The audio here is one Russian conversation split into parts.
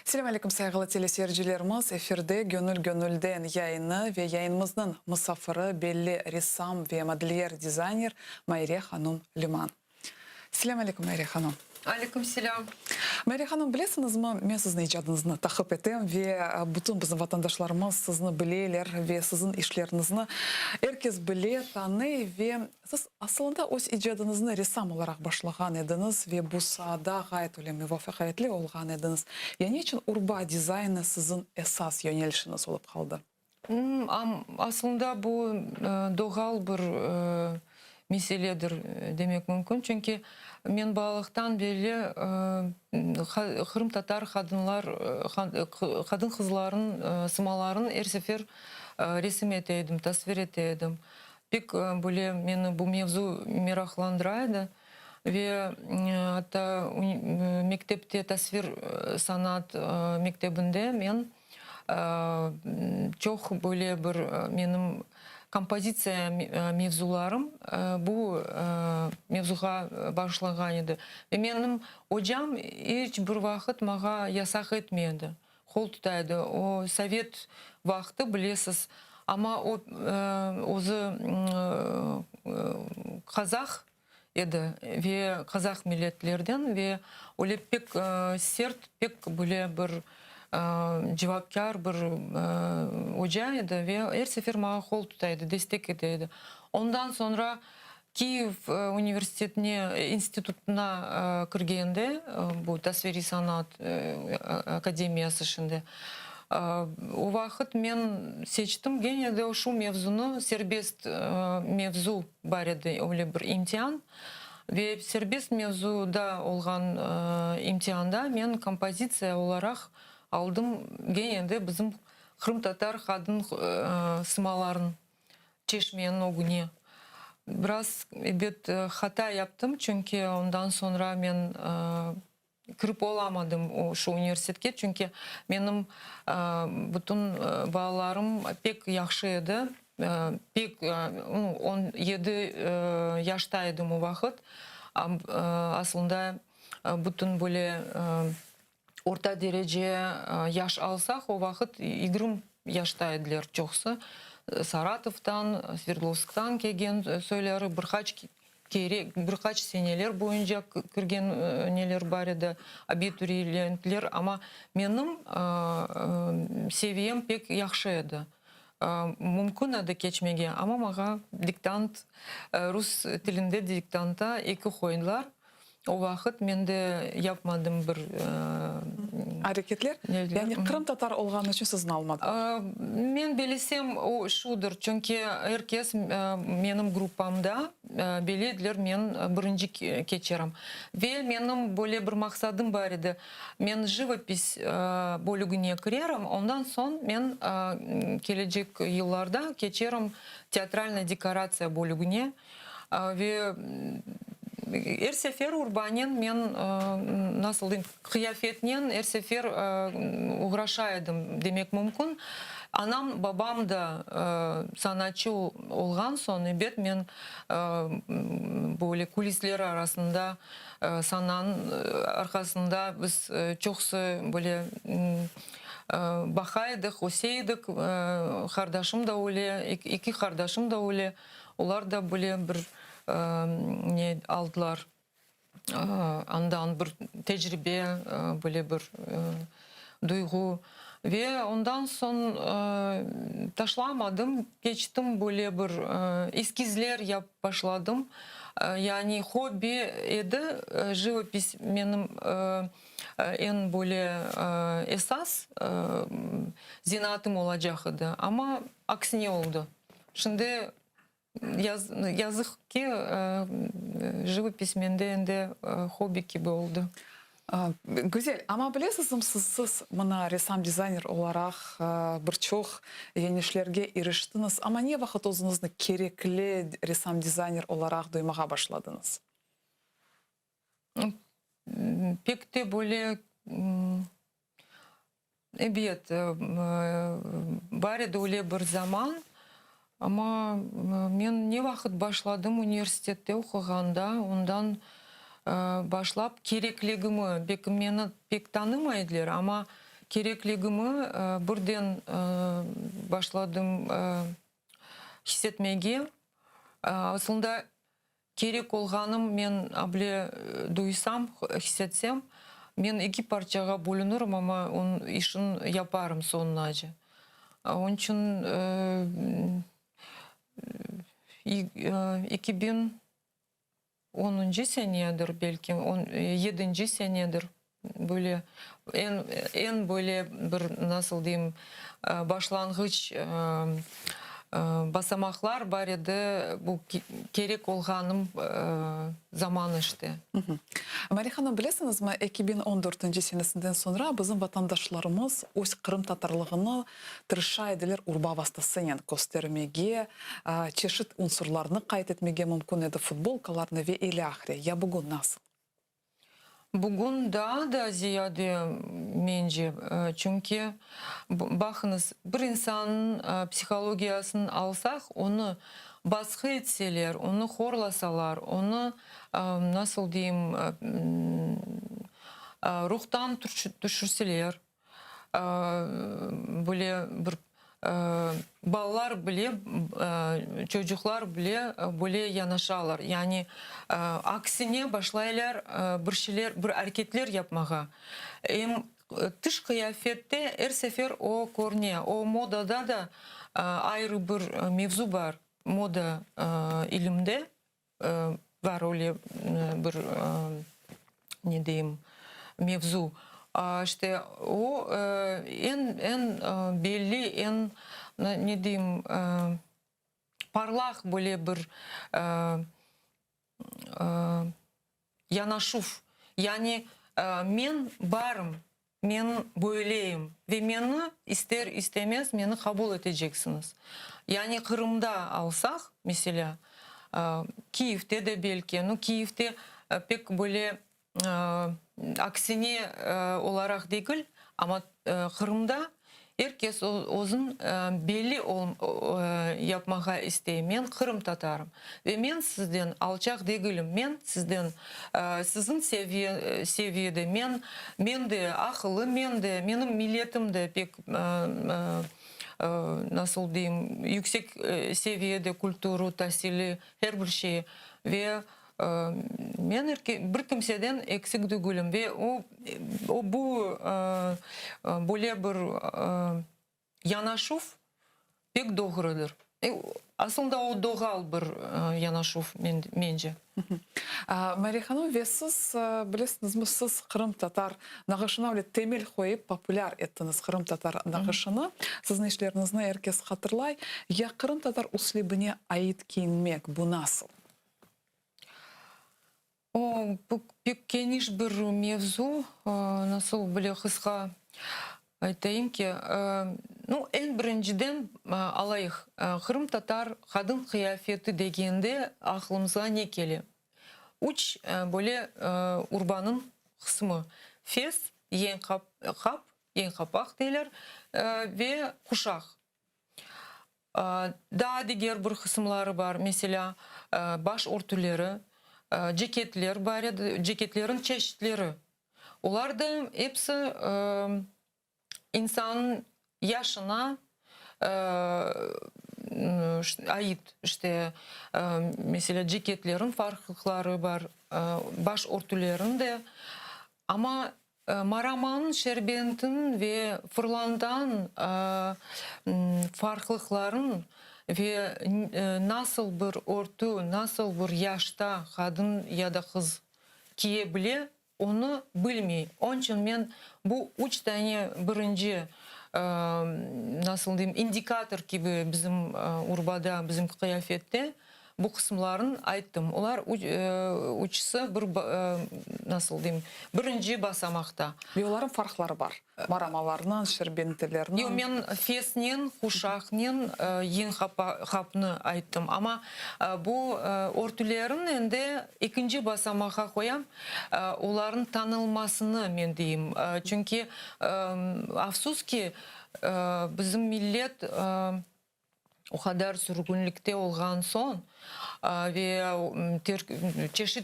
Selam aleyküm saygılı teleseyircilerimiz. Efirde Gönül yayını ve yayınımızın misafiri belli ressam ve modelyer dizayner Mayre Hanım Liman. Selam aleyküm Mayre Hanım. Aleyküm selam. Mayre Hanım, bilesiniz mi? Ben sizin icadınızı takip ettim ve bütün bizim vatandaşlarımız sizni bilirler ve sizin işlerinizi herkes bilir, tanır ve siz aslında o icadınızı ressam olarak başlayan ediniz ve bu sahada gayet öyle muvaffakiyetli olgan ediniz. Yani için urba dizaynı sizin esas yönelişiniz olup kaldı? Aslında bu doğal bir meseledir demek mümkün. Çünkü men balıktan beri Kırım Tatar kadın kızların sımaların her sefer resim eteydim, tasvir eteydim. Pek böyle beni bu mevzu meraklandıraydı. Ve hatta mektepte tasvir sanat mektebinde men çok böyle bir benim kompozitsiya mevzularım bu mevzuga başlagan edi. Ve benim hocam hiç bir vakit bana yasak etmedi. Kol tutaydı. O Sovet vakti bilesiz. Ama o Kazak edi ve Kazak milletlerden ve öyle pek sert, pek böyle bir cevapkar bir hocaydı ve her sefer bana kol tutaydı, destek edeydi. Ondan sonra Kiev Üniversitesi'ne, institutuna kirgende, bu tasviri sanat akademiyası şimdi. O vakit ben seçtim gene de şu mevzunu, serbest mevzu var idi, öyle bir imtihan. Ve serbest mevzuda olan imtihanda ben kompozitsiya olarak aldım gene de bizim Kırım Tatar kadın sımaların çeşmenin o güne. Biraz hata yaptım çünkü ondan sonra ben kırıp olamadım o şu üniversiteye çünkü benim bütün bağlarım pek yaxşıydı. Pek 17 yaştaydım o vakit. Aslında bütün böyle orta derece yaş alsak o vakit 20 yaştaydılar çoksa. Saratov'tan, Sverdlovsk'tan kelgen söyleri birkaç seneler boyunca kirgen neler var edi, abituriyentler ama benim seviyem pek yaxşıydı. Mümkün edi geçmege ama bana diktant, Rus tilinde diktanta iki koydular. O vakit ben de yapmadım bir Hareketler? Yani Kırım Tatar olgan için sizin almadınız? Men bilsem o şudur çünkü herkes benim grupamda bilediler men birinci geçerim. Ve benim böyle bir maksadım var idi. Men живопись bölümüne girerim. Ondan sonra men gelecek yıllarda geçerim teatralna dekorasiya bölümüne. Ve her sefer urbanen men nasıl diyeyim kıyafetinen her sefer uğraşaydım demek mümkün. Anam babam da sanatçı olgan son evet men böyle kulisler arasında sananın arkasında biz çoksa böyle bakaydık, oseydik. Kardeşim da öyle, iki kardeşim da öyle. Onlar da böyle bir ne aldılar. Ondan bir tecrübe, böyle bir duygu. Ve ondan sonra taşlamadım, geçtim böyle bir eskizler yap başladım. Yani hobi edi, живопись benim en böyle esas zanaatım olacaktı ama aksine oldu. Şimdi yazık ki живопись mende hobi gibi oldu. Güzel ama bilesiniz siz bana ressam dizayner olarak birçok yenişlerge eriştiniz ama niye vakit özünüzü gerekli ressam dizayner olarak duymaya başladınız? Pek de böyle evet var idi öyle bir zaman ama men ne vakit başladım üniversitede okuganda ondan başlap gerekligimi meni pek tanımaydılar ama кереклігімі бірден башладым hissetmеге. Aslında керек olğanım men able duysam, hissetsem, men iki parçaga bölünürüm ama onun işin yaparım sonunca. Onun için 2010 senedir belki 7. senedir böyle en böyle bir nasıl diyeyim başlangıç basamaklar var idi, bu керек olğanım zaman işte. Мария ханым, білесіңіз ме, 2014 senesinden sonra bizim vatandaşlarımız öz Kırım Tatarlığını tırışa edilir urba vastasıyan göstermege, çeşit unsurlarını kayıt etmege mümkün edi futbolkalarını ve ile ahire. Ya bugün nasıl? Bugün daha da ziyade bence. Çünkü bakınız bir insanın psikolojisini alsak, onu baskı etseler, onu horlasalar, onu nasıl diyeyim ruhtan düşürseler, böyle bir ballar bile, çocuklar bile böyle yanaşarlar. Yani aksine başlayırlar bir şeyler, bir hareketler yapmaya. Hem dış kıyafette her sefer o görünüyor. O modada da ayrı bir mevzu var. Moda ilimde var öyle bir ne diyeyim mevzu. İşte o en belli, en ne diyeyim parlak böyle bir yanaşuf. Yani men varım, men böyleyim ve beni ister istemez beni kabul edeceksiniz. Yani Kırım'da alsak mesela Kiev'te de belki, Kiev'te pek böyle aksine olarak değil ama Kırım'da herkes özün belli yapmaya isteğim. Ben Kırım Tatarım ve ben sizden alçak değilim. Ben sizden sizin seviyede, ben de akıllı, benim milletim de pek nasıl diyeyim yüksek seviyede kültürü, tahsili, her bir şey ve ben bir kimseden eksik değilim ve o bu böyle bir yanaşuf pek doğrudur. Aslında o doğal bir yanaşuf bence. Мария ханым, ve siz bilesiniz mi, siz Kırım Tatar nağışına öyle temel koyup popüler ettiniz Kırım Tatar nağışını. Sizin işlerinizde herkes hatırlay. Ya Kırım Tatar uslubine ait giyinmek bu nasıl? Bu pek geniş bir mevzu. Nasıl böyle kısa aytayım ki, en birinciden alayık. Kırım Tatar kadın kıyafeti degende aklımıza ne geliyor? Üç böyle urbanın kısmı. Fes, yen kapak derler ve kuşak. Daha diğer bir kısımları var. Mesela baş örtüleri, ceketler var, ceketlerin çeşitleri. Onlar da hepsi insanın yaşına ait. İşte mesela ceketlerin farklılıkları var, baş örtülerin de. Ama Maraman, Şerbent'in ve Fırlan'dan farklılıkların ve nasıl bir örtü, nasıl bir yaşta kadın ya da kız giyebilir, onu bilmiyor. Onun için ben bu üç tane birinci nasıl diyeyim indikatör gibi bizim urbada, bizim kıyafette bu kısımların ayttım. Onlar üçüsü bir nasıl diyeyim birinci basamakta. Ve onların farkları var. Maramalarının, şerbentilerinin. Yo, ben fesnin, kuşaknin yen kapını ayttım. Ama bu örtülerin ende ikinci basamağa koyam. Onların tanılmasını ben diyeyim. Çünkü afsus ki bizim millet o kadar sürgünlükte olgan son ve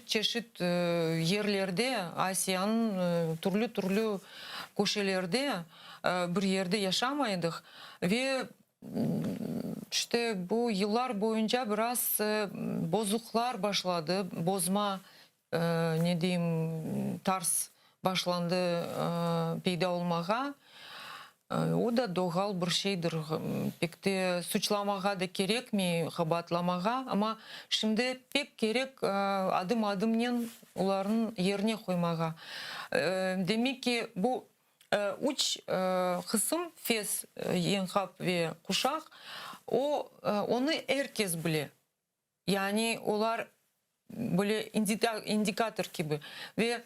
çeşit yerlerde Asya'nın türlü көшелерде bir yerde yaşamaydık ve işte bu yıllar boyunca biraz bozuklar başladı, bozma ne diyeyim tarz başlandı peyda olmağa. O da doğal bir şeydir. Pek de suçlamağa da gerek mi, kabatlamağa ama şimdi pek gerek adım adımın onların yerine koymağa. Demek ki bu üç kısım Fes, Yenhap ve Kuşak onu herkes bilir. Yani onlar böyle indikatör gibi ve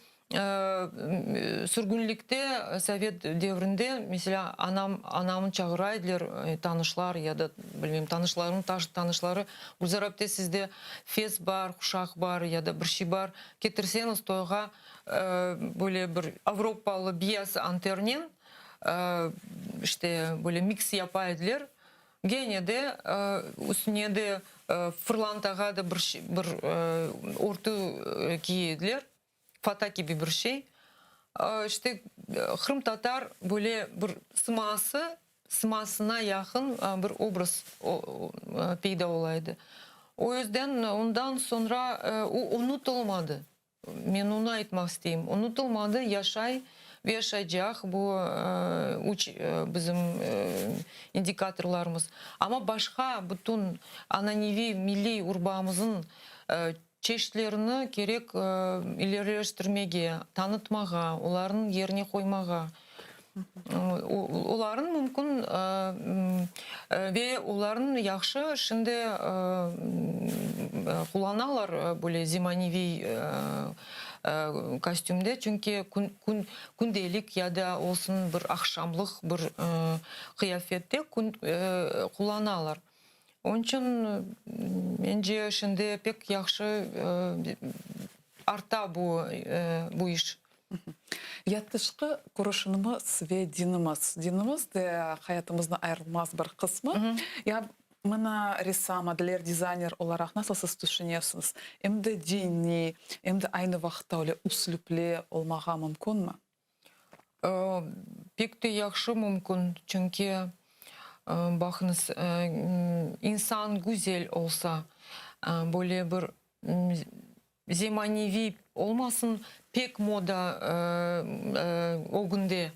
sürgünlükte Sovet devrinde mesela anamın çağıraydılar tanışlar ya da bilmem tanışları Gülzarap'ta sizde Fes var, Kuşak var ya da bir şey var getirseniz toyga böyle bir Avrupalı biyaz anternin işte böyle mix yapaydılar. Gene de üstüne de fırlantağa da bir ortu giydiler. Fata gibi bir şey. İşte Kırım Tatar böyle bir sımasına yakın bir obraz peyda olaydı. O yüzden ondan sonra o unutulmadı. Ben onu aytmak isteyeyim. Unutulmadı, ve yaşayacak bu bizim indikatorlarımız. Ama başka bütün ananevi milli urbağımızın çeşitlerini gerek ilerleştirmeye, tanıtmağa, onların yerine koymağa. Onların mümkün ve onların yaxşı şimdi kullanırlar böyle zemanevi kostümde çünkü gündelik ya da olsun bir akşamlık bir kıyafette kullanırlar. Onun için bence şimdi pek yaxşı arta bu iş. Yattışkı kuruşunumuz ve dinimiz. Dinimiz de hayatımızda ayrılmaz bir kısmı. Ya bana ressam, modeler, dizayner olarak nasıl siz düşünüyorsunuz? Hem de dini, hem de aynı vaxtda öyle üsluplu olmağa mümkün mü? Pek de yaxşı mümkün çünkü bakınız insan güzel olsa böyle bir zemanevi olmasın pek moda o günde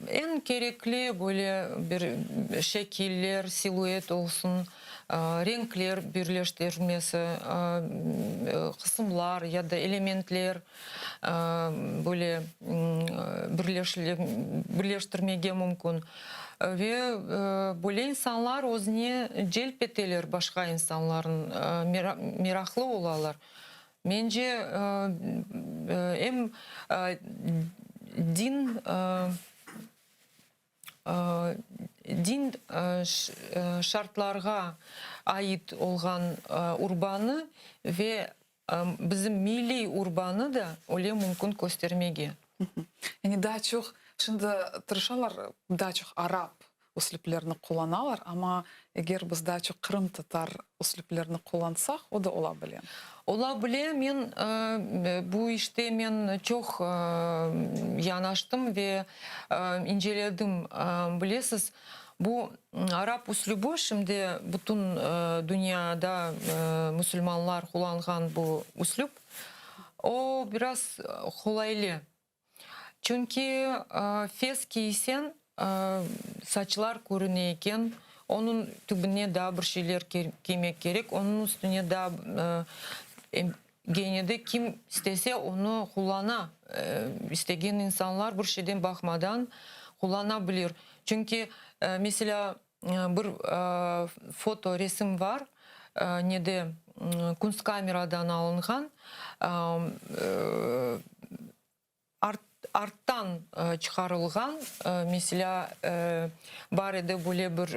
en gerekli böyle bir şekiller, siluet olsun, renkler birleştirmesi, kısımlar ya da elementler böyle birleştirmeye mümkün. Ve böyle insanlar özüne celp edeler başka insanların meraklı olarlar. Bence hem din şartlarga ait olgan urbanı ve bizim milli urbanı da öyle mümkün göstermege. Yani daha çok şimdi tırışalar daha çok Arap üsluplarını kullanırlar ama eğer biz daha çok Kırım Tatar üsluplarını kullansak o da olabilir. Olabilir. Ben bu işte ben çok yanaştım ve inceledim. Bilesiniz bu Arap üslubu şimdi bütün dünyada Müslümanlar kullanan bu üslup o biraz kolaylı. Çünkü fes giysen saçlar görünüyorken onun tübüne daha bir şeyler giymek gerek. Onun üstüne daha gene de kim istese onu kullana. İstegen insanlar bir şeyden bakmadan kullanabilir. Çünkü mesela bir foto resim var. Ne de kunstkameradan alınған. Arttan çıkarılgan mesela var edi böyle bir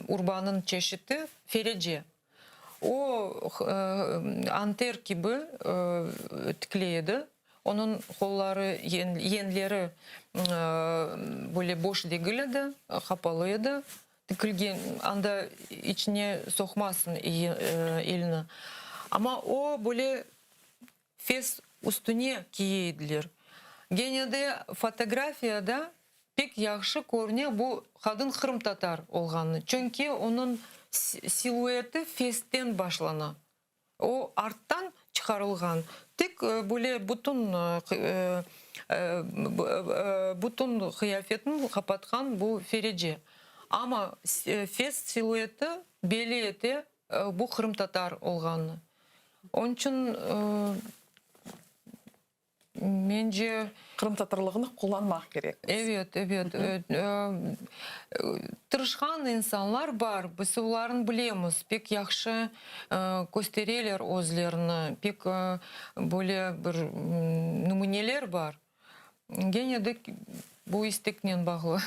urbanın çeşidi ferece. O anter gibi tıklıydı. Onun kolları, yenleri böyle boş değildi, kapalıydı. Tıkılgen anda içine sokmasın eline. Ama o böyle fes üstüne giydiler. Genelde fotografiyada pek yaxşı görünüyor bu kadın Kırım Tatar olğanı. Çünkü onun silueti festten başlana. O arttan çıkarılgan. Tek böyle bütün kıyafetin kapatkan bu Ferece. Ama fes silueti, beli eti bu Kırım Tatar olğanı. Onun için bence Kırım Tatarlığını kullanmak gerek. evet. Tırışkan insanlar var. Biz onların bilemiz. Pek yaxşı gösteriyorlar özlerini. Pek böyle bir numuneler var. Gene de bu istekten bağlı.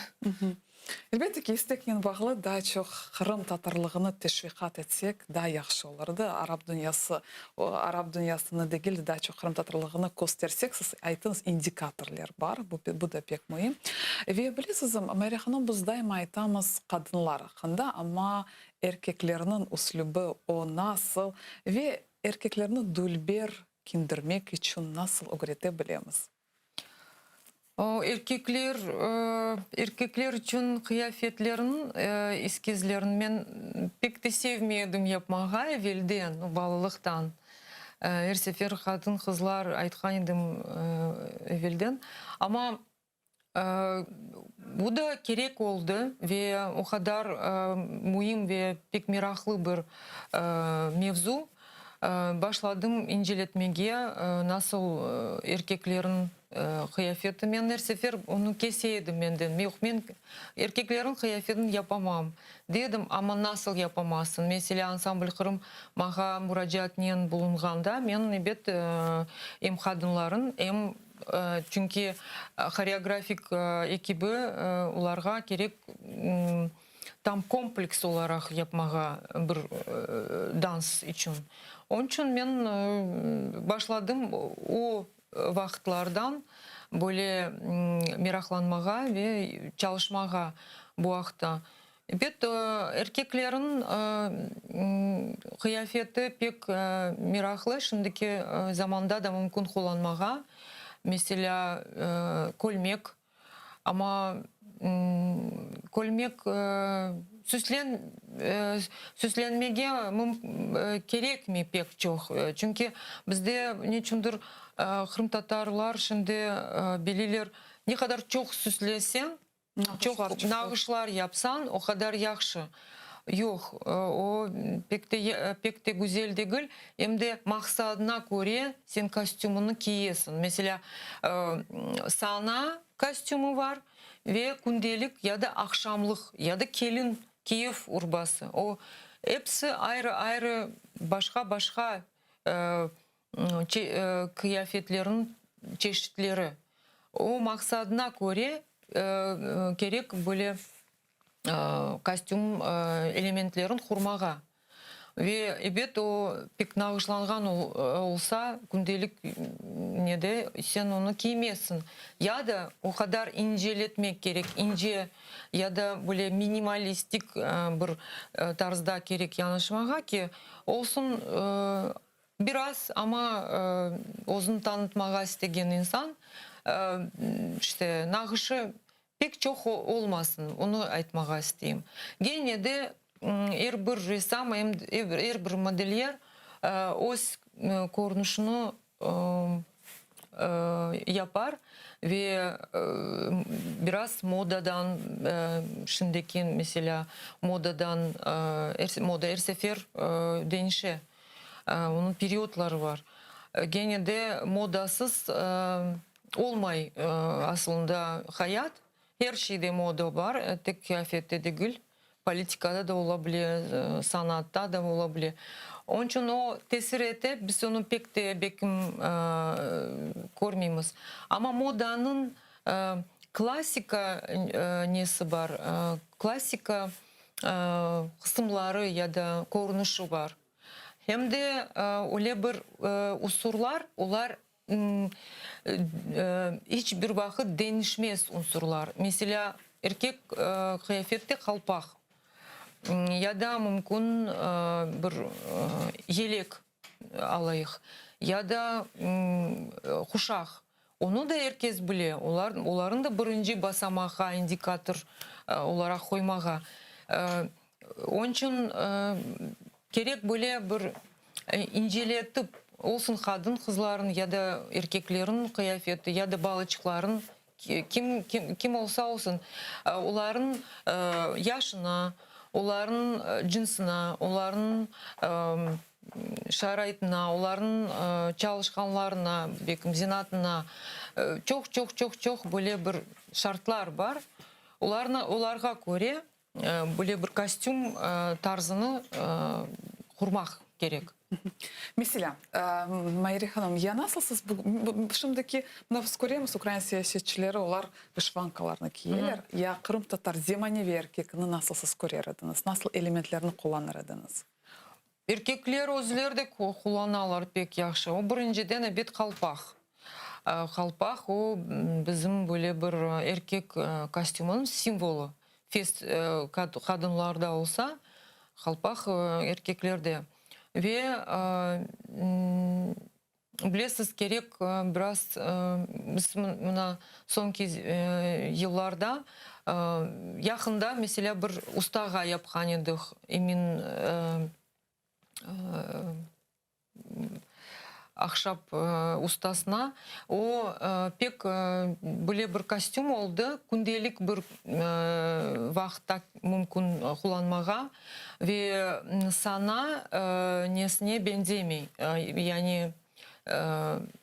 Elbette ki istekten bağlı daha çok Kırım Tatarlığını teşvikat etsek daha yaxşı olurdu. Arap dünyasını değil daha çok Kırım Tatarlığını göstersek siz aytınız indikatorlar var. Bu da pek mühim. Ve bilirsiniz Mariya Hanım biz daima aytамыз kadınlar hakkında ama erkeklerinin uslubu o nasıl ve erkeklerini dülber kindirmek için nasıl öğretebiliriz? O erkekler için kıyafetlerin eskizlerini ben pek de sevmedim yapmağa evvelden, balılıktan. Her sefer kadın kızlar aytkan edim evvelden. Ama bu da gerek oldu ve o kadar mühim ve pek meraklı bir mevzu. Başladım inceletmeye nasıl erkeklerin kıyafeti. Ben her sefer onu keseydim benden. Yok ben erkeklerin kıyafetini yapamam dedim ama nasıl yapamazsın? Mesela ansambl Kırım mağa müracaatnen bulunganda ben evet hem kadınların hem çünkü koreografik ekibi ularga gerek tam kompleks olarak yapmağa bir dans için. Onun için ben başladım o vaxtlardan böyle meraklanmağa ve çalışmağa bu vaxta. Evet, erkeklerin kıyafeti pek meraklı. Şimdiki zamanda da mümkün kullanmağa. Mesela kolmek ama kolmek süslenmege gerek mi pek çok? Çünkü bizde nechundur Kırım Tatarlar şimdi bililer ne kadar çok süslesen, çok nağışlar yapsan o kadar yaxşı. Yok, o pek de güzel değil. Hem de maksadına göre sen kostümünü giyesin. Mesela sana kostümü var ve gündelik ya da akşamlık ya da kelin Kiev urbası. O hepsi ayrı başka kıyafetlerin çeşitleri. O maksadına göre gerek böyle kostüm elementlerin kurmağa. Ve evet o pek nağışlangan olsa gündelik ne de sen onu giymezsin. Ya da o kadar inceletmek gerek. İnce ya da böyle minimalistik bir tarzda gerek yanaşmağa ki olsun biraz ama özünü tanıtmağa istegen insan işte nağışı pek çok olmasın. Onu aytmağa isteyeyim. Gene de her bir ressam, her bir modelyer öz görünüşünü yapar ve biraz modadan şimdiki mesela moda her sefer değişir. Onun periyotları var. Gene de modasız olmay aslında hayat. Her şeyde moda var. Tek kıyafette değil. Politikada da olabilir, sanatta da olabilir. Onun için o tesir ete biz onu pek de görmemiz. Ama modanın klasika nesi var? Klasika kısımları ya da görünüşü var. Hem de öyle bir unsurlar, onlar hiçbir vakit değişmez unsurlar. Mesela erkek kıyafette kalpak ya da mümkün bir yelek alayık ya da kuşak. Onu da herkes bile. Оларын да бірінші басамаға, индикатор олара қоймаға. Onun için керек бөле бір инжелетіп, olsun kadın kızların ya da erkeklerin kıyafeti ya da balıkçıların kim olsa olsun onların yaşına, onların cinsine, onların şaraytına, onların çalışkanlarına, zinatına çok böyle bir şartlar var. Onlarga göre böyle bir kostüm tarzını kurmak gerek. Mesela, Майри Hanım, ya nasılsınız? Şimdiki görüyoruz Ukrayna siyasetçileri, onlar vışvankalarını giyiyorlar. Ya Kırım Tatar Zemanivi erkekini nasılsınız görüyordunuz? Nasıl elementlerini kullanırdınız? Erkekler özleri de kullanırlar pek yaxşı. O birinciden ebet kalpak. Kalpak o bizim böyle bir erkek kostümün simvolu. Fest kadınlarda olsa kalpak erkeklerde. Ve bilesiz gerek biraz biz sonki yıllarda yakında mesela bir ustağa yapkan edik. Emin ahşap ustasına. O pek böyle bir kostüm oldu. Gündelik bir vakta mümkün kullanmağa ve sana nesne benzemey. Yani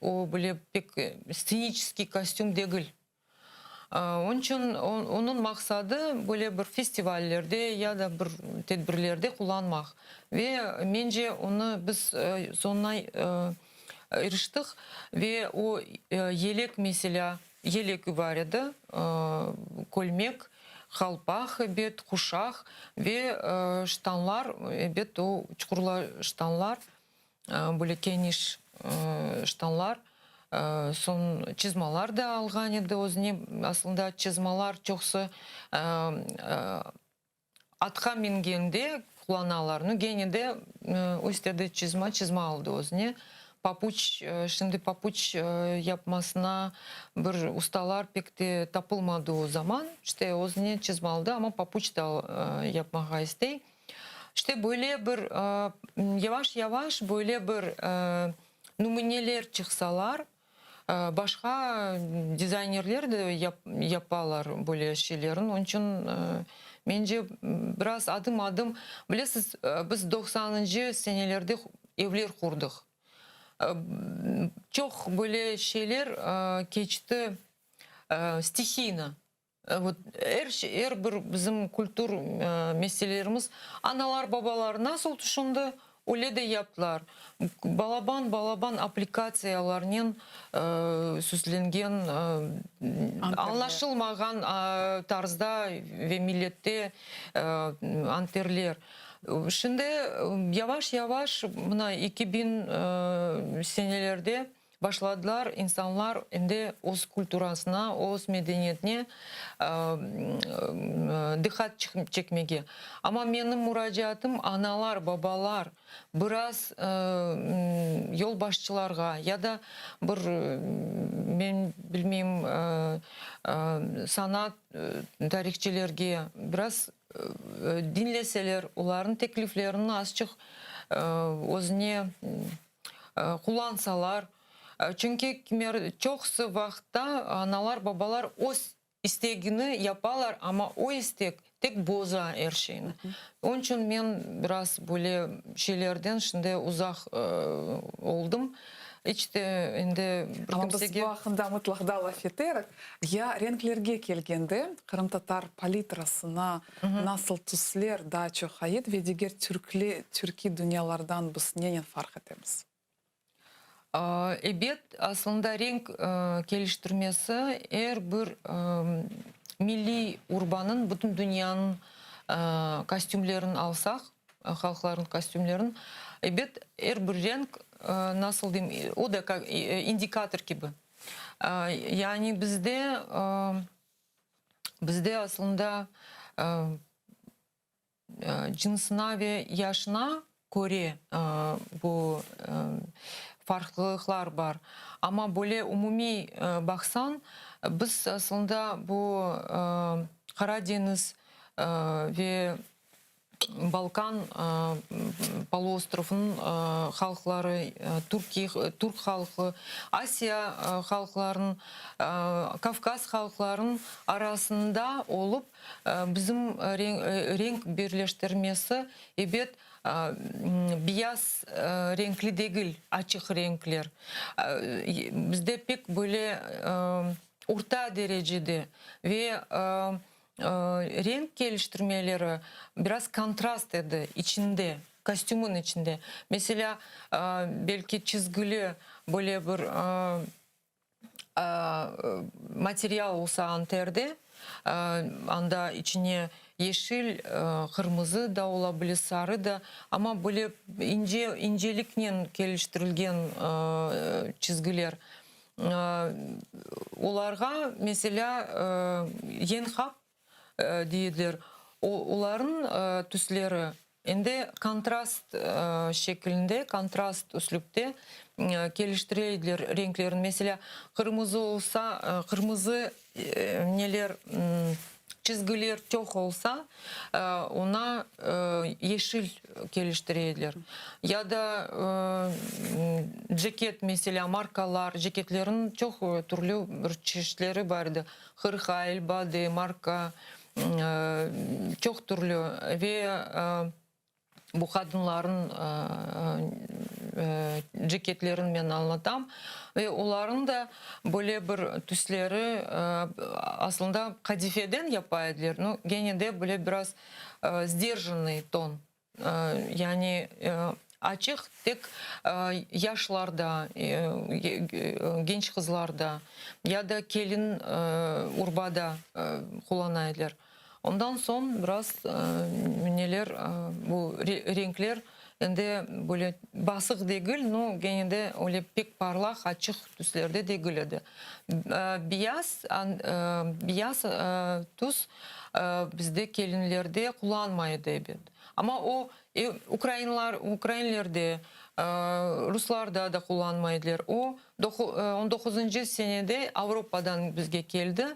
o böyle pek scenический kostüm değil. Onun için onun maksadı böyle bir festivallerde ya da bir tedbirlerde kullanmak. Ve bence onu biz sonuna eriştik ve o yelek mesela yelek var idi, kolmek, kalpak, bet, kuşak ve ştanlar, bet o çukurlar ştanlar, böyle geniş ştanlar. Son çizmalar da algan edi özüne. Aslında çizmalar çoksa atқа mingende kullanarlar. Gene de o istedi çizma aldı özüne. Papuç, şimdi papuç yapmasına bir ustalar pek de tapılmadı o zaman. İşte özüne çizma aldı ama papuç da yapmağa istey. İşte böyle bir yavaş yavaş böyle bir numuneler çıksalar, başka dizaynerler de yaparlar böyle şeylerin. Onun için bence biraz adım adım, bilesiniz biz 90. senelerde evler kurduk. Çok böyle şeyler geçti stihiyna. Вот her bir bizim kültür meselelerimiz analar babalar nasıl düşündü öyle de yaptılar. Balaban aplikatsiyalarının süslengen anlaşılmagan tarzda ve millette anterler. Şimdi yavaş yavaş buna 2000 senelerde başladılar insanlar indi öz kültürasına, öz medeniyetine dikkat çekmege. Ama benim müracaatım analar, babalar biraz yolbaşçılarga ya da bir ben bilmeyeyim sanat tarihçilerge biraz dinleseler, onların tekliflerini azıcık özüne kullansalar. Çünkü çoksa vakta analar babalar o isteğini yaparlar ama o istek tek boza her şeyini. Onun için ben biraz böyle şeylerden şimdi uzak oldum. İşte indi Ama biz vakında mutlaka laf ederek, ya renklerge kelgende Kırım Tatar palitrasına nasıl tüsler daha çok ait ve diğer Türkiye dünyalardan biz neyin fark ederiz? Evet, aslında renk geliştirmesi her bir milli urbanın bütün dünyanın kostümlerini alsak, halkların kostümlerini, evet her bir renk nasıl diyeyim, o da indikatör gibi. Yani bizde aslında cinsine ve yaşına göre bu farklılıklar бар. Ama böyle umumi baksan, biz aslında bu Karadeniz ve Balkan полуостровын халықлары, Türk халқы, Asya халықларын, Kafkas халықларын arasında olup bizim renk birleştirmesi evet beyaz renkli değil, açık renkler. Bizde pek böyle orta derecede ve renk geliştirmeleri biraz kontrast edi içinde, kostümün içinde. Mesela belki çizgili böyle bir materyal olsa anterde, anda içine yeşil, kırmızı da olabilir, sarı da, ama böyle incelikle geliştirilgen çizgiler. Olarga mesela yenhap deydiler. Onların tüsleri ende kontrast şeklinde, kontrast üslupte geliştirdiler renklerin. Mesela kırmızı olsa, kırmızı neler çizgiler çok olsa ona yeşil geliştirdiler. Ya da ceket mesela markalar, ceketlerin çok türlü bir çeşitleri vardı. Hırka, elbade, marka çok türlü ve bu kadınların ceketlerini ben anlatam ve onların da böyle bir tüsleri aslında kadifeden yapıyorlar. No, gene de böyle biraz sdержанный ton. Yani açık tek yaşlarda, genç kızlarda ya da gelin urbada kullanıyorlar. Ondan son biraz neler bu renkler ende böyle basık değil, no gene de öyle pek parlak açık tüslerde değildi. Beyaz tüs bizde gelinlerde kullanmaydı evet. Ama o Ukraynalarda, Ruslarda da kullanmaydılar. O 19. senede Avrupa'dan bizge geldi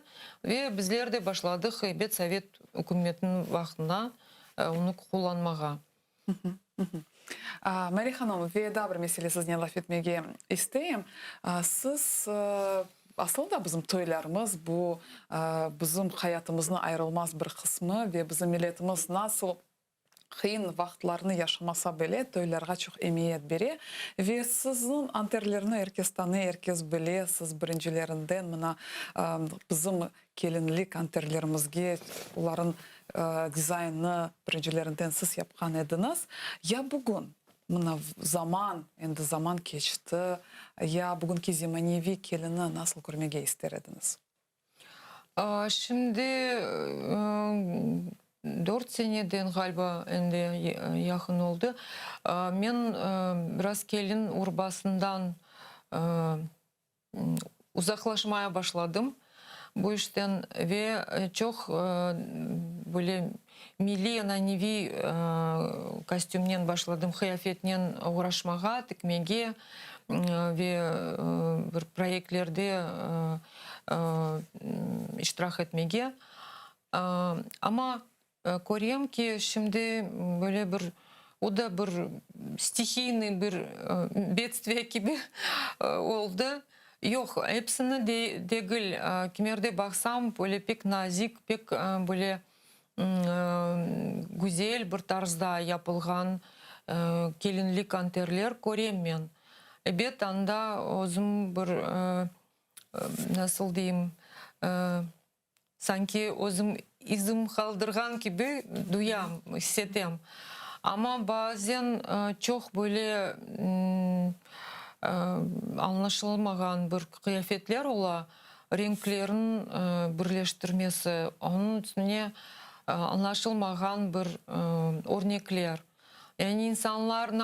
ve bizler de başladık evet Sovet hükümetinin vaktında onu kullanmağa. Мәри ханым, веда бір мәселе сізден лаф етмеге істейм. Сіз aslında bizim toylarımız bu bizim hayatımızın ayrılmaz bir kısmı ve bizim milletimiz nasıl kıyın vaxtlarını yaşamasa bile toylarga çok emniyet beri ve sizin anterlerini herkes tanı, herkes bile, siz birincilerinden mına bizim gelinlik anterlerimizge onların dizaynını birincilerinden siz yapkan ediniz. Ya bugün mına zaman geçti, ya bugünkü zemanevi gelini nasıl görmege ister ediniz? Şimdi 4 seneden galiba ende yakın oldu. Ben biraz gelin urbasından uzaklaşmaya başladım bu işten ve çok böyle milli nanevi kostümden başladım, kıyafetten uğraşmaya, dikmege ve bir projelerde iştirak etmege. Ama görüyorum ki şimdi böyle bir o da bir stihiyni bir bедствие gibi oldu. Yok, hepsini değil. Kimerde baksam böyle pek nazik, pek böyle güzel bir tarzda yapılgan gelinlik anterler görüyorum ben. Evet, anda özüm bir nasıl diyeyim sanki özüm izim kaldırgan gibi duyam, hissetem. Ama bazen çok böyle anlaşılmagan bir kıyafetler ola, renklerin birleştirmesi, onun üstüne anlaşılmagan bir örnekler. Yani insanlar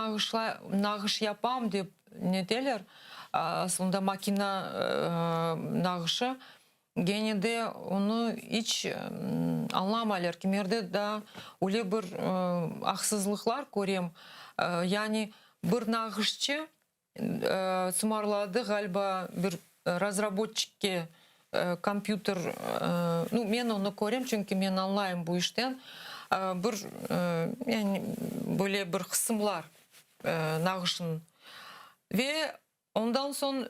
nağış yapam deyip ne derler? Aslında makine nağışı gene de onu hiç anlamalar. Kimerde de öyle bir haksızlıklar görüyorum. Yani bir nağışçı сымарлады гальба bir разработчикке компьютер, ну мен оны көрем, чөнки мен онлайн бу иштен bir yani böyle bir kısımlar nağışın ve ondan son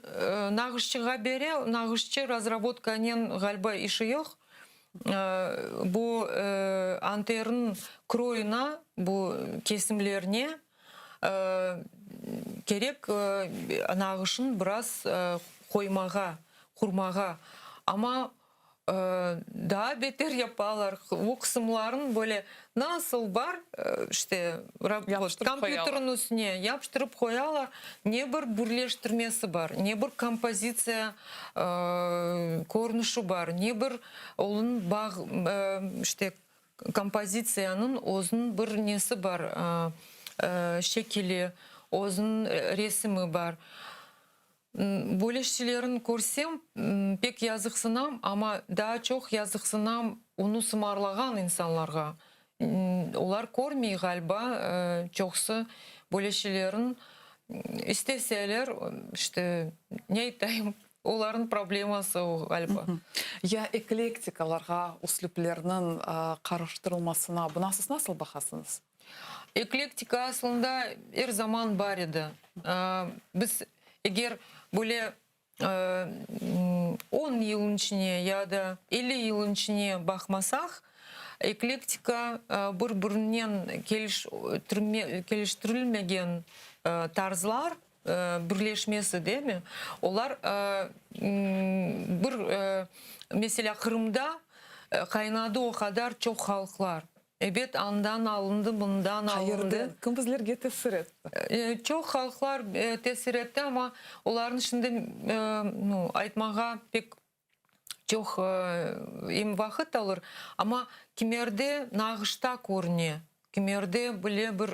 nağışçıga bere nağışçı разработканен galiba işi yok. Bu anterin kroyuna, bu kesimlerine gerek nağışın biraz koymağa, kurmağa. Ama daha beter yaparlar. O kısımların böyle nasıl var işte kompüterin üstüne yapıştırıp koyarlar. Ne bir birleştirmesi var, ne bir kompozisiya görünüşü var, ne bir onun işte kompozisiyanın özünün bir nesi var, şekli, özünün resmi var. Böyle şeylerin görsem pek yazıksınam ama daha çok yazıksınam onu sımarlagan insanlarga. Onlar görmüyor galiba çoksa böyle şeylerin isteseler işte ne etayım onların probleması o galiba. Ya eklektikalarga, üsluplarının karıştırılmasına bunu siz nasıl bakasınız? Eklektika aslında her zaman var idi. Biz eğer böyle 10 yılın içine ya da 50 yılın içine bakmasak, eklektika birbirinden geliştirilmegen tarzlar birleşmesi değil mi? Onlar bir mesela Kırım'da kaynadı o kadar çok halklar. Evet, andan alındı, bundan alındı. Hayırdı, kim bizlerge tesir etti? Çok halklar tesir etti ama onların içinde aytmağa pek çok vakit alır. Ama kimerde nağışta görünüyor. Kimerde böyle bir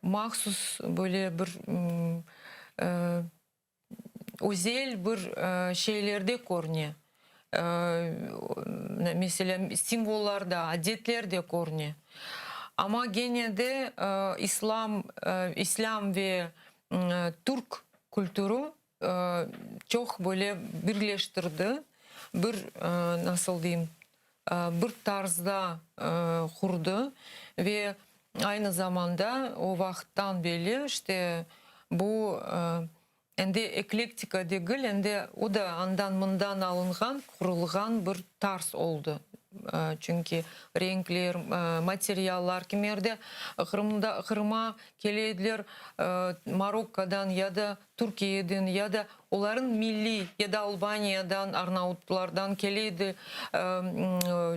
mahsus böyle bir özel bir şeylerde görünüyor. Mesela simvollarda, adetlerde görünüyor. Ama gene de İslam ve Türk kültürü çok böyle birleştirdi. Bir nasıl diyeyim, bir tarzda kurdu ve aynı zamanda o vakitten beri işte bu endi eklektika değil, endi o da andan bundan alıngan, kurulgan bir tarz oldu. Çünkü renkler, materyallar kimerde Kırım'a gelediler Marokko'dan ya da Türkiye'den ya da onların milli ya da Almanya'dan, Arnavutlardan geledi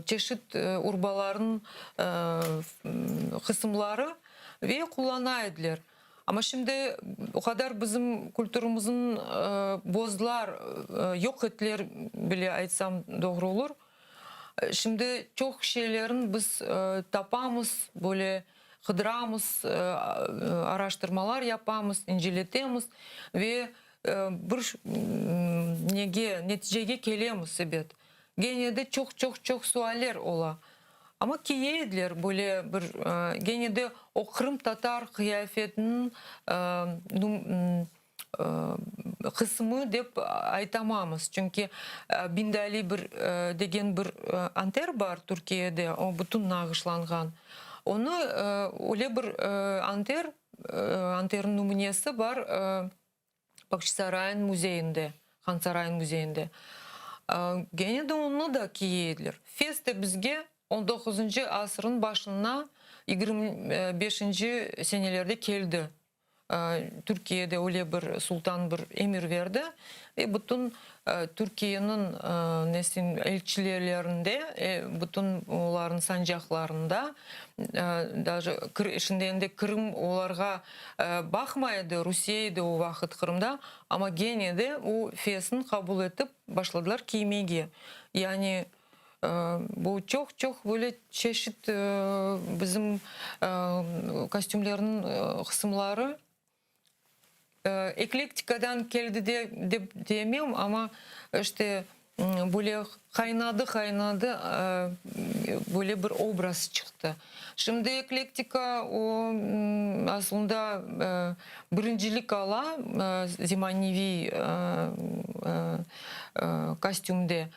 çeşit urbaların kısımları ve kullanıyorlar. Ama şimdi o kadar bizim kültürümüzün bozdular, yok ettiler bile aytsam doğru olur. Şimdi çok şeylerin biz tapamız, böyle hıdramız, araştırmalar yapamız, inceletemiz ve bir neticeye gelemiz evet. Gene de çok sualler ola. Ama kiyediler böyle bir gene de o Kırım Tatar kıyafetinin kısmı deyip aytamamız. Çünkü Bindali bir degen bir anter var Türkiye'de, o bütün nağışlangan. Onu öyle bir anterin numunesi var Bakşisaray'ın müzeyinde, Han Saray'ın müzeyinde. Gene de onu da kiyediler. Feste bizge 19. asrın başına 25. senelerde geldi. Türkiye'de öyle bir sultan bir emir verdi ve bütün Türkiye'nin elçilerinde, bütün onların sancaklarında, şimdi Kırım onlara bakmaydı, Rusya'ydı o vakit Kırım'da, ama gene de o fesini kabul edip başladılar giymeye. Yani bu çok böyle çeşit bizim kostümlerin kısımları eklektikadan geldi de diyemem ama işte böyle kaynadı böyle bir obraz çıktı. Şimdi eklektika o aslında birincilik ala Zimanivi kostümde.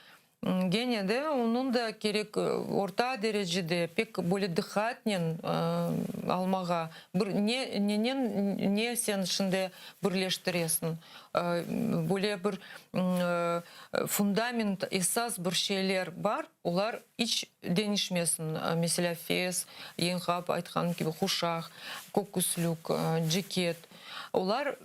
Gene de onun da gerek orta derecede pek böyle dikkatlen almağa ne sen şimdi birleştiresin böyle bir fundament esas bir şeyler var onlar hiç değişmesin mesela fes yengap aytkan gibi kuşak kokusluk ceket onlar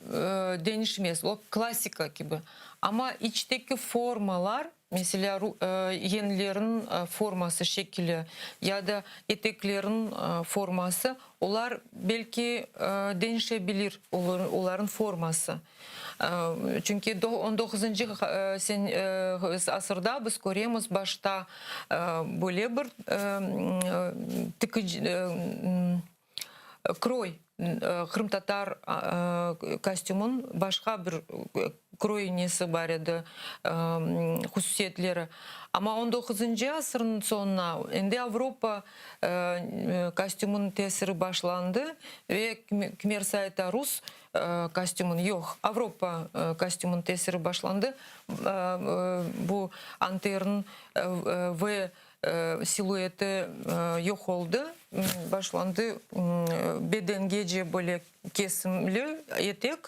değişmez o klasika gibi ama içteki formalar mesela yenlerin forması şekli ya da eteklerin forması onlar belki değişebilir onların forması. Çünkü 19. asırda biz görüyoruz başta böyle bir kroy Kırım Tatar kostümün başka bir kroy nesi var idi, hususiyetleri. Ama 19. asırın sonuna indi Avrupa kostümün tesiri başlandı ve Kmersayta Rus kostümün yok. Avrupa kostümün tesiri başlandı. Bu anterın ve silüeti yok oldu. Başlandı beden gece böyle kesimli etek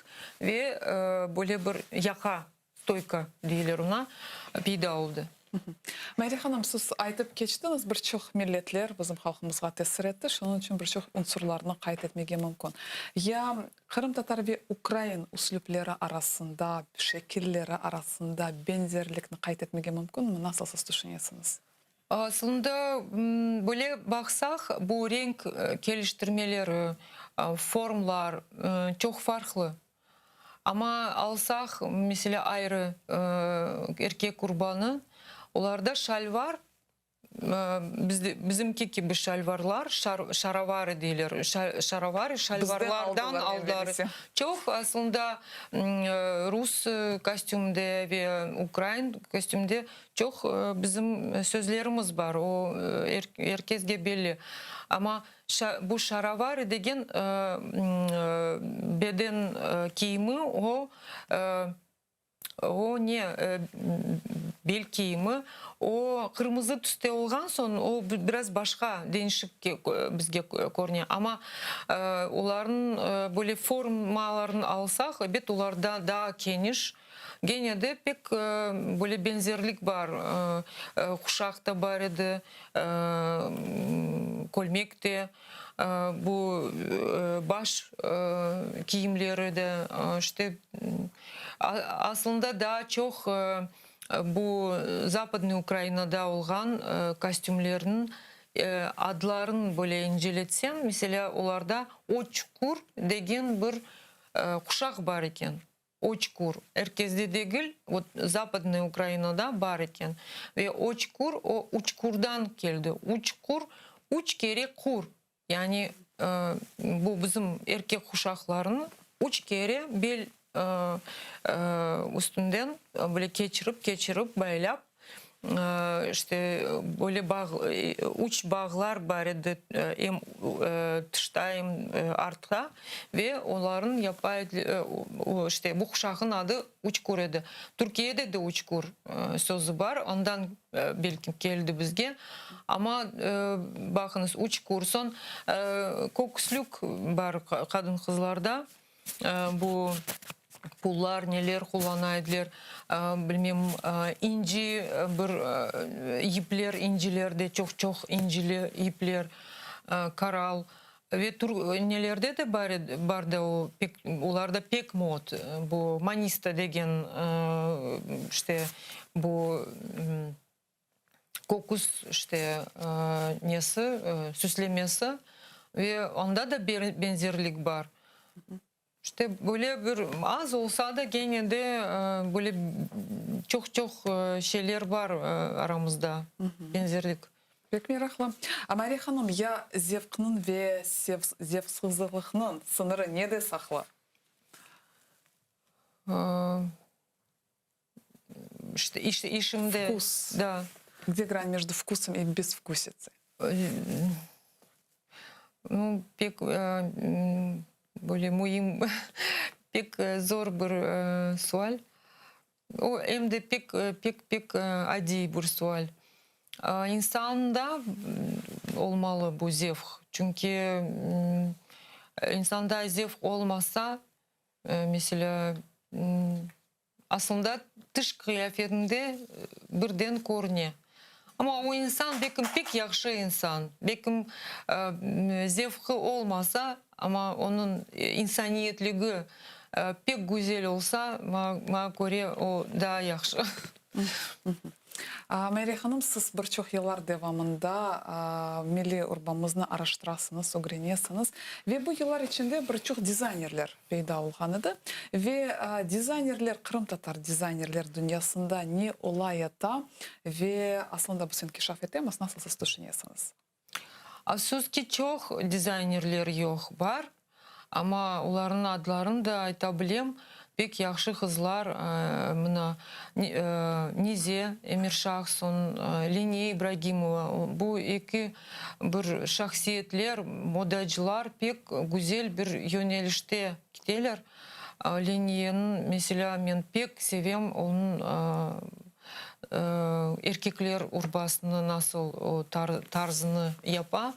ve böyle bir yaka stoyka deyilер ona peyda oldu. Мәри ханым, сіз айтып кечтіңіз, бір чоқ миллетлер біздің халқымызға тәсір етті, шының үшін бір чоқ ұнсырларына қайт етмеге мүмкін. Я Қырым татар ве Украин үсліплері арасында, шекиллері арасында бензерлікні қайт етмеге мүмкін, насыл сіз düşünесiniz? Aslında böyle baksak bu renk geliştirmeleri, formlar çok farklı. Ama alsak mesela ayrı erkek kurbanı, onlarda şalvar, bizimki gibi şalvarlar, şaravarı değiller. Şaravarı şalvarlardan aldılar. Çok aslında Rus kostümde ve Ukrayn kostümde çok bizim sözlerimiz var. O herkesge belli. Ama bu şaravarı degen beden giyimi o ne bel giyimi o kırmızı түсте olgan son o biraz başka değişik bizge görünüyor ama onların böyle formalarını alsak evet onlarda daha geniş gene de pek böyle benzerlik var kuşakta var idi kolmekte bu baş giyimleri de işte aslında daha çok bu Zapadный Ukrayna'da olan kostümlerin adlarını böyle inceletsem mesela onlarda Oçkur degen bir kuşak var iken. Oçkur herkeste değil, Zapadный Ukrayna'da var iken. Ve Oçkur o uçkurdan geldi. Uçkur uç kere kur. Yani bu bizim erkek kuşakların uç kere bel üstünden böyle geçirip baylap işte böyle uç bağlar var idi hem tışta hem artka ve onların yapay işte bu kuşağın adı uçkur idi. Türkiye'de de uçkur sözü var. Ondan belki geldi bizge. Ama bakınız uçkur son kokusluk var kadın kızlarda. Bu pullar neler kullanaydılar bilmem inci bir ipler incilerde çok incili ipler karal ve nelerde de barda o onlarda pek mod bu manista degen işte bu kokus işte nesi süslemesi ve onda da benzerlik var. İşte böyle bir az olsa da gene de böyle çok şeyler var aramızda benzerlik. Pek meraklı. Мәри ханым, я зевқның ve zevsizliğinin sınırı ne de saklı? ишимде. Вкус. Да. Где грань между вкусом и безвкусицей? Ну, пек более моим пек зор бір суаль. О, эмде пек ади бір суаль. İnsanda olmalı bu zevk. Çünkü insanda zevk olmasa mesela aslında dış kıyafetinde birden görünüyor. Ama o insan bekim pek yakşı insan. Bekim zevki olmasa ama onun insaniyetliği pek güzel olsa bana göre o daha yakşı. Мәрия ханым, сіз бір чоқ еллар девамында милли урбамызны араштырасыңыз, огренесіңіз. Ве бұл еллар içinde бір чоқ дизайнерлер пейда болған еді. Ве дизайнерлер, Қырым татар дизайнерлер дүниясында не олайыта, ве аслында бұл сен кешаф етем, асына сіз түшінесіңіз. Сөзге çok dizaynerler yok бар, ama олардың adlarını da айта білем. Pek yaxşı kızlar, Nize Emirşahson, Liniye İbrahimova. Bu iki bir şahsiyetler, modacılar pek güzel bir yönelişte giderler. Liniye'nin mesela ben pek sevem onun erkekler urbasını nasıl o tarzını yapa.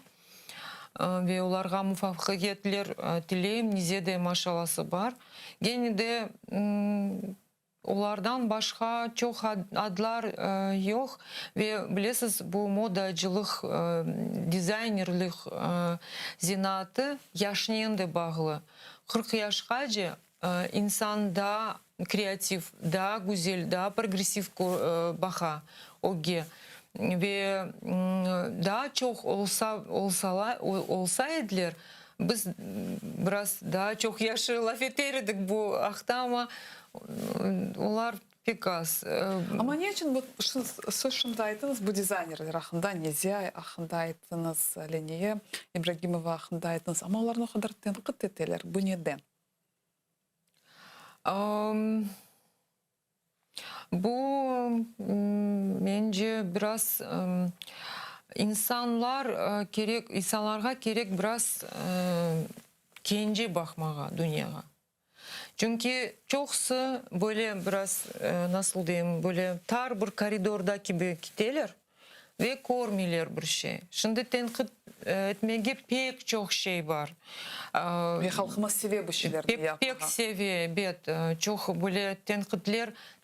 Ve onlarga muvaffakiyetler dileyim. Nize'de maşallahı var. Gene de onlardan başka çok adlar yok. Ve bilirsiniz bu modacılık, dizaynerlik zinatı yaşına da bağlı. 40 yaşkaca insan daha kreatif, daha güzel, daha progresif baka oge. Ve daha çok olsaydılar, biz biraz daha çok yaşı laf ederdik bu akta ama onlar pek az. Ama ne için siz şimdi aytınız bu dizaynerler hakkında, Nize hakkında aytınız, Liniye İbrahimova hakkında aytınız, ama onların o kadar tenkit ettiler. Bu neden? Bu bence biraz insanlarga gerek biraz kence bakmağa dünyaya. Çünkü çoksa böyle biraz nasıl diyeyim böyle tar bir koridorda gibi giderler ve görmüyorlar bir şey. Şimdi tenkit etmege pek çok şey var. Ve halkımız seviyor bu şeyleri yapmağa. Pek seviyor, evet. Çok böyle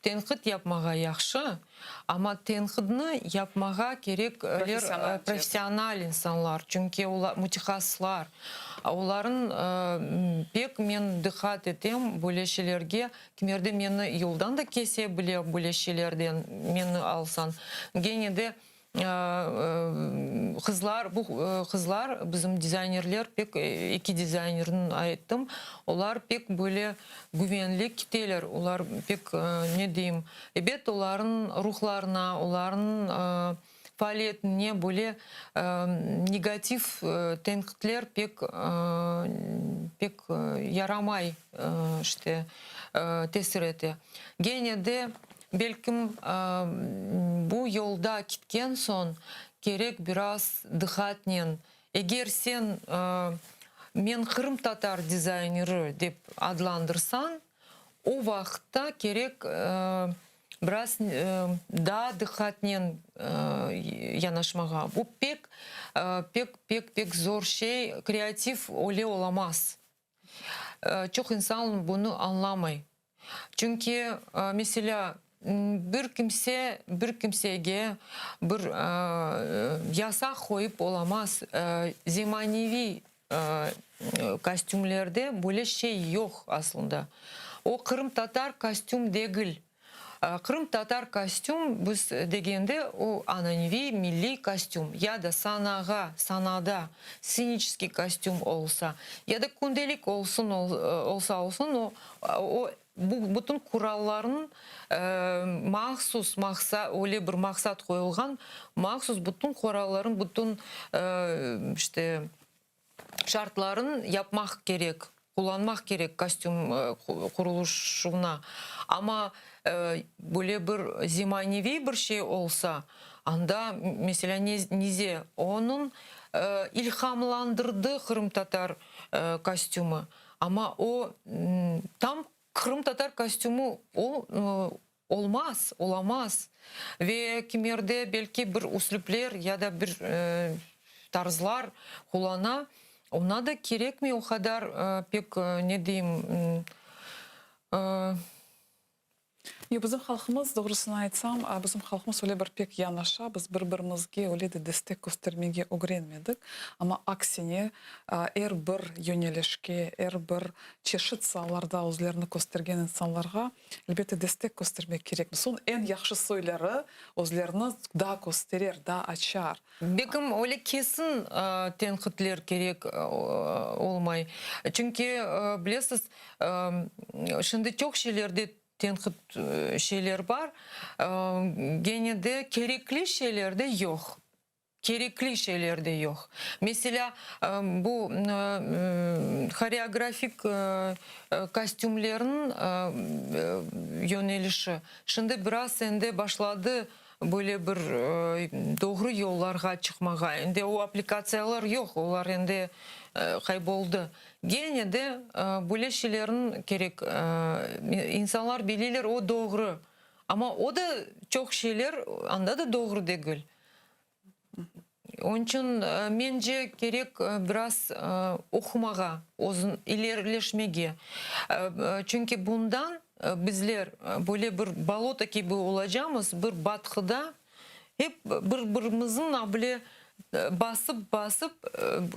tenkit yapmağa yaxşı. Ama tenkidini yapmağa gerek profesyonel insanlar. Çünkü onlar mütehassıslar. Onların pek men dikkat ettim böyle şeylerge. Kimerde meni yoldan da kese bile böyle şeylerden meni alsan. Gene de bu kızlar bizim dizaynerler pek iki dizaynerin aytım. Onlar pek böyle güvenlik giderler. Onlar pek ne diyeyim? Evet, onların ruhlarına, onların faaliyetine böyle negatif tenkitler pek yaramay işte tesir etti. Gene de belki bu yolda gitken son gerek biraz dikkatle. Eğer sen men Kırım Tatar dizayneri dep adlandırsan, o vakitte gerek biraz daha dikkatle yanaşmağa. Bu pek zor şey, kreatif olamaz. Çok insan bunu anlamay. Çünkü mesela bir kimseye bir yasak koyup olamaz. Zemanevi kostümlerde böyle şey yok aslında. O Kırım Tatar kostüm değil. Kırım Tatar kostüm biz degende o ananevi milli kostüm ya da sanada scenический kostüm olsa ya da kundelik olsa o bütün kuralların mahsus öyle bir maksat koyulgan, mahsus bütün kuralların bütün işte şartların yapmak gerek, kullanmak gerek kostüm kuruluşuna. Ama böyle bir zemanevi bir şey olsa, anda mesela Nize onun ilhamlandırdığı Kırım Tatar kostümü. Ama o tam Kırım Tatar kostümü olmaz, olamaz. Ve kim yerde belki bir üsluplar ya da bir tarzlar kullana, ona da gerek mi o kadar pek ne diyeyim Bizim halkımız doğrusunu aytsam, bizim halkımız öyle bir pek yanaşa, biz bir-birimizge öyle de destek göstermege öğrenmedik. Ama aksine er bir yönelişke, er bir çeşit sahalarda özlerini göstergen insanlarga elbette destek göstermek gerek. Son en yaxşı söyleri özlerini daha gösterir, daha açar. Bekim öyle kesin tenkitler gerek olmay. Çünkü biliyorsunuz şimdi çok şeylerde tenkit şeyler var. Gene de gerekli şeylerde yok. Gerekli şeyler de yok. Mesela bu koreografik kostümlerin yönelişi. Şimdi biraz sende başladı böyle bir doğru yollarga çıkmağa. Şimdi o aplikasyonlar yok. Onlar şimdi kayboldu. Gene de böyle şeylerin gerek. İnsanlar bilirler o doğru. Ama o da çok şeyler anda da doğru değil. Onun için bence gerek biraz okumağa, ilerleşmeye. Çünkü bundan bizler böyle bir balota gibi olacağımız bir batkıda hep birbirimizin böyle basıp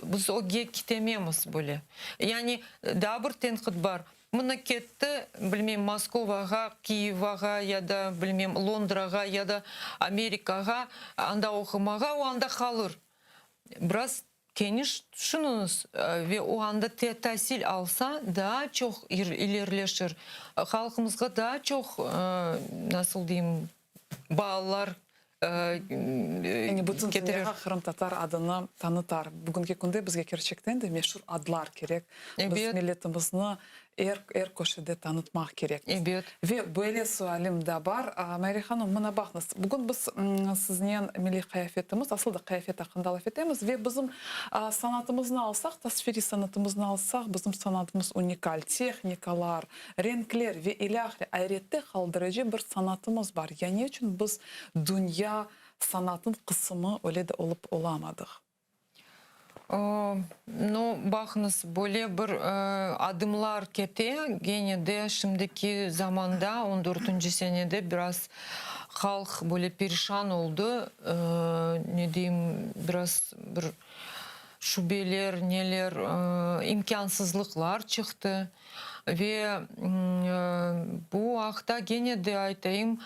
biz o gitemiyoruz böyle. Yani daha bir tenkit var. Memlekette bilmem Moskova'ga, Kiyev'ga ya da bilmem Londra'ga ya da Amerika'ga anda okumağa o anda kalır. Biraz geniş düşününüz ve o anda tahsil alsa daha çok ilerleşir. Halkımızga daha çok nasıl diyeyim bağlar Yani bütün getirir. dünyaya Kırım Tatar adını tanıtar. Bugünkü günde bizge gerçekten de meşhur adlar gerek. Biz Evet. milletimizni er köşede tanıtmak gerek. Evet. Ve böyle sualim de var. Meri Hanım, bana bakınız. Bugün biz sizin milli kıyafetimiz, aslında kıyafet hakkında laf etemiz ve bizim sanatımızı alsak, tasviri sanatımızı alsak, bizim sanatımız unikal. Texnikalar, renkler ve ilahri ayrıca kaldırıcı bir sanatımız var. Yani için biz dünya sanatın kısmı öyle de olup olamadık. No, bakınız böyle bir adımlar kete gene de şimdiki zamanda 14. senede biraz halk böyle perişan oldu. Ne diyeyim biraz bir şubeler neler imkansızlıklar çıktı. Ve bu hafta gene de aytayım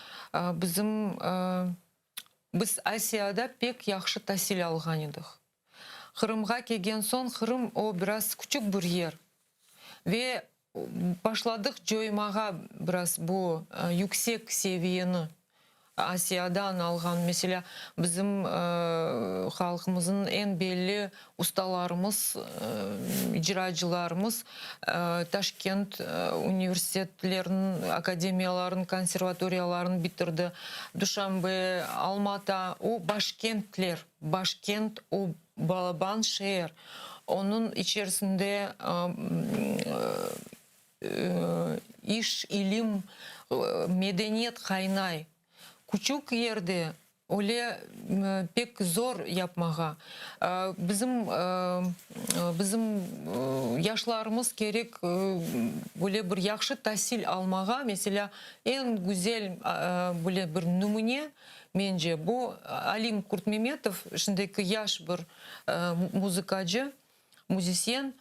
biz Asya'da pek yaxşı tahsil algan edik. Kırım'a kelgen son Kırım o biraz küçük bir yer. Ve başladık joymağa biraz bu yüksek seviyeni Asya'dan algan. Mesela bizim halkımızın en belli ustalarımız, icracılarımız Taşkent üniversitelerinin, akademiyaların, konservatoriyaların bitirdi. Duşanbe, Almata, o başkentler. Başkent o Balaban şehir. Onun içerisinde iş, ilim, medeniyet kaynay. Küçük yerde öyle pek zor yapmağa. Bizim yaşlarımız gerek böyle bir yaxşı tahsil almağa. Mesela en güzel böyle bir numune bence bu Alim Kurtmemetov, şimdiki yaş bir müzikacı, müzisyen.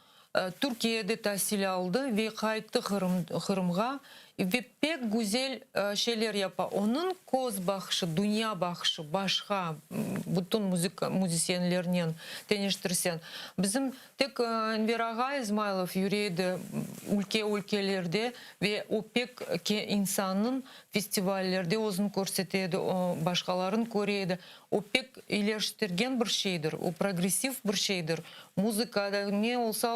Türkiye'de tahsil aldı ve kayıttı Kırım'a ve pek güzel şeyler yapar. Onun göz bakışı, dünya bakışı başka bütün müzisyenlerinin teniştirsen. Bizim tek Enver Ağa İsmailov yüreğinde ülkelerde ve o pek insanın festivallerde özünü korsatеді, başkaların görеді. O pek ileriştirgen bir şeydir, o progresif bir şeydir. Müzikada ne olsa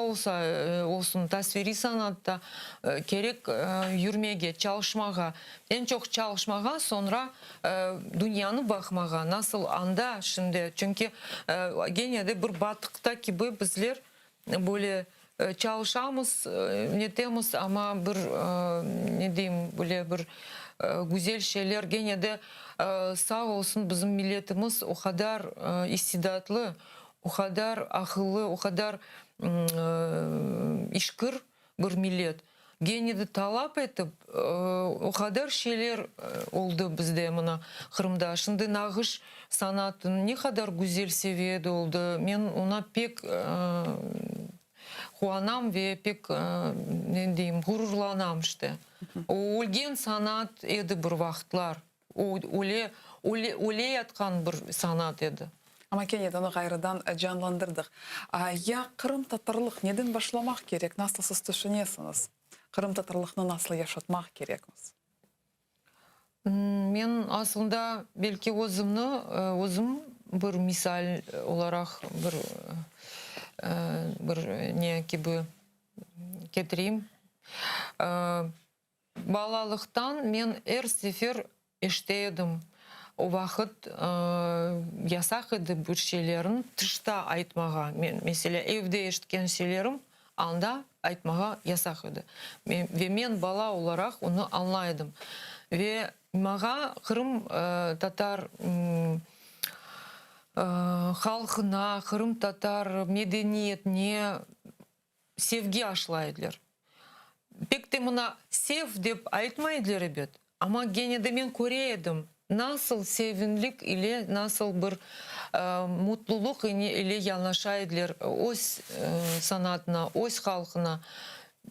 olsun, tasviri sanatta gerek yürüme ketmege, çalışmaga. En çok çalışmaga, sonra dünyanı bakmaga. Nasıl anda şimdi? Çünkü gene de bir batıkta gibi bizler böyle çalışamız, ne temiz ama bir ne diyeyim böyle bir güzel şeyler gene de sağ olsun bizim milletimiz o kadar istidatlı, o kadar akıllı, o kadar işkır bir millet. Gene de talep edip o kadar şeyler oldu bizde mına Kırım'da. Şimdi nağış sanatın ne kadar güzel seviyede oldu. Men ona pek kuanam ve pek ne diyeyim gururlanam işte. O ulgen sanat edi bir vaxtlar. O öyle yatkan bir sanat edi. Ama keneden gayridan canlandırdık. Ya Kırım Tatarlık neden başlamak gerek? Nasıl siz düşünüyorsunuz? Kırım Tatarlıkını nasıl yaşatmak gerekmez? Men aslında belki özüm bir misal olarak bir ne gibi getireyim. Balalıktan men her sefer işteydim. O vakit yasak idi bir şeylerin tışta aytmağa. Mesela evde eşitken şeylerim anda aytmağa yasak idi. Ve men bala olarak onu anlaydım. Ve mağa Kırım Tatar halkına, Kırım Tatar medeniyetine sevgi aşılaydılar. Pek de buna sev deyip aytmaydılar ebet. Ama gene de men göreydim. Nasıl sevinlik ile nasıl bir mutluluk ile yanaşaydılar öz sanatına, öz halkına.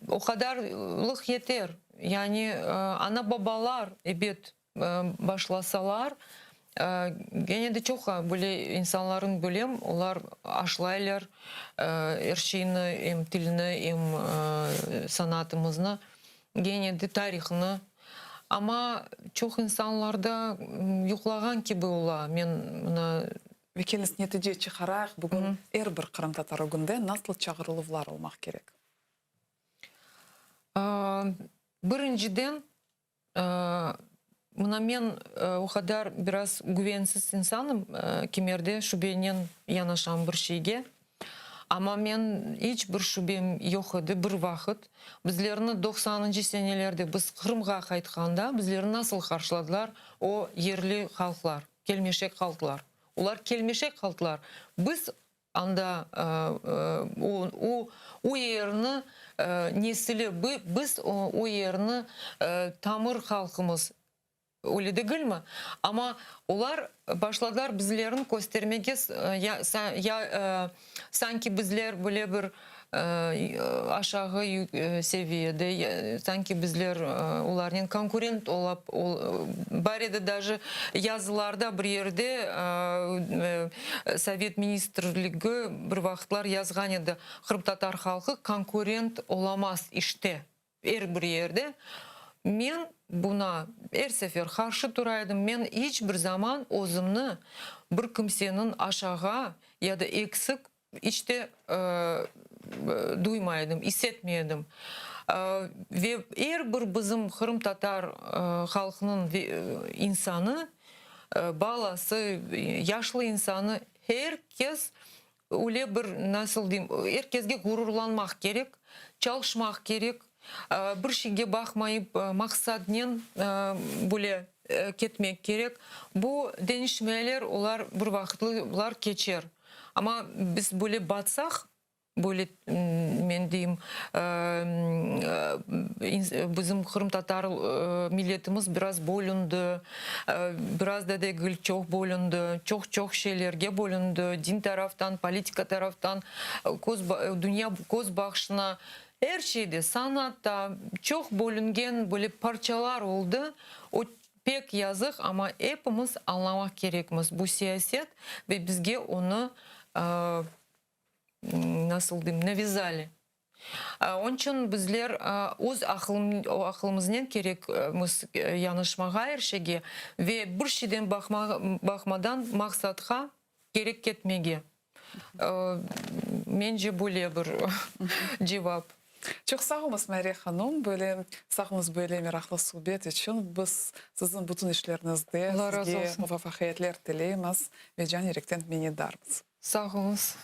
O kadarlık yeter. Yani ana babalar ebet başlasalar gene de çok böyle insanların bölüm onlar aşlaylar her şeyini hem dilini hem sanatımızını gene de tarihini. Ama çok insanlarda yoklagan gibi ola. Men buna Ve kendiniz netice çıkarak bugün her bir Kırım Tatarı günde nasıl çağrılıvlar olmak gerek? Birinciden buna men o kadar biraz güvensiz insanım kimerde şüphenen yanaşan bir şeyge. Ama men hiç bir şüphem yok idi bir vakit. Bizlerini 90-cı senelerde biz Kırım'a kaytkanda bizlerini nasıl karşıladılar? O yerli halklar, kelmeşek halklar. Onlar kelmeşek halklar. Biz anda o yerini nesili, biz o yerini tamır halkımız. Öyle değil mi? Ama onlar başladılar bizlerin göstermeye sanki bizler böyle bir aşağı seviyede sanki bizler onların konkurent olup bari de даже yazılarda bir yerde Sovet Ministrliği bir vaxtlar yazgan edi. Kırım Tatar halkı konkurent olamaz işte her bir yerde. Men buna her sefer karşı duraydım. Men hiçbir zaman özümni bir kimsenin aşağı ya da eksik işte duymaydım, hissetmeyedim. Ve her bir bizim Kırım Tatar halkının insanı, balası, yaşlı insanı herkes öyle bir nasıl diyeyim, herkesge gururlanmak gerek, çalışmak gerek. Bir şeyge bakmayıp maksadnen böyle ketmek gerek. Bu denişmeler olar bir vakitler geçer. Ama biz böyle batsak, böyle men diyeyim bizim Kırım Tatar milletimiz biraz bölündü. Biraz da değil çok bölündü. Çok şeylerge bölündü. Din taraftan, politika taraftan, dünya göz bakışına. Her şeyde, sanatta çok bölüngen böyle parçalar oldu. O pek yazık ama hepimiz anlamak gerekmez bu siyaset ve bizge onu nasıl diyeyim, навязали. Onun için bizler öz aklımızdan gerekmiz yanışmağa her şeye ve bir şeyden bakmadan maksatha gerek etmege. Bence böyle bir cevap. Çok sağ olunuz Mariya Hanım. Böyle sağınız böyle meraklı sohbet için biz sizin bütün işlerinizde Allah razı sizge olsun. muvaffakiyetler dileyimiz ve can yürekten minnettarız. Sağ olunuz.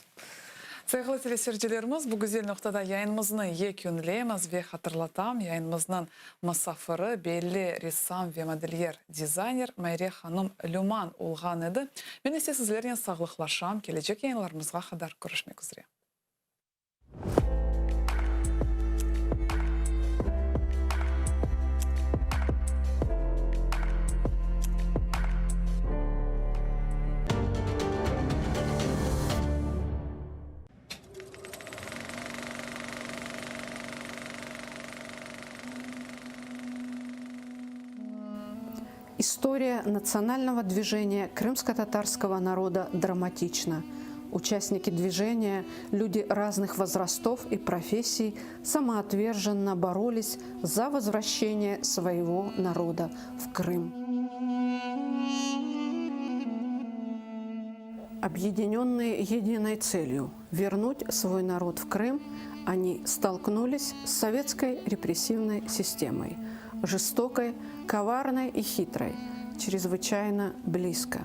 Saygılı teleseyircilerimiz, bu güzel noktada yayınımızı yekünleyemiz ve hatırlatam. Yayınımızın masafırı belli ressam ve modelyer dizayner Mariya Hanım Luman olğan edi. Ben ise sizlerden sağlıklaşam. Gelecek yayınlarımızga kadar görüşmek üzere. История национального движения крымско-татарского народа драматична. Участники движения, люди разных возрастов и профессий, самоотверженно боролись за возвращение своего народа в Крым. Объединенные единой целью вернуть свой народ в Крым, они столкнулись с советской репрессивной системой, жестокой, коварной и хитрой, чрезвычайно близко.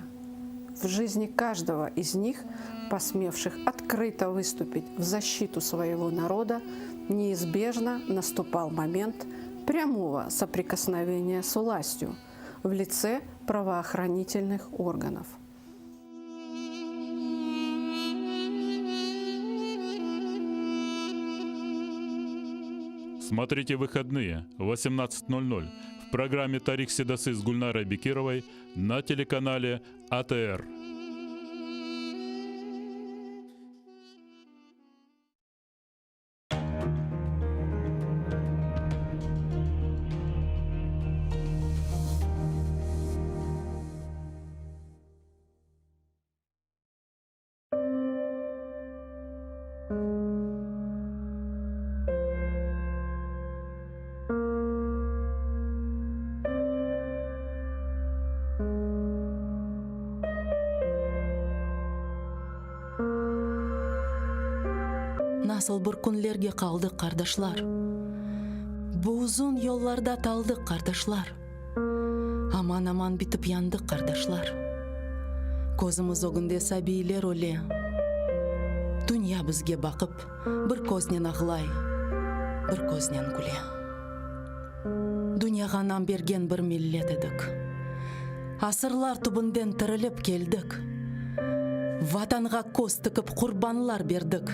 В жизни каждого из них, посмевших открыто выступить в защиту своего народа, неизбежно наступал момент прямого соприкосновения с властью в лице правоохранительных органов. Смотрите выходные в 18:00 в программе «Тарих Седасы» с Гульнарой Бекировой на телеканале АТР. Nasıl bir kunlerge kaldık kardeşler. Bu uzun yollarda taldık kardeşler. Aman aman bitip yandık kardeşler. Kozumuz o günde sabiler ole. Dünya bizge bakıp bir koznen ağlay, bir koznen güle. Dünyaga nam bergen bir millet edik. Asırlar tubundan tirilip keldik. Vatanға koz tıkıp kurbanlar berdik.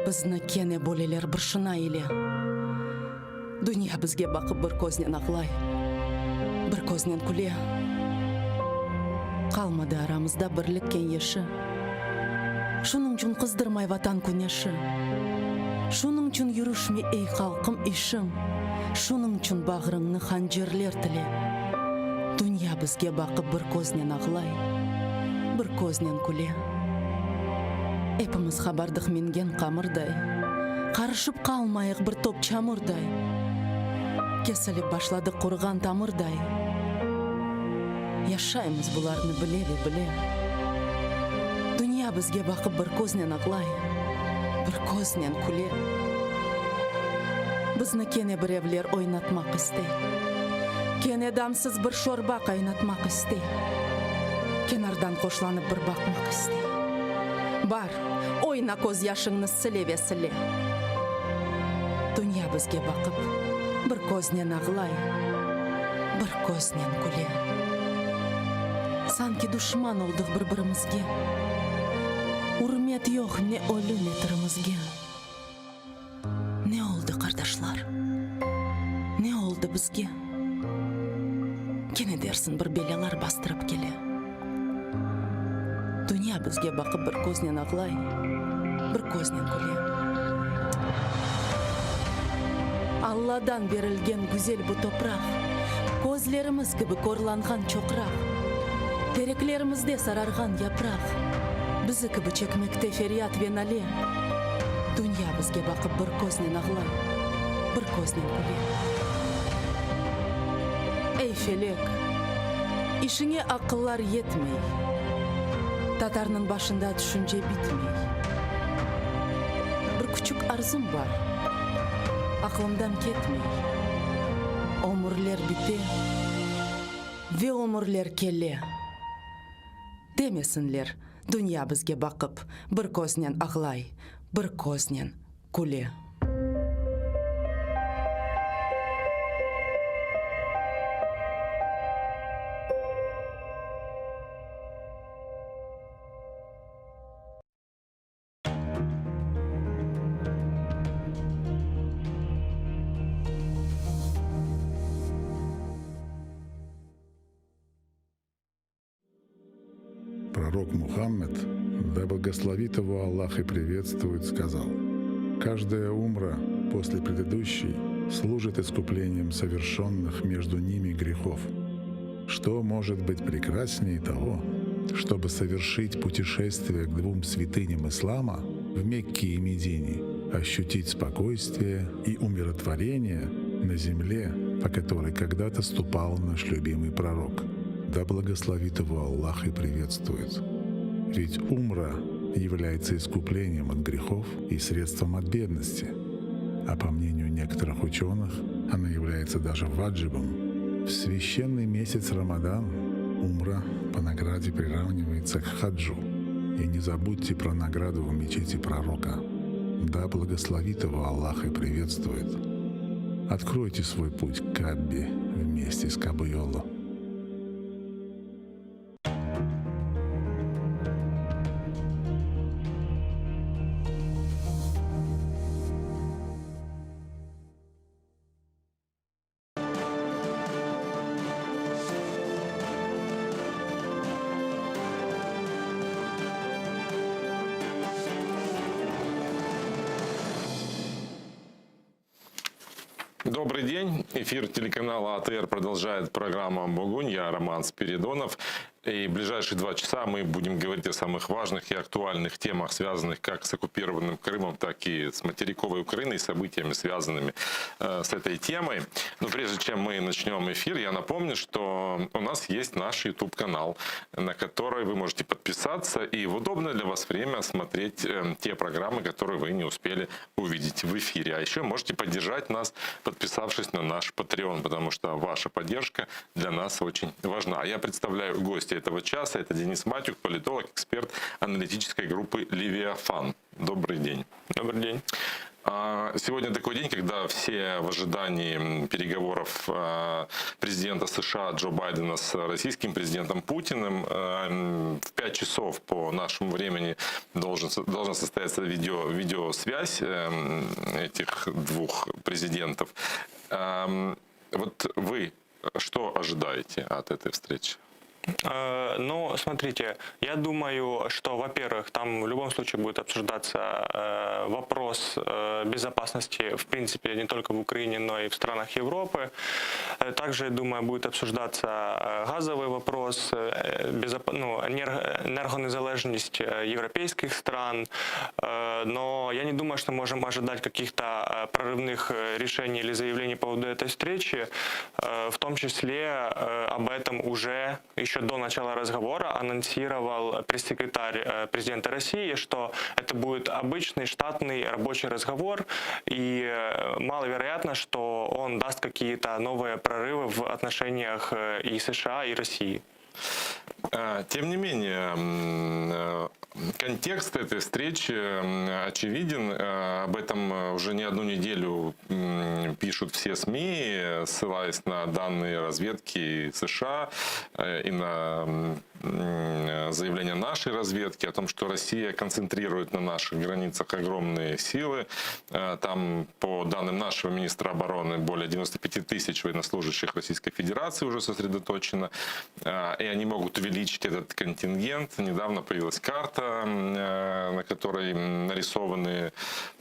Bizni kene boleler bir şına ile. Dünya bizge bakıp bir koznen ağlay, bir koznen güle. Kalmadı aramızda birlik kengeşi. Şunun için kızdırmay vatan güneşi. Şunun için yürüşme ey halkım işim. Şunun için bağrını hancerler tile. Dünya bizge bakıp bir koznen ağlay, bir koznen güle. Hepimiz habardık mingen kamırday. Karışıp kalmayık bir top çamurday. Kesilip başladık kurgan tamırday. Yaşayımız bularını bile. Dünya bizge bakıp bir koznen ağlay, bir koznen güle. Bizni kene bir evler oynatmak istey. Kene damsız bir şorba kaynatmak istey. Kenardan koşlanıp bir bakmak istey. Bar, oyna koz yaşını sile ve sile. Dünya bizge bakıp bir koznen ağlay, bir koznen güle. Sanki düşman olduk birbirimizge. Hürmet yok ne ölü ne tirimizge. Ne oldu kardeşler? Ne oldu bizge? Kene dersin bir belalar bastırıp gele. Dünya bizge bakıp bir koznen ağlay, bir koznen güle. Allah'dan verilgen güzel bu toprak, gözlerimiz gibi korlangan çokrak, tereklerimizde sarargan yaprak, bizi gibi çekmekte feryat ve nale. Dünya bizge bakıp bir koznen ağlay, bir koznen güle. Ey felek, işine akıllar yetmey, Tatarının başında düşünce bitmey. Bir küçük arzum var, Aklımdan ketmiyor. Ömürler bite ve ömürler kelle. Demesinler, dünya bizge bakıp bir köznen ağlay, bir köznen kule. Пророк Мухаммед, да благословит его Аллах и приветствует, сказал: «Каждая умра после предыдущей служит искуплением совершенных между ними грехов. Что может быть прекраснее того, чтобы совершить путешествие к двум святыням ислама в Мекке и Медине, ощутить спокойствие и умиротворение на земле, по которой когда-то ступал наш любимый пророк? Да благословит его Аллах и приветствует. Ведь умра является искуплением от грехов и средством от бедности, а по мнению некоторых ученых, она является даже ваджибом. В священный месяц Рамадан умра по награде приравнивается к хаджу. И не забудьте про награду в мечети пророка. Да благословит его Аллах и приветствует. Откройте свой путь к Каббе вместе с Кабайоло. Добрый день. Эфир телеканала АТР продолжает программа «Богунь». Я Роман Спиридонов. И в ближайшие 2 часа мы будем говорить о самых важных и актуальных темах, связанных как с оккупированным Крымом, так и с материковой Украиной и событиями, связанными с этой темой. Но прежде чем мы начнем эфир, я напомню, что у нас есть наш YouTube-канал, на который вы можете подписаться и в удобное для вас время смотреть те программы, которые вы не успели увидеть в эфире. А еще можете поддержать нас, подписавшись на наш Patreon, потому что ваша поддержка для нас очень важна. Я представляю гостя этого часа. Это Денис Матюк, политолог, эксперт аналитической группы «Левиафан». Добрый день. Добрый день. Сегодня такой день, когда все в ожидании переговоров президента США Джо Байдена с российским президентом Путиным. В 5 часов по нашему времени должна состояться видеосвязь этих двух президентов. Вот вы что ожидаете от этой встречи? Ну, смотрите, я думаю, что, во-первых, там в любом случае будет обсуждаться вопрос безопасности, в принципе, не только в Украине, но и в странах Европы. Также, я думаю, будет обсуждаться газовый вопрос, энергонезалежность европейских стран. Но я не думаю, что можем ожидать каких-то прорывных решений или заявлений по поводу этой встречи. В том числе об этом уже еще до начала разговора анонсировал пресс-секретарь президента России, что это будет обычный штатный рабочий разговор, и маловероятно, что он даст какие-то новые прорывы в отношениях и США, и России. Тем не менее, контекст этой встречи очевиден. Об этом уже не одну неделю пишут все СМИ, ссылаясь на данные разведки США и на заявление нашей разведки о том, что Россия концентрирует на наших границах огромные силы. Там, по данным нашего министра обороны, более 95 тысяч военнослужащих Российской Федерации уже сосредоточено, и они могут увеличить этот контингент. Недавно появилась карта, на которой нарисованы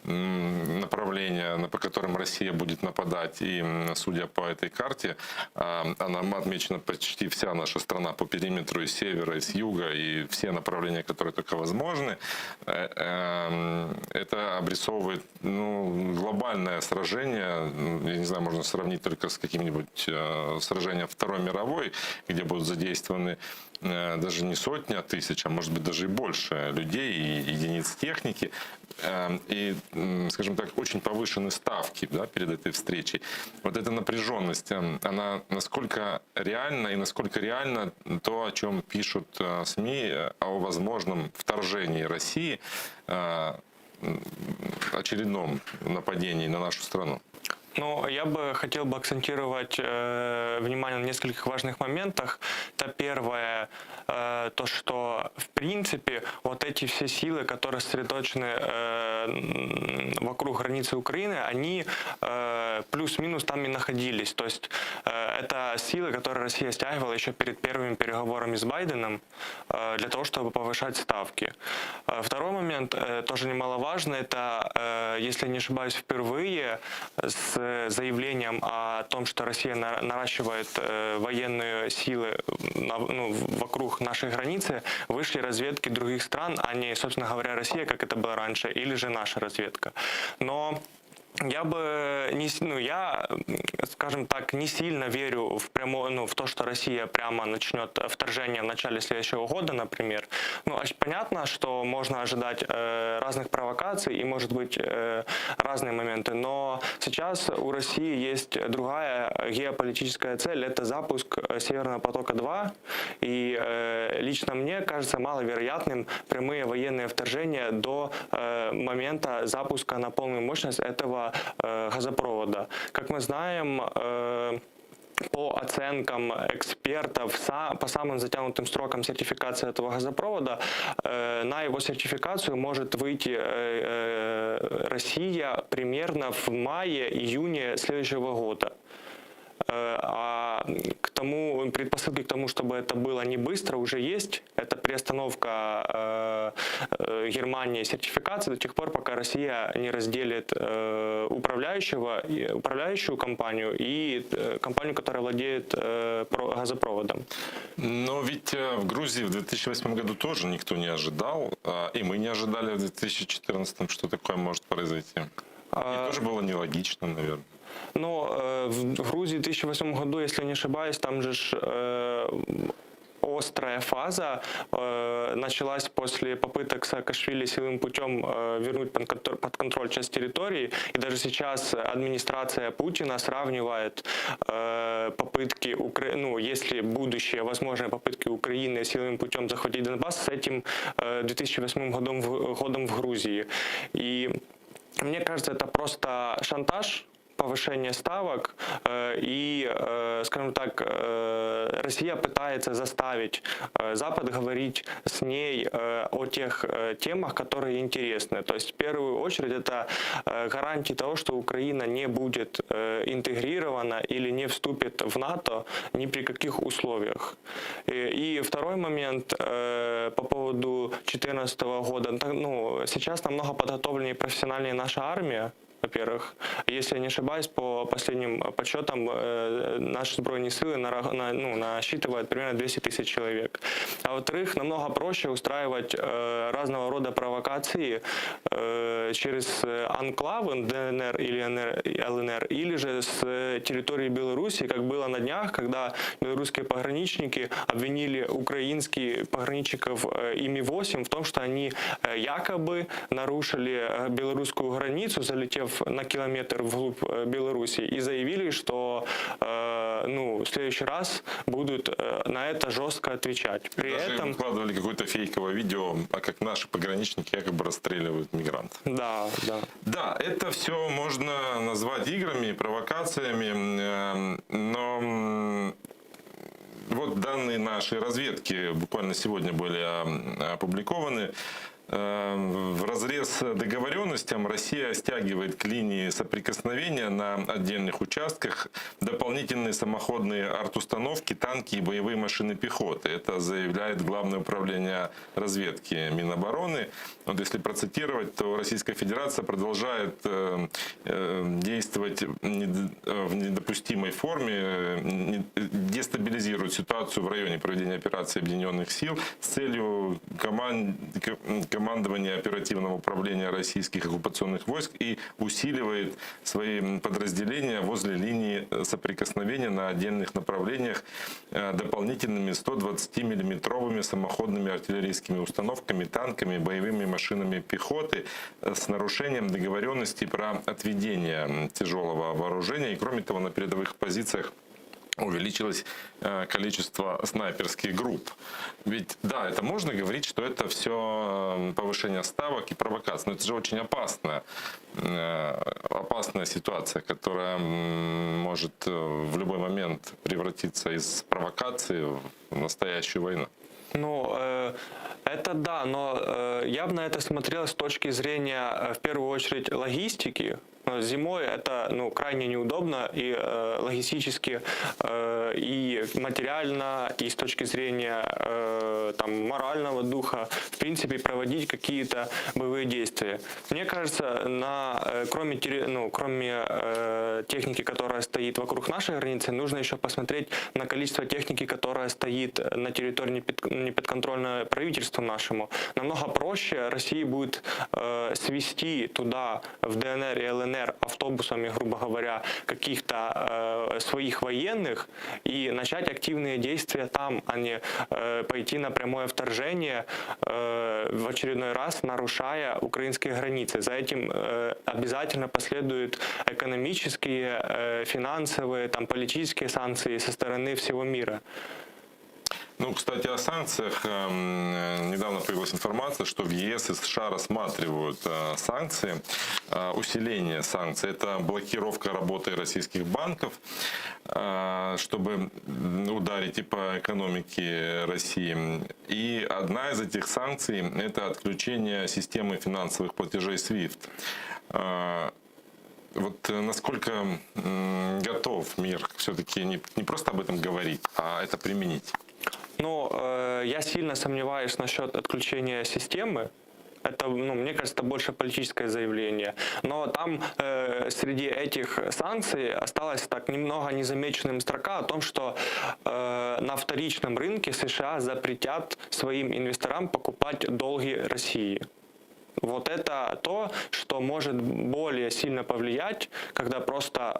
направления, по которым Россия будет нападать. И, судя по этой карте, она отмечена почти вся наша страна по периметру и с севера, и с юга, и все направления, которые только возможны. Это обрисовывает глобальное сражение. Я не знаю, можно сравнить только с каким-нибудь сражением Второй мировой, где будут задействованы даже не сотни тысяч, а может быть даже и больше людей и единиц техники. И, скажем так, очень повышены ставки, да, перед этой встречей. Вот эта напряженность, она насколько реальна и насколько реально то, о чем пишут СМИ, о возможном вторжении России, очередном нападении на нашу страну? Ну, я бы хотел бы акцентировать внимание на нескольких важных моментах. Это первое, то, что в принципе вот эти все силы, которые сосредоточены вокруг границы Украины, они плюс-минус там и находились. То есть это силы, которые Россия стягивала еще перед первыми переговорами с Байденом для того, чтобы повышать ставки. Второй момент, тоже немаловажный, это, если не ошибаюсь, впервые с заявлением о том, что Россия наращивает военные силы вокруг нашей границы, вышли разведки других стран, а не, собственно говоря, Россия, как это было раньше, или же наша разведка. Но я бы я, скажем так, не сильно верю в то, что Россия прямо начнет вторжение в начале следующего года, например. Понятно, что можно ожидать разных провокаций и, может быть, разные моменты, но сейчас у России есть другая геополитическая цель – это запуск Северного потока-2, и лично мне кажется маловероятным прямые военные вторжения до момента запуска на полную мощность этого газопровода. Как мы знаем, по оценкам экспертов, по самым затянутым срокам сертификации этого газопровода, на его сертификацию может выйти Россия примерно в мае-июне следующего года. А предпосылки к тому, чтобы это было не быстро, уже есть. Это приостановка Германии сертификации до тех пор, пока Россия не разделит управляющую компанию и компанию, которая владеет газопроводом. Но ведь в Грузии в 2008 году тоже никто не ожидал, и мы не ожидали в 2014, что такое может произойти. И тоже было нелогично, наверное. Но в Грузии в 2008 году, если не ошибаюсь, там же острая фаза началась после попыток Саакашвили силовым путем вернуть под контроль часть территории. И даже сейчас администрация Путина сравнивает попытки, если будущие возможные попытки Украины силовым путем захватить Донбасс с этим 2008 годом в Грузии. И мне кажется, это просто шантаж, повышение ставок, и, скажем так, Россия пытается заставить Запад говорить с ней о тех темах, которые интересны. То есть, в первую очередь, это гарантии того, что Украина не будет интегрирована или не вступит в НАТО ни при каких условиях. И второй момент по поводу 2014 года. Сейчас намного подготовленнее и профессиональнее наша армия. Во-первых, если я не ошибаюсь, по последним подсчетам наши сбройные силы насчитывают примерно 200 тысяч человек. А во-вторых, намного проще устраивать разного рода провокации через анклавы ДНР или ЛНР, или же с территории Беларуси, как было на днях, когда белорусские пограничники обвинили украинских пограничников ИМИ-8 в том, что они якобы нарушили белорусскую границу, залетев на километр вглубь Беларуси, и заявили, что в следующий раз будут на это жестко отвечать. При этом выкладывали какое-то фейковое видео, как наши пограничники якобы расстреливают мигрантов. Да. Да, это все можно назвать играми, провокациями, но вот данные нашей разведки буквально сегодня были опубликованы. Вразрез договоренностям Россия стягивает к линии соприкосновения на отдельных участках дополнительные самоходные артустановки, танки и боевые машины пехоты. Это заявляет Главное управление разведки Минобороны. Вот если процитировать, то Российская Федерация продолжает действовать в недопустимой форме, дестабилизирует ситуацию в районе проведения операции Объединенных сил с целью командование оперативного управления российских оккупационных войск и усиливает свои подразделения возле линии соприкосновения на отдельных направлениях дополнительными 120-миллиметровыми самоходными артиллерийскими установками, танками, боевыми машинами пехоты с нарушением договоренности про отведение тяжелого вооружения. И кроме того, на передовых позициях увеличилось количество снайперских групп. Ведь, да, это можно говорить, что это все повышение ставок и провокация, но это же очень опасная ситуация, которая может в любой момент превратиться из провокации в настоящую войну. Ну, это да, но я бы на это смотрел с точки зрения, в первую очередь, логистики. Зимой это крайне неудобно и логистически, и материально, и с точки зрения морального духа, в принципе, проводить какие-то боевые действия. Мне кажется, кроме техники, которая стоит вокруг нашей границы, нужно еще посмотреть на количество техники, которая стоит на территории неподконтрольной правительству нашему. Намного проще России будет свести туда, в ДНР и ЛНР, автобусами, грубо говоря, каких-то своих военных и начать активные действия там, а не пойти на прямое вторжение, в очередной раз нарушая украинские границы. За этим обязательно последуют экономические, финансовые, политические санкции со стороны всего мира. Ну, кстати, о санкциях. Недавно появилась информация, что в ЕС и США рассматривают санкции, усиление санкций. Это блокировка работы российских банков, чтобы ударить и по экономике России. И одна из этих санкций – это отключение системы финансовых платежей SWIFT. Вот насколько готов мир все-таки не просто об этом говорить, а это применить? Ну, я сильно сомневаюсь насчет отключения системы. Это, мне кажется, это больше политическое заявление. Но там среди этих санкций осталась так немного незамеченным строка о том, что на вторичном рынке США запретят своим инвесторам покупать долги России. Вот это то, что может более сильно повлиять, когда просто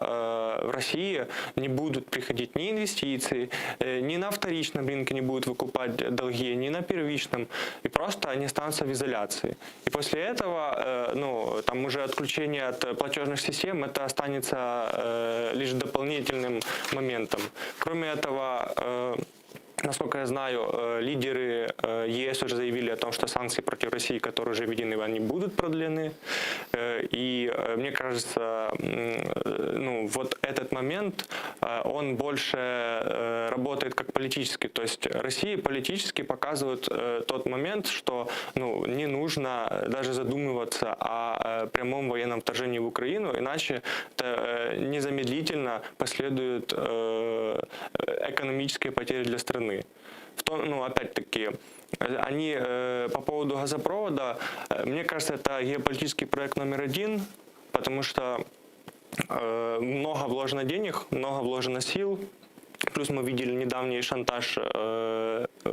в России не будут приходить ни инвестиции, ни на вторичном рынке не будут выкупать долги, ни на первичном, и просто они останутся в изоляции. И после этого, там уже отключение от платежных систем, это останется лишь дополнительным моментом. Кроме этого, насколько я знаю, лидеры ЕС уже заявили о том, что санкции против России, которые уже введены, они будут продлены. И мне кажется, вот этот момент, он больше работает как политический. То есть Россия политически показывает тот момент, что не нужно даже задумываться о прямом военном вторжении в Украину, иначе это незамедлительно последуют экономические потери для страны. Опять-таки, они по поводу газопровода, мне кажется, это геополитический проект номер один, потому что много вложено денег, много вложено сил. Плюс мы видели недавний шантаж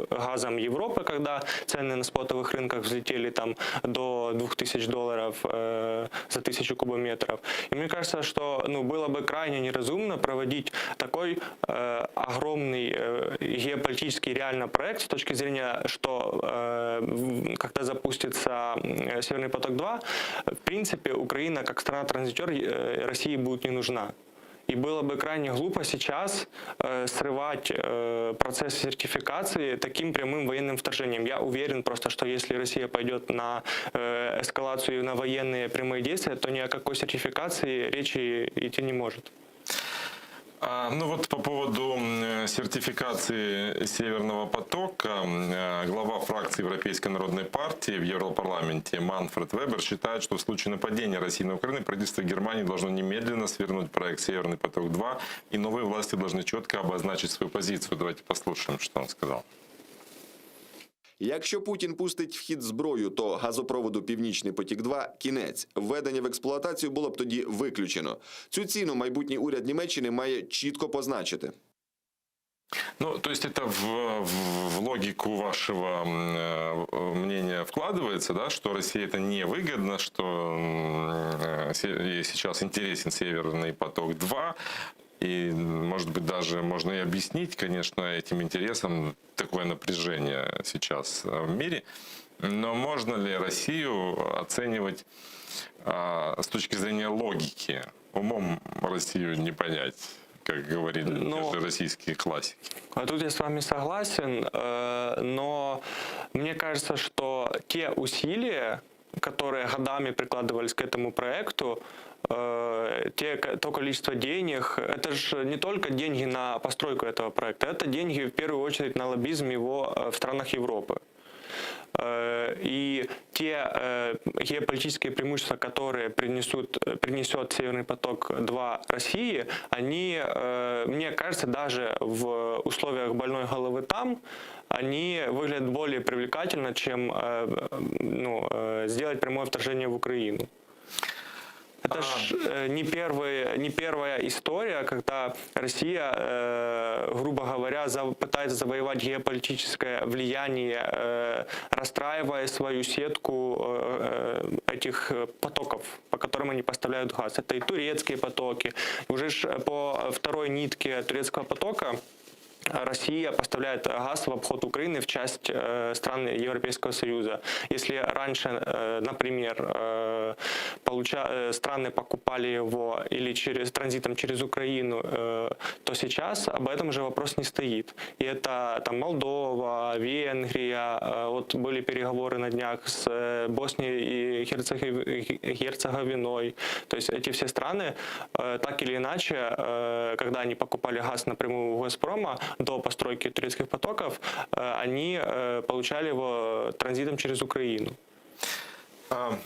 газом Европы, когда цены на спотовых рынках взлетели там до $2000 за 1000 кубометров. И мне кажется, что было бы крайне неразумно проводить такой огромный геополитический реально проект с точки зрения, что когда запустится Северный поток-2, в принципе, Украина как страна-транзитер России будет не нужна. И было бы крайне глупо сейчас срывать процесс сертификации таким прямым военным вторжением. Я уверен просто, что если Россия пойдет на эскалацию, на военные прямые действия, то ни о какой сертификации речи идти не может. По поводу сертификации Северного потока, глава фракции Европейской народной партии в Европарламенте Манфред Вебер считает, что в случае нападения России на Украину правительство Германии должно немедленно свернуть проект Северный поток-2, и новые власти должны четко обозначить свою позицию. Давайте послушаем, что он сказал. Якщо Путін пустить в хід зброю, то газопроводу «Північний потік-2» – кінець. Введення в експлуатацію було б тоді виключено. Цю ціну майбутній уряд Німеччини має чітко позначити. Ну, то есть это в логику вашего мнения вкладывается, да, что России это невыгодно, что ей сейчас интересен Северный поток-2, и, может быть, даже можно и объяснить, конечно, этим интересом такое напряжение сейчас в мире. Но можно ли Россию оценивать с точки зрения логики? Умом Россию не понять, как говорили те же российские классики. А тут я с вами согласен, но мне кажется, что те усилия, которые годами прикладывались к этому проекту, то количество денег, это же не только деньги на постройку этого проекта, это деньги в первую очередь на лоббизм его в странах Европы. И те геополитические преимущества, которые принесет Северный поток-2 России, они, мне кажется, даже в условиях больной головы там, они выглядят более привлекательно, чем сделать прямое вторжение в Украину. Это же не первая история, когда Россия, грубо говоря, пытается завоевать геополитическое влияние, расстраивая свою сетку этих потоков, по которым они поставляют газ. Это и турецкие потоки. Уже по второй нитке турецкого потока Россия поставляет газ в обход Украины в часть стран Европейского Союза. Если раньше, например, страны покупали его или транзитом через Украину, то сейчас об этом же вопрос не стоит. И это там Молдова, Венгрия, вот были переговоры на днях с Боснией и Герцеговиной. То есть эти все страны, так или иначе, когда они покупали газ напрямую у Газпрома, до постройки турецких потоков, они получали его транзитом через Украину.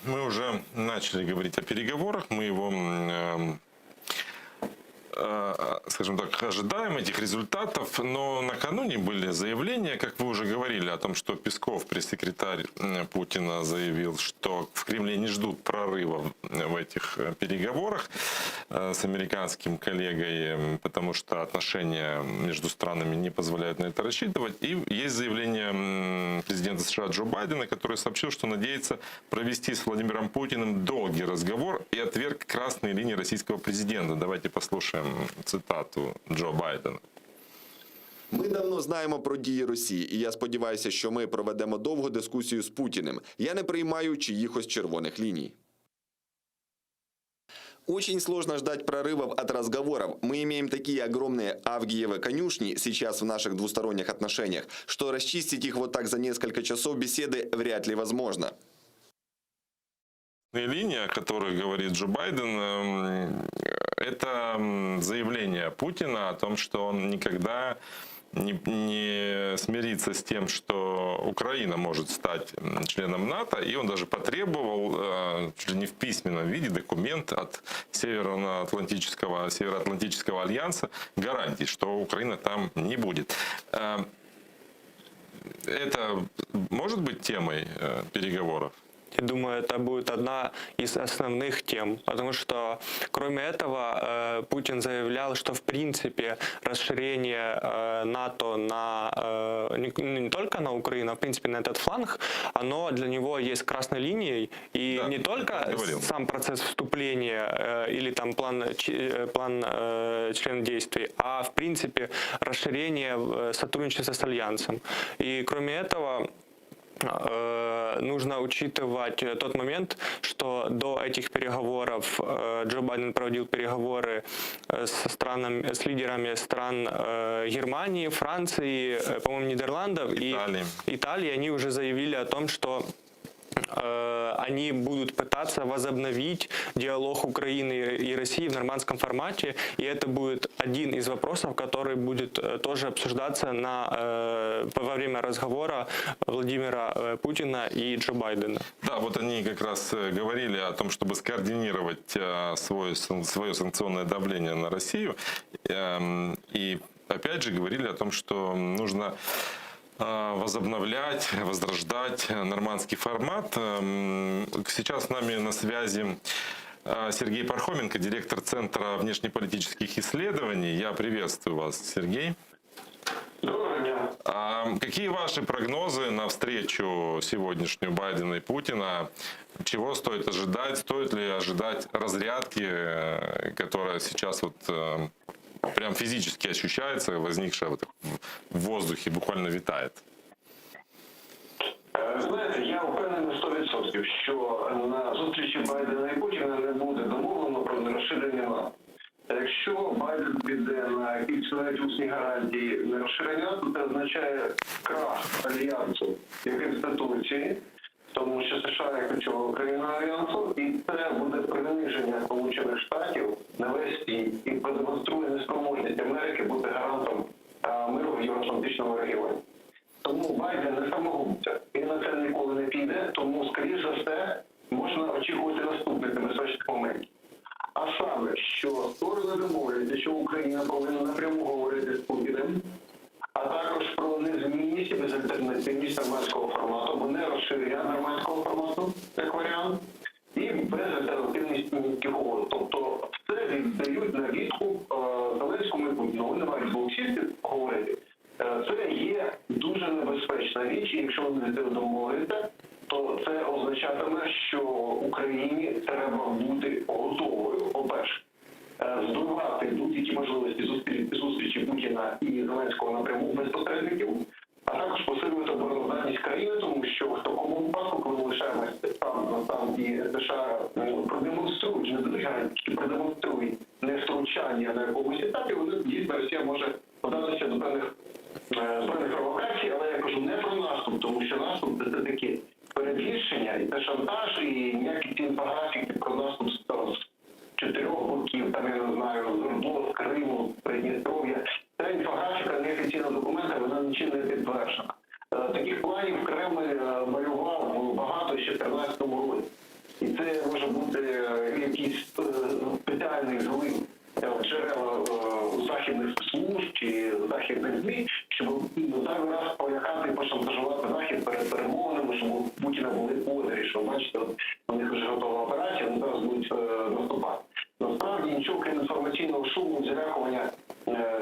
Мы уже начали говорить о переговорах, мы его, скажем так, ожидаем этих результатов, но накануне были заявления, как вы уже говорили, о том, что Песков, пресс-секретарь Путина, заявил, что в Кремле не ждут прорыва в этих переговорах с американским коллегой, потому что отношения между странами не позволяют на это рассчитывать. И есть заявление президента США Джо Байдена, который сообщил, что надеется провести с Владимиром Путиным долгий разговор и отверг красные линии российского президента. Давайте послушаем цитату Джо Байдена. Ми давно знаємо про дії Росії, і я сподіваюся, що ми проведемо довгу дискусію з Путіним. Я не приймаю чиїхось червоних ліній. Очень сложно ждать прорывов от разговоров. Мы имеем такие огромные авгиевы конюшни сейчас в наших двусторонних отношениях, что расчистить их вот так за несколько часов беседы вряд ли возможно. Линия, о которой говорит Джо Байден, это заявление Путина о том, что он никогда не смирится с тем, что Украина может стать членом НАТО, и он даже потребовал, чуть ли не в письменном виде, документ от Североатлантического альянса гарантий, что Украина там не будет. Это может быть темой переговоров? Я думаю, это будет одна из основных тем, потому что, кроме этого, Путин заявлял, что, в принципе, расширение НАТО не только на Украину, а, в принципе, на этот фланг, оно для него есть красной линией, и да, не только сам процесс вступления или там план член действий, а, в принципе, расширение сотрудничества с Альянсом. И, кроме этого, нужно учитывать тот момент, что до этих переговоров Джо Байден проводил переговоры с лидерами стран Германии, Франции, по-моему, Нидерландов и Италии. Они уже заявили о том, что они будут пытаться возобновить диалог Украины и России в нормандском формате, и это будет один из вопросов, который будет тоже обсуждаться во время разговора Владимира Путина и Джо Байдена. Да, вот они как раз говорили о том, чтобы скоординировать свое санкционное давление на Россию, и опять же говорили о том, что нужно возобновлять, возрождать нормандский формат. Сейчас с нами на связи Сергей Пархоменко, директор Центра внешнеполитических исследований. Я приветствую вас, Сергей. А какие ваши прогнозы на встречу сегодняшнюю Байдена и Путина? Чего стоит ожидать? Стоит ли ожидать разрядки, которая сейчас вот прям физически ощущается, возникшая вот в воздухе, буквально витает? Знаєте, я впевнений 100%, що на зустрічі Байдена і Путіна не буде домовлено про нерозширення НАТО. Якщо Байден піде на якісь навіть усні гарантії нерозширення НАТО, це означає крах альянсу як інституції, тому що США є ключова країна альянсу, і це буде приниження Сполучених Штатів на весь світ і продемонструє неспроможність Америки бути гарантом миру в євроатлантичному регіоні. Тому Байден не самогубця, він на це ніколи не піде, тому, скоріш за все, можна очікувати наступних небезпечних моментів. А саме, що сторони домовляться, що Україна повинна напряму говорити з Путіним, а також про незмінність і безальтернативність нормандського формату, або не розширення нормандського формату, як варіант, і безальтернативність мінських угод. Тобто все віддають на відкуп Зеленському і Путіну. Вони мають двох сістів говорити. Це є дуже небезпечна річ, і якщо вони не домовляться, то це означатиме, що Україні треба бути готовою, по-перше, збивати будь-які можливості зустрічі Путіна і Зеленського напряму без посередників, а також посилювати обороноздатність країни, тому що в такому випадку, коли ми лишаємося там і США продемонструють, не дадуть гарантії, продемонструють невтручання на якомусь етапі, вони дійсно Росія може податися до певних збройних провокацій, але я кажу не про наступ, тому що наступ це таки перебільшення, і це шантаж, і ніякі ці інфографіки про наступ з 4 боків, там я не знаю, з Ордо, з Криму, Придністров'я. Ця інфографіка неофіційна документа, вона нічим не підтверджена. Таких планів Кремль малював багато ще в 2013 році. І це може бути якийсь спеціальний злив джерела західних служб чи західних ЗМІ, щоб зайвий раз полякати і пошантажувати Захід перед перемовинами, щоб у Путіна були козирі, що, бачите, у них вже готова операція, вони зараз будуть наступати. Насправді нічого, крім інформаційного шуму, залякування,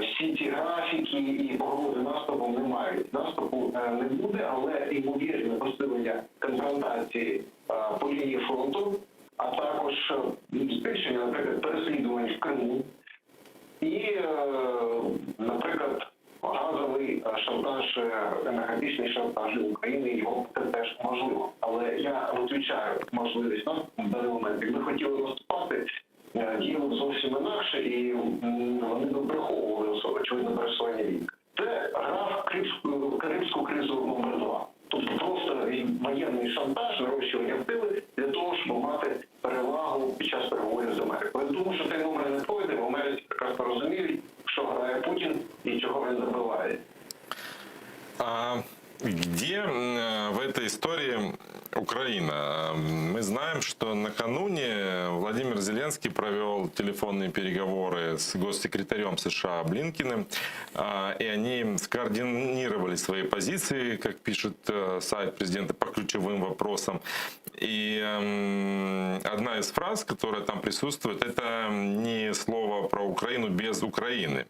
всі ці графіки і погрози наступом не мають. Наступу не буде, але ймовірне посилення конфронтації по лінії фронту, а також збільшення, наприклад, переслідувань в Криму і, наприклад, газовий шантаж, енергетичний шантаж України, його це теж можливо. Але я виключаю можливість наступу в даний момент. Якби хотіли наступати, діяли б зовсім інакше, і вони б приховували очевидно пересування військ. Це гра в Карибську кризу номер 2. Тобто просто воєнний шантаж, нарощування сили для того, щоб мати перевагу під час переговорів з Америкою. Я думаю, що цей номер не пройде, в Америці прекрасно розуміють, що грає Путін і чого він добиває. А где в этой истории Украина? Мы знаем, что накануне Владимир Зеленский провел телефонные переговоры с госсекретарем США Блинкиным, и они скоординировали свои позиции, как пишет сайт президента, по ключевым вопросам. И одна из фраз, которая там присутствует, это не слово про Украину без Украины.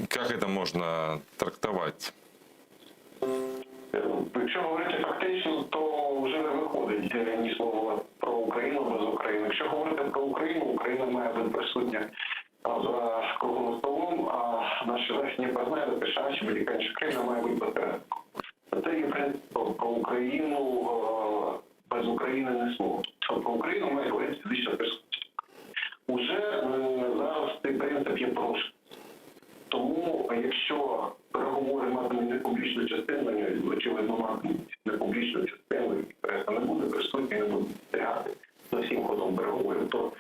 Как это можно трактовать? Якщо говорити фактично, то вже не виходить ні слова про Україну без України. Якщо говорити про Україну, Україна має бути присутня за круглим столом, а наші західні партнери, США чи будь-яка інша країна має бути посередником. Це є принцип про Україну, без України не слово. Про Україну має говорити фізична присутність. Уже зараз цей принцип є порушений. Тому, якщо переговори матимуть непублічну частину, очевидно, матимуть непублічну частину, і преса не буде присутні, не буде спостерігати за всім ходом переговорів, то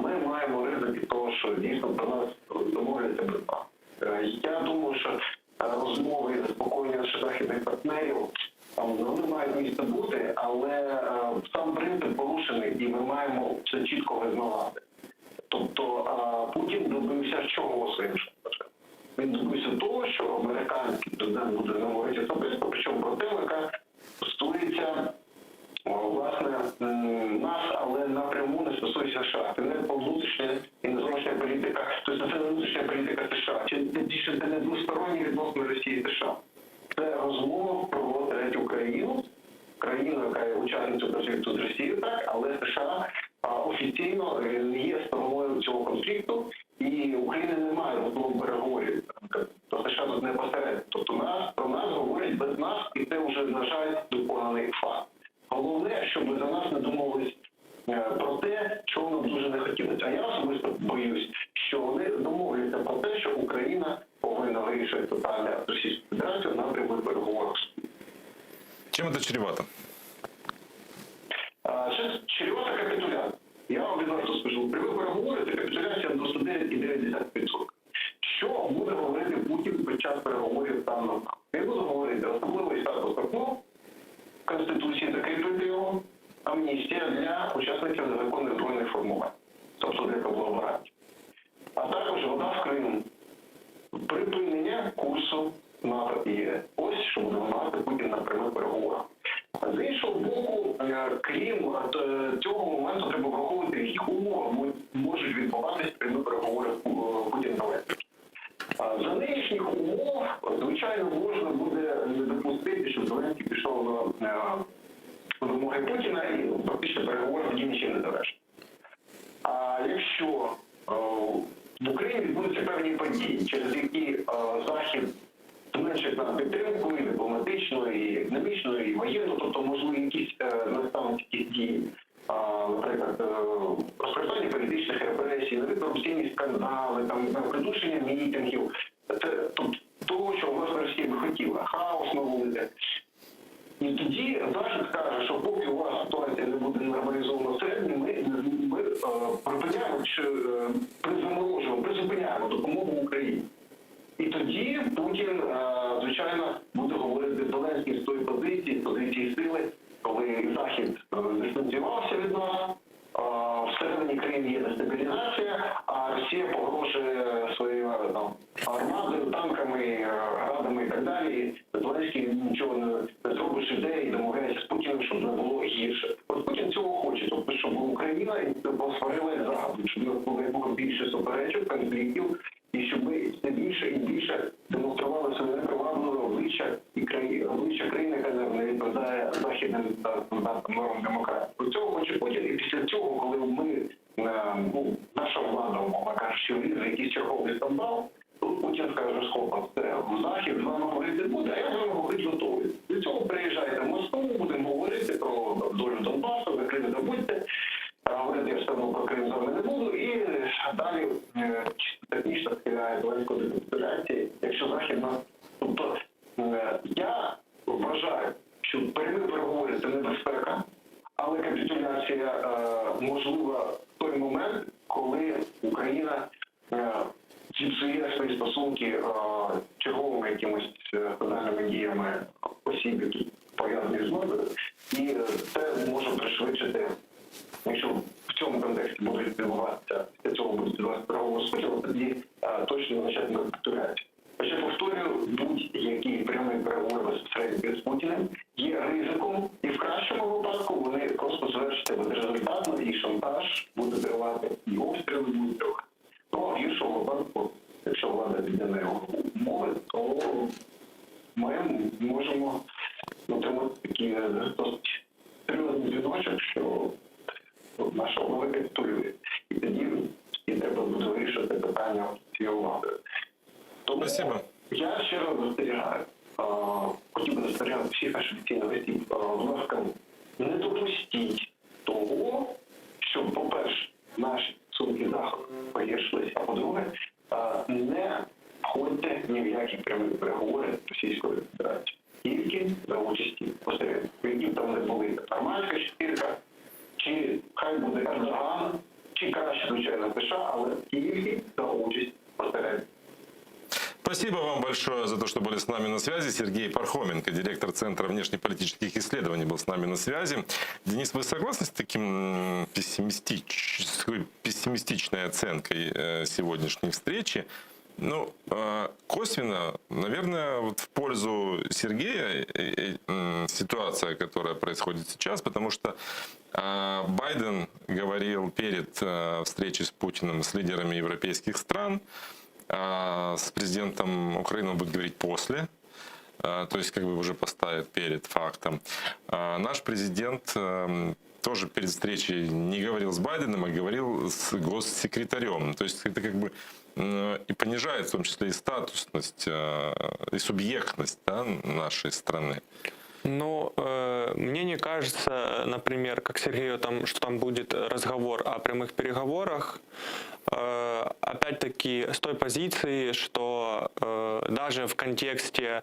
ми маємо ризики того, що дійсно про нас домовляться без нас. Я думаю, що розмови і заспокоєння наших західних партнерів, вони мають місце бути, але сам принцип порушений, і ми маємо це чітко визнавати. Тобто Путін добився чого своїм шантажем? Він добився того, що американський президент буде говорити особисто, причому про тему, яка стосується, власне, нас, але напряму не стосується США. Це не внутрішня і не зовнішня політика, тобто це не внутрішня політика США. Це не двосторонні відносини Росії це розмова про третю країну, яка є учасницею конфлікту з Росією, так, але США офіційно не є стороною цього конфлікту, і України немає розмов переговорів. То США тут не посередньо. Тобто про нас говорять без нас, і це вже, на жаль, доконаний факт. Головне, щоб за нас не домовились про те, чого нам дуже не хотілося. А я особисто боюсь, що вони домовляться про те, що Україна повинна вирішити питання з Російською Федерацією на прямих переговорах. Чем это чревато? Чревата капітуляція. Я вам відверто скажу, прямі переговори – це капітуляція 99,9%. Що буде говорити Путін під час переговорів там на він буде говорити особливий статус ОКНО, Конституції закріпити його, амністія для учасників незаконних збройних формувань, тобто для колаборантів. А також вода в Крим, припинення курсу НАТО і ЄС. Ось що буде вимагати Путін на прямих переговорах. З іншого боку, крім цього моменту, треба враховувати, в яких умовах можуть відбуватися прямі переговори Путін-Зеленський. За нинішніх умов, звичайно, можна буде не допустити, щоб Зеленський пішов на вимоги Путіна і практично переговори тоді нічим не завершить. А якщо в Україні відбудуться певні події, через які Захід зменшить нам підтримку і дипломатичну, і економічну, і воєнну, тобто, можливо, якісь наставницькі дії, наприклад, розкривання політичних репресій, нові корупційні скандали, там, придушення мітингів, це того, що власне Росія би хотіла, хаос на вулицях. І тоді Захід скаже, що поки у вас ситуація не буде нормалізована всередині, ми припиняємо чи призупиняємо допомогу Україні. І тоді Путін, звичайно, буде говорити Зеленський з тої позиції сили, коли Захід дистанціювався від нас, всередині країни є дестабілізація, а Росія погрожує своєю армадою, танками, градами і так далі. Зеленський нічого не зробиш ідеї, домовляється з Путіним, щоб не було гірше. От Путін цього хоче, тобто, щоб Україна посварила загаду, щоб було більше суперечок, конфліктів, і щоб ми все більше і більше демонстрували своє непривабливе обличчя країни, яка не відповідає західним стандартам нормам демократії. Цього хоче Путін, і після цього, коли наша влада, умовно кажучи, влізе якийсь черговий скандал, тут Путін скаже, скопа, це в Захід з вами говорити буде, а я з вами говорити готовий. До цього приїжджайте в Москву, будемо говорити про долю Донбасу, за Крим забудьте, говорити я все одно про Крим з вами не буду, і далі технічно схиляє Зеленського до капітуляції, якщо Захід нас... Тобто, я вважаю, що прямі переговори – це небезпека, але капітуляція можлива в той момент, коли Україна зіпсує свої стосунки черговими якимось скандальними діями осіб, які пов'язані з владою, і це може пришвидшити, якщо в цьому контексті будуть відбуватися, після цього будуть відбуватися переговори з Путіном, тоді точно означає на капітуляцію. Хоча, повторюю, будь-які прямі переговори безпосередньо з Путіним є ризиком, і в кращому випадку вони просто завершаться безрезультатно, і шантаж буде тривати, і обстріли будуть тривати. Ну, а в іншому випадку, якщо влада піде на його умови, то ми можемо отримати такі досить серйозний дзвіночок, що наша влада капітулює. І тоді треба буде вирішувати питання цієї влади. Тому я ще раз застерігаю, хотів би застерігати всіх наших цінностей, будь ласка, не допустіть того, щоб, по-перше, наші сумки Заходу погіршились, а по-друге, не входьте ні в які прямі переговори з Російською Федерацією. Тільки за участі посередників, які там не були нормальська четвірка, чи хай буде Ердоган, чи краще, звичайно, США, але тільки за участь посередників. Спасибо вам большое за то, что были с нами на связи. Сергей Пархоменко, директор Центра внешнеполитических исследований, был с нами на связи. Денис, вы согласны с таким пессимистичной оценкой сегодняшней встречи? Ну, косвенно, наверное, вот в пользу Сергея ситуация, которая происходит сейчас, потому что Байден говорил перед встречей с Путиным, с лидерами европейских стран, с президентом Украины он будет говорить после. то есть как бы уже поставит перед фактом. Наш президент тоже перед встречей не говорил с Байденом, а говорил с госсекретарем. То есть это как бы и понижает в том числе и статусность, и субъектность, да, нашей страны. Ну, мне не кажется, например, как Сергею, что там будет разговор о прямых переговорах. Опять-таки, с той позиции, что даже в контексте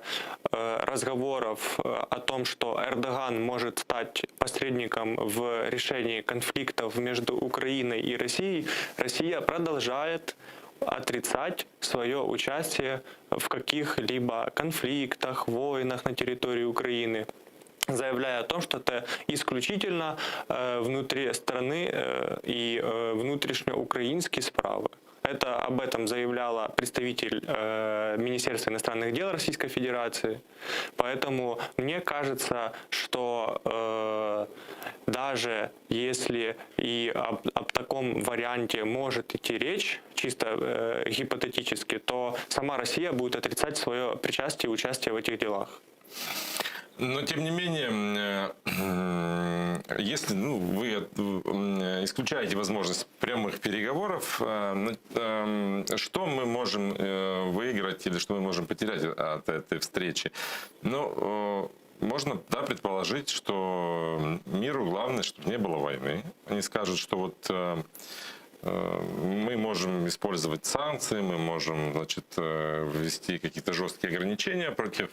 разговоров о том, что Эрдоган может стать посредником в решении конфликтов между Украиной и Россией, Россия продолжает отрицать свое участие в каких-либо конфликтах, войнах на территории Украины, заявляя о том, что это исключительно внутри страны и внутреннеукраинские справы. Это об этом заявляла представитель Министерства иностранных дел Российской Федерации. Поэтому мне кажется, что даже если и об таком варианте может идти речь, чисто гипотетически, то сама Россия будет отрицать свое причастие и участие в этих делах. Но, тем не менее, если вы исключаете возможность прямых переговоров, что мы можем выиграть или что мы можем потерять от этой встречи? Ну, можно, да, предположить, что миру главное, чтобы не было войны. Они скажут, что вот мы можем использовать санкции, мы можем, значит, ввести какие-то жесткие ограничения против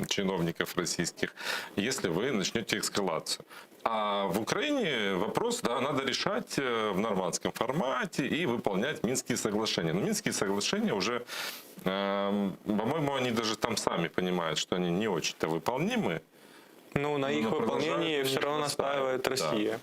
чиновников российских, если вы начнете эскалацию. А в Украине вопрос, да, надо решать в нормандском формате и выполнять Минские соглашения. Но Минские соглашения уже, по-моему, они даже там сами понимают, что они не очень-то выполнимы. Ну, на их выполнении все равно настаивает Россия. Да.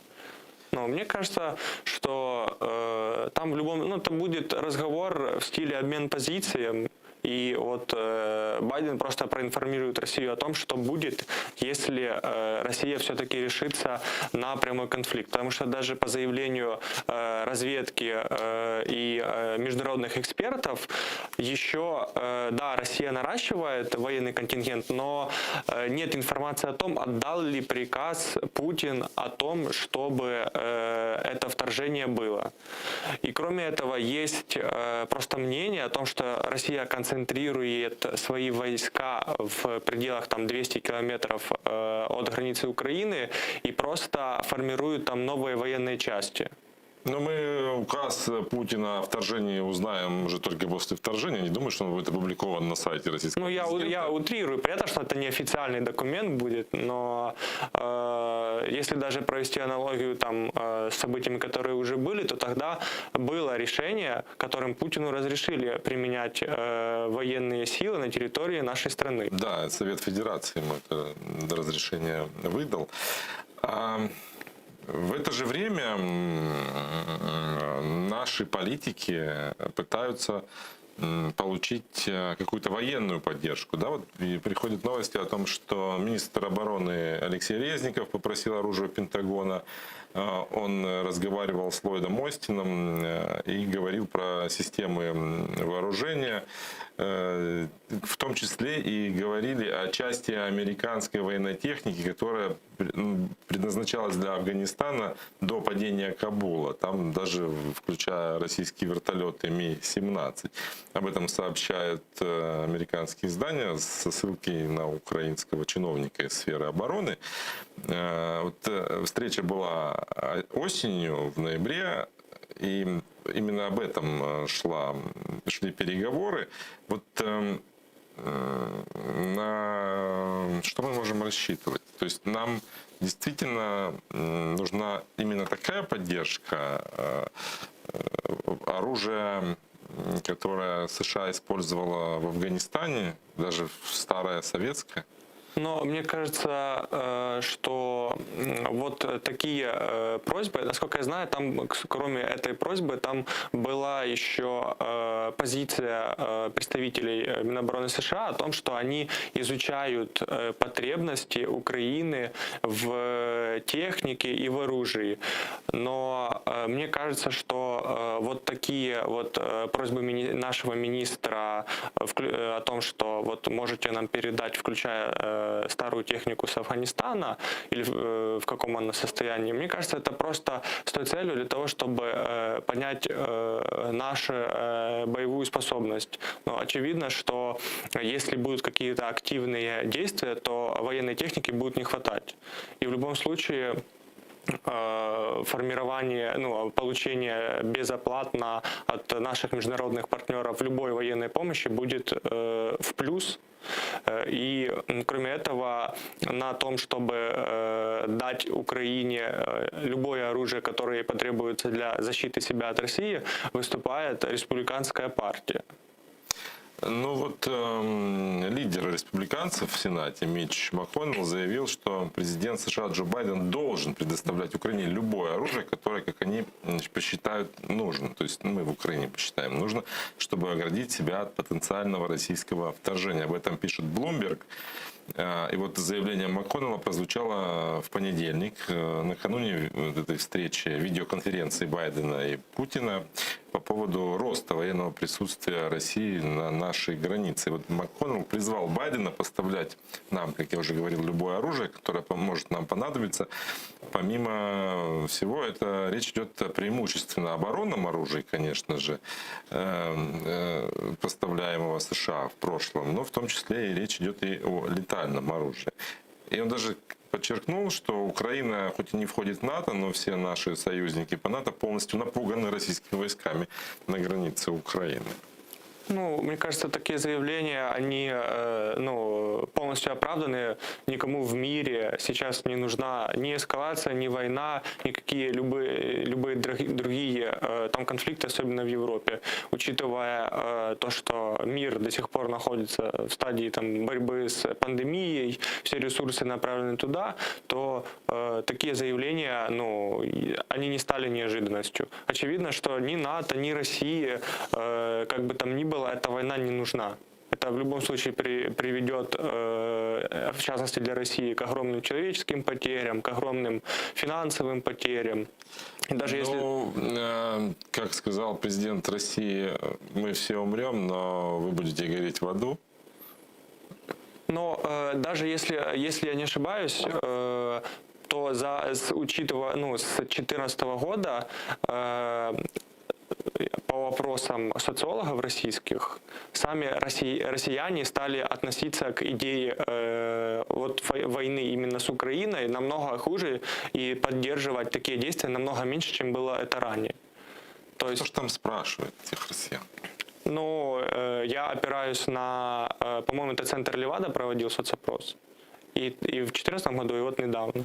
Но мне кажется, что там в любом, это будет разговор в стиле обмен позициями. И вот Байден просто проинформирует Россию о том, что будет, если Россия все-таки решится на прямой конфликт. Потому что даже по заявлению разведки и международных экспертов, еще, да, Россия наращивает военный контингент, но нет информации о том, отдал ли приказ Путин о том, чтобы это вторжение было. И кроме этого, есть просто мнение о том, что Россия концентрирует свои войска в пределах 200 километров от границы Украины и просто формирует там новые военные части. Но мы указ Путина о вторжении узнаем уже только после вторжения. Не думаю, что он будет опубликован на сайте российского президента. Я утрирую. Понятно, что это неофициальный документ будет, но если даже провести аналогию с событиями, которые уже были, то тогда было решение, которым Путину разрешили применять военные силы на территории нашей страны. Да, Совет Федерации ему это разрешение выдал. В это же время наши политики пытаются получить какую-то военную поддержку. Да, вот приходят новости о том, что министр обороны Алексей Резников попросил оружие Пентагона. Он разговаривал с Ллойдом Остином и говорил про системы вооружения. В том числе и говорили о части американской военной техники, которая предназначалась для Афганистана до падения Кабула. Там даже включая российские вертолеты Ми-17. Об этом сообщают американские издания со ссылкой на украинского чиновника из сферы обороны. Вот встреча была осенью, в ноябре, и именно об этом шли переговоры. Вот на что мы можем рассчитывать? То есть нам действительно нужна именно такая поддержка, оружие, которое США использовала в Афганистане, даже старое советское. Но мне кажется, что вот такие просьбы, насколько я знаю, там, кроме этой просьбы, там была еще позиция представителей Минобороны США о том, что они изучают потребности Украины в технике и в оружии. Но мне кажется, что вот такие вот просьбы нашего министра о том, что вот можете нам передать, включая старую технику с Афганистана, или в каком она состоянии, мне кажется, это просто с той целью для того, чтобы понять нашу боевую способность. Но очевидно, что если будут какие-то активные действия, то военной техники будет не хватать. И в любом случае формирование, получение безоплатно от наших международных партнеров любой военной помощи будет в плюс. И кроме этого, на том, чтобы дать Украине любое оружие, которое ей потребуется для защиты себя от России, выступает республиканская партия. Ну вот лидер республиканцев в Сенате Митч МакКоннелл заявил, что президент США Джо Байден должен предоставлять Украине любое оружие, которое, как они посчитают, нужно. То есть мы в Украине посчитаем нужно, чтобы оградить себя от потенциального российского вторжения. Об этом пишет Bloomberg. И вот заявление МакКоннелла прозвучало в понедельник, накануне этой встречи, видеоконференции Байдена и Путина по поводу роста военного присутствия России на нашей границе. И вот МакКоннелл призвал Байдена поставлять нам, как я уже говорил, любое оружие, которое может нам понадобиться. Помимо всего, это речь идет преимущественно о оборонном оружии, конечно же, поставляемого США в прошлом, но в том числе и речь идет и о летальном оружии. И он даже подчеркнул, что Украина, хоть и не входит в НАТО, но все наши союзники по НАТО полностью напуганы российскими войсками на границе Украины. Мне кажется, такие заявления, они полностью оправданы. Никому в мире сейчас не нужна ни эскалация, ни война, никакие любые другие там конфликты, особенно в Европе. Учитывая то, что мир до сих пор находится в стадии борьбы с пандемией, все ресурсы направлены туда, то такие заявления, они не стали неожиданностью. Очевидно, что ни НАТО, ни Россия, как бы там ни было, эта война не нужна. Это в любом случае приведет, в частности для России, к огромным человеческим потерям, к огромным финансовым потерям. И даже если... Как сказал президент России, мы все умрем, но вы будете гореть в аду. Но даже если я не ошибаюсь, то учитывая, с 2014 года по вопросам социологов российских, сами россияне стали относиться к идее войны именно с Украиной намного хуже и поддерживать такие действия намного меньше, чем было это ранее. То есть, что ж там спрашивают этих россиян? Я опираюсь на, по-моему, это Центр Левада проводил соцопрос. И в 2014 году, и вот недавно.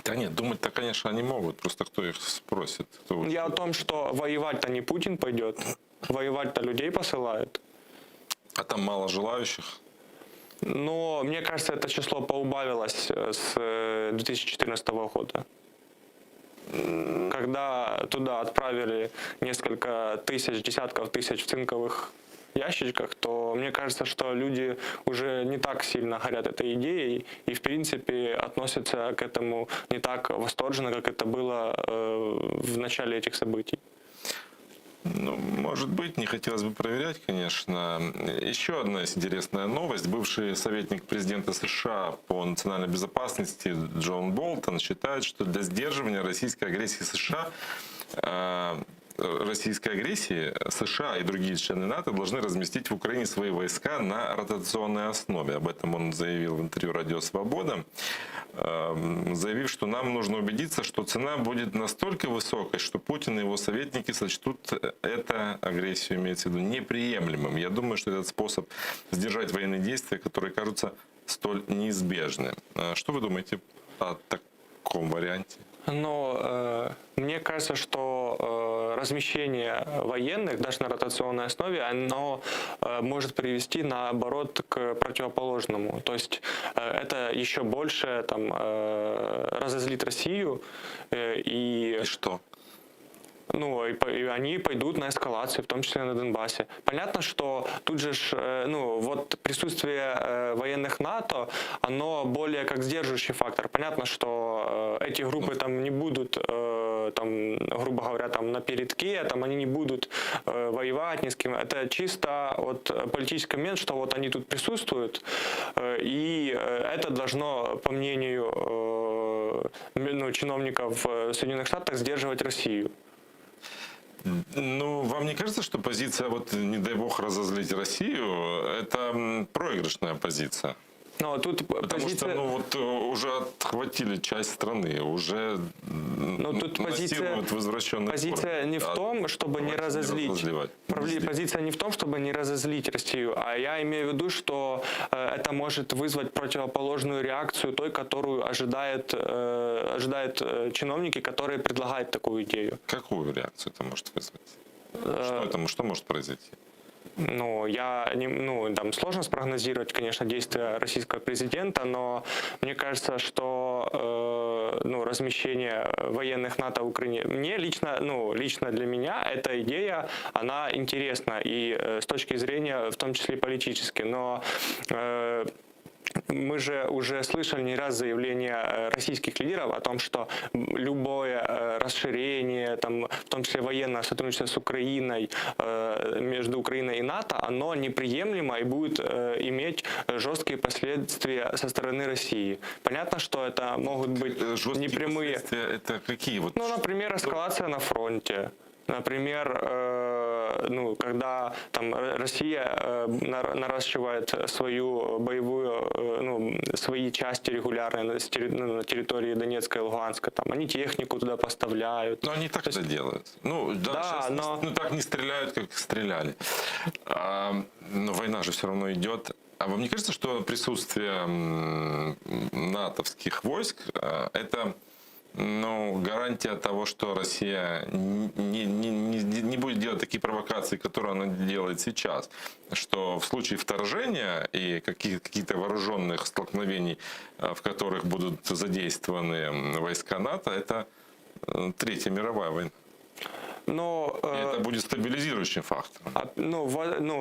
Да нет, думать-то, конечно, они могут, просто кто их спросит. Я о том, что воевать-то не Путин пойдет, воевать-то людей посылают. А там мало желающих? Но мне кажется, это число поубавилось с 2014 года. Когда туда отправили несколько тысяч, десятков тысяч в цинковых ящичках, то мне кажется, что люди уже не так сильно горят этой идеей и, в принципе, относятся к этому не так восторженно, как это было в начале этих событий. Может быть, не хотелось бы проверять, конечно. Еще одна интересная новость. Бывший советник президента США по национальной безопасности Джон Болтон считает, что для сдерживания российской агрессии США и другие члены НАТО должны разместить в Украине свои войска на ротационной основе. Об этом он заявил в интервью «Радио Свобода», заявив, что нам нужно убедиться, что цена будет настолько высокой, что Путин и его советники сочтут это, агрессию имеется в виду, неприемлемым. Я думаю, что этот способ сдержать военные действия, которые кажутся столь неизбежны. Что вы думаете о таком варианте? Мне кажется, что размещение военных даже на ротационной основе, оно может привести, наоборот, к противоположному. То есть это еще больше разозлит Россию. И что? И они пойдут на эскалацию, в том числе на Донбассе. Понятно, что тут же присутствие военных НАТО, оно более как сдерживающий фактор. Понятно, что эти группы там не будут там, грубо говоря, там на передке, там они не будут воевать ни с кем. Это чисто вот политический момент, что вот они тут присутствуют, и это должно, по мнению чиновников в Соединенных Штатах, сдерживать Россию. Ну, вам не кажется, что позиция, вот не дай бог разозлить Россию, это проигрышная позиция? Но тут Потому позиция... что, ну, вот уже отхватили часть страны, уже тут насилуют возвращенный позиция не в том, чтобы не разозлить. Позиция не в том, чтобы не разозлить Россию, а я имею в виду, что это может вызвать противоположную реакцию той, которую ожидают чиновники, которые предлагают такую идею. Какую реакцию это может вызвать? Что может произойти? Ну, там сложно спрогнозировать, конечно, действия российского президента, но мне кажется, что размещение военных НАТО в Украине, мне лично для меня эта идея, она интересна и с точки зрения, в том числе политической, но мы же уже слышали не раз заявления российских лидеров о том, что любое расширение, там, в том числе военное сотрудничество с Украиной, между Украиной и НАТО, оно неприемлемо и будет иметь жесткие последствия со стороны России. Понятно, что это могут быть непрямые... Это какие? Вот... Ну, например, эскалация на фронте. Например, когда там Россия наращивает свою боевую, свои части регулярные на территории Донецка и Луганска, там они технику туда поставляют. Но они так это делают. Ну, да, сейчас так не стреляют, как стреляли. Но война же все равно идет. А вам не кажется, что присутствие натовских войск это гарантия того, что Россия не будет делать такие провокации, которые она делает сейчас, что в случае вторжения и каких-то вооруженных столкновений, в которых будут задействованы войска НАТО, это Третья мировая война? Но, это будет стабилизирующим фактором.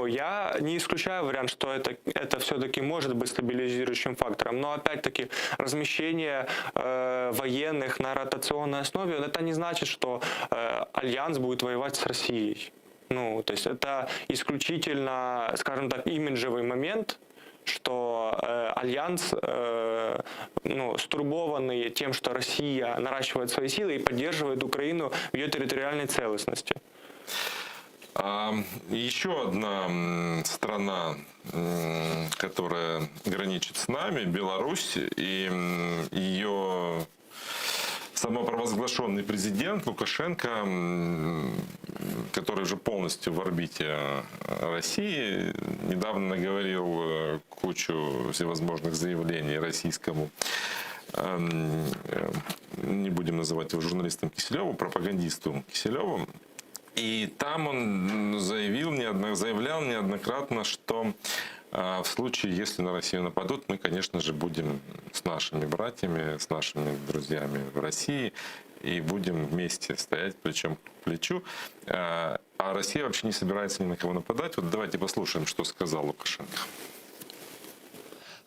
Я не исключаю вариант, что это все-таки может быть стабилизирующим фактором. Но опять-таки размещение военных на ротационной основе, это не значит, что Альянс будет воевать с Россией. То есть это исключительно, скажем так, имиджевый момент, что Альянс, стурбованный тем, что Россия наращивает свои силы и поддерживает Украину в ее территориальной целостности. Еще одна страна, которая граничит с нами, Беларусь, и ее самопровозглашенный президент Лукашенко, который уже полностью в орбите России, недавно наговорил кучу всевозможных заявлений российскому, не будем называть его журналистом Киселеву, пропагандисту Киселеву. И там он заявлял неоднократно, что в случае, если на Россию нападут, мы, конечно же, будем с нашими братьями, с нашими друзьями в России и будем вместе стоять плечом к плечу. А Россия вообще не собирается ни на кого нападать. Вот давайте послушаем, что сказал Лукашенко.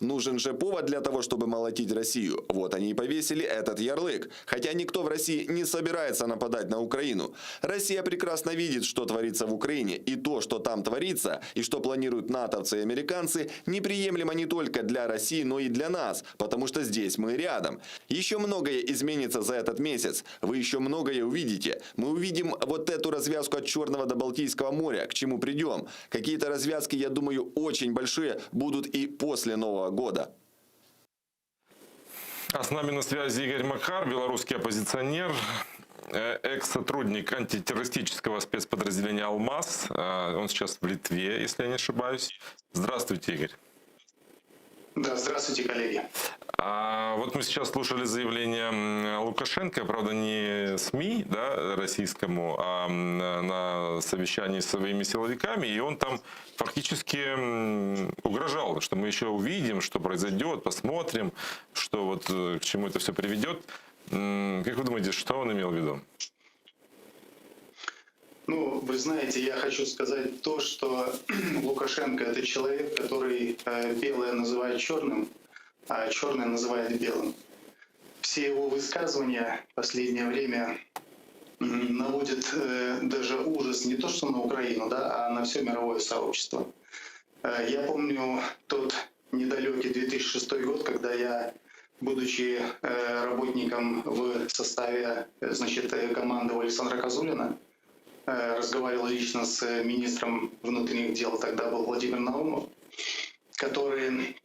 Нужен же повод для того, чтобы молотить Россию. Вот они и повесили этот ярлык. Хотя никто в России не собирается нападать на Украину. Россия прекрасно видит, что творится в Украине. И то, что там творится, и что планируют натовцы и американцы, неприемлемо не только для России, но и для нас. Потому что здесь мы рядом. Еще многое изменится за этот месяц. Вы еще многое увидите. Мы увидим вот эту развязку от Черного до Балтийского моря. К чему придем. Какие-то развязки, я думаю, очень большие будут и после Нового года. А с нами на связи Игорь Макар, белорусский оппозиционер, экс-сотрудник антитеррористического спецподразделения «Алмаз». Он сейчас в Литве, если я не ошибаюсь. Здравствуйте, Игорь. Да, здравствуйте, коллеги. Вот мы сейчас слушали заявление Лукашенко, правда, не СМИ, да, российскому, а на совещании с своими силовиками, и он там фактически угрожал, что мы еще увидим, что произойдет, посмотрим, что вот к чему это все приведет. Как вы думаете, что он имел в виду? Ну, вы знаете, я хочу сказать то, что Лукашенко — это человек, который белое называет черным, а черное называет белым. Все его высказывания в последнее время наводит даже ужас не то что на Украину, да, а на все мировое сообщество. Я помню тот недалекий 2006 год, когда я, будучи работником в составе, значит, команды Александра Козулина, разговаривал лично с министром внутренних дел, тогда был Владимир Наумов, который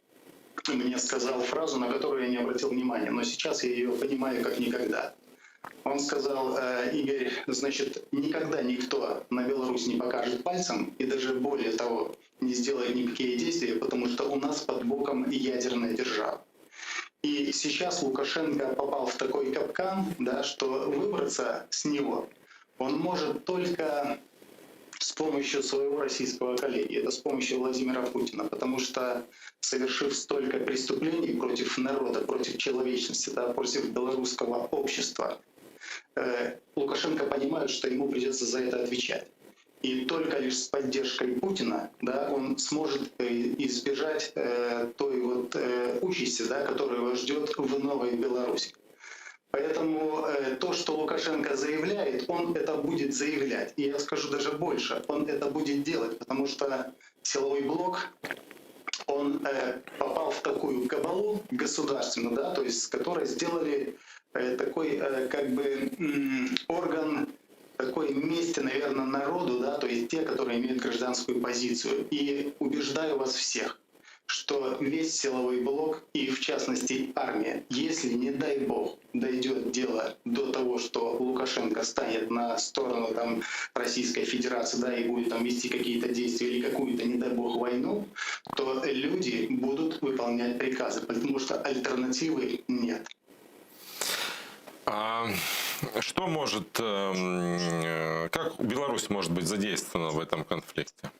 мне сказал фразу, на которую я не обратил внимания, но сейчас я ее понимаю как никогда. Он сказал: Игорь, значит, никогда никто на Беларусь не покажет пальцем, и даже более того, не сделает никакие действия, потому что у нас под боком ядерная держава. И сейчас Лукашенко попал в такой капкан, да, что выбраться с него он может только с помощью своего российского коллеги, это с помощью Владимира Путина, потому что, совершив столько преступлений против народа, против человечности, да, против белорусского общества, Лукашенко понимает, что ему придется за это отвечать. И только лишь с поддержкой Путина, да, он сможет избежать той вот участи, да, которая его ждет в новой Беларуси. Поэтому то, что Лукашенко заявляет, он это будет заявлять. И я скажу даже больше, он это будет делать, потому что силовой блок, он попал в такую кабалу государственную, да, то есть с которой сделали такой как бы орган, такой мести, наверное, народу, да, то есть те, которые имеют гражданскую позицию. И убеждаю вас всех, что весь силовой блок и, в частности, армия, если, не дай бог, дойдет дело до того, что Лукашенко станет на сторону там, Российской Федерации, да, и будет там вести какие-то действия или какую-то, не дай бог, войну, то люди будут выполнять приказы, потому что альтернативы нет. Что может, как Беларусь может быть задействована в этом конфликте?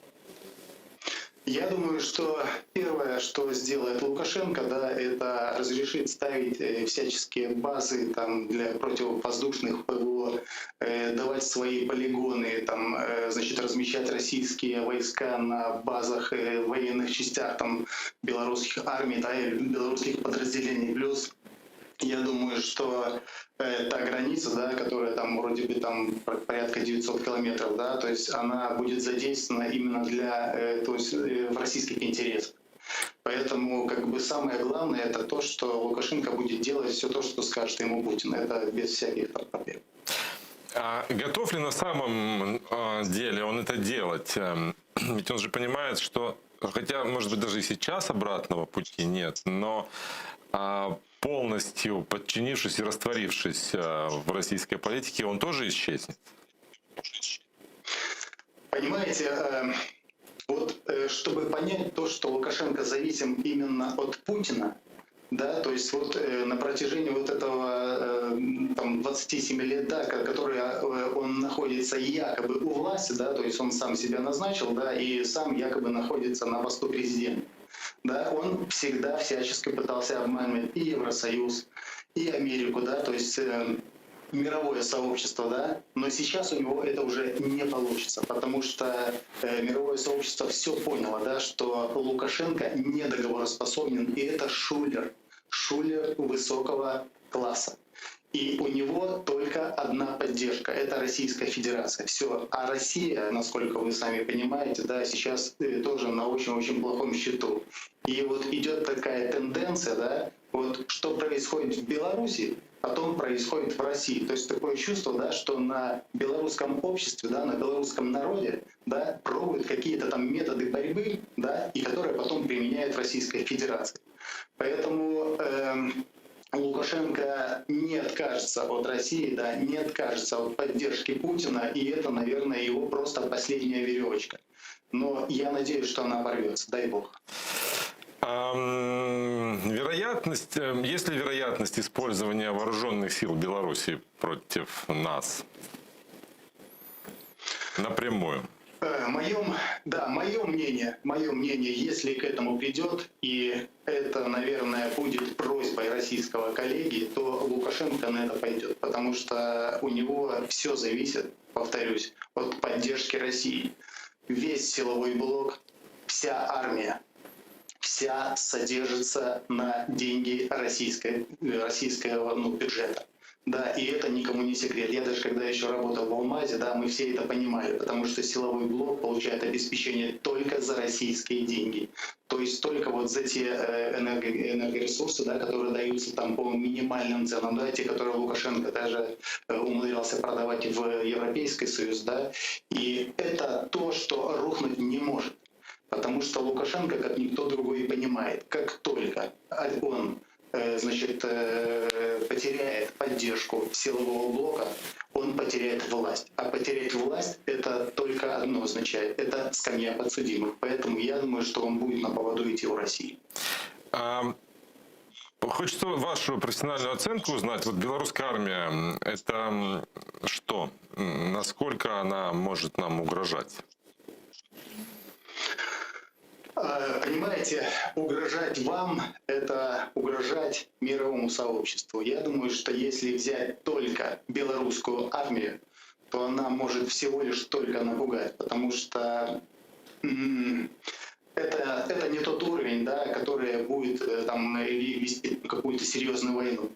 Я думаю, что первое, что сделает Лукашенко, да, это разрешит ставить всяческие базы там, для противовоздушных ПВО, давать свои полигоны, там, значит, размещать российские войска на базах, военных частях там, белорусских армий, да, и белорусских подразделений. Плюс я думаю, что та граница, да, которая там вроде бы там порядка 900 километров, да, то есть она будет задействована именно для, то есть в российских интересах. Поэтому как бы самое главное это то, что Лукашенко будет делать все то, что скажет ему Путин. Это без всяких проблем. Готов ли на самом деле он это делать? Ведь он же понимает, что, хотя, может быть, даже и сейчас обратного пути нет, но полностью подчинившись и растворившись в российской политике, он тоже исчезнет? Понимаете, вот чтобы понять то, что Лукашенко зависим именно от Путина, да, то есть вот на протяжении вот этого там, 27 лет, да, которые он находится якобы у власти, да, то есть он сам себя назначил, да, и сам якобы находится на посту президента. Да, он всегда всячески пытался обманывать и Евросоюз, и Америку, да, то есть мировое сообщество, да, но сейчас у него это уже не получится, потому что мировое сообщество все поняло, да, что Лукашенко недоговороспособен, и это шулер высокого класса. И у него только одна поддержка — это Российская Федерация. Все. А Россия, насколько вы сами понимаете, да, сейчас тоже на очень-очень плохом счету. И вот идет такая тенденция, да, вот что происходит в Беларуси, потом происходит в России. То есть такое чувство, да, что на белорусском обществе, да, на белорусском народе, да, пробуют какие-то там методы борьбы, да, и которые потом применяет Российская Федерация. Поэтому Лукашенко не откажется от России, да, не откажется от поддержки Путина, и это, наверное, его просто последняя веревочка. Но я надеюсь, что она порвется, дай бог. Вероятность, есть ли вероятность использования вооруженных сил Беларуси против нас напрямую? Мое мнение, если к этому придет, и это, наверное, будет просьбой российского коллеги, то Лукашенко на это пойдет, потому что у него все зависит, повторюсь, от поддержки России. Весь силовой блок, вся армия, вся содержится на деньги российского бюджета. Да, и это никому не секрет. Я даже когда еще работал в Алмазе, да, мы все это понимали, потому что силовой блок получает обеспечение только за российские деньги. То есть только вот за те энергоресурсы, да, которые даются там по минимальным ценам, да, те, которые Лукашенко даже умудрялся продавать в Европейский Союз, да, и это то, что рухнуть не может. Потому что Лукашенко, как никто другой, понимает, как только он потеряет поддержку силового блока, он потеряет власть. А потерять власть — это только одно означает — это скамья подсудимых. Поэтому я думаю, что он будет на поводу идти в России. Хочется вашу профессиональную оценку узнать. Вот белорусская армия — это что? Насколько она может нам угрожать? Понимаете, угрожать вам — это угрожать мировому сообществу. Я думаю, что если взять только белорусскую армию, то она может всего лишь только напугать, потому что это не тот уровень, да, который будет там вести какую-то серьезную войну.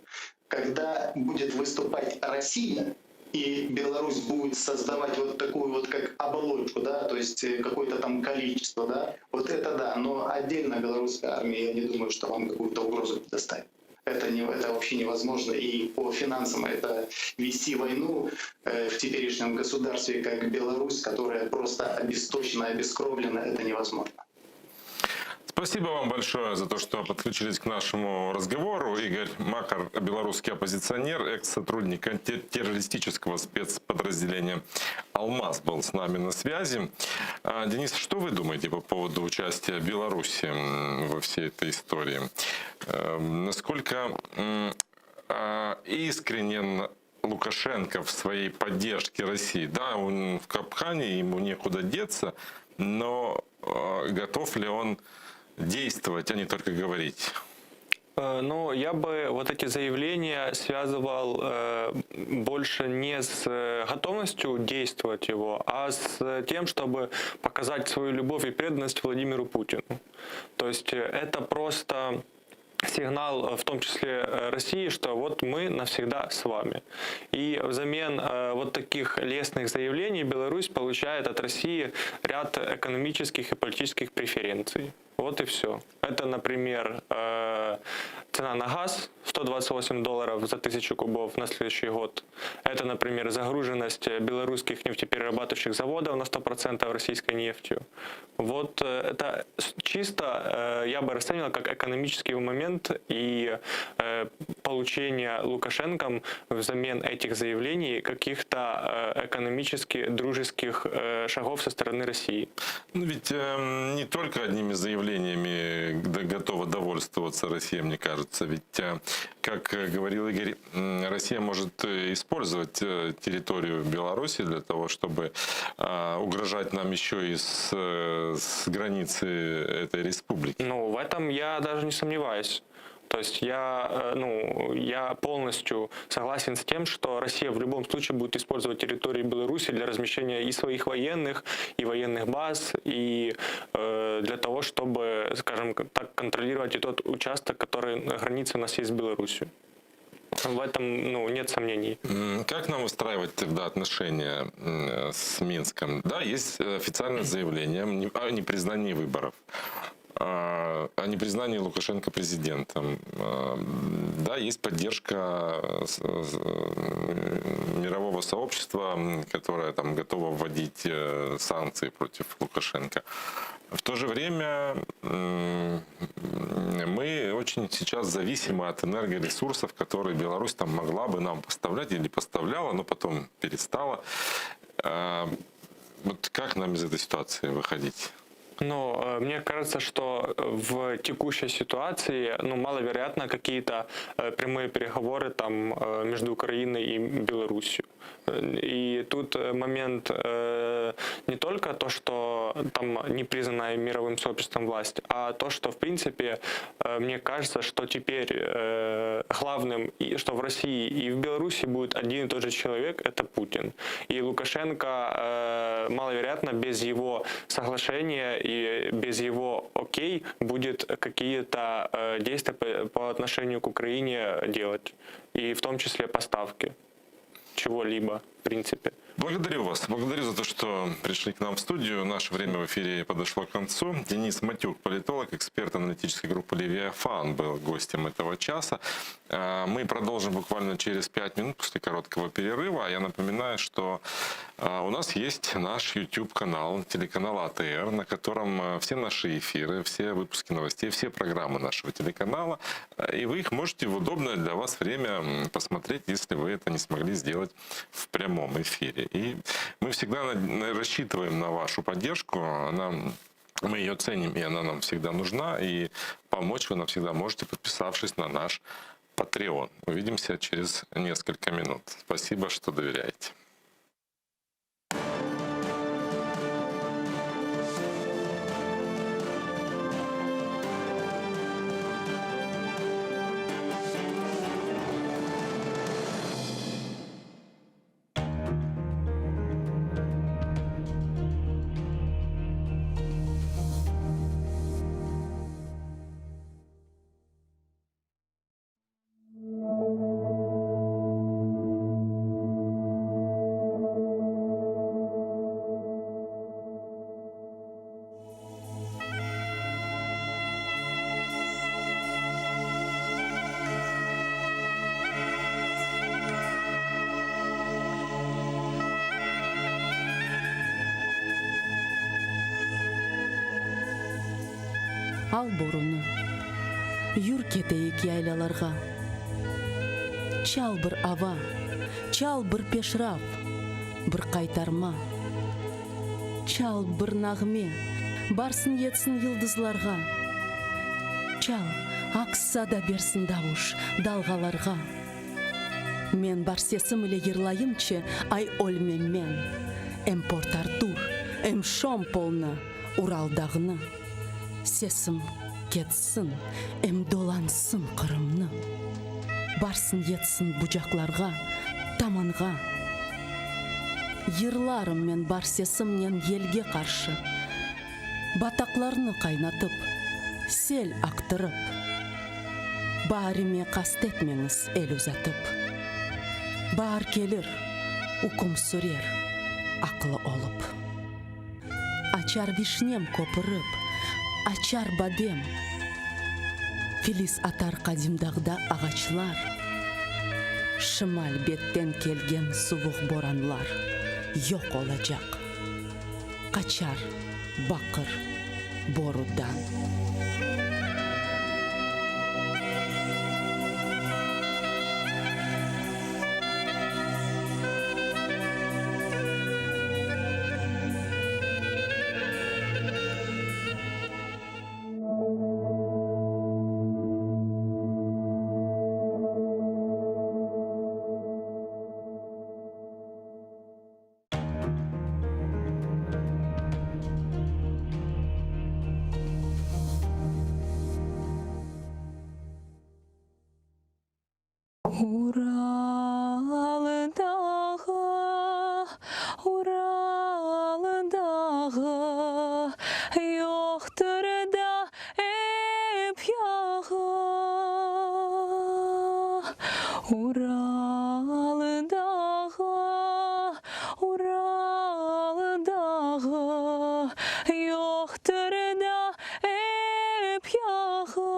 Когда будет выступать Россия, и Беларусь будет создавать вот такую вот как оболочку, да, то есть какое-то там количество, да, вот это да, но отдельно белорусская армия, я не думаю, что вам какую-то угрозу предоставит. Это вообще невозможно, и по финансам это вести войну в теперешнем государстве, как Беларусь, которая просто обесточена, обескровлена, это невозможно. Спасибо вам большое за то, что подключились к нашему разговору. Игорь Макар, белорусский оппозиционер, экс-сотрудник антитеррористического спецподразделения «Алмаз» был с нами на связи. Денис, что вы думаете по поводу участия Беларуси во всей этой истории? Насколько искренен Лукашенко в своей поддержке России? Да, он в капкане, ему некуда деться, но готов ли он действовать, а не только говорить? Ну, я бы вот эти заявления связывал больше не с готовностью действовать его, а с тем, чтобы показать свою любовь и преданность Владимиру Путину. То есть это просто сигнал, в том числе России, что вот мы навсегда с вами. И взамен вот таких лестных заявлений Беларусь получает от России ряд экономических и политических преференций. Вот и все. Это, например, цена на газ $128 за 1000 кубов на следующий год. Это, например, загруженность белорусских нефтеперерабатывающих заводов на 100% российской нефтью. Вот это чисто я бы расценивал как экономический момент и получение Лукашенком взамен этих заявлений каких-то экономически дружеских шагов со стороны России. Ну ведь не только одними заявлениями готова довольствоваться Россия, мне кажется. Ведь, как говорил Игорь, Россия может использовать территорию Беларуси для того, чтобы угрожать нам еще и с границы этой республики. Ну, в этом я даже не сомневаюсь. То есть я полностью согласен с тем, что Россия в любом случае будет использовать территорию Беларуси для размещения и своих военных, и военных баз, и для того, чтобы, скажем так, контролировать и тот участок, который на границе у нас есть с Беларусью. В этом нет сомнений. Как нам устраивать тогда отношения с Минском? Да, есть официальное заявление о непризнании выборов, о непризнании Лукашенко президентом. Да, есть поддержка мирового сообщества, которое там готово вводить санкции против Лукашенко. В то же время мы очень сейчас зависимы от энергоресурсов, которые Беларусь там могла бы нам поставлять или поставляла, но потом перестала. Вот как нам из этой ситуации выходить? Но мне кажется, что в текущей ситуации маловероятно какие-то прямые переговоры там между Украиной и Беларусью. И тут момент не только то, что там не признанная мировым сообществом власть, а то, что, в принципе, мне кажется, что теперь главным, и что в России и в Беларуси будет один и тот же человек, это Путин. И Лукашенко, маловероятно, без его соглашения и без его окей будет какие-то действия по отношению к Украине делать. И в том числе поставки чего-либо, в принципе. Благодарю вас. Благодарю за то, что пришли к нам в студию. Наше время в эфире подошло к концу. Денис Матюк, политолог, эксперт аналитической группы «Левиафан», был гостем этого часа. Мы продолжим буквально через 5 минут после короткого перерыва. Я напоминаю, что у нас есть наш YouTube-канал, телеканал АТР, на котором все наши эфиры, все выпуски новостей, все программы нашего телеканала. И вы их можете в удобное для вас время посмотреть, если вы это не смогли сделать в прямом эфире. И мы всегда рассчитываем на вашу поддержку. Мы ее ценим, и она нам всегда нужна. И помочь вы нам всегда можете, подписавшись на наш Patreon. Увидимся через несколько минут. Спасибо, что доверяете. Ал боруны, юр кетейік яйлаларға. Чал бір ава, чал бір пешрав, бір қайтарма. Чал бір нағме, барсын етсін йылдызларға. Чал, ақса да берсін дауыш далғаларға. Мен бар сесім іле ерлайымче ай ольмен мен. Эм Порт-Артур, эм Шомполны, Уралдағыны. Сесім кетсін, эм долансын Қырымны. Барсын етсін бұжақларға, таманға. Ерларым мен бар сесімнен елге қаршы. Батақларны қайнатып, сел ақтырып. Барыме қастетмеңіз ел ұзатып. Бар келір, ұқым сүрер, ақылы олып. Ачар вишнем көпіріп, ачар бадем. Филис атар қадимдағда ағачлар. Шымал беттен келген суық боранлар. Йоқ олачақ. Қачар, бақыр, борудан. Уралдағы yoxdur da ep yağı. Uralдағы yoxdur da ep yağı.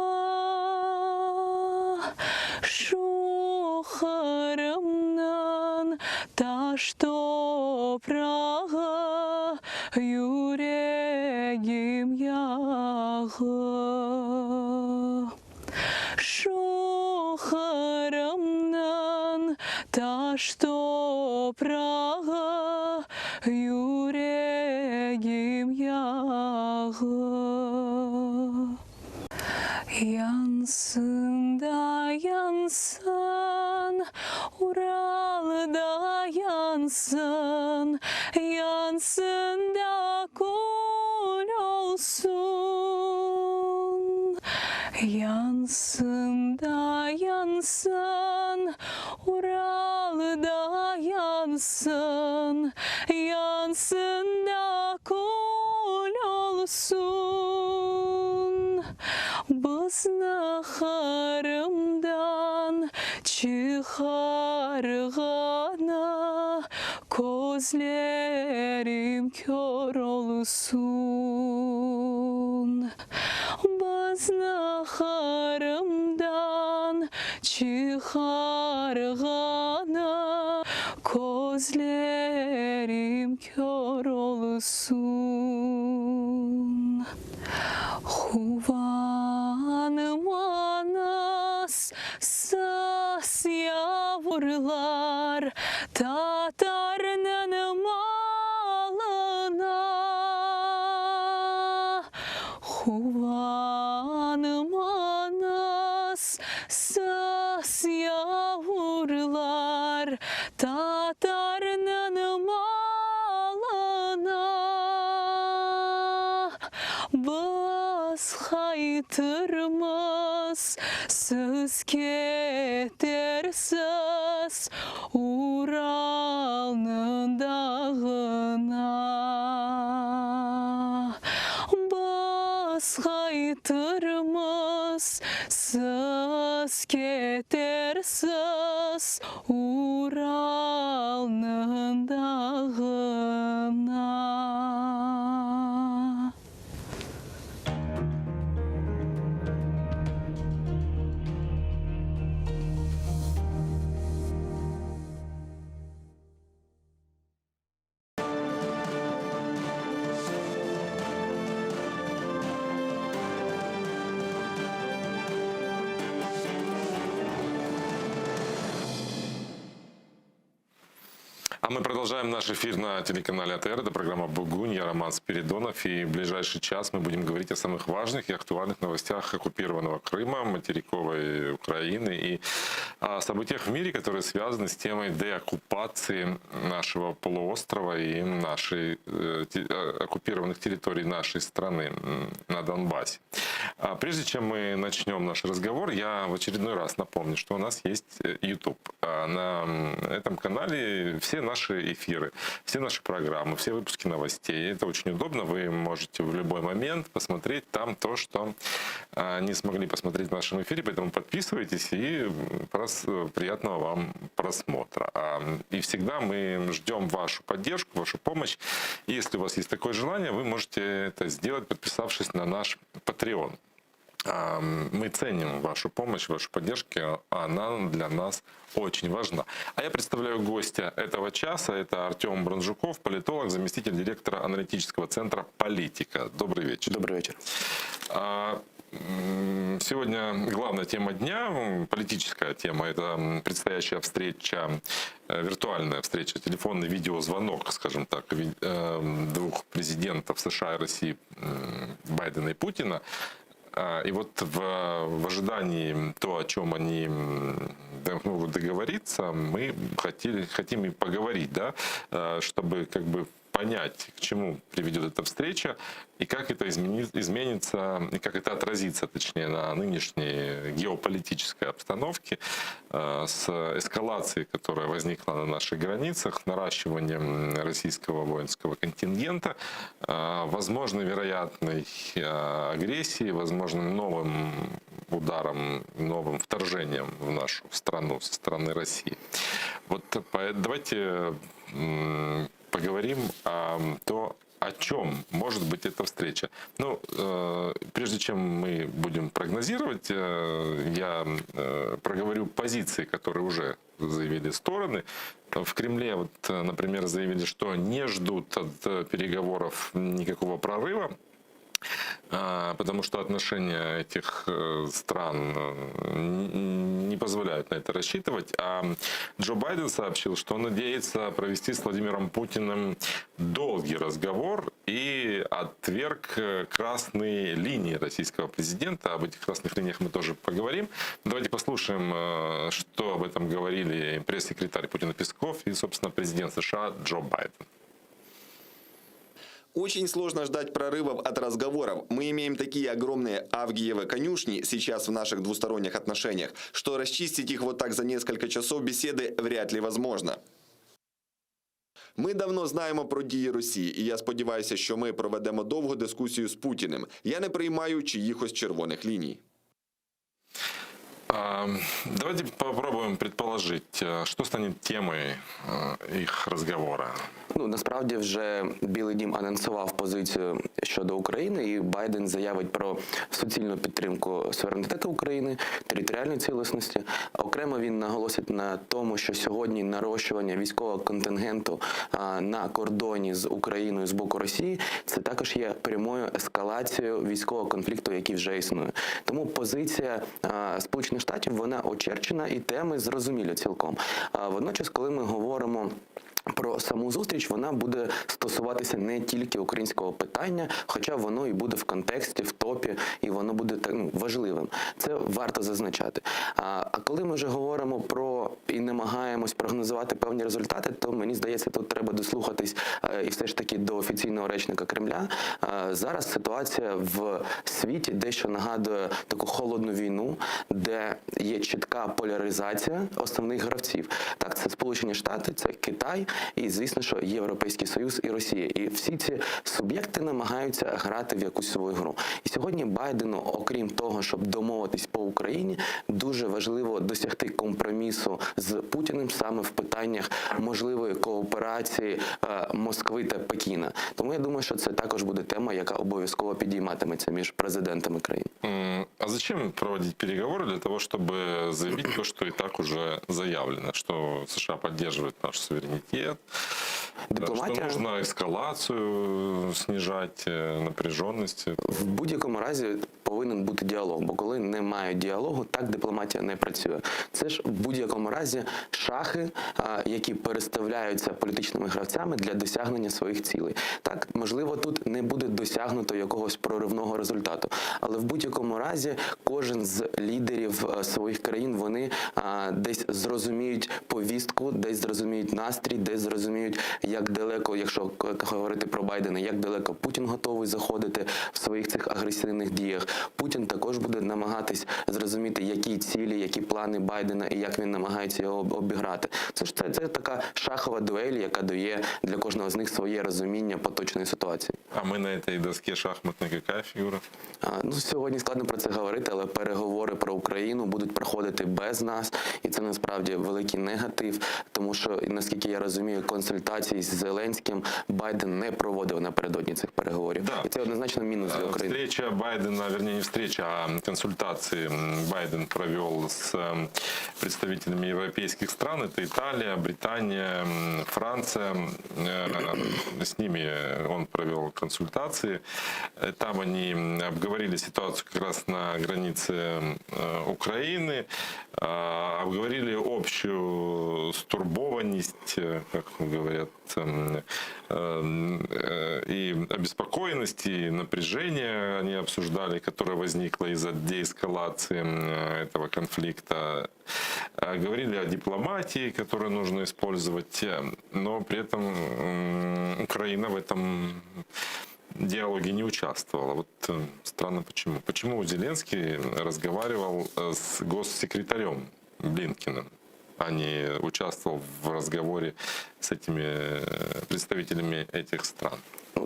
Şuxarımdan taş toprağı, yüreğim yağı. Şuxarımdan taş toprağı, yüreğim yağı. Yansın da yansın, Ural'da yansın, yansın da kul olsun. Yansın da yansın, Ural'da yansın. Yansın da kul olsun. Biz naharımdan çıkargana, gözlerim kör olsun. Biz naharımdan çıkargana, gözlerim kör olsun. Huvanım anas sas yavrular Tatar'nın malına. Huvanım anas sas yavrular Tatar'nın malına. Biz haytırmız, siz ketersiz Ural'nın dağına. Biz haytırmız, siz ketersiz Ural'nın dağına. А мы продолжаем наш эфир на телеканале АТР. Это программа «Бугунь». Я Роман Спиридонов. И в ближайший час мы будем говорить о самых важных и актуальных новостях оккупированного Крыма, материковой Украины и о событиях в мире, которые связаны с темой деоккупации нашего полуострова и оккупированных территорий нашей страны на Донбассе. Прежде чем мы начнем наш разговор, я в очередной раз напомню, что у нас есть YouTube. На этом канале все наши эфиры, все наши программы, все выпуски новостей. Это очень удобно. Вы можете в любой момент посмотреть там то, что не смогли посмотреть в нашем эфире. Поэтому подписывайтесь и приятного вам просмотра. И всегда мы ждем вашу поддержку, вашу помощь. И если у вас есть такое желание, вы можете это сделать, подписавшись на наш Patreon. Мы ценим вашу помощь, вашу поддержку, она для нас очень важна. А я представляю гостя этого часа, это Артем Бронжуков, политолог, заместитель директора аналитического центра «Политика». Добрый вечер. Добрый вечер. Сегодня главная тема дня, политическая тема, это предстоящая встреча, виртуальная встреча, телефонный видеозвонок, скажем так, двух президентов США и России, Байдена и Путина. И вот в ожидании того, о чем они могут договориться, мы хотим и поговорить, да, чтобы как бы понять, к чему приведет эта встреча, и как это изменится, и как это отразится, точнее, на нынешней геополитической обстановке, с эскалацией, которая возникла на наших границах, наращиванием российского воинского контингента, возможной вероятной агрессии, возможным новым ударом, новым вторжением в нашу страну со стороны России. Вот давайте поговорим о чем может быть эта встреча. Ну, прежде чем мы будем прогнозировать, я проговорю позиции, которые уже заявили стороны. В Кремле, вот, например, заявили, что не ждут от переговоров никакого прорыва, потому что отношения этих стран не позволяют на это рассчитывать. А Джо Байден сообщил, что он надеется провести с Владимиром Путиным долгий разговор и отверг красные линии российского президента. Об этих красных линиях мы тоже поговорим. Давайте послушаем, что об этом говорили пресс-секретарь Путина Песков и, собственно, президент США Джо Байден. Очень сложно ждать прорывов от разговоров. Мы имеем такие огромные Авгиевы конюшни сейчас в наших двусторонних отношениях, что расчистить их вот так за несколько часов беседы вряд ли возможно. Ми давно знаємо про дії Росії, і я сподіваюся, що ми проведемо довгу дискусію з Путіним. Я не приймаю чиїхось червоних ліній. Давайте попробуем предположить, что станет темой их разговора. Ну, насправді вже Білий дім анонсував позицію щодо України, і Байден заявить про суцільну підтримку суверенітету України, територіальної цілісності. Окремо він наголосить на тому, що сьогодні нарощування військового контингенту на кордоні з Україною з боку Росії – це також є прямою ескалацією військового конфлікту, який вже існує. Тому позиція Сполучених Штатів, вона очерчена і теми зрозумілі цілком. Водночас, коли ми говоримо про саму зустріч, вона буде стосуватися не тільки українського питання, хоча воно і буде в контексті, в топі, і воно буде важливим. Це варто зазначати. А коли ми вже говоримо про і намагаємось прогнозувати певні результати, то мені здається, тут треба дослухатись і все ж таки до офіційного речника Кремля. Зараз ситуація в світі дещо нагадує таку холодну війну, де є чітка поляризація основних гравців. Так, це Сполучені Штати, це Китай, і, звісно, що Європейський Союз і Росія. І всі ці суб'єкти намагаються грати в якусь свою гру. І сьогодні Байдену, окрім того, щоб домовитись по Україні, дуже важливо досягти компромісу з Путіним саме в питаннях можливої кооперації Москви та Пекіна. Тому я думаю, що це також буде тема, яка обов'язково підійматиметься між президентами країн. А зачем проводить переговоры для того, чтобы заявить то, что и так уже заявлено, что США поддерживает наш суверенитет, Дипломатія... что нужно эскалацию снижать, напряженность? В будь-якому разі повинен бути діалог, бо коли немає діалогу, так дипломатія не працює. Це ж в будь-якому разі шахи, які переставляються політичними гравцями для досягнення своїх цілей. Так, можливо, тут не буде досягнуто якогось проривного результату, але в будь-якому разі кожен з лідерів своїх країн, вони десь зрозуміють повістку, десь зрозуміють настрій, десь зрозуміють, як далеко, якщо говорити про Байдена, як далеко Путін готовий заходити в своїх цих агресивних діях. Путін також буде намагатись зрозуміти, які цілі, які плани Байдена і як він намагається його обіграти. Це така шахова дуель, яка дає для кожного з них своє розуміння поточної ситуації. А ми на цій досці шахматної яка фігура? Сьогодні складно про це говорити, але переговори про Україну будуть проходити без нас, і це насправді великий негатив, тому що, наскільки я розумію, консультації з Зеленським Байден не проводив напередодні цих переговорів. Да. І це однозначно мінус для України. Встреча Байдена, вернее не встреча, а консультации Байден провел с представителями европейских стран. Это Италия, Британия, Франция. С ними он провел консультации. Там они обговорили ситуацию как раз на границе Украины, обговорили общую стурбованность, как говорят, и обеспокоенность, и напряжение они обсуждали, которое возникло из-за деэскалации этого конфликта. Говорили о дипломатии, которую нужно использовать, но при этом Украина в этом диалоге не участвовала. Вот странно почему. Почему Зеленский разговаривал с госсекретарем Блинкеном, а не участвовал в разговоре с этими представителями этих стран?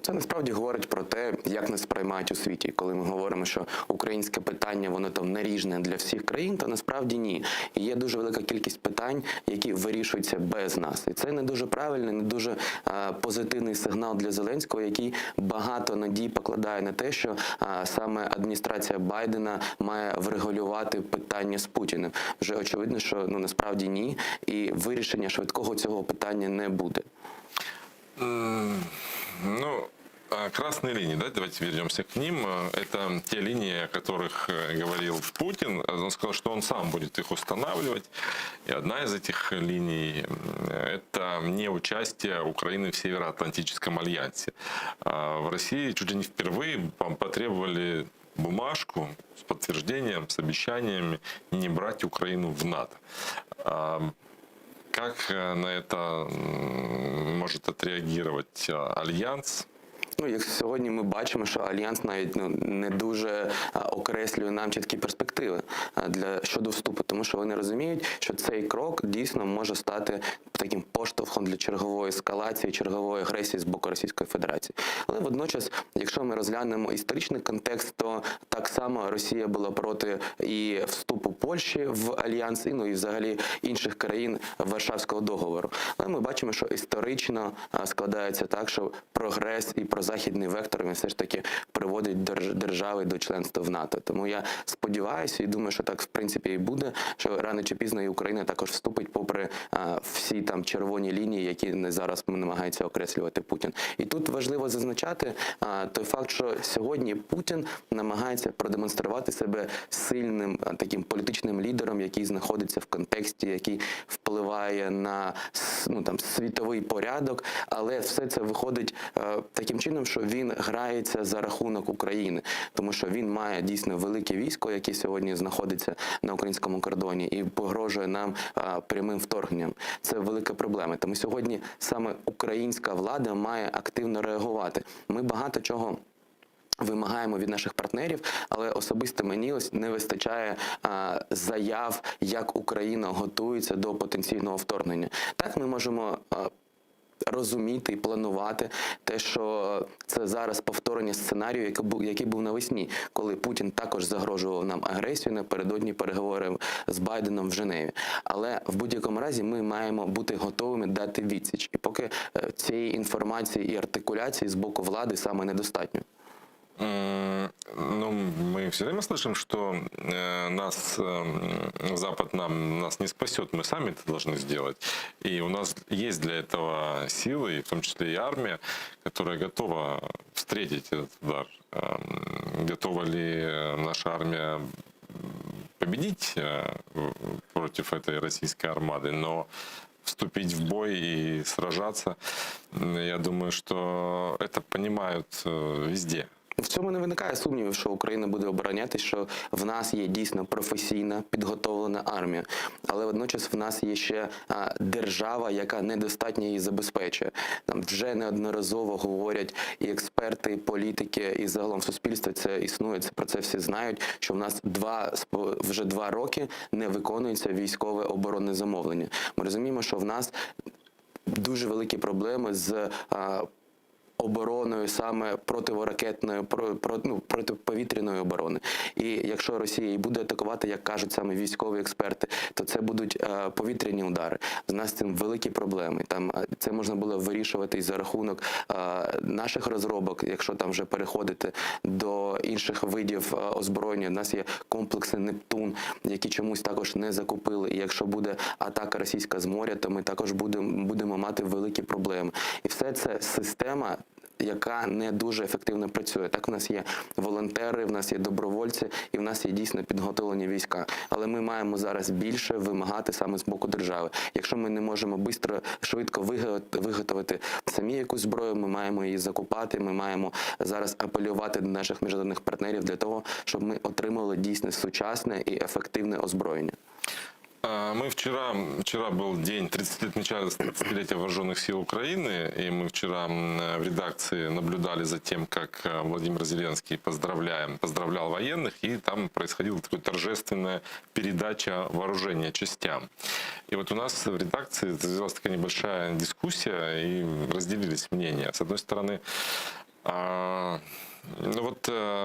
Це насправді говорить про те, як нас сприймають у світі. Коли ми говоримо, що українське питання, воно там наріжне для всіх країн, то насправді ні. І є дуже велика кількість питань, які вирішуються без нас. І це не дуже правильний, не дуже позитивний сигнал для Зеленського, який багато надій покладає на те, що саме адміністрація Байдена має врегулювати питання з Путіним. Вже очевидно, що насправді ні. І вирішення швидкого цього питання не буде. Красные линии, да, давайте вернемся к ним. Это те линии, о которых говорил Путин. Он сказал, что он сам будет их устанавливать. И одна из этих линий – это неучастие Украины в Североатлантическом альянсе. В России чуть ли не впервые потребовали бумажку с подтверждением, с обещаниями не брать Украину в НАТО. Как на это может отреагировать Альянс? Ну, як сьогодні ми бачимо, що Альянс навіть не дуже окреслює нам чіткі перспективи щодо вступу, тому що вони розуміють, що цей крок дійсно може стати таким поштовхом для чергової ескалації, чергової агресії з боку Російської Федерації. Але водночас, якщо ми розглянемо історичний контекст, то так само Росія була проти і вступу Польщі в Альянс, і взагалі інших країн Варшавського договору. Але ми бачимо, що історично складається так, що прогрес і прозахідний вектор він все ж таки приводить держави до членства в НАТО. Тому я сподіваюся і думаю, що так в принципі і буде, що рано чи пізно і Україна також вступить попри всі там червоні лінії, які зараз намагається окреслювати Путін. І тут важливо зазначати той факт, що сьогодні Путін намагається продемонструвати себе сильним таким політичним лідером, який знаходиться в контексті, який впливає на світовий порядок, але все це виходить таким чином, що він грається за рахунок України, тому що він має дійсно велике військо, яке сьогодні знаходиться на українському кордоні і погрожує нам прямим вторгненням. Це велика проблема. Тому сьогодні саме українська влада має активно реагувати. Ми багато чого вимагаємо від наших партнерів, але особисто мені ось не вистачає заяв, як Україна готується до потенційного вторгнення. Так, ми можемо розуміти і планувати те, що це зараз повторення сценарію, який був навесні, коли Путін також загрожував нам агресією напередодні переговорів з Байденом в Женеві. Але в будь-якому разі ми маємо бути готовими дати відсіч. І поки цієї інформації і артикуляції з боку влади саме недостатньо. Ну, мы все время слышим, что Запад нас не спасет, мы сами это должны сделать. И у нас есть для этого силы, в том числе и армия, которая готова встретить этот удар. Готова ли наша армия победить против этой российской армады, но вступить в бой и сражаться, я думаю, что это понимают везде. В цьому не виникає сумнівів, що Україна буде оборонятися, що в нас є дійсно професійна, підготовлена армія. Але водночас в нас є ще держава, яка недостатньо її забезпечує. Там вже неодноразово говорять і експерти, і політики, і загалом суспільство це існує, про це всі знають, що в нас вже 2 роки не виконується військове оборонне замовлення. Ми розуміємо, що в нас дуже великі проблеми з обороною саме противоракетної, протиповітряної оборони. І якщо Росія і буде атакувати, як кажуть саме військові експерти, то це будуть повітряні удари. У нас з цим великі проблеми. Там це можна було вирішувати і за рахунок наших розробок, якщо там вже переходити до інших видів озброєння. У нас є комплекси «Нептун», які чомусь також не закупили. І якщо буде атака російська з моря, то ми також будемо мати великі проблеми. І все це система, яка не дуже ефективно працює. Так, у нас є волонтери, в нас є добровольці, і в нас є дійсно підготовлені війська. Але ми маємо зараз більше вимагати саме з боку держави. Якщо ми не можемо швидко виготовити самі якусь зброю, ми маємо її закупати, ми маємо зараз апелювати до наших міжнародних партнерів для того, щоб ми отримали дійсно сучасне і ефективне озброєння. Мы вчера был день 30-летия Вооруженных сил Украины, и мы вчера в редакции наблюдали за тем, как Владимир Зеленский поздравлял военных, и там происходила такая торжественная передача вооружения частям. И вот у нас в редакции завязалась такая небольшая дискуссия, и разделились мнения. С одной стороны,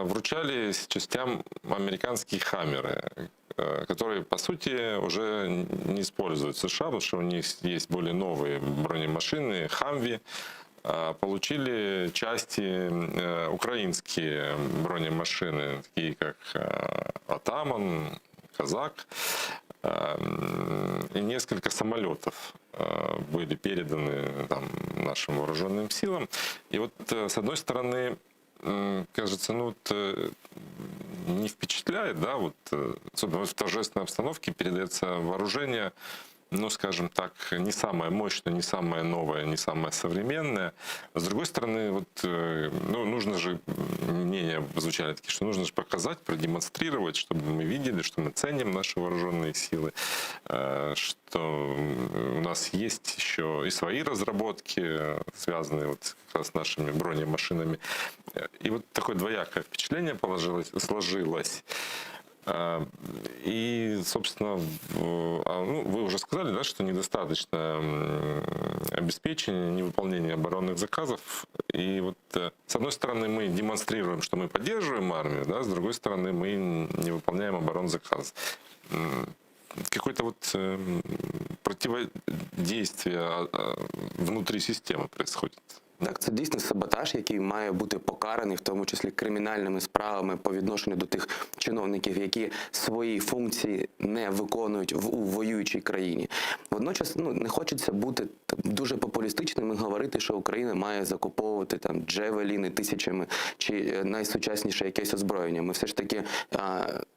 вручали частям американские «Хаммеры», которые, по сути, уже не используют США, потому что у них есть более новые бронемашины, «Хамви». Получили части украинские бронемашины, такие как «Атаман», «Казак», и несколько самолетов были переданы нашим вооруженным силам. И вот, с одной стороны, кажется, не впечатляет, да, особенно в торжественной обстановке передается вооружение ну, скажем так, не самая мощная, не самая новая, не самая современная. С другой стороны, вот, ну, нужно же, мнения звучали такие, что нужно же показать, продемонстрировать, чтобы мы видели, что мы ценим наши вооруженные силы, что у нас есть еще и свои разработки, связанные вот как раз с нашими бронемашинами. И вот такое двоякое впечатление сложилось. И, собственно, ну, вы уже сказали, да, что недостаточно обеспечения, невыполнения оборонных заказов. И вот с одной стороны мы демонстрируем, что мы поддерживаем армию, да, с другой стороны мы не выполняем оборонзаказ. Какое-то вот противодействие внутри системы происходит. Так, це дійсно саботаж, який має бути покараний, в тому числі кримінальними справами по відношенню до тих чиновників, які свої функції не виконують у воюючій країні. Водночас, ну, не хочеться бути дуже популістичним і говорити, що Україна має закуповувати там джевеліни тисячами чи найсучасніше якесь озброєння. Ми все ж таки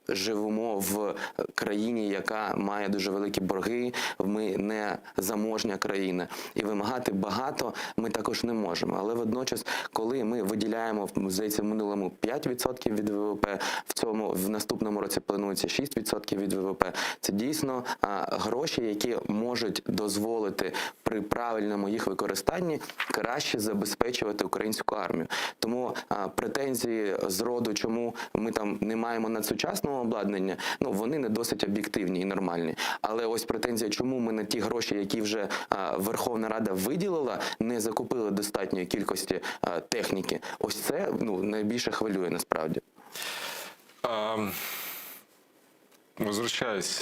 живемо в країні, яка має дуже великі борги, ми не заможня країна. І вимагати багато ми також не можемо. Але водночас, коли ми виділяємо, здається, в минулому 5% від ВВП, в наступному році планується 6% від ВВП, це дійсно гроші, які можуть дозволити при правильному їх використанні краще забезпечувати українську армію. Тому претензії з роду, чому ми там не маємо надсучасного обладнання, ну, вони не досить об'єктивні і нормальні. Але ось претензія, чому ми на ті гроші, які вже Верховна Рада виділила, не закупили достатньої кількості техніки. Ось це, ну, найбільше хвилює насправді. Возвращаясь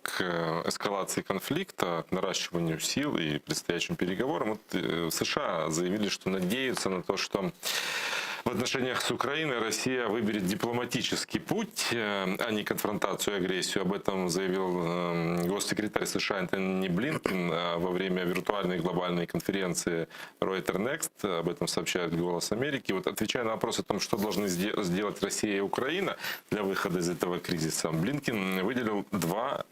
к эскалации конфликта, к наращиванию сил и предстоящим переговорам, вот США заявили, что надеются на то, что в отношениях с Украиной Россия выберет дипломатический путь, а не конфронтацию и агрессию. Об этом заявил госсекретарь США Антони Блинкен во время виртуальной глобальной конференции Reuters Next. Об этом сообщает «Голос Америки». Вот, отвечая на вопрос о том, что должны сделать Россия и Украина для выхода из этого кризиса, Блинкен выделил два,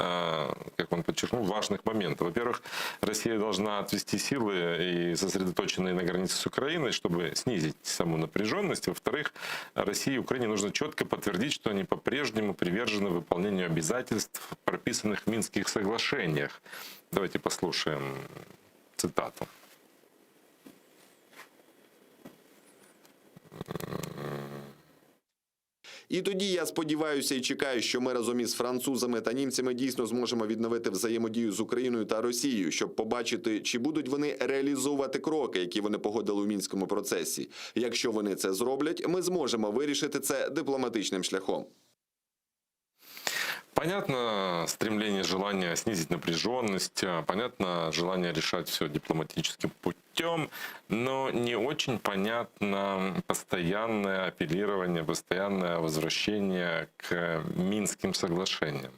как он подчеркнул, важных момента. Во-первых, Россия должна отвести силы, и сосредоточенные на границе с Украиной, чтобы снизить саму напряженность. Во-вторых, России и Украине нужно четко подтвердить, что они по-прежнему привержены выполнению обязательств, прописанных в Минских соглашениях. Давайте послушаем цитату. І тоді я сподіваюся і чекаю, що ми разом із французами та німцями дійсно зможемо відновити взаємодію з Україною та Росією, щоб побачити, чи будуть вони реалізовувати кроки, які вони погодили у Мінському процесі. Якщо вони це зроблять, ми зможемо вирішити це дипломатичним шляхом. Понятно стремление, желание снизить напряженность, понятно желание решать все дипломатическим путем, но не очень понятно постоянное апеллирование, постоянное возвращение к Минским соглашениям.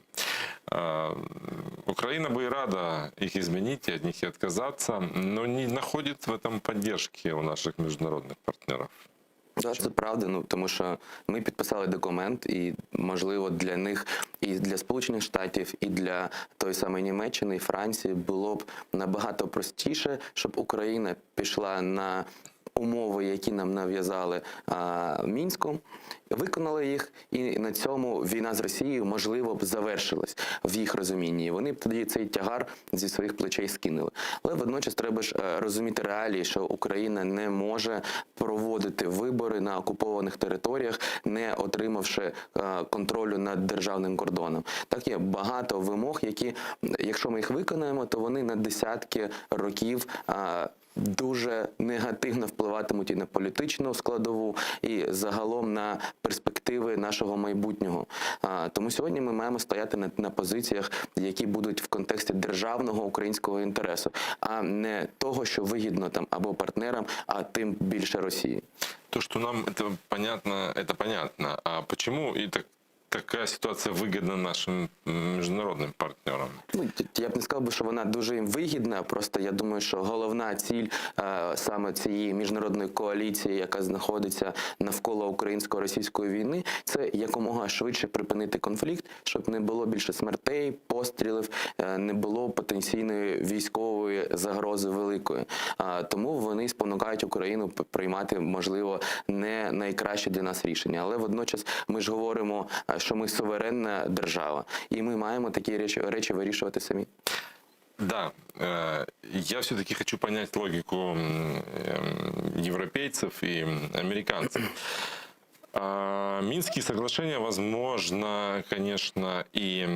Украина бы и рада их изменить и от них и отказаться, но не находит в этом поддержки у наших международных партнеров. Так, це правда, ну, тому що ми підписали документ, і, можливо, для них, і для Сполучених Штатів, і для тої самої Німеччини, і Франції було б набагато простіше, щоб Україна пішла на умови, які нам нав'язали Мінську, виконала їх, і на цьому війна з Росією, можливо, б завершилась в їх розумінні. Вони б тоді цей тягар зі своїх плечей скинули. Але водночас треба ж розуміти реалії, що Україна не може проводити вибори на окупованих територіях, не отримавши контролю над державним кордоном. Так, є багато вимог, які, якщо ми їх виконаємо, то вони на десятки років дуже негативно впливатимуть і на політичну складову, і загалом на перспективи нашого майбутнього. Тому сьогодні ми маємо стояти на позиціях, які будуть в контексті державного українського інтересу, а не того, що вигідно там або партнерам, а тим більше Росії. То, что нам это понятно, а почему и так такая ситуация выгодна нашим международным партнерам? Ну, я б не сказав би, що вона дуже їм вигідна. Просто я думаю, що головна ціль саме цієї міжнародної коаліції, яка знаходиться навколо українсько-російської війни, це якомога швидше припинити конфлікт, щоб не було більше смертей, пострілів, не було потенційної військової загрози великої. Тому вони спонукають Україну приймати, можливо, не найкраще для нас рішення. Але водночас ми ж говоримо, що ми суверенна держава, і ми маємо такі речі вирішувати самі. Да, я все-таки хочу понять логику европейцев и американцев. Минские соглашения, возможно, конечно, и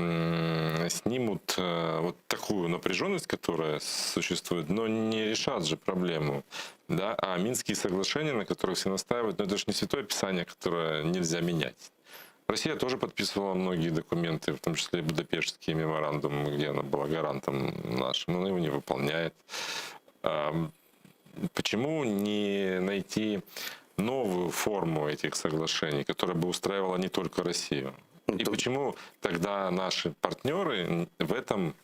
снимут вот такую напряженность, которая существует, но не решат же проблему. Да? А Минские соглашения, на которых все настаивают, ну, это же не святое писание, которое нельзя менять. Россия тоже подписывала многие документы, в том числе и Будапештский меморандум, где она была гарантом нашим, но она его не выполняет. Почему не найти новую форму этих соглашений, которая бы устраивала не только Россию? И почему тогда наши партнеры в этом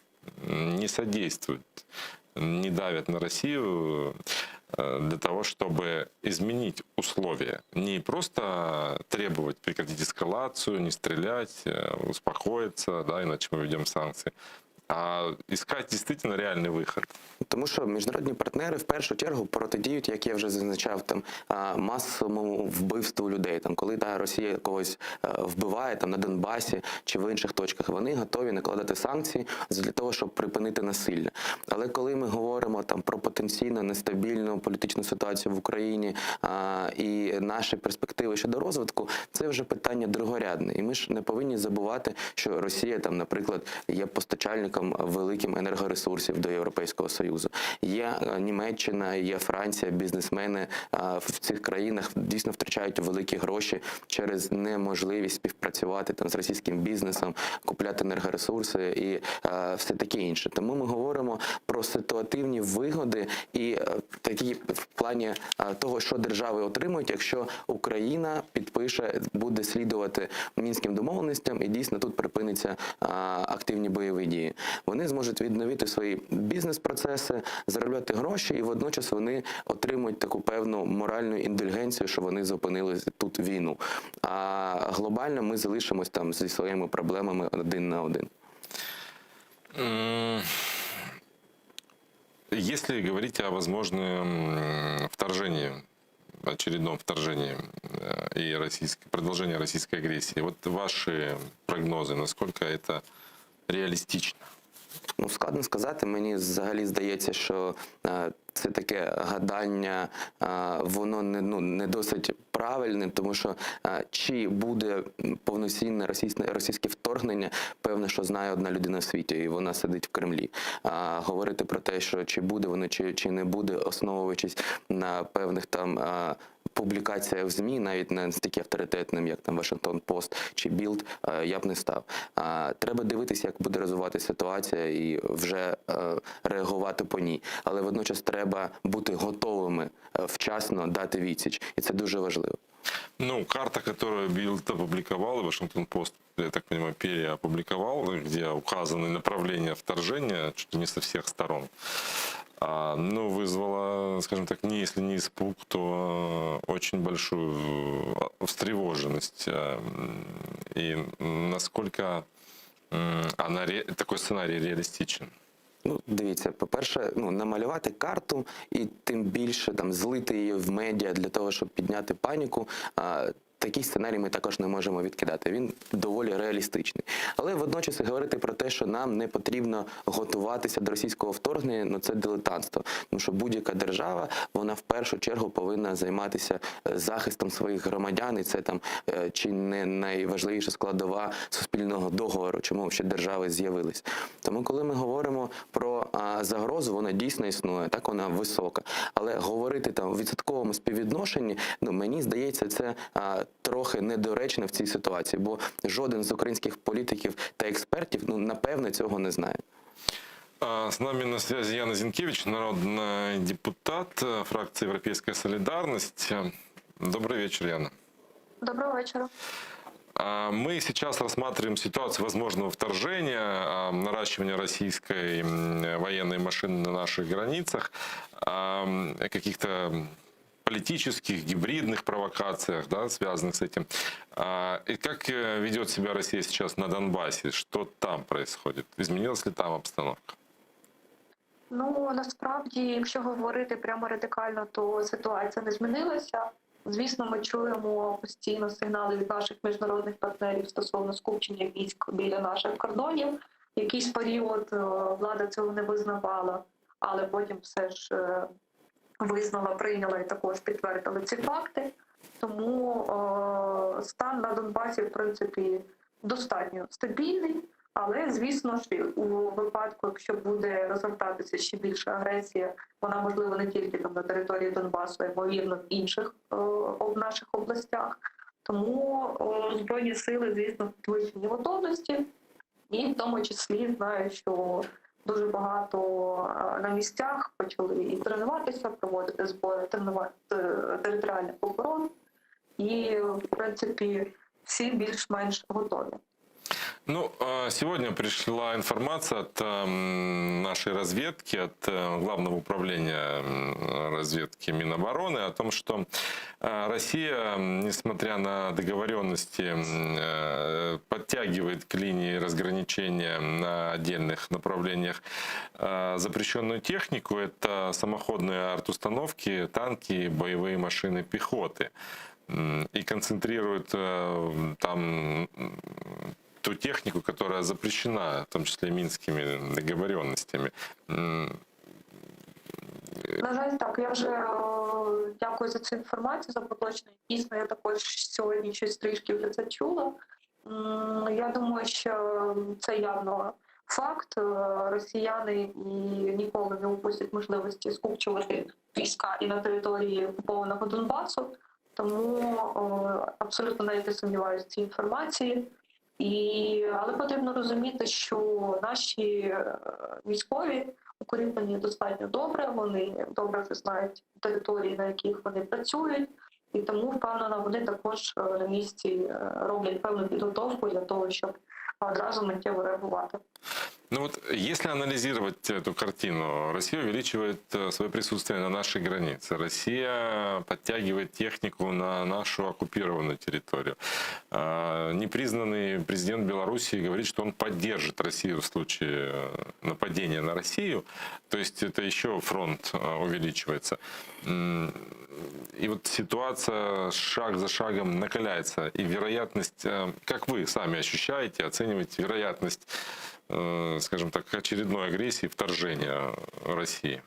не содействуют, не давят на Россию для того, чтобы изменить условия? Не просто требовать прекратить эскалацию, не стрелять, успокоиться, да, иначе мы введем санкции, а искать действительно реальный выход. Тому що міжнародні партнери в першу чергу протидіють, як я вже зазначав, там масовому вбивству людей. Там, коли Росія когось вбиває там на Донбасі чи в інших точках, вони готові накладати санкції для того, щоб припинити насилля. Але коли ми говоримо там про потенційно нестабільну політичну ситуацію в Україні і наші перспективи щодо розвитку, це вже питання другорядне. І ми ж не повинні забувати, що Росія там, наприклад, є постачальником великим енергоресурсів до Європейського Союзу. Є Німеччина, є Франція, бізнесмени в цих країнах дійсно втрачають великі гроші через неможливість співпрацювати там з російським бізнесом, купляти енергоресурси і все таке інше. Тому ми говоримо про ситуативні вигоди і такі в плані того, що держави отримують, якщо Україна підпише, буде слідувати мінським домовленостям і дійсно тут припиниться активні бойові дії. Вони зможуть відновити свої бізнес-процеси, заробляти гроші, і водночас вони отримують таку певну моральну індульгенцію, що вони зупинили тут війну. А глобально ми залишимось там зі своїми проблемами один на один. Если говорить о возможном вторжении, очередном вторжении и продолжении российской агрессии, вот ваши прогнозы, насколько это реалістично? Ну, складно сказати. Мені взагалі здається, що це таке гадання, воно не досить правильне, тому що чи буде повноцінне російське вторгнення, певно, що знає одна людина в світі, і вона сидить в Кремлі. Говорити про те, що чи буде воно, чи не буде, основуючись на певних там публікаціях в ЗМІ, навіть не настільки авторитетним, як там Вашингтон Пост чи Білд, я б не став. Треба дивитися, як буде розвиватися ситуація і вже реагувати по ній. Але водночас треба бути готовими вчасно дати відсіч. І це дуже важливо. Ну, карта, которую Билд опубликовал, и Вашингтон Пост, я так понимаю, переопубликовал, где указаны направления вторжения чуть ли не со всех сторон, ну, вызвала, скажем так, если не испуг, то очень большую встревоженность. И насколько такой сценарий реалістичен? Ну, дивіться, по-перше, намалювати карту і тим більше там злити її в медіа для того, щоб підняти паніку, такий сценарій ми також не можемо відкидати. Він доволі реалістичний. Але водночас говорити про те, що нам не потрібно готуватися до російського вторгнення, це дилетантство. Тому що будь-яка держава, вона в першу чергу повинна займатися захистом своїх громадян, і це там чи не найважливіша складова суспільного договору, чому ще держави з'явились. Тому коли ми говоримо про загрозу, вона дійсно існує, так, вона висока. Але говорити там в відсотковому співвідношенні, мені здається, це трохи недоречно в цій ситуації, бо жоден з українських політиків та експертів, напевне, цього не знає. С нами на связи Яна Зинкевич, народный депутат фракции «Европейская солидарность». Добрый вечер, Яна. Доброго вечора. Мы сейчас рассматриваем ситуацию возможного вторжения, наращивания российской военной машины на наших границах, каких-то политических, гибридных провокациях, да, связанных с этим. И как ведет себя Россия сейчас на Донбассе? Что там происходит? Изменилась ли там обстановка? Ну, насправді, якщо говорити прямо радикально, то ситуація не змінилася. Звісно, ми чуємо постійно сигнали від наших міжнародних партнерів стосовно скупчення військ біля наших кордонів. Якийсь період влада цього не визнавала, але потім все ж визнала, прийняла і також підтвердила ці факти. Тому стан на Донбасі, в принципі, достатньо стабільний. Але, звісно ж, у випадку, якщо буде розгортатися ще більша агресія, вона, можливо, не тільки там на території Донбасу, а ймовірно, в інших наших областях. Тому Збройні сили, звісно, в підвищеній готовності. І в тому числі знаю, що дуже багато на місцях почали і тренуватися, проводити збори, тренувати територіальних оборон. І, в принципі, всі більш-менш готові. Ну, сегодня пришла информация от нашей разведки, от Главного управления разведки Минобороны о том, что Россия, несмотря на договоренности, подтягивает к линии разграничения на отдельных направлениях запрещенную технику. Это самоходные артустановки, танки, боевые машины пехоты. И концентрирует там ту технику, которая запрещена, в том числе минскими договоренностями. На жаль, так. Я вже дякую за цю інформацію, за поточний. Дійсно, я також сьогодні щось трішки вже це чула. Я думаю, що це явно факт. Росіяни ніколи не упустять можливості скупчувати війська і на території окупованого Донбасу. Тому абсолютно навіть не сумніваюся в цій інформації. Але потрібно розуміти, що наші військові укріплені достатньо добре, вони добре вже знають території, на яких вони працюють, і тому, впевнена, вони також на місці роблять певну підготовку для того, щоб одразу миттєво реагувати. Ну вот, если анализировать эту картину, Россия увеличивает свое присутствие на нашей границе. Россия подтягивает технику на нашу оккупированную территорию. Непризнанный президент Белоруссии говорит, что он поддержит Россию в случае нападения на Россию. То есть это еще фронт увеличивается. И вот ситуация шаг за шагом накаляется. И вероятность, как вы сами ощущаете, оцениваете вероятность, скажем так, очередной агрессии, вторжения Росії?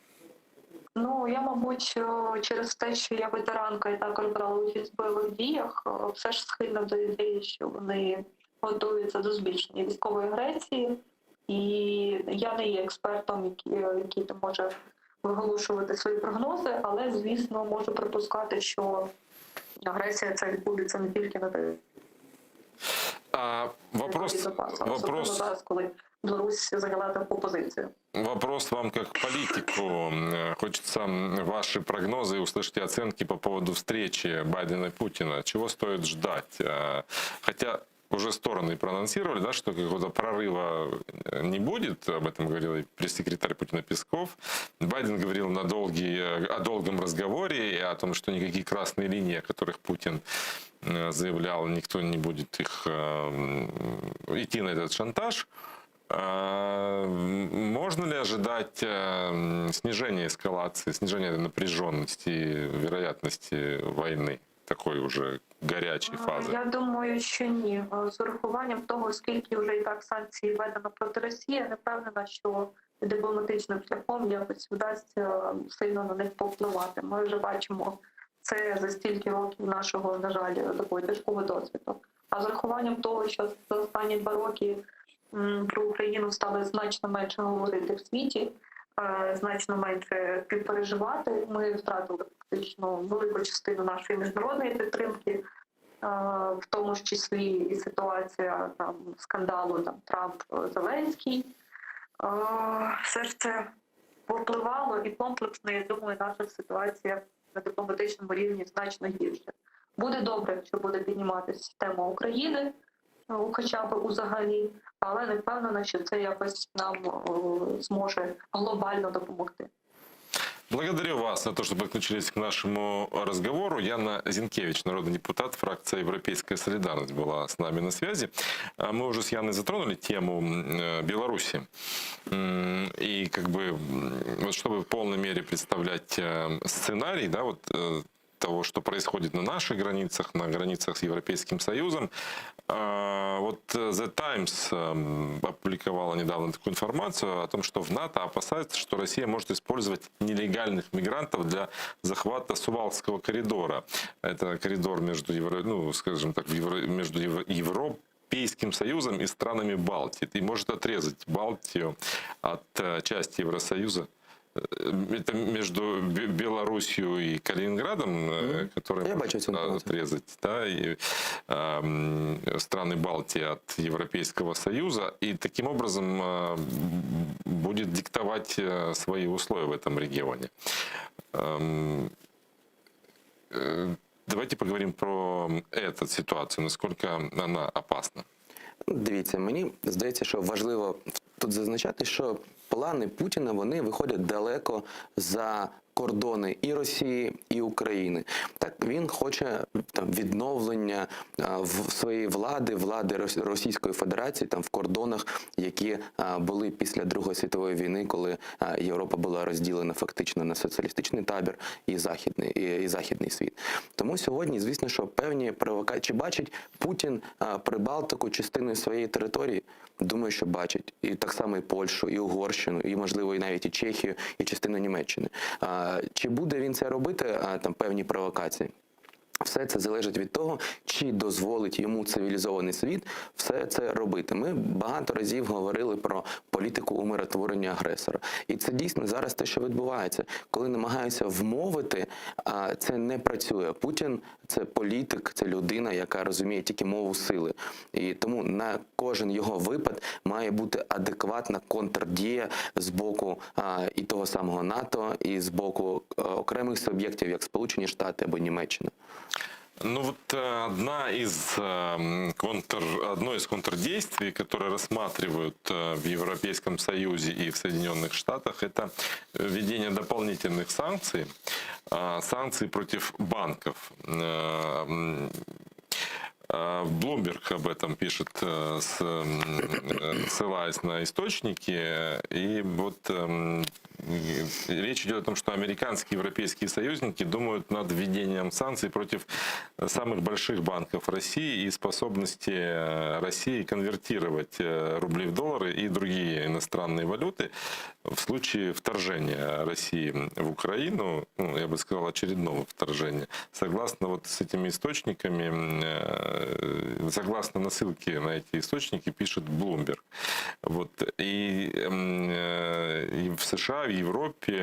Ну, я, мабуть, через те, що я ветеранка і також брала участь в бойових діях, все ж схильна до ідеї, що вони готуються до збільшення військової агресії. І я не є експертом, який може виголошувати свої прогнози, але, звісно, можу припускати, що агресія ця відбудеться не тільки на території. Вопрос зараз, коли Білорусь заняла таку позицію. Вопрос вам как политику. Хочется ваши прогнозы и услышать оценки по поводу встречи Байдена и Путина. Чего стоит ждать? Хотя уже стороны проанонсировали, да, что какого-то прорыва не будет. Об этом говорил и пресс-секретарь Путина Песков. Байден говорил о долгом разговоре и о том, что никакие красные линии, о которых Путин заявлял, никто не будет идти на этот шантаж. Можно ли ожидать снижения эскалации, снижения напряженности, вероятности войны, такой уже гарячої фази? Я думаю, що ні. З урахуванням того, скільки вже і так санкцій введено проти Росії, я не впевнена, що дипломатичним шляхом якось вдасться сильно на них повпливати. Ми вже бачимо це за стільки років нашого, на жаль, такого тяжкого досвіду. А з урахуванням того, що за останні 2 роки про Україну стали значно менше говорити в світі, значно менше співпереживати. Ми втратили фактично велику частину нашої міжнародної підтримки, в тому ж числі і ситуація скандалу Трамп-Зеленський. Все ж це впливало і комплексно, я думаю, наша ситуація на дипломатичному рівні значно гірше. Буде добре, якщо буде підніматися тема України, хоча б узагалі, але не впевнена, що це якось нам зможе глобально допомогти. Благодарю вас за то, что подключились к нашему разговору. Яна Зинкевич, народный депутат, фракция «Европейская солидарность» была с нами на связи. Мы уже с Яной затронули тему Беларуси. И как бы, вот чтобы в полной мере представлять сценарий, да, вот, того, что происходит на наших границах, на границах с Европейским Союзом. Вот The Times опубликовала недавно такую информацию о том, что в НАТО опасается, что Россия может использовать нелегальных мигрантов для захвата Сувалкского коридора. Это коридор между, скажем так, между Европейским Союзом и странами Балтии. И может отрезать Балтию от части Евросоюза. Это между Белоруссией и Калининградом, которые можно отрезать, да, и страны Балтии от Европейского Союза, и таким образом будет диктовать свои условия в этом регионе. Давайте поговорим про эту ситуацию, насколько она опасна. Дивіться, мені здається, що важливо тут зазначати, що плани Путіна, вони виходять далеко за кордони і Росії, і України. Так, він хоче там відновлення своєї влади Російської Федерації там в кордонах, які були після Другої світової війни, коли Європа була розділена фактично на соціалістичний табір і західний світ. Тому сьогодні, звісно, що певні провокації, чи бачить Путін Прибалтику частиною своєї території? Думаю, що бачить. І так само і Польщу, і Угорщину, і, можливо, і навіть і Чехію, і частину Німеччини. Чи буде він це робити, там певні провокації? Все це залежить від того, чи дозволить йому цивілізований світ все це робити. Ми багато разів говорили про політику умиротворення агресора. І це дійсно зараз те, що відбувається. Коли намагаються вмовити, це не працює. Путін – це політик, це людина, яка розуміє тільки мову сили. І тому на кожен його випад має бути адекватна контрдія з боку і того самого НАТО, і з боку окремих суб'єктів, як Сполучені Штати або Німеччина. Ну вот одно из контрдействий, которые рассматривают в Европейском Союзе и в Соединенных Штатах, это введение дополнительных санкций, санкций против банков. Bloomberg об этом пишет, ссылаясь на источники, и вот речь идет о том, что американские и европейские союзники думают над введением санкций против самых больших банков России и способности России конвертировать рубли в доллары и другие иностранные валюты в случае вторжения России в Украину, ну, я бы сказал, очередного вторжения. Согласно вот с этими источниками, согласно насылке на эти источники, пишет Bloomberg. Вот. И в США, в Европе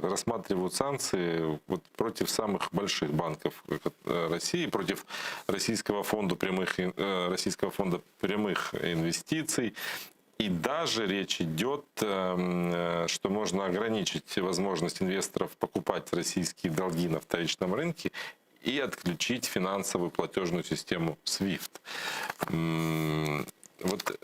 рассматривают санкции вот против самых больших банков России, против Российского фонда прямых инвестиций. И даже речь идет, что можно ограничить возможность инвесторов покупать российские долги на вторичном рынке и отключить финансовую платежную систему SWIFT. Вот,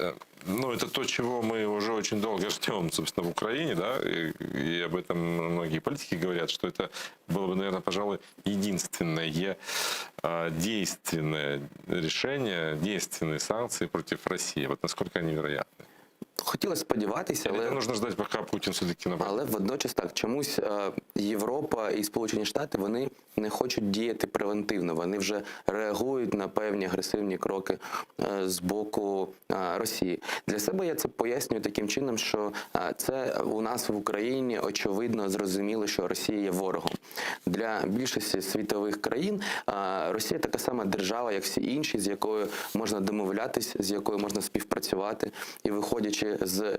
ну, это то, чего мы уже очень долго ждем, собственно, в Украине, да, и об этом многие политики говорят, что это было бы, наверное, пожалуй, единственное действенное решение, действенные санкции против России. Вот насколько они вероятны? Хотілося сподіватися, але нужно ждати, поки Путін все-таки набере. Але водночас так, чомусь Європа і Сполучені Штати, вони не хочуть діяти превентивно, вони вже реагують на певні агресивні кроки з боку Росії. Для себе я це пояснюю таким чином, що це у нас в Україні очевидно зрозуміло, що Росія є ворогом. Для більшості світових країн Росія така сама держава, як всі інші, з якою можна домовлятись, з якою можна співпрацювати, і виходячи з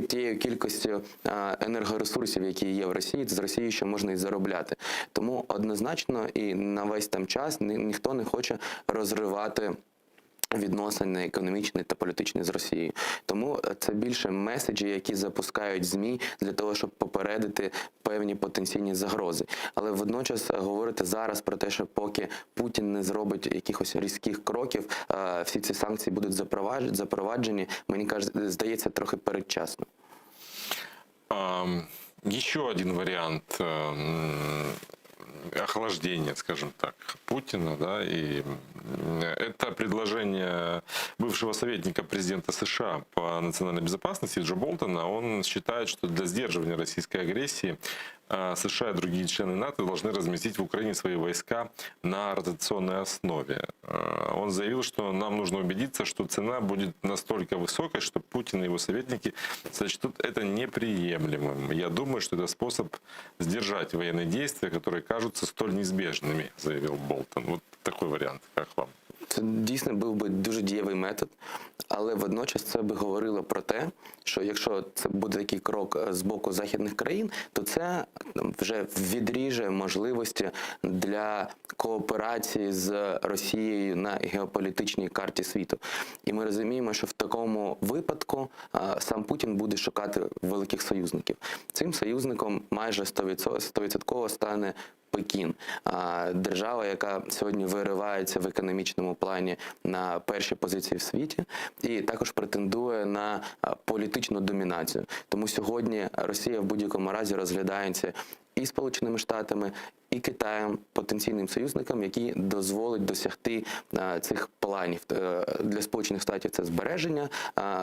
тією кількістю енергоресурсів, які є в Росії, з Росією ще можна і заробляти. Тому однозначно і на весь там час ніхто не хоче розривати відносини економічні та політичні з Росією. Тому це більше меседжі, які запускають ЗМІ для того, щоб попередити певні потенційні загрози. Але водночас говорити зараз про те, що поки Путін не зробить якихось різких кроків, всі ці санкції будуть запроваджені, мені здається, трохи передчасно. Еще один вариант охлаждения, скажем так, Путина, да, и это предложение бывшего советника президента США по национальной безопасности Джо Болтона. Он считает, что для сдерживания российской агрессии США и другие члены НАТО должны разместить в Украине свои войска на ротационной основе. Он заявил, что нам нужно убедиться, что цена будет настолько высокой, что Путин и его советники сочтут это неприемлемым. Я думаю, что это способ сдержать военные действия, которые кажутся столь неизбежными, заявил Болтон. Вот такой вариант. Как вам? Це дійсно був би дуже дієвий метод, але водночас це би говорило про те, що якщо це буде такий крок з боку західних країн, то це вже відріже можливості для кооперації з Росією на геополітичній карті світу. І ми розуміємо, що в такому випадку сам Путін буде шукати великих союзників. Цим союзником майже 100% стане Пекін, держава, яка сьогодні виривається в економічному плані на перші позиції в світі і також претендує на політичну домінацію. Тому сьогодні Росія в будь-якому разі розглядається і Сполученими Штатами, і Китаєм потенційним союзникам, які дозволить досягти цих планів. Для Сполучених Штатів це збереження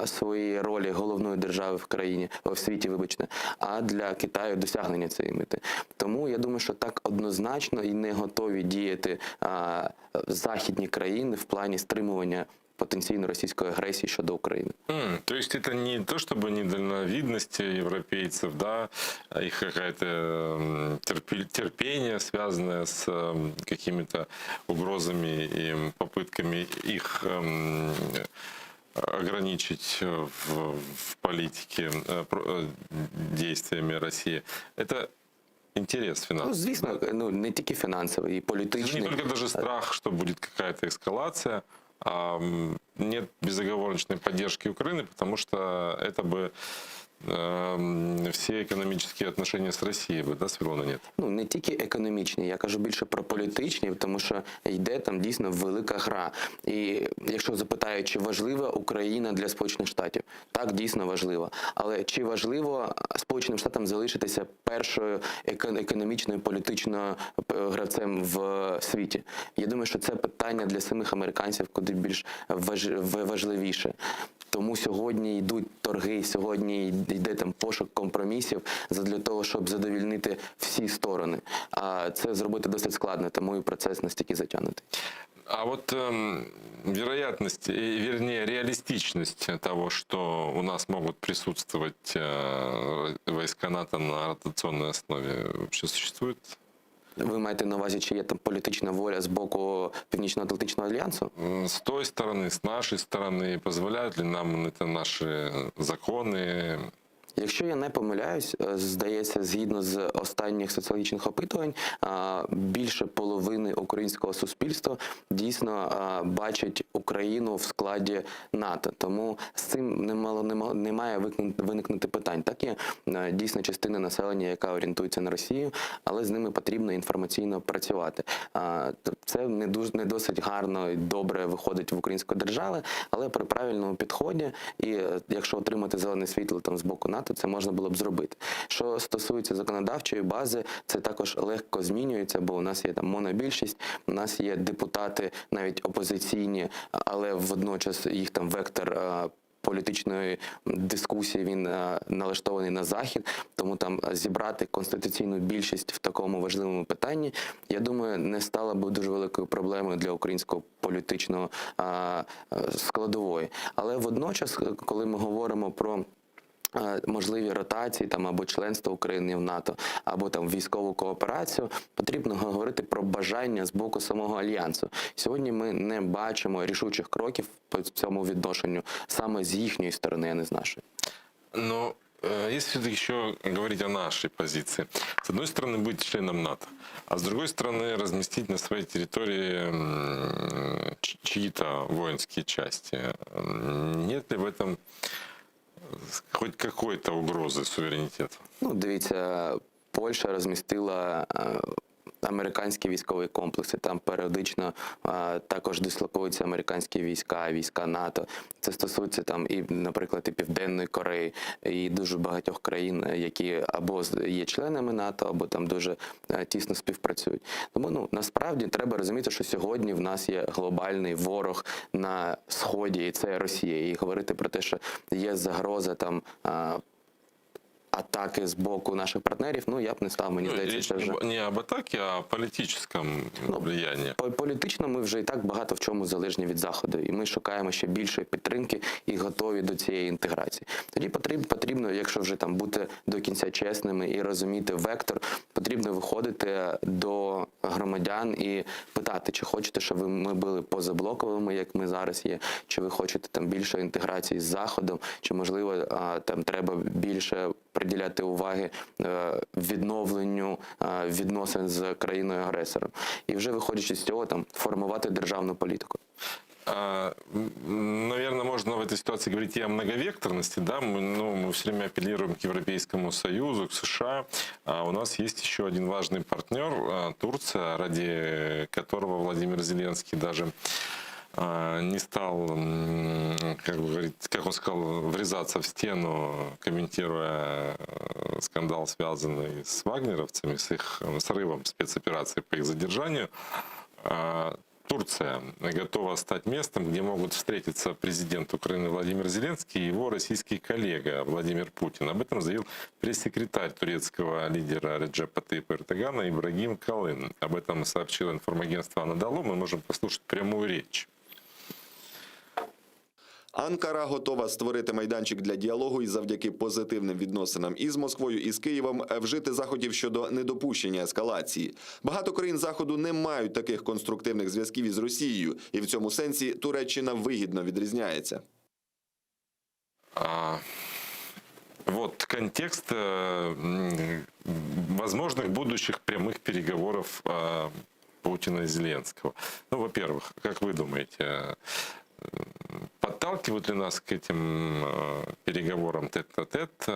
своєї ролі головної держави в країні, в світі, вибачте, а для Китаю досягнення цієї мети. Тому я думаю, що так однозначно і не готові діяти західні країни в плані стримування потенційно російської агресії щодо України. То есть это не то, чтобы недальновидность европейцев, да, их какое-то терпение, связанное с какими-то угрозами и попытками их ограничить в политике действиями России. Это интерес финансовый. Ну, звісно, не тільки фінансовий, і політичний. Не только даже страх, что будет какая-то эскалация, нет безоговорочной поддержки Украины, потому что это бы всі економічні відносини з Росією би, свело на нет? Ну, не тільки економічні, я кажу більше про політичні, тому що йде там дійсно велика гра. І якщо запитають, чи важлива Україна для Сполучених Штатів, так, дійсно важлива. Але чи важливо Сполученим Штатам залишитися першою економічною, політичною гравцем в світі? Я думаю, що це питання для самих американців куди більш важливіше. Тому сьогодні йдуть торги, сьогодні йде там пошук компромісів для того, щоб задовільнити всі сторони. А це зробити досить складно, тому і процес настільки затягнутий. А вот вероятность, вернее, реалистичность того, что у нас могут присутствовать войска НАТО на ротационной основе, вообще существует? Ви маєте на увазі, чи є там політична воля з боку Північно-Атлантичного альянсу? С той стороны, с нашей стороны, позволяют ли нам это наши законы? Якщо я не помиляюсь, здається, згідно з останніх соціологічних опитувань, більше половини українського суспільства дійсно бачить Україну в складі НАТО. Тому з цим не має виникнути питань. Так є дійсно частина населення, яка орієнтується на Росію, але з ними потрібно інформаційно працювати. Це не досить гарно і добре виходить в української держави, але при правильному підході, і якщо отримати зелене світло там з боку НАТО, це можна було б зробити. Що стосується законодавчої бази, це також легко змінюється, бо у нас є там монобільшість, у нас є депутати навіть опозиційні, але водночас їх там вектор політичної дискусії, він налаштований на Захід, тому там зібрати конституційну більшість в такому важливому питанні, я думаю, не стало б дуже великою проблемою для українського політичного складової. Але водночас, коли ми говоримо про можливі ротації там або членство України в НАТО, або там військову кооперацію, потрібно говорити про бажання з боку самого альянсу. Сьогодні ми не бачимо рішучих кроків по цьому відношенню саме з їхньої сторони, а не з нашої. Ну, Если все-таки еще говорить о нашей позиции, с одной стороны быть членом НАТО, а с другой стороны разместить на своей территории чьи-то воинские части, нет ли в этом хоть какой-то угрози суверенітету? Ну, дивіться, Польща розмістила американські військові комплекси. Там періодично також дислокуються американські війська, війська НАТО. Це стосується там і, наприклад, і Південної Кореї, і дуже багатьох країн, які або є членами НАТО, або там дуже тісно співпрацюють. Тому, ну, насправді треба розуміти, що сьогодні в нас є глобальний ворог на Сході, і це Росія. І говорити про те, що є загроза там атаки з боку наших партнерів, ну, я б не став, мені здається, це вже... Не об атаке, а о політичному влиянні. Політично ми вже і так багато в чому залежні від Заходу, і ми шукаємо ще більшої підтримки і готові до цієї інтеграції. Тоді потрібно, якщо вже там бути до кінця чесними і розуміти вектор, потрібно виходити до громадян і питати, чи хочете, щоб ми були позаблоковими, як ми зараз є, чи ви хочете там більше інтеграції з Заходом, чи, можливо, там треба більше приділяти уваги відновленню відносин з країною-агресором. І вже виходячи з цього, там, формувати державну політику. Наверное, можно в этой ситуации говорить и о многовекторности. Да? Мы все время апеллируем к Европейскому Союзу, к США. А у нас есть еще один важный партнер, Турция, ради которого Владимир Зеленский даже не стал, как он сказал, врезаться в стену, комментируя скандал, связанный с вагнеровцами, с их срывом спецоперации по их задержанию. Турция готова стать местом, где могут встретиться президент Украины Владимир Зеленский и его российский коллега Владимир Путин. Об этом заявил пресс-секретарь турецкого лидера Реджепа Тайипа Эрдогана Ибрагим Калын. Об этом сообщило информагентство «Анадолу». Мы можем послушать прямую речь. Анкара готова створити майданчик для діалогу і завдяки позитивним відносинам із Москвою і з Києвом вжити заходів щодо недопущення ескалації. Багато країн Заходу не мають таких конструктивних зв'язків із Росією, і в цьому сенсі Туреччина вигідно відрізняється. Вот контекст возможных будущих прямых переговоров Путина и Зеленского. Ну, во-первых, как вы думаете, подталкивают ли нас к этим переговорам тет-а-тет?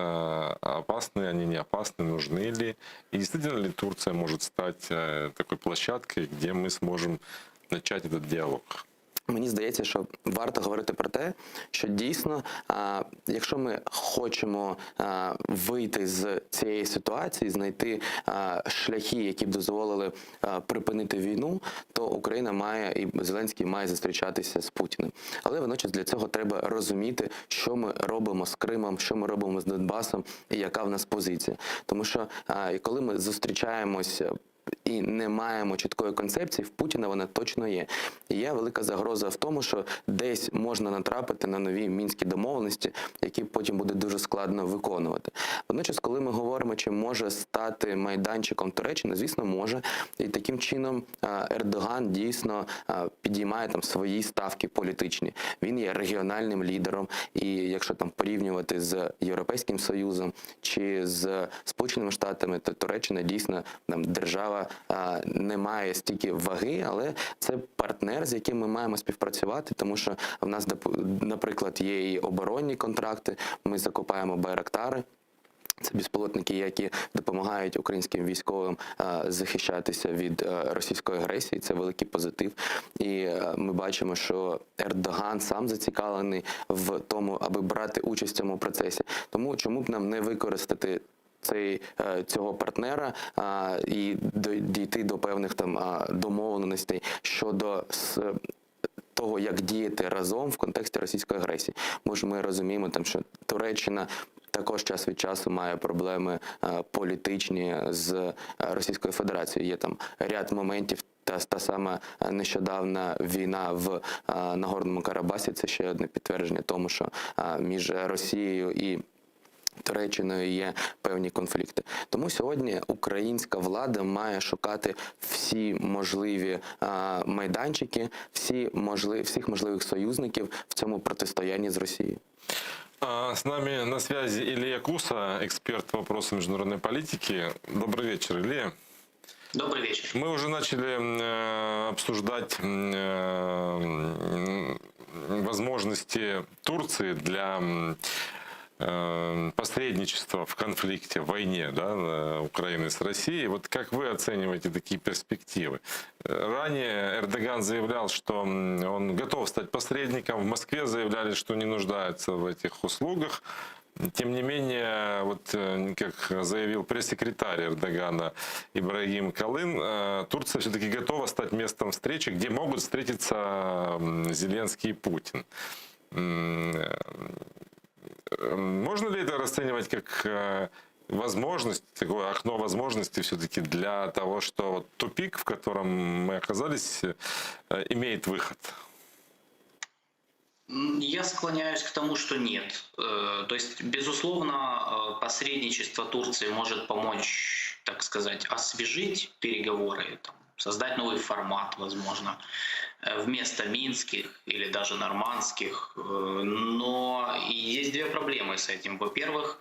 Опасны они, не опасны, нужны ли? И действительно ли Турция может стать такой площадкой, где мы сможем начать этот диалог? Мені здається, що варто говорити про те, що дійсно, якщо ми хочемо вийти з цієї ситуації, знайти шляхи, які б дозволили припинити війну, то Україна має, і Зеленський має зустрічатися з Путіним. Але водночас для цього треба розуміти, що ми робимо з Кримом, що ми робимо з Донбасом і яка в нас позиція. Тому що коли ми зустрічаємося і не маємо чіткої концепції, в Путіна вона точно є. І є велика загроза в тому, що десь можна натрапити на нові мінські домовленості, які потім буде дуже складно виконувати. Водночас, коли ми говоримо, чи може стати майданчиком Туреччини, звісно, може. І таким чином Ердоган дійсно підіймає там свої ставки політичні. Він є регіональним лідером, і якщо там порівнювати з Європейським Союзом чи з Сполученими Штатами, то Туреччина дійсно там держава не має стільки ваги, але це партнер, з яким ми маємо співпрацювати, тому що в нас, наприклад, є і оборонні контракти, ми закупаємо байрактари. Це безпілотники, які допомагають українським військовим захищатися від російської агресії. Це великий позитив. І ми бачимо, що Ердоган сам зацікавлений в тому, аби брати участь в цьому процесі. Тому чому б нам не використати цього партнера і дійти до певних там домовленостей щодо того, як діяти разом в контексті російської агресії. Ми розуміємо, там, що Туреччина також час від часу має проблеми політичні з Російською Федерацією. Є там ряд моментів, та сама нещодавна війна в Нагорному Карабасі – це ще одне підтвердження тому, що між Росією і Туреччиною є певні конфлікти. Тому сьогодні українська влада має шукати всі можливі майданчики, всіх можливих союзників в цьому протистоянні з Росією. С нами на связи Илья Куса, эксперт по вопросам международной политики. Добрый вечер, Илья. Добрый вечер. Мы уже начали обсуждать возможности Турции для посредничества в конфликте, в войне, да, Украины с Россией. Вот как вы оцениваете такие перспективы? Ранее Эрдоган заявлял, что он готов стать посредником. В Москве заявляли, что не нуждаются в этих услугах. Тем не менее, вот как заявил пресс-секретарь Эрдогана Ибрагим Калын, Турция все-таки готова стать местом встречи, где могут встретиться Зеленский и Путин. Можно ли это расценивать как возможность, такое окно возможностей все-таки для того, что вот тупик, в котором мы оказались, имеет выход? Я склоняюсь к тому, что нет. То есть, безусловно, посредничество Турции может помочь, так сказать, освежить переговоры, там, создать новый формат, возможно, вместо минских или даже нормандских. Но есть две проблемы с этим. Во-первых,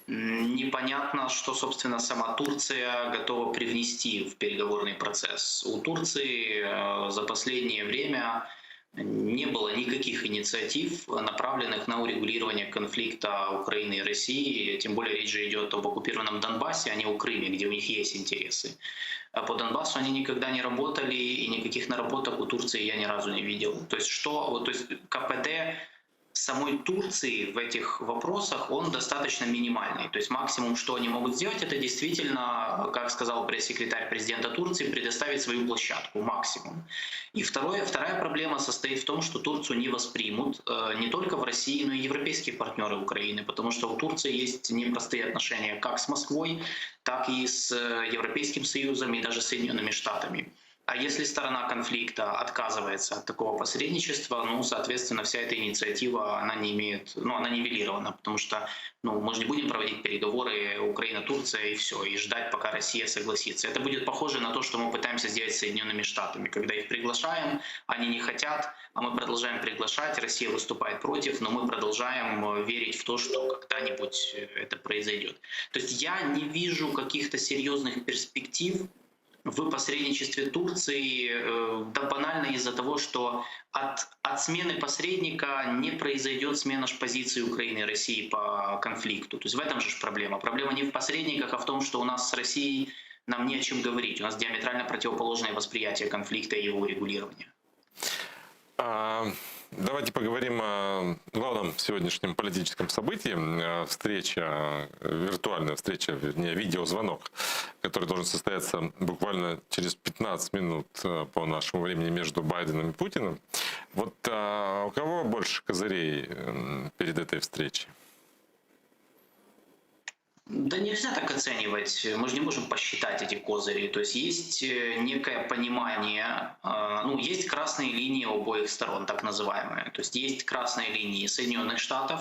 непонятно, что, собственно, сама Турция готова привнести в переговорный процесс. У Турции за последнее время не было никаких инициатив, направленных на урегулирование конфликта Украины и России. Тем более речь же идет об оккупированном Донбассе, а не о Крыме, где у них есть интересы. А по Донбассу они никогда не работали, и никаких наработок у Турции я ни разу не видел. То есть КПД самой Турции в этих вопросах, он достаточно минимальный. То есть максимум, что они могут сделать, это действительно, как сказал пресс-секретарь президента Турции, предоставить свою площадку, максимум. И вторая проблема состоит в том, что Турцию не воспримут не только в России, но и европейские партнеры Украины, потому что у Турции есть непростые отношения как с Москвой, так и с Европейским Союзом и даже Соединенными Штатами. А если сторона конфликта отказывается от такого посредничества, ну, соответственно, вся эта инициатива, она не имеет, ну, она нивелирована, потому что, ну, мы же не будем проводить переговоры Украина-Турция и все, и ждать, пока Россия согласится. Это будет похоже на то, что мы пытаемся сделать с Соединенными Штатами, когда их приглашаем, они не хотят, а мы продолжаем приглашать, Россия выступает против, но мы продолжаем верить в то, что когда-нибудь это произойдет. То есть я не вижу каких-то серьезных перспектив в посредничестве Турции, да банально из-за того, что от смены посредника не произойдет смена позиции Украины и России по конфликту. То есть в этом же проблема. Проблема не в посредниках, а в том, что у нас с Россией нам не о чем говорить. У нас диаметрально противоположное восприятие конфликта и его урегулирования. Давайте поговорим о главном сегодняшнем политическом событии. Встреча, виртуальная встреча, вернее, видеозвонок, который должен состояться буквально через 15 минут по нашему времени между Байденом и Путиным. Вот у кого больше козырей перед этой встречей? Да нельзя так оценивать. Мы же не можем посчитать эти козыри. То есть есть некое понимание, ну, есть красные линии у обоих сторон, так называемые. То есть есть красные линии Соединенных Штатов,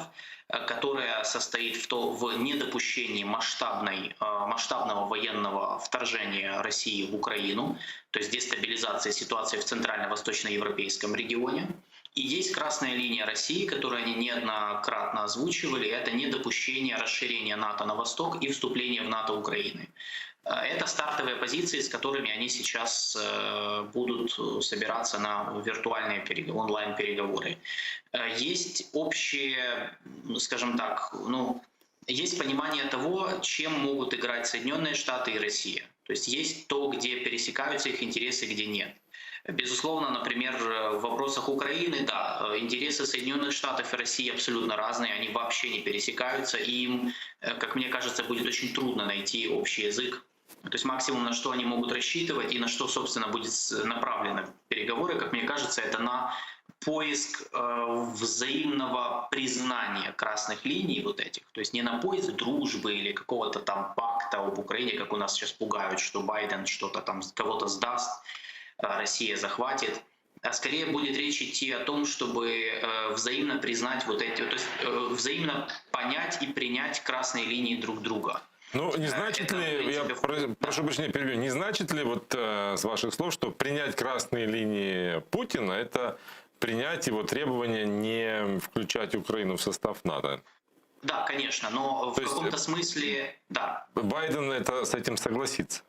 которая состоит в недопущении масштабного военного вторжения России в Украину, то есть дестабилизации ситуации в центрально-восточноевропейском регионе. И есть красная линия России, которую они неоднократно озвучивали, это недопущение расширения НАТО на восток и вступления в НАТО Украины. Это стартовые позиции, с которыми они сейчас будут собираться на виртуальные онлайн-переговоры. Есть общее, скажем так, есть понимание того, чем могут играть Соединенные Штаты и Россия. То есть есть то, где пересекаются их интересы, где нет. Безусловно, например, в вопросах Украины, да, интересы Соединенных Штатов и России абсолютно разные, они вообще не пересекаются, и им, как мне кажется, будет очень трудно найти общий язык. То есть максимум, на что они могут рассчитывать и на что, собственно, будет направлены переговоры, как мне кажется, это на поиск взаимного признания красных линий вот этих. То есть не на поиск дружбы или какого-то там пакта об Украине, как у нас сейчас пугают, что Байден что-то там кого-то сдаст, Россия захватит, а скорее будет речь идти о том, чтобы взаимно признать вот эти, то есть взаимно понять и принять красные линии друг друга. Ну, не значит ли, я прошу прощения, перебью, не значит ли вот с ваших слов, что принять красные линии Путина — это принять его требование не включать Украину в состав НАТО. Да, конечно, но в каком-то смысле, да. Байден с этим согласится?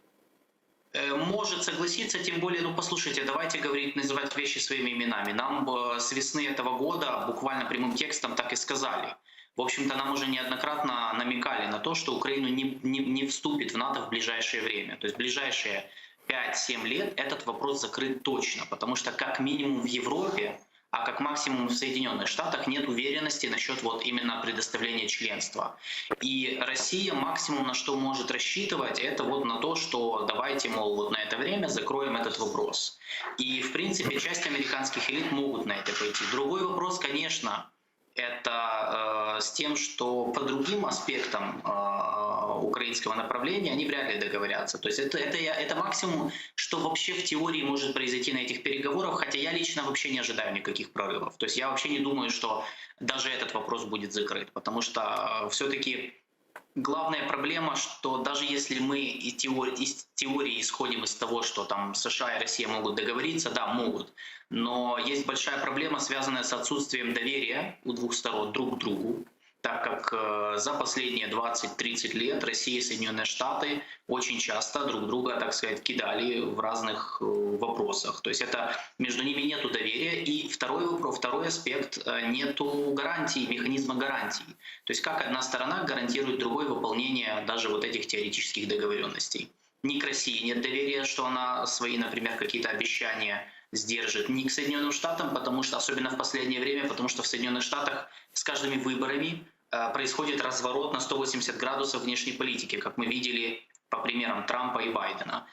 Может согласиться, тем более, ну послушайте, давайте называть вещи своими именами. Нам с весны этого года буквально прямым текстом так и сказали. В общем-то, нам уже неоднократно намекали на то, что Украина не вступит в НАТО в ближайшее время. То есть в ближайшие 5-7 лет этот вопрос закрыт точно, потому что как минимум в Европе, а как максимум в Соединенных Штатах нет уверенности насчет вот именно предоставления членства. И Россия максимум на что может рассчитывать, это вот на то, что давайте, мол, вот на это время закроем этот вопрос. И в принципе часть американских элит могут на это пойти. Другой вопрос, конечно, это с тем, что по другим аспектам украинского направления они вряд ли договорятся. То есть это максимум, что вообще в теории может произойти на этих переговорах, хотя я лично вообще не ожидаю никаких прорывов. То есть я вообще не думаю, что даже этот вопрос будет закрыт, потому что все-таки главная проблема, что даже если мы из теории исходим из того, что там США и Россия могут договориться, да, могут, но есть большая проблема, связанная с отсутствием доверия у двух сторон друг к другу, так как за последние 20-30 лет Россия и Соединенные Штаты очень часто друг друга, так сказать, кидали в разных вопросах. То есть это между ними нету доверия. И второй аспект — нету гарантий, механизма гарантий. То есть как одна сторона гарантирует другой выполнение даже вот этих теоретических договоренностей. Ни к России нет доверия, что она свои, например, какие-то обещания сдержит, ни к Соединенным Штатам, потому что, особенно в последнее время, потому что в Соединенных Штатах с каждыми выборами происходит разворот на 180 градусов внешней политики, как мы видели по примерам Трампа и Байдена.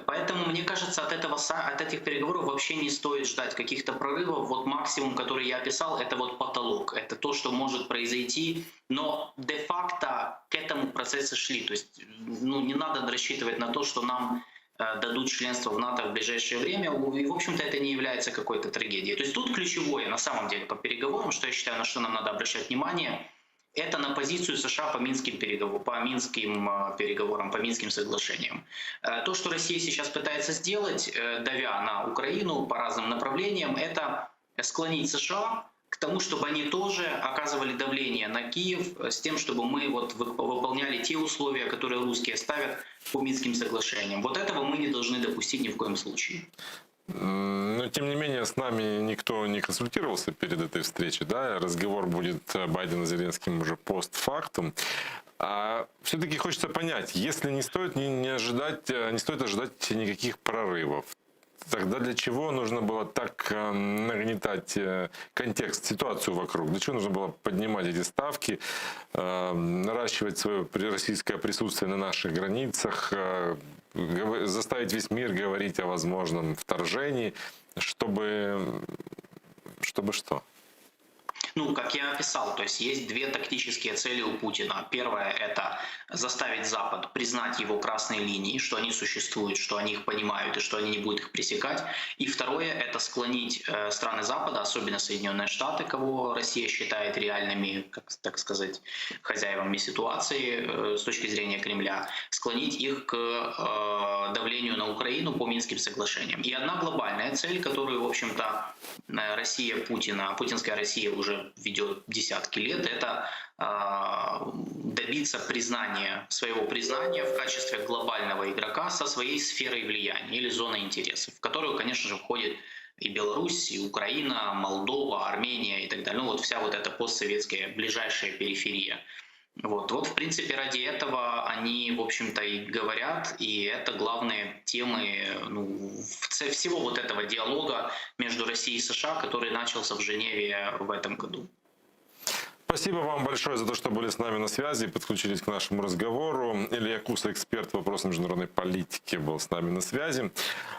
Поэтому, мне кажется, от этих переговоров вообще не стоит ждать каких-то прорывов. Вот максимум, который я описал, это вот потолок. Это то, что может произойти, но де-факто к этому процессы шли. То есть не надо рассчитывать на то, что нам дадут членство в НАТО в ближайшее время, и, в общем-то, это не является какой-то трагедией. То есть тут ключевое, на самом деле, по переговорам, что я считаю, на что нам надо обращать внимание, это на позицию США по минским переговорам, по минским соглашениям. То, что Россия сейчас пытается сделать, давя на Украину по разным направлениям, это склонить США к тому, чтобы они тоже оказывали давление на Киев с тем, чтобы мы вот выполняли те условия, которые русские ставят по Минским соглашениям. Вот этого мы не должны допустить ни в коем случае. Но, тем не менее, с нами никто не консультировался перед этой встречей. Да? Разговор будет Байдена с Зеленским уже постфактум. А все-таки хочется понять, если не стоит ожидать никаких прорывов, тогда для чего нужно было так нагнетать контекст, ситуацию вокруг? Для чего нужно было поднимать эти ставки, наращивать свое российское присутствие на наших границах, заставить весь мир говорить о возможном вторжении, чтобы что? Ну, как я описал, то есть есть две тактические цели у Путина. Первое — это заставить Запад признать его красные линии, что они существуют, что они их понимают и что они не будут их пресекать. И второе — это склонить страны Запада, особенно Соединенные Штаты, кого Россия считает реальными, так сказать, хозяевами ситуации с точки зрения Кремля, склонить их к давлению на Украину по Минским соглашениям. И одна глобальная цель, которую, в общем-то, Россия Путина, путинская Россия уже ведет десятки лет, это добиться своего признания в качестве глобального игрока со своей сферой влияния или зоной интересов, в которую, конечно же, входит и Беларусь, и Украина, Молдова, Армения и так далее. Ну вот вся вот эта постсоветская ближайшая периферия. Вот, в принципе, ради этого они, в общем-то, и говорят, и это главные темы всего вот этого диалога между Россией и США, который начался в Женеве в этом году. Спасибо вам большое за то, что были с нами на связи, подключились к нашему разговору. Илья Куса, эксперт по вопросам международной политики, был с нами на связи.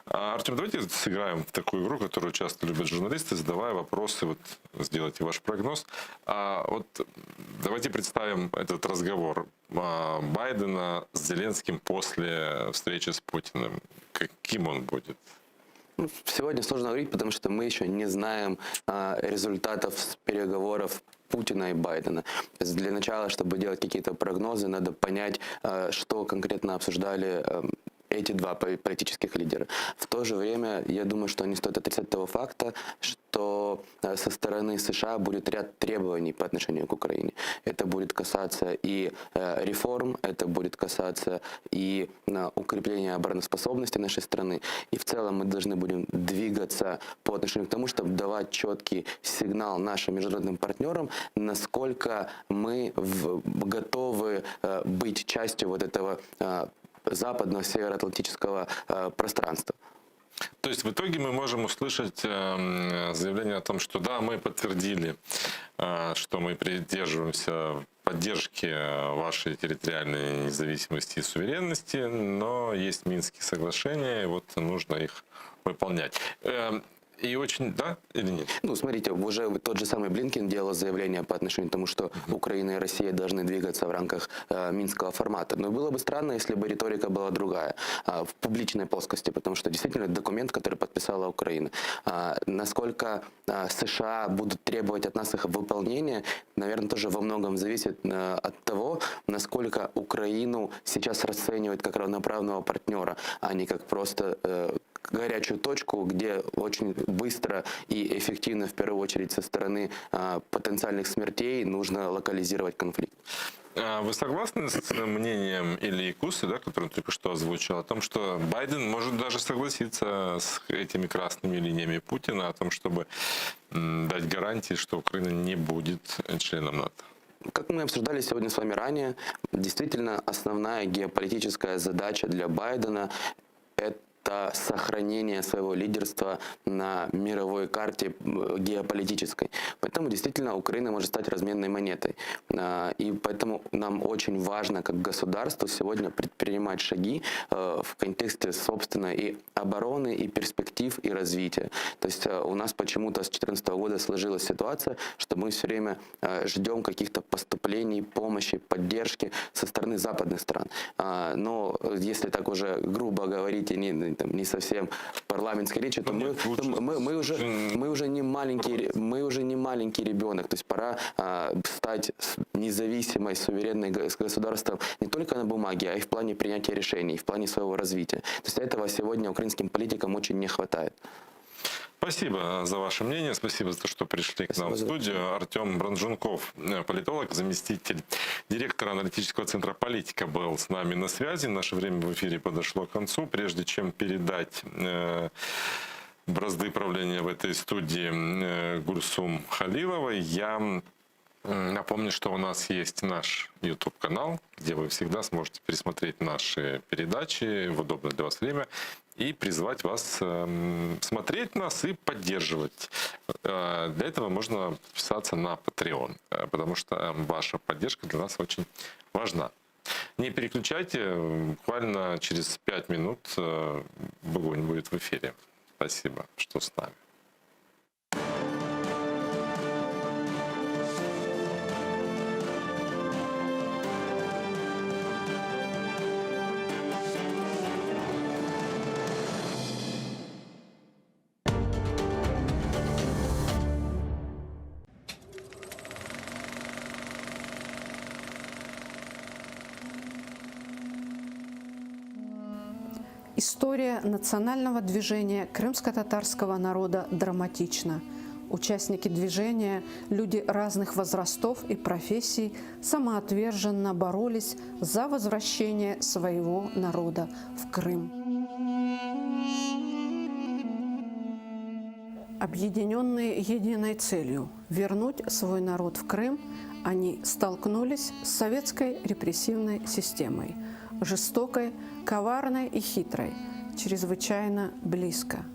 Артем, давайте сыграем в такую игру, которую часто любят журналисты, задавая вопросы, вот сделайте ваш прогноз. Давайте представим этот разговор Байдена с Зеленским после встречи с Путиным. Каким он будет? Сегодня сложно говорить, потому что мы еще не знаем результатов переговоров Путина и Байдена. То есть для начала, чтобы делать какие-то прогнозы, надо понять, что конкретно обсуждали эти два политических лидера. В то же время, я думаю, что не стоит отрицать того факта, что со стороны США будет ряд требований по отношению к Украине. Это будет касаться и реформ, это будет касаться и укрепления обороноспособности нашей страны. И в целом мы должны будем двигаться по отношению к тому, чтобы давать четкий сигнал нашим международным партнерам, насколько мы готовы быть частью вот этого западного североатлантического пространства. То есть в итоге мы можем услышать заявление о том, что да, мы подтвердили, что мы придерживаемся поддержки вашей территориальной независимости и суверенности, но есть Минские соглашения, и вот нужно их выполнять. И очень, да или нет? Ну, смотрите, уже тот же самый Блинкен делал заявление по отношению к тому, что Украина и Россия должны двигаться в рамках Минского формата. Но было бы странно, если бы риторика была другая, в публичной плоскости, потому что действительно это документ, который подписала Украина. Насколько США будут требовать от нас их выполнения, наверное, тоже во многом зависит от того, насколько Украину сейчас расценивают как равноправного партнера, а не как просто горячую точку, где очень быстро и эффективно, в первую очередь, со стороны потенциальных смертей нужно локализировать конфликт. Вы согласны с мнением Ильи Кусы, да, который он только что озвучил, о том, что Байден может даже согласиться с этими красными линиями Путина, о том, чтобы дать гарантии, что Украина не будет членом НАТО? Как мы обсуждали сегодня с вами ранее, действительно основная геополитическая задача для Байдена – это сохранение своего лидерства на мировой карте геополитической. Поэтому действительно Украина может стать разменной монетой. И поэтому нам очень важно как государству сегодня предпринимать шаги в контексте собственной и обороны, и перспектив, и развития. То есть у нас почему-то с 2014 года сложилась ситуация, что мы все время ждем каких-то поступлений, помощи, поддержки со стороны западных стран. Но если так уже грубо говорить и не совсем парламентской речи, то мы уже не маленький ребенок. То есть пора стать независимой, суверенной государством не только на бумаге, а и в плане принятия решений, в плане своего развития. То есть этого сегодня украинским политикам очень не хватает. Спасибо за ваше мнение, спасибо за то, что пришли к нам в студию. Артем Бранжунков, политолог, заместитель директора аналитического центра «Политика», был с нами на связи. Наше время в эфире подошло к концу. Прежде чем передать бразды правления в этой студии Гульсум Халиловой, я напомню, что у нас есть наш YouTube-канал, где вы всегда сможете пересмотреть наши передачи в удобное для вас время и призвать вас смотреть нас и поддерживать. Для этого можно подписаться на Patreon, потому что ваша поддержка для нас очень важна. Не переключайте, буквально через 5 минут Бугунь будет в эфире. Спасибо, что с нами. История национального движения крымско-татарского народа драматична. Участники движения, люди разных возрастов и профессий, самоотверженно боролись за возвращение своего народа в Крым. Объединенные единой целью – вернуть свой народ в Крым, они столкнулись с советской репрессивной системой, жестокой, коварной и хитрой, чрезвычайно близко.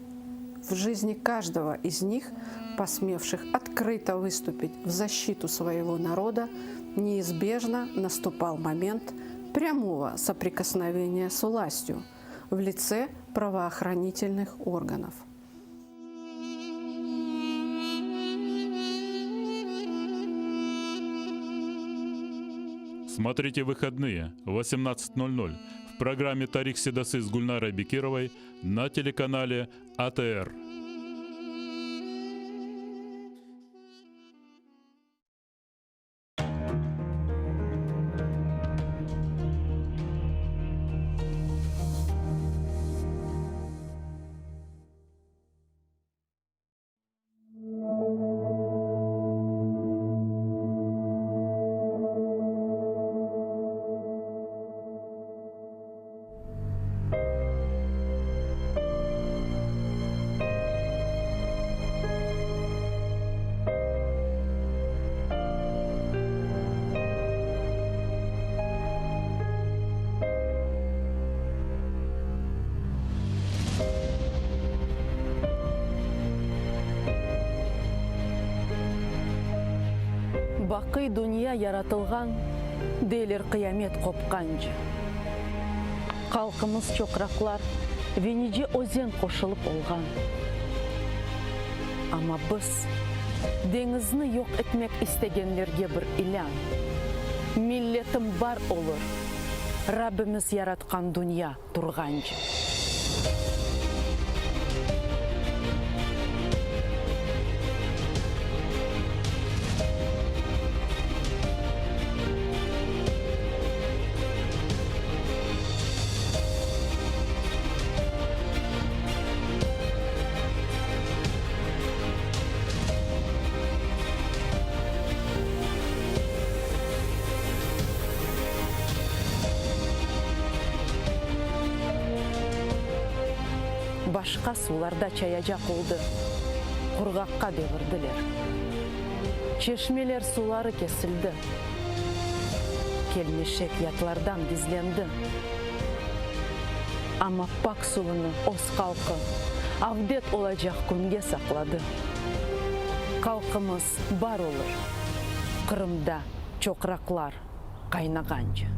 В жизни каждого из них, посмевших открыто выступить в защиту своего народа, неизбежно наступал момент прямого соприкосновения с властью в лице правоохранительных органов. Смотрите выходные в 18:00 в программе «Тарих Седасы» с Гульнарой Бекировой на телеканале АТР. Бақый дүния яратылған, дейлер қиямет қопқанжы. Қалқымыз чоқрақлар, Венеде өзен қошылып олған. Ама біз деңізні yok etmek istегенлерге бір илян. Миллетім бар олыр, Раббіміз яратқан дүния тұрғанжы. Башқа суларда чаяжақ олды, құрғаққа девірділер. Чешмелер сулары кесілді, келмешек ятлардан гизленді. Ама пак суыны ос қалқы, авдет олажақ күнге сақлады. Қалқымыз бар олыр, Қырымда чоқрақлар қайнағанжы.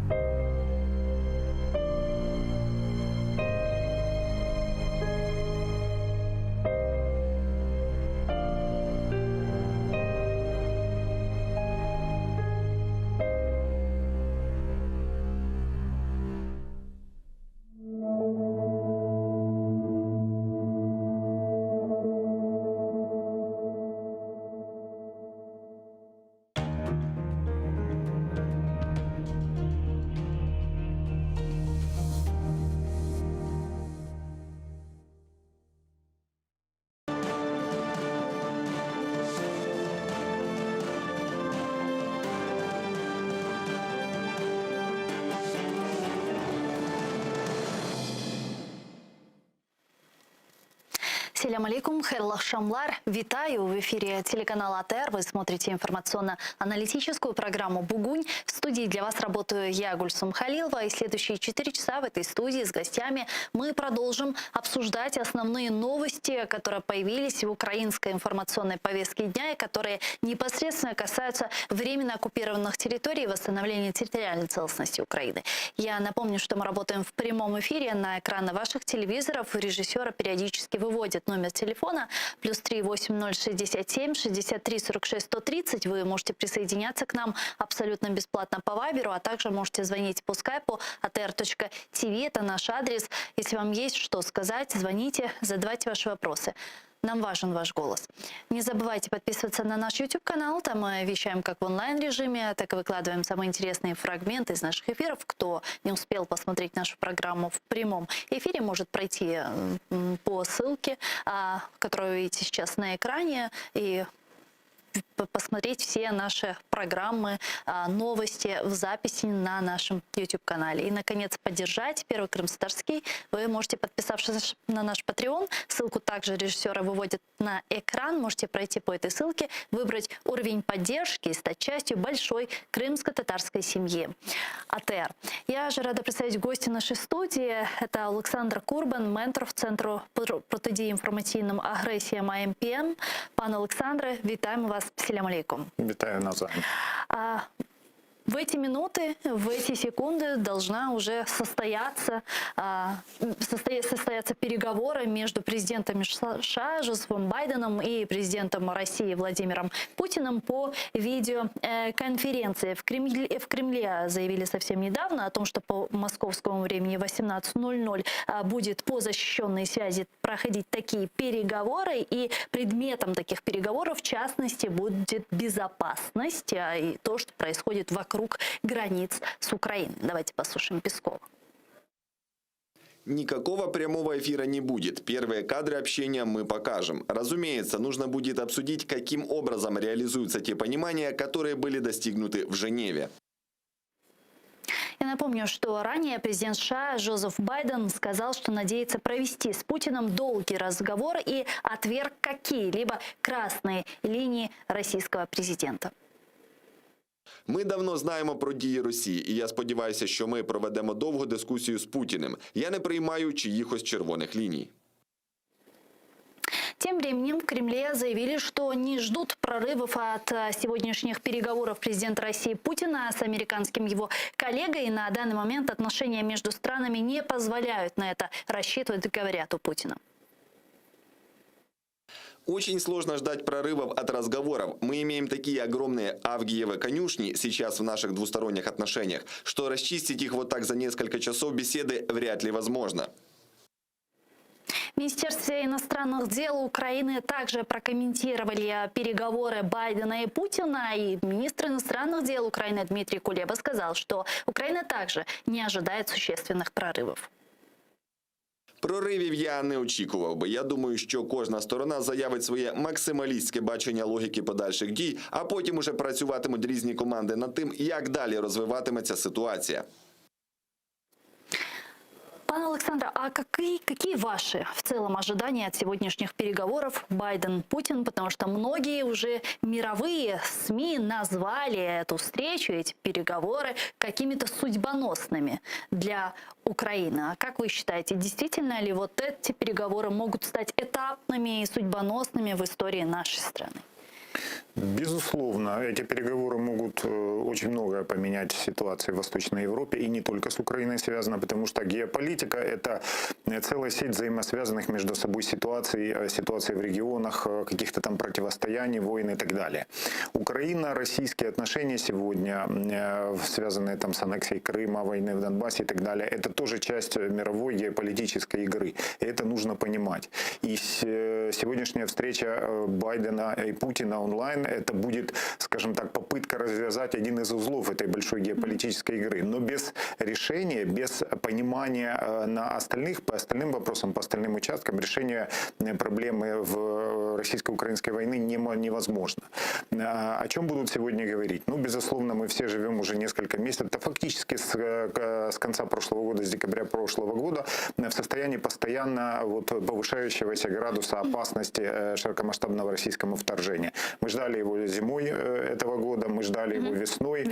Ассаляму алейкум, хайрлах шамлар. Витаю в эфире телеканала АТР. Вы смотрите информационно-аналитическую программу «Бугунь». В студии для вас работаю я, Гульсум Халилова. И следующие 4 часа в этой студии с гостями мы продолжим обсуждать основные новости, которые появились в украинской информационной повестке дня и которые непосредственно касаются временно оккупированных территорий и восстановления территориальной целостности Украины. Я напомню, что мы работаем в прямом эфире. На экраны ваших телевизоров режиссеры периодически выводят номер телефона +3 8067 63 46 130. Вы можете присоединяться к нам абсолютно бесплатно по Вайберу, а также можете звонить по скайпу atr.tv. Это наш адрес. Если вам есть что сказать, звоните, задавайте ваши вопросы. Нам важен ваш голос. Не забывайте подписываться на наш YouTube-канал. Там мы вещаем как в онлайн-режиме, так и выкладываем самые интересные фрагменты из наших эфиров. Кто не успел посмотреть нашу программу в прямом эфире, может пройти по ссылке, которую вы видите сейчас на экране, и посмотреть все наши программы, новости в записи на нашем YouTube-канале. И, наконец, поддержать Первый Крымско-Татарский вы можете, подписавшись на наш Patreon. Ссылку также режиссеры выводят на экран. Можете пройти по этой ссылке, выбрать уровень поддержки и стать частью большой крымско-татарской семьи АТР. Я же рада представить гостя нашей студии. Это Олександр Курбан, ментор в Центру протидії інформаційним агресіям АМПМ. Пане Олександре, вітаємо вас. Ассаляму алейкум. Витаю навзаим. В эти минуты, в эти секунды должна уже состояться переговоры между президентами США Джозефом Байденом и президентом России Владимиром Путиным по видеоконференции. В Кремле заявили совсем недавно о том, что по московскому времени 18:00 будет по защищенной связи проходить такие переговоры, и предметом таких переговоров в частности будет безопасность и то, что происходит вокруг границ с Украиной. Давайте послушаем Пескова. Никакого прямого эфира не будет. Первые кадры общения мы покажем. Разумеется, нужно будет обсудить, каким образом реализуются те понимания, которые были достигнуты в Женеве. Я напомню, что ранее президент США Джозеф Байден сказал, что надеется провести с Путиным долгий разговор и отверг какие-либо красные линии российского президента. Ми давно знаємо про дії Росії, і я сподіваюся, що ми проведемо довгу дискусію з Путіним. Я не приймаю чиїхось червоних ліній. Тем временем в Кремле заявили, что не ждут прорывов от сегодняшних переговоров президента России Путина с американским его коллегой. И на данный момент отношения между странами не позволяют на это рассчитывать, говорят у Путина. Очень сложно ждать прорывов от разговоров. Мы имеем такие огромные авгиевы конюшни сейчас в наших двусторонних отношениях, что расчистить их вот так за несколько часов беседы вряд ли возможно. В Министерстве иностранных дел Украины также прокомментировали переговоры Байдена и Путина. И министр иностранных дел Украины Дмитрий Кулеба сказал, что Украина также не ожидает существенных прорывов. Проривів я не очікував би. Я думаю, що кожна сторона заявить своє максималістське бачення логіки подальших дій, а потім уже працюватимуть різні команди над тим, як далі розвиватиметься ситуація. Пане Александре, а какие ваши в целом ожидания от сегодняшних переговоров Байден-Путин? Потому что многие уже мировые СМИ назвали эту встречу, эти переговоры какими-то судьбоносными для Украины. А как вы считаете, действительно ли вот эти переговоры могут стать этапными и судьбоносными в истории нашей страны? Безусловно, эти переговоры могут очень многое поменять в ситуации в Восточной Европе, и не только с Украиной связано, потому что геополитика – это целая сеть взаимосвязанных между собой ситуаций в регионах, каких-то там противостояний, войн и так далее. Украина-российские отношения сегодня, связанные там с аннексией Крыма, войны в Донбассе и так далее, это тоже часть мировой геополитической игры, и это нужно понимать. И сегодняшняя встреча Байдена и Путина онлайн, это будет, скажем так, попытка развязать один из узлов этой большой геополитической игры. Но без решения, без понимания по остальным вопросам, по остальным участкам, решение проблемы в российско-украинской войны невозможно. О чем будут сегодня говорить? Ну, безусловно, мы все живем уже несколько месяцев, да, фактически с конца прошлого года, с декабря прошлого года, в состоянии постоянно повышающегося градуса опасности широкомасштабного российского вторжения. Мы ждали его зимой этого года, мы ждали его весной.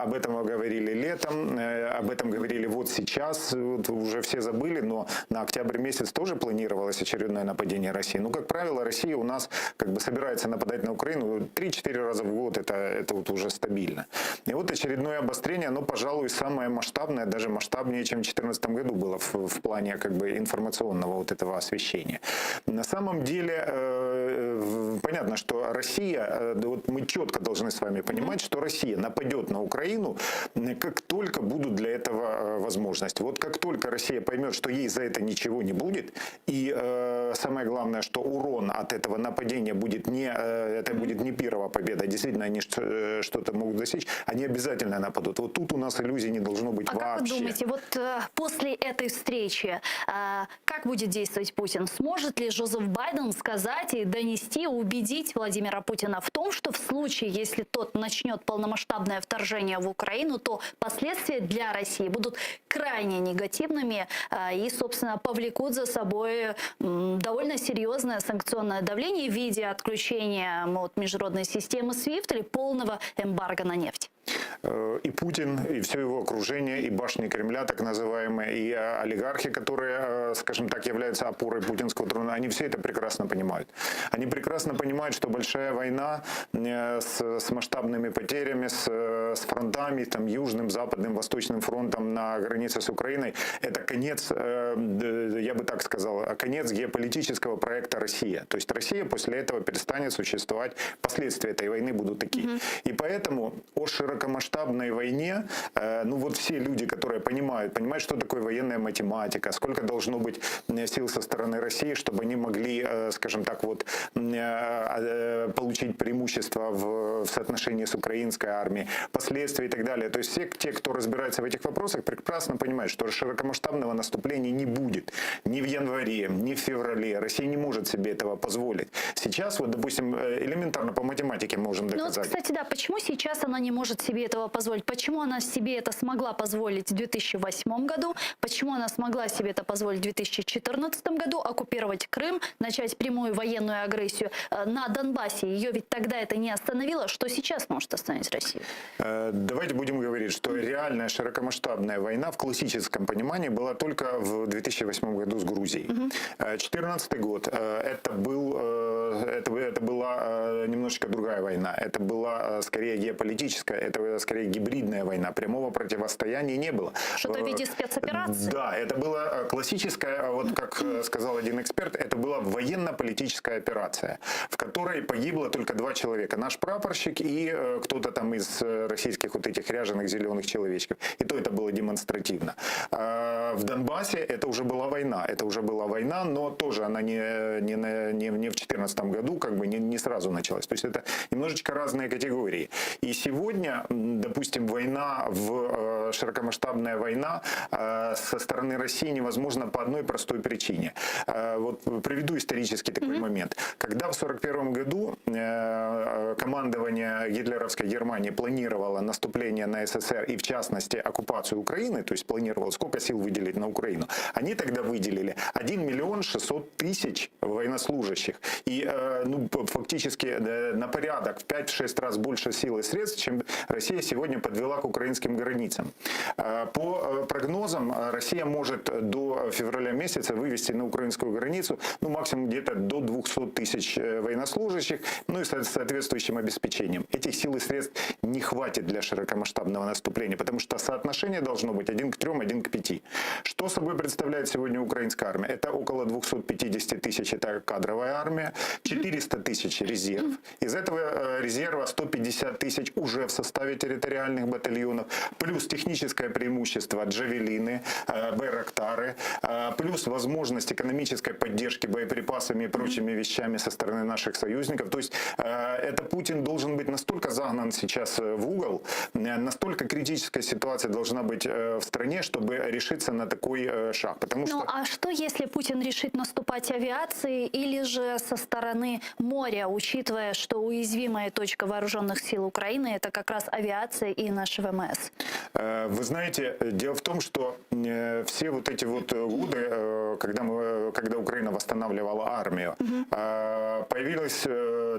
Об этом говорили летом, об этом говорили вот сейчас. Уже все забыли, но на октябрь месяц тоже планировалось очередное нападение России. Ну, как правило, Россия у нас собирается нападать на Украину 3-4 раза в год. Это вот уже стабильно. И вот очередное обострение, оно, пожалуй, самое масштабное, даже масштабнее, чем в 2014 году было в плане информационного вот этого освещения. На самом деле, понятно, что Россия, вот мы четко должны с вами понимать, что Россия нападет на Украину, как только будут для этого возможности. Вот как только Россия поймет, что ей за это ничего не будет, и самое главное, что урон от этого нападения будет это будет не первая победа, действительно они что-то могут достичь, они обязательно нападут. Вот тут у нас иллюзий не должно быть вообще. Как вы думаете, вот после этой встречи, как будет действовать Путин? Сможет ли Жозеф Байден сказать и донести, убедить Владимира Путина в том, что в случае, если тот начнет полномасштабное вторжение в Украину, то последствия для России будут крайне негативными и, собственно, повлекут за собой довольно серьезное санкционное давление в виде отключения от международной системы SWIFT или полного эмбарго на нефть? И Путин, и все его окружение, и башни Кремля, так называемые, и олигархи, которые, скажем так, являются опорой путинского трона, они все это прекрасно понимают. Они прекрасно понимают, что большая война с масштабными потерями, с фронтами, там, южным, западным, восточным фронтом на границе с Украиной, это конец, я бы так сказал, конец геополитического проекта «Россия». То есть Россия после этого перестанет существовать, последствия этой войны будут такие. И поэтому о широкомасштабной войне, ну вот все люди, которые понимают, что такое военная математика, сколько должно быть сил со стороны России, чтобы они могли, скажем так, вот получить преимущество в соотношении с украинской армией, последствия и так далее. То есть все те, кто разбирается в этих вопросах, прекрасно понимают, что широкомасштабного наступления не будет ни в январе, ни в феврале. Россия не может себе этого позволить. Сейчас, вот, допустим, элементарно по математике можем доказать. Ну, вот, кстати, да, почему сейчас она не может может себе этого позволить. Почему она себе это смогла позволить в 2008 году, почему она смогла себе это позволить в 2014 году, оккупировать Крым, начать прямую военную агрессию на Донбассе. Ее ведь тогда это не остановило. Что сейчас может остановить Россию? Давайте будем говорить, что реальная широкомасштабная война в классическом понимании была только в 2008 году с Грузией. 2014 год это была немножечко другая война. Это была скорее геополитическая, это была скорее гибридная война. Прямого противостояния не было. Что-то в виде спецоперации? Да, это была классическая, вот как сказал один эксперт, это была военно-политическая операция, в которой погибло только 2 человека. Наш прапорщик и кто-то там из российских вот этих ряженых зеленых человечков. И то это было демонстративно. В Донбассе это уже была война. Это уже была война, но тоже она не в 2014 году, как бы не сразу началась. То есть это немножечко разные категории. И сегодня, допустим, широкомасштабная война со стороны России невозможна по одной простой причине. Вот приведу исторический такой момент. Когда в 1941 году командование гитлеровской Германии планировало наступление на СССР и в частности оккупацию Украины, то есть планировало, сколько сил выделить на Украину, они тогда выделили 1 миллион 600 тысяч военнослужащих. И фактически на порядок в 5-6 раз больше сил и средств, чем Россия сегодня подвела к украинским границам. По прогнозам, Россия может до февраля месяца вывести на украинскую границу максимум где-то до 200 тысяч военнослужащих, и с соответствующим обеспечением. Этих сил и средств не хватит для широкомасштабного наступления, потому что соотношение должно быть 1 к 3, 1 к 5. Что собой представляет сегодня украинская армия? Это около 250 тысяч, это кадровая армия, 400 тысяч резерв. Из этого резерва 150 тысяч уже в составе территориальных батальонов, плюс техническое преимущество джавелины, байрактары, плюс возможность экономической поддержки боеприпасами и прочими вещами со стороны наших союзников. То есть это Путин должен быть настолько загнан сейчас в угол, настолько критическая ситуация должна быть в стране, чтобы решиться на такой шаг. А что если Путин решит наступать авиацией или же со стороны моря, учитывая, что уязвимая точка вооруженных сил Украины — это как раз авиация и наш ВМС? Вы знаете, дело в том, что все вот эти вот годы, когда Украина восстанавливала армию, появилось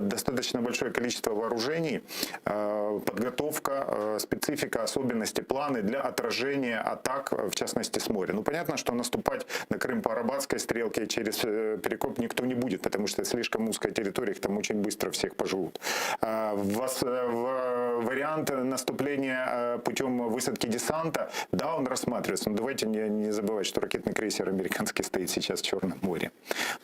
достаточно большое количество вооружений, подготовка, специфика, особенности, планы для отражения атак, в частности, с моря. Понятно, что наступать на Крым по Арабатской стрелке через Перекоп никто не будет, потому что слишком узкая территория, их там очень быстро всех пожрут. Вариант наступления путем высадки десанта, да, он рассматривается, но давайте не забывать, что ракетный крейсер американский стоит сейчас в Черном море.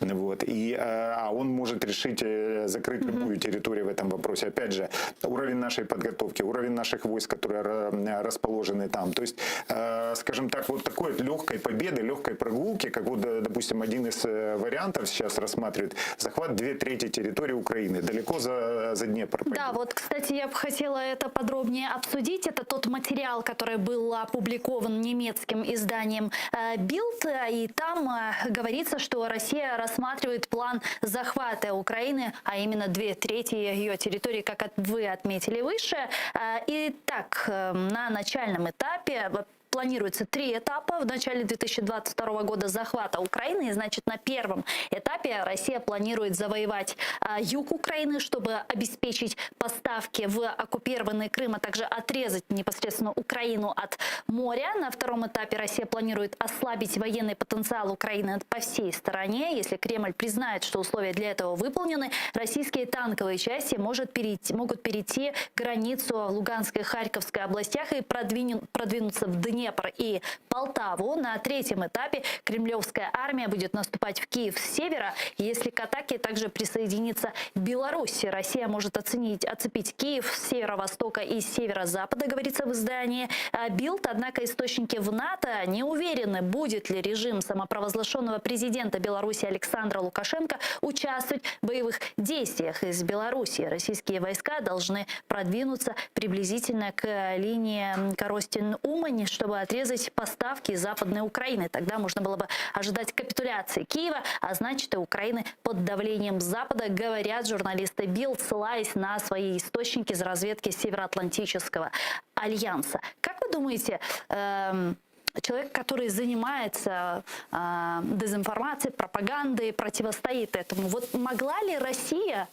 А он может решить закрыть любую территорию в этом вопросе. Опять же, уровень нашей подготовки, уровень наших войск, которые расположены там. То есть, скажем так, вот такой легкой победы, легкой прогулки, как вот, допустим, один из вариантов сейчас рассматривает захват 2/3 территории Украины, далеко за Днепр. Да, вот, кстати, я бы хотела это подробнее обсудить. Это тот материал, который был опубликован немецким изданием Bild, и там говорится, что Россия рассматривает план захвата Украины, а именно 2/3 ее территории, как вы отметили выше. Итак, на начальном этапе планируется 3 этапа. В начале 2022 года захвата Украины. И, значит, на первом этапе Россия планирует завоевать юг Украины, чтобы обеспечить поставки в оккупированный Крым, а также отрезать непосредственно Украину от моря. На втором этапе Россия планирует ослабить военный потенциал Украины по всей стороне. Если Кремль признает, что условия для этого выполнены, российские танковые части могут перейти границу в Луганской и Харьковской областях и продвинуться в Днепр и Полтаву. На третьем этапе кремлевская армия будет наступать в Киев с севера. Если к атаке также присоединится Беларусь, Россия может оцепить Киев с северо-востока и с северо-запада, говорится в издании Bild. Однако источники в НАТО не уверены, будет ли режим самопровозглашенного президента Беларуси Александра Лукашенко участвовать в боевых действиях из Беларуси. Российские войска должны продвинуться приблизительно к линии Коростин-Умань, чтобы чтобы отрезать поставки из Западной Украины. Тогда можно было бы ожидать капитуляции Киева, а значит и Украины под давлением Запада, говорят журналисты Билд, ссылаясь на свои источники из разведки Североатлантического альянса. Как вы думаете, человек, который занимается дезинформацией, пропагандой, противостоит этому, вот могла ли Россия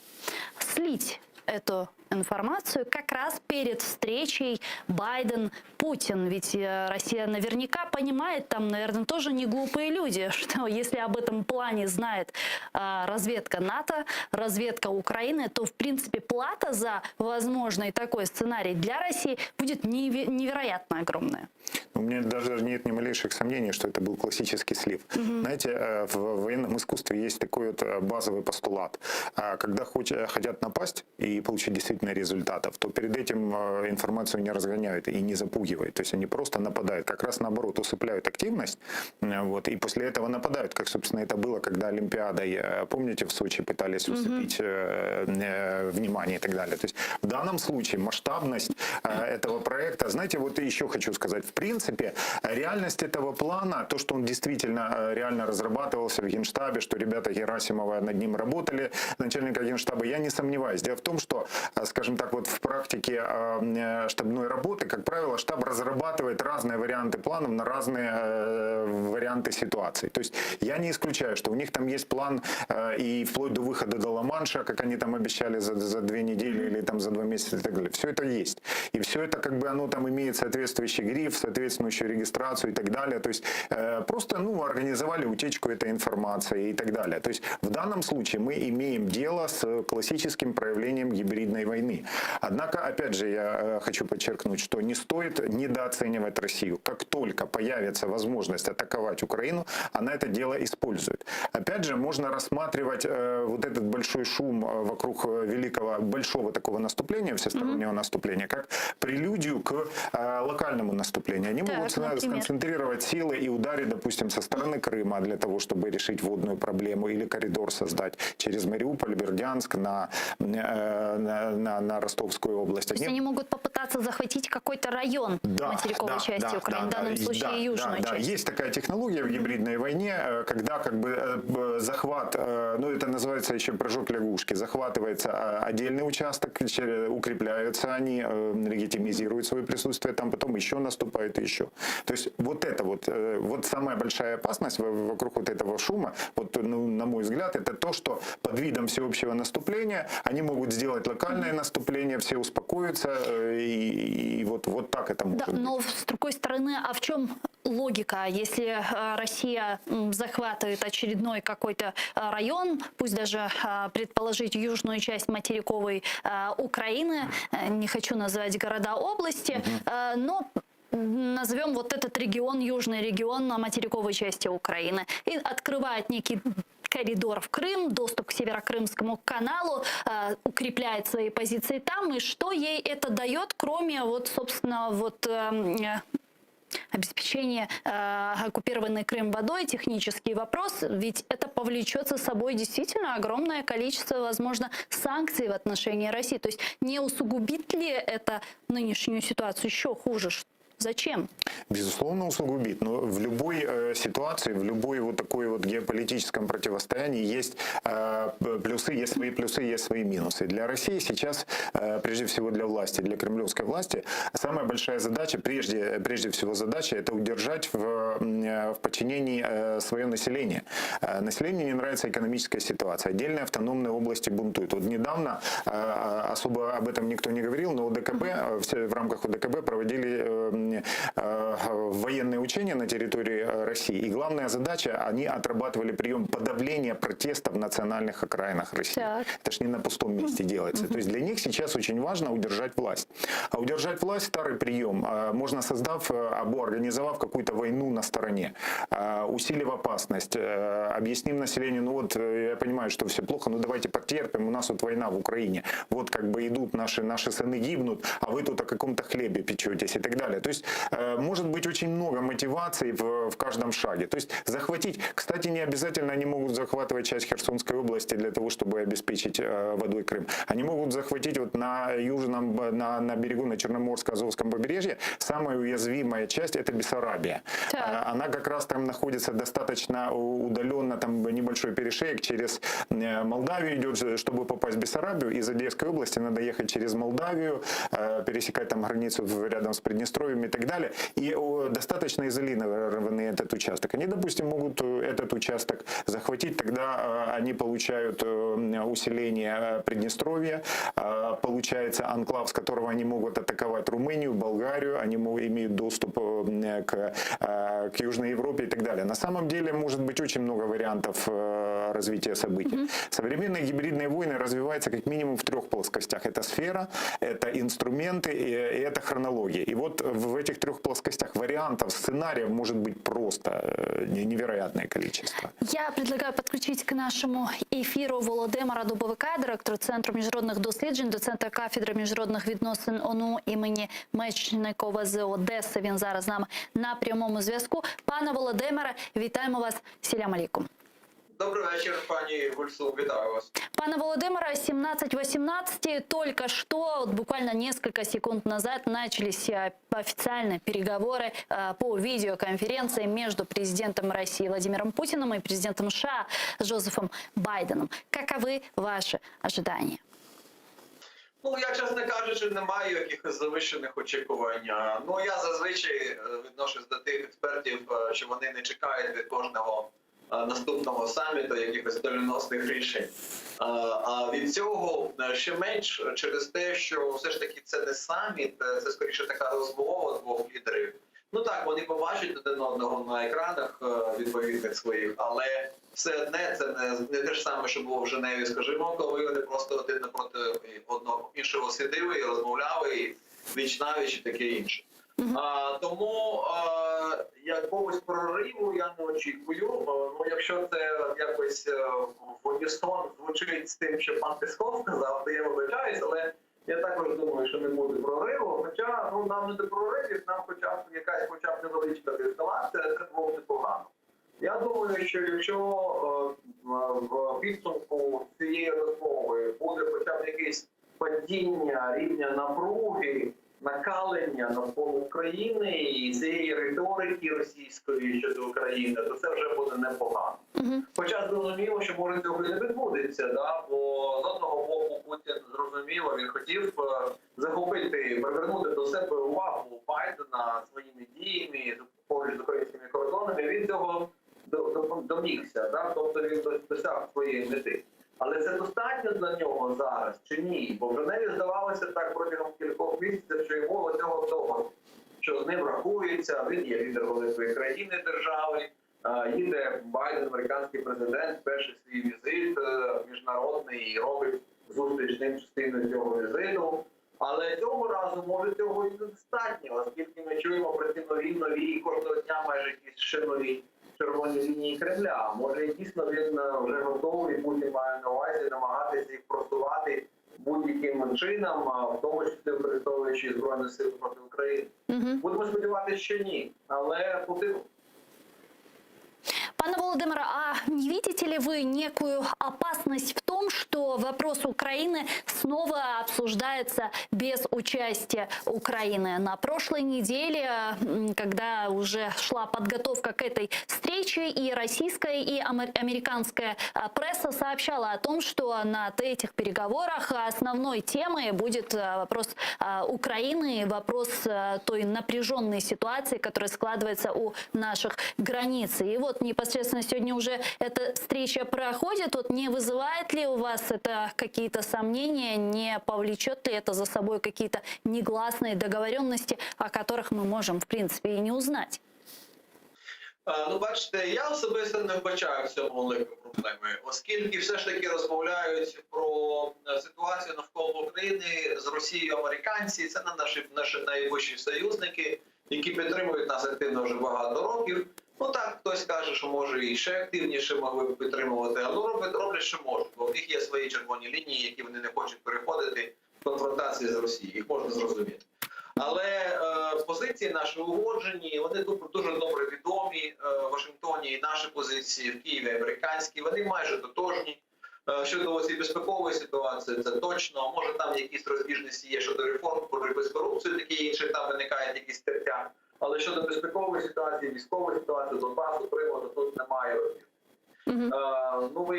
слить эту информацию как раз перед встречей Байден-Путин? Ведь Россия наверняка понимает, там, наверное, тоже не глупые люди, что если об этом плане знает разведка НАТО, разведка Украины, то, в принципе, плата за возможный такой сценарий для России будет невероятно огромная. У меня даже нет ни малейших сомнений, что это был классический слив. Знаете, в военном искусстве есть такой вот базовый постулат. Когда хотят напасть и получить действительно результатов, то перед этим информацию не разгоняют и не запугивают. То есть они просто нападают. Как раз наоборот, усыпляют активность, вот, и после этого нападают, как, собственно, это было, когда Олимпиадой, помните, в Сочи пытались усыпить внимание и так далее. То есть в данном случае масштабность этого проекта, знаете, вот еще хочу сказать, в принципе, реальность этого плана, то, что он действительно реально разрабатывался в Генштабе, что ребята Герасимова над ним работали, начальника Генштаба, я не сомневаюсь. Дело в том, что, скажем так, вот в практике штабной работы, как правило, штаб разрабатывает разные варианты планов на разные варианты ситуаций. То есть я не исключаю, что у них там есть план и вплоть до выхода до Ла-Манша, как они там обещали за 2 недели или там за 2 месяца и так далее. Все это есть. И все это как бы оно там имеет соответствующий гриф, соответствующую регистрацию и так далее. То есть просто организовали утечку этой информации и так далее. То есть в данном случае мы имеем дело с классическим проявлением гибридной войны. Однако, опять же, я хочу подчеркнуть, что не стоит недооценивать Россию. Как только появится возможность атаковать Украину, она это дело использует. Опять же, можно рассматривать вот этот большой шум вокруг большого такого наступления, всестороннего наступления, как прелюдию к локальному наступлению. Они могут сконцентрировать силы и ударить, допустим, со стороны Крыма для того, чтобы решить водную проблему или коридор создать через Мариуполь, Бердянск на Ростовскую область. То есть они могут попытаться захватить какой-то район материковой части Украины, в данном случае южную часть. Есть такая технология в гибридной войне, когда как бы захват, это называется еще прыжок лягушки, захватывается отдельный участок, укрепляются они, легитимизируют свое присутствие там, потом еще наступают и еще. То есть вот это вот самая большая опасность вокруг вот этого шума, на мой взгляд, это то, что под видом всеобщего наступления они могут сделать локальное наступление, все успокоятся, и вот так это может быть. Но с другой стороны, а в чем логика? Если Россия захватывает очередной какой-то район, пусть даже предположить южную часть материковой Украины, не хочу называть города, области, но назовем вот этот регион, южный регион на материковой части Украины, и открывает некий коридор в Крым, доступ к Северокрымскому каналу, укрепляет свои позиции там, и что ей это дает, кроме обеспечения оккупированный Крым водой, технический вопрос, ведь это повлечет за собой действительно огромное количество, возможно, санкций в отношении России. То есть не усугубит ли это нынешнюю ситуацию еще хуже? Зачем? Безусловно, усугубит. Но в любой ситуации, в любой вот такой вот геополитическом противостоянии есть плюсы, есть свои плюсы, есть свои минусы. Для России сейчас, прежде всего для власти, для кремлевской власти, самая большая задача, прежде всего задача, это удержать в подчинении свое население. Населению не нравится экономическая ситуация. Отдельные автономные области бунтуют. Вот недавно, особо об этом никто не говорил, но ОДКБ, в рамках ОДКБ проводили военные учения на территории России. И главная задача, они отрабатывали прием подавления протеста в национальных окраинах России. Так. Это ж не на пустом месте делается. То есть для них сейчас очень важно удержать власть. А удержать власть, старый прием, можно создав або организовав какую-то войну на стороне, усилив опасность, объясним населению, я понимаю, что все плохо, но давайте потерпим, у нас вот война в Украине, вот как бы идут наши сыны гибнут, а вы тут о каком-то хлебе печетесь и так далее. То есть может быть очень много мотиваций в каждом шаге. То есть захватить, кстати, не обязательно они могут захватывать часть Херсонской области для того, чтобы обеспечить водой Крым. Они могут захватить вот на южном, на берегу, на Черноморско-Азовском побережье. Самая уязвимая часть — это Бессарабия. Она как раз там находится достаточно удаленно, там небольшой перешеек через Молдавию идет, чтобы попасть в Бессарабию. Из Одесской области надо ехать через Молдавию, пересекать там границу рядом с Приднестровьем и так далее. И достаточно изолированный этот участок. Они, допустим, могут этот участок захватить, тогда они получают усиление Приднестровья, получается анклав, с которого они могут атаковать Румынию, Болгарию, они имеют доступ к Южной Европе и так далее. На самом деле может быть очень много вариантов развития событий. Современные гибридные войны развиваются как минимум в 3 плоскостях. Это сфера, это инструменты и это хронология. И вот в этих 3 плоскостях вариантов, сценариев может быть просто невероятное количество. Я предлагаю подключить к нашому ефіру Володимира Дубовика, директора Центру міжнародних досліджень, доцента кафедри міжнародних відносин ОНУ імені Мечникова з Одеси. Він зараз з нами на прямому зв'язку. Пане Володимире, вітаємо вас. Селям алейкум. Добрый вечер, пани Гульсу, витаю вас. Пане Володимире, 17:18, только что, вот буквально несколько секунд назад, начались официальные переговоры по видеоконференции между президентом России Владимиром Путиным и президентом США Джозефом Байденом. Каковы ваши ожидания? Ну, я, чесно кажучи, не маю якихось завищених очікувань. Ну, я зазвичай відношусь до тих експертів, що вони не чекають від кожного наступного саміту якихось доленосних рішень. А від цього ще менш через те, що все ж таки це не саміт, це скоріше така розмова 2 лідерів. Ну так, вони побачать один одного на екранах відповідних своїх, але все одне це не те ж саме, що було в Женеві, скажімо, коли вони просто один напроти одного іншого сиділи і розмовляли, і віч-навіч і таке інше. Тому якогось прориву я не очікую. Ну, якщо це якось в унісон звучить з тим, що пан Песков сказав, то я вибачаюсь, але я також думаю, що не буде прориву. Хоча нам не до проривів, нам якась невеличка ескалація, це було непогано. Я думаю, що якщо в підсумку цієї розмови буде хоча б якесь падіння рівня напруги, накалення навколо України і цієї риторики російської щодо України, то це вже буде непогано. Хоча зрозуміло, що може цього і не відбудеться, бо з одного боку Путін зрозуміло, він хотів захопити, привернути до себе увагу Байдена своїми діями поруч з українськими кордонами, він цього домігся, тобто він досяг своєї мети. Але це достатньо для нього зараз чи ні? Бо в Женеві здавалося так протягом кількох місяців, що йому цього того, що з ним рахується, він є лідер великої країни, держави, їде Байден, американський президент, перший свій візит міжнародний і робить зустріч ним частиною цього візиту. Але цього разу, може, цього і недостатньо, оскільки ми чуємо про ці нові, кожного дня майже якісь ще нові червоні лінії Кремля. Може, дійсно він вже готовий, Путін має на увазі намагатися їх просувати будь-яким чином, в тому числі використовуючи Збройні сили проти України. Будемо сподіватися, що ні, але Путін... Пане Володимире, а не видите ли вы некую опасность в том, что вопрос Украины снова обсуждается без участия Украины? На прошлой неделе, когда уже шла подготовка к этой встрече, и российская, и американская пресса сообщала о том, что на этих переговорах основной темой будет вопрос Украины, вопрос той напряженной ситуации, которая складывается у наших границ. И вот непосредственно сегодня уже эта встреча проходит. Вот не вызывает ли у вас это какие-то сомнения, не повлечет ли это за собой какие-то негласные договоренности, о которых мы можем, в принципе, и не узнать? Ну, бачите, я особисто не вбачаю в цьому великої проблеми, оскільки все ж таки розмовляють про ситуацію навколо України з Росією американці. Це наші найвищі союзники, які підтримують нас активно вже багато років. Ну так, хтось каже, що може і ще активніше могли б підтримувати, але роблять, що можуть, бо в них є свої червоні лінії, які вони не хочуть переходити в конфронтації з Росією, їх можна зрозуміти. Але позиції наші узгоджені, вони дуже добре відомі Вашингтоні наші позиції, в Києві американські, вони майже тотожні. Щодо цієї безпекової ситуації, це точно. Може там якісь розбіжності є щодо реформ, боротьби з корупцією, такі інші, там виникають якісь тертя. Але щодо безпекової ситуації, військової ситуації, Донбасу, Криму, то тут немає розбіжності. Ну, ви,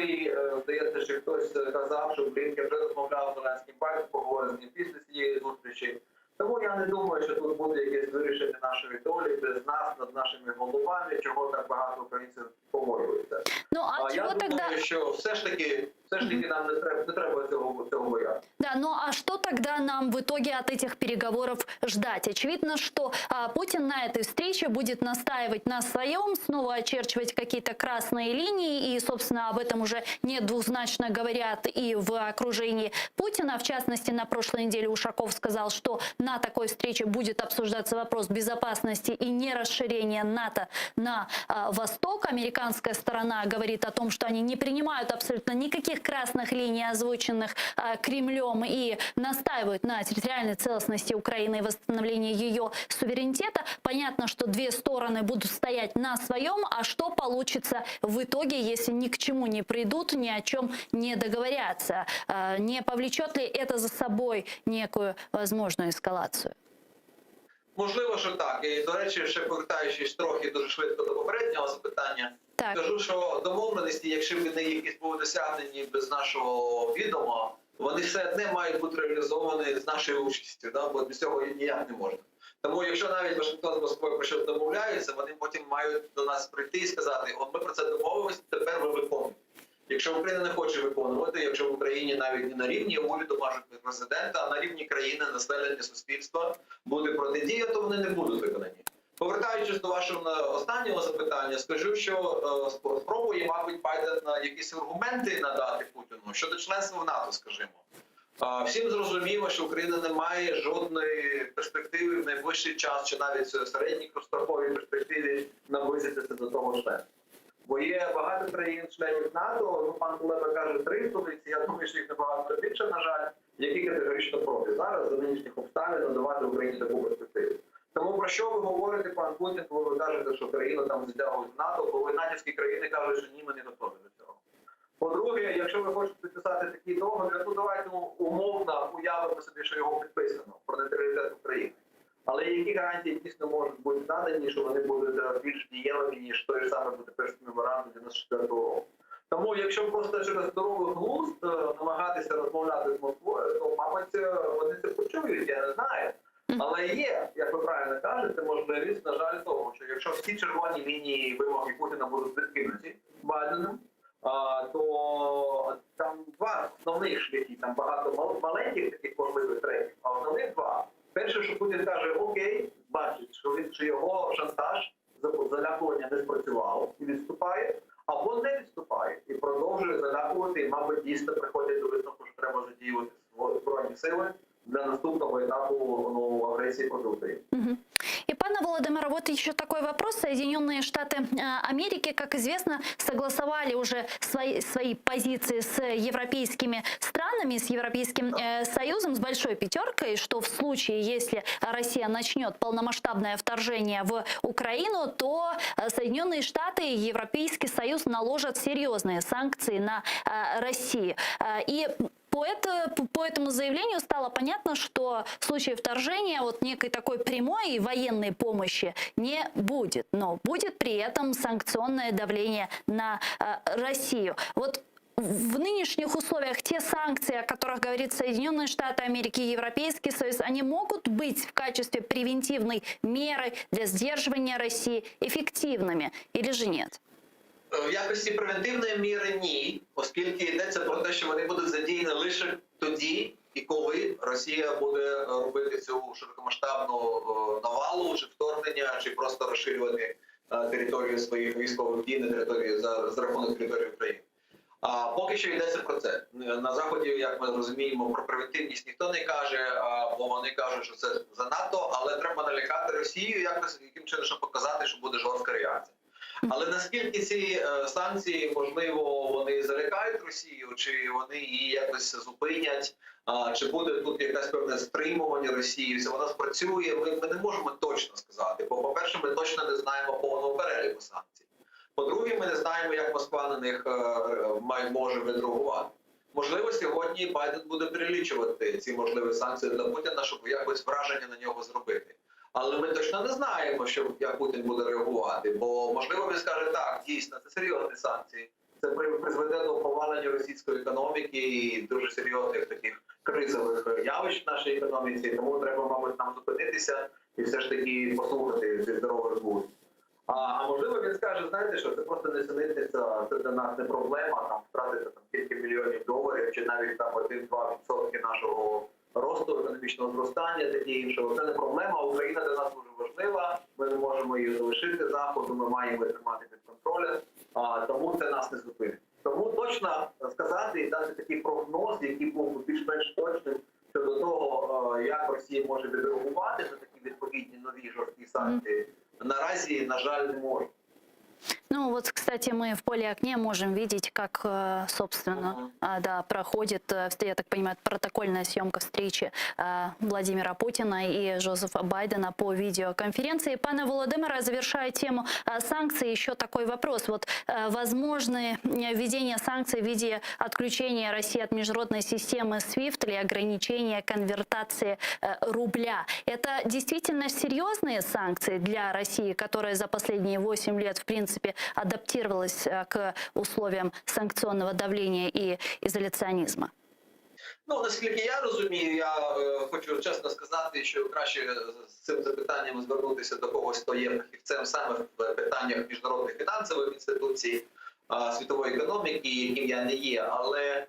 здається, що хтось казав, що Блінкен вже розмовляв з Зеленським, Байден поговорив з ним після цієї зустрічі. Тому я не думаю, що тут буде якесь вирішення нашої долі без нас, над нашими головами, чого так багато українців погоджується. Ну, а я чего думаю, тогда... що все ж таки нам не треба цього боятися. Да, ну а что тогда нам в итоге от этих переговоров ждать? Очевидно, что Путин на этой встрече будет настаивать на своем, снова очерчивать какие-то красные линии, и, собственно, об этом уже недвузначно говорят и в окружении Путина. В частности, на прошлой неделе Ушаков сказал, что на такой встрече будет обсуждаться вопрос безопасности и нерасширения НАТО на восток. Американская сторона говорит о том, что они не принимают абсолютно никаких красных линий, озвученных Кремлем, и настаивают на территориальной целостности Украины и восстановлении ее суверенитета. Понятно, что две стороны будут стоять на своем, а что получится в итоге, если ни к чему не придут, ни о чем не договорятся? Не повлечет ли это за собой некую возможную эскалацию? Можливо, що так. І, до речі, ще повертаючись трохи дуже швидко до попереднього запитання, скажу, що домовленості, якщо вони якісь були досягнені без нашого відома, вони все одне мають бути реалізовані з нашою участю, да? Бо без цього ніяк не можна. Тому якщо навіть Вашингтон з Москвою про щось домовляється, вони потім мають до нас прийти і сказати, от ми про це домовилися, тепер ви виконуєте. Якщо Україна не хоче виконувати, якщо в Україні навіть не на рівні уряду, президента, а на рівні країни, населення, суспільства буде протидія, то вони не будуть виконані. Повертаючись до вашого останнього запитання, скажу, що спробує, мабуть, Байден якісь аргументи надати Путіну щодо членства в НАТО, скажімо. Всім зрозуміло, що Україна не має жодної перспективи в найближчий час, чи навіть в середній строковій перспективі наблизитися до того членства. Бо є багато країн-членів НАТО, ну, пан Кулеба каже 3 столиці, я думаю, що їх набагато більше, на жаль, які категорично проти зараз за нинішніх обставин надавати Україні таку перспективу. Тому про що ви говорите, пан Путін, коли ви кажете, що країну там затягують в НАТО, коли натівські країни кажуть, що ні, ми не готові до цього. По-друге, якщо ви хочете підписати такий договір, то давайте умовно уявимо собі, що його підписано про нейтралітет України. Але які гарантії дійсно можуть бути надані, що вони будуть більш дієвими, ніж той же самий Будапештський меморандум 94-го року. Тому якщо просто через здоровий глузд намагатися розмовляти з Москвою, то, мабуть, вони це почують, я не знаю. Але є, як ви правильно кажете, можливість, на жаль, того, що якщо всі червоні лінії вимоги Путіна будуть відкинуті Байденом, то там два основних шляхи, там багато маленьких таких можливих треків, а основних два. Перше, що Путін каже, окей, бачить, що його шантаж, залякування не спрацювало і відступає, або не відступає і продовжує залякувати, і, мабуть, дійсно приходять до висновку, що треба задіювати збройні сили для наступного етапу агресії проти України. И, пане Володимире, вот еще такой вопрос. Соединенные Штаты Америки, как известно, согласовали уже свои позиции с европейскими странами, с Европейским Союзом, с большой пятеркой, что в случае, если Россия начнет полномасштабное вторжение в Украину, то Соединенные Штаты и Европейский Союз наложат серьезные санкции на Россию. И по этому заявлению стало понятно, что в случае вторжения вот некой такой прямой военной помощи не будет, но будет при этом санкционное давление на Россию. Вот в нынешних условиях те санкции, о которых говорит Соединенные Штаты Америки и Европейский Союз, они могут быть в качестве превентивной меры для сдерживания России эффективными или же нет? В якості превентивної міри ні, оскільки йдеться про те, що вони будуть задіяні лише тоді і коли Росія буде робити цю широкомасштабну навалу, чи вторгнення, чи просто розширювати територію своїх військових дій на території за рахунок території України. А поки що йдеться про це. На Заході, як ми розуміємо, про превентивність ніхто не каже, бо вони кажуть, що це занадто, але треба налякати Росію, яким чином, щоб показати, що буде жорстка реакція. Але наскільки ці санкції, можливо, вони залякають Росію, чи вони її якось зупинять, чи буде тут якесь певне стримування Росії, чи вона спрацює, ми не можемо точно сказати. Бо, по-перше, ми точно не знаємо повного переліку санкцій. По-друге, ми не знаємо, як Москва на них може відреагувати. Можливо, сьогодні Байден буде перелічувати ці можливі санкції для Путіна, щоб якось враження на нього зробити. Але ми точно не знаємо, як Путін буде реагувати, бо, можливо, він скаже, так, дійсно, це серйозні санкції. Це призведе до повалення російської економіки і дуже серйозних таких кризових явищ в нашій економіці. Тому треба, мабуть, нам зупинитися і все ж таки послухати зі здорових глузд. А можливо, він скаже, знаєте, що це просто несенітниця, це для нас не проблема, там втратити там кілька мільйонів доларів, чи навіть там 1-2% нашого росту, економічного зростання, таке інше. Це не проблема, Україна для нас дуже важлива, ми не можемо її залишити Заходу, ми маємо тримати під контролем, тому це нас не зупинить. Тому точно сказати і дати такий прогноз, який був більш-менш точним щодо того, як Росія може відреагувати на такі відповідні нові жорсткі санкції, наразі, на жаль, не може. Ну вот, кстати, мы в поле окне можем видеть, как, собственно, да, проходит, я так понимаю, протокольная съемка встречи Владимира Путина и Джозефа Байдена по видеоконференции. Пане Володимире, завершая тему санкций, еще такой вопрос. Вот возможно введение санкций в виде отключения России от международной системы SWIFT или ограничения конвертации рубля. Это действительно серьезные санкции для России, которая за последние 8 лет, в принципе, адаптировалась к условиям санкционного давления и изоляционизма? Ну, наскільки я розумію, я хочу чесно сказати, що краще з цим запитанням звернутися до когось, хто є фахівцем саме в питаннях міжнародних фінансових інституцій, світової економіки, яким я не є. Але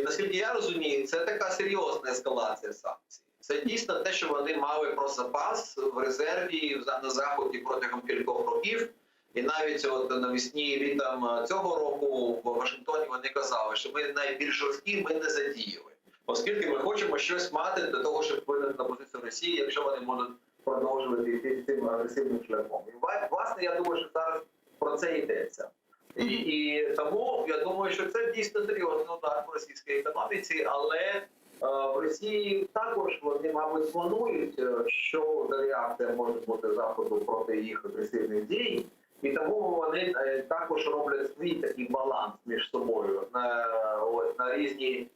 наскільки я розумію, це така серйозна ескалація санкцій. Це дійсно те, що вони мали про запас в резерві на Заході протягом кількох років. І навіть от навесні літом цього року в Вашингтоні вони казали, що ми найбільш жорсткі ми не задіяли. Оскільки ми хочемо щось мати для того, щоб вплинути на позицію Росії, якщо вони будуть продовжувати йти цим агресивним шляхом. І, власне, я думаю, що зараз про це йдеться. І тому я думаю, що це дійсно серйозний удар по російській економіці, але в Росії також вони, мабуть, планують, що за реакція може бути Заходу проти їх агресивних дій. І тому вони також роблять свій такий баланс між собою на різні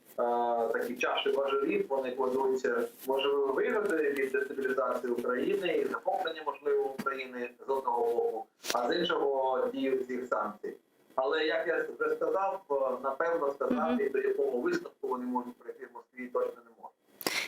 такі чаші важелів. Вони кладуть можливі вигоди від дестабілізації України і захоплення можливо України з одного боку, а з іншого дію цих санкцій. Але як я вже сказав, напевно сказати, до якого висновку вони можуть прийти в Москві, точно не можуть.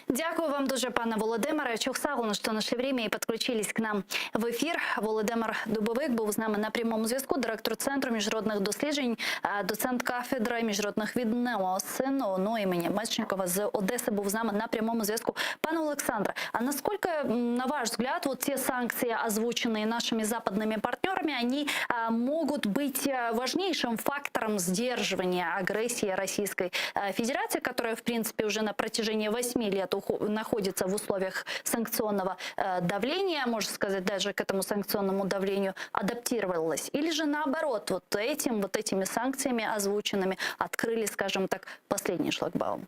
Дякую вам дуже, пане Володимире. Чухсагуну, що нашли время і підключились к нам в ефір. Володимир Дубовик був з нами на прямому зв'язку, директор Центру міжнародних досліджень, доцент кафедри міжнародних відносин ООН імені Мечникова з Одеси був з нами на прямому зв'язку. Пане Олександре, а насколько, на ваш взгляд, вот те санкции, озвученные нашими западными партнерами, они могут быть важнейшим фактором сдерживания агрессии Российской Федерации, которая, в принципе, уже на протяжении 8 лет находится в условиях санкционного давления, можно сказать, даже к этому санкционному давлению адаптировалась? Или же наоборот, вот этими санкциями озвученными открыли, скажем так, последний шлагбаум?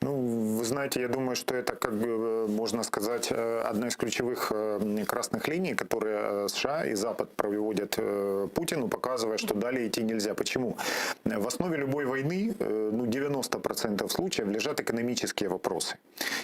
Ну, вы знаете, я думаю, что это, как бы, можно сказать, одна из ключевых красных линий, которые США и Запад проводят Путину, показывая, что далее идти нельзя. Почему? В основе любой войны, 90% случаев лежат экономические вопросы.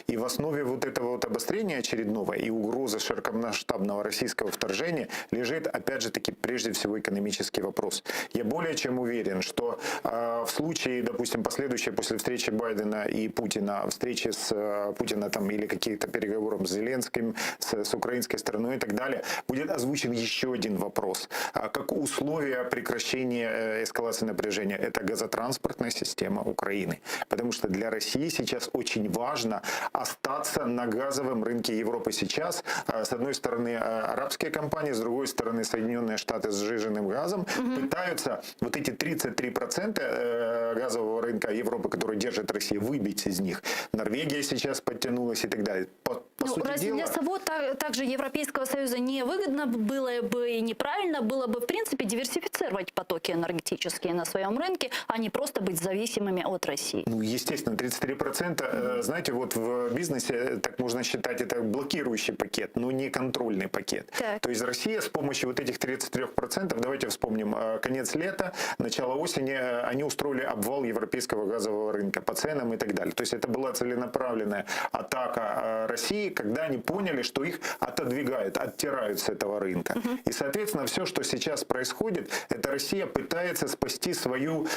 И в основе вот этого вот обострения очередного и угрозы широкомасштабного российского вторжения лежит, опять же таки, прежде всего экономический вопрос. Я более чем уверен, что в случае, допустим, последующей после встречи Байдена и Путина, встречи с Путина там, или какие-то переговоры с Зеленским, с украинской стороной и так далее, будет озвучен еще один вопрос. Как условие прекращения эскалации напряжения, это газотранспортная система Украины. Потому что для России сейчас очень важно остаться на газовом рынке Европы сейчас. С одной стороны арабские компании, с другой стороны Соединенные Штаты с сжиженным газом пытаются вот эти 33% газового рынка Европы, который держит Россия, выбить из них. Норвегия сейчас подтянулась и так далее. По сути разве дела, для СВО также Европейского Союза не выгодно было бы и неправильно было бы, в принципе, диверсифицировать потоки энергетические на своем рынке, а не просто быть зависимыми от России? Ну, естественно, 33%, знаете, вот в бизнесе, так можно считать, это блокирующий пакет, но не контрольный пакет. Так. То есть Россия с помощью вот этих 33%, давайте вспомним, конец лета, начало осени, они устроили обвал европейского газового рынка по ценам и так далее. То есть это была целенаправленная атака России, когда они поняли, что их отодвигают, оттирают с этого рынка. И, соответственно, все, что сейчас происходит, это Россия пытается спасти свою,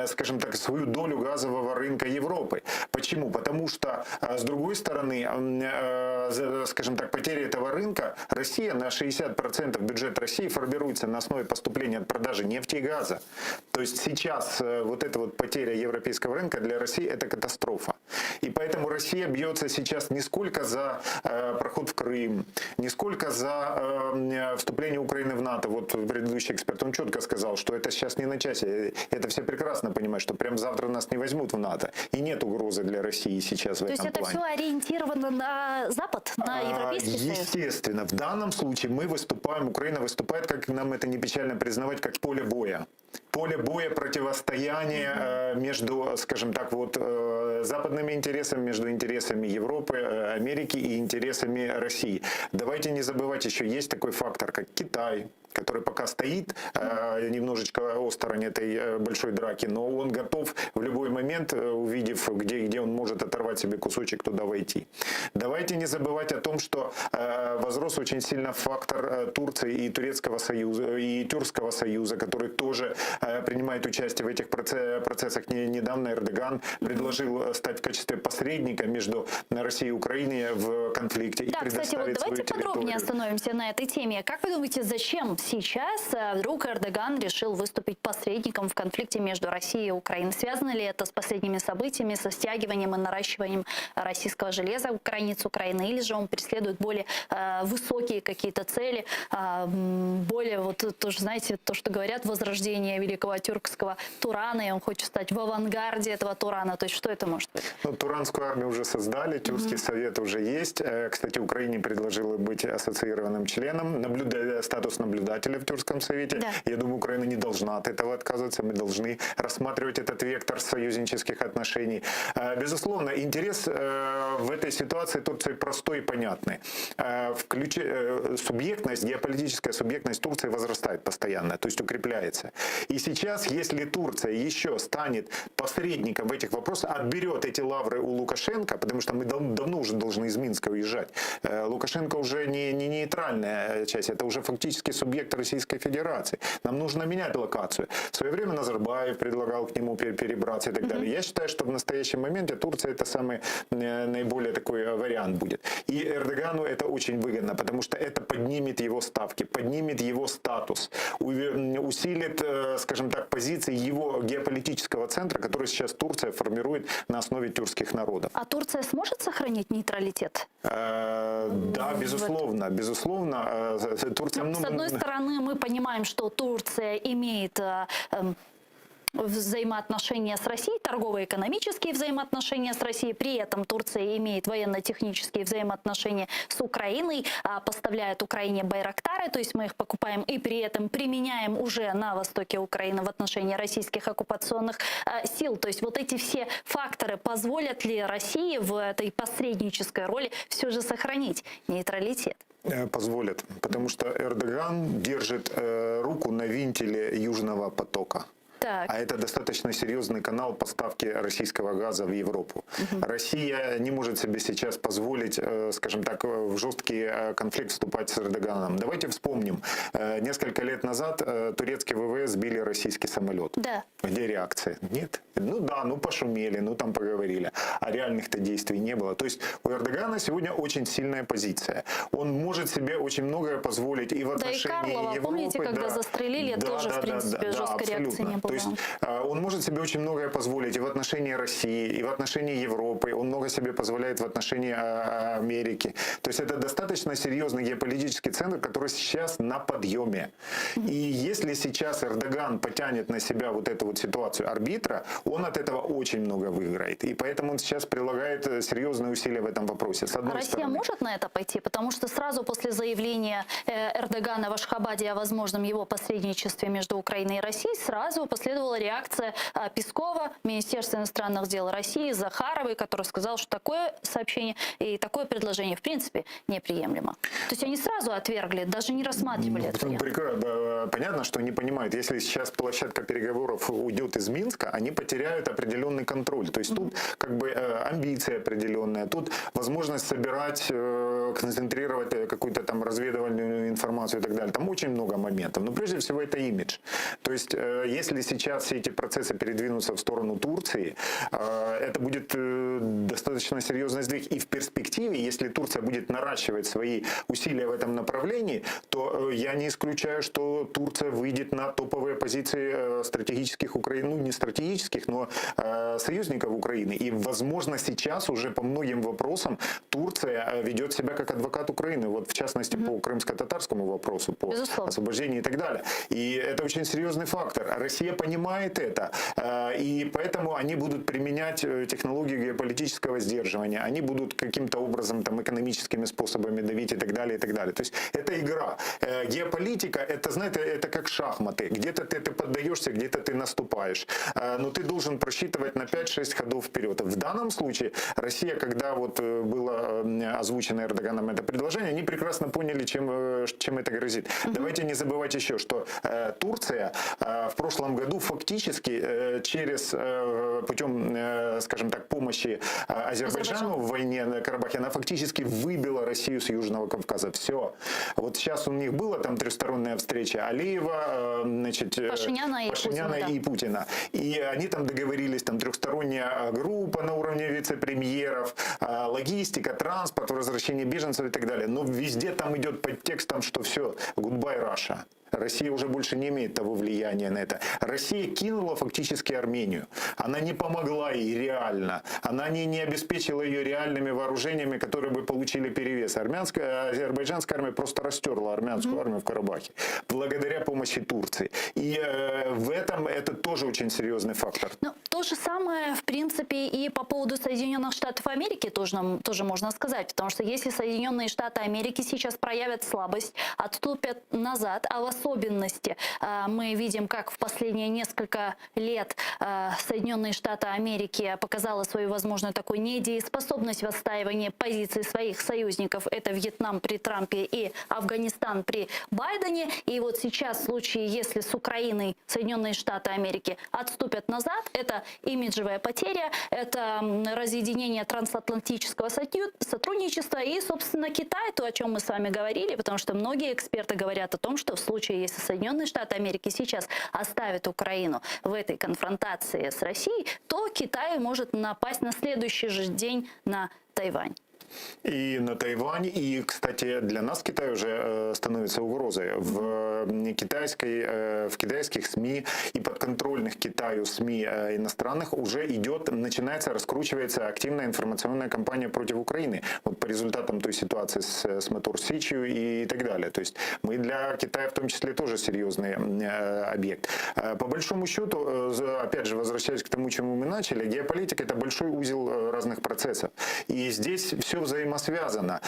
скажем так, свою долю газового рынка Европы. Почему? Потому что, с другой стороны, скажем так, потери этого рынка, Россия на 60% бюджет России формируется на основе поступления от продажи нефти и газа. То есть сейчас вот эта вот потеря европейского рынка для России это катастрофа. И поэтому Россия бьется сейчас не сколько за проход в Крым, не сколько за вступление Украины в НАТО. Вот предыдущий эксперт, он четко сказал, что это сейчас не на часе. Это все прекрасно понимают, что прям завтра нас не возьмут в НАТО. И нет угрозы для России сейчас в этом плане. То есть это все ориентировано на Запад, на Европейский Союз? Естественно. В данном случае мы выступаем, Украина выступает, как нам это не печально признавать, как поле боя. Поле боя, противостояние между, скажем так, вот западными интересами, между интересами Европы, Америки и интересами России. Давайте не забывать, еще есть такой фактор, как Китай, который пока стоит немножечко осторонь этой большой драки, но он готов в любой момент, увидев, где он может оторвать себе кусочек, туда войти. Давайте не забывать о том, что возрос очень сильно фактор Турции и Турецкого союза, и Тюркского союза, который тоже принимает участие в этих процессах. Недавно Эрдоган предложил стать в качестве посредника между Россией и Украиной в конфликте. Да, и кстати, вот давайте подробнее остановимся на этой теме. Как вы думаете, зачем сейчас вдруг Эрдоган решил выступить посредником в конфликте между Россией и Украиной? Связано ли это с последними событиями, со стягиванием и наращиванием российского железа у границ Украины? Или же он преследует более высокие какие-то цели, более, вот тоже, знаете, то, что говорят, возрождение великого тюркского Турана, и он хочет стать в авангарде этого Турана. То есть что это может быть? Ну, Туранскую армию уже создали, Тюркский совет уже есть. Кстати, Украине предложила быть ассоциированным членом, статус наблюдателя в Тюркском совете. Да. Я думаю, Украина не должна от этого отказываться. Мы должны рассматривать этот вектор союзнических отношений. Безусловно, интерес в этой ситуации Турции простой и понятный. Субъектность, геополитическая субъектность Турции возрастает постоянно, то есть укрепляется. И сейчас, если Турция еще станет посредником в этих вопросах, отберет эти лавры у Лукашенко, потому что мы давно уже должны из Минска уезжать. Лукашенко уже не нейтральная часть, это уже фактически субъект Российской Федерации. Нам нужно менять локацию. В свое время Назарбаев предлагал к нему перебраться и так далее. Я считаю, что в настоящем моменте Турция это самый наиболее такой вариант будет. И Эрдогану это очень выгодно, потому что это поднимет его ставки, поднимет его статус, усилит, скажем так, позиции его геополитического центра, который сейчас Турция формирует на основе тюркских народов. А Турция сможет сохранить нейтралитет? Да, безусловно, безусловно. Турция, с одной стороны, мы понимаем, что Турция имеет взаимоотношения с Россией, торгово-экономические взаимоотношения с Россией. При этом Турция имеет военно-технические взаимоотношения с Украиной, поставляет Украине байрактары, то есть мы их покупаем и при этом применяем уже на востоке Украины в отношении российских оккупационных сил. То есть вот эти все факторы позволят ли России в этой посреднической роли все же сохранить нейтралитет? Позволят, потому что Эрдоган держит руку на винтиле Южного потока. Так. А это достаточно серьезный канал поставки российского газа в Европу. Россия не может себе сейчас позволить, скажем так, в жесткий конфликт вступать с Эрдоганом. Давайте вспомним. Несколько лет назад турецкие ВВС сбили российский самолет. Да. Где реакция? Нет. Ну да, ну пошумели, ну там поговорили. А реальных-то действий не было. То есть у Эрдогана сегодня очень сильная позиция. Он может себе очень многое позволить и в отношении Карлова, Европы. помните, когда застрелили, тоже, в принципе, жесткой реакции не было. То есть он может может себе очень многое позволить и в отношении России, и в отношении Европы. Он много себе позволяет в отношении Америки. То есть это достаточно серьезный геополитический центр, который сейчас на подъеме. И если сейчас Эрдоган потянет на себя вот эту вот ситуацию арбитра, он от этого очень много выиграет. И поэтому он сейчас прилагает серьезные усилия в этом вопросе. С одной Россия стороны. может на это пойти? Потому что сразу после заявления Эрдогана в Ашхабаде о возможном его посредничестве между Украиной и Россией сразу последовала реакция Пескова, Министерства иностранных дел России, Захаровой, который сказал, что такое сообщение и такое предложение в принципе неприемлемо. То есть они сразу отвергли, даже не рассматривали это. Понятно, что они понимают, если сейчас площадка переговоров уйдет из Минска, они потеряют определенный контроль. То есть тут как бы амбиции определенные, тут возможность собирать, концентрировать какую-то там разведывательную информацию и так далее. Там очень много моментов. Но прежде всего это имидж. То есть если сейчас все эти процессы передвинутся в сторону Турции, это будет достаточно серьезный сдвиг. И в перспективе, если Турция будет наращивать свои усилия в этом направлении, то я не исключаю, что Турция выйдет на топовые позиции стратегических Украины, ну не стратегических, но союзников Украины. И, возможно, сейчас уже по многим вопросам Турция ведет себя как адвокат Украины. Вот в частности по крымско-татарскому вопросу, по освобождению и так далее. И это очень серьезный фактор. Россия понимает это. И поэтому они будут применять технологию геополитического сдерживания. Они будут каким-то образом там экономическими способами давить и так далее, и так далее. То есть это игра. Геополитика, это, знаете, это как шахматы. Где-то ты поддаешься, где-то ты наступаешь. Но ты должен просчитывать на 5-6 ходов вперед. В данном случае Россия, когда вот было озвучено Эрдоганом это предложение, они прекрасно поняли, чем это грозит. Давайте не забывать еще, что Турция в прошлом году фактически путем, скажем так, помощи Азербайджану в войне на Карабахе, она фактически выбила Россию с Южного Кавказа. Все. Вот сейчас у них была там трехсторонняя встреча Алиева, значит, Пашиняна и Путина. И они там договорились, там трехсторонняя группа на уровне вице-премьеров, логистика, транспорт, возвращение беженцев и так далее. Но везде там идет подтекст, там, что все, goodbye Russia. Россия уже больше не имеет того влияния на это. Россия кинула фактически Армению. Она не помогла ей реально. Она не обеспечила ее реальными вооружениями, которые бы получили перевес. Азербайджанская армия просто растерла армянскую армию в Карабахе. Благодаря помощи Турции. И в этом это тоже очень серьезный фактор. Ну, то же самое, в принципе, и по поводу Соединенных Штатов Америки тоже можно сказать. Потому что если Соединенные Штаты Америки сейчас проявят слабость, отступят назад, а в особенности мы видим, как в последние несколько лет Соединенные Штаты Америки показала свою возможную такую недееспособность в отстаивании позиций своих союзников. Это Вьетнам при Трампе и Афганистан при Байдене. И вот сейчас в случае, если с Украиной Соединенные Штаты Америки отступят назад, это имиджевая потеря, это разъединение трансатлантического сотрудничества и, собственно, Китай, то, о чем мы с вами говорили, потому что многие эксперты говорят о том, что в случае, если Соединенные Штаты Америки сейчас оставят Украину в этой конфронтации с Россией, то Китай может напасть на следующий же день на Тайвань. И на Тайвань, и, кстати, для нас Китай уже становится угрозой. В китайских СМИ и подконтрольных Китаю СМИ иностранных уже начинается, раскручивается активная информационная кампания против Украины. Вот по результатам той ситуации с Мотор-Сичью и так далее. То есть мы для Китая в том числе тоже серьезный объект. По большому счету, опять же, возвращаясь к тому, чему мы начали, геополитика — это большой узел разных процессов. И здесь все взаимосвязано.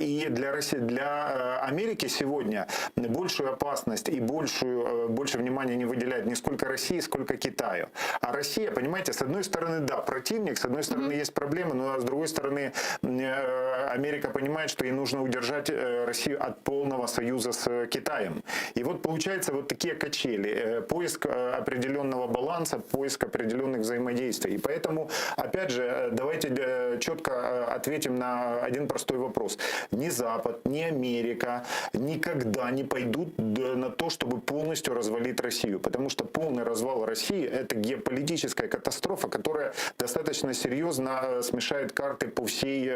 И для Америки сегодня большую опасность и больше внимания не выделяет не сколько России, сколько Китаю. А Россия, понимаете, с одной стороны, да, противник, с одной стороны есть проблемы, но с другой стороны Америка понимает, что ей нужно удержать Россию от полного союза с Китаем. И вот получается вот такие качели, поиск определенного баланса, поиск определенных взаимодействий. И поэтому, опять же, давайте четко ответим на один простой вопрос. Ни Запад, ни Америка никогда не пойдут на то, чтобы полностью развалить Россию. Потому что полный развал России — это геополитическая катастрофа, которая достаточно серьезно смешает карты по всей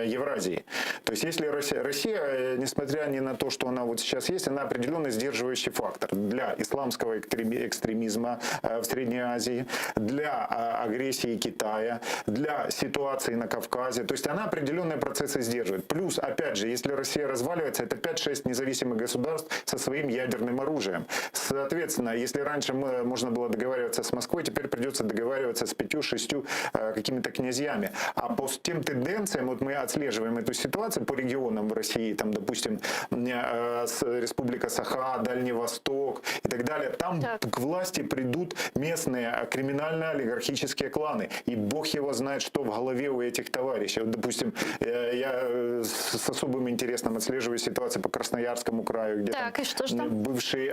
Евразии. То есть если Россия, несмотря ни на то, что она вот сейчас есть, она определенный сдерживающий фактор для исламского экстремизма в Средней Азии, для агрессии Китая, для ситуации на Кавказе. То есть она определенные процессы сдерживает. Плюс, опять же, если Россия разваливается, это 5-6 независимых государств со своим ядерным оружием. Соответственно, если раньше можно было договариваться с Москвой, теперь придется договариваться с 5-6 какими-то князьями. А по тем тенденциям, вот мы отслеживаем эту ситуацию по регионам в России, там, допустим, Республика Саха, Дальний Восток и так далее, там к власти придут местные криминально-олигархические кланы. И бог его знает, что в голове у этих товарищей. Вот, допустим, я с особым интересом отслеживаю ситуацию по Красноярскому краю, где там бывший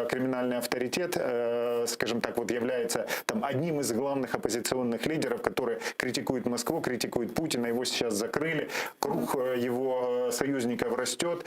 криминальный авторитет, скажем так, вот является там одним из главных оппозиционных лидеров, который критикует Москву, критикует Путина, его сейчас закрыли, круг его союзников растет,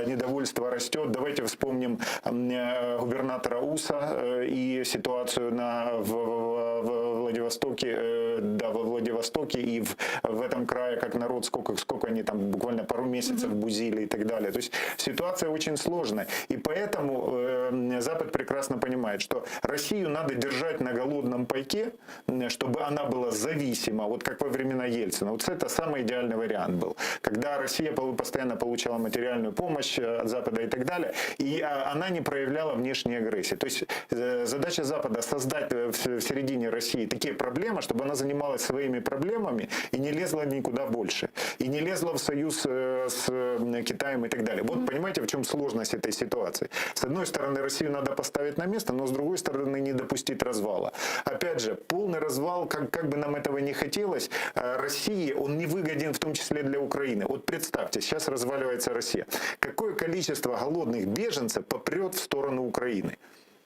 недовольство растет. Давайте вспомним губернатора Уса и ситуацию в Владивостоке, во Владивостоке и в этом крае, как народ, сколько они там буквально пару месяцев бузили и так далее. То есть ситуация очень сложная. И поэтому Запад прекрасно понимает, что Россию надо держать на голодном пайке, чтобы она была зависима, вот как во времена Ельцина. Вот это самый идеальный вариант был. Когда Россия постоянно получала материальную помощь от Запада и так далее, и она не проявляла внешней агрессии. То есть задача Запада создать в середине России такие проблемы, чтобы она занималась своими проблемами и не лезла никуда больше. И не лезла в союз с Китаем и так далее. Вот понимаете, в чем сложность этой ситуации. С одной стороны, Россию надо поставить на место, но с другой стороны, не допустить развала. Опять же, полный развал, как бы нам этого не хотелось, России, он не выгоден в том числе для Украины. Вот представьте, сейчас разваливается Россия. Какое количество голодных беженцев попрет в сторону Украины?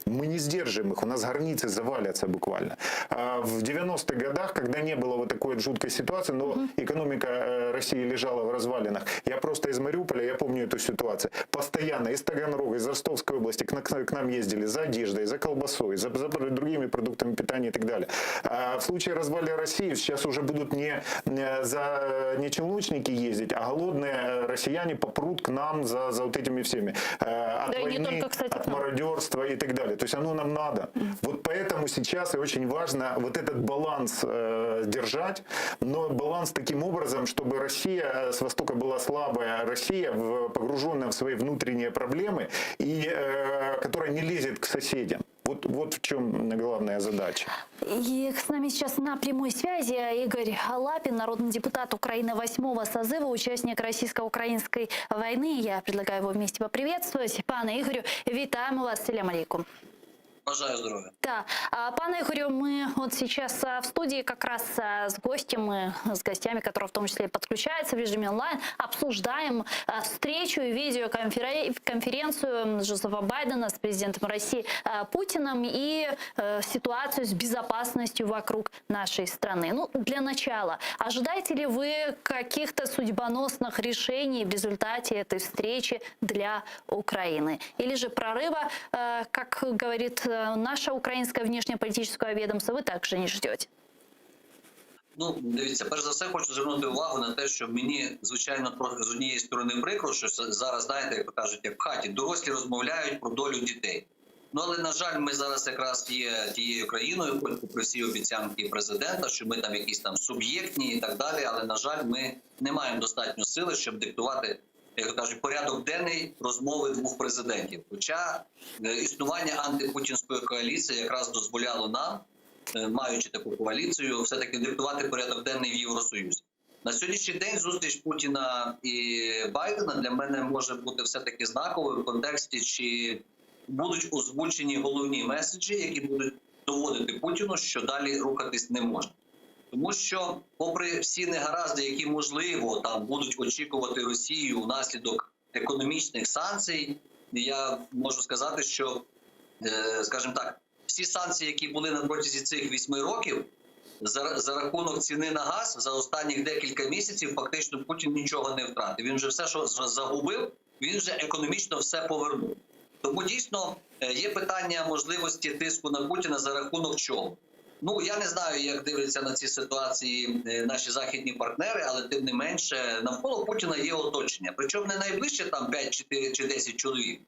Мы не сдержим их, у нас границы завалятся буквально. В 90-х годах, когда не было вот такой вот жуткой ситуации, но экономика России лежала в развалинах, я просто из Мариуполя, я помню эту ситуацию. Постоянно из Таганрога, из Ростовской области к нам ездили за одеждой, за колбасой, за другими продуктами питания и так далее. А в случае развала России сейчас уже будут не челночники ездить, а голодные россияне попрут к нам за вот этими всеми. От войны, от мародерства и так далее. То есть оно нам надо. Вот поэтому сейчас и очень важно вот этот баланс держать, но баланс таким образом, чтобы Россия с востока была слабая, Россия погруженная в свои внутренние проблемы и которая не лезет к соседям. Вот в чем главная задача. И с нами сейчас на прямой связи Игорь Лапин, народный депутат Украины 8-го созыва, участник российско-украинской войны. Я предлагаю его вместе поприветствовать. Пане Ігорю, вітаємо вас. Салям алейкум. Бажаю здоровья. Да. Пане Игорю, мы вот сейчас в студии как раз с гостем, с гостями, которые в том числе подключаются в режиме онлайн, обсуждаем встречу и видеоконференцию Джозефа Байдена с президентом России Путиным и ситуацию с безопасностью вокруг нашей страны. Ну, для начала, ожидаете ли вы каких-то судьбоносных решений в результате этой встречи для Украины? Или же прорыва, как говорит наше українське внешньополітичне відомство, ви також не ждете? Ну, дивіться, перш за все хочу звернути увагу на те, що мені, звичайно, трохи з однієї сторони прикро, що зараз, знаєте, як кажуть, як в хаті, дорослі розмовляють про долю дітей. Ну, але, на жаль, ми зараз якраз є тією країною, попри всі обіцянки президента, що ми там якісь там суб'єктні і так далі, але, на жаль, ми не маємо достатньо сили, щоб диктувати, як кажуть, порядок денний розмови двох президентів. Хоча існування антипутінської коаліції якраз дозволяло нам, маючи таку коаліцію, все-таки диктувати порядок денний в Євросоюзі. На сьогоднішній день зустріч Путіна і Байдена для мене може бути все-таки знаковою в контексті, чи будуть озвучені головні меседжі, які будуть доводити Путіну, що далі рухатись не можна. Тому що, попри всі негаразди, які, можливо, там будуть очікувати Росію внаслідок економічних санкцій, я можу сказати, що, скажімо так, всі санкції, які були на протязі цих 8 років, за рахунок ціни на газ за останніх декілька місяців фактично Путін нічого не втратив. Він вже все, що загубив, він вже економічно все повернув. Тому дійсно є питання можливості тиску на Путіна за рахунок чого. Ну, я не знаю, як дивляться на ці ситуації наші західні партнери, але тим не менше, навколо Путіна є оточення. Причому не найближче там 5 чи 10 чоловік,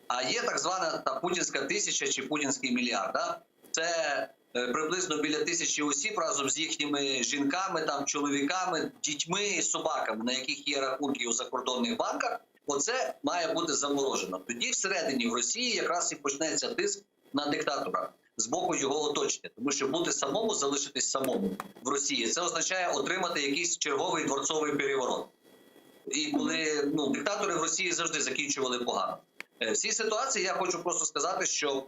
а є так звана та путінська тисяча чи путінський мільярд. Да? Це приблизно біля 1000 осіб разом з їхніми жінками, там, чоловіками, дітьми і собаками, на яких є рахунки у закордонних банках. Оце має бути заморожено. Тоді всередині в Росії якраз і почнеться тиск на диктатора з боку його оточення. Тому що бути самому, залишитись самому в Росії, це означає отримати якийсь черговий дворцовий переворот. І коли диктатори в Росії завжди закінчували погано. В цій ситуації я хочу просто сказати, що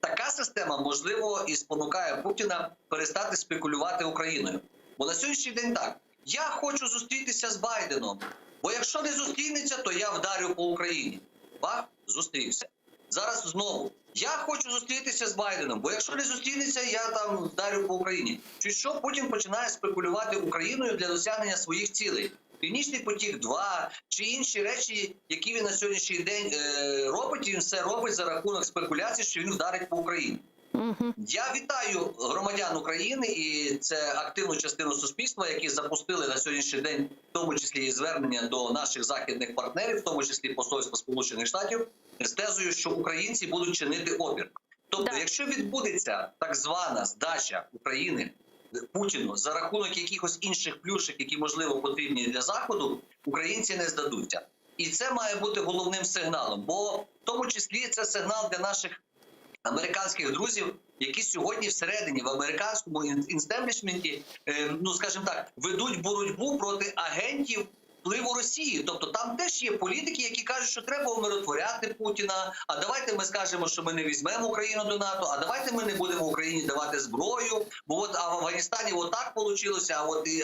така система, можливо, і спонукає Путіна перестати спекулювати Україною. Бо на сьогоднішній день так. Я хочу зустрітися з Байденом, бо якщо не зустрінеться, то я вдарю по Україні. Бах, зустрівся. Зараз знову. Я хочу зустрітися з Байденом, бо якщо не зустрінеться, я там вдарю по Україні. Чи що Путін починає спекулювати Україною для досягнення своїх цілей? Північний потік-2 чи інші речі, які він на сьогоднішній день робить, він все робить за рахунок спекуляцій, що він вдарить по Україні. Я вітаю громадян України і це активну частину суспільства, які запустили на сьогоднішній день, в тому числі і звернення до наших західних партнерів, в тому числі Посольства Сполучених Штатів, з тезою, що українці будуть чинити опір. Тобто, якщо відбудеться так звана здача України Путіну за рахунок якихось інших плюшок, які, можливо, потрібні для Заходу, українці не здадуться. І це має бути головним сигналом, бо в тому числі це сигнал для наших американських друзів, які сьогодні всередині, в американському інстеблішменті, скажімо так, ведуть боротьбу проти агентів впливу Росії. Тобто там теж є політики, які кажуть, що треба умиротворяти Путіна, а давайте ми скажемо, що ми не візьмемо Україну до НАТО, а давайте ми не будемо Україні давати зброю, бо а в Афганістані отак вийшло,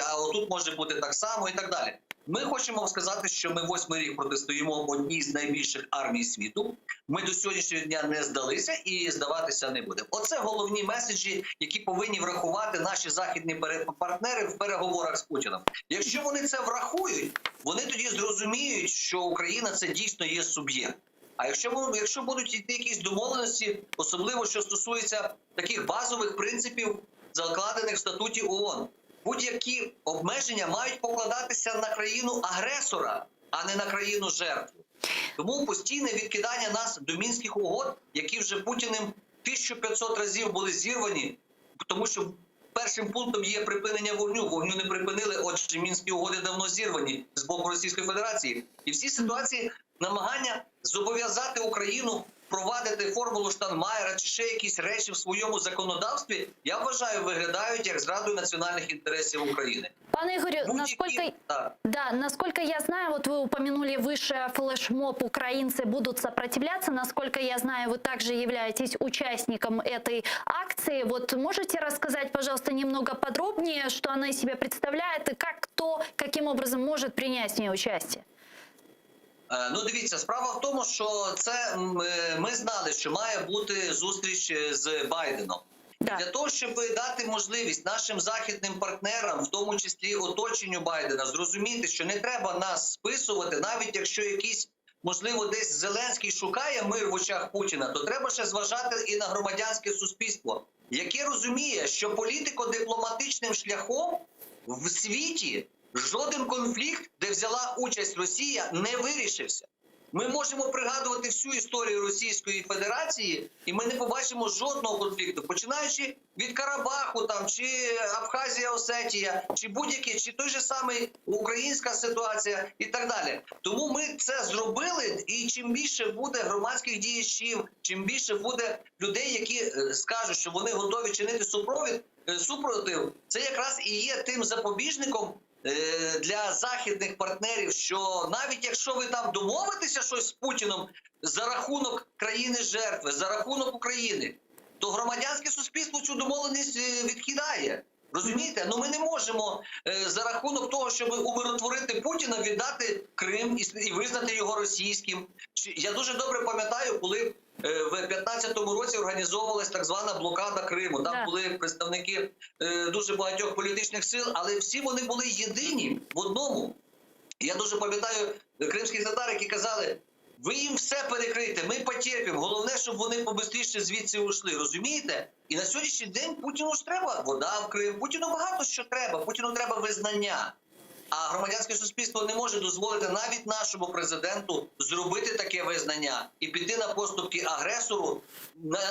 а отут може бути так само і так далі. Ми хочемо сказати, що ми 8-й рік протистоїмо одній з найбільших армій світу. Ми до сьогоднішнього дня не здалися і здаватися не будемо. Оце головні меседжі, які повинні врахувати наші західні партнери в переговорах з Путіним. Якщо вони це врахують, вони тоді зрозуміють, що Україна це дійсно є суб'єкт. А якщо будуть йти якісь домовленості, особливо що стосується таких базових принципів, закладених в статуті ООН, будь-які обмеження мають покладатися на країну-агресора, а не на країну-жертву. Тому постійне відкидання нас до Мінських угод, які вже Путіним 1500 разів були зірвані, тому що першим пунктом є припинення вогню. Вогню не припинили, отже, Мінські угоди давно зірвані з боку Російської Федерації. І всі ситуації намагання зобов'язати Україну впровадити формулу Штайнмаєра чи ще якісь речі в своєму законодавстві, я вважаю, виглядають як зрадою національних інтересів України. Пане Игорю, насколько я знаю, вот вы упомянули выше флешмоб, украинцы будут сопротивляться. Насколько я знаю, вы также являетесь участником этой акции. Вот можете рассказать, пожалуйста, немного подробнее, что она из себя представляет и как кто, каким образом может принять в ней участие? Ну, дивіться, справа в тому, що це ми знали, що має бути зустріч з Байденом. Для того, щоб дати можливість нашим західним партнерам, в тому числі оточенню Байдена, зрозуміти, що не треба нас списувати, навіть якщо якийсь, можливо, десь Зеленський шукає мир в очах Путіна, то треба ще зважати і на громадянське суспільство, яке розуміє, що політико-дипломатичним шляхом в світі жоден конфлікт, де взяла участь Росія, не вирішився. Ми можемо пригадувати всю історію Російської Федерації, і ми не побачимо жодного конфлікту, починаючи від Карабаху, там, чи Абхазія, Осетія, чи будь-які, чи той же самий українська ситуація і так далі. Тому ми це зробили, і чим більше буде громадських діячів, чим більше буде людей, які скажуть, що вони готові чинити супротив, це якраз і є тим запобіжником для західних партнерів, що навіть якщо ви там домовитеся щось з Путіном за рахунок країни-жертви, за рахунок України, то громадянське суспільство цю домовленість відкидає. Розумієте? Ну ми не можемо за рахунок того, щоб умиротворити Путіна, віддати Крим і визнати його російським. Я дуже добре пам'ятаю, коли в 15-му році організовувалась так звана блокада Криму. Там були представники дуже багатьох політичних сил, але всі вони були єдині в одному. Я дуже пам'ятаю кримських татар, які казали, Ви їм все перекрите, ми потерпимо. Головне, щоб вони побистріше звідси ушли, розумієте? І на сьогоднішній день Путіну ж треба вода в Крим, Путіну багато що треба, Путіну треба визнання. А громадянське суспільство не може дозволити навіть нашому президенту зробити таке визнання і піти на поступки агресору,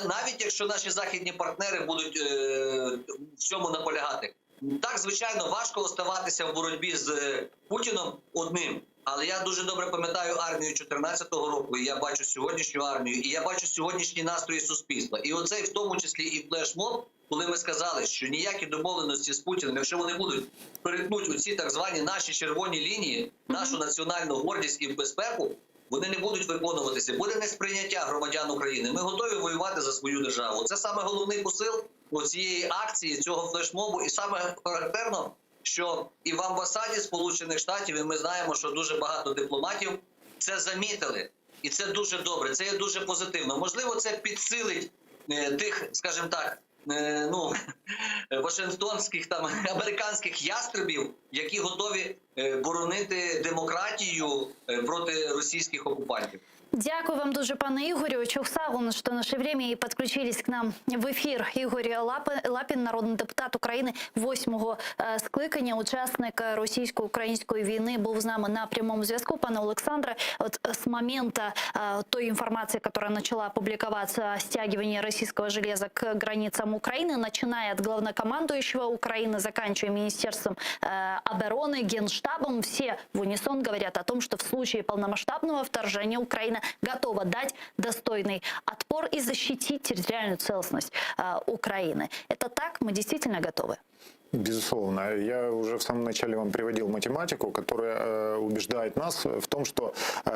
навіть якщо наші західні партнери будуть в цьому наполягати. Так, звичайно, важко оставатися в боротьбі з Путіном одним. Але я дуже добре пам'ятаю армію 14-го року, і я бачу сьогоднішню армію, і я бачу сьогоднішні настрої суспільства. І оцей, в тому числі, і флешмоб, коли ми сказали, що ніякі домовленості з Путіним, якщо вони будуть перетнуть у ці так звані наші червоні лінії, нашу національну гордість і безпеку, вони не будуть виконуватися. Буде несприйняття громадян України. Ми готові воювати за свою державу. Це саме головний посил цієї акції, цього флешмобу. І саме характерно, що і в амбасаді Сполучених Штатів, і ми знаємо, що дуже багато дипломатів це замітили. І це дуже добре, це є дуже позитивно. Можливо, це підсилить тих, скажімо так, вашингтонських, там, американських ястребів, які готові боронити демократію проти російських окупантів. Дякую вам дуже, пане Ігорю. Чухсагун, що наше время і підключились к нам в ефір. Ігор Лапін, народний депутат України 8-го скликання, учасник російсько-української війни, був з нами на прямому зв'язку. Пане Олександре, от з моменту той інформації, яка почала публиковаться, стягивание российского железа к границам Украины, начиная от главнокомандующего Украины, заканчивая Министерством обороны, Генштабом, все в унисон говорят о том, что в случае полномасштабного вторжения Украина готова дать достойный отпор и защитить территориальную целостность Украины. Это так? Мы действительно готовы? Безусловно. Я уже в самом начале вам приводил математику, которая убеждает нас в том, что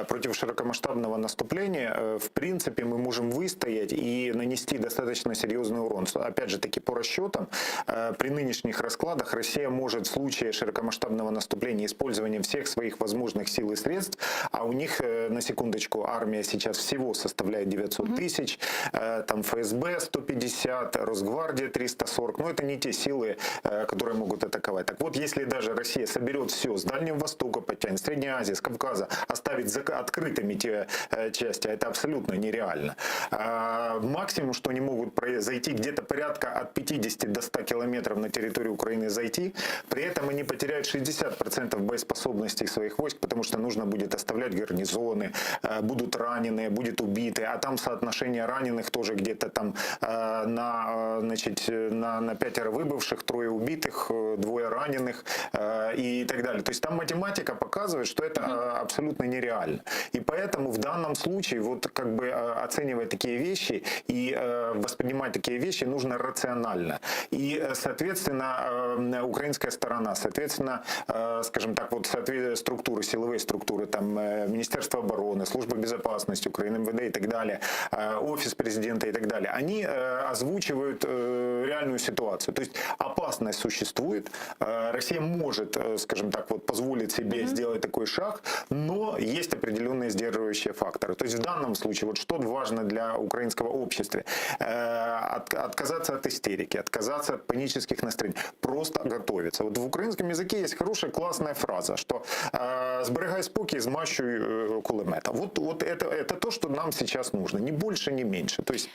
против широкомасштабного наступления, в принципе, мы можем выстоять и нанести достаточно серьезный урон. Опять же таки, по расчетам, при нынешних раскладах Россия может в случае широкомасштабного наступления использованием всех своих возможных сил и средств, а у них, на секундочку, армия сейчас всего составляет 900 тысяч, там ФСБ 150, Росгвардия 340, но это не те силы, которые могут атаковать. Так вот, если даже Россия соберет все с Дальнего Востока, подтянет, с Средней Азии, с Кавказа, оставить открытыми те части, это абсолютно нереально. Максимум, что они могут зайти где-то порядка от 50 до 100 километров на территорию Украины зайти, при этом они потеряют 60% боеспособности своих войск, потому что нужно будет оставлять гарнизоны, будут раненые, будет убиты, а там соотношение раненых тоже где-то там на 5 выбывших, 3 убитых, 2 раненых и так далее. То есть там математика показывает, что это абсолютно нереально. И поэтому в данном случае вот как бы оценивать такие вещи и воспринимать такие вещи нужно рационально. И, соответственно, украинская сторона, соответственно, скажем так, вот структуры, силовые структуры, там Министерство обороны, Служба безопасности Украины, МВД и так далее, Офис президента и так далее, они озвучивают реальную ситуацию. То есть опасность существует, Россия может, скажем так, вот позволить себе сделать такой шаг, но есть определенные сдерживающие факторы. То есть в данном случае, вот что важно для украинского общества, отказаться от истерики, отказаться от панических настроений, просто готовиться. Вот в украинском языке есть хорошая классная фраза, что «зберегай спокій, змащуй кулемета». Вот это то, что нам сейчас нужно, ни больше, ни меньше. То есть...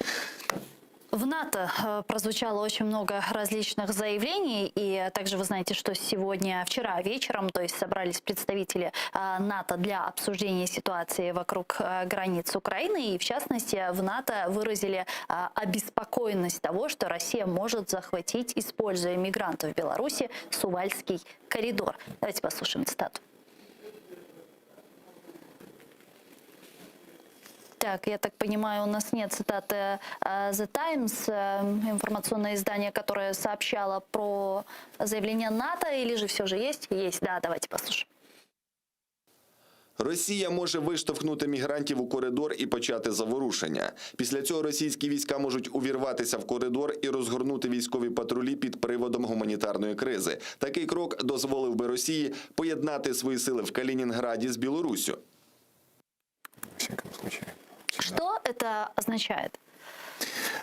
В НАТО прозвучало очень много различных заявлений, и также вы знаете, что вчера вечером, то есть собрались представители НАТО для обсуждения ситуации вокруг границ Украины, и в частности в НАТО выразили обеспокоенность того, что Россия может захватить, используя мигрантов в Беларуси, Сувальский коридор. Давайте послушаем цитату. Так, я так понимаю, у нас нет цитаты The Times, информационное издание, которое сообщало про заявление НАТО, или же все же есть? Есть, да, давайте послушаем. Росія може виштовхнути мігрантів у коридор і почати заворушення. Після цього російські війська можуть увірватися в коридор і розгорнути військові патрулі під приводом гуманітарної кризи. Такий крок дозволив би Росії поєднати свої сили в Калінінграді з Білоруссю. Что это означает?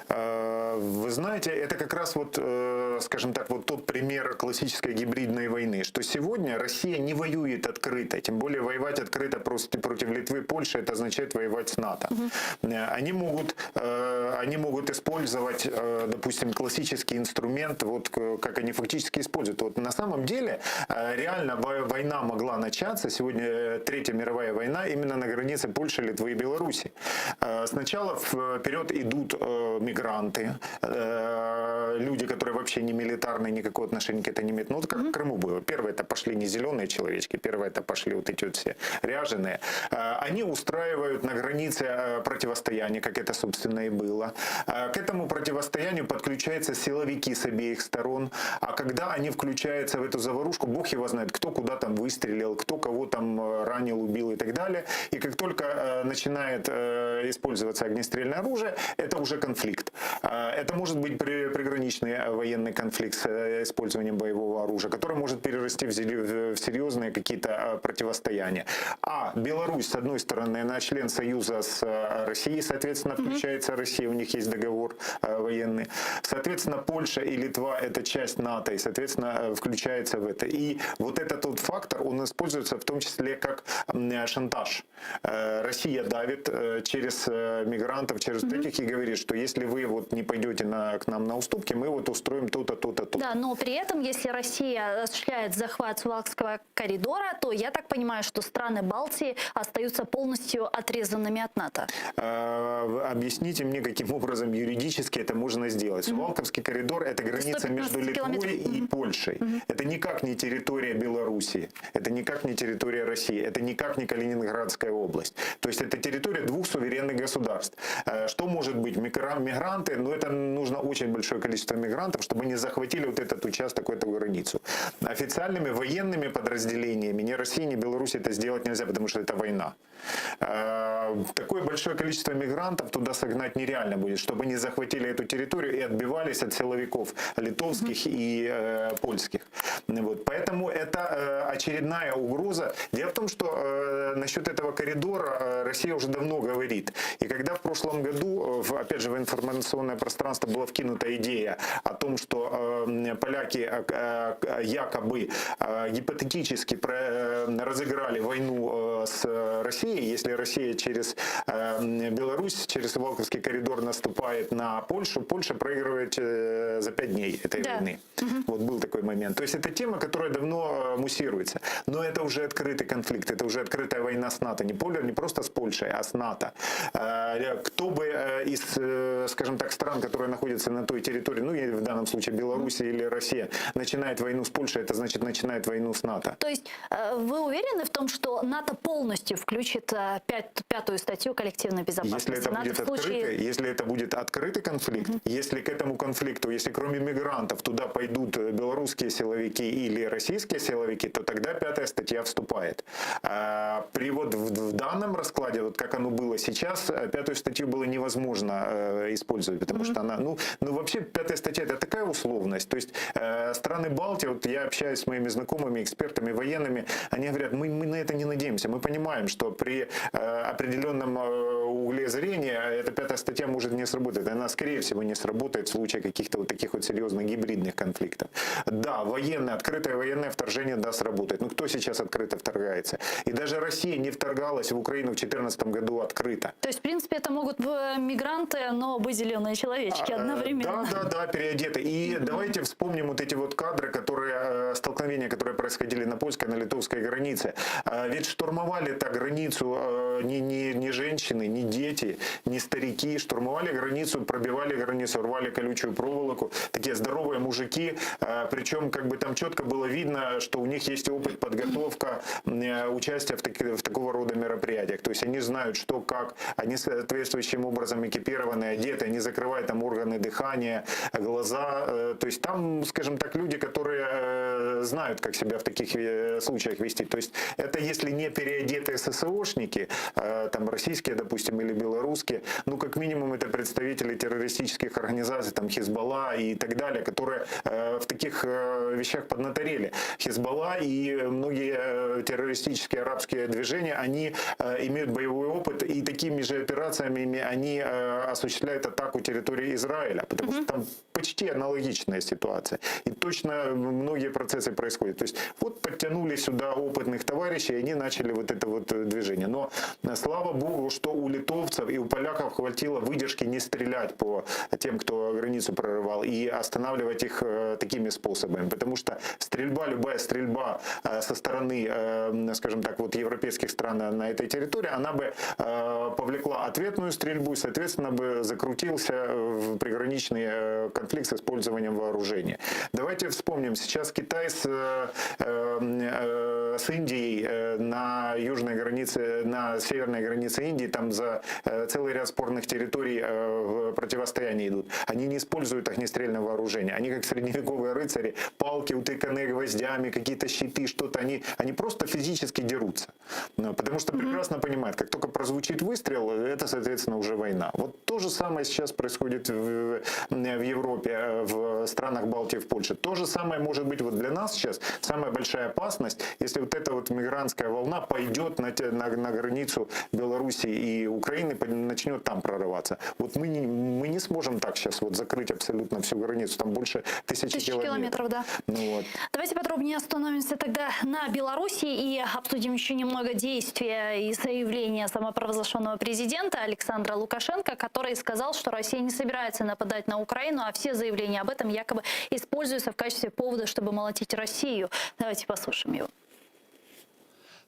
Вы знаете, это как раз вот скажем так, вот тот пример классической гибридной войны, что сегодня Россия не воюет открыто, тем более воевать открыто против Литвы, Польши, это означает воевать с НАТО. Они могут использовать, допустим, классический инструмент, вот как они фактически используют. Вот на самом деле реально война могла начаться, сегодня Третья мировая война, именно на границе Польши, Литвы и Беларуси. Сначала вперед идут мигранты, люди, которые вообще не милитарные, никакого отношения к этому не имеют. Ну, вот как в Крыму было. Первые это пошли не зеленые человечки, первые это пошли вот эти вот все ряженые. Они устраивают на границе противостояние, как это, собственно, и было. К этому противостоянию подключаются силовики с обеих сторон. А когда они включаются в эту заварушку, бог его знает, кто куда там выстрелил, кто кого там ранил, убил и так далее. И как только начинает использоваться огнестрельное оружие, это уже конфликт. Это может быть приграничный военный конфликт с использованием боевого оружия, который может перерасти в серьезные какие-то противостояния. А Беларусь, с одной стороны, она член союза с Россией, соответственно, включается Россия, у них есть договор военный. Соответственно, Польша и Литва — это часть НАТО, и, соответственно, включается в это. И вот этот вот фактор, он используется в том числе как шантаж. Россия давит через мигрантов, через таких и говорит, что если вы вот не пойдете к нам на уступки, мы вот устроим то-то, то-то, то-то. Да, но при этом, если Россия осуществляет захват Сувалкского коридора, то я так понимаю, что страны Балтии остаются полностью отрезанными от НАТО. Объясните мне, каким образом юридически это можно сделать. Сувалковский коридор — это граница между Литвой и Польшей. Это никак не территория Белоруссии, это никак не территория России, это никак не Калининградская область. То есть это территория двух суверенных государств. Что может быть? Мигранты, но это нужно очень большое количество мигрантов, чтобы они захватили вот этот участок, эту границу. Официальными военными подразделениями ни России, ни Беларуси это сделать нельзя, потому что это война. Такое большое количество мигрантов туда согнать нереально будет, чтобы они захватили эту территорию и отбивались от силовиков литовских и польских. Вот. Поэтому это очередная угроза. Дело в том, что насчет этого коридора Россия уже давно говорит. И когда в прошлом году, опять же, в информационное пространство была вкинута идея о том, что поляки якобы гипотетически разыграли войну с Россией, если Россия через Беларусь, через Сувалковский коридор наступает на Польшу, Польша проигрывает за 5 дней этой войны. Вот был такой момент. То есть это тема, которая давно муссируется. Но это уже открытый конфликт, это уже открытая война с НАТО. Не просто с Польшей, а с НАТО. Кто бы из, скажем так, стран, которые находятся на той территории, ну, в данном случае Беларусь или Россия, начинает войну с Польшей, это значит начинает войну с НАТО. То есть вы уверены в том, что НАТО полностью включит пятую статью коллективной безопасности? Если это будет открытый конфликт, если к этому конфликту, если кроме мигрантов туда пойдут белорусские силовики или российские силовики, то тогда пятая статья вступает. При вот в данном раскладе, вот как оно было сейчас, пятую статью было невозможно использовать, потому что она, ну вообще пятая статья — это такая условность. То есть страны Балтии, вот я общаюсь с моими знакомыми, экспертами, военными, они говорят, мы на это не надеемся, мы понимаем, что при определенном угле зрения эта пятая статья может не сработать, она скорее всего не сработает в случае каких-то вот таких вот серьезных гибридных конфликтов. Да, открытое военное вторжение, да, сработает. Но кто сейчас открыто вторгается? И даже Россия не вторгалась в Украину в 2014 году открыто. То есть, в принципе, это могут мигранты, но быть зеленые человечки одновременно. Да, переодеты. И давайте вспомним вот эти вот кадры, столкновения, которые происходили на польской, на литовской границе. Ведь штурмовали так границу не женщины, не дети, не старики. Штурмовали границу, пробивали границу, рвали колючую проволоку. Такие здоровые мужики. Причем как бы там четко было видно, что у них есть опыт, подготовка, участие в такого рода мероприятиях. То есть они знают, что, как, они соответствующим образом экипированы, одеты, они закрывают там органы дыхания, глаза. То есть там, скажем так, люди, которые знают, как себя в таких случаях вести. То есть это если не переодетые ССОшники, там российские, допустим, или белорусские, ну как минимум это представители террористических организаций, там Хизбалла и так далее, которые в таких вещах поднаторели. Хизбалла и многие террористические арабские движения, они имеют боевой опыт, и такими же операциями они осуществляют атаку территории Израиля, потому что там почти аналогичная ситуация. И точно многие процессы происходят. То есть вот подтянули сюда опытных товарищей, и они начали вот это вот движение. Но слава богу, что у литовцев и у поляков хватило выдержки не стрелять по тем, кто границу прорывал, и останавливать их такими способами. Потому что стрельба, любая стрельба со стороны, скажем так, вот европейских стран на этой территории, она бы повлекла ответную стрельбу и, соответственно, бы закрутился в приграничный конфликт с использованием вооружения. Давайте вспомним, сейчас Китай с Индией на южной границе, на северной границе Индии, там за целый ряд спорных территорий в противостоянии идут. Они не используют огнестрельное вооружение. Они как средневековые рыцари, палки, утыканные гвоздями, какие-то щиты, что-то. Они просто физически дерутся. Потому что прекрасно понимают, как только прозвучит выстрел, это, соответственно, уже война. Вот то же самое сейчас происходит в Европе, в странах Балтии, в Польше. То же самое может быть вот для нас сейчас. Самая большая опасность, если вот эта вот мигрантская волна пойдет на границу Беларуси и Украины, начнет там прорываться. Вот мы не сможем так сейчас вот закрыть абсолютно всю границу. Там больше тысячи километров. Да. Ну, вот. Давайте подробнее остановимся тогда на Беларуси и обсудим еще немного действия и заявления самопровозглашенного президента Александра Лукашенко, который сказал, что Россия не собирается нападать на Украину, а все заявления об этом якобы используются в качестве повода, чтобы молотить Россию. Давайте послушаем его.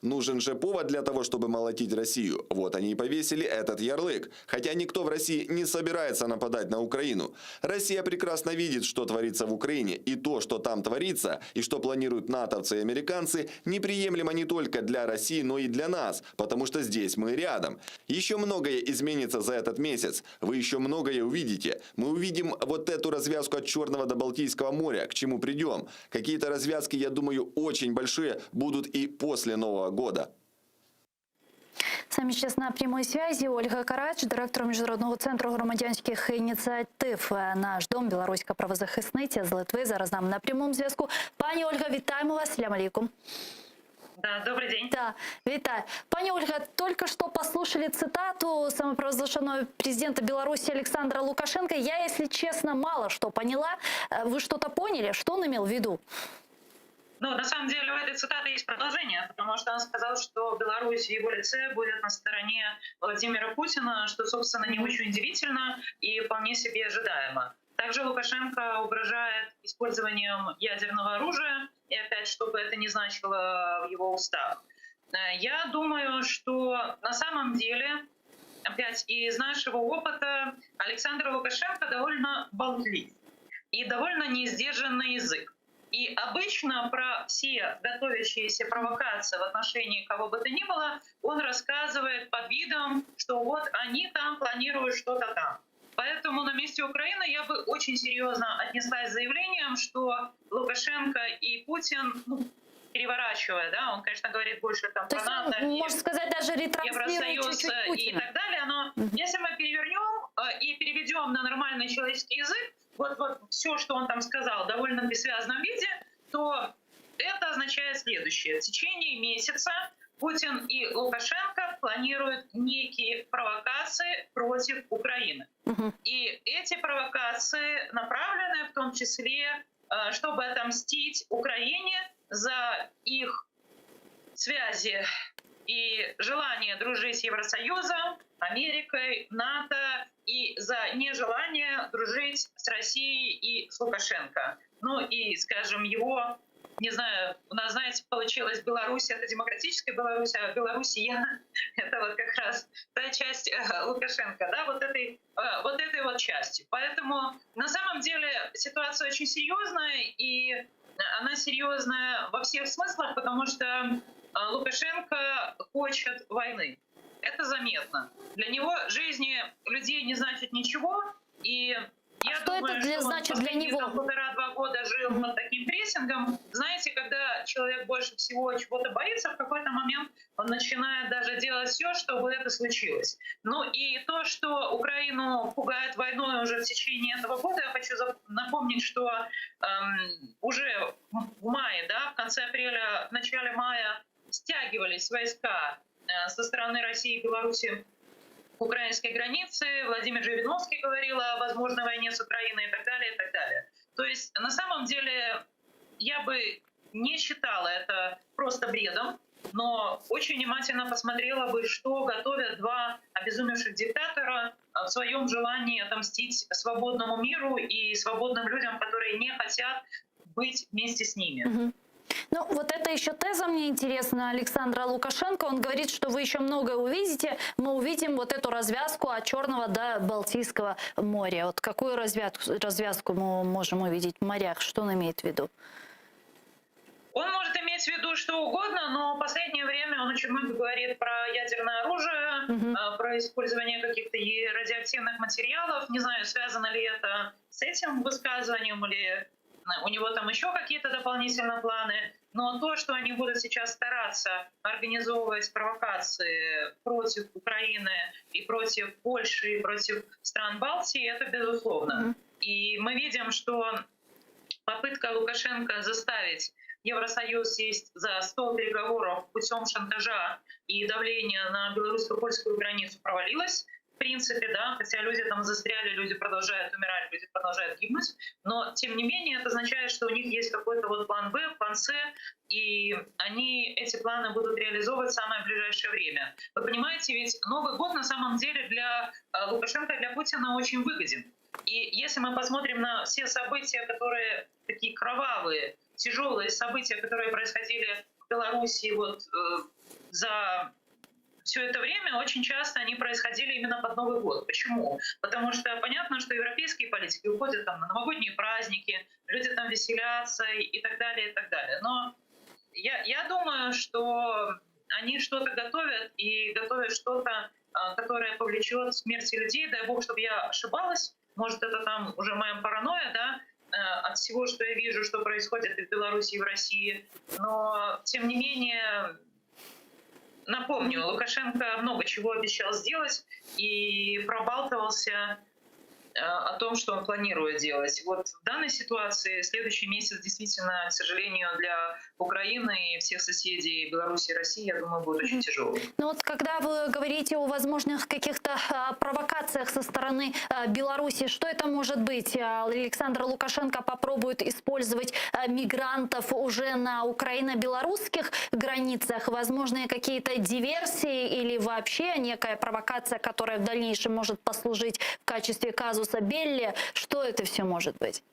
Нужен же повод для того, чтобы молотить Россию. Вот они и повесили этот ярлык. Хотя никто в России не собирается нападать на Украину. Россия прекрасно видит, что творится в Украине. И то, что там творится, и что планируют натовцы и американцы, неприемлемо не только для России, но и для нас. Потому что здесь мы рядом. Еще многое изменится за этот месяц. Вы еще многое увидите. Мы увидим вот эту развязку от Черного до Балтийского моря. К чему придем. Какие-то развязки, я думаю, очень большие будут и после Нового года. С нами сейчас на прямой связи Ольга Карач, директор Міжнародного центру громадянських ініціатив «Наш дом», білоруська правозахисниця з Литви. Зараз з нами на прямому зв'язку. Пані Ольга, вітаємо вас. Салям алейкум. Да, добрый день. Да, витаю. Пани Ольга, только что послушали цитату самопровозглашенного президента Беларуси Александра Лукашенко. Я, если честно, мало что поняла. Вы что-то поняли? Что он имел в виду? Ну, на самом деле, у этой цитаты есть продолжение, потому что он сказал, что Беларусь в его лице будет на стороне Владимира Путина, что, собственно, не очень удивительно и вполне себе ожидаемо. Также Лукашенко угрожает использованием ядерного оружия, и опять, чтобы это не значило в его устах. Я думаю, что на самом деле, опять из нашего опыта, Александр Лукашенко довольно болтлив и довольно неиздержанный язык. И обычно про все готовящиеся провокации в отношении кого бы то ни было он рассказывает под видом, что вот они там планируют что-то там. Поэтому на месте Украины я бы очень серьезно отнеслась с заявлением, что Лукашенко и Путин, переворачивая, да, он, конечно, говорит больше там про НАТО, можно сказать, даже Евросоюз и так далее, но если мы перевернем и переведем на нормальный человеческий язык, вот все, что он там сказал, в довольно бессвязном виде, то это означает следующее. В течение месяца Путин и Лукашенко планируют некие провокации против Украины. И эти провокации направлены в том числе, чтобы отомстить Украине за их связи и желание дружить с Евросоюзом, Америкой, НАТО и за нежелание дружить с Россией и с Лукашенко. Ну и, скажем, его, не знаю, у нас, знаете, получилось Беларусь — это демократическая Беларусь, а Белоруссия — это вот как раз та часть Лукашенко, да, вот этой вот части. Поэтому на самом деле ситуация очень серьезная, и она серьезная во всех смыслах, потому что Лукашенко хочет войны. Это заметно. Для него жизни людей не значит ничего, и я думаю, что он последние 1,5-2 года жил под таким прессингом, прессингом. Знаете, когда человек больше всего чего-то боится, в какой-то момент он начинает даже делать все, чтобы это случилось. Ну и то, что Украину пугает войной уже в течение этого года, я хочу напомнить, что уже в мае, да, в конце апреля, в начале мая стягивались войска со стороны России и Беларуси к украинской границе. Владимир Жириновский говорил о возможной войне с Украиной и так далее, и так далее. То есть на самом деле я бы не считала это просто бредом, но очень внимательно посмотрела бы, что готовят два обезумевших диктатора в своем желании отомстить свободному миру и свободным людям, которые не хотят быть вместе с ними. Ну, вот это еще теза мне интересна Александра Лукашенко. Он говорит, что вы еще многое увидите. Мы увидим вот эту развязку от Черного до Балтийского моря. Вот какую развязку мы можем увидеть в морях? Что он имеет в виду? Он может иметь в виду что угодно, но в последнее время он очень много говорит про ядерное оружие, про использование каких-то радиоактивных материалов. Не знаю, связано ли это с этим высказыванием или у него там еще какие-то дополнительные планы. Но то, что они будут сейчас стараться организовывать провокации против Украины и против Польши, и против стран Балтии, это безусловно. И мы видим, что попытка Лукашенко заставить Евросоюз сесть за стол переговоров путем шантажа и давления на белорусско-польскую границу провалилась. В принципе, да, хотя люди там застряли, люди продолжают умирать, люди продолжают гибнуть, но тем не менее это означает, что у них есть какой-то вот план Б, план С, и они эти планы будут реализовывать в самое ближайшее время. Вы понимаете, ведь Новый год на самом деле для Лукашенко и для Путина очень выгоден. И если мы посмотрим на все события, которые такие кровавые, тяжелые события, которые происходили в Беларуси вот за все это время, очень часто они происходили именно под Новый год. Почему? Потому что понятно, что европейские политики уходят там на новогодние праздники, люди там веселятся и так далее, и так далее. Но я думаю, что они что-то готовят и готовят что-то, которое повлечет к смерти людей. Дай бог, чтобы я ошибалась. Может, это там уже моя паранойя, да, от всего, что я вижу, что происходит и в Беларуси, и в России. Но, тем не менее, напомню, Лукашенко много чего обещал сделать и пробалтывался о том, что он планирует делать. Вот в данной ситуации следующий месяц действительно, к сожалению, для Украины и всех соседей Беларуси и России, я думаю, будет очень тяжелым. Ну вот когда вы говорите о возможных каких-то провокациях со стороны Беларуси, что это может быть? Александр Лукашенко попробует использовать мигрантов уже на украино-белорусских границах? Возможные какие-то диверсии или вообще некая провокация, которая в дальнейшем может послужить в качестве казуса Белли? Что это все может быть?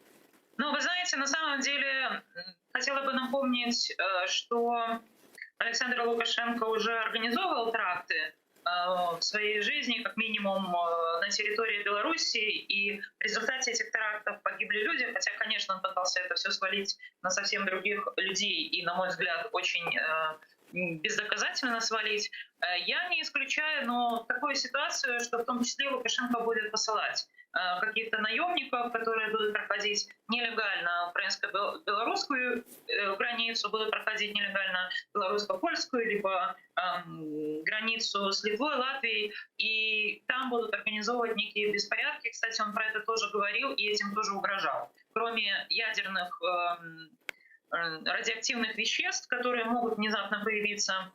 Ну, вы знаете, на самом деле, хотела бы напомнить, что Александр Лукашенко уже организовывал теракты в своей жизни, как минимум на территории Беларуси, и в результате этих терактов погибли люди, хотя, конечно, он пытался это все свалить на совсем других людей и, на мой взгляд, очень бездоказательно свалить. Я не исключаю, но такую ситуацию, что в том числе Лукашенко будет посылать каких-то наемников, которые будут проходить нелегально украинско-белорусскую границу, будут проходить нелегально белорусско-польскую, либо границу с Литвой, Латвией, и там будут организовывать некие беспорядки. Кстати, он про это тоже говорил и этим тоже угрожал. Кроме ядерных радиоактивных веществ, которые могут внезапно появиться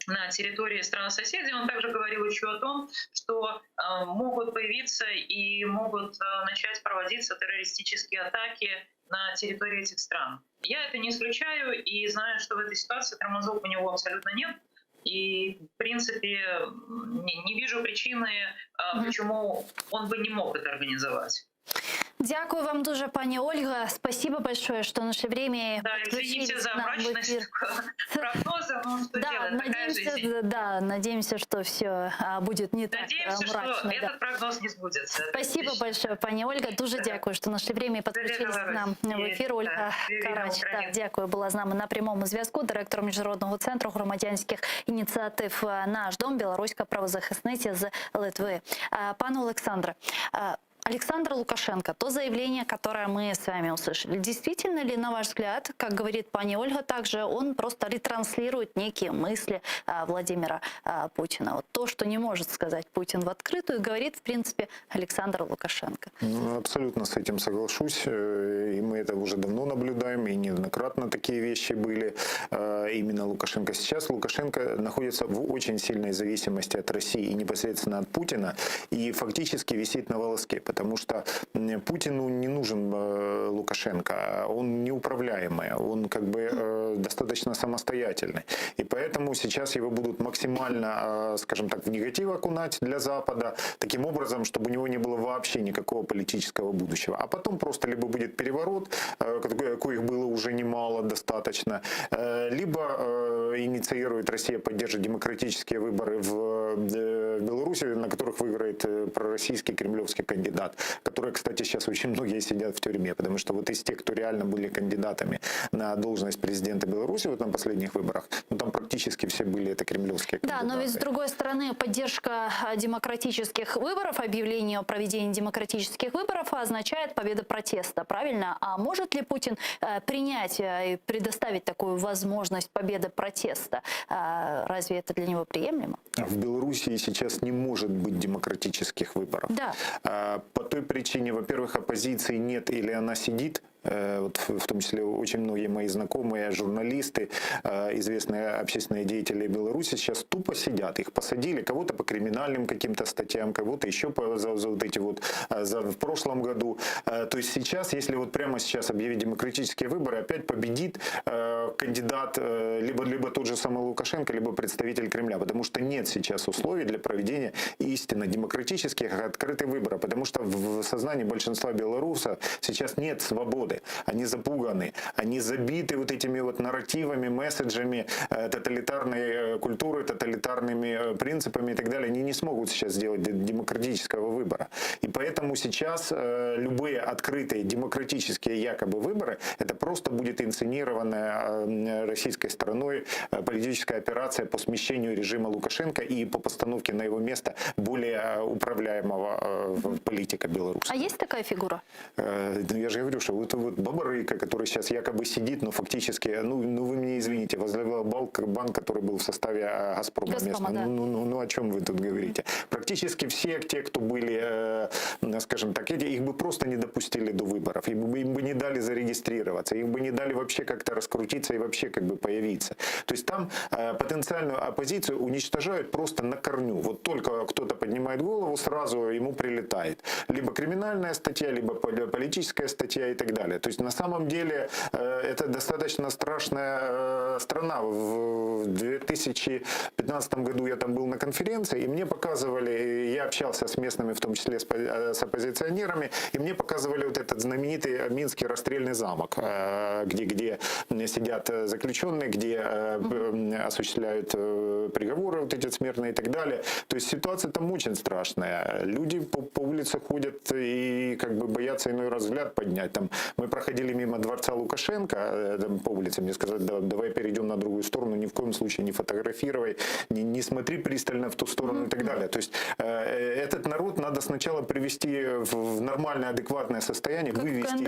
на территории стран-соседей, он также говорил еще о том, что могут появиться и могут начать проводиться террористические атаки на территории этих стран. Я это не исключаю и знаю, что в этой ситуации тормозов у него абсолютно нет. И, в принципе, не вижу причины, почему он бы не мог это организовать. Дякую вам дуже, пані Ольга. Спасибо большое, что нашли время. Да, извините за мрачность прогноза, но что делать, такая жизнь. Да, надеемся, что все будет не так мрачно. Надеемся, что этот прогноз не сбудется. Спасибо большое, пані Ольга. Дуже дякую, що знайшли время і підключилися к нам в ефір. Ольга Карач, дякую, була з нами на прямому зв'язку. Директор Міжнародного центру громадянських ініціатив «Наш дом», білоруська правозахисниця з Литви. Пане Олександре, Александр Лукашенко, то заявление, которое мы с вами услышали, действительно ли, на ваш взгляд, как говорит пани Ольга, также он просто ретранслирует некие мысли Владимира Путина? Вот то, что не может сказать Путин в открытую, говорит, в принципе, Александр Лукашенко. Ну, абсолютно с этим соглашусь. И мы это уже давно наблюдаем, и неоднократно такие вещи были. Именно Лукашенко сейчас. Лукашенко находится в очень сильной зависимости от России и непосредственно от Путина, и фактически висит на волоске. Потому что Путину не нужен Лукашенко, он неуправляемый, он как бы достаточно самостоятельный. И поэтому сейчас его будут максимально, скажем так, в негатив окунать для Запада, таким образом, чтобы у него не было вообще никакого политического будущего. А потом просто либо будет переворот, коих было уже немало достаточно, либо инициирует Россия, поддержит демократические выборы в Беларуси, на которых выиграет пророссийский кремлевский кандидат, которые, кстати, сейчас очень многие сидят в тюрьме, потому что вот из тех, кто реально были кандидатами на должность президента Беларуси вот на последних выборах, ну, там практически все были это кремлевские кандидаты. Да, но ведь с другой стороны, поддержка демократических выборов, объявление о проведении демократических выборов означает победу протеста, правильно? А может ли Путин принять и предоставить такую возможность победы протеста? Разве это для него приемлемо? В Беларуси сейчас не может быть демократических выборов. Да. По той причине, во-первых, оппозиции нет или она сидит, вот в том числе очень многие мои знакомые, журналисты, известные общественные деятели Беларуси сейчас тупо сидят. Их посадили, кого-то по криминальным каким-то статьям, кого-то еще за вот эти вот в прошлом году. То есть сейчас, если вот прямо сейчас объявить демократические выборы, опять победит кандидат, либо тот же самый Лукашенко, либо представитель Кремля, потому что нет сейчас условий для проведения истинно демократических открытых выборов, потому что в сознании большинства белорусов сейчас нет свободы. Они запуганы, они забиты вот этими вот нарративами, месседжами тоталитарной культуры, тоталитарными принципами и так далее. Они не смогут сейчас сделать демократического выбора. И поэтому сейчас любые открытые демократические якобы выборы, это просто будет инсценированная российской стороной политическая операция по смещению режима Лукашенко и по постановке на его место более управляемого политика Беларуси. А есть такая фигура? Я же говорю, что это вот Бабарыка, который сейчас якобы сидит, но фактически, ну вы меня извините, возглавлял банк, который был в составе Газпрома местного. Да. Ну о чем вы тут говорите? Практически все те, кто были, скажем так, их бы просто не допустили до выборов, им бы не дали зарегистрироваться, им бы не дали вообще как-то раскрутиться и вообще как бы появиться. То есть там потенциальную оппозицию уничтожают просто на корню. Вот только кто-то поднимает голову, сразу ему прилетает. Либо криминальная статья, либо политическая статья и так далее. То есть на самом деле это достаточно страшная страна. В 2015 году я там был на конференции, и мне показывали, я общался с местными, в том числе с оппозиционерами, и мне показывали вот этот знаменитый Минский расстрельный замок, где сидят заключенные, где осуществляют приговоры вот эти смертные и так далее. То есть ситуация там очень страшная. Люди по улице ходят и как бы боятся иной раз взгляд поднять. Там мы проходили мимо дворца Лукашенко по улице, мне сказали, давай перейдем на другую сторону, ни в коем случае не фотографируй, не смотри пристально в ту сторону и так далее. То есть этот народ надо сначала привести в нормальное, адекватное состояние, вывести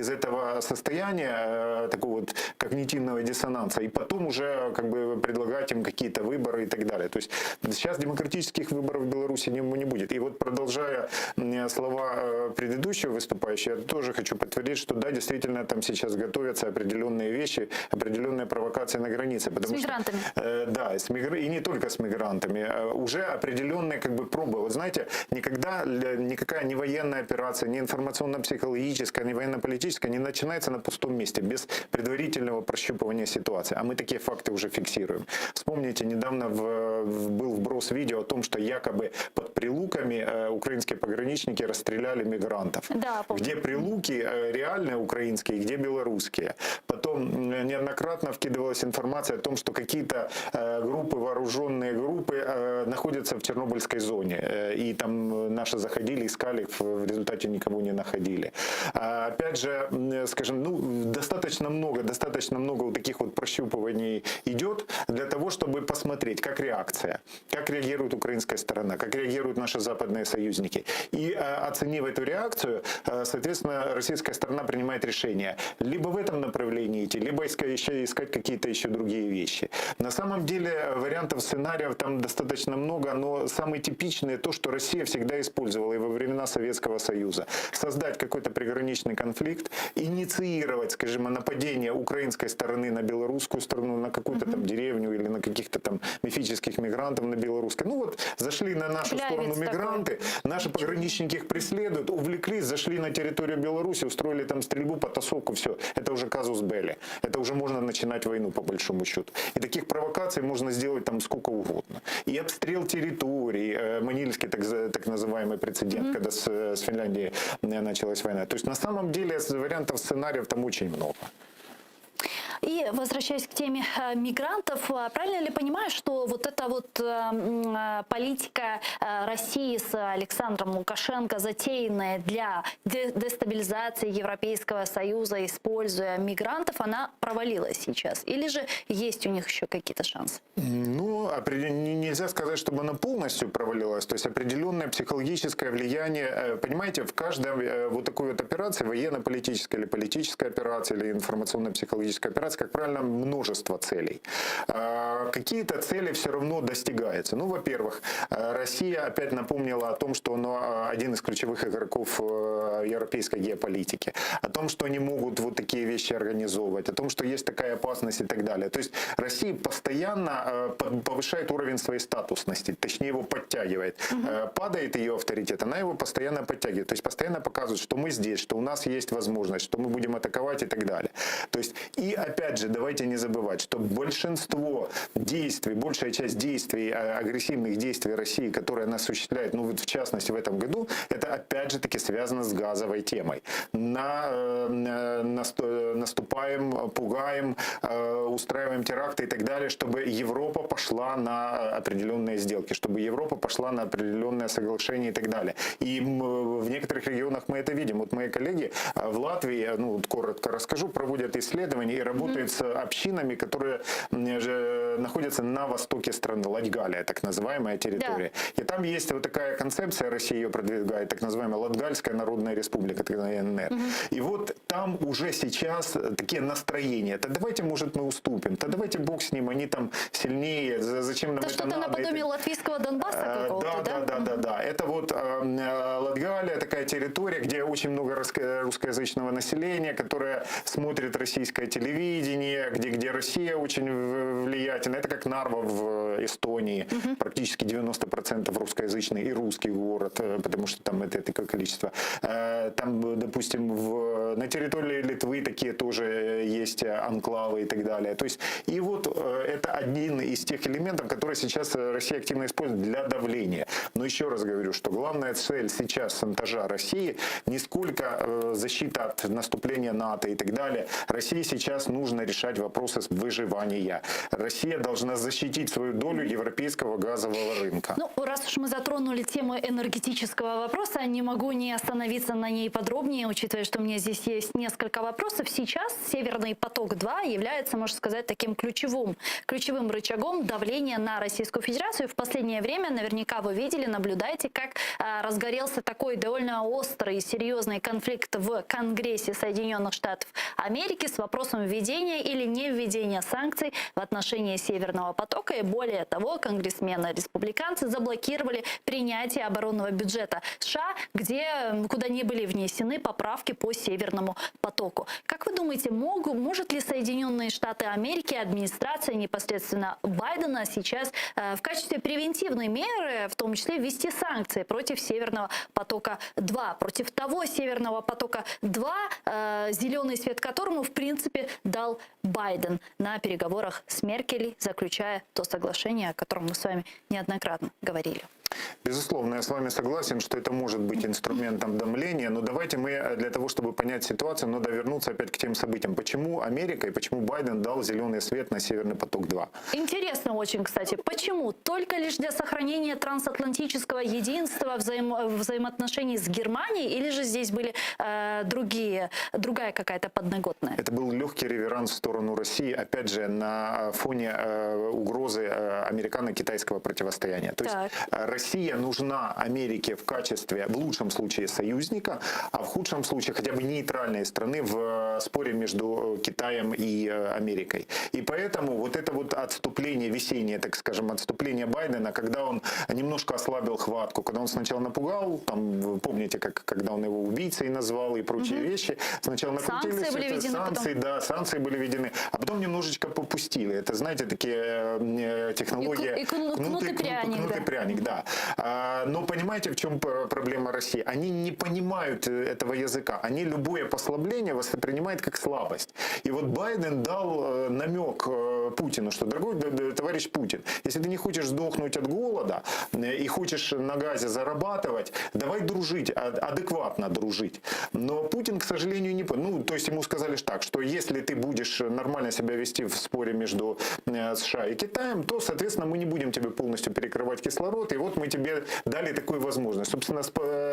из этого состояния такого вот когнитивного диссонанса, и потом уже как бы предлагать им какие-то выборы и так далее. То есть сейчас демократических выборов в Беларуси не будет. И вот продолжая слова предыдущего выступающего, я тоже хочу подтвердить, что да, действительно там сейчас готовятся определенные вещи, определенные провокации на границе. С мигрантами. Да, и не только с мигрантами. Уже определенные как бы пробы. Вот знаете, никакая не военная операция, не информационно-психологическая, не военно-политическая не начинается на пустом месте, без предварительного прощупывания ситуации. А мы такие факты уже фиксируем. Вспомните, недавно был вброс видео о том, что якобы под Прилуками украинские пограничники расстреляли мигрантов. Да, где Прилуки реальные украинские, где белорусские. Потом неоднократно вкидывалась информация о том, что какие-то группы, вооруженные группы находятся в Чернобыльской зоне. И там наши заходили, искали, в результате никого не находили. Опять же, скажем, достаточно много вот таких вот прощупываний идет для того, чтобы посмотреть, как реакция, как реагирует украинская сторона, как реагируют наши западные союзники. И оценив эту реакцию, соответственно, российская сторона принимает решение либо в этом направлении идти, либо искать какие-то еще другие вещи. На самом деле вариантов, сценариев там достаточно много, но самый типичный то, что Россия всегда использовала и во времена Советского Союза. Создать какой-то приграничный конфликт, инициировать, скажем, нападение украинской стороны на белорусскую сторону, на какую-то там деревню или на каких-то там мифических мигрантов на белорусской. Ну вот, зашли на нашу сторону мигранты, наши пограничники их преследуют, увлеклись, зашли на территорию Беларуси, устроили там стрельбу, потасовку, все. Это уже казус белли. Это уже можно начинать войну, по большому счету. И таких провокаций можно сделать там сколько угодно. И обстрел территорий, Манильский так называемый прецедент, когда с Финляндией началась война. То есть на самом деле вариантов, сценариев там очень много. И возвращаясь к теме мигрантов, правильно ли понимаю, что вот эта вот политика России с Александром Лукашенко, затеянная для дестабилизации Европейского Союза, используя мигрантов, она провалилась сейчас? Или же есть у них еще какие-то шансы? Ну, нельзя сказать, чтобы она полностью провалилась. То есть определенное психологическое влияние. Понимаете, в каждой вот такой вот операции, военно-политической или политической операции, или информационно-психологической операции, как правило, множество целей. Какие-то цели все равно достигаются. Ну, во-первых, Россия опять напомнила о том, что она один из ключевых игроков европейской геополитики, о том, что они могут вот такие вещи организовывать, о том, что есть такая опасность и так далее. То есть Россия постоянно повышает уровень своей статусности, точнее его подтягивает. Падает ее авторитет, она его постоянно подтягивает. То есть постоянно показывает, что мы здесь, что у нас есть возможность, что мы будем атаковать и так далее. То есть и опять же, давайте не забывать, что большинство действий, большая часть действий, агрессивных действий России, которые она осуществляет, ну вот в частности в этом году, это опять же таки связано с газовой темой. Наступаем, пугаем, устраиваем теракты и так далее, чтобы Европа пошла на определенные сделки, чтобы Европа пошла на определенные соглашения и так далее. И в некоторых регионах мы это видим. Вот мои коллеги в Латвии, ну вот коротко расскажу, проводят исследования и работают с общинами, которые находятся на востоке страны, Латгалия, так называемая территория. Да. И там есть вот такая концепция, Россия ее продвигает, так называемая Латгальская народная республика, так называемая ННР. И вот там уже сейчас такие настроения. Да давайте, может, мы уступим, да давайте бог с ним, они там сильнее, зачем нам это что-то надо? Наподобие латвийского Донбасса какого-то, да. Это вот Латгалия, такая территория, где очень много русскоязычного населения, которое смотрит российское телевидение, где Россия очень влиятельна. Это как Нарва в Эстонии. Практически 90% русскоязычный и русский город, потому что там это такое количество. Там, допустим, на территории Литвы такие тоже есть анклавы и так далее. То есть, и вот это один из тех элементов, которые сейчас Россия активно использует для давления. Но еще раз говорю, что главная цель сейчас шантажа России не сколько защита от наступления НАТО и так далее. России сейчас нужно решать вопросы выживания. Россия должна защитить свою долю европейского газового рынка. Ну, раз уж мы затронули тему энергетического вопроса, не могу не остановиться на ней подробнее, учитывая, что у меня здесь есть несколько вопросов. Сейчас Северный поток-2 является, можно сказать, таким ключевым рычагом давления на Российскую Федерацию. В последнее время, наверняка вы видели, наблюдаете, как разгорелся такой довольно острый и серьезный конфликт в Конгрессе Соединенных Штатов Америки с вопросом введения или не введения санкций в отношении Северного потока. И более того, конгрессмены-республиканцы заблокировали принятие оборонного бюджета США, куда не были внесены поправки по Северному потоку. Как вы думаете, может ли Соединенные Штаты Америки, администрация непосредственно Байдена сейчас в качестве превентивной меры, в том числе ввести санкции против Северного потока-2, против того Северного потока-2, зеленый свет которому, в принципе, дал Байден на переговорах с Меркель, заключая то соглашение, о котором мы с вами неоднократно говорили? Безусловно, я с вами согласен, что это может быть инструментом давления, но давайте мы для того, чтобы понять ситуацию, надо вернуться опять к тем событиям. Почему Америка и почему Байден дал зеленый свет на Северный поток-2? Интересно очень, кстати, почему? Только лишь для сохранения трансатлантического единства, взаимоотношений с Германией, или же здесь были другая какая-то подноготная? Это был легкий реверанс в сторону России, опять же, на фоне угрозы американо-китайского противостояния. То есть Россия нужна Америке в качестве, в лучшем случае, союзника, а в худшем случае хотя бы нейтральной страны в споре между Китаем и Америкой. И поэтому вот это вот отступление, весеннее, так скажем, отступление Байдена, когда он немножко ослабил хватку, когда он сначала напугал, там, вы помните, когда он его убийцей назвал и прочие вещи, сначала накрутились, санкции были введены, а потом немножечко попустили. Это, знаете, такие технологии кнут и пряник, да. Но понимаете, в чем проблема России? Они не понимают этого языка. Они любое послабление воспринимают как слабость. И вот Байден дал намек Путину, что, дорогой товарищ Путин, если ты не хочешь сдохнуть от голода и хочешь на газе зарабатывать, давай дружить, адекватно дружить. Но Путин, к сожалению, не понял. Ну, то есть ему сказали так, что если ты будешь нормально себя вести в споре между США и Китаем, то, соответственно, мы не будем тебе полностью перекрывать кислород, и вот мы тебе дали такую возможность. Собственно,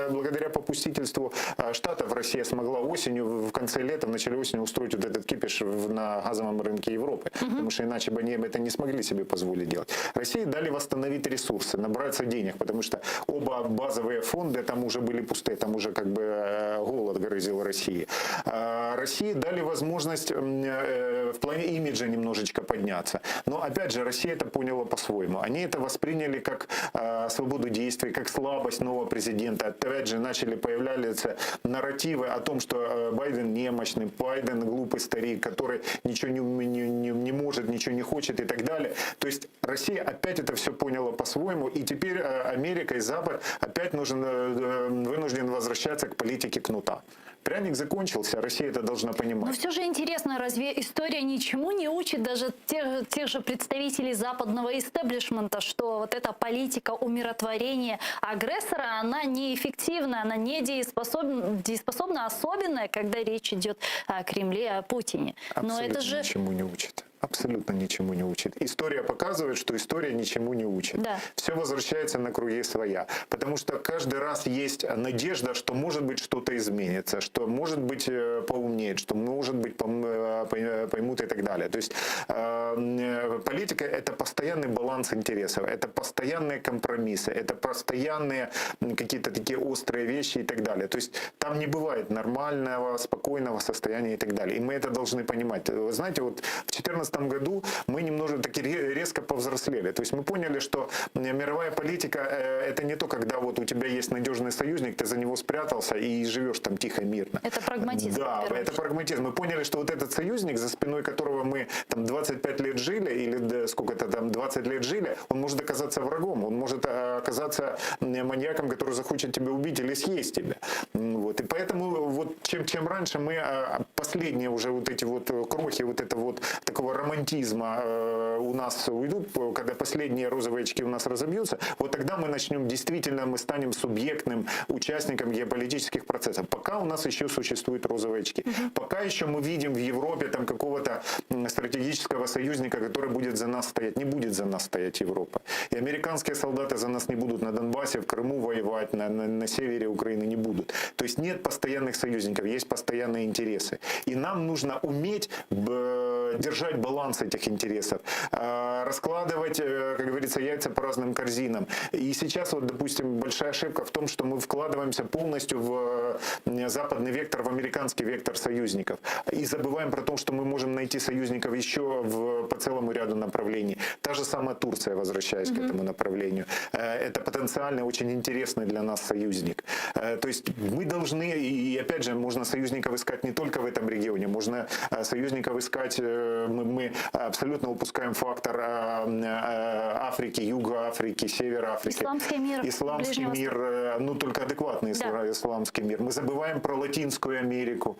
благодаря попустительству Штатов Россия смогла осенью, в конце лета, в начале осени устроить вот этот кипиш на газовом рынке Европы, потому что иначе бы они это не смогли себе позволить делать. России дали восстановить ресурсы, набраться денег, потому что оба базовые фонды там уже были пустые, там уже как бы голод грозил России. России дали возможность в плане имиджа немножечко подняться. Но опять же, Россия это поняла по-своему. Они это восприняли как свободу действий, как слабость нового президента. Опять же, начали появляться нарративы о том, что Байден немощный, Байден глупый старик, который ничего не может, ничего не хочет и так далее. То есть Россия опять это все поняла по-своему, и теперь Америка и Запад опять вынужден возвращаться к политике кнута. Пряник закончился, Россия это должна понимать. Но все же интересно, разве история ничему не учит даже тех же представителей западного истеблишмента, что вот эта политика умиротворения агрессора, она неэффективна, она недееспособна, особенно когда речь идет о Кремле, о Путине. Абсолютно Но это же ничему не учит. Абсолютно ничему не учит. История показывает, что история ничему не учит. Да. Все возвращается на круги своя. Потому что каждый раз есть надежда, что может быть что-то изменится, что может быть поумнеет, что может быть поймут и так далее. То есть политика — это постоянный баланс интересов, это постоянные компромиссы, это постоянные какие-то такие острые вещи и так далее. То есть там не бывает нормального, спокойного состояния и так далее. И мы это должны понимать. Вы знаете, вот в 2014 году мы немножко таки резко повзрослели. То есть мы поняли, что мировая политика — это не то, когда вот у тебя есть надежный союзник, ты за него спрятался и живешь там тихо, мирно. Это прагматизм. Да, это прагматизм. Мы поняли, что вот этот союзник, за спиной которого мы там 25 лет жили, или сколько-то там 20 лет жили, он может оказаться врагом, он может оказаться маньяком, который захочет тебя убить или съесть тебя. Вот. И поэтому вот чем раньше мы последние уже вот эти вот крохи вот это вот такого романтизма у нас уйдут, когда последние розовые очки у нас разобьются, вот тогда мы начнем, действительно мы станем субъектным участником геополитических процессов. Пока у нас еще существуют розовые очки. Пока еще мы видим в Европе там какого-то стратегического союзника, который будет за нас стоять. Не будет за нас стоять Европа. И американские солдаты за нас не будут на Донбассе, в Крыму воевать, на севере Украины не будут. То есть нет постоянных союзников, есть постоянные интересы. И нам нужно уметь держать баланс этих интересов, раскладывать, как говорится, яйца по разным корзинам. И сейчас, вот, допустим, большая ошибка в том, что мы вкладываемся полностью в западный вектор, в американский вектор союзников. И забываем про то, что мы можем найти союзников еще по целому ряду направлений. Та же самая Турция, возвращаясь к этому направлению. Это потенциально очень интересный для нас союзник. То есть мы должны, и опять же, можно союзников искать не только в этом регионе, можно союзников искать, мы абсолютно упускаем фактор Африки, Юга Африки, Севера Африки. Исламский мир. Исламский мир, ну только адекватный исламский мир. Мы забываем про Латинскую Америку.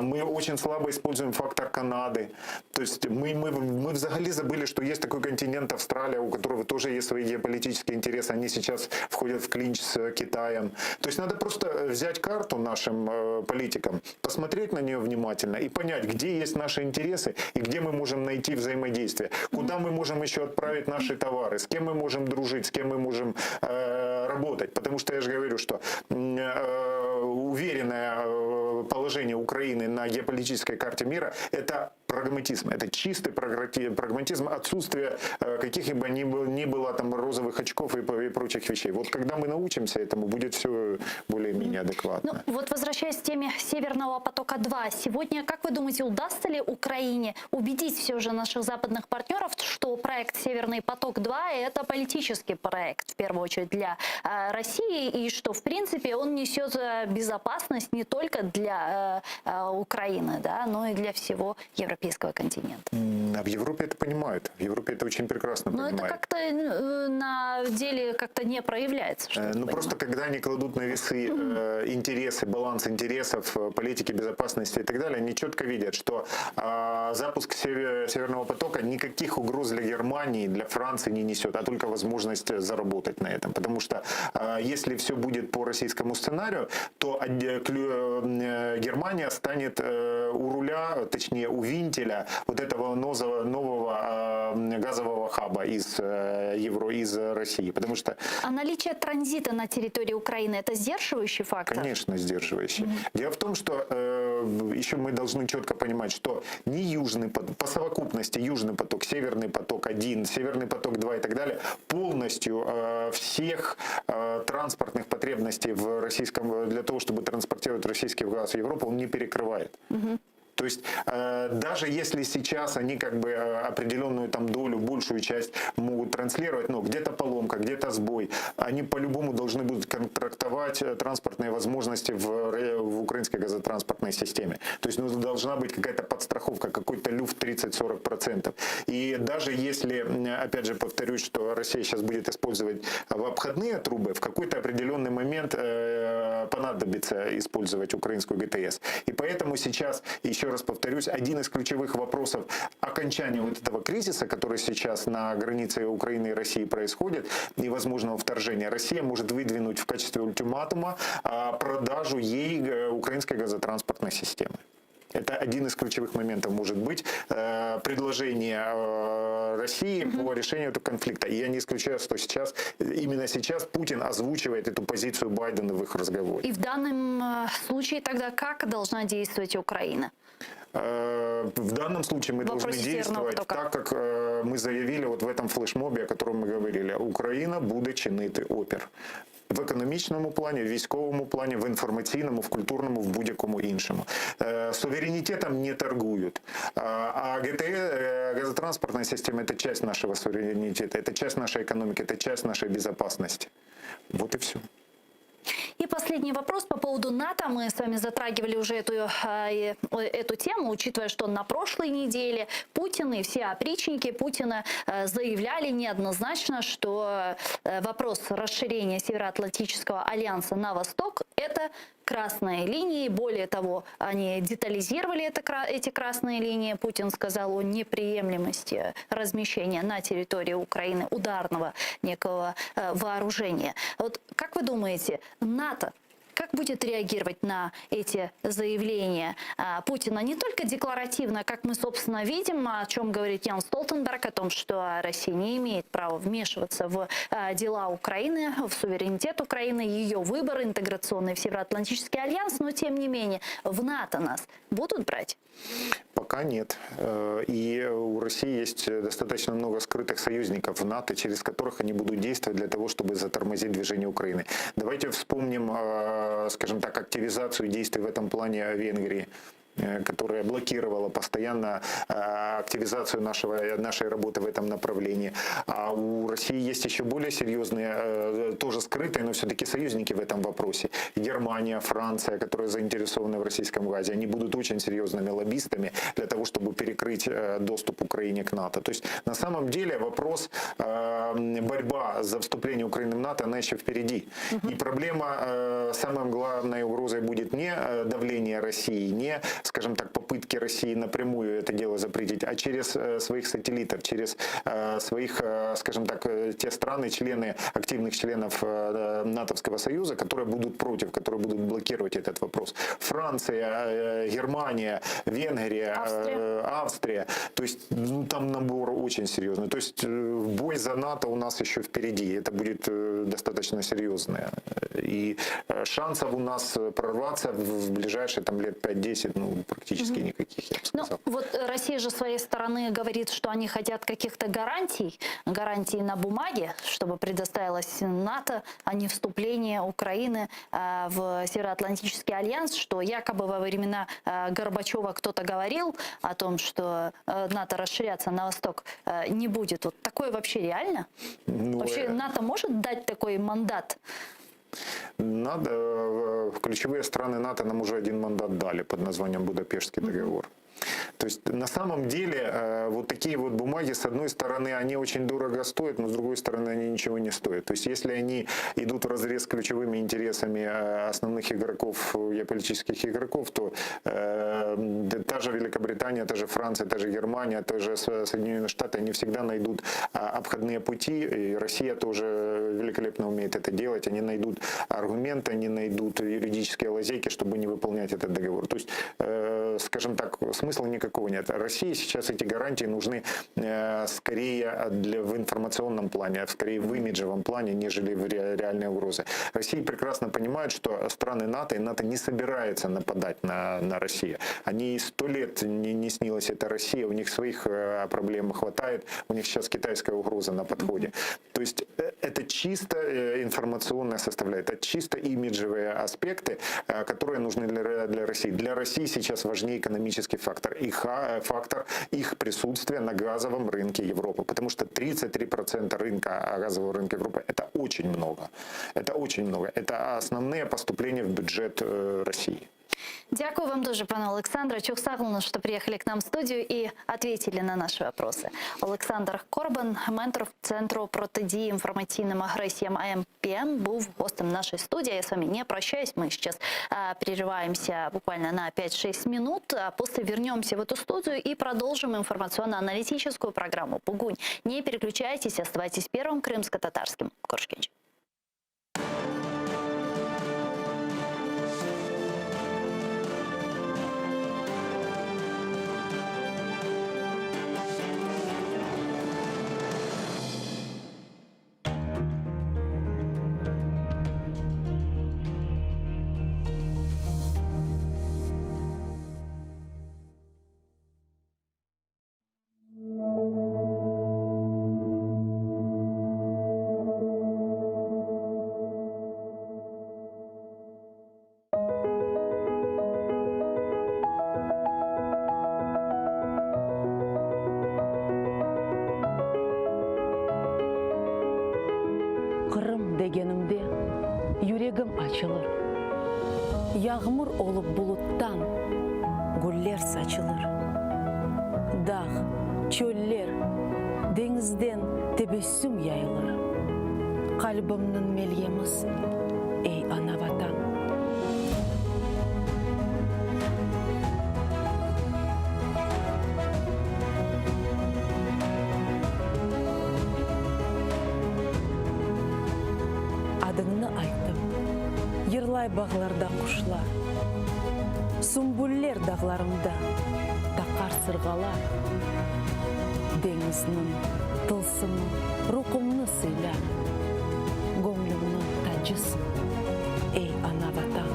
Мы очень слабо используем фактор Канады. То есть мы взагалі забыли, что есть такой континент Австралия, у которого тоже есть свои геополитические интересы. Они сейчас входят в клинч с Китаем. То есть надо просто взять карту нашим политикам, посмотреть на нее внимательно и понять, где есть наши интересы и где мы можем найти взаимодействие. Куда мы можем еще отправить наши товары, с кем мы можем дружить, с кем мы можем работать. Потому что я же говорю, что уверенное положение Украины на геополитической карте мира – это прагматизм, это чистый прагматизм, отсутствие каких-либо ни было там розовых очков и прочих вещей. Вот когда мы научимся этому, будет все более-менее адекватно. Ну, вот возвращаясь к теме Северного потока-2, сегодня, как вы думаете, удастся ли Украине убедить все же наших западных партнеров, что проект Северный поток-2 это политический проект, в первую очередь, для России, и что, в принципе, он несет безопасность не только для Украины, да, но и для всего европейского континента? А в Европе это понимают. В Европе это очень прекрасно понимают. Но это как-то на деле как-то не проявляется. Ну просто когда они кладут на весы интересы, баланс интересов, политики безопасности и так далее, они четко видят, что запуск Северного потока никаких угроз для Германии, для Франции не несет, а только возможность заработать на этом. Потому что если все будет по российскому сценарию, то Германия станет у руля, точнее у винтеля вот этого нового газового хаба из России. Потому что... А наличие транзита на территории Украины – это сдерживающий фактор? Конечно, сдерживающий. Дело в том, что еще мы должны четко понимать, что не Южный поток, по совокупности Южный поток, Северный поток-1, Северный поток-2 и так далее, полностью всех транспортных потребностей в российском, для того, чтобы транспортировать российский газ в Европу, он не перекрывает. То есть даже если сейчас они как бы определенную там долю, большую часть могут транслировать, но где-то поломка, где-то сбой, они по-любому должны будут контрактовать транспортные возможности в украинской газотранспортной системе. То есть должна быть какая-то подстраховка, какой-то люфт 30-40%. И даже если, опять же повторюсь, что Россия сейчас будет использовать обходные трубы, в какой-то определенный момент понадобится использовать украинскую ГТС. И поэтому сейчас, еще раз повторюсь, один из ключевых вопросов окончания вот этого кризиса, который сейчас на границе Украины и России происходит, и возможного вторжения, Россия может выдвинуть в качестве ультиматума продажу ей украинской газотранспортной системы. Это один из ключевых моментов может быть предложение России по решению этого конфликта. И я не исключаю, что именно сейчас Путин озвучивает эту позицию Байдена в их разговоре. И в данном случае тогда как должна действовать Украина? В данном случае мы должны действовать так, как мы заявили вот в этом флешмобі, о котором мы говорили. Україна буде чинити опір. В економічному плані, в військовому плані, в інформаційному, в культурному, в будь-якому іншому. Суверенитетом не торгуют. А газотранспортная система – это часть нашего суверенитета, это часть нашей экономики, это часть нашей безопасности. Вот и все. И последний вопрос по поводу НАТО. Мы с вами затрагивали уже эту тему, учитывая, что на прошлой неделе Путин и все опричники Путина заявляли неоднозначно, что вопрос расширения Североатлантического альянса на восток – это красные линии. Более того, они детализировали эти красные линии. Путин сказал о неприемлемости размещения на территории Украины ударного некого вооружения. Вот как вы думаете, НАТО как будет реагировать на эти заявления Путина? Не только декларативно, как мы, собственно, видим, о чем говорит Ян Столтенберг, о том, что Россия не имеет права вмешиваться в дела Украины, в суверенитет Украины, ее выбор интеграционный в Североатлантический альянс, но, тем не менее, в НАТО нас будут брать? Пока нет. И у России есть достаточно много скрытых союзников в НАТО, через которых они будут действовать для того, чтобы затормозить движение Украины. Давайте вспомним, скажем так, активизацию действий в этом плане Венгрии, которая блокировала постоянно активизацию нашей работы в этом направлении. А у России есть еще более серьезные, тоже скрытые, но все-таки союзники в этом вопросе. Германия, Франция, которые заинтересованы в российском газе, они будут очень серьезными лоббистами для того, чтобы перекрыть доступ Украине к НАТО. То есть на самом деле вопрос, борьба за вступление Украины в НАТО, она еще впереди. И проблема, самой главной угрозой будет не давление России, не скажем так, попытки России напрямую это дело запретить, а через своих сателлитов, через своих, скажем так, те страны, члены, активных членов НАТОвского союза, которые будут против, которые будут блокировать этот вопрос. Франция, Германия, Венгрия, Австрия. То есть ну, там набор очень серьезный. То есть бой за НАТО у нас еще впереди. Это будет достаточно серьезное. И шансов у нас прорваться в ближайшие там, лет 5-10 ну, практически никаких, я бы сказал. Ну, вот Россия же с своей стороны говорит, что они хотят каких-то гарантий на бумаге, чтобы предоставилось НАТО, а не вступление Украины в Североатлантический альянс, что якобы во времена Горбачева кто-то говорил о том, что НАТО расширяться на восток не будет. Вот такое вообще реально? Ну, вообще НАТО может дать такой мандат? Ключевые страны НАТО нам уже один мандат дали под названием Будапештский договор. То есть на самом деле вот такие вот бумаги, с одной стороны, они очень дорого стоят, но с другой стороны, они ничего не стоят. То есть если они идут вразрез с ключевыми интересами основных игроков, геополитических игроков, то та же Великобритания, та же Франция, та же Германия, та же Соединенные Штаты, они всегда найдут обходные пути, и Россия тоже великолепно умеет это делать. Они найдут аргументы, они найдут юридические лазейки, чтобы не выполнять этот договор. То есть, скажем так, смысла никакого нет. России сейчас эти гарантии нужны скорее в информационном плане, скорее в имиджевом плане, нежели в реальные угрозы. Россия прекрасно понимает, что страны НАТО и НАТО не собирается нападать на Россию. Они 100 лет не снилась эта Россия, у них своих проблем хватает, у них сейчас китайская угроза на подходе. То есть это чисто информационная составляющая, это чисто имиджевые аспекты, которые нужны для России. Для России сейчас важнее экономический фактор, их присутствие на газовом рынке Европы, потому что 33% рынка, газового рынка Европы, это очень много. Это очень много. Это основные поступления в бюджет России. Дякую вам дуже, пане Олександре. Чухсагнули, що приїхали к нам в студію і ответили на наші вопроси. Олександр Корбан, ментор Центру протидії інформаційним агресіям АМПМ, був гостем нашей студии. Я с вами не прощаюсь. Мы сейчас прерываемся буквально на 5-6 минут. А после вернемся в эту студию и продолжим информационно-аналитическую программу «Бугунь». Не переключайтесь, оставайтесь первым крымско-татарским. Коршкевич. Қырым дегенімде жүрегім açılır. Yağmur olup buluttan güller saçılır. Dağ, çöller, denizden tebessüm yayılır. Kalbimnin melgemiz, ey ana vatan. Adını aytып, yırlay bağlarda kuşlar, sümbüller dağlarımda takar sırgalar. Deniznin tılsımı, ruhumnu sıyla, gönlümün tacısın, ey ana vatan.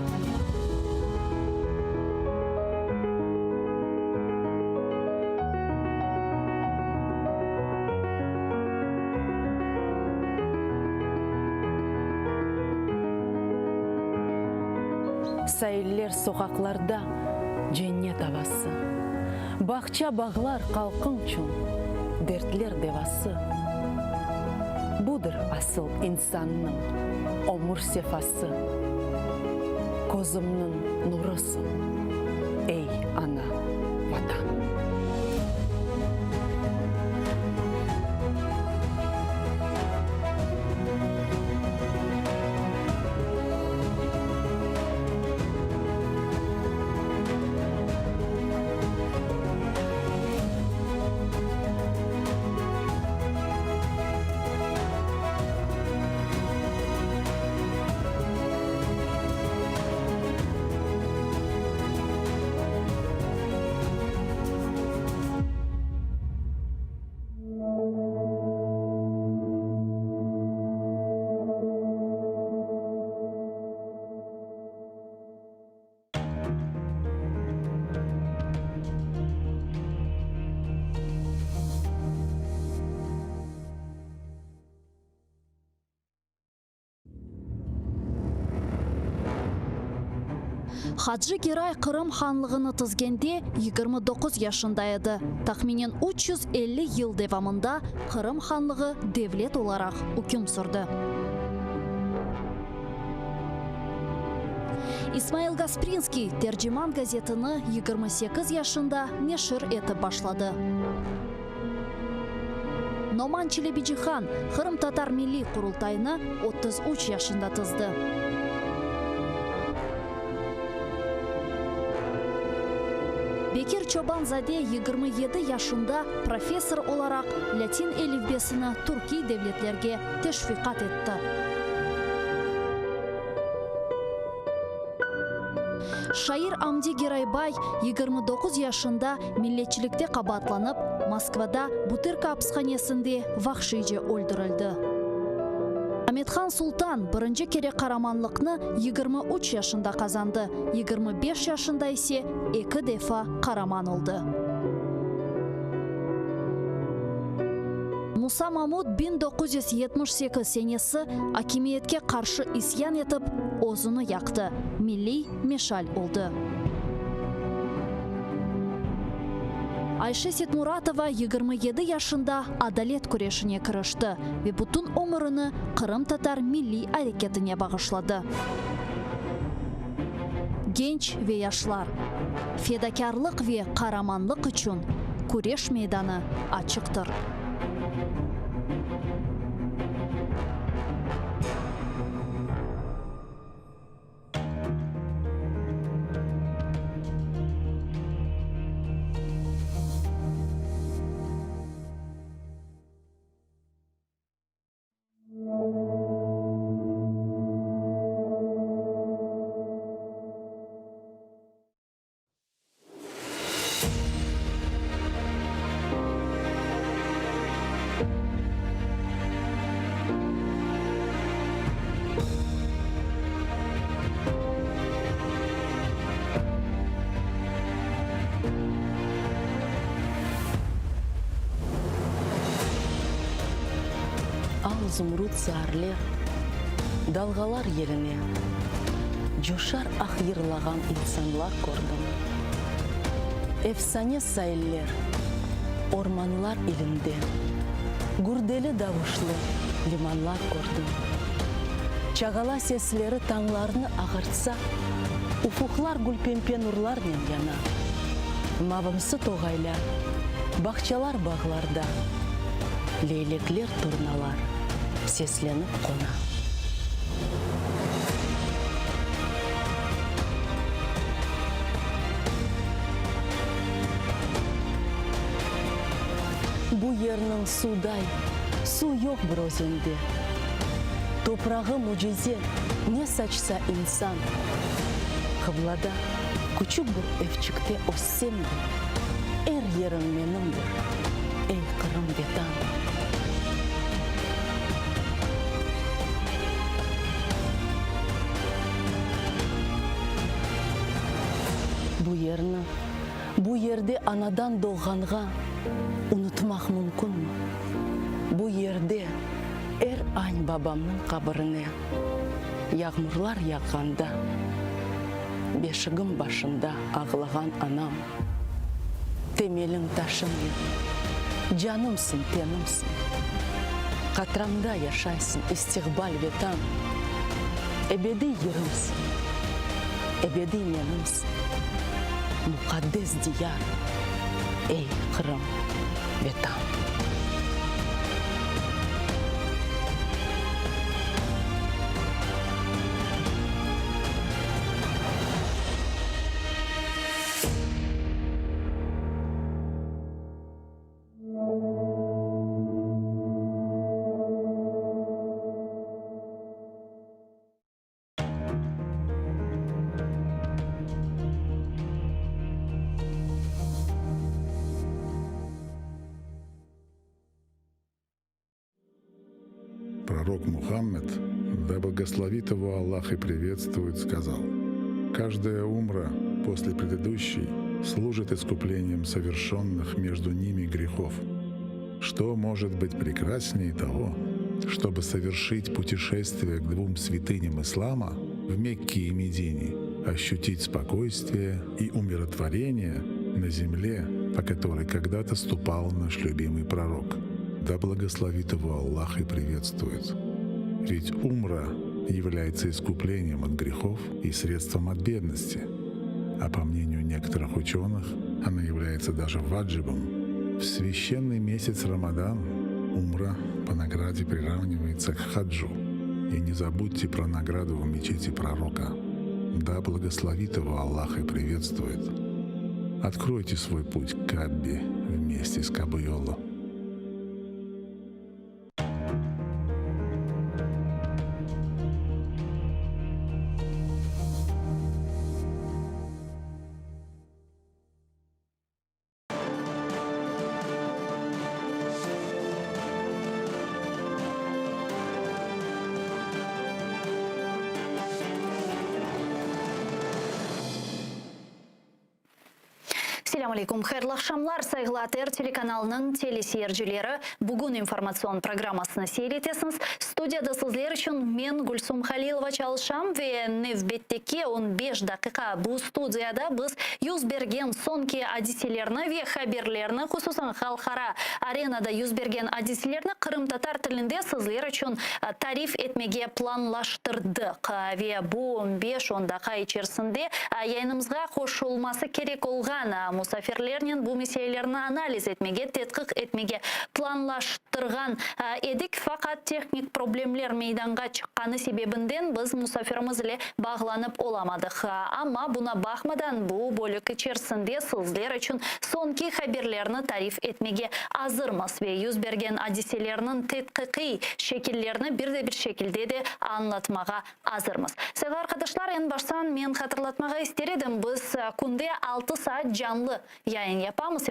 Sayıller sokaklarda cennet havası. Bahçe bağlar kalkın için dertler devası. Budur asıl insanın omur sefası. Kozumnun nurusun, ey ana vatan. Хаджи Герай Қырым ханлығыны тізгенде 29 yaşında еді. Тахминен 350 ел девамында Қырым ханлығы девлет оларақ үкім сүрді. Исмаил Гаспринский Терджиман газетіні 28 yaşında нешір етіп башлады. Номан Челебиджихан Қырым татар милли құрылтайны 33 yaşında тізді. Бекир Чобанзаде 27 yaşında профессор olarak Латин әліпбесini Түрки devletlerге teşviqat etті. Шайыр Амди Герайбай 29 yaşında milletçilikte qabatlanıp Moskvada Butyrka hapisxanesinde vahşice öldürüldü. Ahmetxan Sultan birinci kere qaramanlıqni 23 yaşında kazandı. 25 yaşında ise 2 defa qaraman oldu. Musa Mahmud 1978 senesi hakimiyetke karşı isyan etip ozunu yaktı. Milli meşal oldu. Ayşe Setmuratova 27 yaşında adalet kureşine kırıştı ve bütün ömrünü Kırım Tatar milli hareketine bağışladı. Genç ve yaşlar, fedakarlık ve kahramanlık için kureş meydanı açıktır. Зумруд зарлер, далғалар еліне, жошар ақ ерлаған инсанлар көрдім. Efsane сайыллер, орманлар елінде, гүрделі давышлы лиманлар көрдім. Чағала сеслері таңларыны ағартса, уфуқлар гүлпемпен ұрлармен яна. Мавымсы тоғайлар, бақчалар бағларда, лейлеклер турналар. Сесленіп қона. Бұ ернің судай, су yok бір өзенде. Топрағы мұжизе, не сачса инсан. Қыблада күчік бір evчікте өссемді. Әр ерің менің бір, ей Қырым бетан. Бұ ерде анадан doğғанға ұнытмақ мүмкін мі? Бұ ерде әр айн бабамның қабырыны яғмырлар яғғанда, бешігім башында ағылаған анам. Темелің ташым ем, жанымсың, тенімсің. Қатрамда яшайсың, истиғбал ветан. Әбеди ерімсің, әбеди менімсің. Мукаддес дияр, эй, Қырым, ветам. Пророк Мухаммед, да благословит его Аллах и приветствует, сказал: «Каждая умра после предыдущей служит искуплением совершенных между ними грехов. Что может быть прекраснее того, чтобы совершить путешествие к двум святыням ислама в Мекке и Медине, ощутить спокойствие и умиротворение на земле, по которой когда-то ступал наш любимый пророк. Да благословит его Аллах и приветствует. Ведь умра является искуплением от грехов и средством от бедности. А по мнению некоторых ученых, она является даже ваджибом. В священный месяц Рамадан умра по награде приравнивается к хаджу. И не забудьте про награду в мечети пророка. Да благословит его Аллах и приветствует. Откройте свой путь к Каббе вместе с Кабайоло. Assalamu alaikum, xayrlı akşamlar. Saygılı ATR телеканалының телесерджілері. Бүгін информацион программасына сейлетесіңіз. Студияда сізлер үшін мен Гульсум Халилова çalışам ve nevbetteki 15 dakika bu studiyada biz yüz bergen sonki hadiselerini ve haberlerini, hususan halkara arenada yüz bergen hadiselerini Kırım Tatar tilinde sizler için tarif etmege planlaştırdık ve bu 15-10 dakika içerisinde yayınımızga koşulması gerek olgan musafirlerinin bu meselelerini analiz etmege, tetkik etmege planlaştırgan edik. Fakat teknik problemler meydanga çıkkanı sebebinden biz musafirimiz ile bağlanıp olamadık. Ama buna bakmadan bu bölük içerisinde sizler için sonki haberlerini tarif etmege hazırmız ve yüz bergen hadiselerinin tetkiki şekillerini bir şekilde de anlatmaga hazırmız. Sevgili arkadaşlar, en baştan men hatırlatmaga isterim. Biz kunde 6 saat canlı yayın yapamız.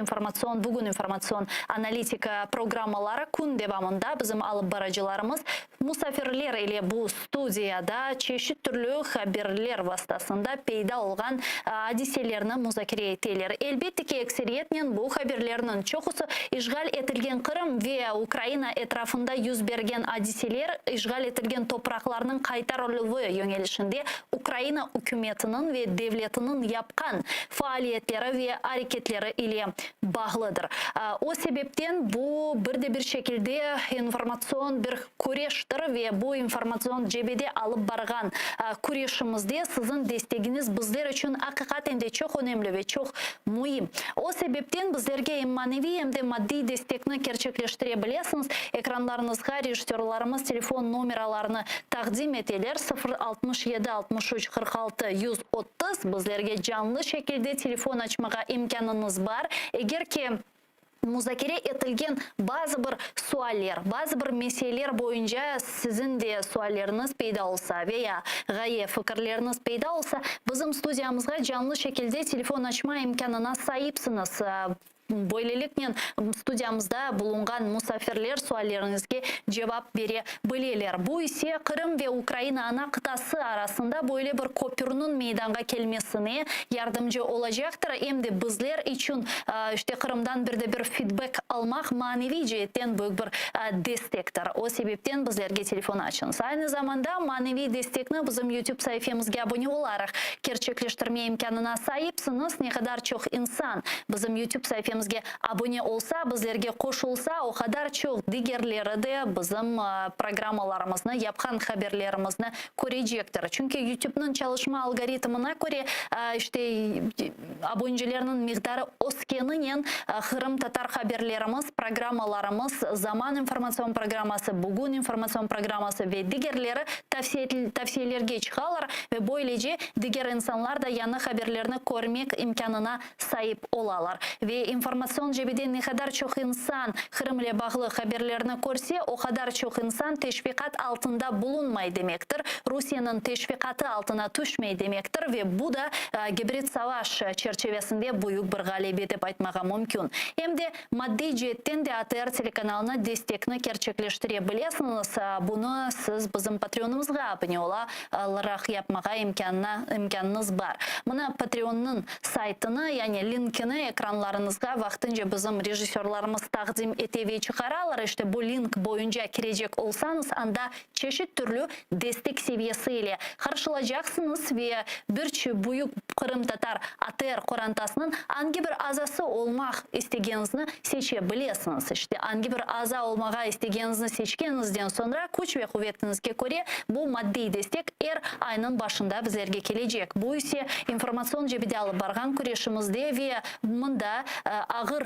Bugün informasyon analitika programmaları kun devamında bizim alıp baracılarımız musafirler ile bu studiyada çeşit türlü haberler vasıtasında peyda olgan hadiselerini müzakere ettiler. Elbette ki ekseriyetle bu haberlerinin çoğusu işgal etilgen Kırım ve Ukrayna etrafında yüz bergen hadiseler işgal etilgen topraklarının kaytarıldığı yönelişinde Ukrayna hükümetinin ve devletinin yapkan faaliyetleri ve hareketleri ile bağlıdır. O sebepten bu bir şekilde informasyon bir kureştir ve bu informasyon cebede alıp bargan kureşimizde sizin desteğiniz bizler için hakikaten de çok önemli ve çok mühim. O sebepten bizlerge hem manevi hem de maddi destekini gerçekleştirebilirsiniz. Ekranlarınızga rejissörlarımız telefon numaralarını takdim eteler. 067 63 46 130 bizlerge canlı şekilde telefon açmaga imkanınız var. Eğer ki müzakere etilgen bazı bir sualler, bazı bir meseleler boyunca sizin de sualleriniz peyda olsa veya gaye fikirleriniz peyda olsa bizim stüdyamızga canlı şekilde telefon açma imkanına sahipsiniz. Böylelikle stüdyamızda bulungan musafirler sualleringizge cevap verebilirler. Bu ise Kırım ve Ukrayna ana kıtası arasında böyle bir köprünün meydana gelmesine yardımcı olacaktır. Hem de bizler için işte Kırım'dan bir feedback almak manevi cihetten büyük bir destektir. O sebepten bizlerge telefon açınız. Aynı zamanda manevi destekni bizim YouTube sayfamızga abone olarak gerçekleştirme imkanına sahipsiniz. Ne kadar çok insan bizim YouTube sayfamızga abone olsa, bizlerge koşulsa, o kadar çok diğerleri de bizim programmalarımızı, yapkan haberlerimizni görecektir. Çünkü YouTube'nun çalışma algoritmine göre işte abonecilerinin miktarı oskeninin Kırım Tatar haberlerimiz, programmalarımız, Zaman informasyon programması, Bugün informasyon programması ve diğerleri tavsiyelerge çıkarlar ve böylece diğer insanlar da yanı haberlerini görmek imkanına sahip olarlar. Ve informasyon cebide ne kadar çok insan Kırım ile bağlı haberlerini görse, o kadar çok insan teşvikat altında bulunmay demektir. Rusya'nın teşvikatı altına düşmey demektir ve bu da hibrit savaş çerçevesinde büyük bir galibiyet dep aytmaga mümkün. Hem de maddi cihetten de ATR telekanalına destekini gerçekleştirebilirsiniz. Bunu siz bizim Patreon'umuzga abone olarak yapmaga imkanınız var. Buna Patreon'un saytını yani linkini ekranlarınızga vaqtınca bizim rejissörlarımız taqdim etevi çıkararlar. İşte bu link boyunca girecek olsanız anda çeşit türlü destek seviyesiyle karşılayacaksınız ve bir büyük Kırım Tatar ATR korantasının hangi bir azası olmak isteğinizni seçebilirsiniz. İşte hangi bir aza olmağa isteğinizni seçkenizden sonra güç ve kuvvetinizge göre bu maddi destek ayının başında bizlerge gelecek. Bu ise informasyon cebide alıp bargan kuruşumuzda ve bunda ağır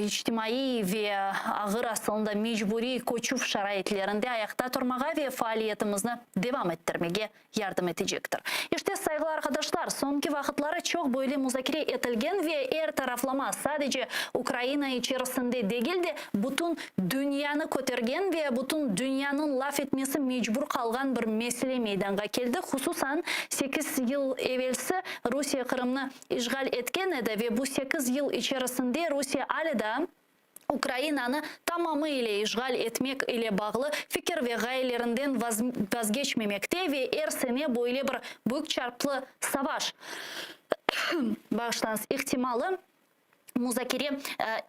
içtimai ve ağır aslında mecburi koçuf şaraitlerinde ayakta durmağa ve faaliyetimizni devam ettirmeye yardım edecektir. İşte saygılı arkadaşlar, sonki vakitleri çok böyle müzakere etilgen ve taraflama sadece Ukrayna içerisinde değil de bütün dünyanı kötergen ve bütün dünyanın laf etmesi mecbur kalgan bir mesele meydana geldi. Hususan 8 yıl evvelsi Rusya Kırım'ı işgal etken edi ve bu 8 yıl içerisinde Rusya hala Ukrayna'nı tamamıyla işgal etmek ile bağlı fikir ve gayelerinden vazgeçmemekte ve her sene böyle bir büyük çarplı savaş başlanması ihtimali müzakere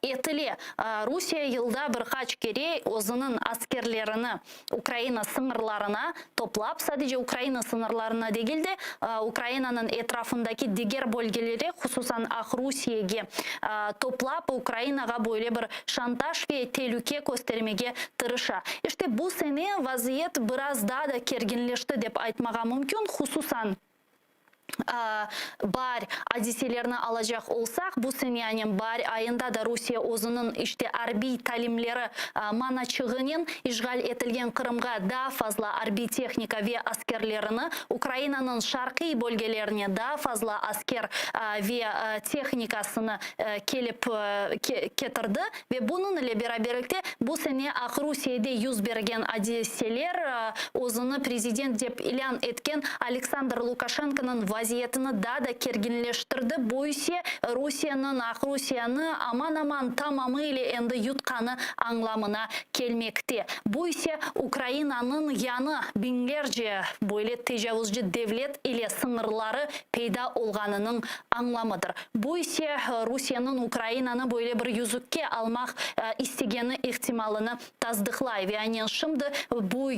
etili. Rusya yılda birkaç kere özünün askerlerini Ukrayna sınırlarına toplap, sadece Ukrayna sınırlarına değil de Ukrayna'nın etrafındaki diğer bölgeleri, hususan Rusya'ya toplap Ukrayna'ya böyle bir şantaj ve tehlike göstermeye tırışa. İşte bu sene vaziyet biraz daha da gerginleşti deyip aytmağa mümkün. Hususan bar adiselerini alacak olsak bu senenin bar ayında da Rusya özünün işte harbi talimleri manaçığının işgal etilgen Kırım'a daha fazla harbi teknika ve askerlerini, Ukrayna'nın şarkı bölgelerine daha fazla asker ve teknikasını gelip getirdi ve bununla beraberlikte bu sene Rusya'da yüz bergen adiseler özünü prezident deyip ilan etken Alexander Lukashenko'nun vaziyetini daha da gerginleştirdi. Bu ise Rusya'nın aman tamamıyla endi yutkanı anlamına gelmekte. Bu ise Ukrayna'nın yanı binlerce böyle tecavüzcü devlet ile sınırları peyda olganının anlamıdır. Bu ise Rusya'nın Ukrayna'nı böyle bir yüzükke almak istegeni ihtimalini tasdiklay ve yani şimdi bu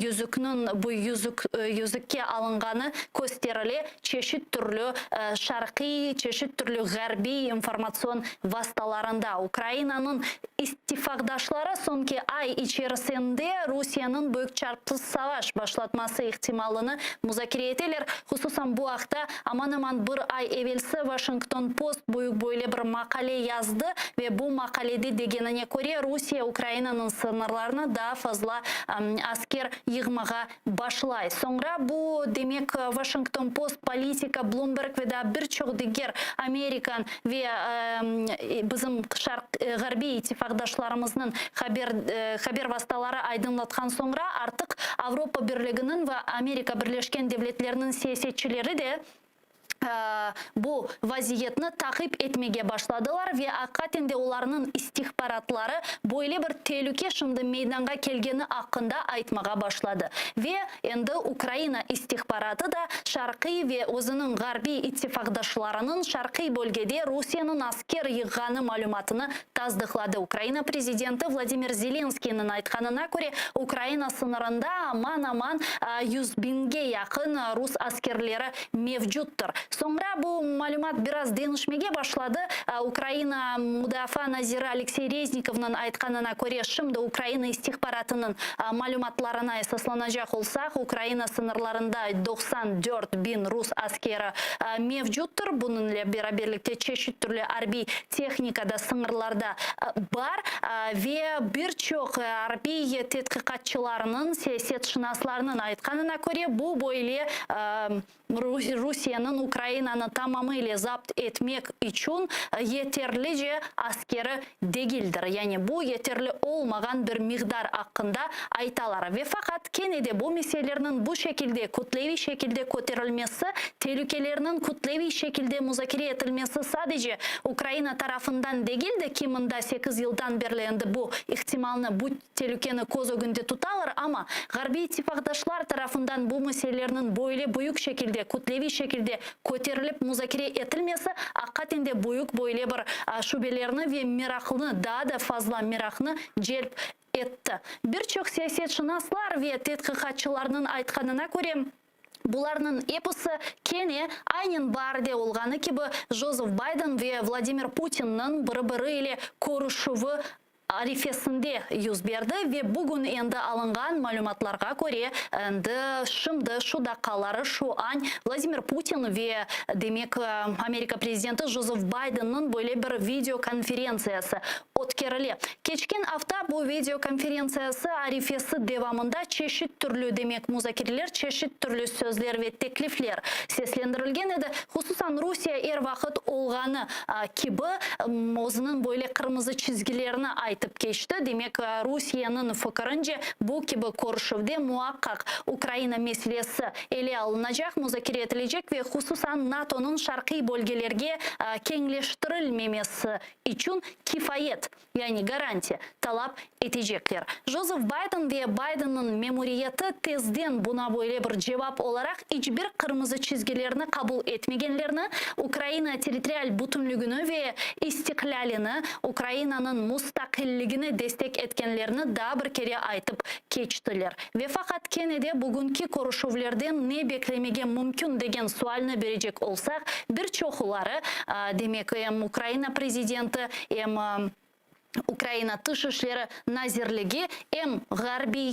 yüzükke alınganı gösterili çeşit türlü şarkı, çeşit türlü garbi informasyon vasıtalarında. Ukrayna'nın istifakdaşları sonki ay içerisinde Rusya'nın büyük çarpıcı savaş başlatması ihtimalini müzakere ettiler. Hususan bu hafta aman bir ay evvelsi Washington Post büyük böyle bir makale yazdı ve bu makalede degenine göre Rusya Ukrayna'nın sınırlarına daha fazla asker yığmağa başlay. Sonra bu demek Washington Post politika Bloomberg ve da birçok diğer Amerikan ve bizim Garbi ittifakdaşlarımızın haber vasıtaları aydınlatkan sonra artık Avrupa Birliği'nin ve Amerika Birleşken Devletleri'nin siyasetçileri de bu vaziyetini takip etmeye başladılar ve hakikaten de onların istihbaratları böyle bir tehlike şimdi meydana gelgeni hakkında aytmağa başladı. Ve endi Ukrayna istihbaratı da Şarkı ve özünün Garbi ittifakdaşlarının Şarkı bölgede Rusya'nın asker yığğanı malumatını tasdikladı. Ukrayna prezidenti Vladimir Zelenski'nin aytkanına göre Ukrayna sınırında aman 100 binge yakın Rus askerleri mevcuttur. Sonra bu malumat biraz değişmeye başladı. Ukrayna Müdafaa Naziri Alexey Reznikov'un aytkanına göre şimdi Ukrayna istihbaratının malumatlarına esaslanacak olsak Ukrayna sınırlarında 94 bin Rus askeri mevcuttur. Bununla beraberlikte çeşit türlü harbi teknikada sınırlarda var ve birçok harbi tetkikatçılarının, siyasetşinaslarının aytkanına göre bu böyle Rusya'nın Ukrayna'nı tamamıyla zapt etmek için yeterlice askeri değildir. Yani bu yeterli olmayan bir miktar hakkında aytalar. Ve fakat gene de bu meselelerinin bu şekilde kütlevi şekilde kotarılması, tehlikelerinin kütlevi şekilde müzakere edilmesi sadece Ukrayna tarafından değil de kiminde 8 yıldan beri bu ihtimalini, bu tehlikeni göz önünde tutarlar ama Garbi ittifakdaşlar tarafından bu meselelerinin böyle büyük şekilde, kütlevi şekilde көтеріліп музакире етілмесі аққатенде бұйық бойле бір шубелеріні ве мирақлыны да фазла мирақны желп етті. Бірчок саясатшынаслар ве тетқиқатшыларының айтқанына көре Буларның эпосы кене айнен бар де олғаны кебі Жозеф Байден ве Владимир Путиннің бірі-бірі или көрішуі арифесінде юз берді ве бүгін енді алынған малюматларға көре әнді шымды шудақалары шуан Владимир Путин ве демек Америка президенті Жозеф Байденның бөле бір видеоконференциясы өткерілі. Кечкен авта бұл видеоконференциясы арифесі девамында чешет түрлі демек музакирлер, чешет түрлі сөзлер ве теклифлер сеслендірілген еді. Хусусан Русия ер вақыт олғаны кебі өзінің бөле қырмызы чизгілеріні айтып кешті. Демек Русияның фікірінже бұл кебі көршівде муаққақ Украина меселесі еле алынажақ, музакире етілежек ве хусусан НАТОның шарқи бөлгелерге кеңлештірілмемесі үшін кифайет, яғни гарантия талап етежеклер. Жозеф Байден ве Байденның мемориеті тезден бұна бойле бір жевап оларақ ичбір қырмызы чизгелеріні қабыл етмегенлеріні, Украина территориаль бүтінлігіні ве истикляліні, Украинаның мұстақиллігіні дестек еткенлеріні да бір кере айтып кечтілер. Ве фақат кенеде бүгінкі көрішувлерден не беклемеген мүмкін деген суалны бережек олсақ, бір чоқылары, демек Украина президенті, Украина тышышлері назерліге, ғарби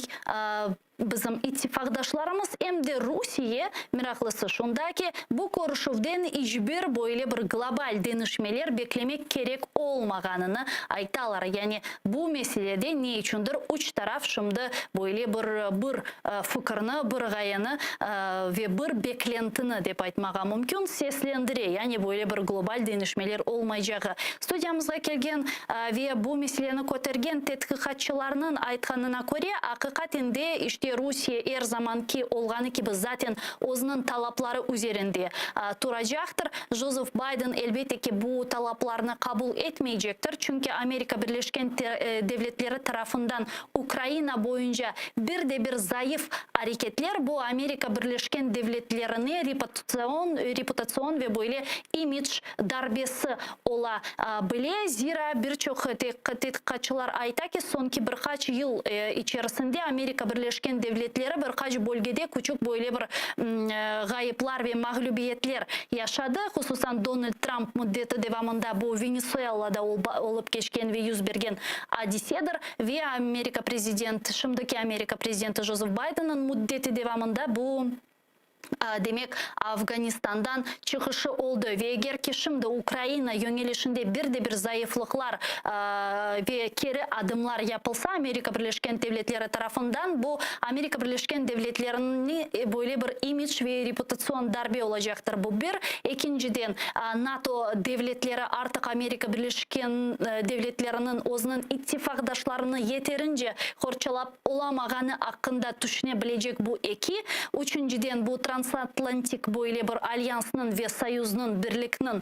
біздің иттифақдашларымыз әмде Русия мирақлысы шундаки бұл көрішувден ижбір бойле бір глобаль денішмелер беклемек керек олмағаныны айталар. Яғни бұл меселеде не үшіндір үш тараф шымды бойле бір фүкірні, бір ғайыны ве бір беклентіні деп айтмаға мүмкін сеслендіре. Яғни бойле бір глобаль денішмелер олмай жағы. Студиямызға келген ве бұл меселені көтерген тетқиқатшыларының айтқанына көре ақиқатенде іште Русия ер заманки олғаны кебі затен өзінің талаплары üzerinde тұрajақтыр. Жозеф Байден әлбетте ки бұл талапларны қабыл етмейжектір. Чүнки Америка Бірлешкен Девлетлері тарафындан Украина бойынша бір зайыф әрекетлер бұл Америка Бірлешкен Девлетлеріне репутацион ве бойле имидж дарбесі ола біле. Зира бірчоқ тетқиқатшылар айта ки сонки бірқач ел içerisinde Америка Бірлешкен Девлетлері бір қаж бөлгеде күчік бойле бір ғайыплар ве мағлюбиетлер яшады. Хусусан Дональд Трамп мұддеті девамында бұл Венесуэлада олып кешкен ве юз берген адиседір ве Америка президенті, шымдыки Америка президенті Жозеф Байденның мұддеті девамында бұл демек Афганистандан чықышы олды. Ве егер кешімді Украина йөнелешінде бір зайыфлықлар ве кері адымлар япылса Америка Бірлешкен Девлетлері тарафындан бұл Америка Бірлешкен Девлетлерінің бойле бір имидж ве репутацион дарбе олажақтыр. Бұл бір. Екіншіден НАТО Девлетлері артық Америка Бірлешкен Девлетлерінің өзінің иттифақдашларыны етерінже қорчалап оламағаны ақында түшіне білежек бұл екі. Үшіншіден бұл трансатлантик бойле бір альянсының ве союзның бірлікнің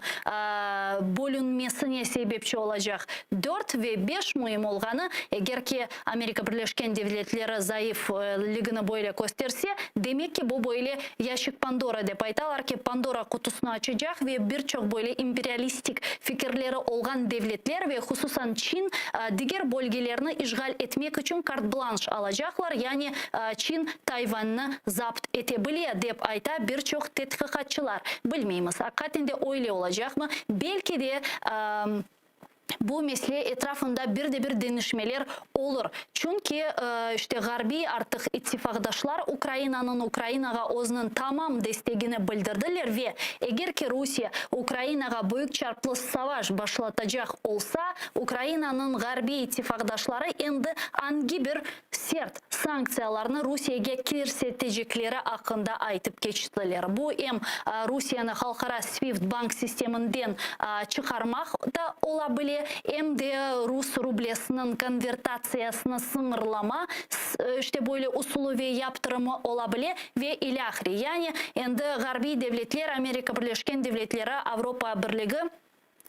бөлінмесіне себепші олажақ. 4 ве 5 мұйым олғаны, егерке Америка Бірлешкен Девлетлері зайыф лигіні бойле көстерсе, демекке бұл бойле яшик Пандора деп айталар ки Пандора құтысына ачыжақ ве бірчоқ бойле империалистик фикірлері олған девлетлер ве хусусан Чин дигер бөлгелеріні ишғал етмек үшін карт-бланш алажақлар, яғни Чин Тайванны запт ете біле деп айта бірчоқ тетқиқатшылар. Білмейміз, ақатінде ойле олажақмы? Белки де бұл меселе etrafında bir denişmeler olur. Çünkü işte garbi artık ittifakdaşlar Ukrayna'ga özünün tamam destegini bildirdiler ve eğer ki Rusya Ukrayna'ga büyük çarpılı savaş başlatacak olsa Ukrayna'nın garbi ittifakdaşları endi hangi bir sert sanksiyalarını Rusya'ya kirsetecekleri hakkında aytıp geçtiler. Bu hem Rusya'nı halkara SWIFT bank sisteminden çıkarmak da olabilir. Hem de Rus rublesinin konvertasyasını sınırlama işte böyle usulü ve yaptırımı olabilir ve ilahri. Yani endi garbi devletler Amerika Birleşken Devletleri Avrupa Birliği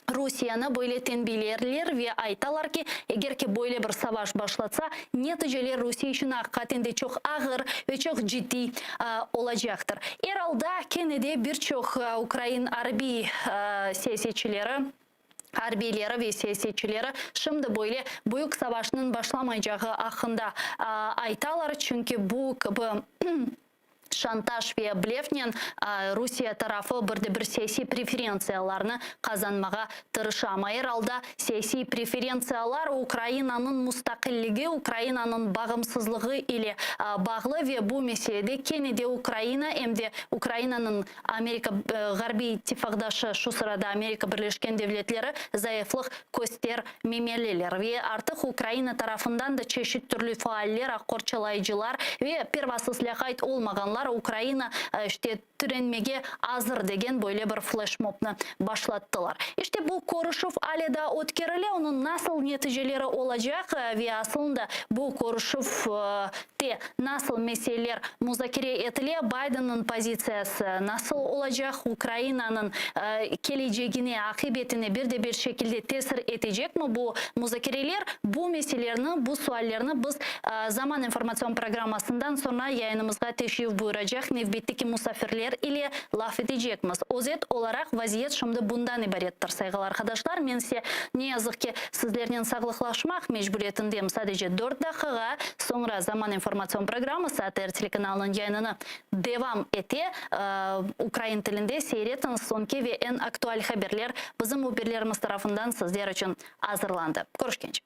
Русияны бойлы тенбейлерлер ве айталар ки, егерке бойлы бір саваш башлатса, нетижелер Русия үшін аққатенде çok ağır ve çok ciddi olacaktır. Herhalde Kenne'de birçok Ukrayna Arbi siyasetçileri Harbiylere ve siyasetçileri şimdi böyle büyük savaşının başlamayacağı hakkında aytalar çünkü bu şantaj ve blefnen Rusya tarafı bir siyasi preferensiyalarını kazanmağa tırışama. Herhalde siyasi preferensiyalar Ukrayna'nın müstakilliği, Ukrayna'nın bağımsızlığı ile bağlı ve bu meselede Kenne'de Ukrayna hem de Ukrayna'nın Amerika Garbi ittifakdaşı şu sırada Amerika Birleşken Devletleri zayıflık göstermemeliler ve artık Ukrayna tarafından da çeşit türlü faaller, akkorçalayıcılar ve pervasızlığa olmaganlar Ukrayna işte türenmege hazır degen böyle bir flash mob'nu başlattılar. İşte bu konuşup aleda ötkerildi, onun nasıl neticeleri olacak ve aslında bu konuşup nasıl meseleler müzakere ediliyor, Biden'ın pozisyası nasıl olacak, Ukrayna'nın geleceğine, akıbetine bir şekilde tesir edecek mi bu müzakereler? Bu meselelerini, bu suallerini biz Zaman informasyon programmasından sonra yayınımızda teşrif buyuracak nevbetteki misafirler ile laf edeceğimiz. Özet olarak vaziyet şimdi bundan ibarettir saygılı arkadaşlar. Ben size ne yazık ki sizlerden sağlıklaşmak mecburiyetindeyim. Sadece 4 dakika sonra Zaman informasyon programması ATR telekanalının yayınını devam eti. Ukrayna tilinde seyretiniz sonki ve en aktual haberler bizim haberlerimiz tarafından sizler için hazırlandı. Görüşkence.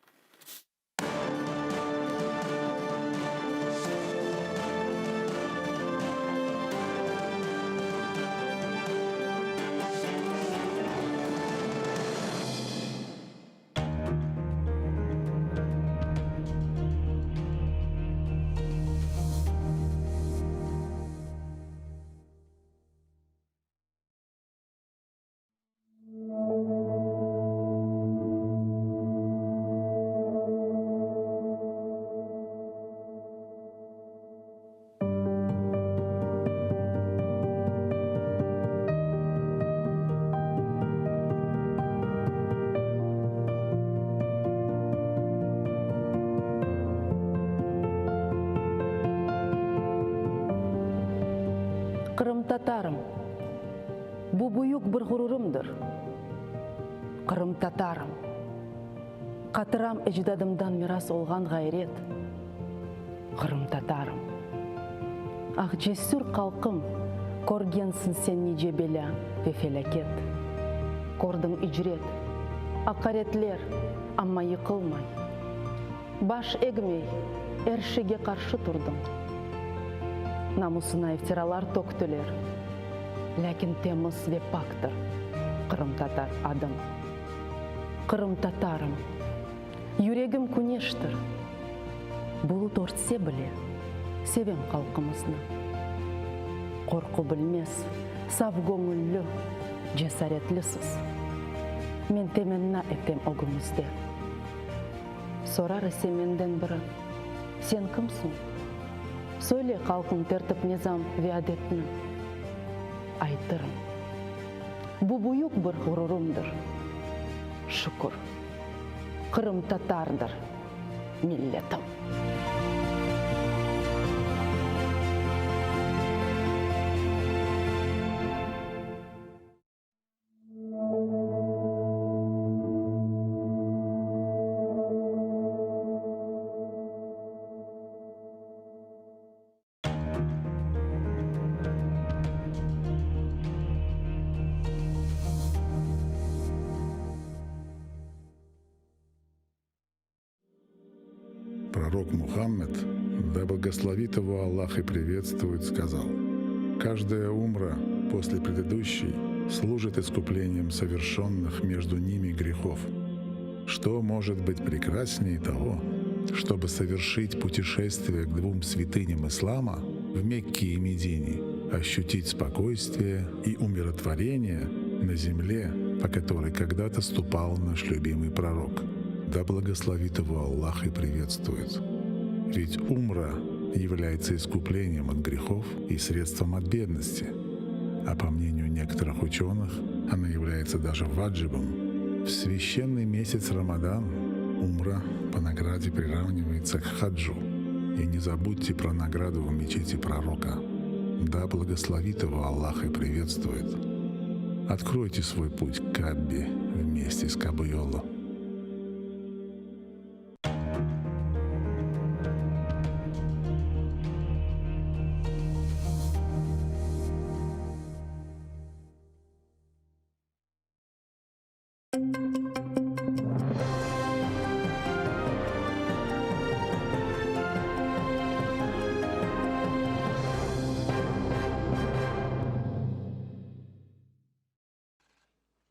Kırım Tatarım, bu büyük bir gururumdur. Kırım Tatarım, katıram ecdadımdan miras olgan gayret. Kırım Tatarım, ah cesur kalkım, korgensin sen nice bela ve felaket. Kordun icret, akaretler ama yıkılmay. Baş egmey, erşege karşı turdum. Namusuna iftiralar töktüler. Lakin temiz ve paktır Kırım Tatar adım. Kırım Tatarım, yüreğim güneştir. Bulut örtse bile sevem halkımızını. Korku bilmez, saf gönüllü, cesaretlisiz. Men temenna etem o günümüzde. Sorar ise menden biri, sen kimsin? Söyle halkın tertip nizam ve adetini. Aytırım. Bu büyük bir gururumdur. Şükür. Kırım Tatardır milletim. Пророк Мухаммед, да благословит его Аллах и приветствует, сказал: «Каждая умра после предыдущей служит искуплением совершенных между ними грехов. Что может быть прекраснее того, чтобы совершить путешествие к двум святыням ислама в Мекке и Медине, ощутить спокойствие и умиротворение на земле, по которой когда-то ступал наш любимый пророк. Да благословит его Аллах и приветствует. Ведь умра является искуплением от грехов и средством от бедности, а по мнению некоторых ученых, она является даже ваджибом, В священный месяц Рамадан умра по награде приравнивается к хаджу. И не забудьте про награду в мечети пророка. Да благословит его Аллах и приветствует. Откройте свой путь к Каббе вместе с Кабайоло.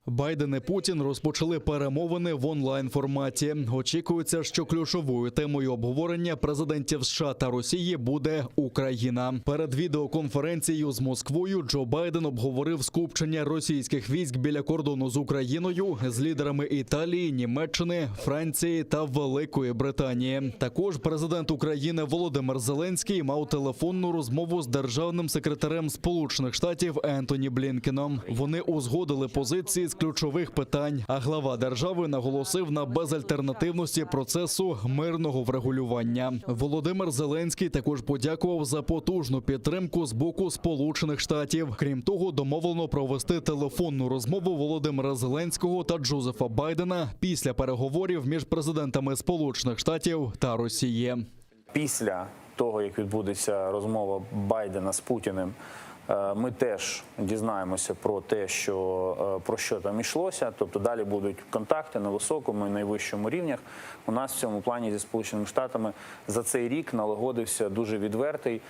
Байден і Путін розпочали перемовини в онлайн-форматі. Очікується, що ключовою темою обговорення президентів США та Росії буде Україна. Перед відеоконференцією з Москвою Джо Байден обговорив скупчення російських військ біля кордону з Україною з лідерами Італії, Німеччини, Франції та Великої Британії. Також президент України Володимир Зеленський мав телефонну розмову з державним секретарем Сполучених Штатів Ентоні Блінкеном. Вони узгодили позиції з ключових питань, а глава держави наголосив на безальтернативності процесу мирного врегулювання. Володимир Зеленський також подякував за потужну підтримку з боку Сполучених Штатів. Крім того, домовлено провести телефонну розмову Володимира Зеленського та Джозефа Байдена після переговорів між президентами Сполучених Штатів та Росії. Після того, як відбудеться розмова Байдена з Путіним, ми теж дізнаємося про те, про що там йшлося. Тобто далі будуть контакти на високому і найвищому рівнях. У нас в цьому плані зі Сполученими Штатами за цей рік налагодився дуже відвертий,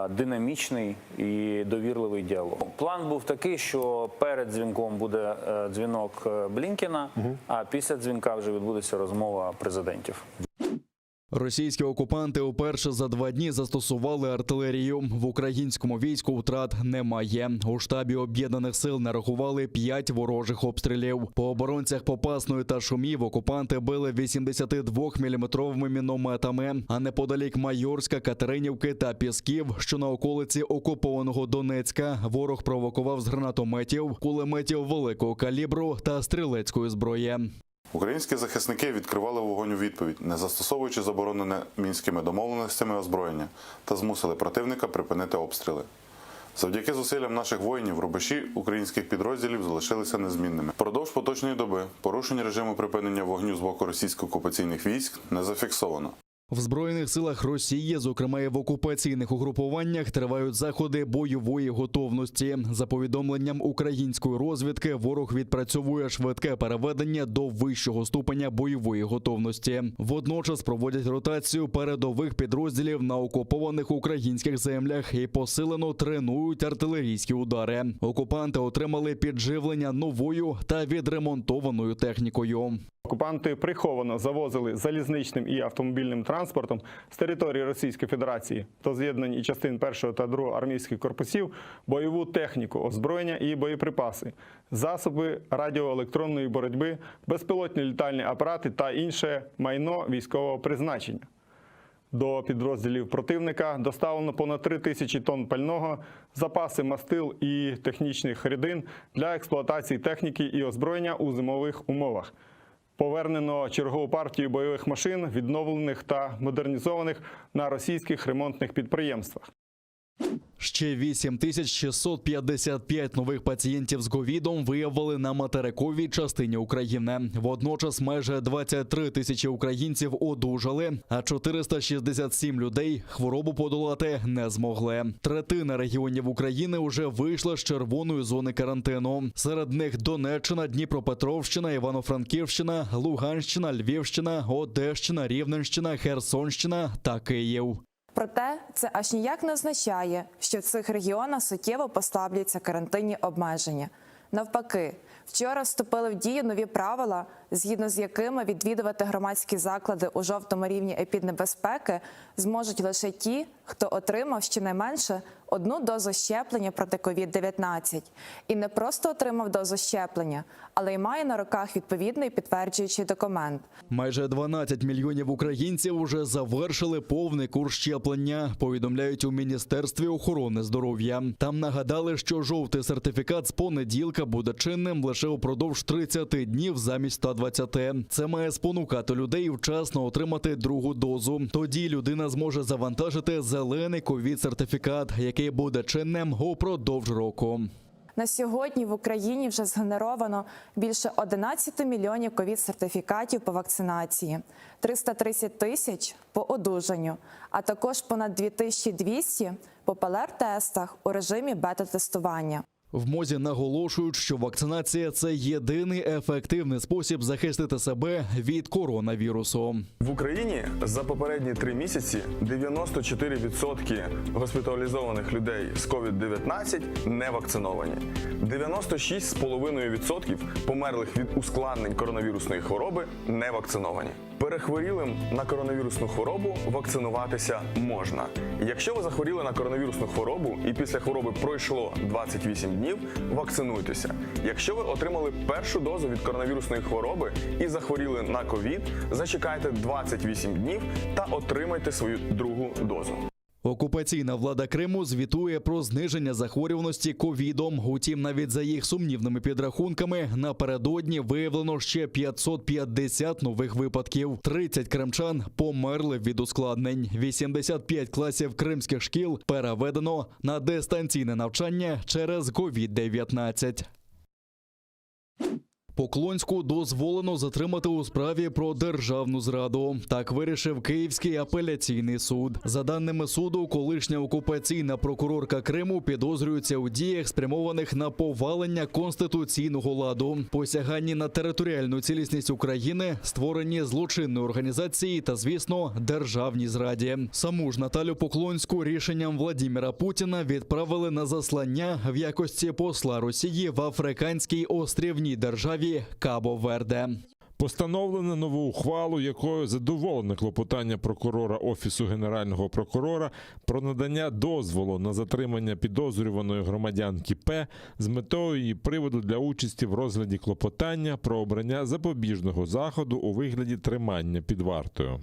динамічний і довірливий діалог. План був такий, що перед дзвінком буде дзвінок Блінкена, а після дзвінка вже відбудеться розмова президентів. Російські окупанти уперше за 2 дні застосували артилерію. В українському війську втрат немає. У штабі Об'єднаних сил нарахували 5 ворожих обстрілів. По оборонцях Попасної та Шумів окупанти били 82-мм мінометами. А неподалік Майорська, Катеринівки та Пісків, що на околиці окупованого Донецька, ворог провокував з гранатометів, кулеметів великого калібру та стрілецької зброї. Українські захисники відкривали вогонь у відповідь, не застосовуючи заборонене мінськими домовленостями озброєння, та змусили противника припинити обстріли. Завдяки зусиллям наших воїнів рубежі українських підрозділів залишилися незмінними. Впродовж поточної доби порушень режиму припинення вогню з боку російсько-окупаційних військ не зафіксовано. В Збройних силах Росії, зокрема і в окупаційних угрупуваннях, тривають заходи бойової готовності. За повідомленням української розвідки, ворог відпрацьовує швидке переведення до вищого ступеня бойової готовності. Водночас проводять ротацію передових підрозділів на окупованих українських землях і посилено тренують артилерійські удари. Окупанти отримали підживлення новою та відремонтованою технікою. Окупанти приховано завозили залізничним і автомобільним транспортом з території Російської Федерації до з'єднань і частин 1 та 2 армійських корпусів бойову техніку, озброєння і боєприпаси, засоби радіоелектронної боротьби, безпілотні літальні апарати та інше майно військового призначення. До підрозділів противника доставлено понад 3000 тонн пального, запаси мастил і технічних рідин для експлуатації техніки і озброєння у зимових умовах. Повернено чергову партію бойових машин, відновлених та модернізованих на російських ремонтних підприємствах. Ще 8655 нових пацієнтів з ковідом виявили на материковій частині України. Водночас майже 23 тисячі українців одужали, а 467 людей хворобу подолати не змогли. Третина регіонів України вже вийшла з червоної зони карантину. Серед них Донеччина, Дніпропетровщина, Івано-Франківщина, Луганщина, Львівщина, Одещина, Рівненщина, Херсонщина та Київ. Проте це аж ніяк не означає, що в цих регіонах суттєво послабляться карантинні обмеження. Навпаки, вчора вступили в дію нові правила, згідно з якими відвідувати громадські заклади у жовтому рівні епіднебезпеки зможуть лише ті, хто отримав щонайменше одну дозу щеплення проти COVID-19. І не просто отримав дозу щеплення, але й має на руках відповідний підтверджуючий документ. Майже 12 мільйонів українців уже завершили повний курс щеплення, повідомляють у Міністерстві охорони здоров'я. Там нагадали, що жовтий сертифікат з понеділка буде чинним лише упродовж 30 днів замість 120. Це має спонукати людей вчасно отримати другу дозу. Тоді людина зможе завантажити зелений ковід-сертифікат, який буде чинним упродовж року. На сьогодні в Україні вже згенеровано більше 11 мільйонів ковід-сертифікатів по вакцинації, 330 тисяч по одужанню, а також понад 2200 по ПЛР-тестах у режимі бета-тестування. В МОЗі наголошують, що вакцинація – це єдиний ефективний спосіб захистити себе від коронавірусу. В Україні за попередні 3 місяці 94% госпіталізованих людей з COVID-19 не вакциновані. 96,5% померлих від ускладнень коронавірусної хвороби не вакциновані. Перехворілим на коронавірусну хворобу вакцинуватися можна. Якщо ви захворіли на коронавірусну хворобу і після хвороби пройшло 28 днів, вакцинуйтеся. Якщо ви отримали першу дозу від коронавірусної хвороби і захворіли на ковід, зачекайте 28 днів та отримайте свою другу дозу. Окупаційна влада Криму звітує про зниження захворюваності ковідом. Утім, навіть за їх сумнівними підрахунками, напередодні виявлено ще 550 нових випадків. 30 кримчан померли від ускладнень. 85 класів кримських шкіл переведено на дистанційне навчання через COVID-19. Поклонську дозволено затримати у справі про державну зраду. Так вирішив Київський апеляційний суд. За даними суду, колишня окупаційна прокурорка Криму підозрюється у діях, спрямованих на повалення конституційного ладу, посяганні на територіальну цілісність України, створенні злочинної організації та, звісно, державній зраді. Саму ж Наталю Поклонську рішенням Владіміра Путіна відправили на заслання в якості посла Росії в африканській острівній державі Кабо-Верде. Постановлено нову ухвалу, якою задоволене клопотання прокурора Офісу Генерального прокурора про надання дозволу на затримання підозрюваної громадянки П з метою її приводу для участі в розгляді клопотання про обрання запобіжного заходу у вигляді тримання під вартою.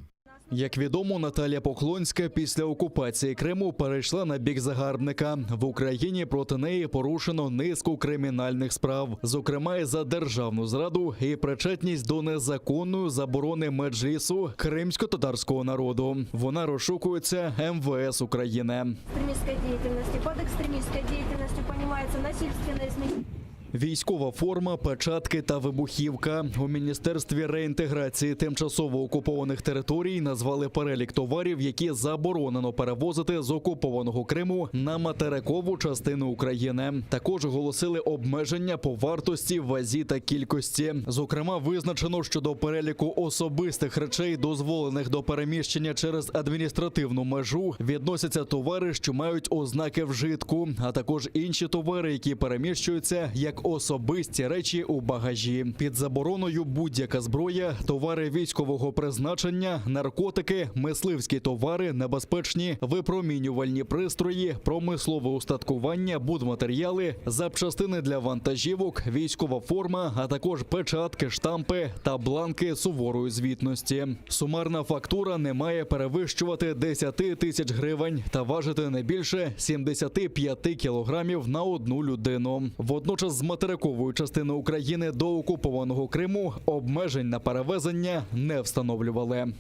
Як відомо, Наталія Поклонська після окупації Криму перейшла на бік загарбника. В Україні проти неї порушено низку кримінальних справ, зокрема і за державну зраду і причетність до незаконної заборони меджлісу кримсько-татарського народу. Вона розшукується МВС України. Под экстремистской деятельностью понимается насильственное изменение. Військова форма, печатки та вибухівка. У Міністерстві реінтеграції тимчасово окупованих територій назвали перелік товарів, які заборонено перевозити з окупованого Криму на материкову частину України. Також оголосили обмеження по вартості, вазі та кількості. Зокрема, визначено, що до переліку особистих речей, дозволених до переміщення через адміністративну межу, відносяться товари, що мають ознаки вжитку, а також інші товари, які переміщуються як особисті речі у багажі. Під забороною будь-яка зброя, товари військового призначення, наркотики, мисливські товари, небезпечні випромінювальні пристрої, промислове устаткування, будматеріали, запчастини для вантажівок, військова форма, а також печатки, штампи та бланки суворої звітності. Сумарна фактура не має перевищувати 10 тисяч гривень та важити не більше 75 кілограмів на одну людину. Водночас з материкової частини України до окупованого Криму обмежень на перевезення не встановлювали.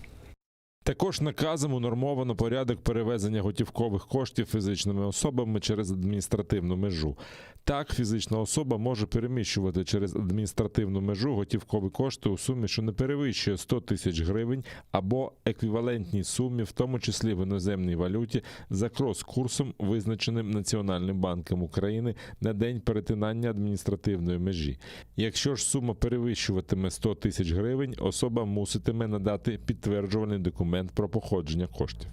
Також наказом унормовано порядок перевезення готівкових коштів фізичними особами через адміністративну межу. Так, фізична особа може переміщувати через адміністративну межу готівкові кошти у сумі, що не перевищує 100 тисяч гривень або еквівалентній сумі, в тому числі в іноземній валюті, за крос-курсом, визначеним Національним банком України на день перетинання адміністративної межі. Якщо ж сума перевищуватиме 100 тисяч гривень, особа муситиме надати підтверджувальний документ про походження коштів.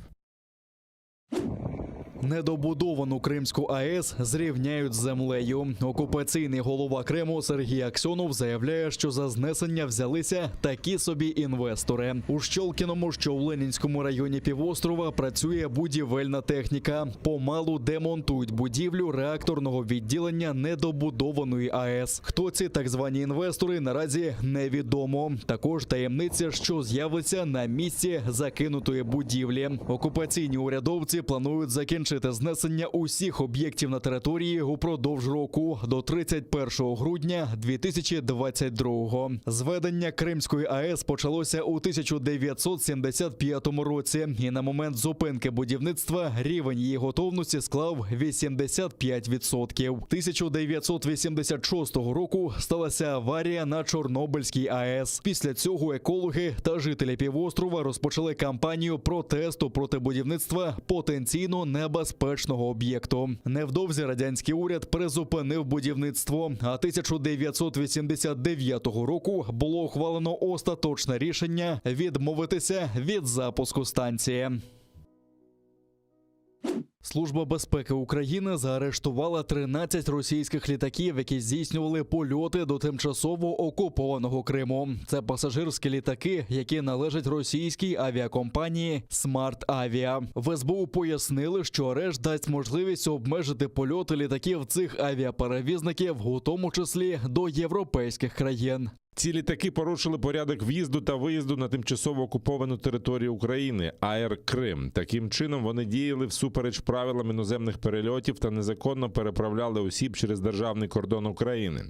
Недобудовану Кримську АЕС зрівняють з землею. Окупаційний голова Криму Сергій Аксьонов заявляє, що за знесення взялися такі собі інвестори. У Щолкіному, що в Ленінському районі півострова, працює будівельна техніка. Помалу демонтують будівлю реакторного відділення недобудованої АЕС. Хто ці так звані інвестори, наразі невідомо. Також таємниця, що з'явиться на місці закинутої будівлі. Окупаційні урядовці планують закінчити знесення усіх об'єктів на території упродовж року до 31 грудня 2022-го. Зведення Кримської АЕС почалося у 1975 році, і на момент зупинки будівництва рівень її готовності склав 85%. 1986 року сталася аварія на Чорнобильській АЕС. Після цього екологи та жителі півострова розпочали кампанію протесту проти будівництва потенційно небезпечного об'єкту. Невдовзі радянський уряд призупинив будівництво, а 1989 року було ухвалено остаточне рішення відмовитися від запуску станції. Служба безпеки України заарештувала 13 російських літаків, які здійснювали польоти до тимчасово окупованого Криму. Це пасажирські літаки, які належать російській авіакомпанії «Смарт Авіа». В СБУ пояснили, що арешт дасть можливість обмежити польоти літаків цих авіаперевізників, у тому числі до європейських країн. Ці літаки порушили порядок в'їзду та виїзду на тимчасово окуповану територію України – АЕР Крим. Таким чином, вони діяли всупереч правилам іноземних перельотів та незаконно переправляли осіб через державний кордон України.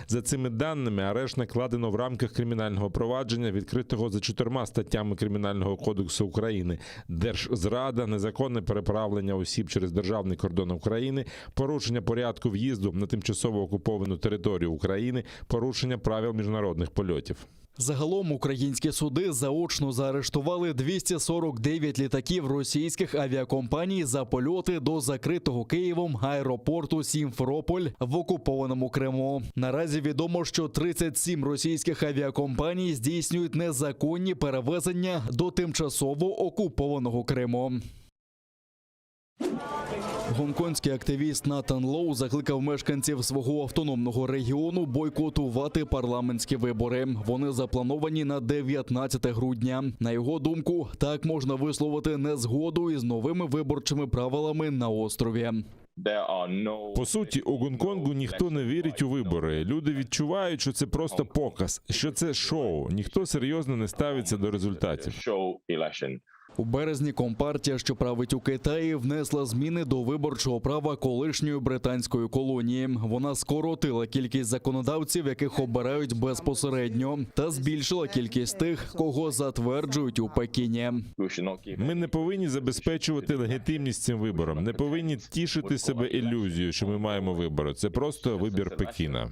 За цими даними, арешт накладено в рамках кримінального провадження, відкритого за 4 статтями Кримінального кодексу України: держзрада, незаконне переправлення осіб через державний кордон України, порушення порядку в'їзду на тимчасово окуповану територію України, порушення правил міжнародних польотів. Загалом українські суди заочно заарештували 249 літаків російських авіакомпаній за польоти до закритого Києвом аеропорту Сімферополь в окупованому Криму. Наразі відомо, що 37 російських авіакомпаній здійснюють незаконні перевезення до тимчасово окупованого Криму. Гонконгський активіст Натан Лоу закликав мешканців свого автономного регіону бойкотувати парламентські вибори. Вони заплановані на 19 грудня. На його думку, так можна висловити незгоду із новими виборчими правилами на острові. По суті, у Гонконгу ніхто не вірить у вибори. Люди відчувають, що це просто показ, що це шоу. Ніхто серйозно не ставиться до результатів. У березні компартія, що править у Китаї, внесла зміни до виборчого права колишньої британської колонії. Вона скоротила кількість законодавців, яких обирають безпосередньо, та збільшила кількість тих, кого затверджують у Пекіні. Ми не повинні забезпечувати легітимність цим виборам, не повинні тішити себе ілюзією, що ми маємо вибори. Це просто вибір Пекіна.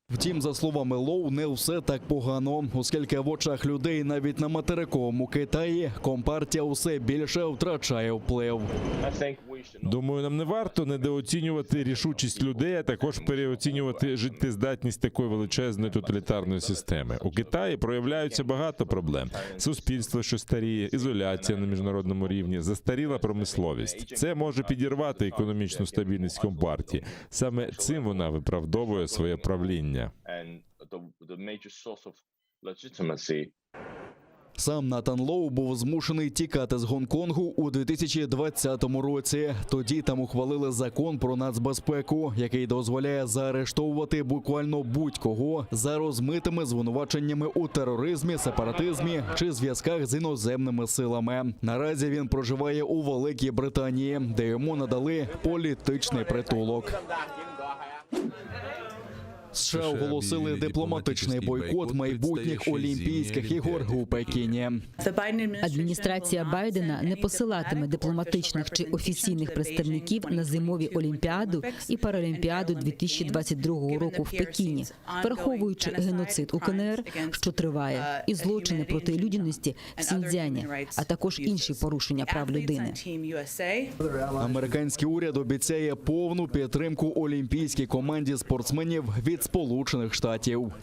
Втім, за словами Лоу, не все так погано, оскільки в очах людей навіть на материковому Китаї компартія усе більше втрачає вплив. Думаю, нам не варто недооцінювати рішучість людей, а також переоцінювати життєздатність такої величезної тоталітарної системи. У Китаї проявляються багато проблем. Суспільство, що старіє, ізоляція на міжнародному рівні, застаріла промисловість. Це може підірвати економічну стабільність компартії. Саме цим вона виправдовує своє правління. Сам Натан Лоу був змушений тікати з Гонконгу у 2020 році. Тоді там ухвалили закон про нацбезпеку, який дозволяє заарештовувати буквально будь-кого за розмитими звинуваченнями у тероризмі, сепаратизмі чи зв'язках з іноземними силами. Наразі він проживає у Великій Британії, де йому надали політичний притулок. США оголосили дипломатичний бойкот майбутніх Олімпійських ігор у Пекіні. Адміністрація Байдена не посилатиме дипломатичних чи офіційних представників на зимові Олімпіаду і Паралімпіаду 2022 року в Пекіні, враховуючи геноцид у КНР, що триває, і злочини проти людяності в Сіньцзяні, а також інші порушення прав людини. Американський уряд обіцяє повну підтримку олімпійській команді спортсменів від Сполучених Штатів.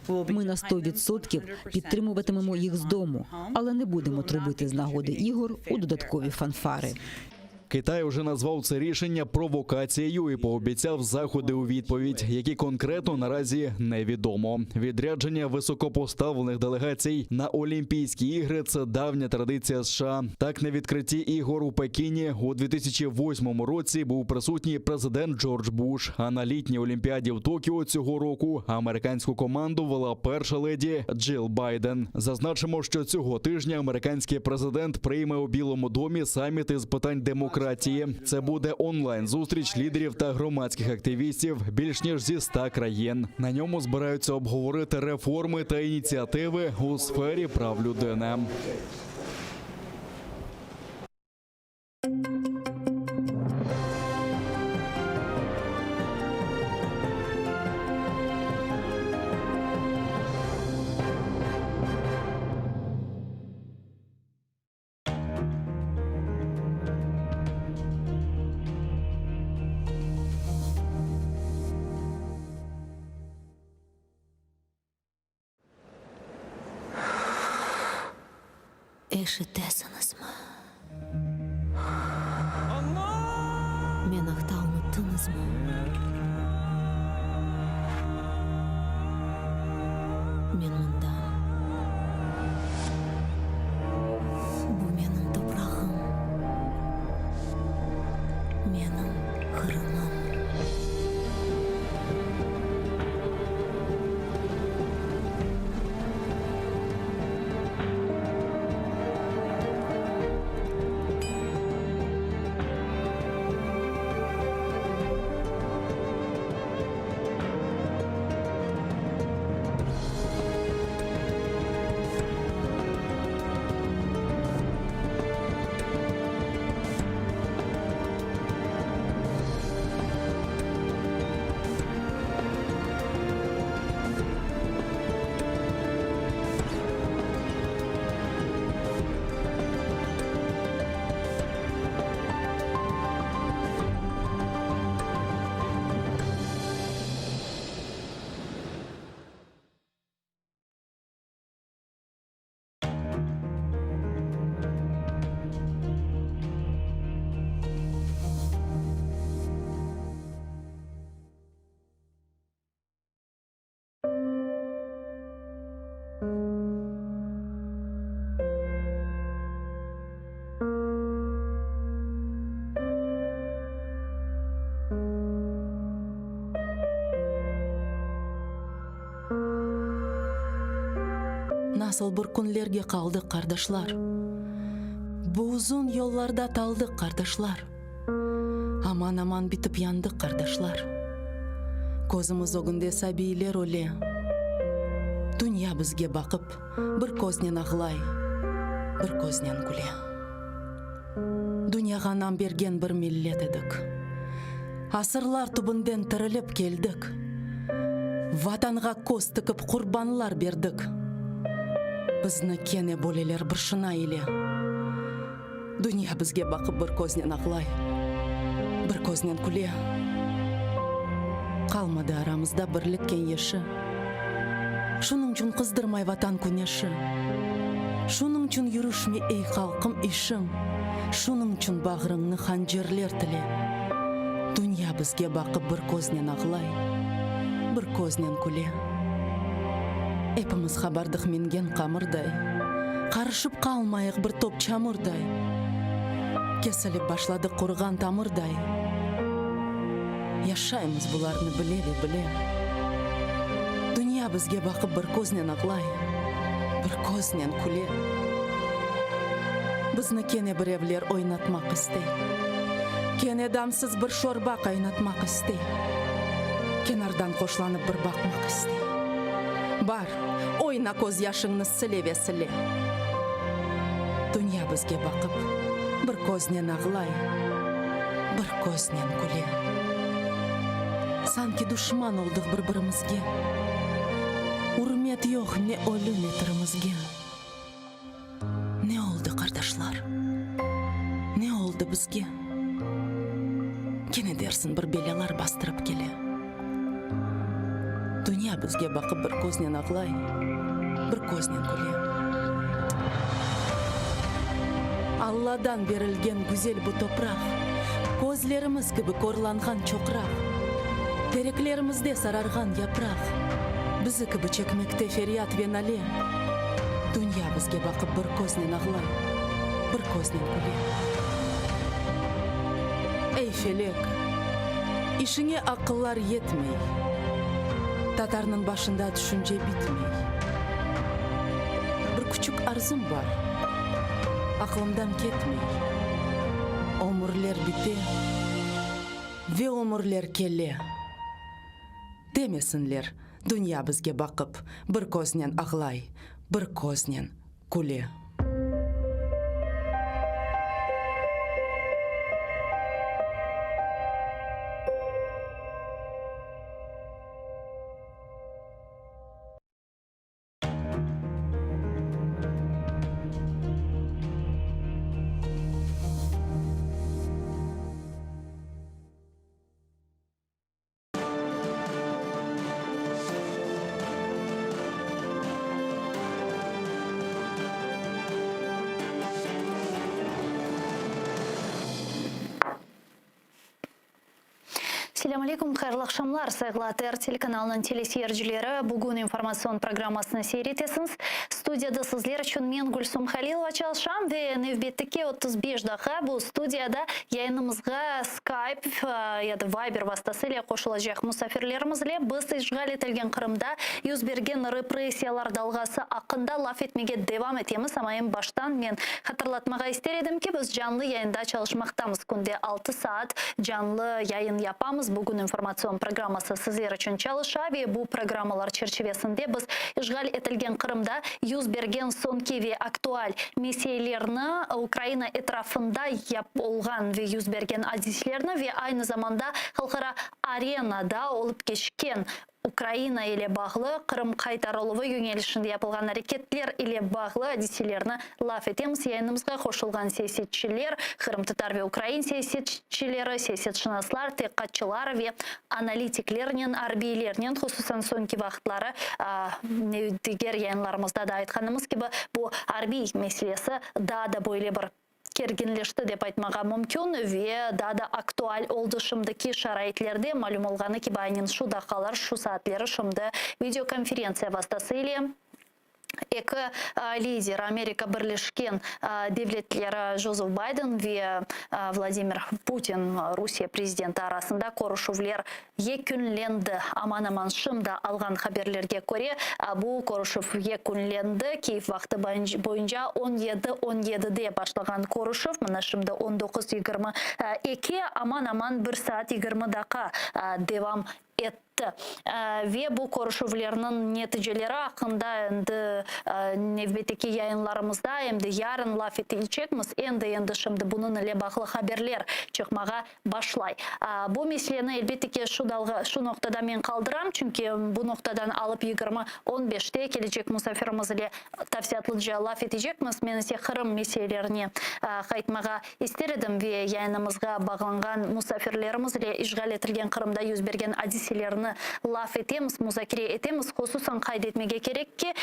Ми на 100% підтримуватимемо їх з дому, але не будемо трубити з нагоди ігор у додаткові фанфари. Китай уже назвав це рішення провокацією і пообіцяв заходи у відповідь, які конкретно наразі невідомо. Відрядження високопоставлених делегацій на Олімпійські ігри – це давня традиція США. Так, на відкритті ігор у Пекіні у 2008 році був присутній президент Джордж Буш, а на літній Олімпіаді в Токіо цього року американську команду вела перша леді Джил Байден. Зазначимо, що цього тижня американський президент прийме у Білому домі саміт із питань демократії. Це буде онлайн-зустріч лідерів та громадських активістів більш ніж зі 100 країн. На ньому збираються обговорити реформи та ініціативи у сфері прав людини. Эшетесіңіз ма? Мен ақтау ұмыттыңыз ма? Мен мұндамын. Бұл менің топырағым. Менің қырымым. Nasıl bir kunlerge kaldık kardeşler. Bu uzun yollarda taldık kardeşler. Aman aman bitip yandık kardeşler. Kozumuz o günde sabiler öyle. Dünya bizge bakıp bir koznen ağlay, bir koznen güle. Dünyaga nam bergen bir millet edik. Asırlar tubundan tirilip geldik. Vatanға koz tıkıp kurbanlar berdik. Bizni kene boleler bir şına ile. Dünya bizge bakıp bir koznen ağlay, bir koznen güle. Kalmadı aramızda birlik kenyeşi. Şunun için kızdırmay vatan güneşi. Şunun için yürüşme ey halkım işim. Şunun için bağrımны hancerler tile. Dünya bizge bakıp bir koznen ağlay, bir koznen güle. Hepimiz habardık mengen qamırday. Qarışıp qalmayıq bir top çamurday. Kesilip başladık qurğan tamırday. Yaşayımız bularını bile. Dünya bizge bakıp bir koznen ağlay, bir koznen güle. Bizni kene birevler oynatmak istey. Kene damsız bir şorba qaynatmak istey. Kenardan qoşlanıp bir bakmak istey. Бар, ойна көз яшыңны сілеве сіле. Дүния бізге бақып, бір көзінен ағылай, бір көзінен күле. Санки душман олдық бір-бірімізге. Урмет жоқ не өлі, не тірімізге. Не олды, қардашлар? Не олды бізге? Кене дерсін бір белелар бастырып келе. Dünya bizge bakıp bir koznen ağlay, bir koznen güle. Алладан берілген güzel bu toprak, көзлеріміз gibi ko'rlangan çoqraq, tereklerimizde sarargan yaprak, bizi gibi çekmekte feryat ve nale. Dünya bizge bakıp bir көзінен ağlay, bir көзінен күле. Ey felek, işine akıllar yetmey, Tatarның başında düşünce bitmey. Bir küçük arzum var, aklımdan ketmey. Ömürler bite ve ömürler kele. Demesinler, dünya bizge bakıp bir көзінен ağlay, bir көзінен күле. Assalamu alaikum, hayırlı akşamlar. Saygılı ATR телеканалының телесiyercileri. Bugün informasyon programmasını seyretesiniz. Studiyada sizler için men Gülsüm Halilova çalışam ve növbetdeki 35 daha bu studiyada yayınımızga Skype ya da Viber vasıtasıyla koşulacak musafirlerimizle biz işgal etilgen Kırım'da yüz bergen repressiyalar dalgası hakkında laf etmeye devam etemiz. Ama en baştan men hatırlatmaga ister edim ki biz canlı yayında çalışmaktamız. Günde 6 saat canlı yayın yapamız. Bugün informasyon programması sizler için çalışa ve bu programalar çerçevesinde biz işgal etilgen Kırım'da yüz bergen sonki ve aktual meselelerini Ukrayna etrafında olgan ve yüz bergen hadiselerini ve aynı zamanda halkara arenada olup geçken Ukrayna ile bağlı Kırım kaytarılığı yönelişinde yapılgan hareketler ile bağlı hadiselerini laf etemiz. Yayınımızga koşulgan siyasetçiler, Kırım Tatar ve Ukrayna siyasetçileri, siyasetçinaslar, tekkatçılar ve analitiklerinin, arbiylerinin hususan sonki vaxtları diğer yayınlarımızda da aytkanımız gibi bu arbiy meselesi daha da böyle bir kerginleşti dep aytmaga mümkün ve daha da aktual oldu şimdiki şaraitlerde malum olgаны ki bayının şu dakikalar, şu saatleri şimdi videokonferensiya vasıtasıyla iki lider Amerika Birleşken Devletleri Joseph Biden ve Vladimir Putin Rusya prezidenti arasında görüşüvler yekünlendi. Aman şimdi algan haberlerge göre bu görüşüv yekünlendi. Kiev vakti boyunca 17'de başlagan görüşüv. Mana şimdi 19:22 aman 1 saat 20 dakika devam etti. Ve bu görüşüvlerinin neticeleri hakkında nevbeteki yayınlarımızda hem de yarın laf ettirecekmiz. Endi şimdi bunun ile bağlı haberler çıkmağa başlay. Bu meseleni elbette ki şu noktada men kaldıram. Çünkü bu noktadan alıp 20-15'te gelecek misafirimiz ile tafsiyatlıca laf edecekmiz. Men ise Kırım meselelerini kayıtmağa isterim ve yayınımızga bağlangan misafirlerimiz ile işgal etilgen Kırım'da yüz bergen hadiselerini laf etemiz, muzakere etemiz. Hususan kaydetmege gerek ki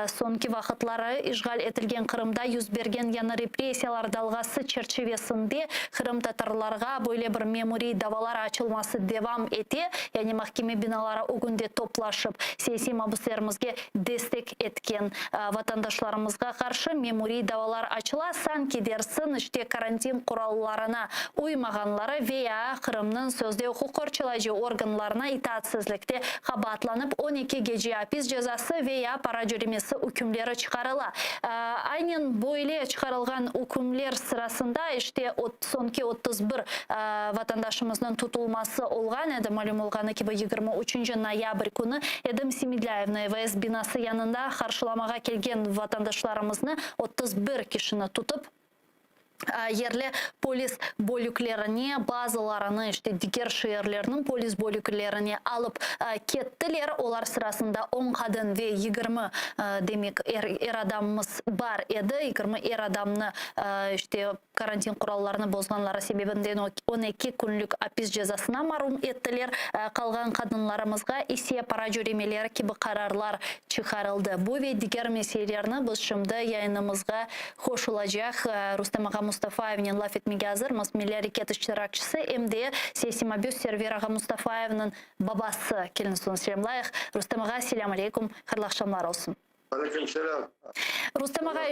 sonki vakitları işgal etilgen Kırım'da yüz bergen yana repressiyalar dalgası çerçevesinde Kırım Tatarlarga böyle bir memori davalar açılması devam eti. Yani mahkeme binaları o günde toplaşıp siyasi mabuslarımızga destek etken vatandaşlarımızga karşı memori davalar açıla sanki dersin işte karantin kurallarına uymaganları veya Kırım'ın sözde hukuk korçalayıcı organlarına itaatsizlikte kabatlanıp 12 gece hapis cezası veya para cürümesi hükümleri çıkarıla. Aynen böyle çıkarılgan hükümler sırasında işte sonki 31 vatandaşımızın tutulması olgan edi. Malum olganı ki 23 noyabr günü Edim Semidlayevna EVS binası yanında karşılamağa kelgen vatandaşlarımızını 31 kişini tutup ерлі полис бөліклеріне, базаларыны, дигер шehirlerinin полис бөліклеріне алып кеттілер. Олар сырасында 10 қадын ве 20 демек ер адамымыз бар еді. 20 ер адамны карантин құралларыны бозғанлары себебінден 12 күнлік апис жазасына марум еттілер. Қалған қадынларымызға есе пара жүремелері кебі қарарлар шығарылды. Бұл ве дигер меселеріні біз шымды яйынымызға хош olacak. Рустам Аға Мустафаевнен лaf etmege hazır. Masmeli hareket iştirakçısı MD Sesima Böz Server Ağa Mustafayev'nin babası. Kelin son selamlayıq. Rustam Ağa, selamun aleykum. Hayırlı akşamlar olsun. Aleyküm selam. Rustam Ağa,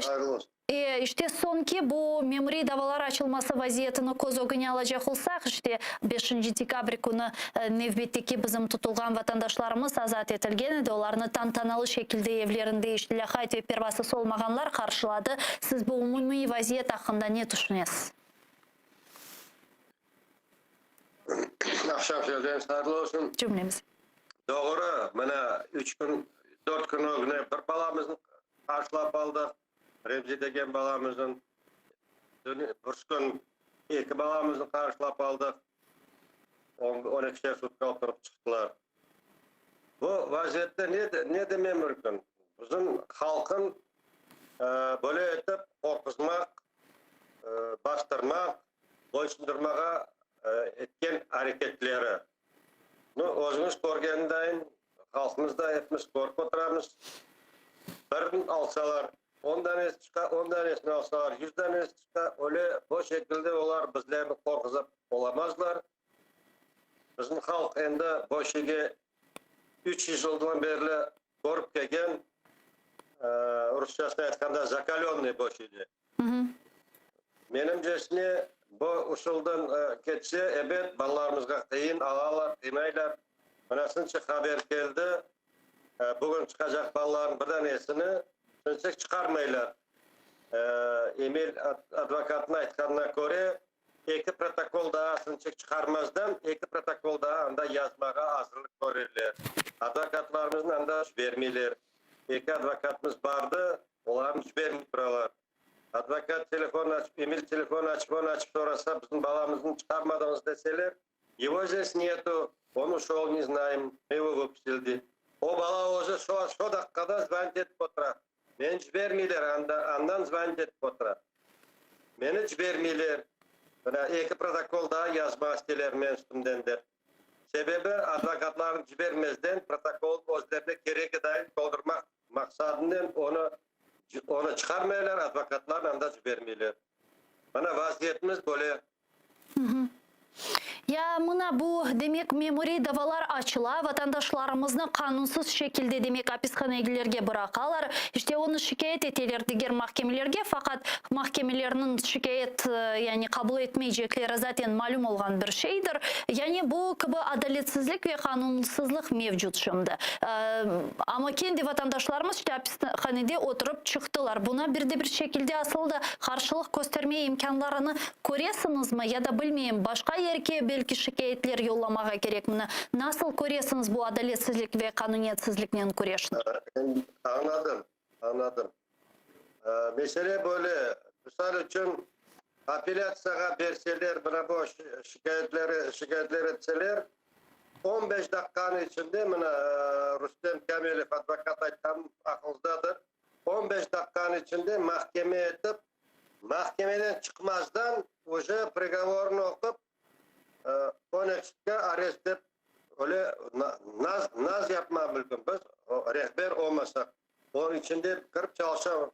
işte sonki bu memuri davalar açılması vaziyetini koz ogıne alacak olsak, 5 dekabr günü Nevbet'teki bizim tutulgan vatandaşlarımız azat etilgen edi. Onlarını tantanalı şekilde evlerinde iştilahayt ve pervasız olmaganlar karşıladı. Siz bu umumi vaziyet hakkında ne düşünüyorsunuz? Akşam söylediğiniz hayırlı olsun. Cümlemiz. Doğru. Bana 3 gün, 4 gün o güne bir balamızın karşılap aldık. Remzi degen balamızın, bir gün 2 balamızın karşılap aldık. 12 sutka oturup çıktılar. Bu vaziyette ne demem mümkün? Bizim halkın böyle etip korkuzmak, bastırmak, boysundurmağa etken hareketleri. Özümüz görgendeyin, halkımızda hepimiz korkup oturamız. Birini alsalar, 10 tanesi çıkar, 10 tanesini alsalar, 100 tanesi çıkar, öyle bu şekilde olar bizlerini korkuzup olamazlar. Bizim halk endi bu şeyge 300 yıldan beri görüp kelgen, Rusçasına aytkanda zakalyonный bu şeyde. Menimcesine bu usuldan geçse, evet balalarımızga kıyın, ağalar, kıymaylar. Manasınca haber geldi, bugün çıkacak balaların bir tanesini sınıfçık çıkarmaylar. Emil advokatına aytkanına göre, 2 protokol daha sınıfçık çıkarmazdan, 2 protokol daha anda yazmağa hazırlık görürler. Advokatlarımızın anda vermeyler. 2 advokatımız vardı, onların vermeyip buralar. Advokat telefon açıp, Emil telefon açıp sorasa bizim balamızın çıkarmadığınız deseler, его здесь нету, он ушел, не знаем, мы его выпустили. O bala уже şu dakikada звонит etip otura. Meni жібермейлер, andan звонит etip otura. Meni жібермейлер. Bana 2 protokol daha yazma isteler men üstümdendir. Sebebi advokatların жібермезден protokol özlerine gerek dair doldurmak maksadından onu çıkarmaylar, advokatlar anda жібермейлер. Bana vaziyetimiz böyle. Ya mına bu demek memuri davalar açıla, vatandaşlarımızı kanunsuz şekilde demek hapishanelerge bırakalar. İşte onu şikayet eteler diğer mahkemelerge, fakat mahkemelerinin şikayet yani kabul etmeyecekleri zaten malum olan bir şeydir. Yani bu gibi adaletsizlik ve kanunsuzluk mevcut şimdi. Ama kendi vatandaşlarımız işte hapishanede oturup çıktılar. Buna bir şekilde aslında karşılık göstermeye imkanlarını koruyorsunuz mu ya da bilmeyeyim başka yerke belki şikayetler yollamağa gerek mi? Nasıl koruyorsunuz bu adaletsizlik ve kanuniyetsizlikle kuruşun? Anladım. Mesele böyle. Misal için apelatsiyaga berseler, bana bu şikayetler etseler, 15 dakikanın içinde Rustem Kamilov advokat aytkan aklınızdadır. 15 dakikanın içinde mahkeme etip, mahkemeden çıkmazdan уже приговорunu okup 12'de arrest edip öyle naz yapma mümkün. Biz rehber olmasak, onun içinde kırıp çalışan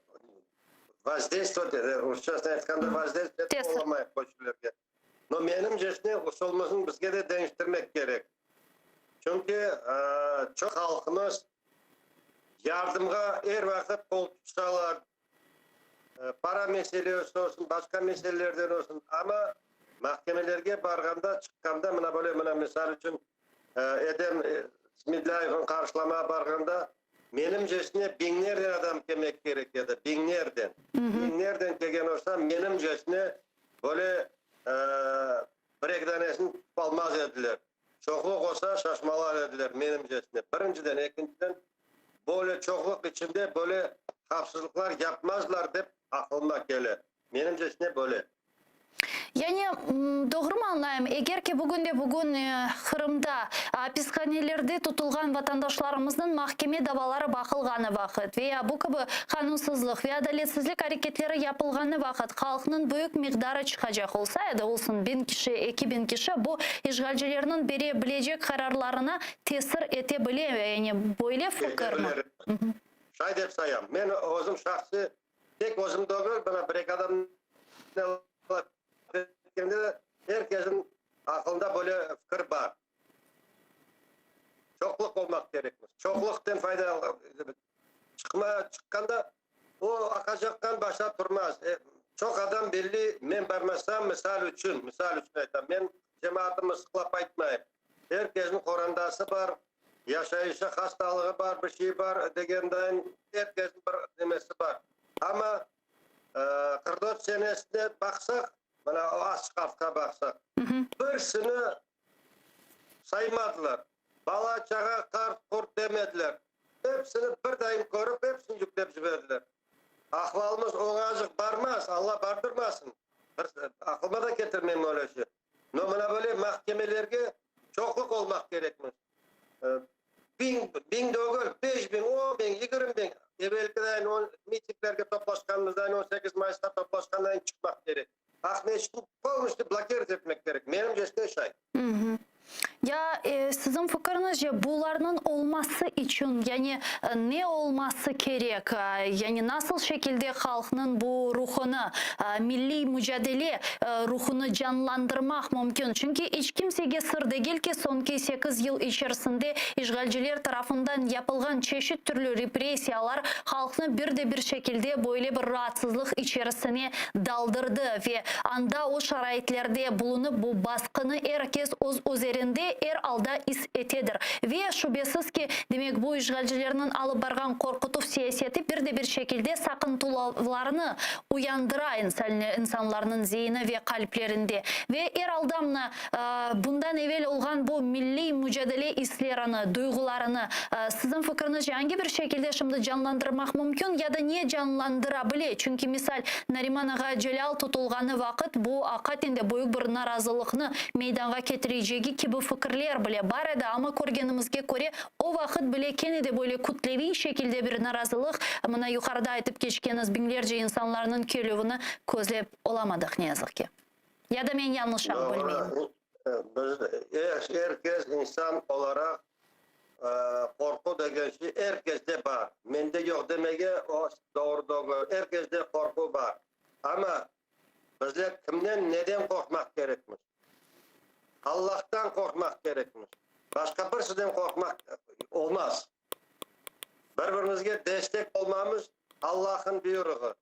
воздействовать, Rusçasına aytkanda воздействовать olamayıp koşulurken. No menimcesine usulümüzün bizge de değiştirmek gerek. Çünkü çok halkımız yardımga her vakit kol tutsalar, para meselesi olsun, başka meselelerden olsun ama mahkemelerge barganda, çıkkanda mına böyle misal için Edem Smidlayev'in karşılamaya barganda menimcesine binlerden adam kelmek gerek ya da binlerden. Binlerden kelgen olsa menimcesine böyle bir tanesini almaz ediler. Çokluk olsa şaşmalar ediler menimcesine. Birinciden, ikinciden böyle çokluk içinde böyle hapsızlıklar yapmazlar deyip aklıma gelir. Menimcesine böyle. Yani doğru mu anlayayım? Eğer ki bugün Kırım'da hapishanelerde tutulgan vatandaşlarımızın mahkeme davaları bakılganı vakit veya bu gibi kanunsuzluk ve adaletsizlik hareketleri yapılganı vakit halkının büyük miktarı çıkacak olsaydı olsun 1000 kişi, 2000 kişi bu işgalcilerin verebilecek kararlarına tesir edebilir. Yani böyle fikir mi? Şay dep sayam. Men özüm şahsi tek özüm doğru bana bir adam herkesin aklında böyle fikir var. Çokluk olmak gerekmez. Çokluktan fayda çıkkanda o akacaktan başa durmaz. Çok adam belli men barmasam misal için aytam. Men cemaatimi sıklap aytmayım. Herkesin korandası var. Yaşayışı hastalığı var, bir şey var degenden herkesin bir demesi var. Ama 44 senesine baksak, bana o asfalta baksak, birisini saymadılar. Bala çağa kurt demediler. Hepsini bir daim korup hepsini yüklep jiberdiler. Ahvalımız oğazık barmaz, Allah bardırmasın. Aklıma da getirmeyeyim öyle şey. Bana böyle mahkemelerge çokluk olmak gerekmez. 1000 doğru, 5000, 10.000, 20.000. Evvelkiden mitinglerge toplaşkanımızdan 18 Mayıs'ta toplaşkandan çıkmak gerek. Ahmet'in polmuştu blokert etmek gerek. Benim cesine şey. Ya sizin fikrinizce bunların olması için yani ne olması gerek? Yani nasıl şekilde halkın bu ruhunu, milli mücadele ruhunu canlandırmak mümkün? Çünkü hiç kimseye sır değil ki sonki 8 yıl içerisinde işgalciler tarafından yapılgan çeşit türlü represiyalar halkını bir şekilde böyle bir rahatsızlık içerisine daldırdı ve anda o şaraitlerde bulunup bu baskını herkes üzerinde alda is etedir. Ve şüphesiz ki demek bu işgalcilerin alıp bargan korkutup siyaseti bir şekilde sakıntılarını uyandıra insanların zihni ve kalplerinde. Ve aldamla bundan evvel olgan bu milli mücadele hislerini, duygularını sizin fikriniz hangi bir şekilde şimdi canlandırmak mümkün ya da niye canlandırabilir? Çünkü misal Nariman Ağa Celal tutulganı vakit bu hakikaten büyük bir narazılıkını meydana getireceği gibi fikirler bile var edi ama görgenimizge göre o vakit bile kenede böyle kütlevi şekilde bir narazılık mana yukarıda aytıp geçkeniz binlerce insanların kelüvünü közlep olamadık ne yazık ki. Ya da men yanlış bilmeyeyim. Biz herkes insan olarak korku degen şey herkeste var. Mende yok demege o doğru. Herkeste korku var. Ama bizler kimden neden korkmak gerekmiş? Allah'tan korkmak gerekmiş. Başka birisinden korkmak olmaz. Birbirimizge destek olmamız Allah'ın buyruğu.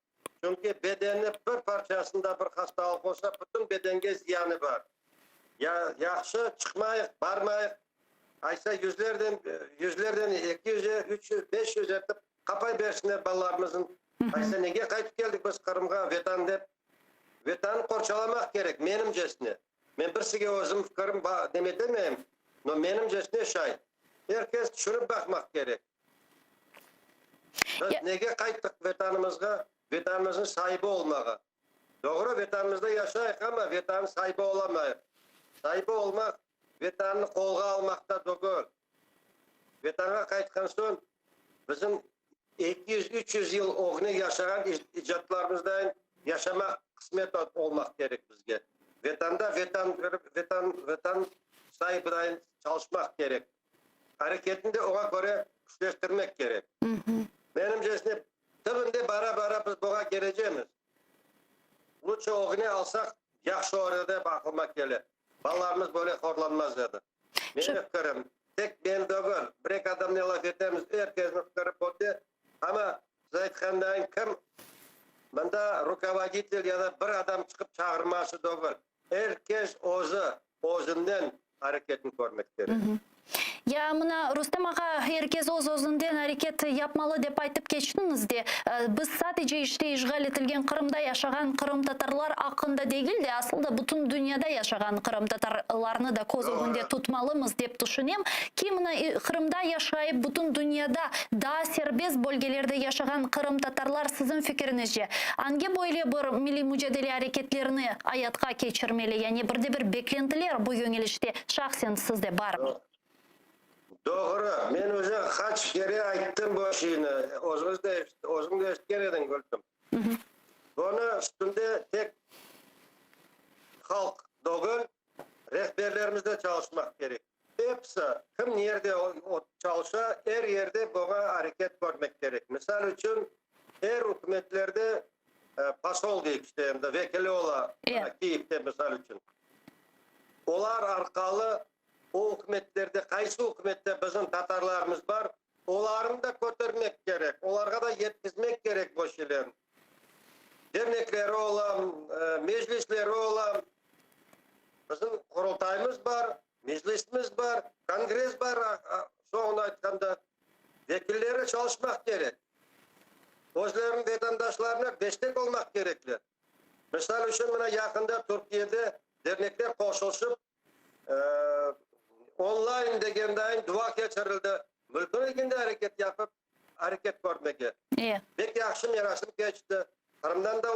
Çünkü bedenin bir parçasında bir hastalık olsa bütün bedenge ziyanı var. Ya yaxşı çıkmayık, barmayık. Aysa yüzlerden 200'e, 300, 500 etip kapay versinler balalarımızın. Aysa nege kayıp geldik biz Kırım'a vetan dep. Vetanı korçalamak gerek menimcesine. Men birsiga özüm fikrim demetemeyim. No menimcesine şey. Herkes düşünüp bakmak gerek. Biz nege kayıttık vetanımızga, vetanımızın sahibi olmağa. Doğru vetanımızda yaşayık ama vetanın sahibi olamayız. Sahibi olmak, vetanını kolga almakta doğru. Vetanına kayıtkan son bizim 200-300 yıl oğunu yaşayan icatlarımızdan yaşamak kısmet olmak gerek bizge. Vatanda vatan sahibinden çalışmak gerek. Hareketinde ona göre güçleştirmek gerek. Benimcesine tümünde bara biz buna geleceğimiz. Lütfen oğunu alsak yaxşı orada bakılmak gelir. Ballarımız böyle horlanmaz dedi. Benim fikrim tek ben değil. Bir adam ne laf etmemiz herkesin fikri oldu. Ama Zaytkan'dan kim bunda rukovodитель ya da bir adam çıkıp çağırması değil. Herkes özünden hareketini görmek gerek. Я мына Рустам аға еркез өз-өзінден әрекет yapmalı деп айтып кештіңіз де. Біз sadece işte işgal etilgen Kırım'da yaşayan Kırım Tatarlar hakkında değil de aslında bütün dünyada yaşayan Kırım Tatarlarını da koz önünde tutmalımız deyip düşünüyorum. Ki mına Kırım'da yaşayıp bütün dünyada daha serbest bölgelerde yaşayan Kırım Tatarlar sizin fikrinizce hangi böyle bir milli mücadele hareketlerini hayatga geçirmeli? Yani bir beklentiler bu yönelişte şahsen sizde var mı? Doğru. Men o'zi kaç kere aytdim bu şeyini. O'zingiz da eshitgan eding Gulsum. Buni üstünde tek halk değil, rehberlerimiz de çalışmak gerek. Hepsi kim nerede çalışsa her yerde buna hareket görmek gerek. Misal için her hükümetlerde pasol deyik işte hem de vekili ola Kiev'de misal için. Olar arkalı o hükümetlerde, kaysi hükümette bizim Tatarlarımız var, onların da götürmek gerek, onlara da yetkizmek gerek bu şeylerin. Dernekleri olan, meclisleri olan, bizim kurultayımız var, meclisimiz var, kongres var, sonra aytkanda vekilleri çalışmak gerek. Özlerinin vatandaşlarına destek olmak gerekli. Mesela için buna yakında Türkiye'de dernekler koşulsup, online degendeyin dua geçirildi. Mülkün ilginde hareket yapıp hareket görmeye. Pek yakışım yarasım geçti. Kırım'dan da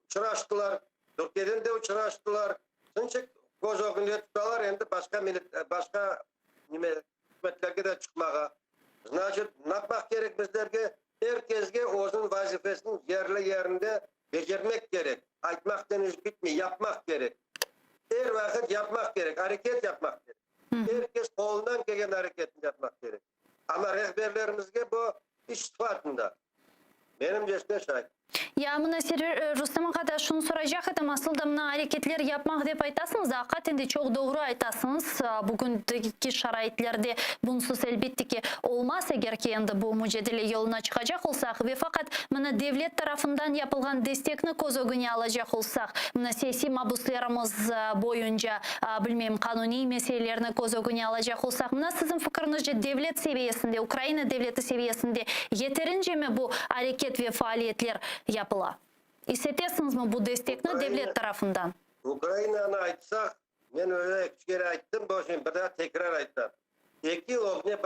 uçuraştılar. Türkiye'den de uçuraştılar. Çünkü göz önünde tutalar hem de başka hükümetlerge de çıkmağa. Значит, ne yapmak gerek bizlerge? Herkesge o'zun vazifesini yerli yerinde becermek gerek. Aytmaktan iş bitmiyor, yapmak gerek. Her vakit yapmak gerek, hareket yapmak gerek. Herkes kolundan gelen hareketini yapmak gerek. Ama rehberlerimizge bu iş sıfatında. Benim cesine şahit. Ya mına Rüstem kadar şunu soracak edim. Aslında mına hareketler yapmak deyip aytasınız. Hakikaten de çok doğru aytasınız. Bugünkü şaraitlerde bunsuz elbette ki olmaz eğer ki endi bu mücadele yoluna çıkacak olsak ve fakat mına devlet tarafından yapılgan destekni koz önüne alacak olsak, mına siyasi mabuslarımız boyunca bilmem kanuni meselelerini koz önüne alacak olsak, mına sizin fikrinizce devlet seviyesinde, Ukrayna devleti seviyesinde yeterince mi bu hareket ve faaliyetler yapıla? İstetiyorsunuz mu bu destekni devlet tarafından? Ukrayna'nı aytsak, ben öyle üç kere ayttım, bu şimdi bir daha tekrar ayttam. 2 yıl önce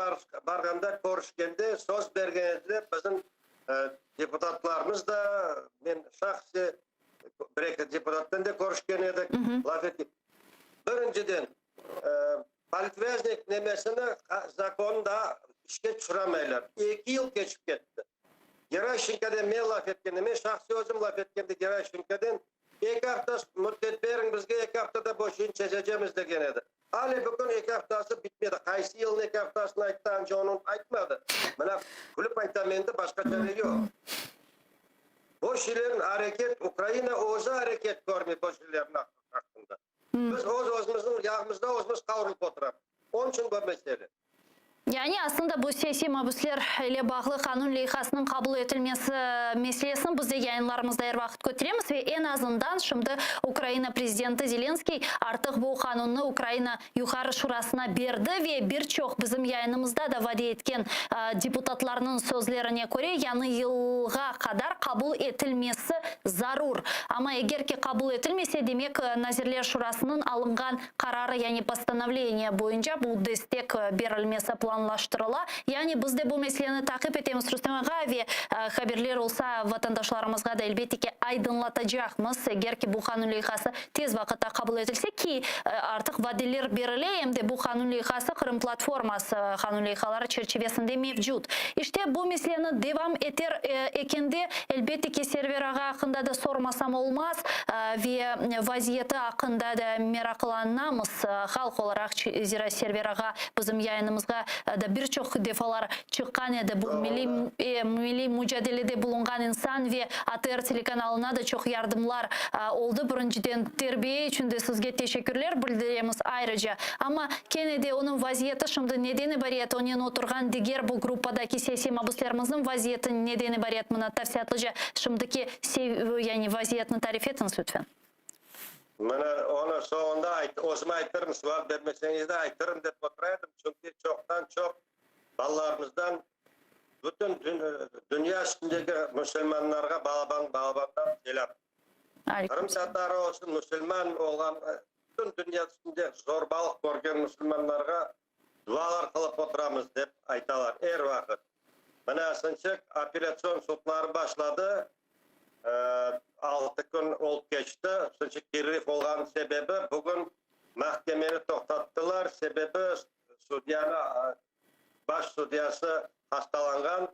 barganda görüşkende söz bergenizde bizim deputatlarımız da, ben şahsi bir deputattan da görüşken edik. Laf ettik. Birinciden, Politveznik nemesini zakonda işe düşüremeyiler. 2 yıl geçip gitti. Gerashchenko'dan men laf etgende, men şahsi özüm laf etgende Gerashchenko'dan 2 hafta müddet verin bizge, 2 haftada bu işini çözeceğimiz degen edi. Hali bugün 2 haftası bitmedi. Qaysi yılın 2 haftasını ayttan önce onun aytmadı. Mana kulüp aytamendi başka çare yok. Bu şeylerin hareket, Ukrayna o'zi hareket görmüyor bu şeylerin hakkında. Biz o'zimizin yağımızda o'zimiz kavrulup oturamiz. Onun için bu mesele. Yani aslında bu siyasi mabuslar ile bağlı kanun leyhasının kabul edilmesi meselesini biz de yayınlarımızda her vakit götüremiz ve en azından şimdi Ukrayna Prezidenti Zelenskiy artık bu kanunu Ukrayna Yukarı Şurası'na verdi ve birçok bizim yayınımızda da vaat etken deputatlarının sözlerine göre yanı yılga kadar kabul edilmesi zarur. Ama eğer ki kabul edilmese demek Nazirler Şurası'nın alıngan kararı yani постановление boyunca bu destek verilmesi planlaştırıla. Yani biz de bu meseleni takip etemiz Rüstem ağa ve haberler olsa vatandaşlarımızga da elbette ki aydınlatacakmız. Eğer ki bu kanun leyhası tez vakitte kabul edilse ki artık vadeler berile hem de bu kanun leyhası Kırım Platforması kanun leyhaları çerçevesinde mevcut. İşte bu meseleni devam eder ekende elbette ki server ağa hakkında da sormasam olmaz ve vaziyeti hakkında da meraklanamız halk olarak zira server ağa bizim yayınımızga da birçok defalar çıkan edi. Bu milli mücadelede bulungan insan ve ATR telekanalına da çok yardımlar oldu. Birinciden terbiye için de sizge teşekkürler bildiremiz ayrıca. Ama Kennedy onun vaziyeti şimdi neden ibaret? Onun oturgan diğer bu gruppadaki siyasi mabuslarımızın vaziyeti neden ibaret? Buna tavsiyatlıca şimdiki yani vaziyetini tarif etiniz lütfen. Mana onu sonunda özüm aytırım, sual vermeseniz de aytırım dep oturaydım. Çünkü çoktan çok ballarımızdan bütün dünya üstündeki Müslümanlarga bağbandan selam. Kırım Tatarı olsun, Müslüman olan bütün dünya üstünde zorbalık görgen Müslümanlarga dualar kılıp oturamız dep aytalar her vakit. Mana sınçık operasyon sutları başladı. 6 gün olup geçti. Sınçık girif olan sebebi bugün mahkemeni toktattılar. Sebebi baş sudyası hastalangan.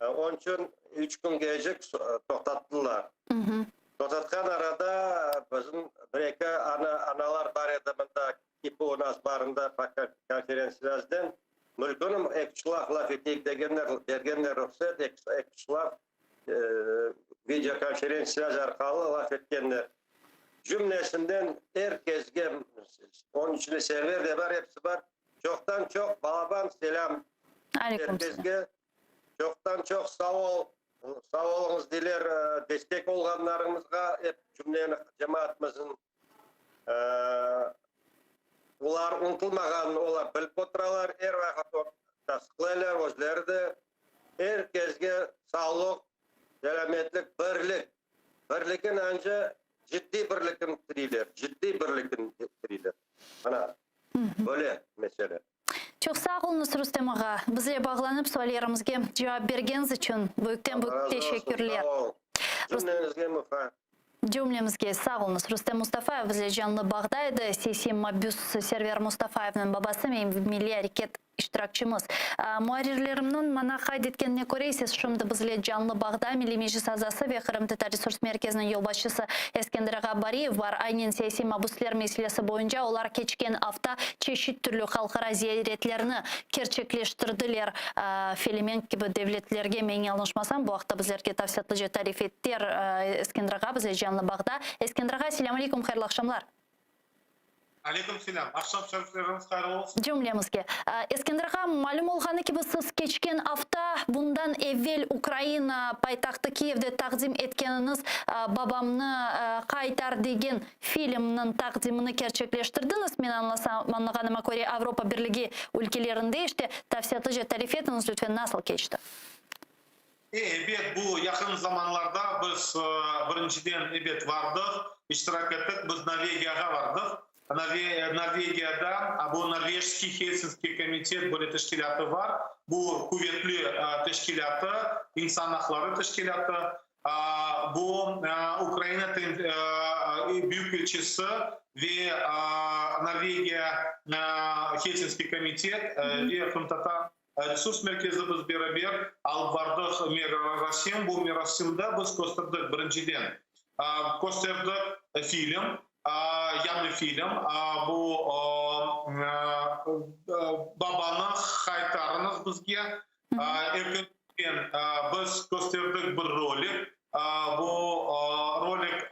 Onun için 3 gün gelecek toktattılar. Toktatkan arada bizim bir analar var ediminde Kipu Nasbarında konferansiyazdan mülkünüm ekçulak laf ettik dergenler ruhsat ekçulak video konferansiyaz arkalı laf etkenler. Cümlesinden herkesge onun içinde server de var, hepsi var. Çoktan çok balaban selam. Herkesge çoktan çok sağ olunuz diler, destek olganlarımızga hep cümleni cemaatimizin ular unutulmagan, ular bilip oturalar, her vakit tasdiqlaylar özleri de herkesge sağlık, selametlik, birlik. Birlikin anca ciddi birlikin tiriler, ciddi birlikin tiriler. Ana böyle mesele. Çok sağ olunuz Rüstem ağa. Bizle bağlanıp sorularımızga cevap bergeniz için büyük teşekkürler. Cümlenizge müfah. Cümlemizge sağ olunuz. Rüstem Mustafaev bizle canlı bağdaydı. Sesi Mabüs Server Mustafaev'nin babası ve Milli Hareket iştirakçımız. Muharirlerimden mana kaydetkenine göre siz şimdi bizle canlı bağda Milli Meclis azası ve Kırım Tatar Resurs Merkezi'nin yolbaşçısı Eskender Gabariyev var. Aynen siyasi mabuslar meselesi boyunca onlar geçken hafta çeşit türlü halkara ziyaretlerini gerçekleştirdiler. Filimen gibi devletlerge men yanlışmasam bu hafta bizlerge tavsiyatlıca tarif ettiler Eskender Ağa bizle canlı bağda. Eskender Ağa selamun aleyküm, hayırlı akşamlar. Aleyküm selam. Akşam şerifleriniz hayırlı olsun. Cümlemizge. Eskender ağa, malum olğanı gibi siz geçken hafta bundan evvel Ukrayna paytaxtı Kiev'de taqdim etkeniniz Babamны Qaytar degen filminin taqdimini gerçekleştirdiniz. Men anlağanıma göre Avrupa Birliği ülkelerinde işte tavsiyatlıca tarif etiniz lütfen, nasıl geçti? Evet, bu yakın zamanlarda biz birinciden vardık, iştirak ettik, biz Norvegiyaga vardık. Norvegiyada bu Norveçki Helsinki komitet böyle teşkilatı var. Bu kuvvetli teşkilatı, insan hakları teşkilatı. Bu Ukrayna büyük elçisi ve Norvegiya Helsinki komitet ve Kırım Tatar Resurs Merkezi biz beraber alıp vardık Merasim. Bu Merasim'de biz gösterdik birinciden. Gösterdik film. Yanlı film. Bu Baba'nı kaytarınız bizge. Erkekten biz gösterdik bir rolik. Bu rolik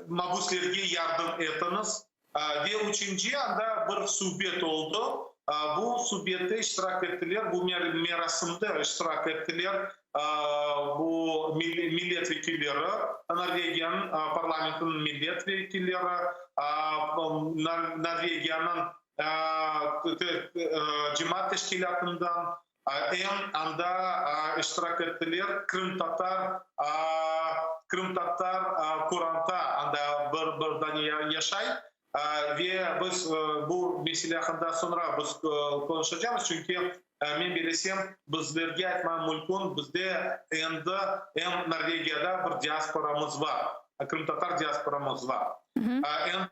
mabuslerge yardım etiniz. Ve üçüncü anda bir subjet oldu. Bu subjette iştirak ettiler. Bu merasimde iştirak ettiler. Bu milletvekilleri, Norvegiyanın parlamentinin milletvekilleri, Norvegiyanın cemaat teşkilatından anda iştirak ettiler. Kırım Tatar Kur'an'ta anda bir yaşay. Ve biz bu mesele hakkında sonra biz konuşacağız çünkü men bilesem bizlerge aytman mümkün, bizde endi Norvegiyada bir diasporamız var. Kırım Tatar diasporamız var. Endi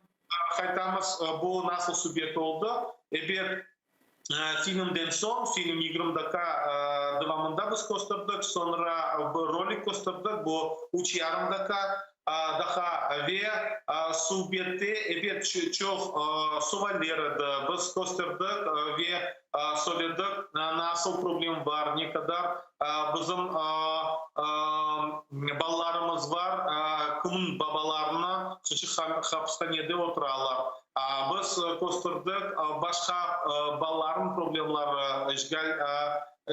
qaytamiz bu nasıl subjet oldu? Evet, filmden son, film 20 dakika devamında biz gösterdik, sonra rolik gösterdik, bu 3,5 dakika daha ve subjekte evet çok suallerdi biz gösterdik ve söyledik nasıl problem var, ne kadar bizim ballarımız var, kimin babalarını hapishanede oturarlar. Biz gösterdik başka balların problemleri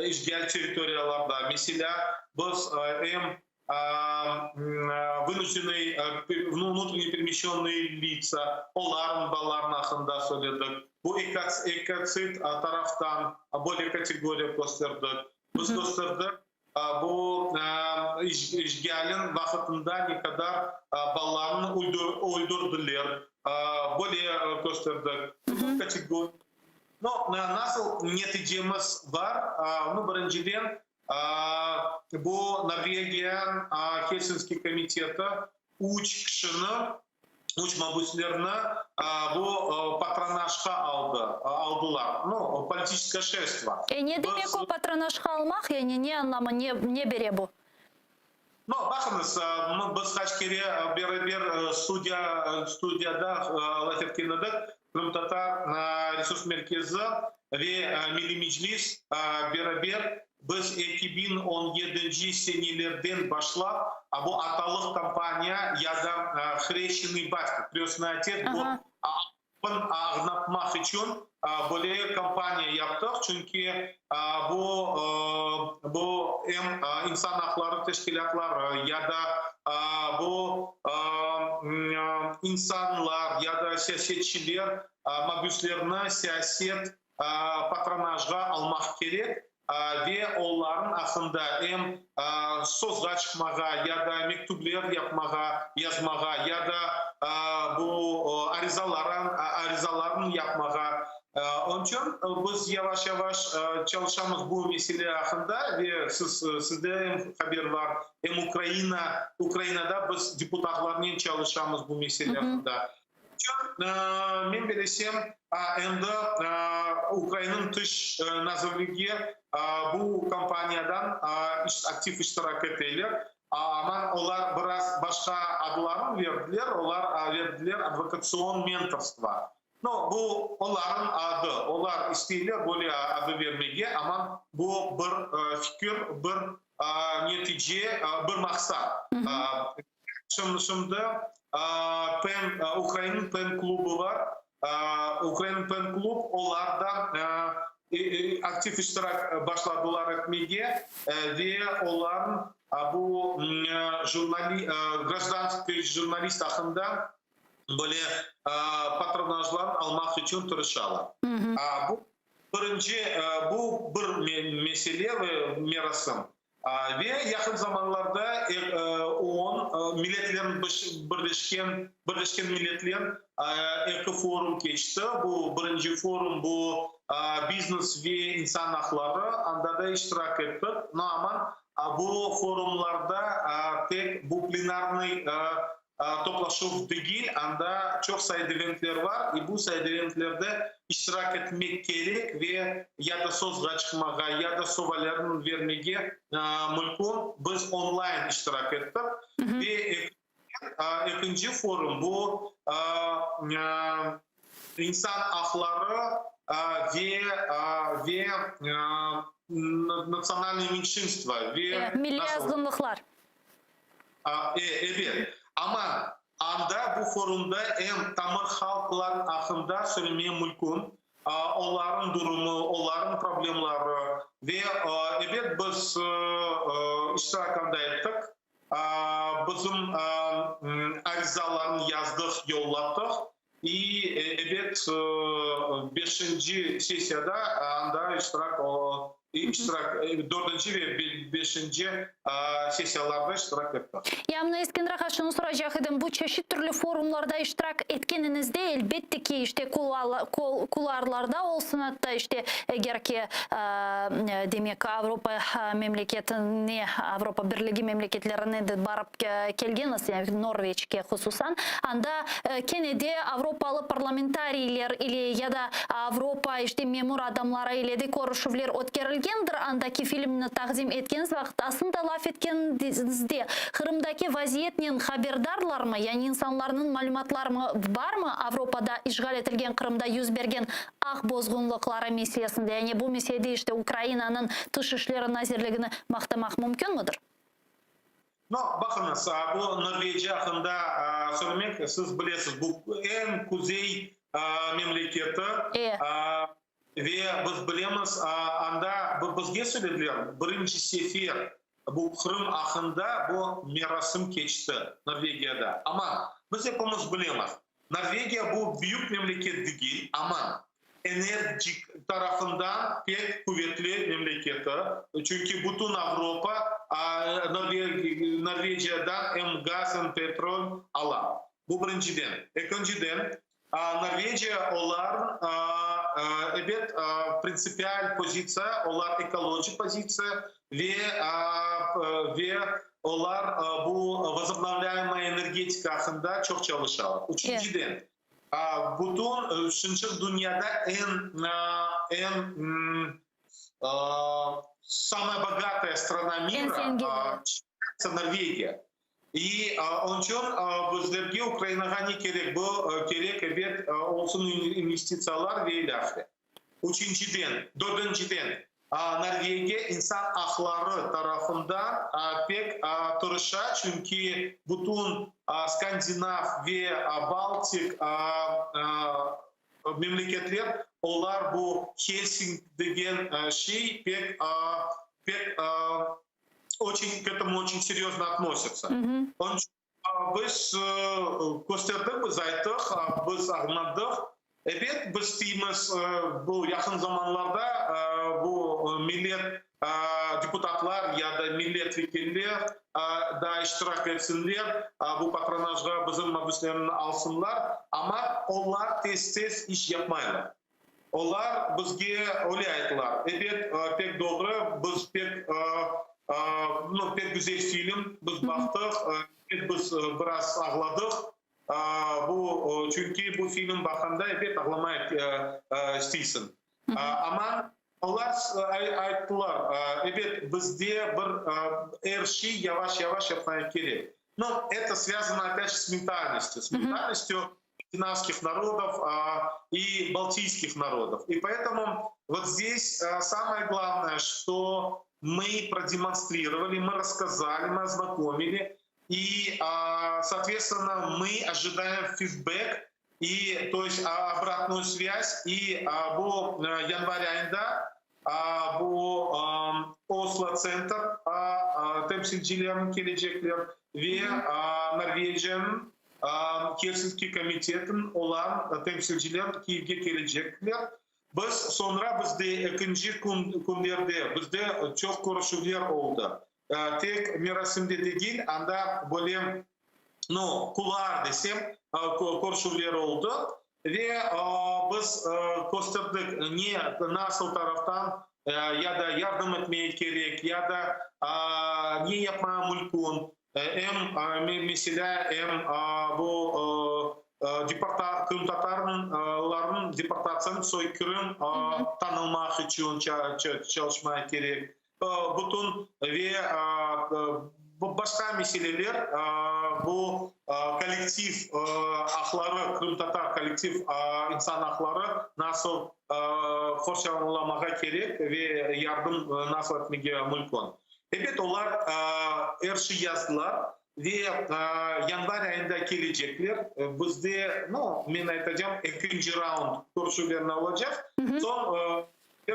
işgal teritoriyalarda. Mesela biz вынужденные внутренне перемещенные лица, оларын баларын ақында сөйледік. Бұл экоцид тарафтан более категория көстердік. Біз көстердік бұл işgalin vaqtında ne kadar ballarını öldürdüler. Более gösterdik. Bu kategori. Nasıl neticemiz var? Birinciden bu Norvegiyan Helsinki komiteti 3 kişinin mahbuslarını bu patronajga aldılar. Политическое шефство. Ne demek o patronajga almak? Yani ne anlamı, ne bere bu? Bakınız, biz kaç kere beraber stüdyoda laf etkinledik. Kırım Tatar Resurs Merkezi ve Milli Meclis beraber biz 2017 senelerden başlayıp bu atalık kampanya ya da Хрещеный батька, Крестный отец bu anlatmak için böyle kampanya yaptık. Çünkü bu hem insan hakları teşkilatları ya da bu insanlar ya da siyasetçiler mahbuslarını siyaset patronajga almak gerek. Ve onların aslında hem sözga çıkmağa ya da mektuplar yapmağa, yazmağa ya da bu arizaların yapmağa. Onun için biz yavaş yavaş çalışamız bu mesele hakkında ve sizde hem haber var hem Ukrayna'da biz deputatlarla çalışamız bu mesele hakkında. Men bilesem endi Ukrayna'nın dış nazirligi bu kampanyadan aktif iştirak ettiler. Ama onlar biraz başka adlarını verdiler. Onlar verdiler advokasyon mentorство. Bu onların adı. Onlar istiyorlar böyle adı vermeye ama bu bir fikir, bir netice, bir maksat. Şimdi Ukrayna'nın pen klubu var. Ukrayna'nın pen klub onlardan aktif iştirak başladılar etmeye ve onların bu гражданский jurnalist hakkında böyle patronajlar almak için tırışıyorlar. Bu bir mesele ve mirasım. Ve yakın zamanlarda milletlerin Birleşken Milletler'in Eko Forum geçti. Bu birinci forum bu biznes ve insan hakları anda da iştirak ettik. Ama bu forumlarda tek bu plenarный toplaşıp değil, anda çok sayıda eventler var. Bu sayıda eventlerde iştirak etmek gerek ve ya da sözga çıkmağa ya da sorularını vermeye mümkün. Biz online iştirak ettik. Ve ikinci forum bu insan hakları ve nasyonalne menşinstva ve milli azgınlıklar. Evet. Ama anda bu forumda hem tamir halkların hakkında söylemeye mümkün. Onların durumu, onların problemleri ve evet biz iştirakında ettik. Bizim arizalarını yazdık, yolladık. Evet 5. sesiyada anda iştirak 4. ve 5. sesiyalarda iştirak ettik. Yani Eskender Ağa şunu soracak idim. Bu çeşit türlü forumlarda iştirak etkeninizde elbette ki işte kularlarda olsun hatta işte eğer ki demek Avrupa memleketine, Avrupa Birliği memleketlerine de barıp kelgeniz, yani Norveç'e hususan, anda kenede Avrupalı parlamentariler ile ya da Avrupa işte memur adamları ile de görüşüvler ötkerilgendir. Andaki filmini takdim etkeniz vakit aslında laf etkenizde Kırım'daki vaziyetten haberdarlar mı? Yani insanların malumatları mı var mı Avrupa'da işgal edilgen Kırım'da yüz bergen bozgunlukları meselesinde? Yani bu meselede işte Ukrayna'nın dış işleri nazirliğini maqtamak mümkün müdür? Bakınız, bu Norveçya hakkında söylemek, siz bilirsiniz, bu en kuzey memleketi ve biz bilemiz, anda bizge söylediler, birinci sefer bu Kırım hakkında bu merasim geçti Norvegiyada. Ama biz hepimiz bilemiz. Norvegiya bu büyük memleket değil ama enerjik tarafından pek kuvvetli memleketi. Çünkü bütün Avrupa Norveç'den hem gaz hem petrol alır. Bu birinciden. İkinciden Norveç'e olan evet prinsipal pozisiya, onlar ekolojik pozisiya ve onlar bu возобновляемая energetika hakkında çok çalışıyorlar. Üçüncüden bütün üçüncü dünyada en самая bogатая страна мира Norvegiya. Onun için bizlerge Ukrayna'ya ne gerek? Bu gerek evet olsun investisiyalar ve ilahı. Dördüncüden Norvegiya insan hakları tarafından pek tırışa çünkü bütün Skandinav ve Baltik memleketler onlar bu Helsinki degen şey pek очень к этому очень серьезно относятся. Он biz gösterdik, biz ayttık, biz anladık. Evet, biz deyimiz bu yakın zamanlarda bu millet deputatlar ya da milletvekiller da iştirak etsinler, bu patronajga bizim mabuslerini alsınlar ama onlar tez iş yapmaylar. Onlar bizge öyle ayttılar. Evet, pek doğru, biz pek güzel film, biz baktık, biz biraz ağladık. Bu çünkü bu film bakanda evet ağlamayı istiyorsun. Ama onlar ayttılar, evet bizde bir her şey yavaş yavaş yapmaya gerek. Но это связано опять же с ментальностью скандинавских народов и балтийских народов. И поэтому вот здесь самое главное, что мы продемонстрировали, мы рассказали, мы ознакомили, и, соответственно, мы ожидаем фидбэк, и, то есть обратную связь, и bu yanvar ayında bu Oslo Center temsilcilerini gelecekler ve Norveç'in Helsinki komitetin olan temsilciler Kiev'e gelecekler. Biz sonra bizde ikinci günlerde bizde çok görüşmeler oldu. Tek merasimde değil, anda böyle kular desem görüşmeler oldu ve biz gösterdik nasıl taraftan ya da yardım etmeye gerek ya da ne yapmaya mümkün. Hem mesela hem bu Kırım Tatarların deportasyon soykırım tanınmak için çalışmaya gerek. Bütün ve başka meseleler bu kolektif hakları, Kırım Tatar kolektif insan hakları nasıl korşanlamaya gerek ve yardım nasıl etmeye mümkün. Evet onlar her şeyi yazdılar. Ve yanvar ayında gelecekler. Bizde, ben aytacağım, ikinci round görüşmelerine olacak. Son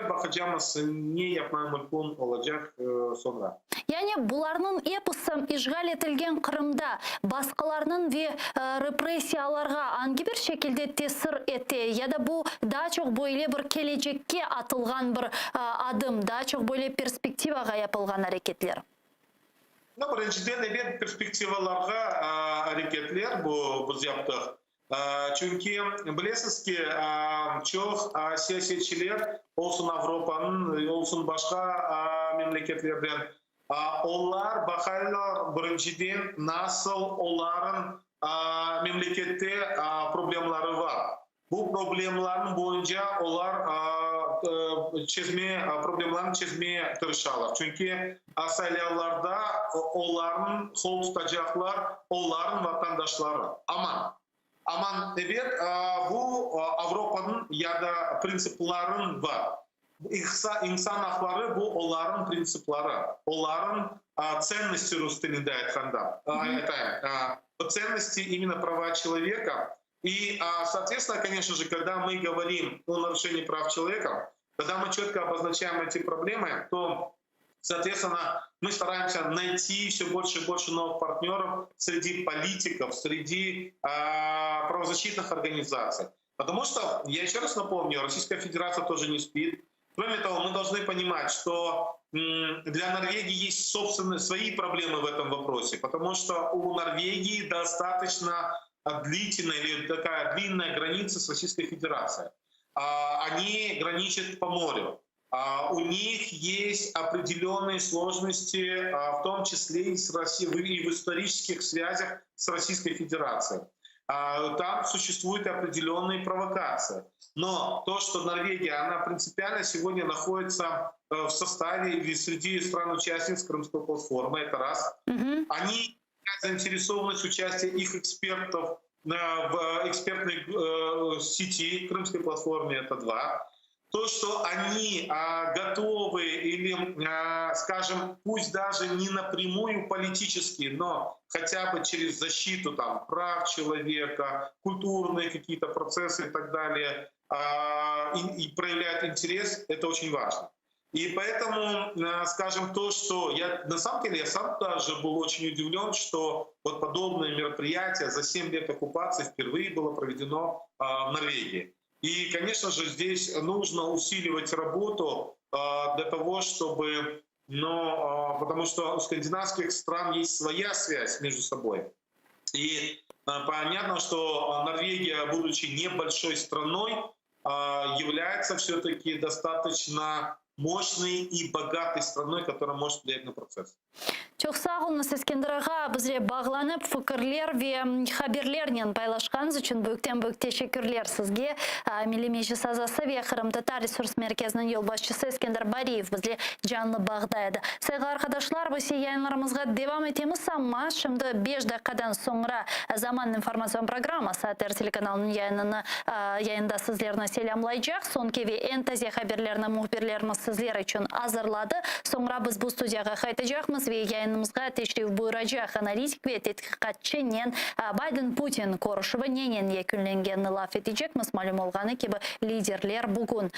bakacağımız ne yapmaya mümkün olacak sonra. Yani bularның эпосы işgal etilген Kırım'da başkalarının ve repressiyalarga hangi bir şekilde tesir etti ya da bu daha çok böyle bir gelecekке atılgan bir adım, daha çok böyle perspektivaga yapılgan hareketler? Birinciden evet perspektivalarga hareketler biz yaptık. Çünkü bilirsiniz ki çok siyasetçiler olsun Avrupa'nın olsun başka memleketlerden onlar bakarlar birinciden nasıl onların memlekette problemleri var. Bu problemlerin boyunca onlar problemlerini çözmeye çalışıyorlar. Çünkü sayılarda onların kol tutacaklar onların vatandaşları. Aman evet bu Avrupa'nın ya da prensiplerin var. İnsan hakları bu onların prensipleri. Onların ценности üstünde aytganda. Ценности именно права человека. И, соответственно, конечно же, когда мы говорим о нарушении прав человека, когда мы четко обозначаем эти проблемы, то Соответственно, мы стараемся найти все больше и больше новых партнеров среди политиков, среди правозащитных организаций. Потому что, я еще раз напомню, Российская Федерация тоже не спит. Кроме того, мы должны понимать, что для Норвегии есть собственные свои проблемы в этом вопросе, потому что у Норвегии достаточно длительная или такая длинная граница с Российской Федерацией. Они граничат по морю. У них есть определенные сложности, в том числе и в исторических связях с Российской Федерацией. Там существуют определенные провокации. Но то, что Норвегия, она принципиально сегодня находится в составе или среди стран-участниц Крымской платформы, это раз. Они заинтересованность участия их экспертов в экспертной сети Крымской платформы, это два. То, что они готовы или, скажем, пусть даже не напрямую политически, но хотя бы через защиту там, прав человека, культурные какие-то процессы и так далее, и проявляют интерес, это очень важно. И поэтому, скажем, то, что на самом деле я сам даже был очень удивлен, что вот подобное мероприятие за 7 лет оккупации впервые было проведено в Норвегии. И, конечно же, здесь нужно усиливать работу для того, чтобы, потому что у скандинавских стран есть своя связь между собой. И понятно, что Норвегия, будучи небольшой страной, является все-таки достаточно мощной и богатой страной, которая может влиять на процесс. Çok sağ olunuz Eskender bizle bağlanıp fikirler ve haberlerle paylaşkanız için büyük teşekkürler sizge. Milli Meclis Azası ve Kırım Tatar Resurs Merkezi'nin yol başçısı Eskender Bariyev bizle canlı bağdaydı. Sevgili arkadaşlar, bu yayınlarımızga devam etimiz ama şimdi 5 dakikadan sonra Zaman informasyon programı ATR telekanalının yayında sizlerine selamlayacak. Sonki ve en taze haberlerini muhbirlerimiz sizler için hazırladı. Sonra biz bu studiyaga qaytacakmız ve yayınımızga teşrif buyuracak analitik ve tetkikatçı Байден Путин көрішігі ненен екінленгенні лаф етecekміз. Малым olғаны кебі лидерлер бүгін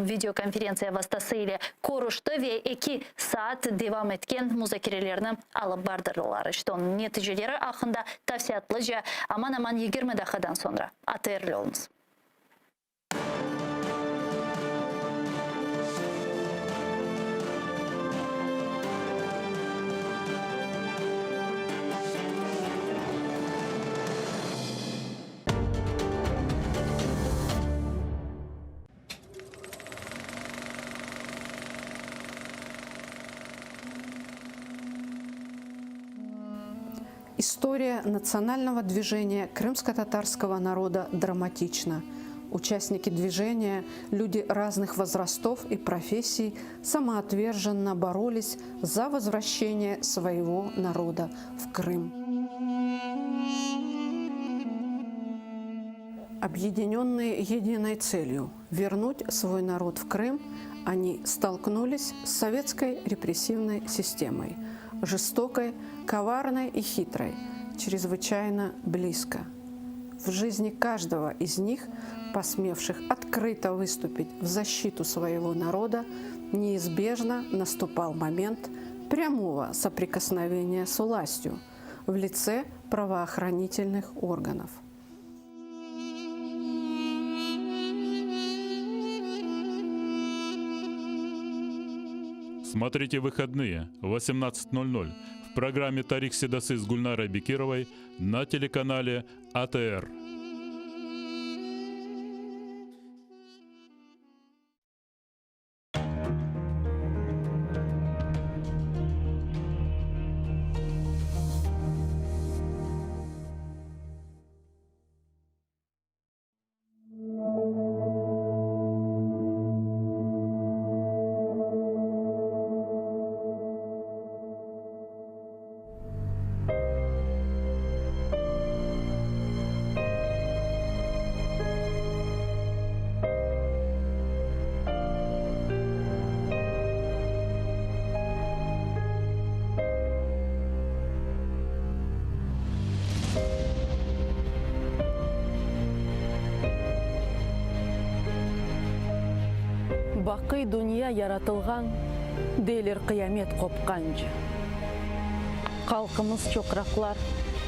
видеоконференция вастасыйлы көрішті ve 2 saat devam etken müzakerelerini alıp bardırırlar. İşte onun neticeleri ақында tavsiyatlıca aman 20 dakikadan sonra ATR'li olunuz. История национального движения крымско-татарского народа драматична. Участники движения, люди разных возрастов и профессий, самоотверженно боролись за возвращение своего народа в Крым. Объединенные единой целью – вернуть свой народ в Крым, они столкнулись с советской репрессивной системой, жестокой, коварной и хитрой, чрезвычайно близко. В жизни каждого из них, посмевших открыто выступить в защиту своего народа, неизбежно наступал момент прямого соприкосновения с властью в лице правоохранительных органов. Смотрите выходные в 18:00 в программе «Тарих Седасы» с Гульнарой Бекировой на телеканале АТР. Бақый дүния яратылған Дейлер қиямет қопқанжы. Қалқымыз чоқырақлар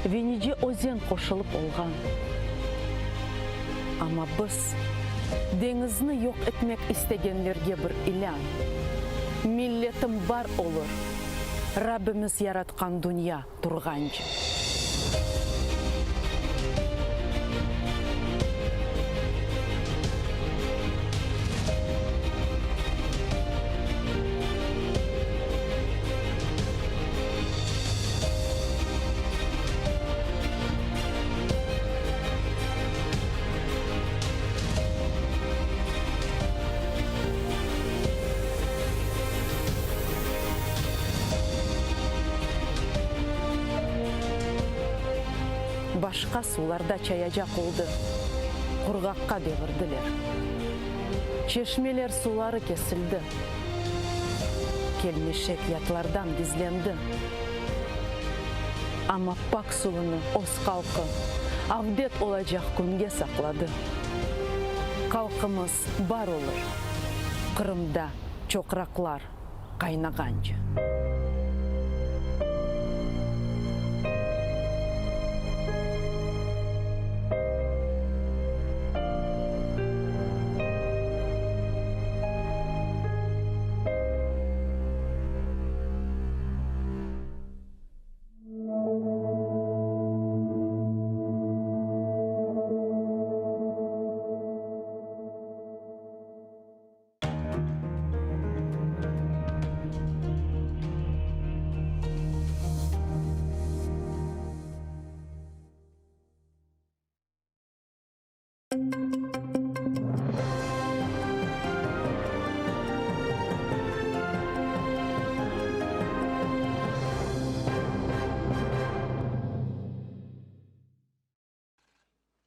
Венеде өзен қошылып олған. Ама біз деңізні yok etmek istегенлерге бір илян. Миллетім бар олыр. Раббіміз яратқан дүния тұрғанжы. Башқа суларда чаяжақ oldu. Құрғаққа бевірділер. Чешмелер сулары кесілді. Келмешек ятлардан дизленді. Ама пак суыны оз қалқы авдет олajak күнге сақлады. Қалқымыз бар олыр. Қырымда чоқырақлар қайнағанжы.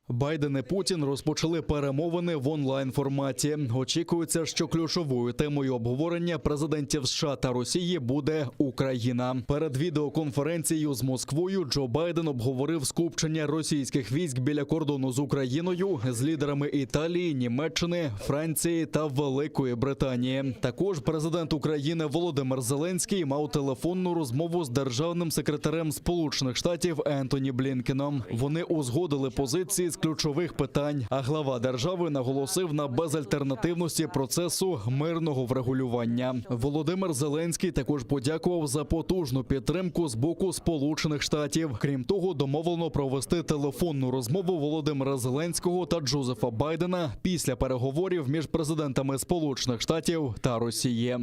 Байден і Путін розпочали перемовини в онлайн-форматі. Очікується, що ключовою темою обговорення президентів США та Росії буде Україна. Перед відеоконференцією з Москвою Джо Байден обговорив скупчення російських військ біля кордону з Україною з лідерами Італії, Німеччини, Франції та Великої Британії. Також президент України Володимир Зеленський мав телефонну розмову з державним секретарем Сполучених Штатів Ентоні Блінкеном. Вони узгодили позиції з ключових питань, а глава держави наголосив на безальтернативності процесу мирного врегулювання. Володимир Зеленський також подякував за потужну підтримку з боку Сполучених Штатів. Крім того, домовлено провести телефонну розмову Володимира Зеленського та Джозефа Байдена після переговорів між президентами Сполучених Штатів та Росії.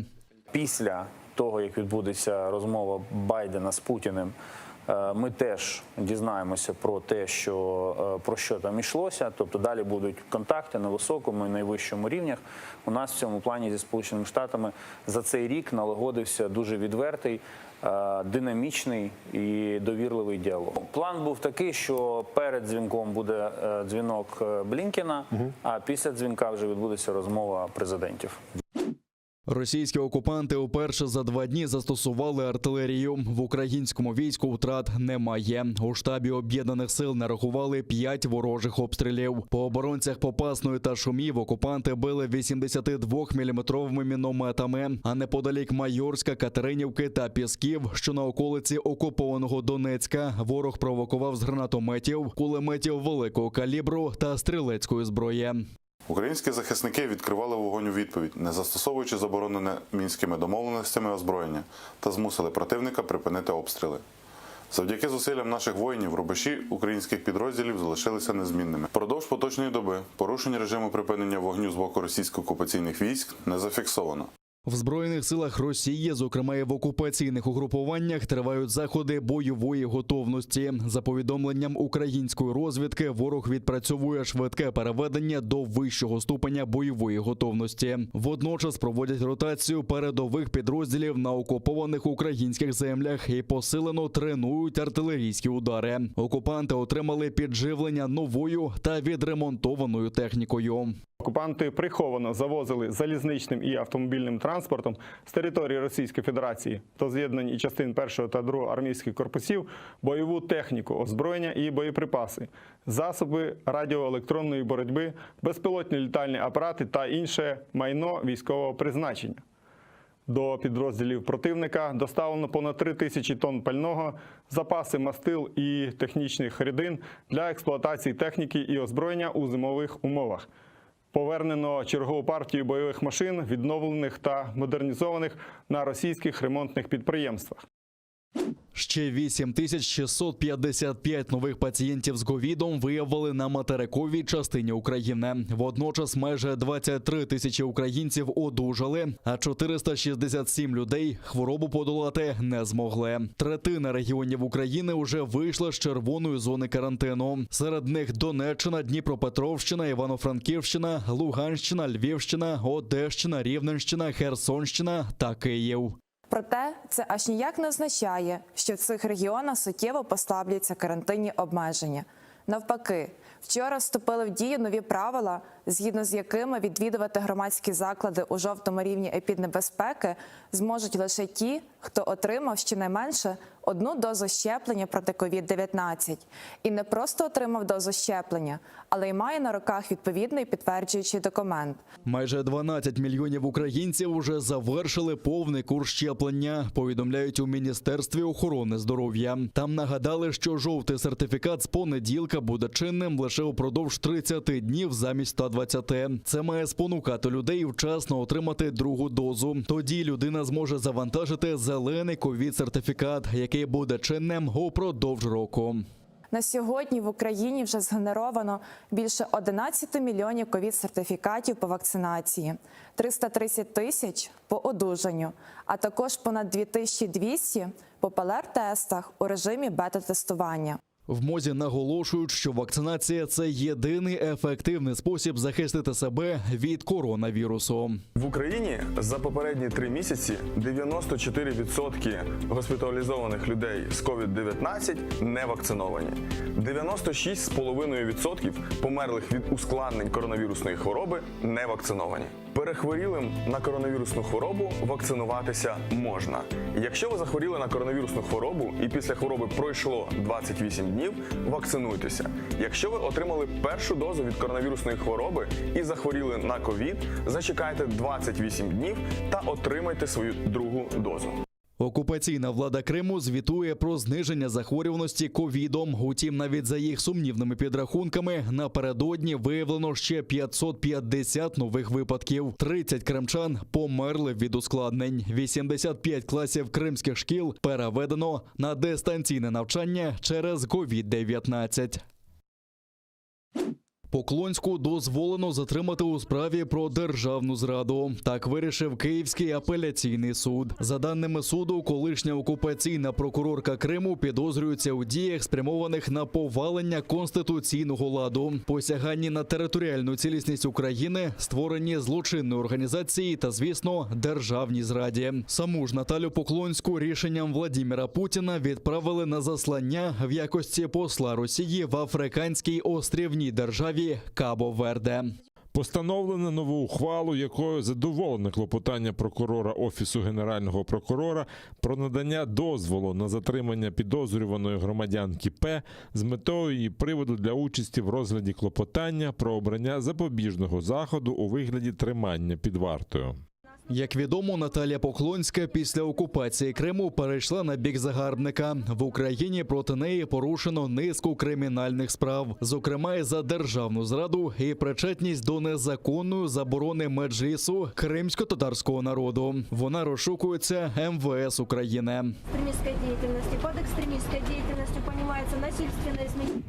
Після того, як відбудеться розмова Байдена з Путіним, ми теж дізнаємося про те, про що там йшлося. Тобто далі будуть контакти на високому і найвищому рівнях. У нас в цьому плані зі Сполученими Штатами за цей рік налагодився дуже відвертий, динамічний і довірливий діалог. План був такий, що перед дзвінком буде дзвінок Блінкена, а після дзвінка вже відбудеться розмова президентів. Російські окупанти уперше за 2 дні застосували артилерію. В українському війську втрат немає. У штабі Об'єднаних сил нарахували 5 ворожих обстрілів. По оборонцях Попасної та Шумів окупанти били 82-мм мінометами. А неподалік Майорська, Катеринівки та Пісків, що на околиці окупованого Донецька, ворог провокував з гранатометів, кулеметів великого калібру та стрілецької зброї. Українські захисники відкривали вогонь у відповідь, не застосовуючи заборонене мінськими домовленостями озброєння, та змусили противника припинити обстріли. Завдяки зусиллям наших воїнів рубежі українських підрозділів залишилися незмінними. Впродовж поточної доби порушень режиму припинення вогню з боку російсько-окупаційних військ не зафіксовано. В Збройних силах Росії, зокрема і в окупаційних угрупуваннях, тривають заходи бойової готовності. За повідомленням української розвідки, ворог відпрацьовує швидке переведення до вищого ступеня бойової готовності. Водночас проводять ротацію передових підрозділів на окупованих українських землях і посилено тренують артилерійські удари. Окупанти отримали підживлення новою та відремонтованою технікою. Окупанти приховано завозили залізничним і автомобільним транспортом з території Російської Федерації до з'єднань і частин 1 та 2 армійських корпусів бойову техніку, озброєння і боєприпаси, засоби радіоелектронної боротьби, безпілотні літальні апарати та інше майно військового призначення. До підрозділів противника доставлено понад 3 тисячі тонн пального, запаси мастил і технічних рідин для експлуатації техніки і озброєння у зимових умовах. Повернено чергову партію бойових машин, відновлених та модернізованих на російських ремонтних підприємствах. Ще 8655 нових пацієнтів з ковідом виявили на материковій частині України. Водночас майже 23 тисячі українців одужали, а 467 людей хворобу подолати не змогли. Третина регіонів України уже вийшла з червоної зони карантину. Серед них Донеччина, Дніпропетровщина, Івано-Франківщина, Луганщина, Львівщина, Одещина, Рівненщина, Херсонщина та Київ. Проте це аж ніяк не означає, що в цих регіонах суттєво послабляться карантинні обмеження. Навпаки, вчора вступили в дію нові правила, згідно з якими відвідувати громадські заклади у жовтому рівні епіднебезпеки зможуть лише ті, хто отримав щонайменше одну дозу щеплення проти COVID-19. І не просто отримав дозу щеплення, але й має на руках відповідний підтверджуючий документ. Майже 12 мільйонів українців уже завершили повний курс щеплення, повідомляють у Міністерстві охорони здоров'я. Там нагадали, що жовтий сертифікат з понеділка буде чинним лише упродовж 30 днів замість 120. Це має спонукати людей вчасно отримати другу дозу. Тоді людина зможе завантажити зелений ковід-сертифікат, який буде чинним упродовж року. На сьогодні в Україні вже згенеровано більше 11 мільйонів ковід-сертифікатів по вакцинації, 330 тисяч по одужанню, а також понад 2200 по ПЛР-тестах у режимі бета-тестування. В МОЗі наголошують, що вакцинація – це єдиний ефективний спосіб захистити себе від коронавірусу. В Україні за попередні 3 місяці 94% госпіталізованих людей з COVID-19 не вакциновані. 96,5% померлих від ускладнень коронавірусної хвороби не вакциновані. Перехворілим на коронавірусну хворобу вакцинуватися можна. Якщо ви захворіли на коронавірусну хворобу і після хвороби пройшло 28 днів, вакцинуйтеся. Якщо ви отримали першу дозу від коронавірусної хвороби і захворіли на ковід, зачекайте 28 днів та отримайте свою другу дозу. Окупаційна влада Криму звітує про зниження захворюваності ковідом. Утім, навіть за їх сумнівними підрахунками, напередодні виявлено ще 550 нових випадків. 30 кримчан померли від ускладнень. 85 класів кримських шкіл переведено на дистанційне навчання через COVID-19. Поклонську дозволено затримати у справі про державну зраду. Так вирішив Київський апеляційний суд. За даними суду, колишня окупаційна прокурорка Криму підозрюється у діях, спрямованих на повалення конституційного ладу, посяганні на територіальну цілісність України, створенні злочинної організації та, звісно, державній зраді. Саму ж Наталю Поклонську рішенням Владіміра Путіна відправили на заслання в якості посла Росії в африканській острівній державі Кабо-Верде. Постановлено нову ухвалу, якою задоволене клопотання прокурора Офісу Генерального прокурора про надання дозволу на затримання підозрюваної громадянки П з метою її приводу для участі в розгляді клопотання про обрання запобіжного заходу у вигляді тримання під вартою. Як відомо, Наталія Поклонська після окупації Криму перейшла на бік загарбника. В Україні проти неї порушено низку кримінальних справ, зокрема і за державну зраду і причетність до незаконної заборони меджлісу кримсько-татарського народу. Вона розшукується МВС України. Под экстремистской деятельностью понимается насильственное изменение.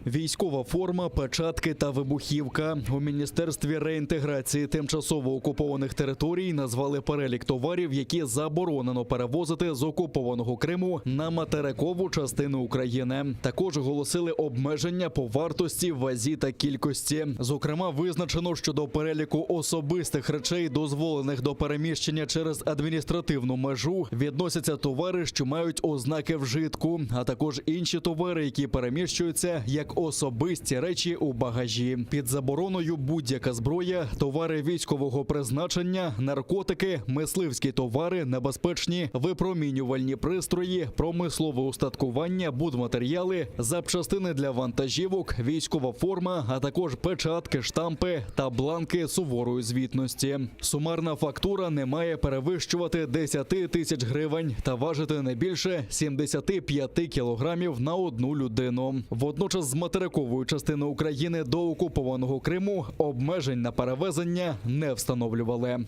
Військова форма, печатки та вибухівка. У Міністерстві реінтеграції тимчасово окупованих територій назвали перелік товарів, які заборонено перевозити з окупованого Криму на материкову частину України. Також оголосили обмеження по вартості, вазі та кількості. Зокрема, визначено, що до переліку особистих речей, дозволених до переміщення через адміністративну межу, відносяться товари, що мають ознаки вжитку, а також інші товари, які переміщуються як як особисті речі у багажі. Під забороною будь-яка зброя, товари військового призначення, наркотики, мисливські товари, небезпечні випромінювальні пристрої, промислове устаткування, будматеріали, запчастини для вантажівок, військова форма, а також печатки, штампи та бланки суворої звітності. Сумарна фактура не має перевищувати 10 тисяч гривень та важити не більше 75 кілограмів на одну людину. Водночас з материкової частини України до окупованого Криму обмежень на перевезення не встановлювали.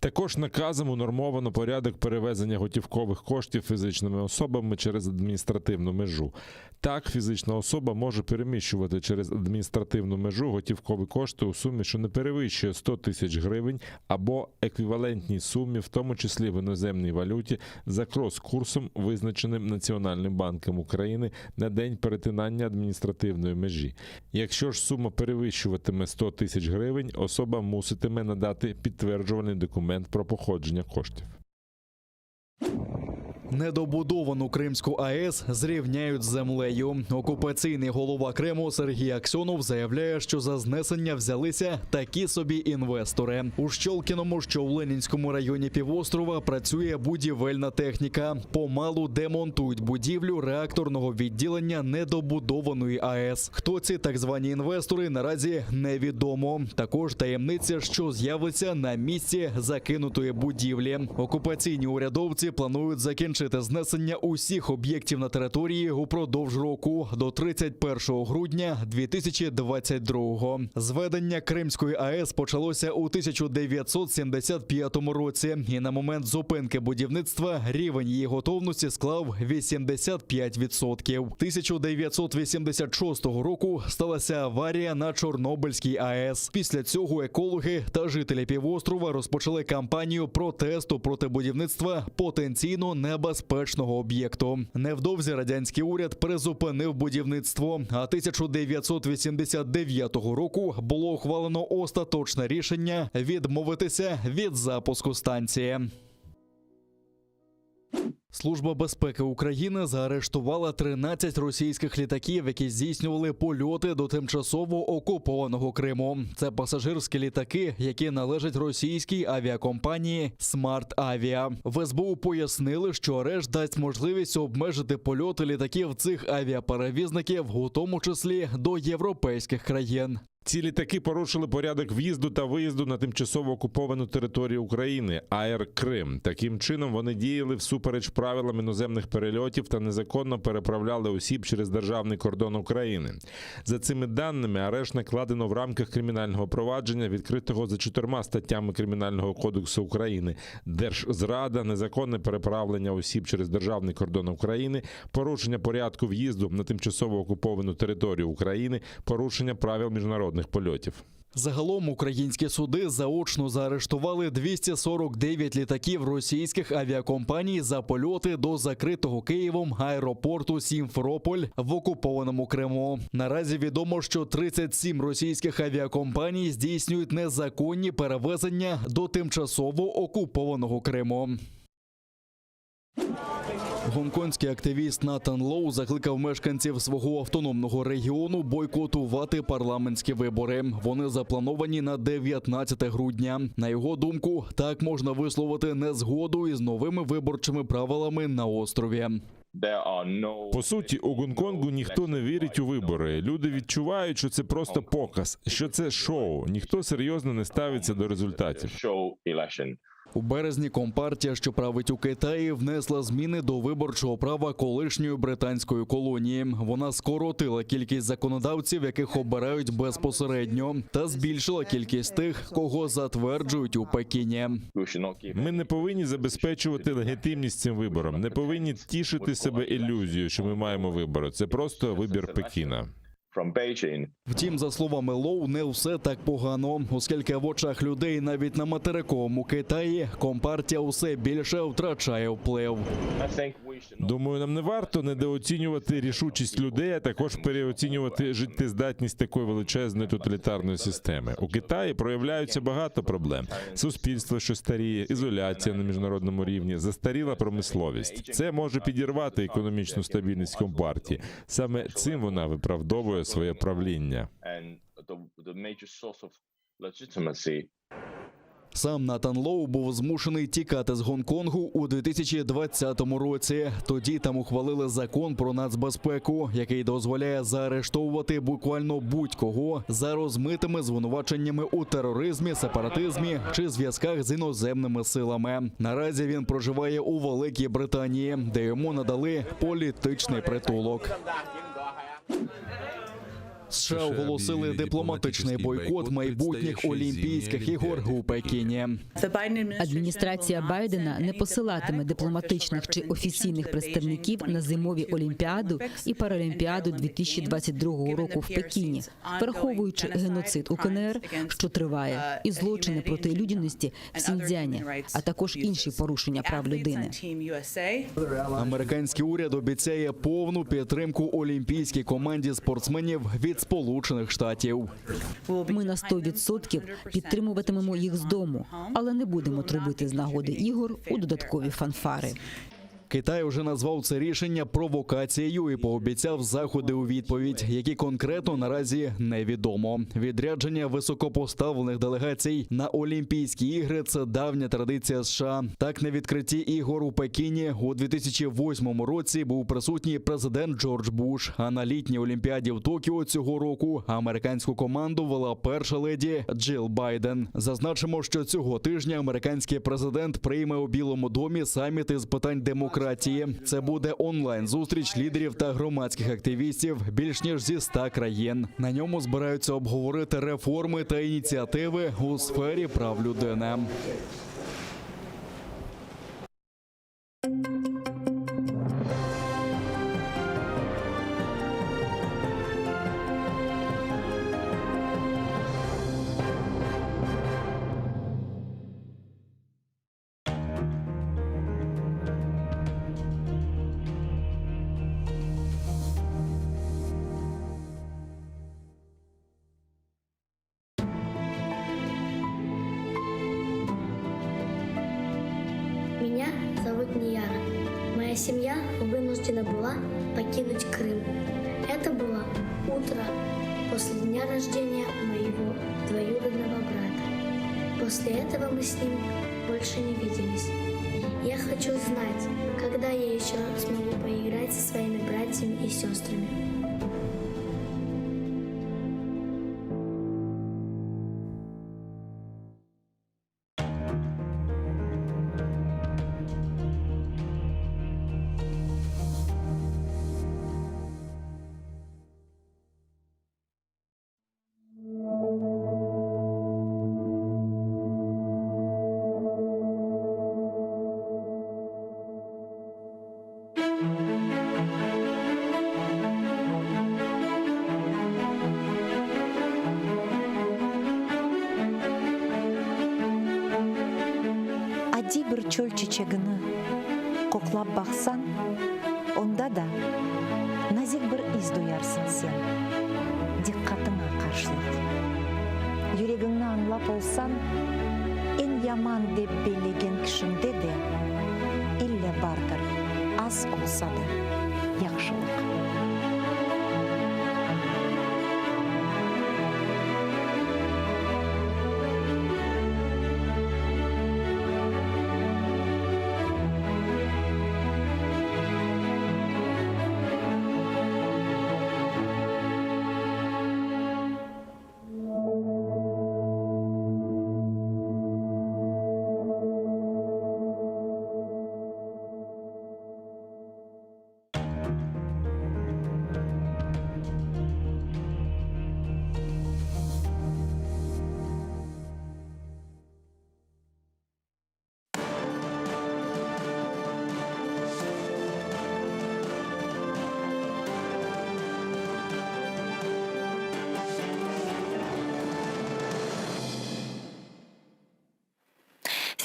Також наказом унормовано порядок перевезення готівкових коштів фізичними особами через адміністративну межу. Так, фізична особа може переміщувати через адміністративну межу готівкові кошти у сумі, що не перевищує 100 тисяч гривень або еквівалентній сумі, в тому числі в іноземній валюті, за крос-курсом, визначеним Національним банком України на день перетинання адміністративної межі. Якщо ж сума перевищуватиме 100 тисяч гривень, особа муситиме надати підтверджувальний документ про походження коштів. Недобудовану Кримську АЕС зрівняють з землею. Окупаційний голова Криму Сергій Аксьонов заявляє, що за знесення взялися такі собі інвестори. У Щолкіному, що в Ленінському районі півострова, працює будівельна техніка. Помалу демонтують будівлю реакторного відділення недобудованої АЕС. Хто ці так звані інвестори, наразі невідомо. Також таємниця, що з'явиться на місці закинутої будівлі. Окупаційні урядовці планують закінчити знесення усіх об'єктів на території упродовж року до 31 грудня 2022-го. Зведення Кримської АЕС почалося у 1975 році, і на момент зупинки будівництва рівень її готовності склав 85%. 1986 року сталася аварія на Чорнобильській АЕС. Після цього екологи та жителі півострова розпочали кампанію протесту проти будівництва потенційно небезпечного об'єкту. Невдовзі радянський уряд призупинив будівництво, а 1989 року було ухвалено остаточне рішення відмовитися від запуску станції. Служба безпеки України заарештувала 13 російських літаків, які здійснювали польоти до тимчасово окупованого Криму. Це пасажирські літаки, які належать російській авіакомпанії «Смарт Авіа». В СБУ пояснили, що арешт дасть можливість обмежити польоти літаків цих авіаперевізників, у тому числі до європейських країн. Ці літаки порушили порядок в'їзду та виїзду на тимчасово окуповану територію України – АЕР Крим. Таким чином, вони діяли всупереч правилам іноземних перельотів та незаконно переправляли осіб через державний кордон України. За цими даними, арешт накладено в рамках кримінального провадження, відкритого за 4 статтями Кримінального кодексу України: держзрада, незаконне переправлення осіб через державний кордон України, порушення порядку в'їзду на тимчасово окуповану територію України, порушення правил міжнародних польотів. Загалом українські суди заочно заарештували 249 літаків російських авіакомпаній за польоти до закритого Києвом аеропорту Сімферополь в окупованому Криму. Наразі відомо, що 37 російських авіакомпаній здійснюють незаконні перевезення до тимчасово окупованого Криму. Гонконгський активіст Натан Лоу закликав мешканців свого автономного регіону бойкотувати парламентські вибори. Вони заплановані на 19 грудня. На його думку, так можна висловити незгоду із новими виборчими правилами на острові. По суті, у Гонконгу ніхто не вірить у вибори. Люди відчувають, що це просто показ, що це шоу. Ніхто серйозно не ставиться до результатів. У березні компартія, що править у Китаї, внесла зміни до виборчого права колишньої британської колонії. Вона скоротила кількість законодавців, яких обирають безпосередньо, та збільшила кількість тих, кого затверджують у Пекіні. Ми не повинні забезпечувати легітимність цим виборам, не повинні тішити себе ілюзією, що ми маємо вибори. Це просто вибір Пекіна. Втім, за словами Лоу, не все так погано, оскільки в очах людей навіть на материковому Китаї компартія усе більше втрачає вплив. Думаю, нам не варто недооцінювати рішучість людей, а також переоцінювати життєздатність такої величезної тоталітарної системи. У Китаї проявляються багато проблем: суспільство, що старіє, ізоляція на міжнародному рівні, застаріла промисловість. Це може підірвати економічну стабільність компартії. Саме цим вона виправдовує своє правління. Сам Натан Лоу був змушений тікати з Гонконгу у 2020 році. Тоді там ухвалили закон про нацбезпеку, який дозволяє заарештовувати буквально будь-кого за розмитими звинуваченнями у тероризмі, сепаратизмі чи зв'язках з іноземними силами. Наразі він проживає у Великій Британії, де йому надали політичний притулок. США оголосили дипломатичний бойкот майбутніх Олімпійських ігор у Пекіні. Адміністрація Байдена не посилатиме дипломатичних чи офіційних представників на зимові Олімпіаду і Паралімпіаду 2022 року в Пекіні, враховуючи геноцид у КНР, що триває, і злочини проти людяності в Сіньцзяні, а також інші порушення прав людини. Американський уряд обіцяє повну підтримку олімпійській команді спортсменів від Сполучених Штатів. Ми на 100% підтримуватимемо їх з дому, але не будемо трубити з нагоди ігор у додаткові фанфари. Китай вже назвав це рішення провокацією і пообіцяв заходи у відповідь, які конкретно наразі невідомо. Відрядження високопоставлених делегацій на Олімпійські ігри – це давня традиція США. Так, на відкритті ігор у Пекіні у 2008 році був присутній президент Джордж Буш, а на літній Олімпіаді в Токіо цього року американську команду вела перша леді Джил Байден. Зазначимо, що цього тижня американський президент прийме у Білому домі саміт із питань демократії. Це буде онлайн-зустріч лідерів та громадських активістів більш ніж зі 100 країн. На ньому збираються обговорити реформи та ініціативи у сфері прав людини. Меня зовут Нияра. Моя семья вынуждена была покинуть Крым. Это было утро после дня рождения моего двоюродного брата. После этого мы с ним больше не виделись. Я хочу знать, когда я еще смогу поиграть со своими братьями и сестрами. Әдей бір чөл чечегіні қоқлап бақсан, онда да назик бір із дуярсың сен, диққатыңа қаршылық. Жүрегіңні аңлап олсан, en яман деп белеген кішіңде де, илле бардыр, аз олса да, яқшылық.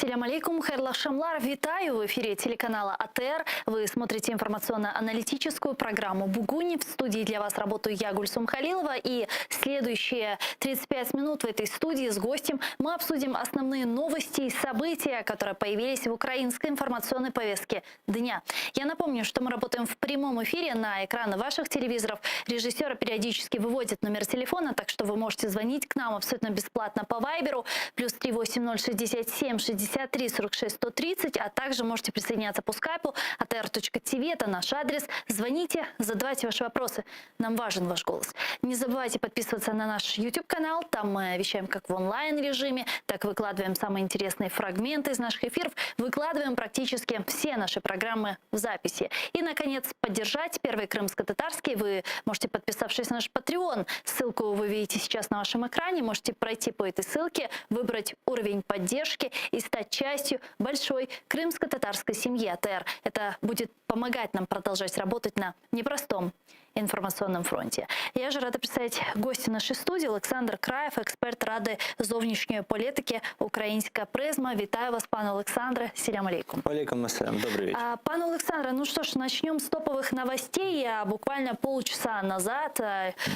Селям алейкум, хайрлах шамлар. Витаю в эфире телеканала АТР. Вы смотрите информационно-аналитическую программу «Бугунь». В студии для вас работаю я, Гульсум Халилова. И следующие 35 минут в этой студии с гостем мы обсудим основные новости и события, которые появились в украинской информационной повестке дня. Я напомню, что мы работаем в прямом эфире на экраны ваших телевизоров. Режиссеры периодически выводят номер телефона, так что вы можете звонить к нам абсолютно бесплатно по Вайберу. +3 8067 63 46 130, а также можете присоединяться по скайпу atr.tv, это наш адрес. Звоните, задавайте ваши вопросы. Нам важен ваш голос. Не забывайте подписываться на наш YouTube-канал, там мы вещаем как в онлайн-режиме, так выкладываем самые интересные фрагменты из наших эфиров, выкладываем практически все наши программы в записи. И, наконец, поддержать Первый крымско-татарский вы можете, подписавшись на наш Patreon. Ссылку вы видите сейчас на вашем экране, можете пройти по этой ссылке, выбрать уровень поддержки и стать частью большой крымско-татарской семьи АТР. Это будет помогать нам продолжать работать на непростом информационном фронте. Я же рада представить гостя нашей студии Олександр Краєв, експерт Ради зовнішньої політики «Українська призма». Вітаю вас, пане Олександре. Селям алейкум. Алейкум ассалям. Добрый вечер. Пане Олександре, ну что ж, начнем с топовых новостей. Буквально полчаса назад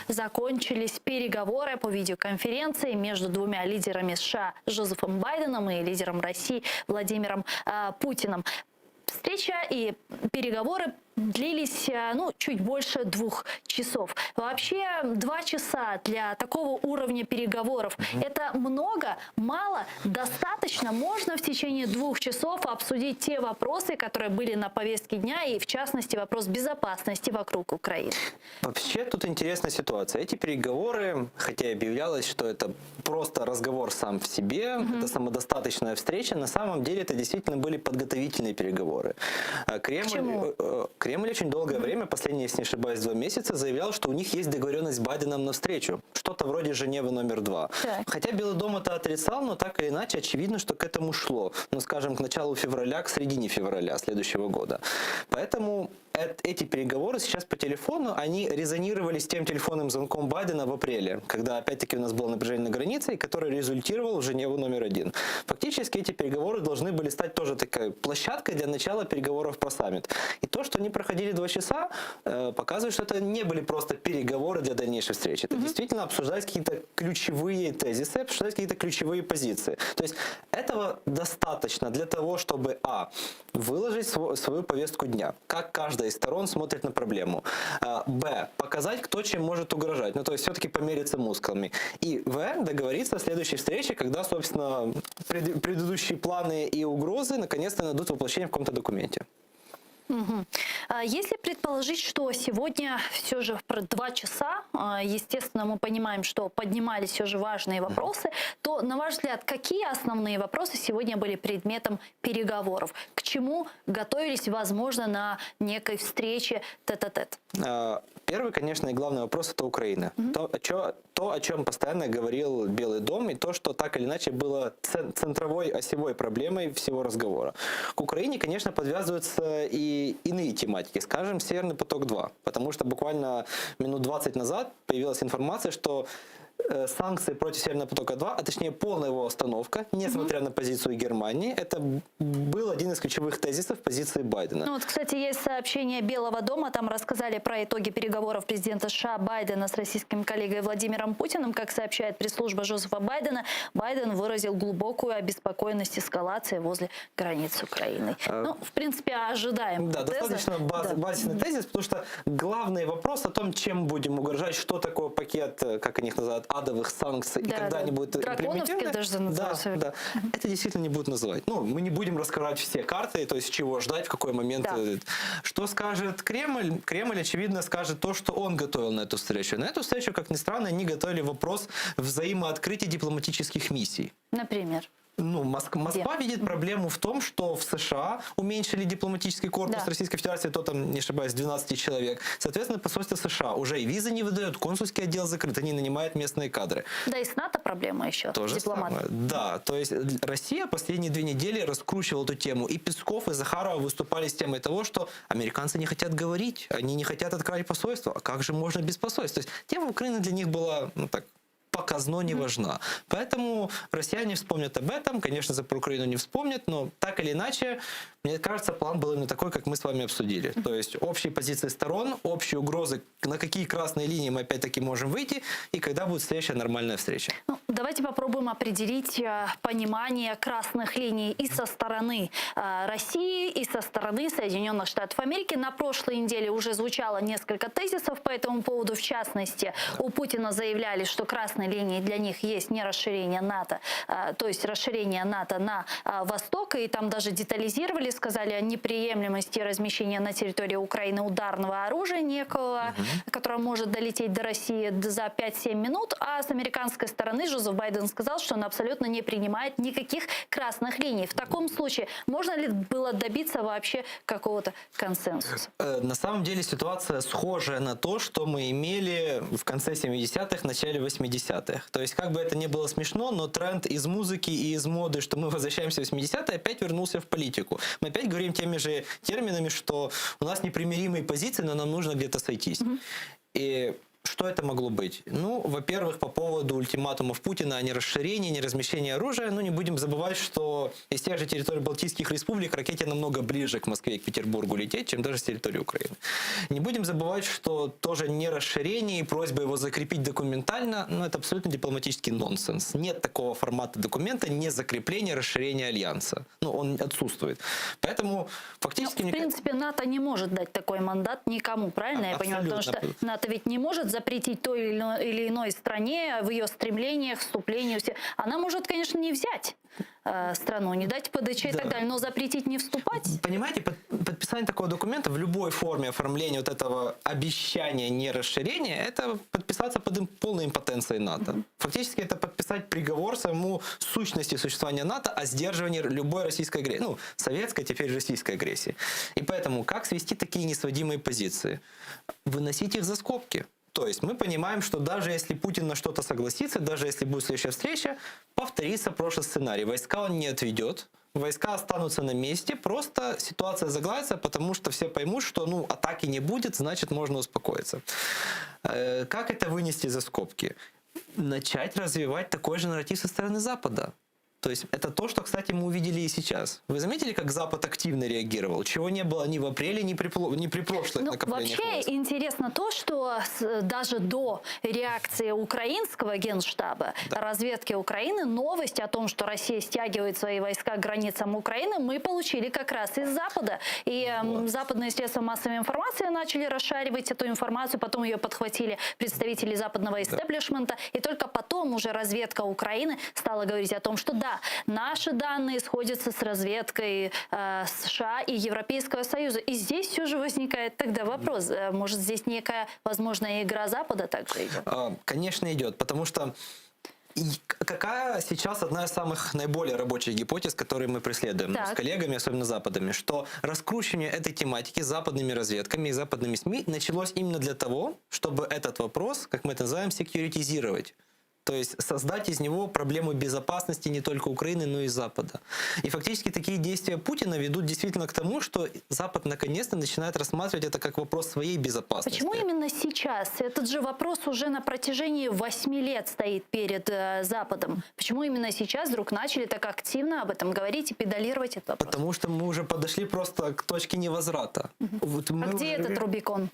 закончились переговоры по видеоконференции между двумя лидерами США Джозефом Байденом и лидером России Владимиром Путиным. Встреча и переговоры длились чуть больше 2 часов. Вообще 2 часа для такого уровня переговоров это много, мало, достаточно? Можно в течение 2 часов обсудить те вопросы, которые были на повестке дня, и в частности вопрос безопасности вокруг Украины? Вообще тут интересная ситуация. Эти переговоры, хотя и объявлялось, что это просто разговор сам в себе, это самодостаточная встреча, на самом деле это действительно были подготовительные переговоры. Кремль очень долгое время, последние, если не ошибаюсь, 2 месяца, заявлял, что у них есть договоренность с Байденом на встречу. Что-то вроде Женевы номер 2. Хотя Белый дом это отрицал, но так или иначе очевидно, что к этому шло. Ну, скажем, к началу февраля, к середине февраля следующего года. Поэтому эти переговоры сейчас по телефону, они резонировали с тем телефонным звонком Байдена в апреле, когда опять-таки у нас было напряжение на границе, и который результировал в Женеву номер 1. Фактически эти переговоры должны были стать тоже такой площадкой для начала переговоров про саммит. И то, что они проходили 2 часа, показывает, что это не были просто переговоры для дальнейшей встречи. Это действительно обсуждались какие-то ключевые тезисы, обсуждались какие-то ключевые позиции. То есть этого достаточно для того, чтобы выложить свою повестку дня, как каждая из сторон смотрит на проблему, б, показать, кто чем может угрожать, ну то есть все-таки помериться мускулами, и в, договориться о следующей встрече, когда, собственно, предыдущие планы и угрозы наконец-то найдут воплощение в каком-то документе. Если предположить, что сегодня все же про 2 часа, естественно, мы понимаем, что поднимались все же важные вопросы, то, на ваш взгляд, какие основные вопросы сегодня были предметом переговоров? К чему готовились, возможно, на некой встрече тет-а-тет? Первый, конечно, и главный вопрос – это Украина. То, о чем постоянно говорил Белый дом, и то, что так или иначе было центровой, осевой проблемой всего разговора. К Украине, конечно, подвязываются и иные тематики, скажем, Северный поток-2. Потому что буквально минут 20 назад появилась информация, что санкции против Северного потока-2, а точнее полная его остановка, несмотря на позицию Германии, это был один из ключевых тезисов позиции Байдена. Ну вот, кстати, есть сообщение Белого дома, там рассказали про итоги переговоров президента США Байдена с российским коллегой Владимиром Путиным. Как сообщает пресс-служба Джозефа Байдена, Байден выразил глубокую обеспокоенность эскалации возле границ Украины. Ну, в принципе, ожидаем. Да, достаточно базисный тезис, потому что главный вопрос о том, чем будем угрожать, что такое пакет, как они их называют, адовых санкций, и когда они будут имплементированы, это действительно не будут называть. Ну, мы не будем раскрывать все карты, то есть чего ждать, в какой момент. Что скажет Кремль? Кремль, очевидно, скажет то, что он готовил на эту встречу. На эту встречу, как ни странно, они готовили вопрос взаимооткрытия дипломатических миссий. Например? Ну, Москва видит проблему в том, что в США уменьшили дипломатический корпус Российской Федерации, то там, не ошибаюсь, 12 человек. Соответственно, посольство США уже и визы не выдают, консульский отдел закрыт, они нанимают местные кадры. Да и с НАТО проблема еще. То же самое. Да, то есть Россия последние 2 недели раскручивала эту тему. И Песков, и Захарова выступали с темой того, что американцы не хотят говорить, они не хотят открывать посольство. А как же можно без посольства? То есть тема Украины для них была, ну так, показно не важна. Поэтому россияне вспомнят об этом, конечно, за про Украину не вспомнят, но так или иначе, мне кажется, план был именно такой, как мы с вами обсудили. То есть общие позиции сторон, общие угрозы, на какие красные линии мы опять-таки можем выйти, и когда будет следующая нормальная встреча. Ну, давайте попробуем определить понимание красных линий и со стороны России, и со стороны Соединенных Штатов Америки. На прошлой неделе уже звучало несколько тезисов по этому поводу. В частности, у Путина заявляли, что красной линией для них есть не расширение НАТО, то есть расширение НАТО на восток, и там даже детализировали, сказали о неприемлемости размещения на территории Украины ударного оружия некого, которое может долететь до России за 5-7 минут, а с американской стороны Джозеф Байден сказал, что он абсолютно не принимает никаких красных линий. В таком случае можно ли было добиться вообще какого-то консенсуса? На самом деле ситуация схожая на то, что мы имели в конце 70-х, начале 80-х. То есть, как бы это ни было смешно, но тренд из музыки и из моды, что мы возвращаемся в 80-е, опять вернулся в политику. Мы опять говорим теми же терминами, что у нас непримиримые позиции, но нам нужно где-то сойтись. И что это могло быть? Ну, во-первых, по поводу ультиматумов Путина о нерасширении, неразмещении оружия, ну, не будем забывать, что из тех же территорий Балтийских республик ракете намного ближе к Москве и к Петербургу лететь, чем даже с территории Украины. Не будем забывать, что тоже нерасширение и просьба его закрепить документально, ну, это абсолютно дипломатический нонсенс. Нет такого формата документа, не закрепление, расширение альянса. Ну, он отсутствует. Поэтому фактически... Ну, в принципе, НАТО не может дать такой мандат никому, правильно я понимаю? Потому что НАТО ведь не может запретить той или иной стране в ее стремлениях, вступлению. Она может, конечно, не взять страну, не дать ПДЧ и так далее, но запретить не вступать. Понимаете, подписание такого документа в любой форме оформления вот этого обещания нерасширения, это подписаться под полной импотенцией НАТО. Фактически это подписать приговор самому сущности существования НАТО о сдерживании любой российской агрессии, ну, советской, теперь российской агрессии. И поэтому как свести такие несводимые позиции? Выносить их за скобки. То есть мы понимаем, что даже если Путин на что-то согласится, даже если будет следующая встреча, повторится прошлый сценарий. Войска он не отведет, войска останутся на месте, просто ситуация загладится, потому что все поймут, что ну, атаки не будет, значит можно успокоиться. Как это вынести за скобки? Начать развивать такой же нарратив со стороны Запада. То есть это то, что, кстати, мы увидели и сейчас. Вы заметили, как Запад активно реагировал? Чего не было ни в апреле, ни при прошлых накоплениях вообще войск. Интересно то, что даже до реакции украинского генштаба, разведки Украины, новость о том, что Россия стягивает свои войска к границам Украины, мы получили как раз из Запада. И западные средства массовой информации начали расшаривать эту информацию, потом ее подхватили представители западного истеблишмента, и только потом уже разведка Украины стала говорить о том, что да, наши данные сходятся с разведкой США и Европейского Союза. И здесь все же возникает тогда вопрос, может здесь некая возможная игра Запада также идет? Конечно идет, потому что какая сейчас одна из самых наиболее рабочих гипотез, которые мы преследуем с коллегами, особенно западными, что раскручивание этой тематики западными разведками и западными СМИ началось именно для того, чтобы этот вопрос, как мы это называем, секьюритизировать. То есть создать из него проблему безопасности не только Украины, но и Запада. И фактически такие действия Путина ведут действительно к тому, что Запад наконец-то начинает рассматривать это как вопрос своей безопасности. Почему именно сейчас? Этот же вопрос уже на протяжении 8 лет стоит перед Западом. Почему именно сейчас вдруг начали так активно об этом говорить и педалировать этот вопрос? Потому что мы уже подошли просто к точке невозврата. Вот где этот Рубикон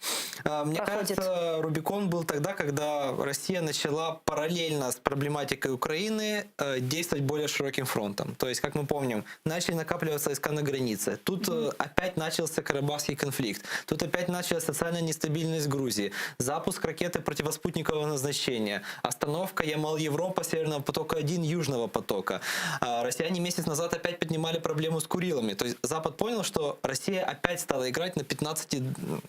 Мне кажется, Рубикон был тогда, когда Россия начала параллельно с проблематикой Украины действовать более широким фронтом. То есть, как мы помним, начали накапливаться войска на границе. Тут опять начался Карабахский конфликт. Тут опять началась социальная нестабильность Грузии. Запуск ракеты противоспутникового назначения. Остановка Ямал-Европа, Северного потока-1, Южного потока. Россияне месяц назад опять поднимали проблему с Курилами. То есть Запад понял, что Россия опять стала играть на 15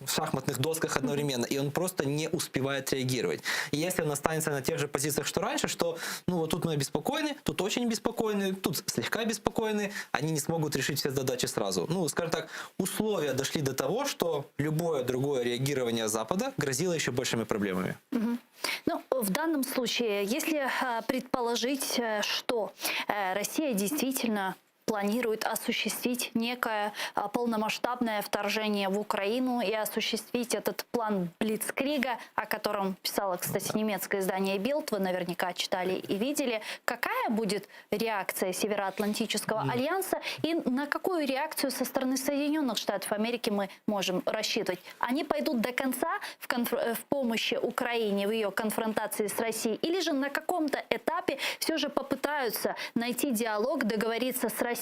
шахматных досках одновременно. И он просто не успевает реагировать. И если он останется на тех же позициях, что раньше, что ну вот тут мы обеспокоены, тут очень обеспокоены, тут слегка обеспокоены, они не смогут решить все задачи сразу. Ну, скажем так, условия дошли до того, что любое другое реагирование Запада грозило еще большими проблемами. Ну, в данном случае, если предположить, что Россия действительно планирует осуществить некое полномасштабное вторжение в Украину и осуществить этот план Блицкрига, о котором писало, кстати, немецкое издание Bild, вы наверняка читали и видели. Какая будет реакция Североатлантического альянса и на какую реакцию со стороны Соединенных Штатов Америки мы можем рассчитывать? Они пойдут до конца в помощи Украине в ее конфронтации с Россией или же на каком-то этапе все же попытаются найти диалог, договориться с Россией,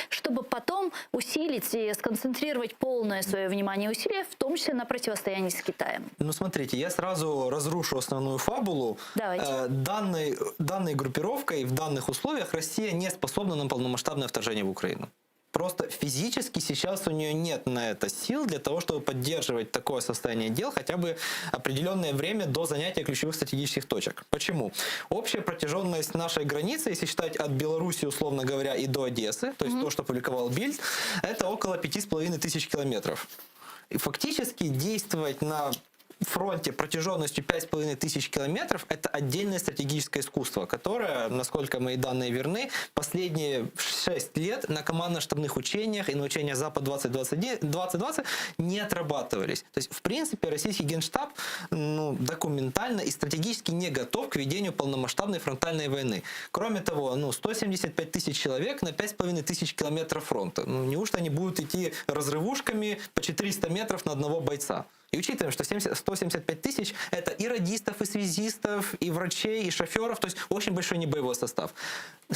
чтобы потом усилить и сконцентрировать полное свое внимание и усилия, в том числе на противостоянии с Китаем? Ну, смотрите, я сразу разрушу основную фабулу. Данной группировкой в данных условиях Россия не способна на полномасштабное вторжение в Украину. Просто физически сейчас у нее нет на это сил для того, чтобы поддерживать такое состояние дел хотя бы определенное время до занятия ключевых стратегических точек. Почему? Общая протяженность нашей границы, если считать от Беларуси, условно говоря, и до Одессы, то есть то, что публиковал Bild, это около 5500 километров. И фактически действовать на фронте протяженностью 5500 километров – это отдельное стратегическое искусство, которое, насколько мои данные верны, последние 6 лет на командно-штабных учениях и на учениях Запад-2020 не отрабатывались. То есть, в принципе, российский генштаб документально и стратегически не готов к ведению полномасштабной фронтальной войны. Кроме того, 175 тысяч человек на 5500 километров фронта. Неужто они будут идти разрывушками по 400 метров на одного бойца? И учитываем, что 175 тысяч – это и радистов, и связистов, и врачей, и шоферов, то есть очень большой небоевой состав.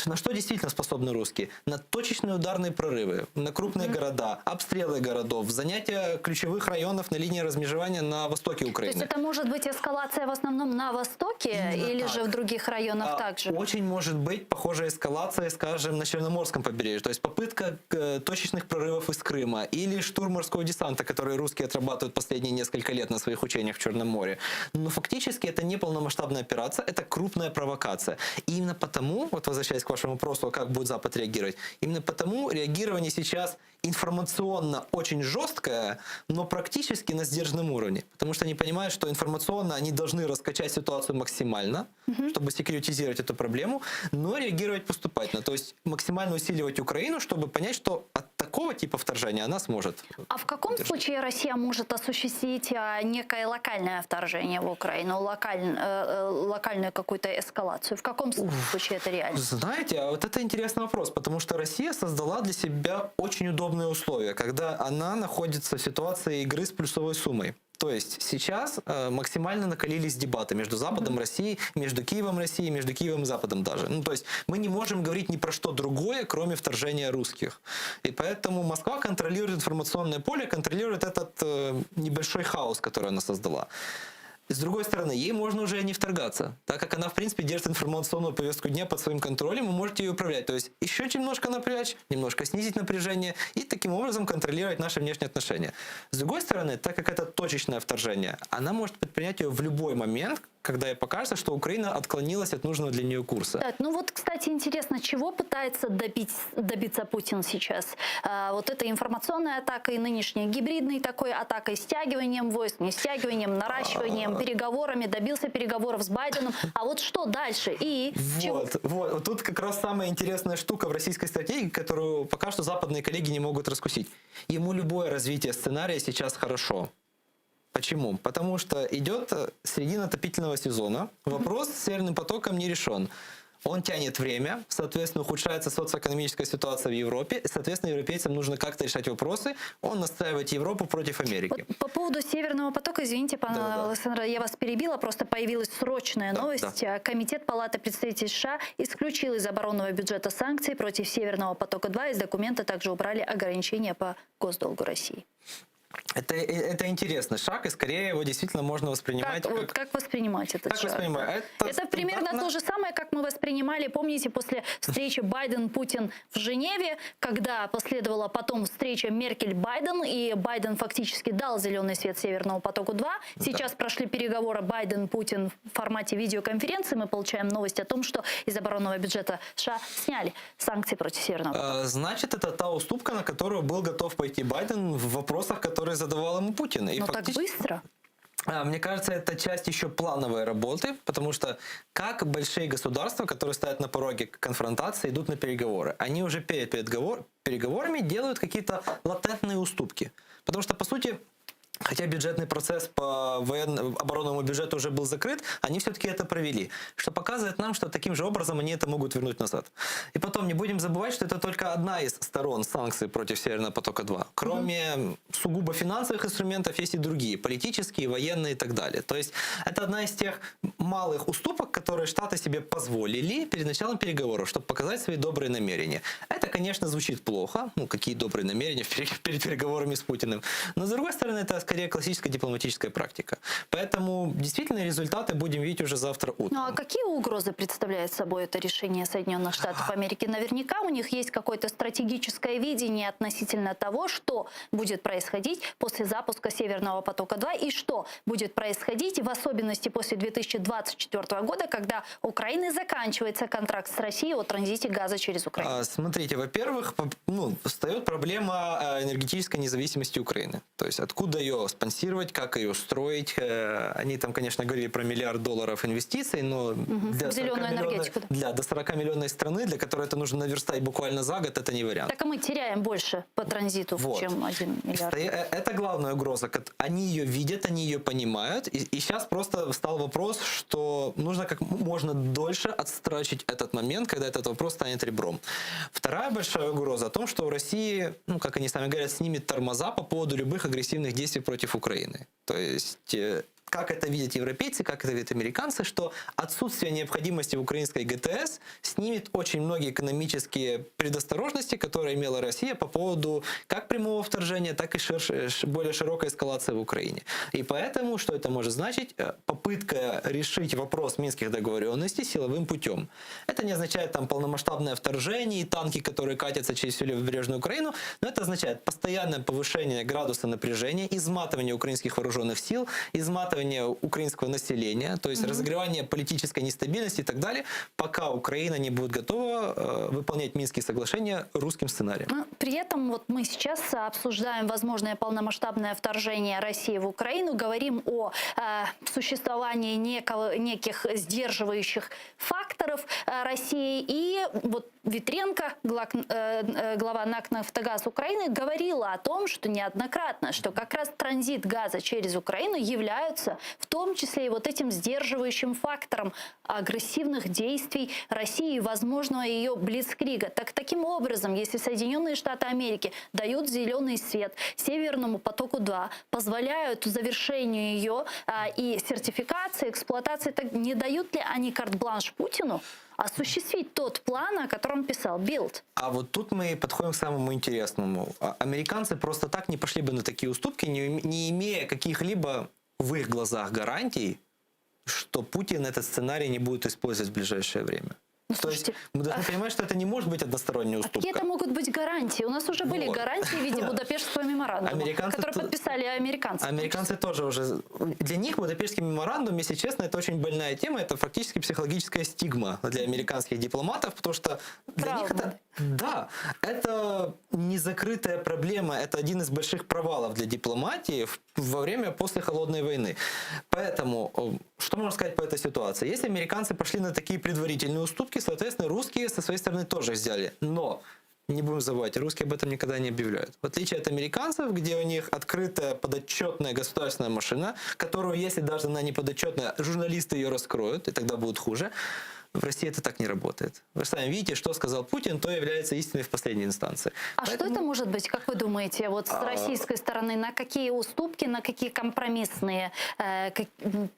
На что действительно способны русские? На точечные ударные прорывы, на крупные города, обстрелы городов, занятия ключевых районов на линии размежевания на востоке Украины. То есть это может быть эскалация в основном на востоке или же в других районах также? Очень может быть похожая эскалация, скажем, на Черноморском побережье. То есть попытка точечных прорывов из Крыма или штурм морского десанта, который русские отрабатывают последние несколько лет на своих учениях в Черном море. Но фактически это не полномасштабная операция, это крупная провокация. И именно потому, вот возвращаясь к вашему вопросу, как будет Запад реагировать, именно потому реагирование сейчас информационно очень жесткое, но практически на сдержанном уровне. Потому что они понимают, что информационно они должны раскачать ситуацию максимально, чтобы секьюритизировать эту проблему, но реагировать поступательно. То есть максимально усиливать Украину, чтобы понять, что от такого типа вторжения она сможет. А в каком случае Россия может осуществить некое локальное вторжение в Украину, локальную какую-то эскалацию? В каком случае это реально? Знаете, вот это интересный вопрос, потому что Россия создала для себя очень удобные условия, когда она находится в ситуации игры с плюсовой суммой. То есть сейчас максимально накалились дебаты между Западом и Россией, между Киевом и Россией, между Киевом и Западом даже. То есть мы не можем говорить ни про что другое, кроме вторжения русских. И поэтому Москва контролирует информационное поле, контролирует этот небольшой хаос, который она создала. С другой стороны, ей можно уже не вторгаться, так как она, в принципе, держит информационную повестку дня под своим контролем, вы можете ее управлять. То есть еще немножко напрячь, немножко снизить напряжение и таким образом контролировать наши внешние отношения. С другой стороны, так как это точечное вторжение, она может предпринять ее в любой момент, когда ей покажется, что Украина отклонилась от нужного для нее курса. Так, кстати, интересно, чего пытается добиться Путин сейчас? Вот эта информационная атака и нынешняя гибридной такой атакой, стягиванием войск, не стягиванием, наращиванием, переговорами, добился переговоров с Байденом. А вот что дальше? И вот тут как раз самая интересная штука в российской стратегии, которую пока что западные коллеги не могут раскусить. Ему любое развитие сценария сейчас хорошо. Почему? Потому что идет середина отопительного сезона, вопрос с Северным потоком не решен. Он тянет время, соответственно, ухудшается социоэкономическая ситуация в Европе, соответственно, европейцам нужно как-то решать вопросы, он настраивает Европу против Америки. Вот по поводу Северного потока, извините, Александр, я вас перебила, просто появилась срочная новость. Комитет Палаты представителей США исключил из оборонного бюджета санкции против Северного потока-2, из документа также убрали ограничения по госдолгу России. Это интересный шаг, и скорее его действительно можно воспринимать как воспринимать этот шаг? Это примерно то же самое, как мы воспринимали, помните, после встречи Байден-Путин в Женеве, когда последовала потом встреча Меркель-Байден, и Байден фактически дал зеленый свет Северному потоку-2. Сейчас прошли переговоры Байден-Путин в формате видеоконференции. Мы получаем новость о том, что из оборонного бюджета США сняли санкции против Северного потока. Значит, это та уступка, на которую был готов пойти Байден в вопросах, которые задавал ему Путин. Но так быстро? Мне кажется, это часть еще плановой работы, потому что как большие государства, которые стоят на пороге конфронтации, идут на переговоры, они уже перед переговорами делают какие-то латентные уступки. Потому что, по сути, хотя бюджетный процесс по оборонному бюджету уже был закрыт, они все-таки это провели. Что показывает нам, что таким же образом они это могут вернуть назад. И потом не будем забывать, что это только одна из сторон санкций против Северного потока-2. Кроме сугубо финансовых инструментов есть и другие, политические, военные и так далее. То есть это одна из тех малых уступок, которые Штаты себе позволили перед началом переговоров, чтобы показать свои добрые намерения. Это, конечно, звучит плохо. Ну, какие добрые намерения перед переговорами с Путиным. Но, с другой стороны, это скорее классическая дипломатическая практика. Поэтому действительно результаты будем видеть уже завтра утром. Ну а какие угрозы представляет собой это решение Соединенных Штатов Америки? Наверняка у них есть какое-то стратегическое видение относительно того, что будет происходить после запуска Северного потока-2 и что будет происходить в особенности после 2024 года, когда у Украины заканчивается контракт с Россией о транзите газа через Украину. Смотрите, во-первых, встает проблема энергетической независимости Украины. То есть откуда ее спонсировать, как ее строить. Они там, конечно, говорили про $1 миллиард инвестиций, но для до 40 миллионной страны, для которой это нужно наверстать буквально за год, это не вариант. Так а мы теряем больше по транзиту, чем 1 миллиард. Это главная угроза. Они ее видят, они ее понимают. И сейчас просто встал вопрос, что нужно как можно дольше отстрочить этот момент, когда этот вопрос станет ребром. Вторая большая угроза о том, что в России, ну, как они сами говорят, снимет тормоза по поводу любых агрессивных действий против Украины. То есть как это видят европейцы, как это видят американцы, что отсутствие необходимости в украинской ГТС снимет очень многие экономические предосторожности, которые имела Россия по поводу как прямого вторжения, так и более широкой эскалации в Украине. И поэтому, что это может значить? Попытка решить вопрос минских договоренностей силовым путем. Это не означает там полномасштабное вторжение и танки, которые катятся через всю левобережную Украину, но это означает постоянное повышение градуса напряжения, изматывание украинских вооруженных сил, изматывание украинского населения, то есть разогревание политической нестабильности и так далее, пока Украина не будет готова выполнять Минские соглашения русским сценарием. При этом вот мы сейчас обсуждаем возможное полномасштабное вторжение России в Украину, говорим о существовании неких сдерживающих факторов России. И вот Ветренко, глава НАК «Нафтогаз» Украины, говорила о том, что неоднократно, что как раз транзит газа через Украину являются в том числе и вот этим сдерживающим фактором агрессивных действий России и возможного ее блицкрига. Таким образом, если Соединенные Штаты Америки дают зеленый свет Северному потоку-2, позволяют завершению ее и сертификации, эксплуатации, так не дают ли они карт-бланш Путину осуществить тот план, о котором писал Билд? А вот тут мы подходим к самому интересному. Американцы просто так не пошли бы на такие уступки, не имея каких-либо в их глазах гарантий, что Путин этот сценарий не будет использовать в ближайшее время. То есть мы должны понимать, что это не может быть односторонняя уступка. Какие это могут быть гарантии? У нас уже были гарантии в виде Будапештского меморандума, который подписали американцы. Американцы тоже уже... Для них Будапештский меморандум, если честно, это очень больная тема, это фактически психологическая стигма для американских дипломатов, потому что для них это... Да, это незакрытая проблема, это один из больших провалов для дипломатии во время после Холодной войны. Поэтому, что можно сказать по этой ситуации? Если американцы пошли на такие предварительные уступки, соответственно, русские со своей стороны тоже сделали. Но не будем забывать, русские об этом никогда не объявляют. В отличие от американцев, где у них открытая подотчетная государственная машина, которую, если даже она не подотчетная, журналисты ее раскроют, и тогда будет хуже. В России это так не работает. Вы сами видите, что сказал Путин, то является истиной в последней инстанции. Поэтому... что это может быть, как вы думаете, вот с российской стороны, на какие уступки, на какие компромиссные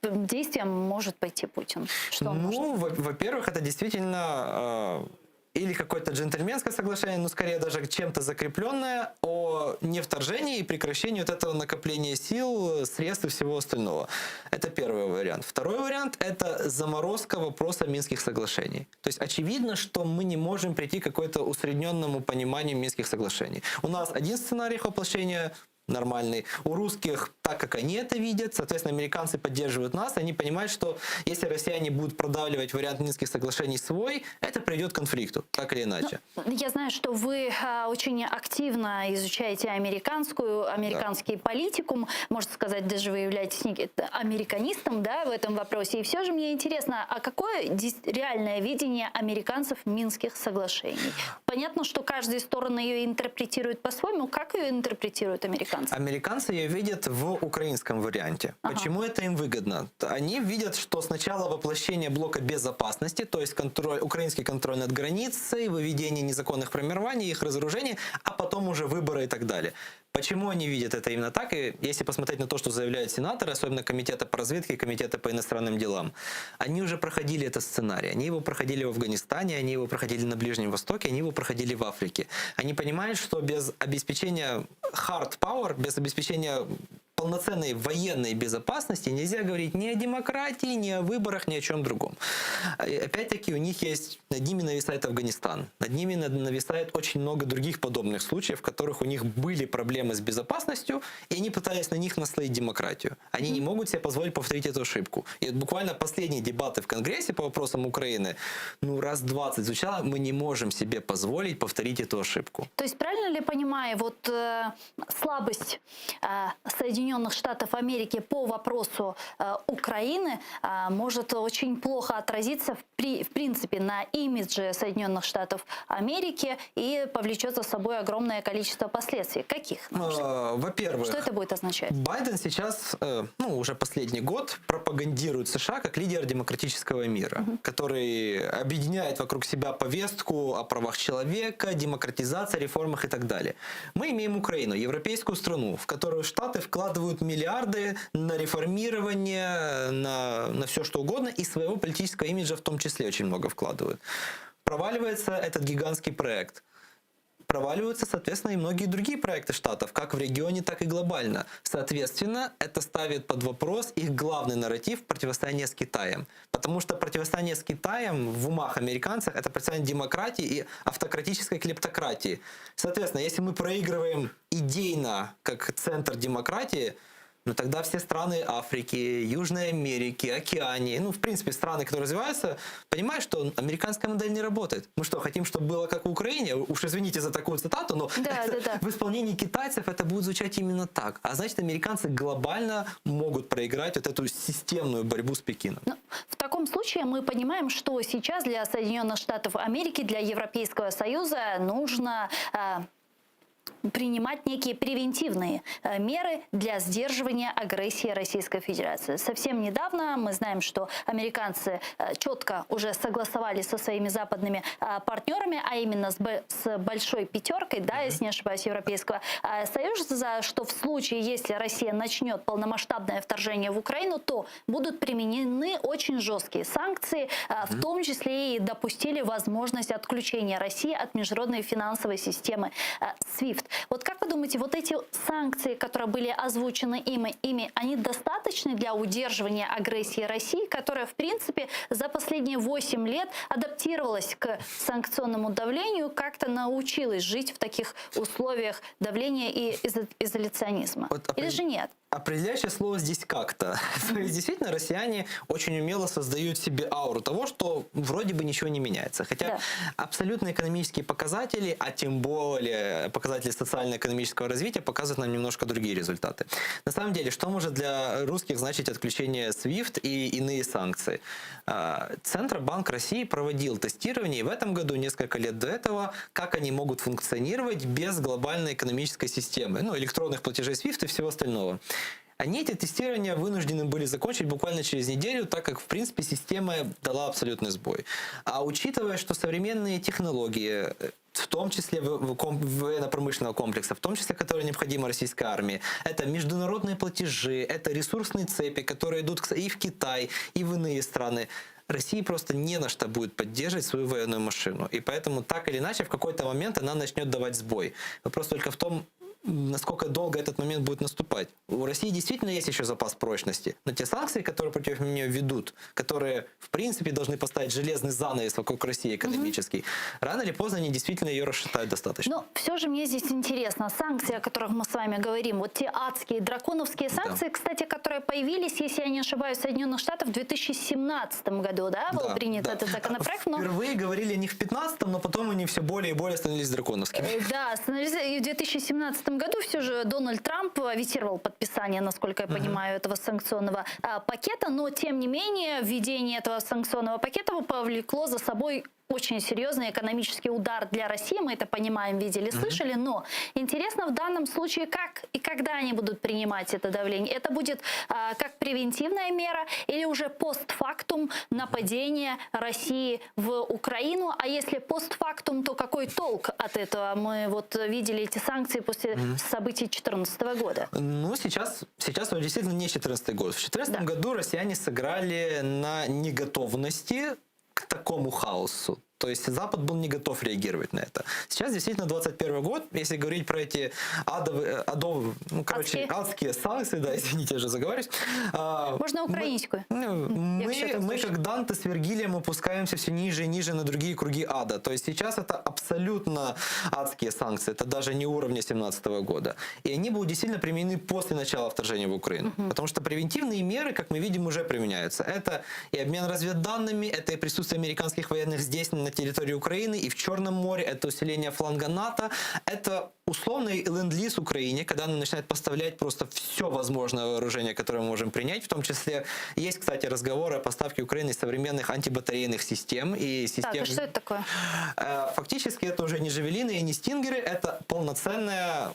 действия может пойти Путин? Во-первых, это действительно... или какое-то джентльменское соглашение, но скорее даже чем-то закрепленное о невторжении и прекращении вот этого накопления сил, средств и всего остального. Это первый вариант. Второй вариант – это заморозка вопроса Минских соглашений. То есть очевидно, что мы не можем прийти к какому-то усредненному пониманию Минских соглашений. У нас один сценарий их воплощения нормальный. У русских, так как они это видят, соответственно, американцы поддерживают нас, они понимают, что если россияне будут продавливать вариант Минских соглашений свой, это приведет к конфликту, так или иначе. Я знаю, что вы очень активно изучаете американский политикум, можно сказать, даже вы являетесь американистом, да, в этом вопросе. И все же мне интересно, а какое реальное видение американцев Минских соглашений? Понятно, что каждая сторона ее интерпретирует по-своему. Как ее интерпретируют американцы? Американцы ее видят в украинском варианте. Почему это им выгодно? Они видят, что сначала воплощение блока безопасности, то есть украинский контроль над границей, выведение незаконных формирований, их разоружение, а потом уже выборы и так далее. Почему они видят это именно так? И если посмотреть на то, что заявляют сенаторы, особенно комитета по разведке и комитета по иностранным делам, они уже проходили этот сценарий. Они его проходили в Афганистане, они его проходили на Ближнем Востоке, они его проходили в Африке. Они понимают, что без обеспечения hard power, без обеспечения полноценной военной безопасности нельзя говорить ни о демократии, ни о выборах, ни о чем другом. И опять-таки у них есть, над ними нависает Афганистан, над ними нависает очень много других подобных случаев, в которых у них были проблемы с безопасностью, и они пытались на них наслоить демократию. Они не могут себе позволить повторить эту ошибку. И буквально последние дебаты в Конгрессе по вопросам Украины, раз 20 звучало, мы не можем себе позволить повторить эту ошибку. То есть правильно ли понимаю, слабость Соединенных Штатов Америки по вопросу Украины может очень плохо отразиться в принципе на имидже Соединенных Штатов Америки и повлечет за собой огромное количество последствий. Каких? Во-первых, что это будет означать? Байден сейчас, уже последний год, пропагандирует США как лидер демократического мира, который объединяет вокруг себя повестку о правах человека, демократизации, реформах и так далее. Мы имеем Украину, европейскую страну, в которую Штаты вкладывают миллиарды на реформирование, на все что угодно, и своего политического имиджа в том числе очень много вкладывают. Проваливается этот гигантский проект. Проваливаются, соответственно, и многие другие проекты Штатов, как в регионе, так и глобально. Соответственно, это ставит под вопрос их главный нарратив противостояния с Китаем. Потому что противостояние с Китаем в умах американцев – это противостояние демократии и автократической клептократии. Соответственно, если мы проигрываем идейно как центр демократии, тогда все страны Африки, Южной Америки, Океании, в принципе, страны, которые развиваются, понимают, что американская модель не работает. Мы что, хотим, чтобы было как в Украине? Уж извините за такую цитату, но в исполнении китайцев это будет звучать именно так. А значит, американцы глобально могут проиграть эту системную борьбу с Пекином. В таком случае мы понимаем, что сейчас для Соединенных Штатов Америки, для Европейского Союза нужно принимать некие превентивные меры для сдерживания агрессии Российской Федерации. Совсем недавно мы знаем, что американцы четко уже согласовали со своими западными партнерами, а именно с большой пятеркой, если не ошибаюсь, Европейского Союза, что в случае, если Россия начнет полномасштабное вторжение в Украину, то будут применены очень жесткие санкции, в том числе и допустили возможность отключения России от международной финансовой системы SWIFT. Как вы думаете, эти санкции, которые были озвучены ими, они достаточны для удерживания агрессии России, которая, в принципе, за последние 8 лет адаптировалась к санкционному давлению, как-то научилась жить в таких условиях давления и изоляционизма? Или же нет? Определяющее слово здесь «как-то». То есть, действительно, россияне очень умело создают себе ауру того, что вроде бы ничего не меняется. Хотя абсолютно экономические показатели, а тем более показатели социально-экономического развития показывают нам немножко другие результаты. На самом деле, что может для русских значить отключение SWIFT и иные санкции? Центробанк России проводил тестирование, и в этом году, несколько лет до этого, как они могут функционировать без глобальной экономической системы, электронных платежей SWIFT и всего остального. Они эти тестирования вынуждены были закончить буквально через неделю, так как, в принципе, система дала абсолютный сбой. А учитывая, что современные технологии, в том числе военно-промышленного комплекса, в том числе, которые необходимы российской армии, это международные платежи, это ресурсные цепи, которые идут и в Китай, и в иные страны, России просто не на что будет поддерживать свою военную машину. И поэтому, так или иначе, в какой-то момент она начнет давать сбой. Вопрос только в том, насколько долго этот момент будет наступать. У России действительно есть еще запас прочности, но те санкции, которые против нее ведут, которые, в принципе, должны поставить железный занавес вокруг России экономический, рано или поздно они действительно ее расшатают достаточно. Но все же мне здесь интересно, санкции, о которых мы с вами говорим, вот те адские, драконовские санкции, кстати, которые появились, если я не ошибаюсь, в Соединенных Штатах в 2017 году, да, был принят этот законопроект. Но... Впервые говорили о них в 2015, но потом они все более и более становились драконовскими. Да, становились. И в 2017 году все же Дональд Трамп авитировал подписание, насколько я понимаю, этого санкционного пакета, но тем не менее введение этого санкционного пакета повлекло за собой очень серьезный экономический удар для России, мы это понимаем, видели, слышали, но интересно в данном случае, как и когда они будут принимать это давление. Это будет как превентивная мера или уже постфактум нападения России в Украину, а если постфактум, то какой толк от этого? Мы вот видели эти санкции после событий 2014 года. Ну, сейчас действительно не 2014 год. В 2014 году россияне сыграли на неготовности к такому хаосу. То есть Запад был не готов реагировать на это. Сейчас действительно 2021 год, если говорить про эти адские санкции, да, извините, я же заговариваюсь. Можно украинскую. Мы как Данте с Вергилием опускаемся все ниже и ниже на другие круги ада. То есть сейчас это абсолютно адские санкции. Это даже не уровня 2017 года. И они будут действительно применены после начала вторжения в Украину. Потому что превентивные меры, как мы видим, уже применяются. Это и обмен разведданными, это и присутствие американских военных здесь, на территории Украины, и в Черном море, это усиление фланга НАТО, это условный ленд-лиз Украине, когда она начинает поставлять просто все возможное вооружение, которое мы можем принять, в том числе есть, кстати, разговоры о поставке Украины современных антибатарейных систем. И систем... Так, а что это такое? Фактически это уже не «Жавелины» и не «Стингеры», это полноценная,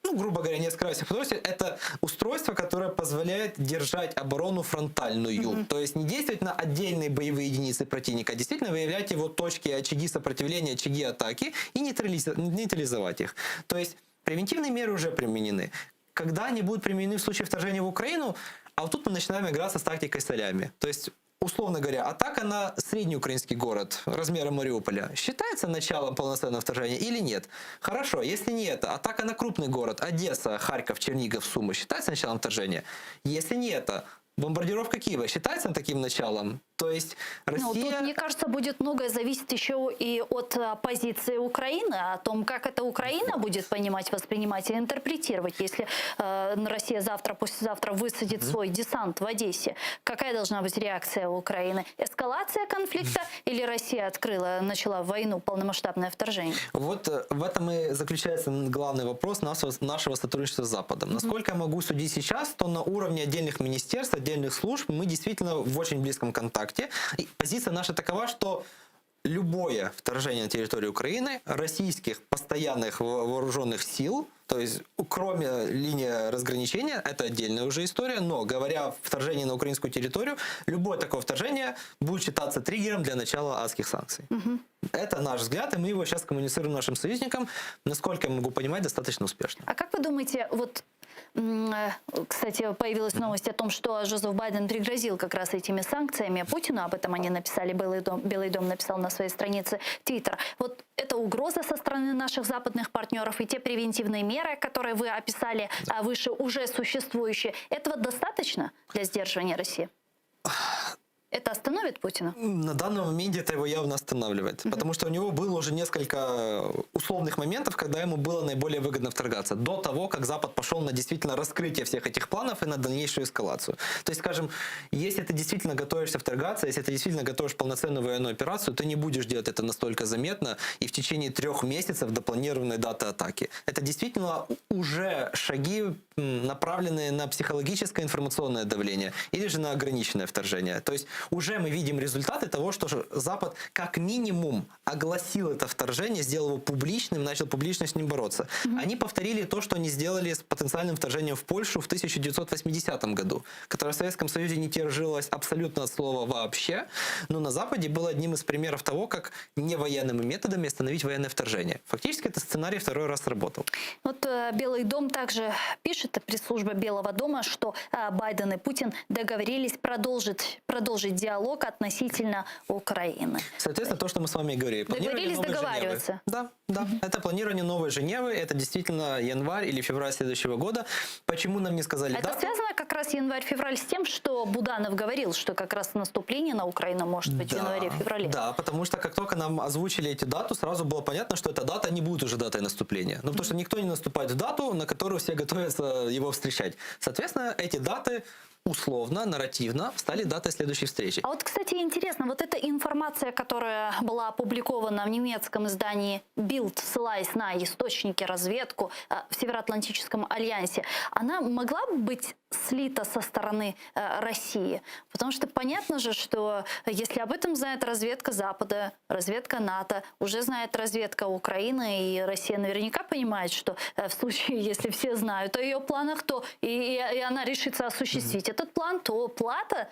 грубо говоря, не скрываясь их подробностей, это устройство, которое позволяет держать оборону фронтальную. То есть не действовать на отдельные боевые единицы противника, а действительно выявлять его точки, очаги сопротивления, очаги атаки и нейтрализовать их. То есть превентивные меры уже применены. Когда они будут применены в случае вторжения в Украину, а вот тут мы начинаем играться с тактикой солями. То есть, условно говоря, атака на средний украинский город размера Мариуполя считается началом полноценного вторжения или нет? Хорошо, если не это, атака на крупный город, Одесса, Харьков, Чернигов, Сумы, считается началом вторжения? Если не это, бомбардировка Киева считается таким началом? То есть Россия... Тут, мне кажется, будет многое зависеть еще и от позиции Украины, о том, как это Украина будет понимать, воспринимать и интерпретировать. Если Россия завтра, послезавтра высадит свой десант в Одессе, какая должна быть реакция у Украины? Эскалация конфликта или Россия начала войну, полномасштабное вторжение? Вот в этом и заключается главный вопрос нашего сотрудничества с Западом. Насколько я могу судить сейчас, то на уровне отдельных министерств, отдельных служб мы действительно в очень близком контакте. И позиция наша такова, что любое вторжение на территорию Украины российских постоянных вооруженных сил, то есть кроме линии разграничения, это отдельная уже история, но говоря о вторжении на украинскую территорию, любое такое вторжение будет считаться триггером для начала адских санкций. Это наш взгляд, и мы его сейчас коммуницируем нашим союзникам, насколько я могу понимать, достаточно успешно. А как вы думаете, вот, кстати, появилась новость о том, что Джозеф Байден пригрозил как раз этими санкциями Путину, об этом они написали, Белый дом написал на своей странице Twitter. Вот это угроза со стороны наших западных партнеров, и те превентивные меры, которые вы описали выше, уже существующие, этого достаточно для сдерживания России? Это остановит Путина? На данном моменте это его явно останавливает. Потому что у него было уже несколько условных моментов, когда ему было наиболее выгодно вторгаться. До того, как Запад пошел на действительно раскрытие всех этих планов и на дальнейшую эскалацию. То есть, скажем, если ты действительно готовишься вторгаться, если ты действительно готовишь полноценную военную операцию, ты не будешь делать это настолько заметно и в течение 3 месяцев до планированной даты атаки. Это действительно уже шаги, направленные на психологическое информационное давление или же на ограниченное вторжение. То есть уже мы видим результаты того, что Запад как минимум огласил это вторжение, сделал его публичным, начал публично с ним бороться. Они повторили то, что они сделали с потенциальным вторжением в Польшу в 1980 году, которое в Советском Союзе не тяжилось абсолютно от слова вообще, но на Западе было одним из примеров того, как не военными методами остановить военное вторжение. Фактически этот сценарий второй раз работал. Вот Белый дом также пишет, пресс-служба Белого дома, что Байден и Путин договорились продолжить диалог относительно Украины. Соответственно, то, что мы с вами и говорили. Договорились Новой договариваться. Женевы. Да, да. Это планирование новой Женевы. Это действительно январь или февраль следующего года. Почему нам не сказали Это дату? связано как раз январь-февраль с тем, что Буданов говорил, что как раз наступление на Украину может быть в январе-феврале. Да, потому что как только нам озвучили эти даты, сразу было понятно, что эта дата не будет уже датой наступления. Ну, потому что никто не наступает в дату, на которую все готовятся его встречать. Соответственно, эти даты условно, нарративно стали датой следующей встречи. А вот, кстати, интересно, вот эта информация, которая была опубликована в немецком издании Bild, ссылаясь на источники, разведку в Североатлантическом альянсе, она могла быть слита со стороны России? Потому что понятно же, что если об этом знает разведка Запада, разведка НАТО, уже знает разведка Украины, и Россия наверняка понимает, что в случае, если все знают о ее планах, то и она решится осуществить этот план, то плата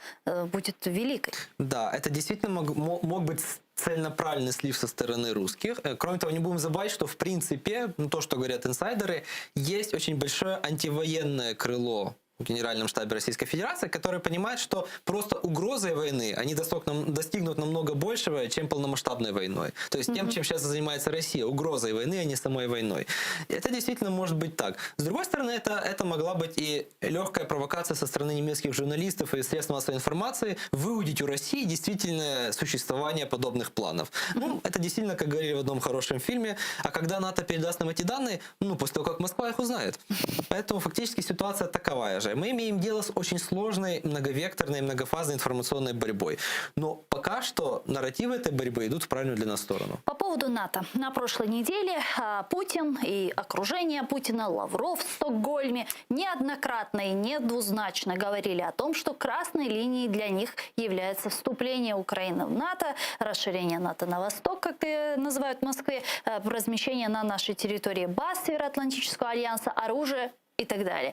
будет великой. Да, это действительно мог быть цельноправильный слив со стороны русских. Кроме того, не будем забывать, что в принципе, то, что говорят инсайдеры, есть очень большое антивоенное крыло в Генеральном штабе Российской Федерации, которые понимают, что просто угрозой войны они достигнут намного большего, чем полномасштабной войной. То есть тем, чем сейчас занимается Россия, угрозой войны, а не самой войной. Это действительно может быть так. С другой стороны, это могла быть и легкая провокация со стороны немецких журналистов и средств массовой информации выудить у России действительно существование подобных планов. Ну, это действительно, как говорили в одном хорошем фильме, а когда НАТО передаст нам эти данные, ну, после того, как Москва их узнает. Поэтому фактически ситуация таковая же. Мы имеем дело с очень сложной, многовекторной, многофазной информационной борьбой. Но пока что нарративы этой борьбы идут в правильную для нас сторону. По поводу НАТО. На прошлой неделе Путин и окружение Путина, Лавров в Стокгольме неоднократно и недвузначно говорили о том, что красной линией для них является вступление Украины в НАТО, расширение НАТО на восток, как называют в Москве, размещение на нашей территории баз Североатлантического альянса, оружия и так далее.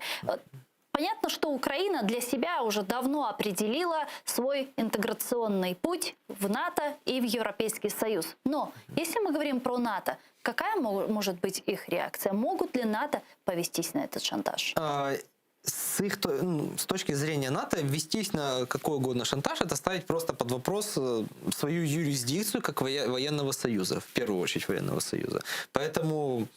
Понятно, что Украина для себя уже давно определила свой интеграционный путь в НАТО и в Европейский Союз. Но если мы говорим про НАТО, какая может быть их реакция? Могут ли НАТО повестись на этот шантаж? С точки зрения НАТО, вестись на какой угодно шантаж, это ставить просто под вопрос свою юрисдикцию как военного союза, в первую очередь военного союза. Поэтому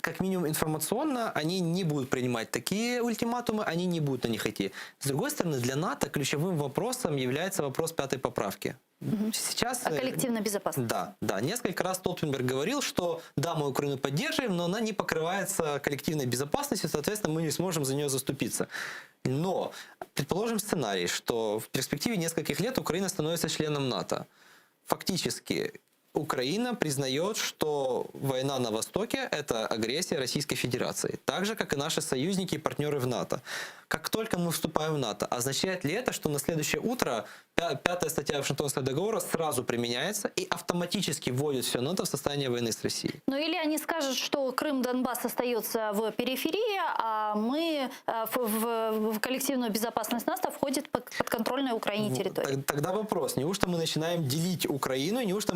как минимум информационно они не будут принимать такие ультиматумы, они не будут на них идти. С другой стороны, для НАТО ключевым вопросом является вопрос 5-й поправки. Сейчас, о коллективной безопасности. Да. Несколько раз Столтенберг говорил, что да, мы Украину поддерживаем, но она не покрывается коллективной безопасностью, соответственно, мы не сможем за нее заступиться. Но предположим сценарий, что в перспективе нескольких лет Украина становится членом НАТО. Фактически Украина признает, что война на Востоке – это агрессия Российской Федерации. Так же, как и наши союзники и партнеры в НАТО. Как только мы вступаем в НАТО, означает ли это, что на следующее утро 5-я статья Вашингтонского договора сразу применяется и автоматически вводит все НАТО в состояние войны с Россией? Ну или они скажут, что Крым, Донбасс остается в периферии, а мы в коллективную безопасность НАТО входит подконтрольная Украине территория. Тогда вопрос, неужто мы начинаем делить Украину, неужто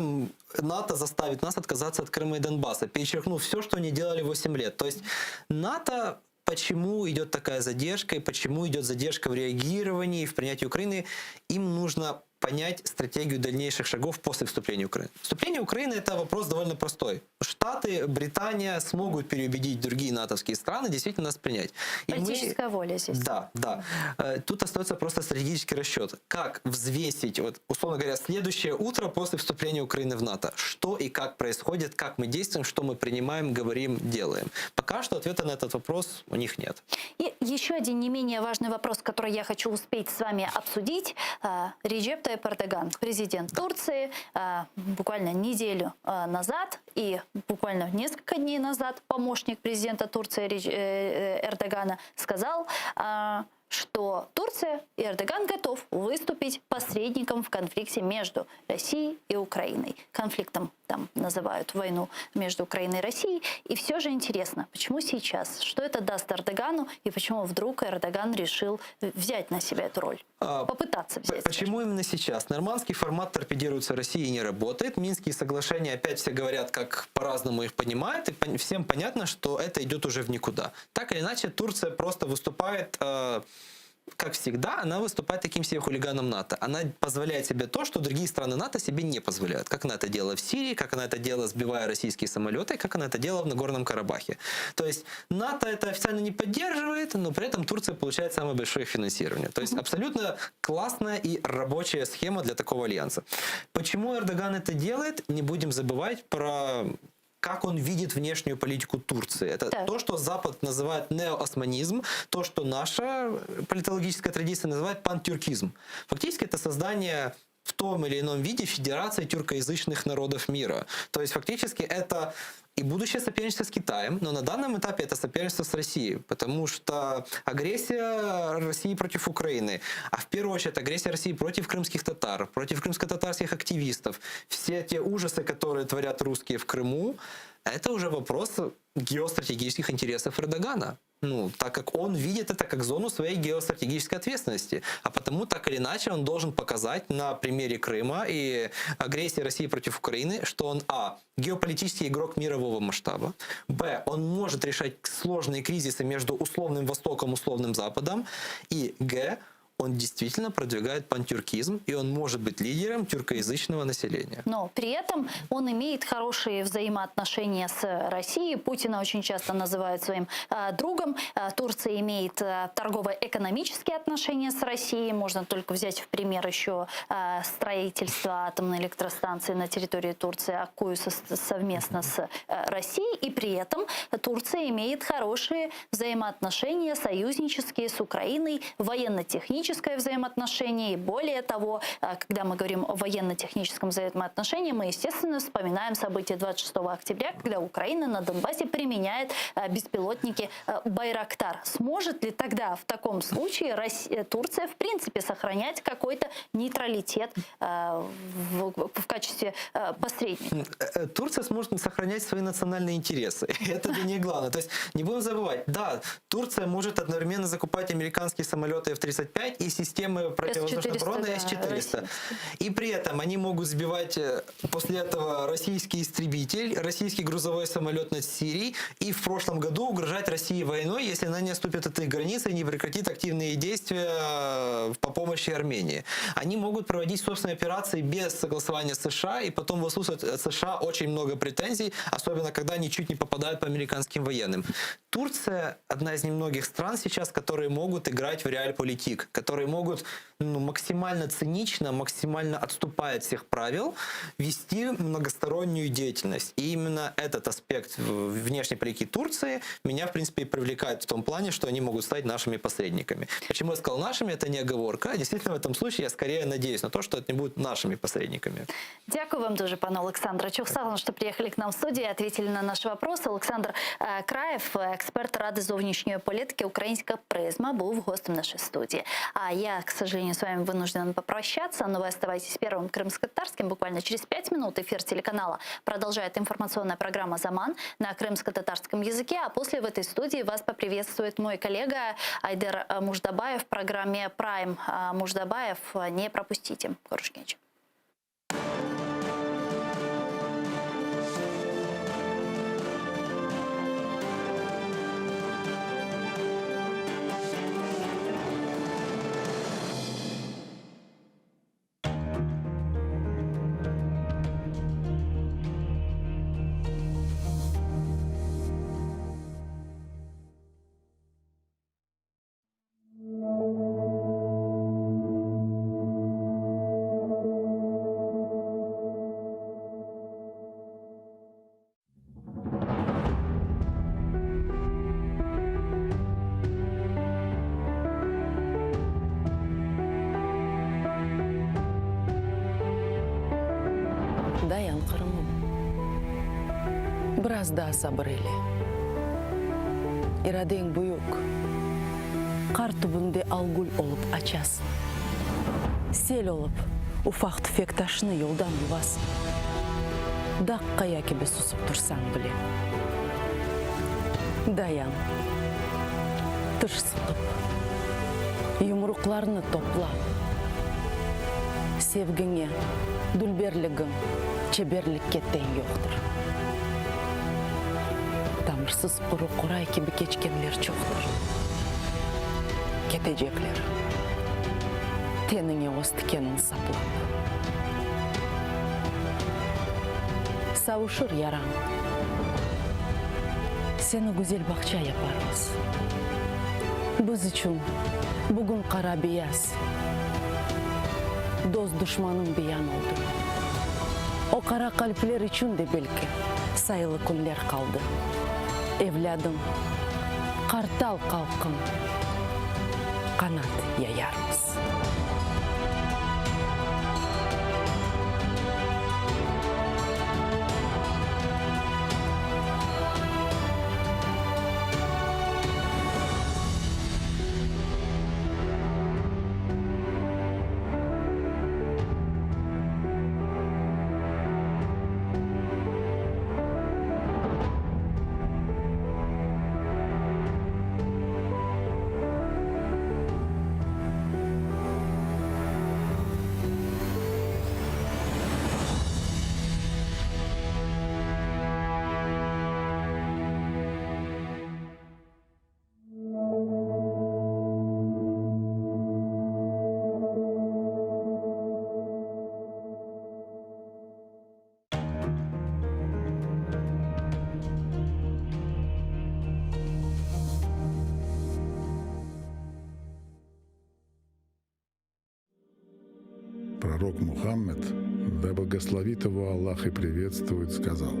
НАТО заставит нас отказаться от Крыма и Донбасса, перечеркнув все, что они делали 8 лет. То есть НАТО, почему идет такая задержка, и почему идет задержка в реагировании, в принятии Украины, им нужно понять стратегию дальнейших шагов после вступления Украины. Вступление Украины – это вопрос довольно простой. Штаты, Британия смогут переубедить другие натовские страны действительно нас принять. Политическая воля здесь. Да. Тут остается просто стратегический расчет. Как взвесить, вот, условно говоря, следующее утро после вступления Украины в НАТО? Что и как происходит, как мы действуем, что мы принимаем, говорим, делаем? Пока что ответа на этот вопрос у них нет. И еще один не менее важный вопрос, который я хочу успеть с вами обсудить. Реджеп Таyyip Эрдоган, президент Турции, буквально неделю назад и буквально несколько дней назад помощник президента Турции Эрдогана сказал, что Турция и Эрдоган готов выступить посредником в конфликте между Россией и Украиной. Конфликтом там называют войну между Украиной и Россией. И все же интересно, почему сейчас? Что это даст Эрдогану и почему вдруг Эрдоган решил взять на себя эту роль? Попытаться взять. Почему именно сейчас? Нормандский формат торпедируется Россией и не работает. Минские соглашения, опять все говорят, как по-разному их понимают. И всем понятно, что это идет уже в никуда. Так или иначе, Турция просто выступает как всегда, она выступает таким себе хулиганом НАТО. Она позволяет себе то, что другие страны НАТО себе не позволяют. Как она это делала в Сирии, как она это делала, сбивая российские самолеты, как она это делала в Нагорном Карабахе. То есть НАТО это официально не поддерживает, но при этом Турция получает самое большое финансирование. То есть абсолютно классная и рабочая схема для такого альянса. Почему Эрдоган это делает? Не будем забывать про как он видит внешнюю политику Турции. Это то, что Запад называет неоосманизм, то, что наша политологическая традиция называет пантюркизм. Фактически это создание в том или ином виде федерации тюркоязычных народов мира. То есть фактически это и будущее соперничество с Китаем, но на данном этапе это соперничество с Россией, потому что агрессия России против Украины, а в первую очередь агрессия России против крымских татар, против крымско-татарских активистов, все те ужасы, которые творят русские в Крыму, это уже вопрос геостратегических интересов Эрдогана. Ну, так как он видит это как зону своей геостратегической ответственности. А потому, так или иначе, он должен показать на примере Крыма и агрессии России против Украины, что он, геополитический игрок мирового масштаба, он может решать сложные кризисы между условным Востоком и условным Западом, и он действительно продвигает пантюркизм, и он может быть лидером тюркоязычного населения. Но при этом он имеет хорошие взаимоотношения с Россией. Путина очень часто называют своим другом. Турция имеет торгово-экономические отношения с Россией. Можно только взять в пример еще строительство атомной электростанции на территории Турции, Аккую совместно с Россией. И при этом Турция имеет хорошие взаимоотношения союзнические с Украиной, военно-технические взаимоотношения. И более того, когда мы говорим о военно-техническом взаимоотношении, мы, естественно, вспоминаем события 26 октября, когда Украина на Донбассе применяет беспилотники «Байрактар». Сможет ли тогда в таком случае Турция, в принципе, сохранять какой-то нейтралитет в качестве посредника? Турция сможет сохранять свои национальные интересы. Это для нее главное. То есть не будем забывать, Турция может одновременно закупать американские самолеты F-35 и системы противовоздушной обороны С-400. И при этом они могут сбивать после этого российский истребитель, российский грузовой самолет над Сирией и в прошлом году угрожать России войной, если она не отступит от их границы и не прекратит активные действия по помощи Армении. Они могут проводить собственные операции без согласования с США и потом выслушивать от США очень много претензий, особенно когда они чуть не попадают по американским военным. Турция одна из немногих стран сейчас, которые могут играть в реаль-политик, которые могут максимально цинично, максимально отступая от всех правил, вести многостороннюю деятельность. И именно этот аспект внешней политики Турции меня, в принципе, и привлекает в том плане, что они могут стать нашими посредниками. Почему я сказал нашими, это не оговорка. Действительно, в этом случае я скорее надеюсь на то, что это не будут нашими посредниками. Дякую вам дуже, пане Олександре. Чухсаган, что приехали к нам в студию и ответили на наши вопросы. Олександр Краєв, експерт Ради зовнішньої політики «Українська призма», был гостем нашей студии. А я, к сожалению, с вами вынуждена попрощаться, но вы оставайтесь первым крымско-татарским. Буквально через 5 минут эфир телеканала продолжает информационная программа «Заман» на крымско-татарском языке, а после в этой студии вас поприветствует мой коллега Айдер Муждабаев в программе «Прайм». Муждабаев, не пропустите. Хорошего вечера. Dayan Kırım'ım. Biraz daha sabır eyle. İraden büyük. Kar tübünde algul olup açasın. Sel olup ufak tüfek taşını yoldan yuvasın. Dakkaya gibi susup dursan bile. Dayan. Tış sıkıp. Yumruklarını topla. Sevgine, dülberligin, çeberlikке тең yoktur. Тамырсыз құры құрай gibi geçkenler çoktur. кетежеклер. Теніңе остыкенің саплап. Сауышыр яраң. Сені güzel бақча япармыз. Біз үшін бүгін қара бияз. Дос дұшманың биян oldu. O қара қалплер үшін де белкі сайлы күнлер қалды. Evladım, қартал қалқын, қанат яярмыз. Пророк Мухаммед, да благословит его Аллах и приветствует, сказал: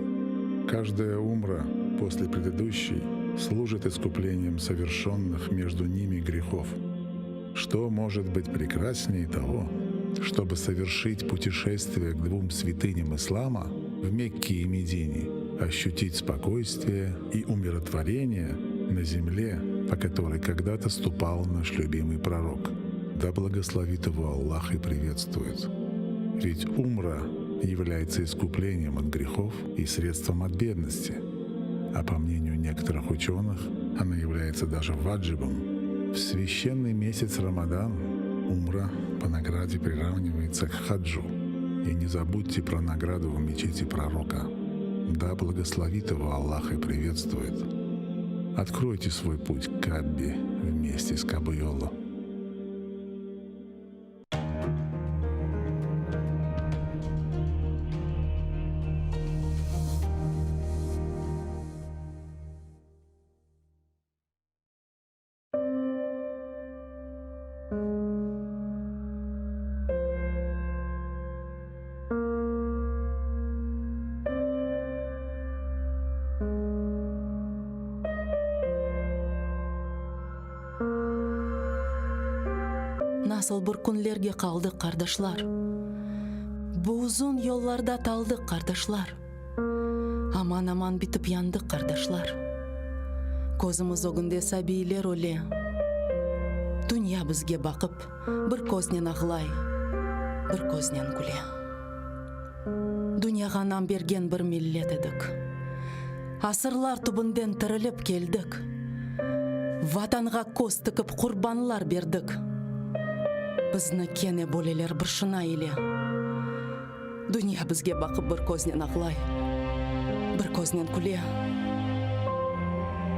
«Каждая умра после предыдущей служит искуплением совершенных между ними грехов. Что может быть прекраснее того, чтобы совершить путешествие к двум святыням ислама в Мекке и Медине, ощутить спокойствие и умиротворение на земле, по которой когда-то ступал наш любимый пророк. Да благословит его Аллах и приветствует. Ведь умра является искуплением от грехов и средством от бедности, а по мнению некоторых ученых, она является даже ваджибом. В священный месяц Рамадан умра по награде приравнивается к хаджу. И не забудьте про награду в мечети пророка. Да благословит его Аллах и приветствует. Откройте свой путь к Каббе вместе с Кабайоло. Насыл бір күнлерге қалдық, қардашлар. Бұл ұзын yollarda талдық, қардашлар. Аман-аман бітіп яндық, қардашлар. Көзіміз огынде сәбейлер оле. Дүния бізге бақып, бір көзнен ағылай, бір көзнен күле. Дүнияға нам берген бір миллет едік. Асырлар түбінден тіріліп келдік. Ватанға көз тікіп құрбанлар бердік. Бізні кене бөлелер бір шына еле. Дүния бізге бақып бір көзнен ағылай, бір көзнен күле.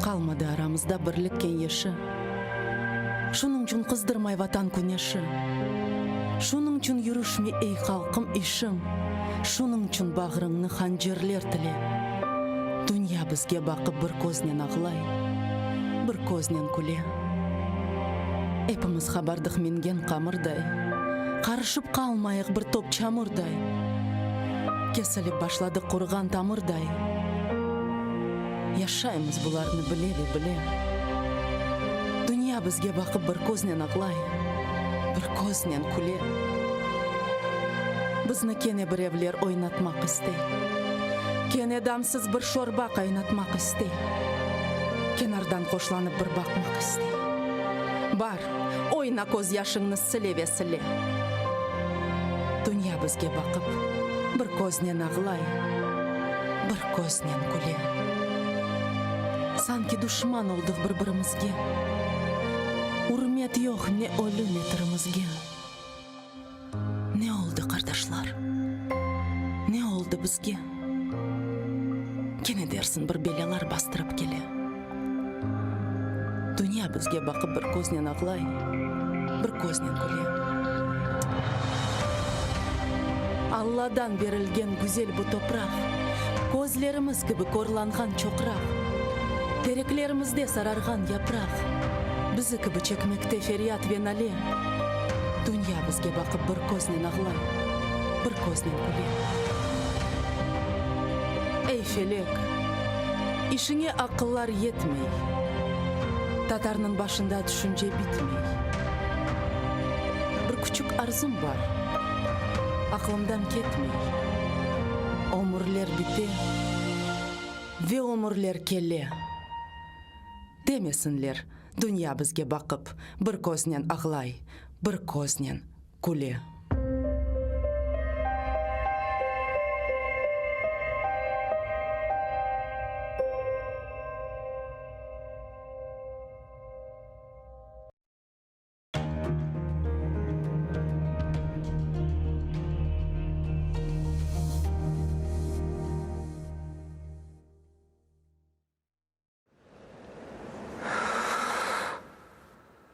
Қалмады арамызда бірліккен еші. Шуның жүн қыздырмай ватан көнеші. Шуның жүн юрушме ей қалқым ишім. Шуның жүн бағырыңны ханжерлер тіле. Дүния бізге бақып бір көзнен ағылай, бір көзнен күле. Эпіміз хабардық менген қамырдай, қарышып қалмайық бір топ чамырдай. Кесіліп башладық құрған тамырдай. Яшаймыз бұларны біле. Дүния бізге бақып бір көзнен ағылай, бір көзнен күле. Бізні кене біревлер ойнатмақ істей. Кене дамсыз бір шорба қайнатмақ істей. Кенардан қошланып бір бақмақ істей. Бар, ойна көз яшыңны сіле-весіле. Дүния бізге бақып, бір көзнен ағылай, бір көзнен күле. Санки душман олдық бір-бірімізге. Урмет жоқ не өлі не тірімізге. Не олды, қардашлар? Не олды бізге? Кене дерсін бір белелар бастырып келе. Dünya bizge bakıp bir ko'znen ağlay, bir ko'znen kulya. Allah'dan berilgen güzel bu toprak, gözlerimiz gibi korlangan çokrak, tereklerimizde sarargan yaprak, bizi gibi çekmekte feryat ve nale. Dünya bizge bakıp bir ko'znen ağlay, bir ko'znen kulya. Ey felek, işine akıllar yetmey, Tatarının başında düşünce bitmey. Bir küçük arzum var, aklımdan ketmey. Ömürler bite ve ömürler kelle. Demesinler, dünya bizge bakıp bir ko'znen ağlay, bir ko'znen kule.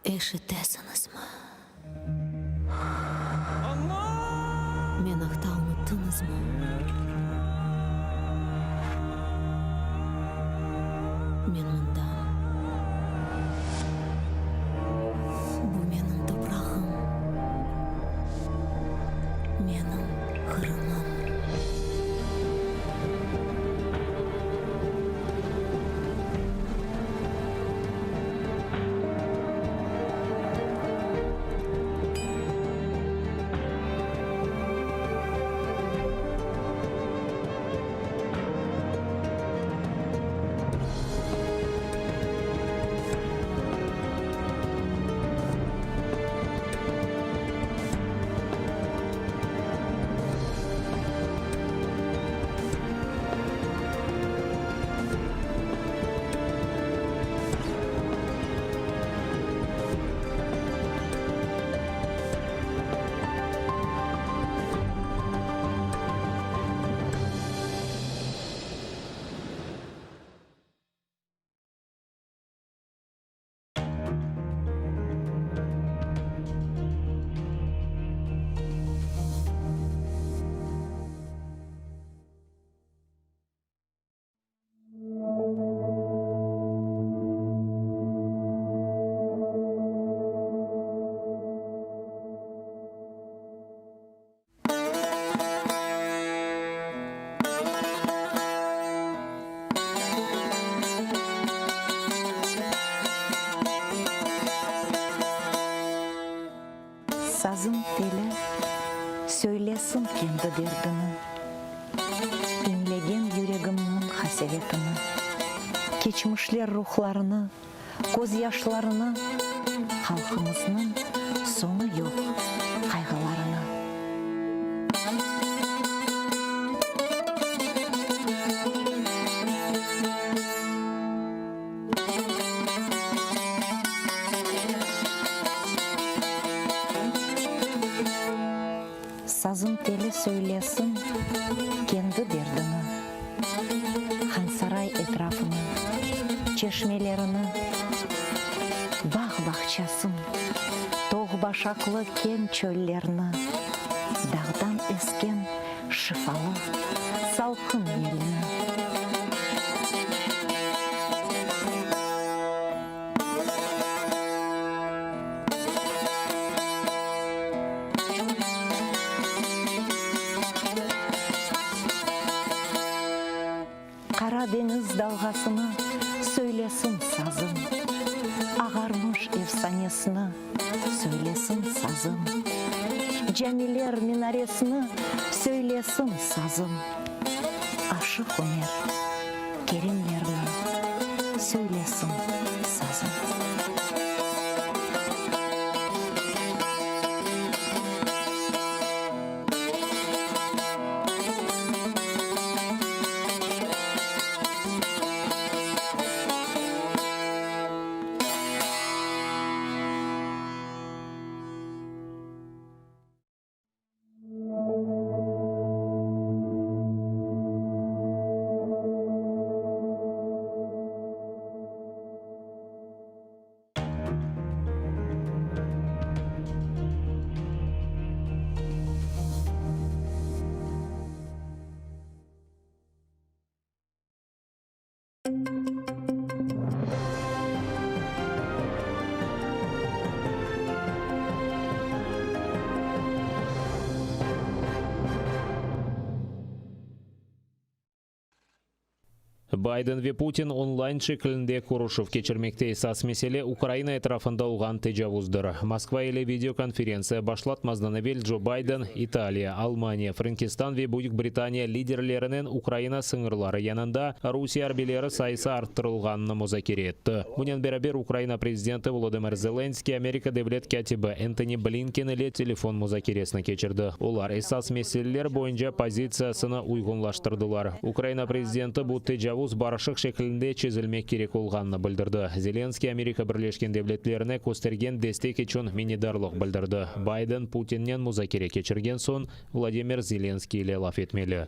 Eşitesiniz mi? Meni unuttunuz mu? Men mundam. Bu menin toprağım. Menin Kırımım. Sazın teli söylesin kendi derdini, inlegen yüreğimnin hasevetini, geçmişler ruhlarını, göz yaşlarını, halkımızın sonu yok kaygılarını. Sazın teli söylesin kendi derdini, Hansaray etrafını, çeşmelerini, bağ bahçesin, toğ başaklı ken çöllerini, dağdan esken şifalı, salkın elini. Karadeniz dalgasını söylesin sazım, ağarmış efsanesini söylesin sazım, camiler minaresini söylesin sazım, aşık Ömer Kerimlerini söylesin sazım. Байден ве Путин онлайн шекілінде Курушев кечірмекте сас меселе Украина этрafında olğan tecavüzdür. Moskva ile videokonferensiya başlatmazdan evvel Joe Biden, Italiya, Almanya, Frankistan ve Buyuk Britaniya liderlerinin Ukraina sınırları yanında Rusiya harbileri sayısı arttırılğanını muzakere etti. Bunun beraber Ukraina prezidenti Volodymyr Zelenskiy Amerika devlet katibi Antony Blinken ile telefon muzakeresini geçirdi. Ular esas meseleler boyunca pozitsiyasını uygunlaştırdılar. Ukraina prezidenti bu tecavüz barışık şekilde çözülmek gerek olğanını bildirdi. Zelenskiy Amerika Birleşken Devletlerine göstergen destek için minnetdarlık bildirdi. Biden Putin'den muzakere geçirgen son Vladimir Zelenskiy ile laf etmeli.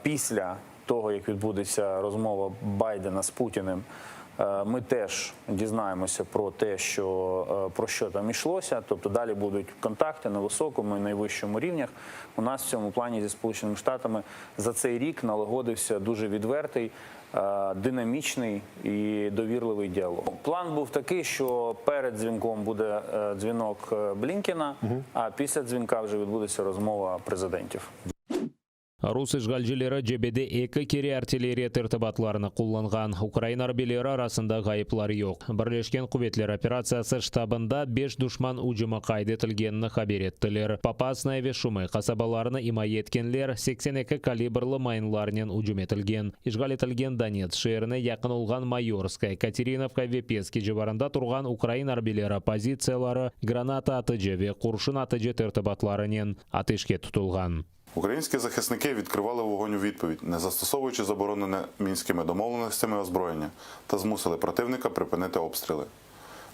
Після того, як відбудеться розмова Байдена з Путіним, ми теж дізнаємося про те, про що там йшлося. Тобто далі будуть контакти на високому і найвищому рівнях. У нас в цьому плані зі Сполученими Штатами за цей рік налагодився дуже відвертий, динамічний і довірливий діалог. План був такий, що перед дзвінком буде дзвінок Блінкена, а після дзвінка вже відбудеться розмова президентів. Rus işgalcileri cebede eki keri artilleriya tertibatlarını kullangan. Ukrayna harbileri arasında gayıplar yok. Birleşken Kuvvetler Operatsiyası ştabında 5 düşman ucuma kaydetilgenini haber ettiler. Popasnaya ve Shumay kasabalarını imay etkenler 82 kalibrlı mayınlarının ucum etilgen. İşgal etilgen Donetsk şehrine yakın olgan Mayorskaya, Katerinovka ve Peski civarında turgan Ukrayna harbileri pozitsiyaları granata atıcı ve kurşun atıcı tertibatlarının ateşke tutulgan. Українські захисники відкривали вогонь у відповідь, не застосовуючи заборонене мінськими домовленостями озброєння, та змусили противника припинити обстріли.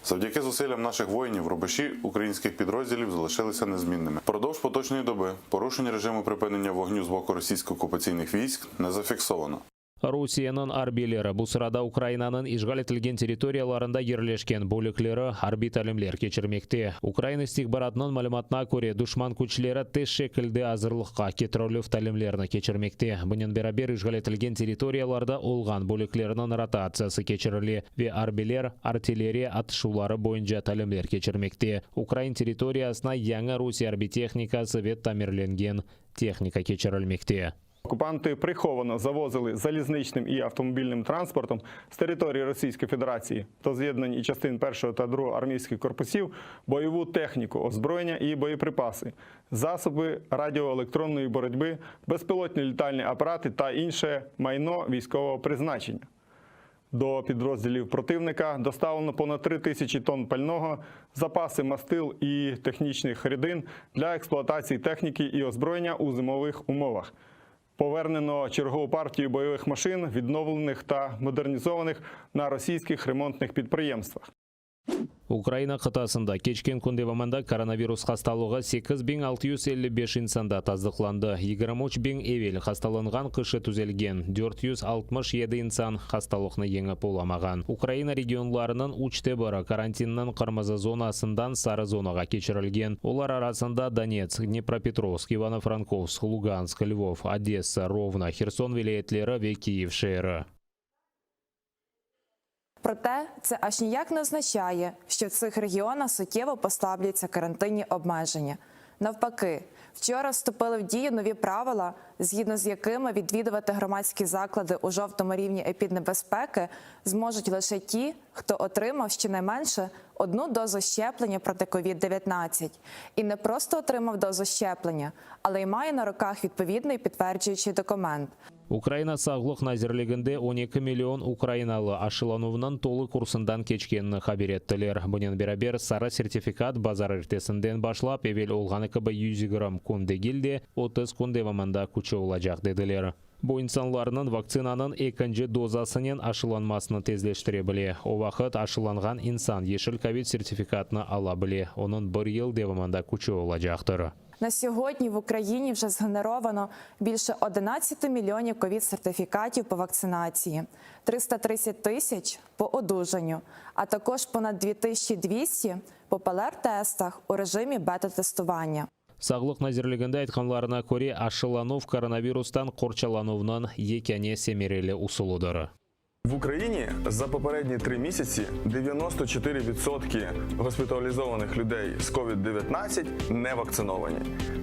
Завдяки зусиллям наших воїнів рубежі українських підрозділів залишилися незмінними. Впродовж поточної доби порушень режиму припинення вогню з боку російсько-окупаційних військ не зафіксовано. Rusiyanın harbileri bu sırada Ukrayna'nın işgal etilgen territoriyalarında yerleşken bölükleri harbi talimler geçirmekte. Ukrayna istihbaratının malumatına göre düşman güçleri tez şekilde hazırlıkka ketiriliv talimlerini geçirmekte. Bunun beraber işgal etilgen territoriyalarda olğan bölüklerinin rotatsiyası geçirili ve harbiler artilleriya atışuları boyunca talimler geçirmekte. Ukrayna territoriyasına yangi Rusiya harbi texnikası ve tamirlengen texnika geçirilmekte. Окупанти приховано завозили залізничним і автомобільним транспортом з території Російської Федерації до з'єднань і частин 1 та 2 армійських корпусів бойову техніку, озброєння і боєприпаси, засоби радіоелектронної боротьби, безпілотні літальні апарати та інше майно військового призначення. До підрозділів противника доставлено понад 3000 тонн пального, запаси мастил і технічних рідин для експлуатації техніки і озброєння у зимових умовах. Повернено чергову партію бойових машин, відновлених та модернізованих на російських ремонтних підприємствах. Ukrayna kıtasında keçken kundevamanda koronavirus hastalığı 8655 insanda tasdiqlandı. 23.000 evvel hastalangan kışı tüzelgen. 467 insan hastalıqni yengip olamagan. Ukrayna regionlarının 3'te biri karantinnin kırmızı zonasından sarı zonaga geçirilgen. Ular arasında Donetsk, Dnipropetrovsk, Ivano-Frankivsk, Lugansk, Lvov, Odessa, Rovno, Kherson vilayetleri ve Kyiv şehri. Проте це аж ніяк не означає, що в цих регіонах суттєво послабляться карантинні обмеження. Навпаки, вчора вступили в дію нові правила, згідно з якими відвідувати громадські заклади у жовтому рівні епіднебезпеки зможуть лише ті, хто отримав щонайменше одну дозу щеплення проти COVID-19. І не просто отримав дозу щеплення, але й має на руках відповідний підтверджуючий документ. Ukrayna sağlık nazirliginde 12 milyon Ukraynalı aşılanuvunun tolu kursundan keçkenini haber ettiler. Bunun beraber sarı sertifikat bazar ertesinden başlap evvel olğan 100 gram kundegilde 30 kun devamında kuchu olacak dediler. Bu insanların vaksinanın ikinci dozasının aşılanmasını tezleştirebilir. O vakit aşılangan insan yeşil COVID sertifikatını alabilir. Onun bir yıl devamında kuchu olacaktır. На сьогодні в Україні вже згенеровано більше 11 мільйонів ковід-сертифікатів по вакцинації, 330 тисяч по одужанню, а також понад 2200 по ПЛР-тестах у режимі бета-тестування. Sağlık nazirliginde aytganlarına göre aşılanuv koronavirustan qorchalanuvның ekeni semereli usuludur. В Україні за попередні 3 місяці 94% госпіталізованих людей з COVID-19 не вакциновані.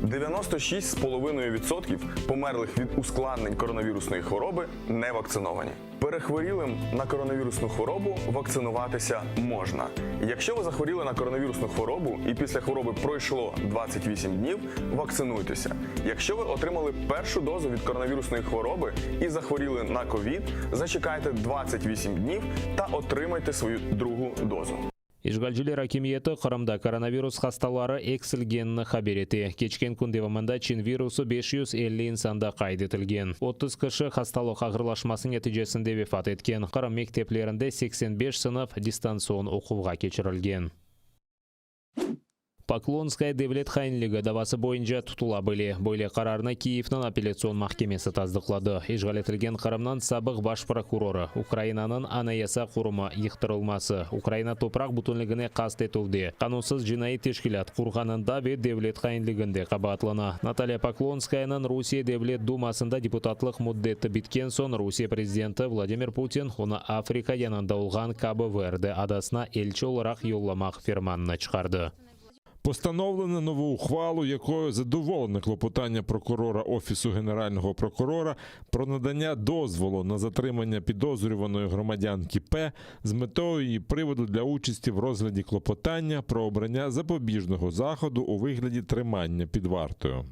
96,5% померлих від ускладнень коронавірусної хвороби не вакциновані. Перехворілим на коронавірусну хворобу вакцинуватися можна. Якщо ви захворіли на коронавірусну хворобу і після хвороби пройшло 28 днів, вакцинуйтеся. Якщо ви отримали першу дозу від коронавірусної хвороби і захворіли на ковід, зачекайте 28 днів та отримайте свою другу дозу. Ишгалжилер акимиеті Қырымда коронавирус хасталары эксілгенні хабер еті. Кечкен күндевамында чин вирусу 550 инсанда қайд етілген. 30 кіші хасталық ағырлашмасын нәтижесінде вефат еткен. Қырым мектеплерінде 85 сынып дистанцион оқуға кечірілген. Поклонская девлет хайнлигі давасы бойынша тұтыла біле. Бойле қарарына Киевнің апелляцион махкемесі таздықлады. Ишғал етілген Қырымнан сабық баш прокуроры, Украинаның анаяса құрымы иқтырылмасы, Украина топрақ бұтынлігіне қаст етуде. Қанусыз жинайы тешкілят құрғанында ве девлет хайнлігінде қабатлана. Наталья Поклонскаяның Русия девлет думасында депутатлық мұддетті біткен сон Русия президенті Владимир Путин оны Африка янында олған Кабо-Верде адасына елші оларақ йолламақ ферманына шығарды. Постановлено нову ухвалу, якою задоволене клопотання прокурора Офісу Генерального прокурора про надання дозволу на затримання підозрюваної громадянки П з метою її приводу для участі в розгляді клопотання про обрання запобіжного заходу у вигляді тримання під вартою.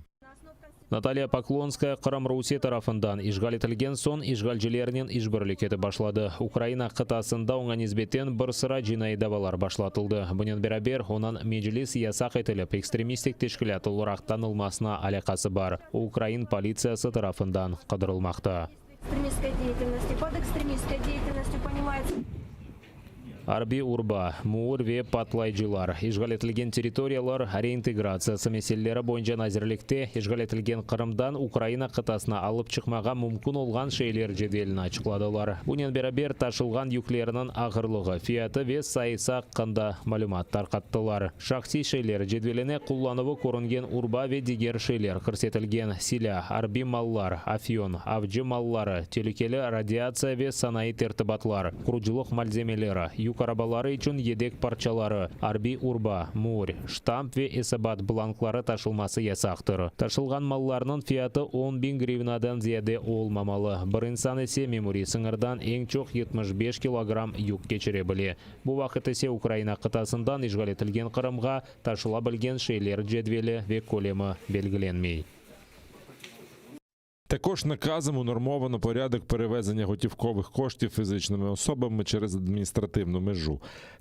Наталья Поклонская Қырым Русия тарафындан ишғал етілген сон ишғалжилерінен ишбірлік башлады. Украина қытасында оңа низбеттен бір sıra жинай давалар башлатылды. Бұнен берабер онан межилис ясақ етіліп экстремистік тешкілят оларақ танылмасына алақасы бар. Украин полициясы тарафындан қыдырылмақты. Экстремистской деятельности. Под экстремистской деятельностью понимается... Арби Урба, Мур ве Патлайджилар. Ишғал етілген территориялар реинтеграциясы мәселелері бойынша назірлікте ишғал етілген Қырымдан Украина қытасына алып шықмаға мүмкін олған шейлер жеделін ачықладылар. Бұнен берабер ташылған юклерінің ағырлығы, фияты ве сайыса қында малюматтар қаттылар. Шақси шейлер жеделіне құлланывы көрінген Урба ве дигер шейлер қырсетілген Силя, Арби маллар, Афьон, Авжы маллары, телекелі радиация ве санайы тертібатлар, құруджилық мальземелері, Карабалары үшін едек парчалары, Арби Урба, Мур, штамп ве эсабат бланклары ташылмасы ясақтыр. Ташылған малларының фияты 10 000 гривнадан зияде олмамалы. Бір инсан есе мемури сыңырдан ең чоқ 75 килограмм юк кечіре біле. Бұл вақыт есе Украина қытасындан ишғал етілген Қырымға ташыла білген шейлер жедвелі ве колемі белгіленмей. Також наказом унормовано порядок перевезення готівкових коштів фізичними особами через адміністративну межу.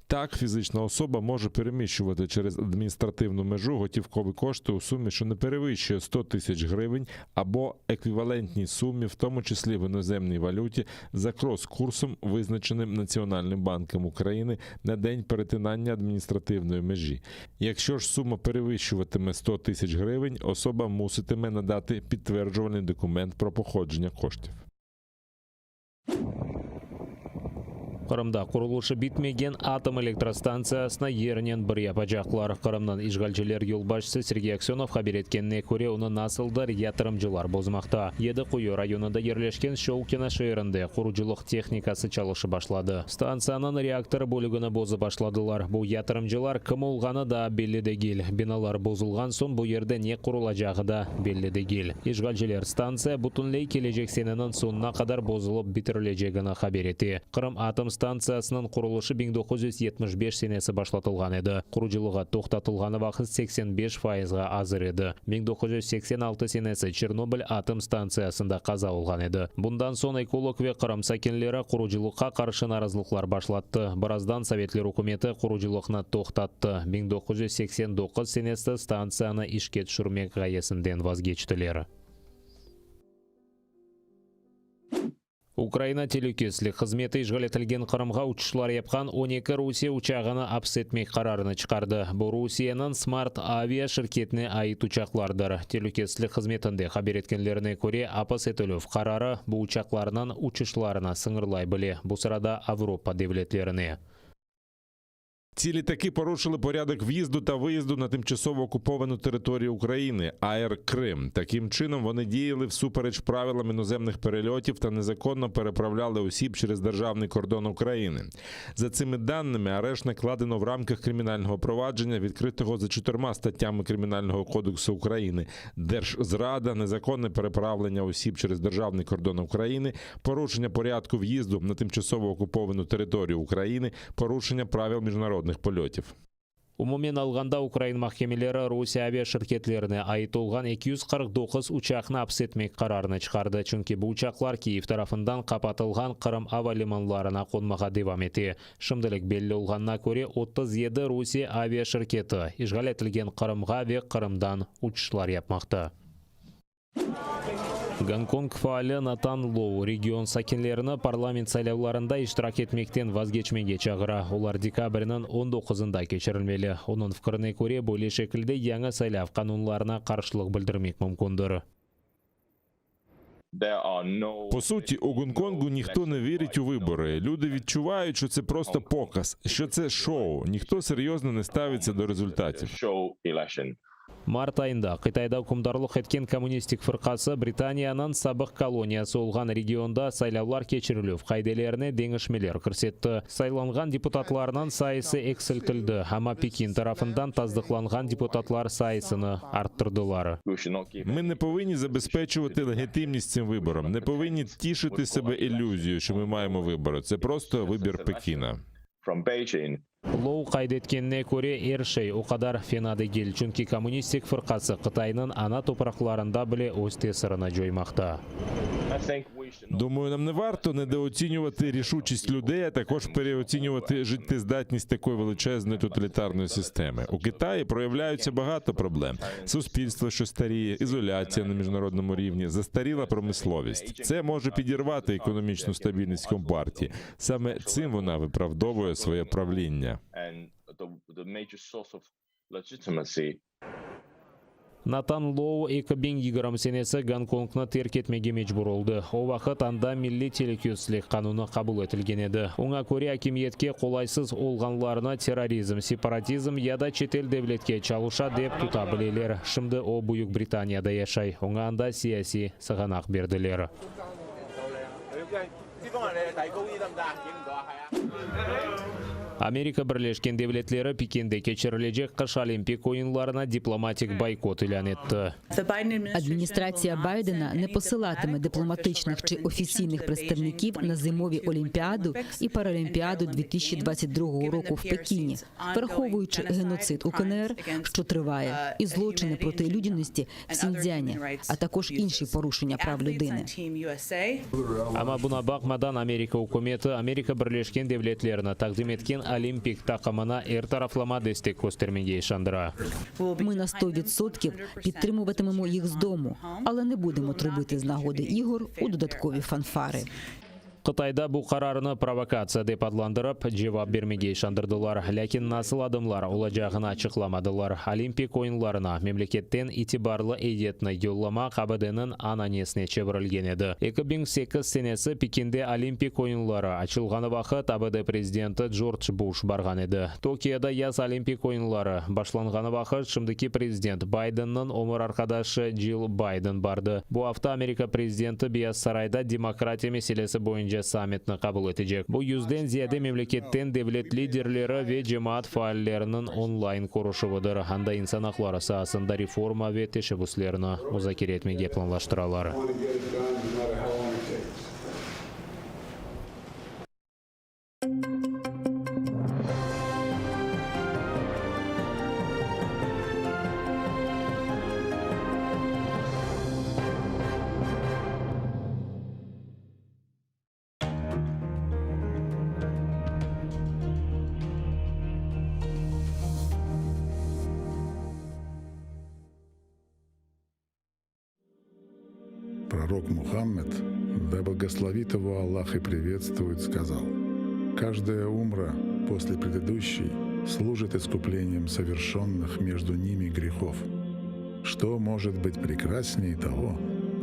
Так, фізична особа може переміщувати через адміністративну межу готівкові кошти у сумі, що не перевищує 100 тисяч гривень або еквівалентній сумі, в тому числі в іноземній валюті, за крос-курсом, визначеним Національним банком України на день перетинання адміністративної межі. Якщо ж сума перевищуватиме 100 тисяч гривень, особа муситиме надати підтверджувальний документ про походження коштів. Қырымда құрылышы бітмеген атом электростанциясына ерінен бір япажақлар. Қырымнан ишғалчылер юлбашысы Сергей Аксенов хабер еткеніне көре оны насылдар ятырымжылар бозмақта. Еді құйы районында ерлешкен Шоукина шайырында құружылық техникасы чалышы башлады. Станцияның реакторы бөлігіні бозы башладылар. Бұл ятырымжылар кім олғаны да белі дегел. Биналар бозылған сон бұл ерде не құрылажағы да белі дегел. Ишғалчылер станция бұтынлей кележек сенінің сонына қадар бозылып бітірілежегіні хабер еті. Қырым атом станциясының құрылышы 1975 сенесі башлатылған еді. Құружылығы тоқтатылғаны вақыт 85%-ға азыр еді. 1986 сенесі Чернобыль атом станциясында қаза болған еді. Бұндан сон эколог ве Қырым сакенлері құружылыққа қаршы наразылықлар башлатты. Біраздан Советлер үкіметі құружылықны тоқтатты. 1989 сенесі станцияны ішке түшірмек ғайесінден вазгечтілері. Украина телекөслік қызметі ишғал етілген Қырымға ұшшылар епқан 12 Русия ұчағыны апсетмек қарарыны шығарды. Бұл Русияның смарт авиа шіркетіне айт ұчақлардыр. Телекөслік қызметінде хабер еткенлеріне көре апыс етіліп қарары бұл ұчақларынан ұчышларына сыңырлай біле. Бұл сырада Авропа девлетлеріне. Ці літаки порушили порядок в'їзду та виїзду на тимчасово окуповану територію України – АЕР Крим. Таким чином вони діяли всупереч правилам іноземних перельотів та незаконно переправляли осіб через державний кордон України. За цими даними, арешт накладено в рамках кримінального провадження, відкритого за 4 статтями Кримінального кодексу України: держзрада, незаконне переправлення осіб через державний кордон України, порушення порядку в'їзду на тимчасово окуповану територію України, порушення правил міжнародних польотів. Umumen alganda Ukrayn mahkemeleri Rusiya aviashirketlerine ait olgan 249 uçakni hapis etmek kararını çıkardı. Çünkü bu uçaklar Kiyev tarafından kapatılgan Kırım hava limanlarına konmağa devam etti. Şimdilik belli olganına göre 37 Rusiya aviashirketi işgal etilgen Kırım'a ve Kırım'dan uçuşlar yapmakta. Гонконг faali Nathan Low region sakinlerini parlament saylavlarında iştirak etmekten vazgeçmege çağıra. Ular dekabrının 19'ında geçirilmeli. Onun fikrine göre böyle şekilde yangi saylav kanunlarına karşılık bildirmek mümkündür. По суті, у Гонконгу ніхто не вірить у вибори. Люди відчувають, що це просто показ, що це шоу. Ніхто серйозно не ставиться до результатів. Март айында Қытайда hukmdorlik etken kommunistik fırqасы Британияның сабық колониясы olgan regionda saylavlar keçirilіп, қайделеріне деңішмелер көрсетті. Сайланған депутатларының сайысы eksiltildi, ama Пекин tarafından tasdiqlanған депутатлар sayısını arttırdılar. Ми не повинні забезпечувати легітимність цим виборам, не повинні тішити себе ілюзією, що ми маємо вибори. Це просто вибір Пекіна. Лоу кайдеткеніне көре Эршей о қадар фенады кел, чүнки коммунистик фырқасы Қытайның ана топырақларында біле өз тесіріні жоймақта. Думаю, нам не варто недооцінювати рішучість людей, а також переоцінювати життєздатність такої величезної тоталітарної системи. У Китаї проявляються багато проблем. Суспільство, що старіє, ізоляція на міжнародному рівні, застаріла промисловість. Це може підірвати економічну стабільність Компартії. Саме цим вона виправдовує своє правління. Натан Лоу 2020 senesi Гонконгны терк etmege mecbur oldu. O vaqt anda Milli Teleközlük kanunu kabul etilgen edi. Ona göre hakimiyetke qolaysız olganlarını terrorizm, separatizm ya da çetel devletke çalışa dep tuta bileler. Şimdi o Buyuk Britaniyada yaşay. Ona anda siyasi sığanak berdiler. Amerika Birleşken Devletleri Pekin'de geçirilecek kış Olimpik oyunlarına diplomatik boykot ilan etti. Адміністрація Байдена не посилатиме дипломатичних чи офіційних представників на зимові Олімпіаду і Паралімпіаду 2022 року в Пекіні, враховуючи геноцид у КНР, що триває, і злочини проти людяності в Сіньцзяні, а також інші порушення прав людини. Ama buna bakmadan Amerika hükümeti Amerika Birleşken Devletleri'ne takdim etken Olimpik takımına taraflama destek göstermeye işandıra. Ми на 100% підтримуватимемо їх з дому, але не будемо трубити з нагоди ігор у додаткові фанфари. Қытайда bu kararını provokasiya dep adlandırıp cevap vermege işandırdılar. Lakin nasıl adımlar olacağını açıklamadılar. Olimpik oyunlarına memleketten itibarlı eydetini yollama ABD'nin ananesine çevrilgen edi. 2008 senesi Pekin'de Olimpik oyunları açılğanı vaqt ABD prezidenti George Bush bargan edi. Tokyo'da yaz Olimpik oyunları başlanğanı vaqt şimdiki prezident Biden'ın omur arkadaşı Jill Biden bardı. Bu hafta Amerika prezidenti Beyaz Sarayda demokratiya meselesi boyunca sammitni kabul edecek. Bu 100'den ziyade memleketten devlet liderleri ve cemaat faallerinin online kuruşuvudur. Anda insan hakları sahasında reforma ve teşebbüslerini muzakere etmeye planlaştıralar. Пророк Мухаммед, да благословит его Аллах и приветствует, сказал: «Каждая умра после предыдущей служит искуплением совершенных между ними грехов. Что может быть прекраснее того,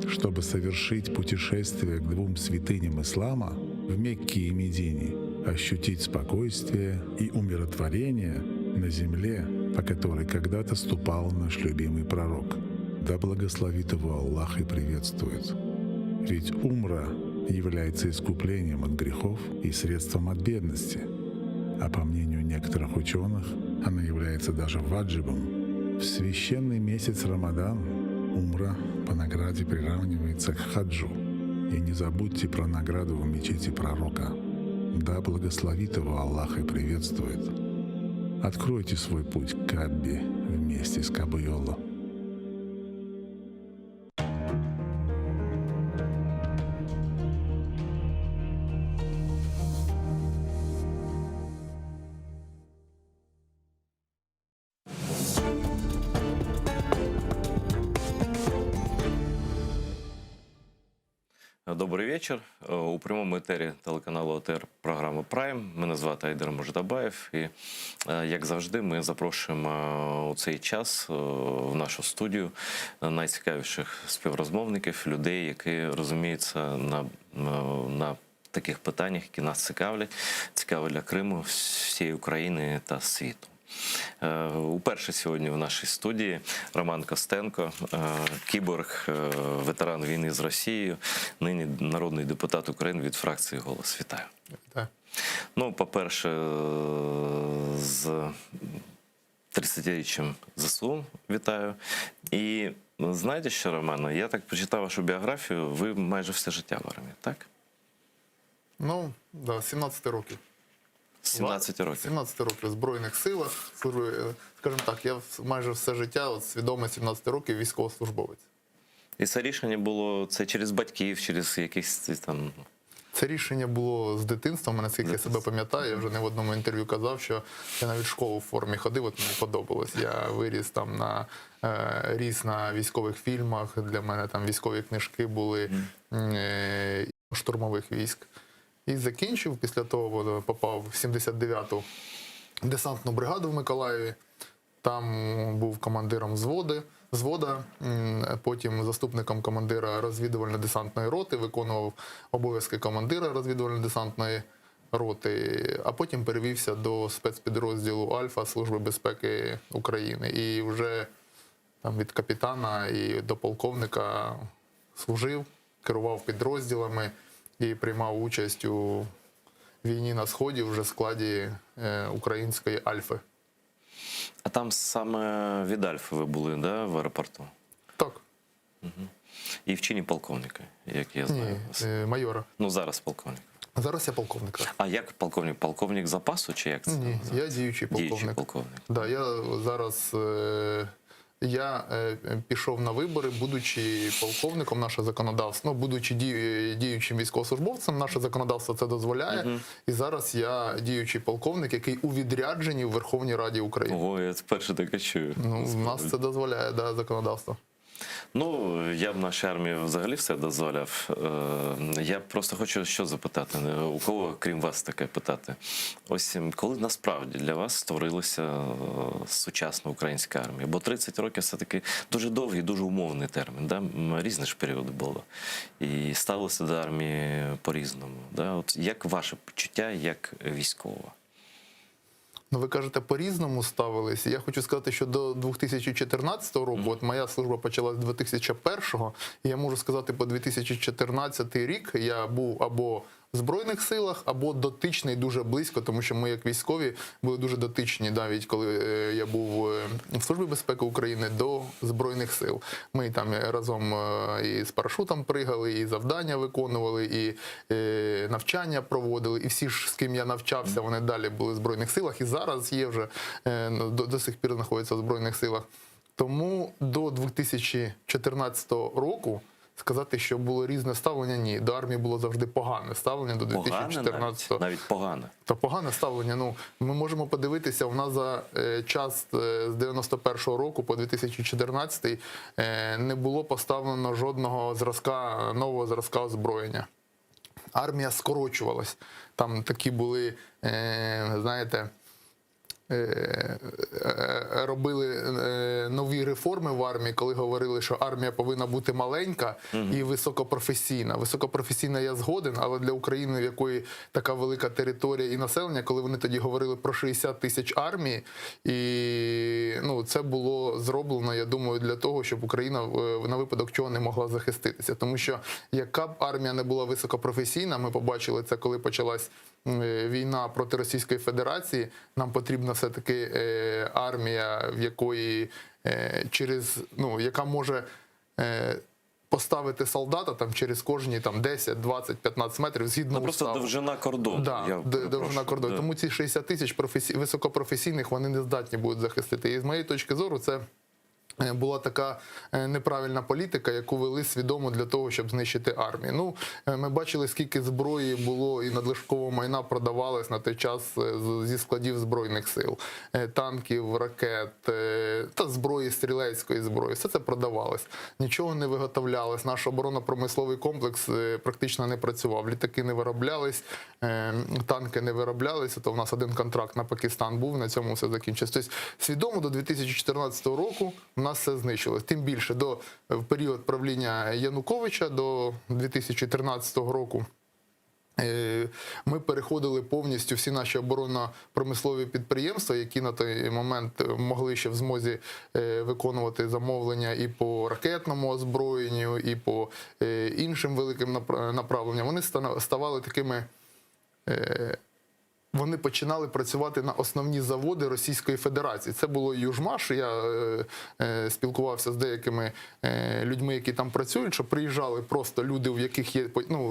чтобы совершить путешествие к двум святыням ислама в Мекке и Медине, ощутить спокойствие и умиротворение на земле, по которой когда-то ступал наш любимый пророк. Да благословит его Аллах и приветствует. Ведь умра является искуплением от грехов и средством от бедности. А по мнению некоторых ученых, она является даже ваджибом. В священный месяц Рамадан умра по награде приравнивается к хаджу. И не забудьте про награду в мечети пророка. Да благословит его Аллах и приветствует. Откройте свой путь к Каббе вместе с Кабайолло. Добрий вечір. У прямому етері телеканалу АТР програма «Прайм». Мене звати Айдар Мождабаєв. І, як завжди, ми запрошуємо у цей час в нашу студію найцікавіших співрозмовників, людей, які розуміються на таких питаннях, які нас цікаві для Криму, всієї України та світу. Уперше сьогодні в нашій студії Роман Костенко, кіборг, ветеран війни з Росією, нині народний депутат України від фракції «Голос». Вітаю. Вітаю. Ну, по-перше, з 30-річчям ЗСУ вітаю. І знаєте що, Романе, я так почитав вашу біографію, ви майже все життя в армії, так? Ну, да, 17 років. 17 років. 17 років в Збройних силах, скажімо так, я майже все життя, от свідомо 17 років військовослужбовець. І це рішення було, це через батьків, через якісь там... Це рішення було з дитинства, мене скільки я себе пам'ятаю, я вже не в одному інтерв'ю казав, що я навіть в школу в формі ходив, от мені подобалось. Я виріс там ріс на військових фільмах, для мене там військові книжки були штурмових військ. І закінчив, після того попав в 79-ту десантну бригаду в Миколаєві. Там був командиром взвода, потім заступником командира розвідувально-десантної роти, виконував обов'язки командира розвідувально-десантної роти, а потім перевівся до спецпідрозділу «Альфа» Служби безпеки України. І вже там від капітана і до полковника служив, керував підрозділами і приймав участь у війні на Сході вже в складі української «Альфи». А там саме від Альфи ви були, да, в аеропорту? Так. Угу. І в чині полковника, як я знаю. Ні, майора. Ну, зараз полковник. Зараз я полковник. А як полковник? Полковник запасу чи як це? Ні, я діючий полковник. Діючий полковник. Да, я зараз... Я пішов на вибори, будучи полковником, наше законодавство, ну, будучи діючим військовослужбовцем, наше законодавство це дозволяє. І зараз я діючий полковник, який у відрядженні в Верховній Раді України. Ого, я вперше таке чую. Ну, в нас це дозволяє, да, законодавство. Ну, я в нашій армії взагалі все дозволяв. Я просто хочу що запитати, у кого, крім вас, таке питати. Ось коли насправді для вас створилася сучасна українська армія? Бо 30 років все-таки дуже довгий, дуже умовний термін. Да? Різні ж періоди було. І ставилося до армії по-різному. Да? От як ваше почуття, як військова? Ну, ви кажете, по-різному ставилися. Я хочу сказати, що до 2014 року, от моя служба почалась з 2001-го, і я можу сказати, по 2014 рік я був або в Збройних силах, або дотичний дуже близько, тому що ми, як військові, були дуже дотичні, навіть коли я був в Службі безпеки України, до Збройних сил. Ми там разом і з парашутом пригали, і завдання виконували, і навчання проводили, і всі ж, з ким я навчався, вони далі були в Збройних силах, і зараз є вже, до сих пір знаходяться в Збройних силах. Тому до 2014 року сказати, що було різне ставлення, ні. До армії було завжди погане ставлення до 2014-го. Навіть погане? Та погане ставлення. Ну, ми можемо подивитися, у нас за час з 91-го року по 2014 не було поставлено жодного зразка, нового зразка озброєння. Армія скорочувалась. Там такі були, знаєте, робили нові реформи в армії, коли говорили, що армія повинна бути маленька і високопрофесійна. Високопрофесійна я згоден, але для України, в якої така велика територія і населення, коли вони тоді говорили про 60 тисяч армії, і це було зроблено, я думаю, для того, щоб Україна на випадок чого не могла захиститися. Тому що яка б армія не була високопрофесійна, ми побачили це, коли почалась війна проти Російської Федерації, нам потрібна все-таки армія, в якої яка може поставити солдата через кожні 10, 20, 15 метрів згідно просто уставу. довжина кордону. Довжина кордону. Тому ці 60 тисяч високопрофесійних вони не здатні будуть захистити. І з моєї точки зору це була така неправильна політика, яку вели свідомо для того, щоб знищити армію. Ми бачили, скільки зброї було і надлишкового майна продавалось на той час зі складів Збройних сил. Танків, ракет, та зброї, стрілецької зброї. Все це продавалось. Нічого не виготовлялось. Наш оборонно-промисловий комплекс практично не працював. Літаки не вироблялись, танки не вироблялись. То у нас один контракт на Пакистан був, на цьому все закінчилось. Тобто свідомо до 2014 року у нас все знищилось. Тим більше в період правління Януковича до 2013 року ми переходили повністю всі наші оборонно-промислові підприємства, які на той момент могли ще в змозі виконувати замовлення і по ракетному озброєнню, і по іншим великим направленням. Вони ставали такими... Вони починали працювати на основні заводи Російської Федерації. Це було Южмаш. Я спілкувався з деякими людьми, які там працюють, що приїжджали просто люди, у яких є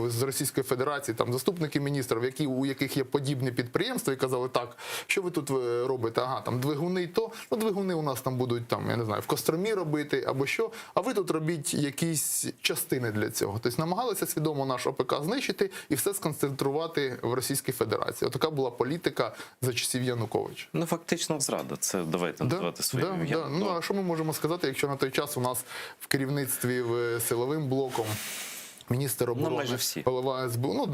з Російської Федерації, там заступники міністрів, у яких є подібні підприємства, і казали: так, що ви тут робите? Ага, там двигуни, двигуни у нас там будуть я не знаю, в Костромі робити або що, а ви тут робіть якісь частини для цього. Тобто намагалися свідомо наш ОПК знищити і все сконцентрувати в Російській Федерації. Отака була політика за часів Януковича. Фактично зрада. Це давайте називати своїм ім'ям. А що ми можемо сказати, якщо на той час у нас в керівництві силовим блоком міністр оборони, майже всі. голова СБУ,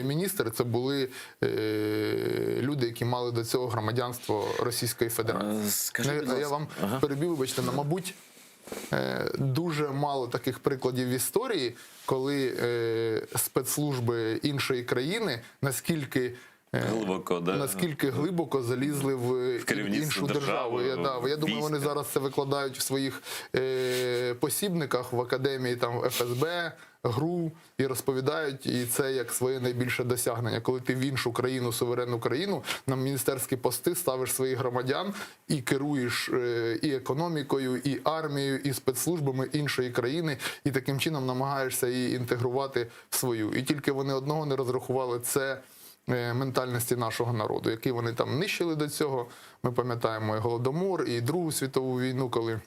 міністри це були люди, які мали до цього громадянство Російської Федерації. Я вам перебив, вибачте, мабуть, дуже мало таких прикладів в історії, коли спецслужби іншої країни наскільки глибоко залізли в іншу державу. Я думаю, вони зараз це викладають в своїх посібниках в академії ФСБ, ГРУ, і розповідають, і це як своє найбільше досягнення. Коли ти в іншу країну, суверенну країну, на міністерські пости ставиш своїх громадян і керуєш і економікою, і армією, і спецслужбами іншої країни, і таким чином намагаєшся її інтегрувати в свою. І тільки вони одного не розрахували – це ментальності нашого народу, який вони там нищили до цього. Ми пам'ятаємо і Голодомор, і Другу світову війну, коли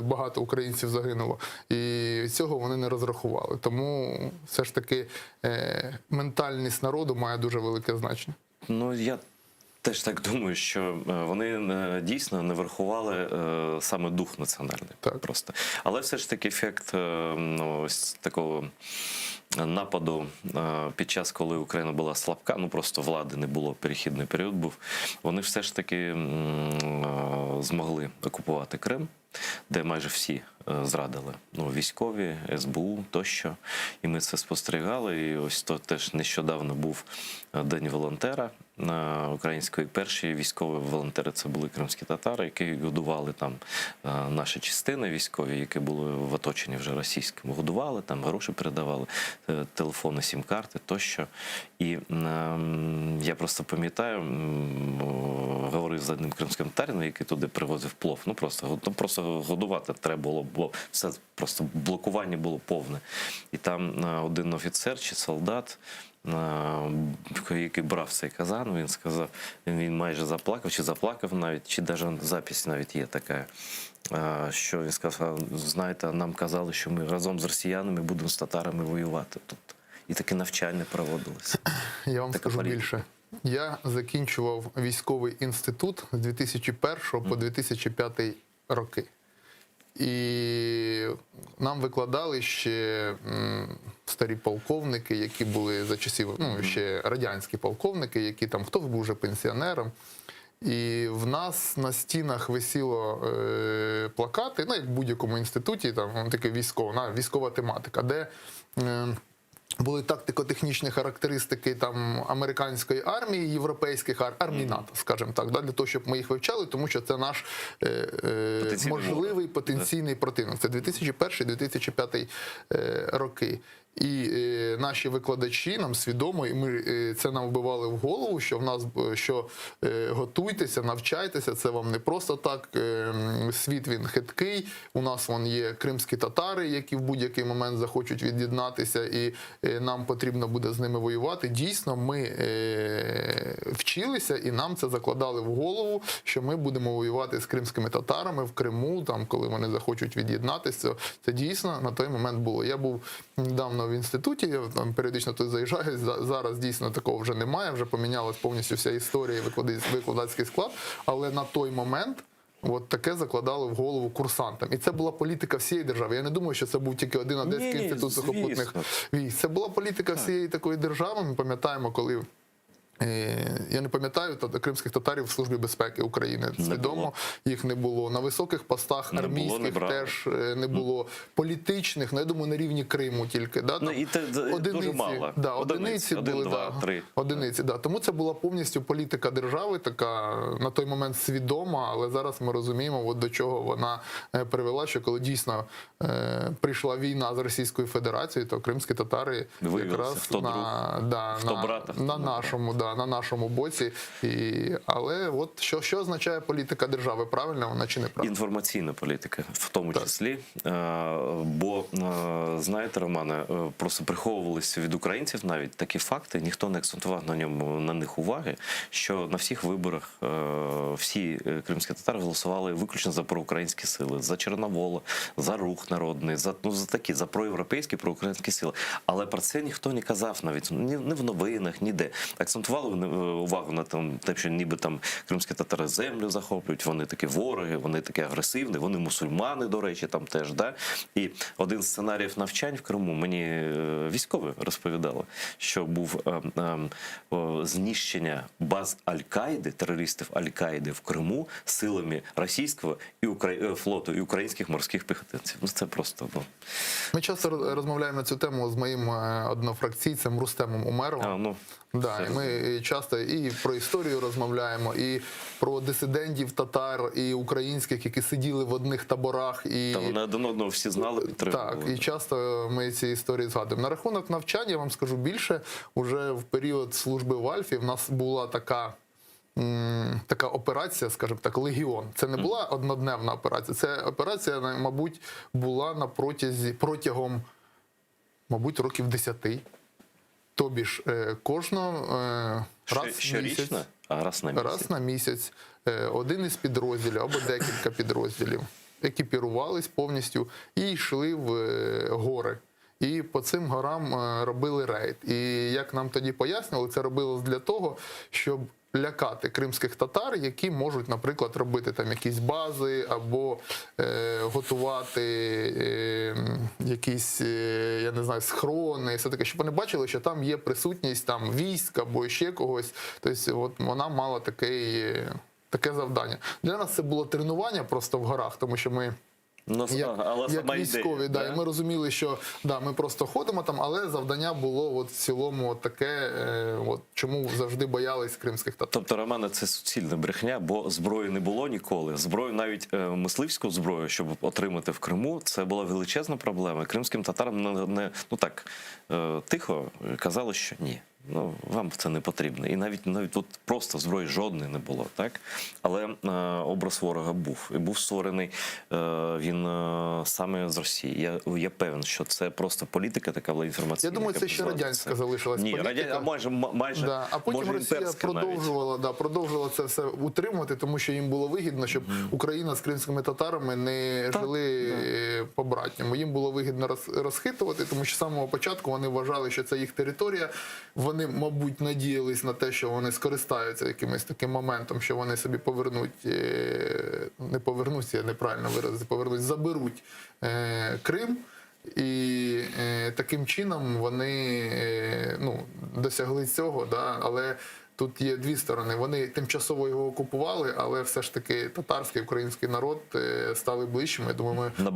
багато українців загинуло. І цього вони не розрахували. Тому все ж таки ментальність народу має дуже велике значення. Я теж так думаю, що вони дійсно не врахували саме дух національний. Просто. Але все ж таки ефект ось такого нападу під час, коли Україна була слабка, просто влади не було, перехідний період був, вони все ж таки змогли окупувати Крим, де майже всі зрадили. Військові, СБУ тощо. І ми це спостерігали. І ось то теж нещодавно був День волонтера української. Перші військові волонтери – це були кримські татари, які годували там наші частини військові, які були в оточенні вже російським. Годували, там гроші передавали, телефони, сім-карти тощо. І я просто пам'ятаю, говорив з одним кримським татарином, який туди привозив плов. Просто годувати треба було, бо все просто блокування було повне. І там один офіцер чи солдат, який брав цей казан, він сказав, він майже заплакав, чи заплакав навіть, чи навіть запись навіть є така, що він сказав: знаєте, нам казали, що ми разом з росіянами будемо з татарами воювати тут. І таке навчання проводилося. Я вам скажу більше. Я закінчував військовий інститут з 2001 по 2005 роки. І нам викладали ще старі полковники, які були за часів, ну, ще радянські полковники, які там, хто був вже пенсіонером. І в нас на стінах висіло плакати, ну, як в будь-якому інституті, там таке військова тематика, де були тактико-технічні характеристики там американської армії, європейських армій НАТО, скажімо так, для того, щоб ми їх вивчали, тому що це наш можливий потенційний противник. Це 2001-2005 роки. І наші викладачі нам свідомо, і ми це нам вбивали в голову, що в нас готуйтеся, навчайтеся, це вам не просто так, світ він хиткий, у нас вон є кримські татари, які в будь-який момент захочуть від'єднатися, і нам потрібно буде з ними воювати. Дійсно, ми вчилися, і нам це закладали в голову, що ми будемо воювати з кримськими татарами в Криму, там, коли вони захочуть від'єднатися. Це дійсно на той момент було. Я був недавно в інституті, я там періодично тут заїжджаю, зараз дійсно такого вже немає, вже помінялась повністю вся історія, викладацький склад, але на той момент от таке закладало в голову курсантам. І це була політика всієї держави. Я не думаю, що це був тільки один Одеський інститут сухопутних військ. Це була політика всієї такої держави. Ми пам'ятаємо, коли я не пам'ятаю кримських татарів в Службі безпеки України. Свідомо їх не було. На високих постах армійських теж не було. Політичних, я думаю, на рівні Криму тільки. Одиниці були. Одиниці. Тому це була повністю політика держави, така на той момент свідома, але зараз ми розуміємо, до чого вона привела, що коли дійсно прийшла війна з Російською Федерацією, то кримські татари якраз на нашому боці. Але от що означає політика держави? Правильно вона чи неправильно? Інформаційна політика, в тому числі. Бо, знаєте, Романе, просто приховувалися від українців навіть такі факти, ніхто не акцентував на них уваги, що на всіх виборах всі кримські татари голосували виключно за проукраїнські сили, за Чорновола, за Рух народний, за проєвропейські, проукраїнські сили. Але про це ніхто не казав навіть, ні в новинах, ніде. Акцентували увагу на те, що ніби там кримські татари землю захоплюють, вони такі вороги, вони такі агресивні, вони мусульмани, до речі, там теж, да? І один з сценаріїв навчань в Криму мені військові розповідали, що був знищення баз Аль-Каїди, терористів Аль-Каїди в Криму силами російського флоту і українських морських піхотинців. Це просто... Ми часто розмовляємо на цю тему з моїм однофракційцем Рустемом Умеровим. І ми часто і про історію розмовляємо, і про дисидентів татар, і українських, які сиділи в одних таборах. Та вони один одного всі знали, підтримували. Так, і часто ми ці історії згадуємо. На рахунок навчання, я вам скажу більше, уже в період служби в Альфі в нас була така операція, скажімо так, «Легіон». Це не була однодневна операція, це операція, мабуть, була протягом, мабуть, років 10. Тобі ж кожного раз на місяць один із підрозділів або декілька підрозділів екіпірувались повністю і йшли в гори. І по цим горам робили рейд. І як нам тоді пояснювали, це робилось для того, щоб лякати кримських татар, які можуть, наприклад, робити там якісь бази або готувати якісь, я не знаю, схорони, все таке, щоб вони бачили, що там є присутність там військ або ще когось. Тобто от вона мала таке завдання. Для нас це було тренування просто в горах, тому що ми як військові, і ми розуміли, що ми просто ходимо там, але завдання було в цілому таке, чому завжди боялись кримських татар. Тобто, Романе, це суцільна брехня, бо зброї не було ніколи. Зброю, навіть мисливську зброю, щоб отримати в Криму, це була величезна проблема. Кримським татарам тихо казали, що ні. Вам це не потрібно. І навіть от просто зброї жодної не було, так? Але образ ворога був. І був створений він саме з Росії. Я певен, що це просто політика така була інформаційна. Я думаю, це ще радянська залишилась політика. Майже. А потім Росія продовжувала це все утримувати, тому що їм було вигідно, щоб Україна з кримськими татарами не жили по-братньому. Їм було вигідно розхитувати, тому що з самого початку вони вважали, що це їх територія. вони, мабуть, надіялись на те, що вони скористаються якимось таким моментом, що вони собі повернуть, не повернуться, неправильно виразити, повернуть, заберуть Крим. І таким чином вони досягли цього, да? Але тут є дві сторони. Вони тимчасово його окупували, але все ж таки татарський, український народ стали ближчими. Я думаю, ми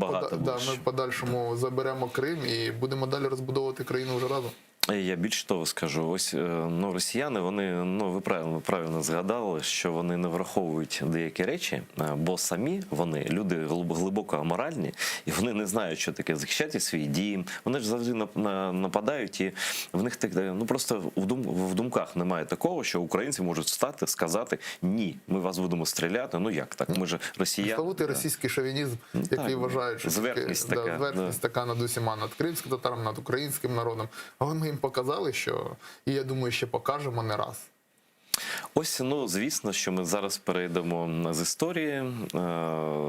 в подальшому заберемо Крим і будемо далі розбудовувати країну вже разом. Я більше того скажу, ось росіяни, вони, ви правильно згадали, що вони не враховують деякі речі, бо самі вони, люди глибоко аморальні, і вони не знають, що таке захищати свій дім, вони ж завжди нападають, і в них просто в думках немає такого, що українці можуть встати, сказати, ні, ми вас будемо стріляти, як так, ми ж росіяни. Славутий російський шовінізм, який вважають, що зверхність така над усіма, над кримським татаром, над українським народом, але ми їм показали, що, і я думаю, ще покажемо не раз. Ось, звісно, що ми зараз перейдемо з історії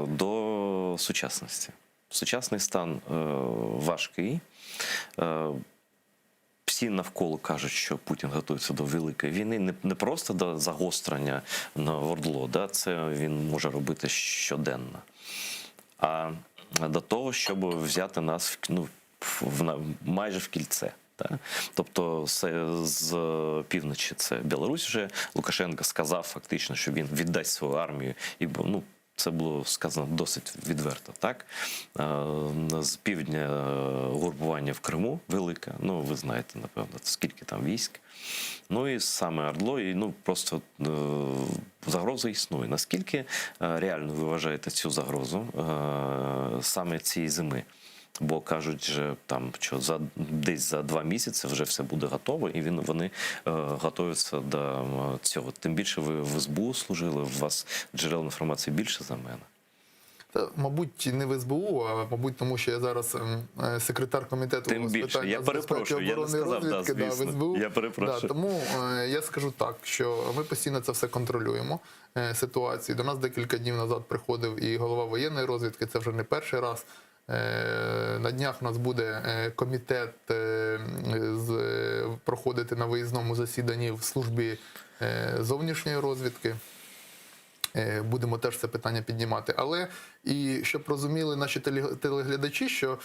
до сучасності. Сучасний стан важкий. Всі навколо кажуть, що Путін готується до великої війни, не просто до загострення на ордло, це він може робити щоденно, а до того, щоб взяти нас майже в кільце. Тобто з півночі це Білорусь вже. Лукашенко сказав фактично, що він віддасть свою армію, і це було сказано досить відверто. Так? З півдня угрупування в Криму велике, ви знаєте, напевно, скільки там військ. І саме Ордло, і просто загроза існує. Наскільки реально ви вважаєте цю загрозу саме цієї зими? Бо кажуть, що десь за 2 місяці вже все буде готово, і вони готуються до цього. Тим більше ви в СБУ служили, у вас джерел інформації більше за мене. Мабуть, не в СБУ, а мабуть, тому що я зараз секретар комітету з питань безпеки, оборони і розвідки в СБУ. Я перепрошую. Тому я скажу так, що ми постійно це все контролюємо, ситуацію. До нас декілька днів назад приходив і голова воєнної розвідки, це вже не перший раз. На днях у нас буде комітет проходити на виїзному засіданні в службі зовнішньої розвідки. Будемо теж це питання піднімати. Але, і щоб розуміли наші телеглядачі, що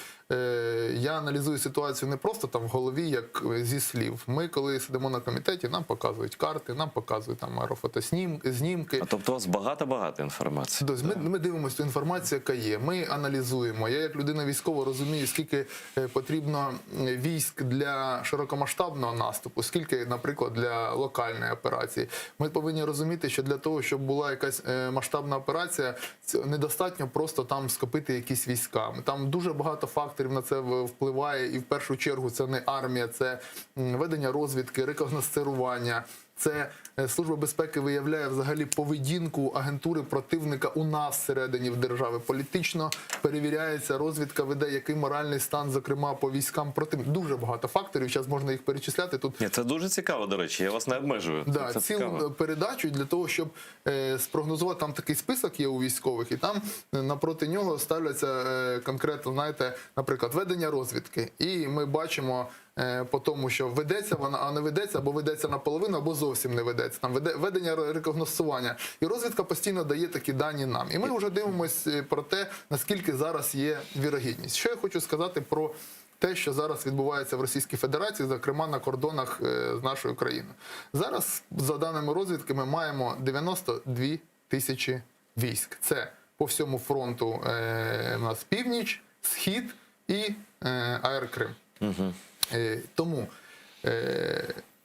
я аналізую ситуацію не просто в голові, як зі слів. Ми, коли сидимо на комітеті, нам показують карти, нам показують аерофотознімки. Тобто у вас багато інформації? Ми дивимося ту інформацію, яка є. Ми аналізуємо. Я, як людина військова, розумію, скільки потрібно військ для широкомасштабного наступу, скільки, наприклад, для локальної операції. Ми повинні розуміти, що для того, щоб була якась масштабна операція, недостатньо просто там скопити якісь війська. Там дуже багато факторів на це впливає, і в першу чергу це не армія, це ведення розвідки, рекогносцирування. Це Служба безпеки виявляє взагалі поведінку агентури противника у нас всередині в державі. Політично перевіряється, розвідка веде, який моральний стан, зокрема, по військам противника. Дуже багато факторів, зараз можна їх перечисляти. Це дуже цікаво, до речі, я вас не обмежую. Це цілу передачу для того, щоб спрогнозувати, там такий список є у військових, і там напроти нього ставляться конкретно, знаєте, наприклад, ведення розвідки. І ми бачимо по тому, що ведеться вона, а не ведеться, або ведеться наполовину, або зовсім не ведеться. Там ведення рекогносцування. І розвідка постійно дає такі дані нам. І ми вже дивимося про те, наскільки зараз є вірогідність. Що я хочу сказати про те, що зараз відбувається в Російській Федерації, зокрема на кордонах з нашою країною. Зараз, за даними розвідки, ми маємо 92 тисячі військ. Це по всьому фронту у нас північ, схід і аерокрим. Тому,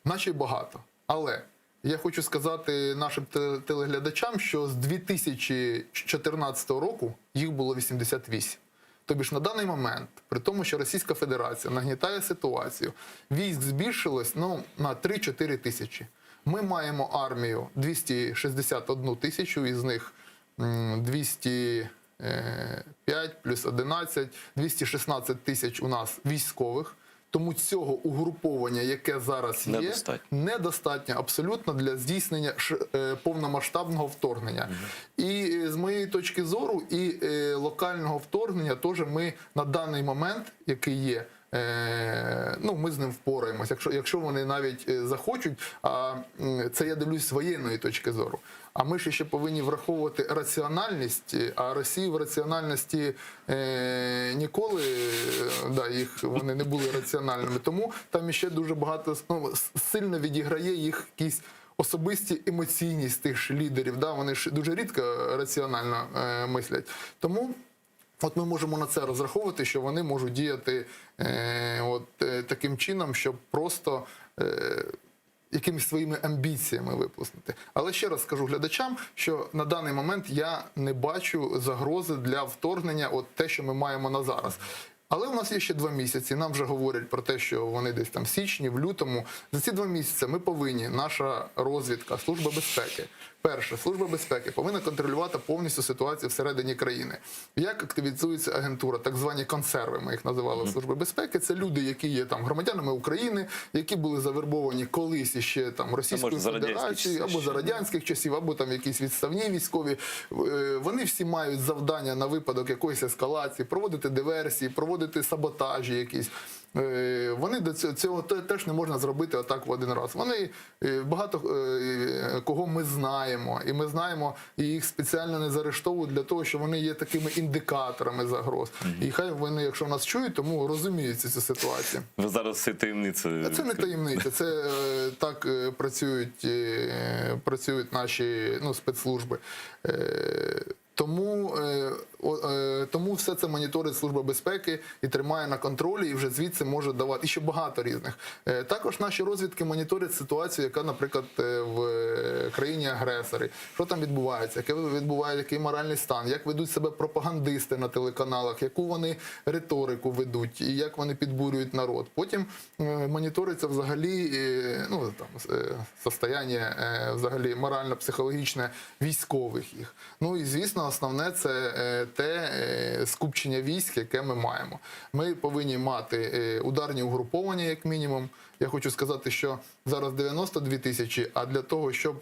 наче багато. Але я хочу сказати нашим телеглядачам, що з 2014 року їх було 88. Тобі ж на даний момент, при тому, що Російська Федерація нагнітає ситуацію, військ збільшилось на 3-4 тисячі. Ми маємо армію 261 тисячу, із них 205 плюс 11, 216 тисяч у нас військових. Тому цього угруповання, яке зараз є, недостатньо абсолютно для здійснення повномасштабного вторгнення. І з моєї точки зору, і локального вторгнення теж ми на даний момент, який є, ну, ми з ним впораємось. Якщо вони навіть захочуть, а це я дивлюсь з воєнної точки зору. А ми ж ще повинні враховувати раціональність, а Росії в раціональності ніколи, вони не були раціональними. Тому там ще дуже багато, сильно відіграє їх якісь особисті емоційність тих ж лідерів. Вони ж дуже рідко раціонально мислять. Тому от ми можемо на це розраховувати, що вони можуть діяти таким чином, щоб просто якимись своїми амбіціями виплеснути. Але ще раз скажу глядачам, що на даний момент я не бачу загрози для вторгнення, те, що ми маємо на зараз. Але у нас є ще 2 місяці, нам вже говорять про те, що вони десь там в січні, в лютому. За ці 2 місяці ми повинні, наша розвідка, Служба безпеки, перше, Служба безпеки повинна контролювати повністю ситуацію всередині країни. Як активізується агентура, так звані консерви, ми їх називали в Службі безпеки. Це люди, які є там громадянами України, які були завербовані колись іще там Російською Федерацією, або за радянських часів, або там якісь відставні військові. Вони всі мають завдання на випадок якоїсь ескалації, проводити диверсії, проводити саботажі якісь. Вони до цього теж не можна зробити отак в один раз. Вони багато кого ми знаємо, і ми знаємо, і їх спеціально не заарештовують для того, що вони є такими індикаторами загроз. І хай вони, якщо нас чують, тому розуміють цю ситуацію. Ви зараз всі таємниці. Це не таємниця, це так працюють наші спецслужби. Тому все це моніторить Служба безпеки і тримає на контролі, і вже звідси може давати. І ще багато різних. Також наші розвідки моніторять ситуацію, яка, наприклад, в країні-агресорі. Що там відбувається, який моральний стан, як ведуть себе пропагандисти на телеканалах, яку вони риторику ведуть, і як вони підбурюють народ. Потім моніториться взагалі состояння взагалі морально-психологічне військових їх. Ну і, звісно, основне – це те скупчення військ, яке ми маємо. Ми повинні мати ударні угруповання, як мінімум. Я хочу сказати, що зараз 92 тисячі, а для того, щоб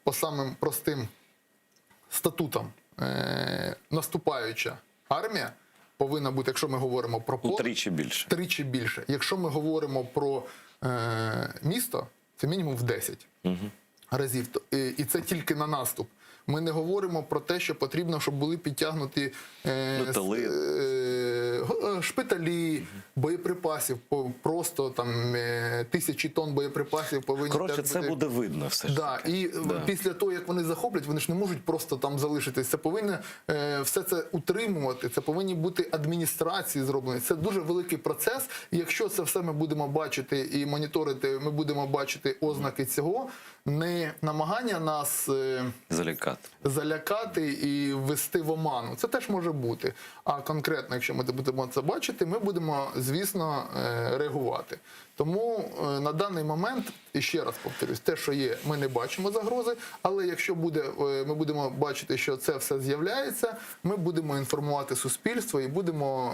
по самим простим статутам наступаюча армія повинна бути, якщо ми говоримо про поле, тричі більше. Якщо ми говоримо про місто, це мінімум в 10 разів. І це тільки на наступ. Ми не говоримо про те, що потрібно, щоб були підтягнуті шпиталі, боєприпасів, просто там тисячі тонн боєприпасів повинні... Коротше, це буде видно все ж таки. І після того, як вони захоплять, вони ж не можуть просто там залишитись. Це повинно все це утримувати, це повинні бути адміністрації зроблені. Це дуже великий процес, і якщо це все ми будемо бачити і моніторити, ми будемо бачити ознаки цього, не намагання нас залякати і ввести в оману. Це теж може бути. А конкретно, якщо ми будемо це бачити, ми будемо, звісно, реагувати. Тому на даний момент, і ще раз повторюсь, те, що є, ми не бачимо загрози, але якщо ми будемо бачити, що це все з'являється, ми будемо інформувати суспільство і будемо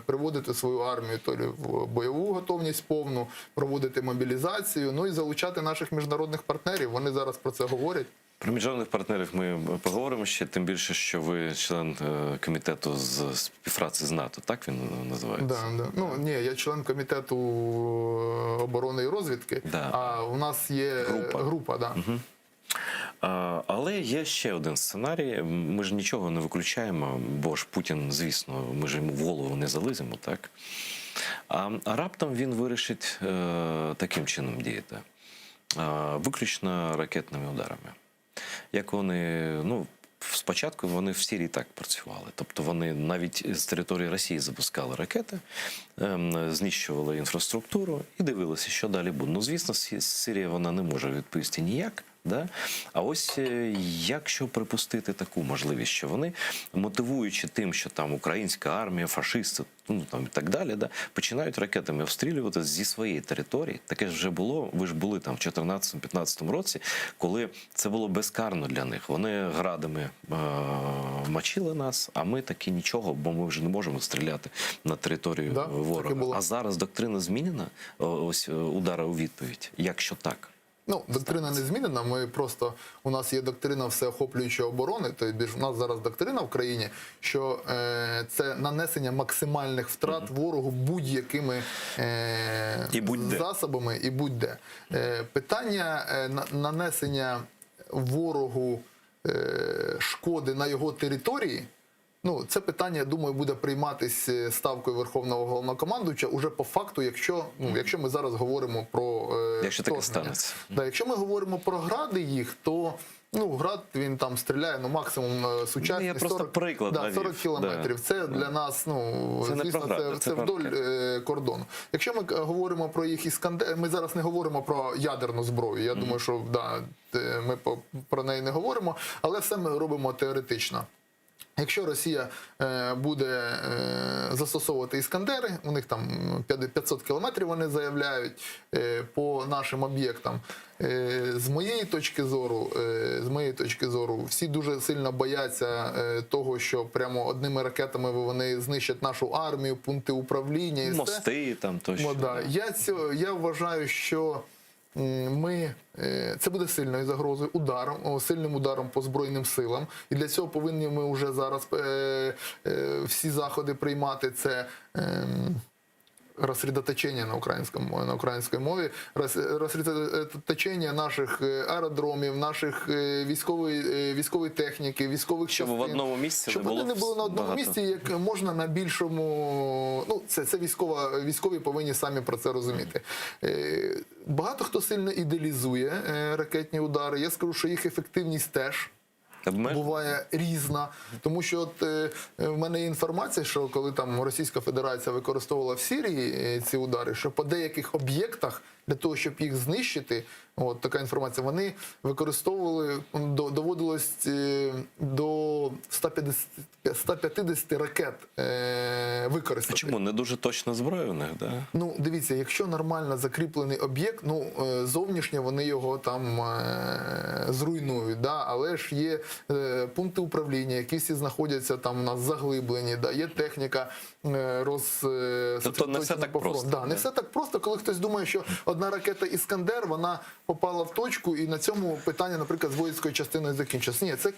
приводити свою армію то в бойову готовність повну, проводити мобілізацію, і залучати наших міжнародних партнерів. Вони зараз про це говорять. Про міжнародних партнерів ми поговоримо ще, тим більше, що ви член комітету з співпраці з НАТО, так він називається? Так. Ні, я член комітету оборони і розвідки, а у нас є група. Але є ще один сценарій, ми ж нічого не виключаємо, бо ж Путін, звісно, ми ж йому в голову не зализимо, так? А раптом він вирішить таким чином діяти, виключно ракетними ударами. Як вони, спочатку вони в Сирії так працювали. Тобто вони навіть з території Росії запускали ракети, знищували інфраструктуру і дивилися, що далі буде. Звісно, Сирія вона не може відповісти ніяк. А ось якщо припустити таку можливість, що вони, мотивуючи тим, що там українська армія, фашисти, і так далі, починають ракетами обстрілювати зі своєї території. Таке ж вже було, ви ж були там в 2014-2015 році, коли це було безкарно для них. Вони градами мочили нас, а ми таки нічого, бо ми вже не можемо стріляти на територію ворога. А зараз доктрина змінена, ось удари у відповідь. Якщо так? Ну, доктрина не змінена, у нас є доктрина всеохоплюючої оборони, тобто у нас зараз доктрина в країні, що це нанесення максимальних втрат ворогу будь-якими засобами і будь-де. Питання нанесення ворогу шкоди на його території, ну, це питання, я думаю, буде прийматися ставкою Верховного Головнокомандуюча уже по факту, якщо ми зараз говоримо про якщо таке станеться. Да, якщо ми говоримо про гради їх, то град, він там стріляє, максимум сучасний, 40 кілометрів. Да. Це для нас, звісно, це вдоль кордону. Якщо ми говоримо про їх іскандери, ми зараз не говоримо про ядерну зброю. Я думаю, що ми про неї не говоримо, але все ми робимо теоретично. Якщо Росія буде застосовувати іскандери, у них там 500 кілометрів вони заявляють по нашим об'єктам. З моєї точки зору, всі дуже сильно бояться того, що прямо одними ракетами вони знищать нашу армію, пункти управління. І мости там точно. Я вважаю, що це буде сильною загрозою, сильним ударом по Збройним силам. І для цього повинні ми вже зараз всі заходи приймати. Це розсредоточення на українській мові, розсредоточення наших аеродромів, наших військової техніки, військових частин. Щоб в одному місці щоб вони не були на одному місці, як можна на більшому. Це військові повинні самі про це розуміти. Багато хто сильно ідеалізує ракетні удари. Я скажу, що їх ефективність теж буває різна. Тому що в мене є інформація, що коли там Російська Федерація використовувала в Сирії ці удари, що по деяких об'єктах для того, щоб їх знищити, така інформація, вони використовували, доводилось до 150 ракет використати. А чому? Не дуже точна зброя в них, да? Ну, дивіться, якщо нормально закріплений об'єкт, зовнішньо вони його там зруйнують, да? Але ж є пункти управління, які всі знаходяться там у нас заглиблені, да? Є техніка Тобто не все так просто. Да, не все так просто, коли хтось думає, що одна ракета «Іскандер», вона попала в точку, і на цьому питання, наприклад, з воїнською частиною закінчилось. Ні, це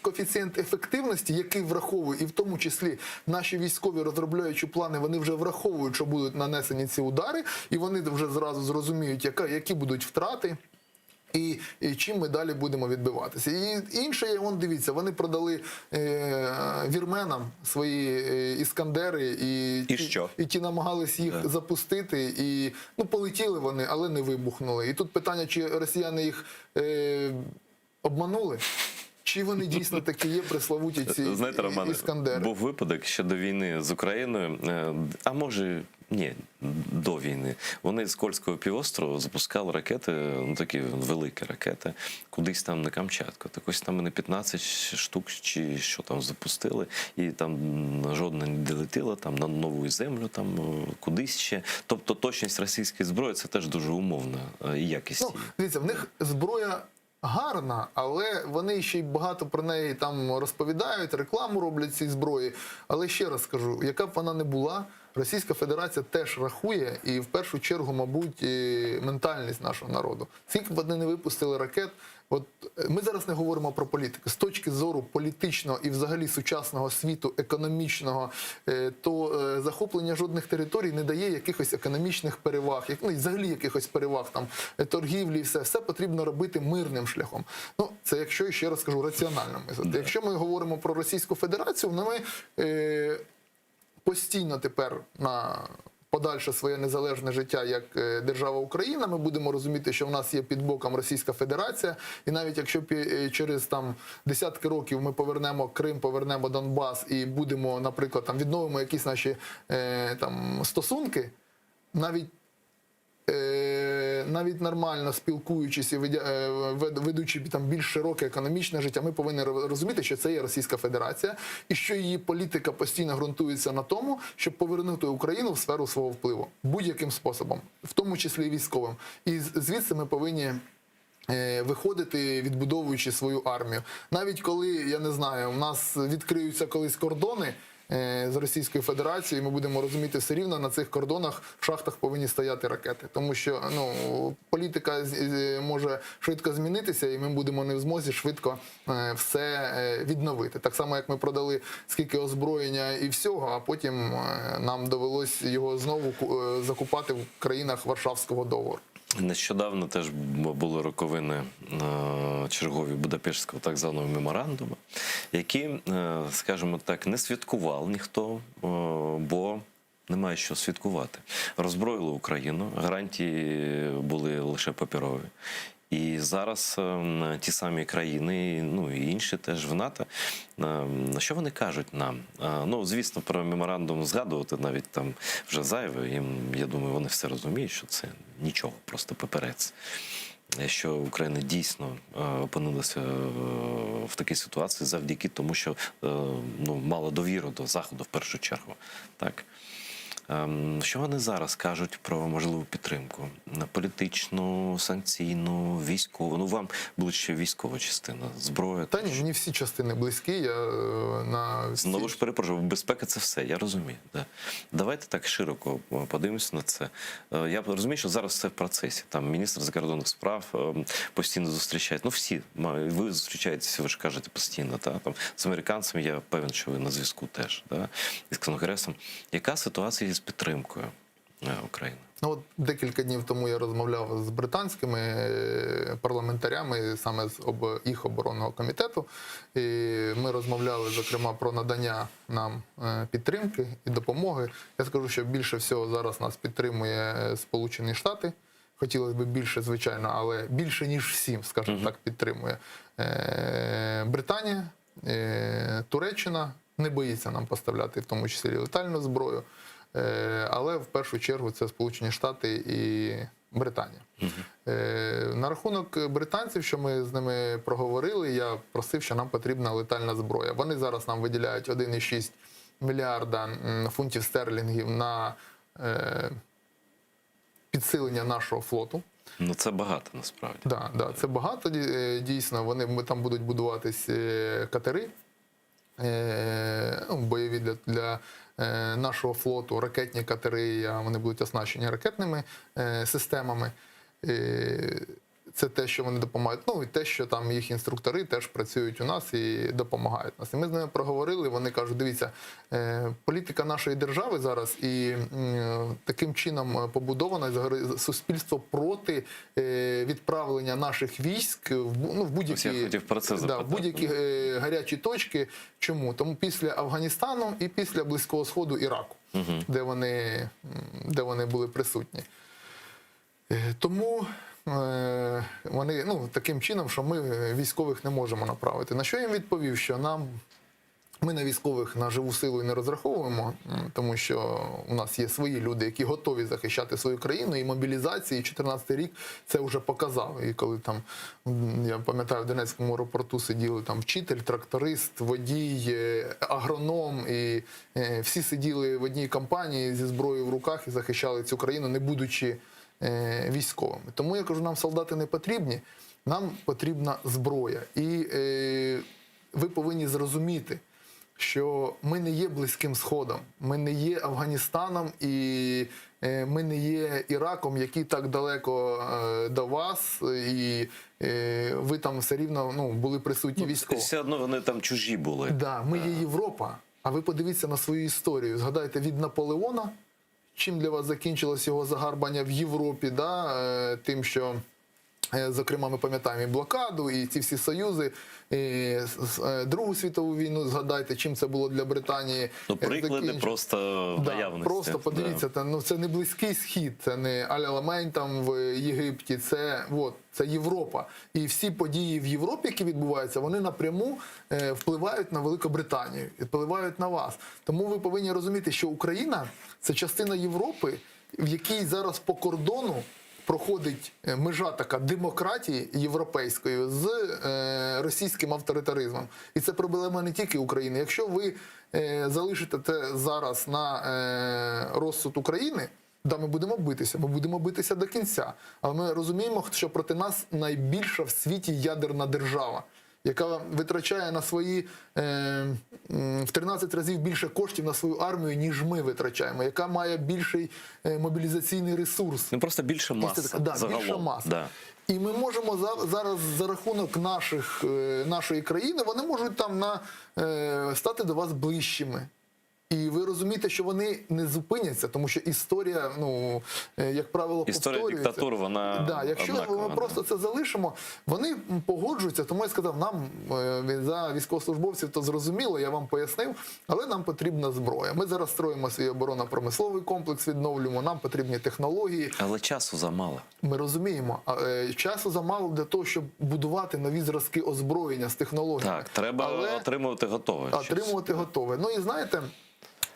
коефіцієнт ефективності, який враховує, і в тому числі наші військові, розробляючи плани, вони вже враховують, що будуть нанесені ці удари, і вони вже зразу зрозуміють, які будуть втрати. І чим ми далі будемо відбиватися. І інше, дивіться, вони продали вірменам свої іскандери, і ті намагались їх запустити, і полетіли вони, але не вибухнули. І тут питання, чи росіяни їх обманули, чи вони дійсно такі є пресловуті ці Знаєте, Романе, іскандери. Був випадок ще до війни з Україною, а може, ні, до війни. Вони з Кольського півострову запускали ракети, такі великі ракети, кудись там на Камчатку. Так ось там вони 15 штук чи що там запустили, і там жодна не долетіла, там на нову землю, там кудись ще. Тобто точність російської зброї – це теж дуже умовна і якість. Дивіться, в них зброя гарна, але вони ще й багато про неї там розповідають, рекламу роблять цій зброї. Але ще раз скажу, яка б вона не була, Російська Федерація теж рахує, і в першу чергу, мабуть, ментальність нашого народу. Скільки б вони не випустили ракет, ми зараз не говоримо про політику. З точки зору політичного і взагалі сучасного світу, економічного, то захоплення жодних територій не дає якихось економічних переваг, і взагалі якихось переваг, там, торгівлі, все потрібно робити мирним шляхом. Це, якщо, ще раз кажу, раціонально. Якщо ми говоримо про Російську Федерацію, ми постійно тепер на подальше своє незалежне життя як держава Україна, ми будемо розуміти, що в нас є під боком Російська Федерація, і навіть якщо через десятки років ми повернемо Крим, повернемо Донбас і будемо, наприклад, відновимо якісь наші стосунки, навіть нормально спілкуючись і ведучи більш широке економічне життя, ми повинні розуміти, що це є Російська Федерація і що її політика постійно ґрунтується на тому, щоб повернути Україну в сферу свого впливу будь-яким способом, в тому числі і військовим. І звідси ми повинні виходити, відбудовуючи свою армію. Навіть коли, я не знаю, у нас відкриються колись кордони, з Російською Федерацією, ми будемо розуміти, все рівно на цих кордонах в шахтах повинні стояти ракети. Тому що політика може швидко змінитися, і ми будемо не в змозі швидко все відновити. Так само, як ми продали скільки озброєння і всього, а потім нам довелось його знову закупати в країнах Варшавського договору. Нещодавно теж були роковини чергові Будапештського так званого меморандуму, які, скажімо так, не святкував ніхто, бо немає що святкувати. Роззброїли Україну, гарантії були лише паперові. І зараз ті самі країни, ну і інші теж в НАТО, що вони кажуть нам? Ну, звісно, про меморандум згадувати навіть там вже зайве. Я думаю, вони все розуміють, що це нічого, просто паперець. Що Україна дійсно опинилася в такій ситуації завдяки тому, що мала довіру до Заходу в першу чергу. Так? Що вони зараз кажуть про можливу підтримку? Політичну, санкційну, військову? Ну, вам була ще військова частина, зброя. Та ні, мені всі частини близькі. Знову ж перепрошую, безпека – це все, я розумію. Да. Давайте так широко подивимося на це. Я розумію, що зараз все в процесі. Там міністр закордонних справ постійно зустрічається. Ну, всі. Ви зустрічаєтеся, ви ж кажете, постійно. Та? Там, з американцями, я певен, що ви на зв'язку теж. Да? І з Конгресом. Яка ситуація з підтримкою України? Ну, от декілька днів тому я розмовляв з британськими парламентарями, саме з їх оборонного комітету. І ми розмовляли, зокрема, про надання нам підтримки і допомоги. Я скажу, що більше всього зараз нас підтримує Сполучені Штати. Хотілося б більше, звичайно, але більше, ніж всім, скажімо так, підтримує Британія, Туреччина. Не боїться нам поставляти, в тому числі, летальну зброю. Але в першу чергу це Сполучені Штати і Британія. На рахунок британців, що ми з ними проговорили, я просив, що нам потрібна летальна зброя. Вони зараз нам виділяють 1,6 мільярда фунтів стерлінгів на підсилення нашого флоту. Ну, це багато, насправді. Так, це багато, дійсно. Там будуть будуватись катери, бойові для нашого флоту, ракетні катери, вони будуть оснащені ракетними системами. Це те, що вони допомагають. Ну, і те, що там їх інструктори теж працюють у нас і допомагають нас. І ми з ними проговорили, вони кажуть, дивіться, політика нашої держави зараз і таким чином побудована суспільство проти відправлення наших військ в будь-які гарячі точки. Чому? Тому після Афганістану і після Близького Сходу, Іраку, де вони були присутні. Тому вони, таким чином, що ми військових не можемо направити. На що я їм відповів, що ми на військових на живу силу і не розраховуємо, тому що у нас є свої люди, які готові захищати свою країну, і мобілізації 2014 рік це вже показав. І коли там, я пам'ятаю, в Донецькому аеропорту сиділи там вчитель, тракторист, водій, агроном, і всі сиділи в одній компанії зі зброєю в руках і захищали цю країну, не будучи військовими. Тому я кажу, нам солдати не потрібні, нам потрібна зброя. І ви повинні зрозуміти, що ми не є Близьким Сходом, ми не є Афганістаном і ми не є Іраком, який так далеко до вас, і ви там все рівно були присутні військові. Все одно вони там чужі були. Так, ми є Європа, а ви подивіться на свою історію. Згадайте від Наполеона, чим для вас закінчилось його загарбання в Європі, тим, що, зокрема, ми пам'ятаємо і блокаду, і ці всі союзи, і Другу світову війну, згадайте, чим це було для Британії. Приклади просто наявності. Просто подивіться, це не Близький Схід, це не Аль-Аламейн там в Єгипті, це Європа. І всі події в Європі, які відбуваються, вони напряму впливають на Великобританію, впливають на вас. Тому ви повинні розуміти, що Україна – це частина Європи, в якій зараз по кордону проходить межа така демократії європейської з російським авторитаризмом. І це проблема не тільки України. Якщо ви залишите це зараз на розсуд України, ми будемо битися до кінця. Але ми розуміємо, що проти нас найбільша в світі ядерна держава. яка витрачає на свої в 13 разів більше коштів на свою армію, ніж ми витрачаємо, яка має більший мобілізаційний ресурс. Ну, просто більше маса. Да, загалом. більше маса. Да. І ми можемо зараз за рахунок нашої країни, вони можуть там стати до вас ближчими. І ви розумієте, що вони не зупиняться, тому що історія, ну, як правило, Історія повторюється. диктатур, вона Да, якщо однакова, ми просто це залишимо, вони погоджуються. Тому я сказав, нам за військовослужбовців то зрозуміло, я вам пояснив, але нам потрібна зброя. Ми зараз строїмо свій оборонно-промисловий комплекс, відновлюємо, нам потрібні технології. Але часу замало. Ми розуміємо, часу замало для того, щоб будувати нові зразки озброєння з технологіями. Так, треба отримувати готове. Отримувати готове. Ну і знаєте,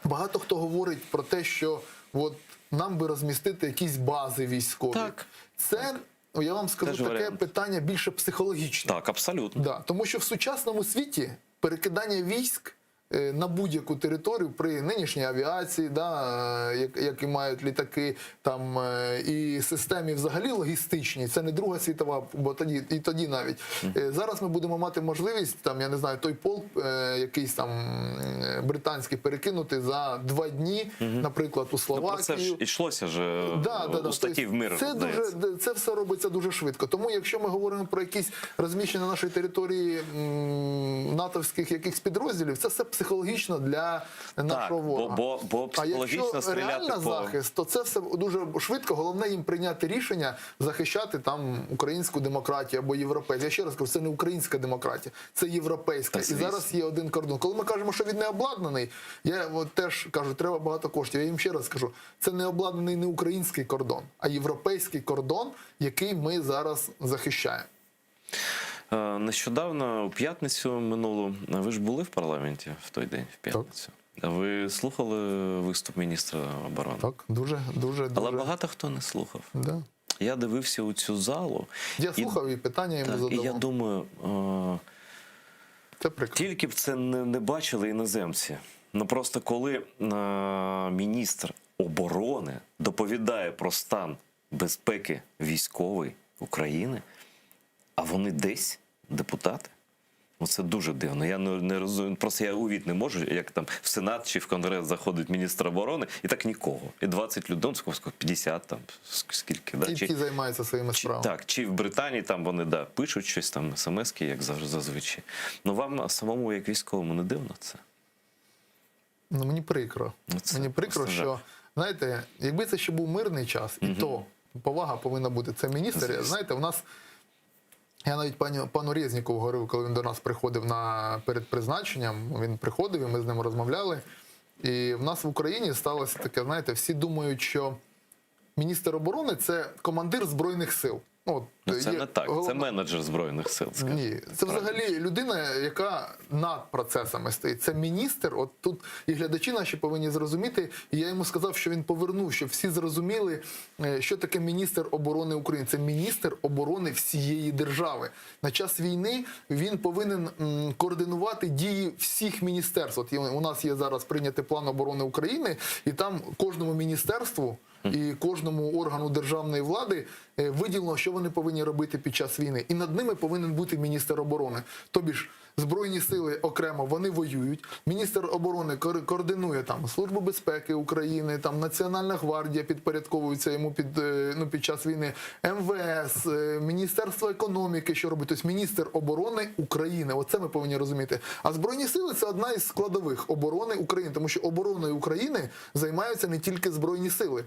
багато хто говорить про те, що от нам би розмістити якісь бази військові. Так. Це, я вам скажу, Теж таке варіант. питання більше психологічне. Так, абсолютно. Да, тому що в сучасному світі перекидання військ на будь-яку територію при нинішній авіації, да, які мають літаки, там, і системі взагалі логістичній, це не Друга світова, бо тоді навіть. Зараз ми будемо мати можливість, там, я не знаю, той полк якийсь там британський перекинути за 2 дні, наприклад, у Словакію. Ну, про це ж йшлося ж у статті в мир. Це все робиться дуже швидко. Тому якщо ми говоримо про якісь розміщення на нашій території натовських якихось підрозділів, це все психологічно для нашого ворога. Бо психологічно а стріляти якщо реально захист, то це все дуже швидко. Головне їм прийняти рішення захищати там українську демократію або європейську. Я ще раз кажу, це не українська демократія, це європейська. І зараз є один кордон. Коли ми кажемо, що він не обладнаний, я теж кажу, треба багато коштів. Я їм ще раз кажу, це не обладнаний не український кордон, а європейський кордон, який ми зараз захищаємо. Нещодавно, у п'ятницю минулу, ви ж були в парламенті в той день, в п'ятницю? А ви слухали виступ міністра оборони? Так, дуже. Але багато хто не слухав. Да. Я дивився у цю залу. Я слухав і питання йому задавав. І я думаю, тільки б це не бачили іноземці. Ну просто коли міністр оборони доповідає про стан безпеки військової України, а вони десь депутати. Це дуже дивно. Я не розумію. Просто я уявити не можу, як там в Сенат чи в Конгрес заходить міністр оборони, і так нікого. І 20 людей, 50 там, скільки. Да? Які займаються своїми справами. Так, чи в Британії там вони пишуть щось там, смс-ки, як зазвичай. Ну вам самому, як військовому, не дивно це? Ну, мені прикро. Мені прикро, що, знаєте, якби це ще був мирний час, і то повага повинна бути. Це міністр, знаєте, у нас... Я навіть пану Резнікову говорив, коли він до нас приходив перед призначенням, він приходив, і ми з ним розмовляли. І в нас в Україні сталося таке, знаєте, всі думають, що міністр оборони – це командир Збройних сил. Це не так, це менеджер Збройних сил. Ні, це взагалі людина, яка над процесами стоїть. Це міністр, от тут і глядачі наші повинні зрозуміти, і я йому сказав, що він повернув, щоб всі зрозуміли, що таке міністр оборони України. Це міністр оборони всієї держави. На час війни він повинен координувати дії всіх міністерств. От у нас є зараз прийнятий план оборони України, і там кожному міністерству і кожному органу державної влади виділено, що вони повинні робити під час війни. І над ними повинен бути міністр оборони. Тобі ж Збройні сили окремо, вони воюють. Міністр оборони координує там Службу безпеки України, там Національна гвардія підпорядковується йому під час війни, МВС, Міністерство економіки, що робить. Тобто міністр оборони України. Оце ми повинні розуміти. А Збройні сили – це одна із складових оборони України, тому що обороною України займаються не тільки Збройні сили.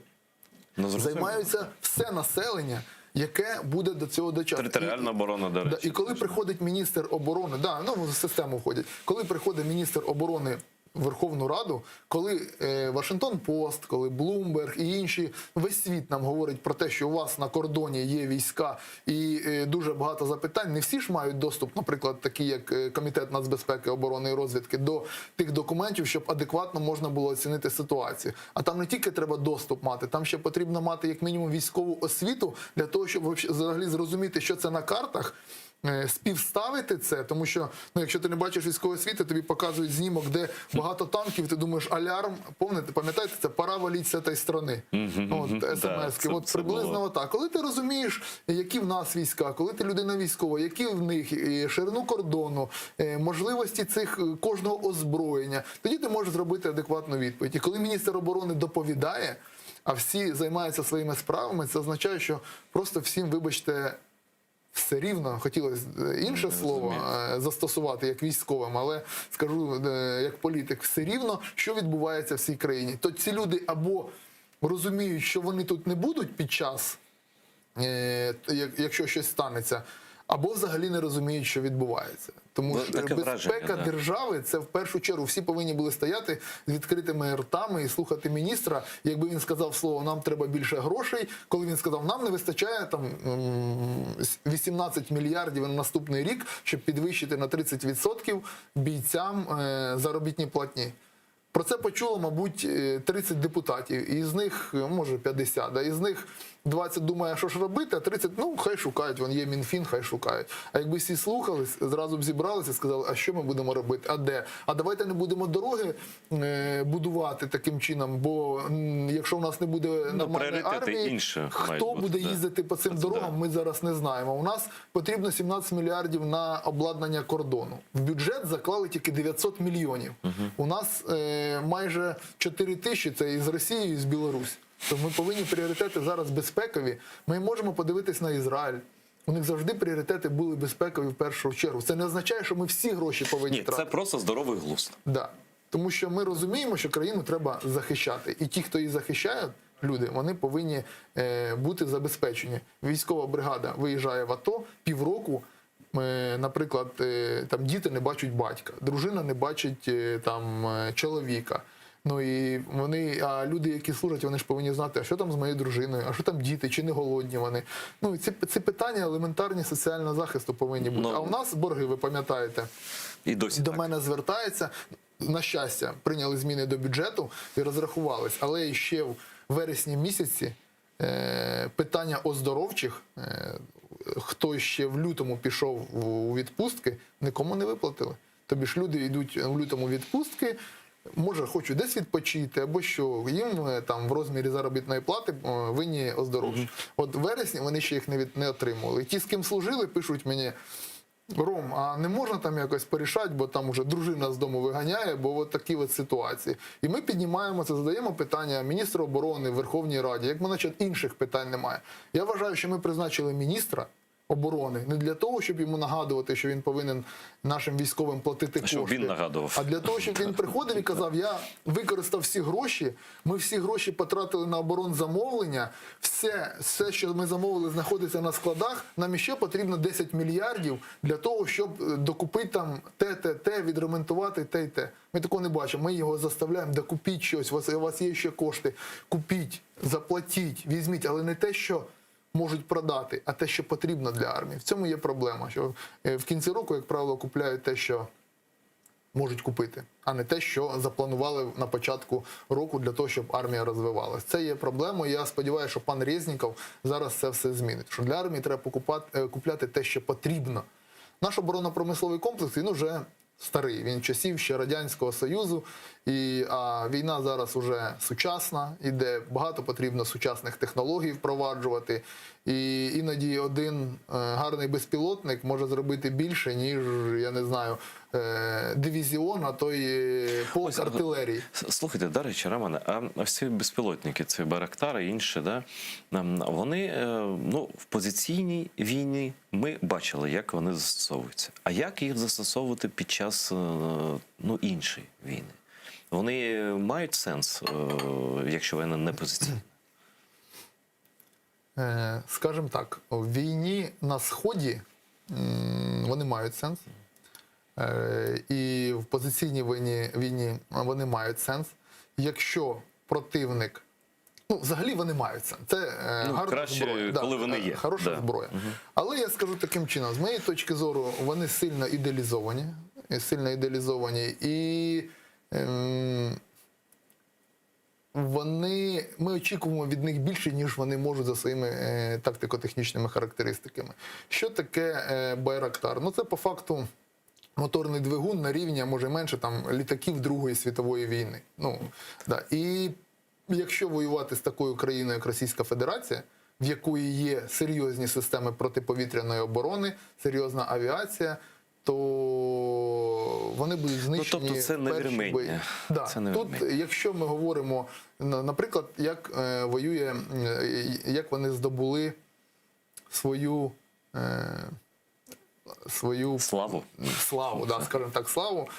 Займаються все населення, яке буде до цього дочасно. Територіальна оборона, до речі. І коли приходить міністр оборони, в систему входять, коли приходить міністр оборони в Верховну Раду, коли Вашингтон-Пост, коли Блумберг і інші, весь світ нам говорить про те, що у вас на кордоні є війська і дуже багато запитань, не всі ж мають доступ, наприклад, такі як Комітет нацбезпеки, оборони і розвідки, до тих документів, щоб адекватно можна було оцінити ситуацію. А там не тільки треба доступ мати, там ще потрібно мати як мінімум військову освіту для того, щоб взагалі зрозуміти, що це на картах, співставити це, тому що, ну, якщо ти не бачиш військової освіти, тобі показують знімок, де багато танків, ти думаєш, алярм, пам'ятаєте, це пора валіть з цієї сторони. СМС-ки. От приблизно отак. Коли ти розумієш, які в нас війська, коли ти людина військова, які в них ширину кордону, можливості цих кожного озброєння, тоді ти можеш зробити адекватну відповідь. І коли міністр оборони доповідає, а всі займаються своїми справами, це означає, що просто всім, вибачте, все рівно, хотілося інше слово застосувати як військовим, але скажу як політик, все рівно, що відбувається в цій країні. То ці люди або розуміють, що вони тут не будуть під час, якщо щось станеться, або взагалі не розуміють, що відбувається. Тому що безпека держави – це в першу чергу. Всі повинні були стояти з відкритими ртами і слухати міністра. Якби він сказав слово «нам треба більше грошей», коли він сказав «нам не вистачає там 18 мільярдів на наступний рік, щоб підвищити на 30% бійцям заробітні платні». Про це почуло, мабуть, 30 депутатів, і з них, може, 50, а із них 20 думає, що ж робити, а 30, ну, хай шукають, вон є Мінфін, хай шукають. А якби всі слухались, зразу б зібралися і сказали, а що ми будемо робити, а де? А давайте не будемо дороги будувати таким чином, бо якщо в нас не буде нормальної армії, хто буде їздити по цим дорогам, ми зараз не знаємо. У нас потрібно 17 мільярдів на обладнання кордону. В бюджет заклали тільки 900 мільйонів. У нас майже 4 тисячі, це із Росії, і з Білорусі. То ми повинні пріоритети зараз безпекові. Ми можемо подивитись на Ізраїль. У них завжди пріоритети були безпекові в першу чергу. Це не означає, що ми всі гроші повинні тратити. Це просто здоровий глузд. Да. Тому що ми розуміємо, що країну треба захищати. І ті, хто її захищають, люди, вони повинні бути забезпечені. Військова бригада виїжджає в АТО, півроку, наприклад, там діти не бачать батька, дружина не бачить там чоловіка. Ну і вони, а люди, які служать, вони ж повинні знати, а що там з моєю дружиною, а що там діти, чи не голодні вони. Ну, ці питання елементарні соціального захисту повинні бути. А у нас борги, ви пам'ятаєте, і досі до мене звертаються. На щастя, прийняли зміни до бюджету і розрахувались. Але ще в вересні місяці питання оздоровчих, хто ще в лютому пішов у відпустки, нікому не виплатили. Тобі ж люди йдуть в лютому відпустки, може, хочуть десь відпочити, або що, їм там в розмірі заробітної плати винні оздоровчі. От в вересні вони ще їх не отримували. І ті, з ким служили, пишуть мені: Ром, а не можна там якось порішати, бо там уже дружина з дому виганяє, бо от такі от ситуації. І ми піднімаємо це, задаємо питання міністру оборони в Верховній Раді, як ми, значить, інших питань немає. Я вважаю, що ми призначили міністра оборони не для того, щоб йому нагадувати, що він повинен нашим військовим платити кошти. Щоб він нагадував. А для того, щоб він приходив і казав, я використав всі гроші, ми всі гроші потратили на оборонзамовлення, все, що ми замовили, знаходиться на складах, нам ще потрібно 10 мільярдів для того, щоб докупити там те, відремонтувати те й те. Ми такого не бачимо, ми його заставляємо, да купіть щось, у вас є ще кошти, купіть, заплатіть, візьміть, але не те, що можуть продати, а те, що потрібно для армії. В цьому є проблема, що в кінці року, як правило, купляють те, що можуть купити, а не те, що запланували на початку року для того, щоб армія розвивалась. Це є проблема, і я сподіваюся, що пан Резніков зараз це все змінить. Що для армії треба купляти те, що потрібно. Наш оборонно-промисловий комплекс, він уже старий, він часів ще Радянського Союзу, а війна зараз уже сучасна, іде, багато потрібно сучасних технологій впроваджувати, і іноді один гарний безпілотник може зробити більше, ніж, я не знаю, дивізіон, а то й полк артилерії. Слухайте, до речі, Романе, а ось ці безпілотники, ці Байрактари і інші, да, вони в позиційній війні ми бачили, як вони застосовуються. А як їх застосовувати під час іншої війни? Вони мають сенс, якщо вона не позиційна? Скажімо так, в війні на Сході вони мають сенс. І в позиційній війні вони мають сенс. Якщо противник, взагалі вони мають сенс. Це гарна зброя. Коли вони є. Хороша зброя. Але я скажу таким чином, з моєї точки зору, вони сильно ідеалізовані і ми очікуємо від них більше, ніж вони можуть за своїми тактико-технічними характеристиками. Що таке Байрактар? Ну, це по факту моторний двигун на рівні, а може менше, там, літаків Другої світової війни. Ну, да. І якщо воювати з такою країною, як Російська Федерація, в якої є серйозні системи протиповітряної оборони, серйозна авіація, то вони будуть знищені. Тобто це в перші бої. Да. Тут, якщо ми говоримо, наприклад, як як вони здобули свою славу, да, скажімо так, славу.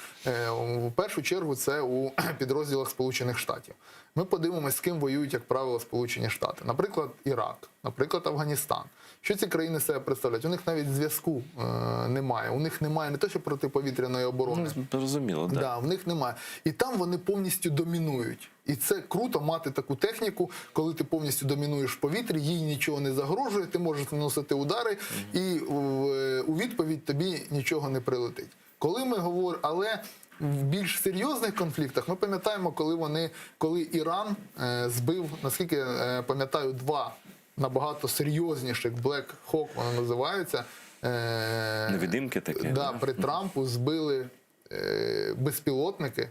В першу чергу це у підрозділах Сполучених Штатів. Ми подивимося, з ким воюють, як правило, Сполучені Штати. Наприклад, Ірак, наприклад, Афганістан. Що ці країни себе представляють? У них навіть зв'язку немає. У них немає не те, що протиповітряної оборони. Зрозуміло, так. Да, в них немає. І там вони повністю домінують. І це круто мати таку техніку, коли ти повністю домінуєш в повітрі, їй нічого не загрожує, ти можеш наносити удари, і у відповідь тобі нічого не прилетить. Коли ми говоримо, але в більш серйозних конфліктах ми пам'ятаємо, коли Іран збив, наскільки я пам'ятаю, 2 набагато серйозніших, Black Hawk вони називаються. Невидимки такі. Да, при Трампу збили безпілотники.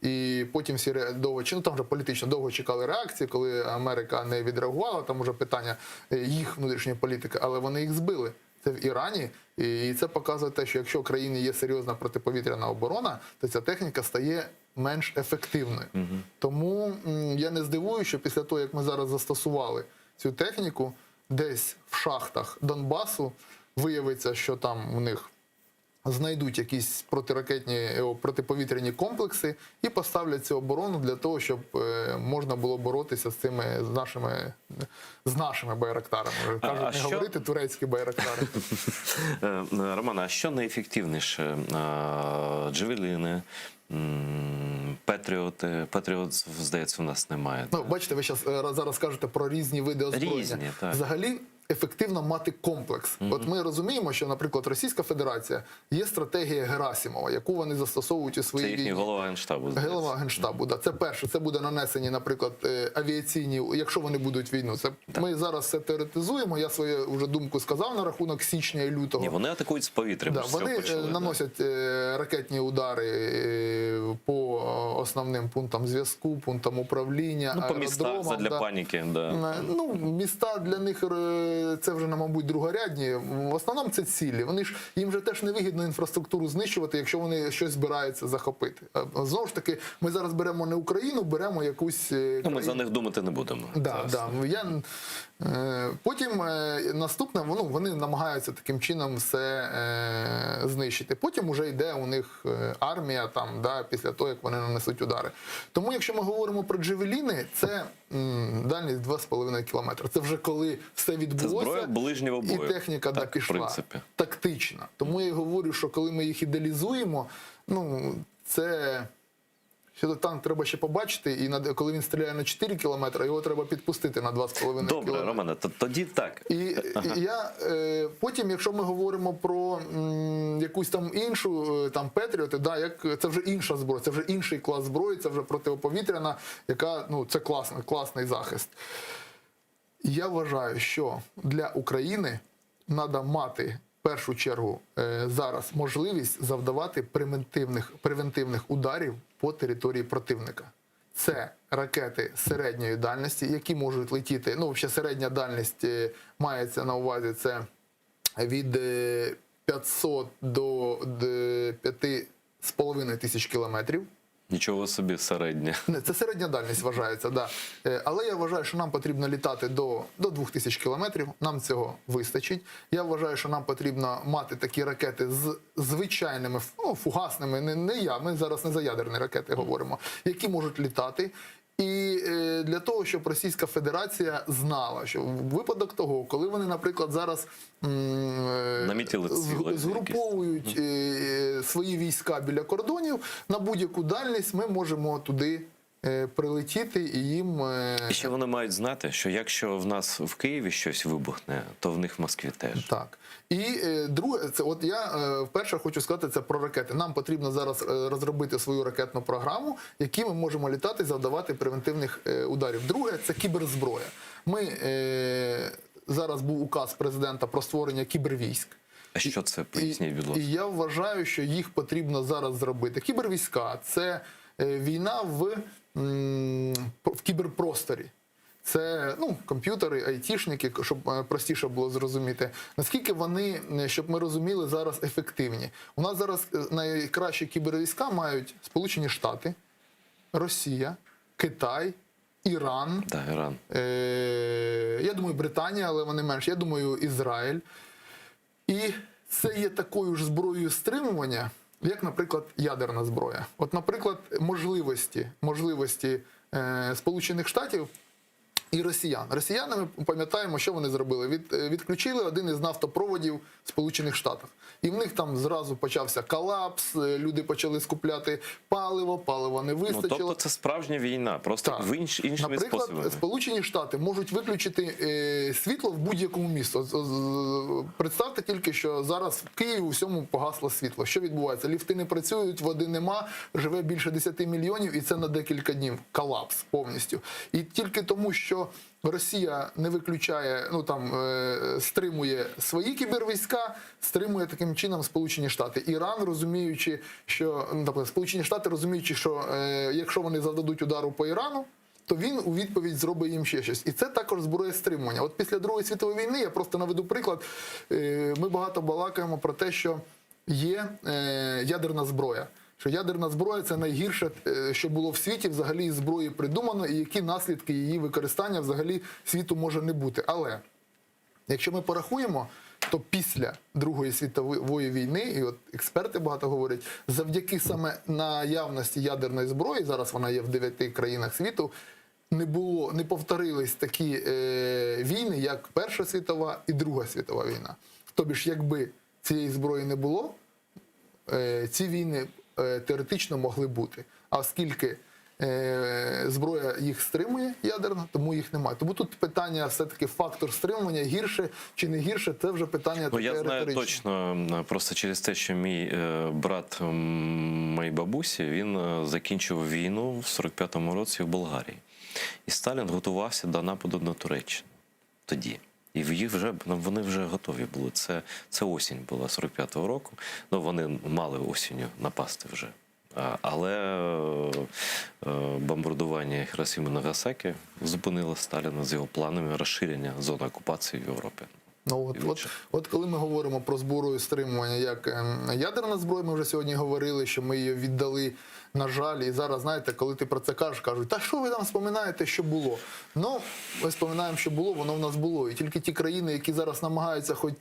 І потім всі довго, ну там вже політично довго чекали реакції, коли Америка не відреагувала, там уже питання їх внутрішньої політики, але вони їх збили. Це в Ірані, і це показує те, що якщо в країні є серйозна протиповітряна оборона, то ця техніка стає менш ефективною. Тому я не здивуюся, що після того, як ми зараз застосували цю техніку, десь в шахтах Донбасу виявиться, що там у них знайдуть якісь протиповітряні комплекси і поставлять цю оборону для того, щоб можна було боротися з цими з нашими байрактарами. Кажуть, не говорити турецькі байрактари. Роман, а що найефективніше? Джавеліни, Патріот, здається, у нас немає. Ну, бачите, ви зараз кажете про різні види озброєння. Різні, так. Взагалі, ефективно мати комплекс. От ми розуміємо, що, наприклад, Російська Федерація є стратегія Герасимова, яку вони застосовують у своїй війні. Це їхній голова Генштабу. Голова Генштабу, да. Це перше. Це буде нанесені, наприклад, авіаційні, якщо вони будуть війну. Ми зараз це теоретизуємо. Я свою вже думку сказав на рахунок січня і лютого. Ні, вони атакують з повітря. Да, вони наносять ракетні удари по основним пунктам зв'язку, пунктам управління, по містах задля паніки. Да. Ну, міста для них це вже, мабуть, другорядні. В основному це цілі. Їм же теж невигідно інфраструктуру знищувати, якщо вони щось збираються захопити. Знову ж таки, ми зараз беремо не Україну, беремо якусь країну. Ми за них думати не будемо. Потім наступне, вони намагаються таким чином все знищити. Потім вже йде у них армія після того, як вони нанесуть удари. Тому, якщо ми говоримо про джавеліни, це дальність 2,5 кілометри. Це вже коли все відбулося, і техніка пішла тактична. Тому я говорю, що коли ми їх ідеалізуємо, це... Що танк треба ще побачити, і коли він стріляє на 4 кілометри, його треба підпустити на 2,5 кілометри. Добре, Романе, тоді так. І потім, якщо ми говоримо про якусь там іншу, Петріоти, це вже інша зброя, це вже інший клас зброї, це вже протиповітряна, яка, це класний захист. Я вважаю, що для України треба мати в першу чергу зараз можливість завдавати превентивних ударів по території противника. Це ракети середньої дальності, які можуть летіти, взагалі середня дальність мається на увазі, це від 500 до 5,5 тисяч кілометрів. Нічого собі, середня. Це середня дальність вважається, да. Але я вважаю, що нам потрібно літати до 2000 кілометрів, нам цього вистачить. Я вважаю, що нам потрібно мати такі ракети з звичайними, фугасними, ми зараз не за ядерні ракети говоримо, які можуть літати. І для того, щоб Російська Федерація знала, що в випадок того, коли вони, наприклад, зараз згруповують свої війська біля кордонів, на будь-яку дальність ми можемо туди прилетіти і їм... І ще вони мають знати, що якщо в нас в Києві щось вибухне, то в них в Москві теж. Так. І друге, це от я вперше хочу сказати це про ракети. Нам потрібно зараз розробити свою ракетну програму, які ми можемо літати, завдавати превентивних ударів. Друге, це кіберзброя. Зараз був указ президента про створення кібервійськ. А що це? Поясніть, будь ласка. І я вважаю, що їх потрібно зараз зробити. Кібервійська – це війна в кіберпросторі. Це комп'ютери, айтішники, щоб простіше було зрозуміти. Наскільки вони, щоб ми розуміли, зараз ефективні. У нас зараз найкращі кібервійська мають Сполучені Штати, Росія, Китай, Іран. Да, Іран. Я думаю, Британія, але вони менше. Я думаю, Ізраїль. І це є такою ж зброєю стримування, як, наприклад, ядерна зброя. От, наприклад, можливості Сполучених Штатів і росіян. Росіяни, ми пам'ятаємо, що вони зробили. Відключили один із нафтопроводів в Сполучених Штатах. І в них там зразу почався колапс, люди почали скупляти паливо не вистачило. Тобто це справжня війна, просто іншими способами. Наприклад, Сполучені Штати можуть виключити світло в будь-якому місті. Представте тільки, що зараз в Києві у всьому погасло світло. Що відбувається? Ліфти не працюють, води нема, живе більше 10 мільйонів, і це на декілька днів. Колапс повністю. І тільки тому, що Росія не виключає, стримує свої кібервійська, стримує таким чином Сполучені Штати. Іран, розуміючи, що Сполучені Штати, розуміючи, що якщо вони завдадуть удару по Ірану, то він у відповідь зробить їм ще щось. І це також зброя стримування. От після Другої світової війни, я просто наведу приклад, ми багато балакаємо про те, що є ядерна зброя. Що ядерна зброя – це найгірше, що було в світі взагалі із зброї придумано, і які наслідки її використання взагалі світу може не бути. Але якщо ми порахуємо, то після Другої світової війни, і от експерти багато говорять, завдяки саме наявності ядерної зброї, зараз вона є в 9 країнах світу, не повторились такі війни, як Перша світова і Друга світова війна. Тобі ж, якби цієї зброї не було, ці війни теоретично могли бути. А оскільки зброя їх стримує ядерна, тому їх немає. Тому тут питання все-таки фактор стримування гірше чи не гірше, це вже питання таке риторичне. Я знаю точно, просто через те, що мій брат моєї бабусі, він закінчив війну в 45-му році в Болгарії. І Сталін готувався до нападу на Туреччину тоді. І вони вже готові були. Це осінь була 45-го року. Вони мали осінню напасти вже. Але бомбардування Хіросіми і Нагасакі зупинило Сталіна з його планами розширення зони окупації в Європі. От коли ми говоримо про зброю стримування як ядерна зброя, ми вже сьогодні говорили, що ми її віддали, на жаль, і зараз, знаєте, коли ти про це кажеш, кажуть, та що ви там вспоминаєте, що було? Ми вспоминаємо, що було, воно в нас було. І тільки ті країни, які зараз намагаються хоч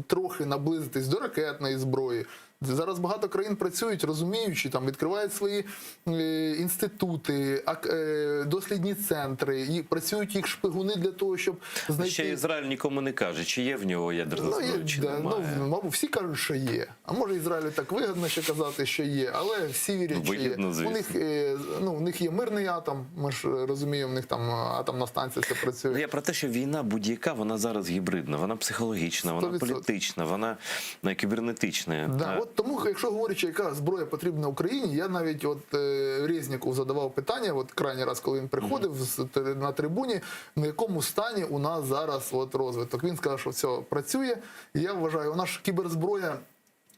трохи наблизитись до ракетної зброї, зараз багато країн працюють, розуміючи, відкривають свої інститути, дослідні центри, і працюють їх шпигуни для того, щоб знайти... Ще Ізраїль нікому не каже, чи є в нього ядерна зброя, чи немає. Мабуть, всі кажуть, що є. А може Ізраїлю так вигідно ще казати, що є, але всі вірять, що є. У них є мирний атом, ми ж розуміємо, в них там атомна станція це працює. Я про те, що війна будь-яка, вона зараз гібридна, вона психологічна, вона політична, вона кібернетична. Тому, якщо говорячи, яка зброя потрібна Україні, я навіть Резніков задавав питання, крайній раз, коли він приходив на трибуні, на якому стані у нас зараз розвиток. Він сказав, що все працює. І я вважаю, наша кіберзброя,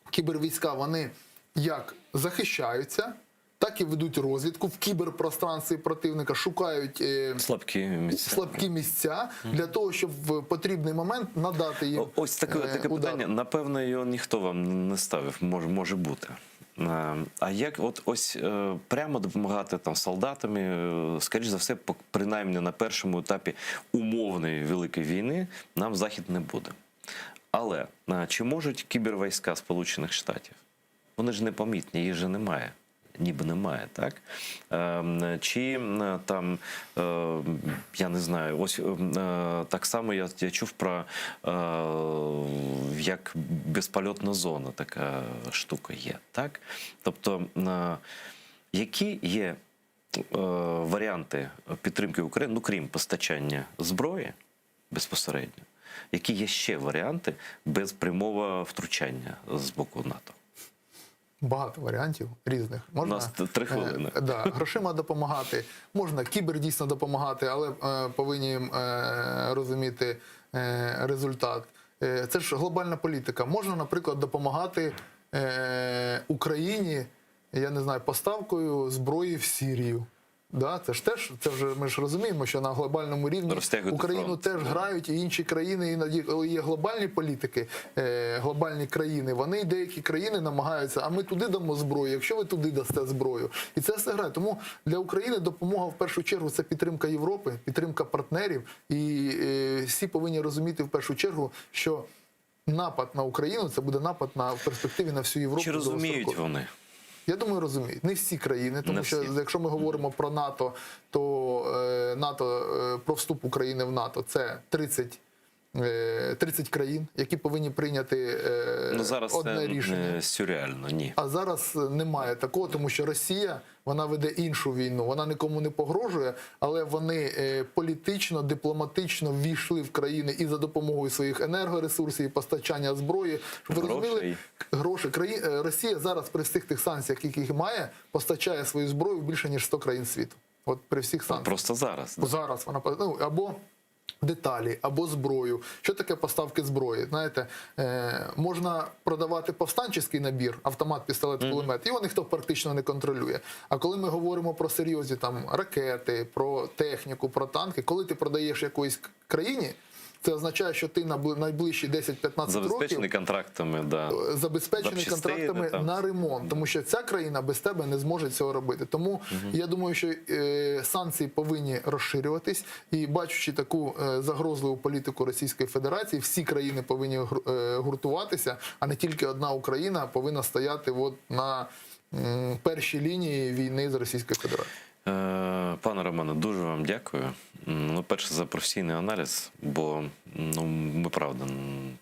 кібервійська, вони як захищаються, так і ведуть розвідку в кіберпространстві противника, шукають слабкі місця для того, щоб в потрібний момент надати їм Ось таке питання, напевно, його ніхто вам не ставив, може бути. А як прямо допомагати солдатами, скоріш за все, принаймні на першому етапі умовної великої війни, нам Захід не буде. Але чи можуть кібервійська Сполучених Штатів? Вони ж непомітні, їх же немає. Ніби немає, так? Чи там, я не знаю, так само я чув про як безпольотна зона, така штука є, так? Тобто, які є варіанти підтримки України, ну крім постачання зброї безпосередньо, які є ще варіанти без прямого втручання з боку НАТО? Багато варіантів різних. У нас 3 хвилини. Грошима допомагати, можна дійсно допомагати, але повинні розуміти результат. Це ж глобальна політика. Можна, наприклад, допомагати Україні, я не знаю, поставкою зброї в Сирію. Да, це ж теж, ми ж розуміємо, що на глобальному рівні Україну теж грають і інші країни, іноді, коли є глобальні політики, глобальні країни, вони, деякі країни намагаються, а ми туди дамо зброю, якщо ви туди дасте зброю. І це все грає. Тому для України допомога в першу чергу це підтримка Європи, підтримка партнерів. І всі повинні розуміти в першу чергу, що напад на Україну – це буде напад в перспективі на всю Європу. Чи розуміють вони? Я думаю, розуміють. Не всі країни, тому що якщо ми говоримо про НАТО, то НАТО, про вступ України в НАТО – це 30 країн, які повинні прийняти одне рішення. Зараз це сюрреально, ні. А зараз немає такого, тому що Росія, вона веде іншу війну, вона нікому не погрожує, але вони політично, дипломатично ввійшли в країни і за допомогою своїх енергоресурсів, і постачання зброї. Щоб ви розуміли, гроші. Росія зараз при всіх тих санкціях, які має, постачає свою зброю в більше, ніж 100 країн світу. От при всіх санкціях. Просто зараз. Зараз вона, або деталі, або зброю. Що таке поставки зброї? Знаєте, можна продавати повстанчий набір, автомат, пістолет, кулемет, його ніхто практично не контролює. А коли ми говоримо про серйозні ракети, про техніку, про танки, коли ти продаєш якоїсь країні, це означає, що ти на найближчі 10-15 років забезпечений контрактами, забезпечений контрактами на ремонт, тому що ця країна без тебе не зможе цього робити. Тому я думаю, що санкції повинні розширюватись, і бачучи таку загрозливу політику Російської Федерації, всі країни повинні гуртуватися, а не тільки одна Україна повинна стояти на першій лінії війни з Російською Федерацією. Пане Романе, дуже вам дякую. Перше, за професійний аналіз, бо ми, правда,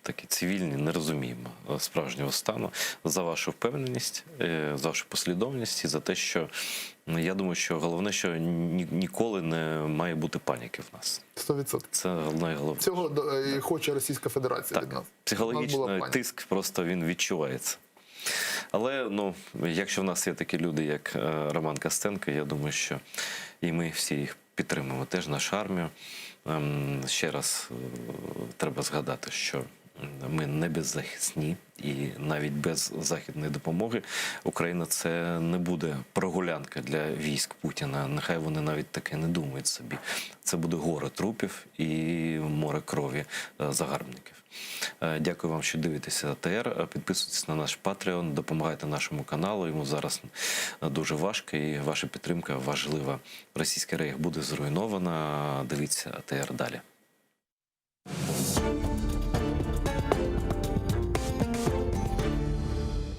такі цивільні, не розуміємо справжнього стану. За вашу впевненість, за вашу послідовність і за те, що, я думаю, що головне, що ніколи не має бути паніки в нас. 100%. Це найголовніше. Цього і хоче Російська Федерація від нас. Психологічний тиск просто він відчувається. Але, якщо в нас є такі люди, як Роман Костенко, я думаю, що і ми всі їх підтримуємо, теж нашу армію. Ще раз треба згадати, що ми не беззахисні, і навіть без західної допомоги Україна – це не буде прогулянка для військ Путіна. Нехай вони навіть таке не думають собі. Це буде горе трупів і море крові загарбників. Дякую вам, що дивитеся АТР. Підписуйтесь на наш Patreon, допомагайте нашому каналу. Йому зараз дуже важко, і ваша підтримка важлива. Російський рейх буде зруйнована. Дивіться АТР далі.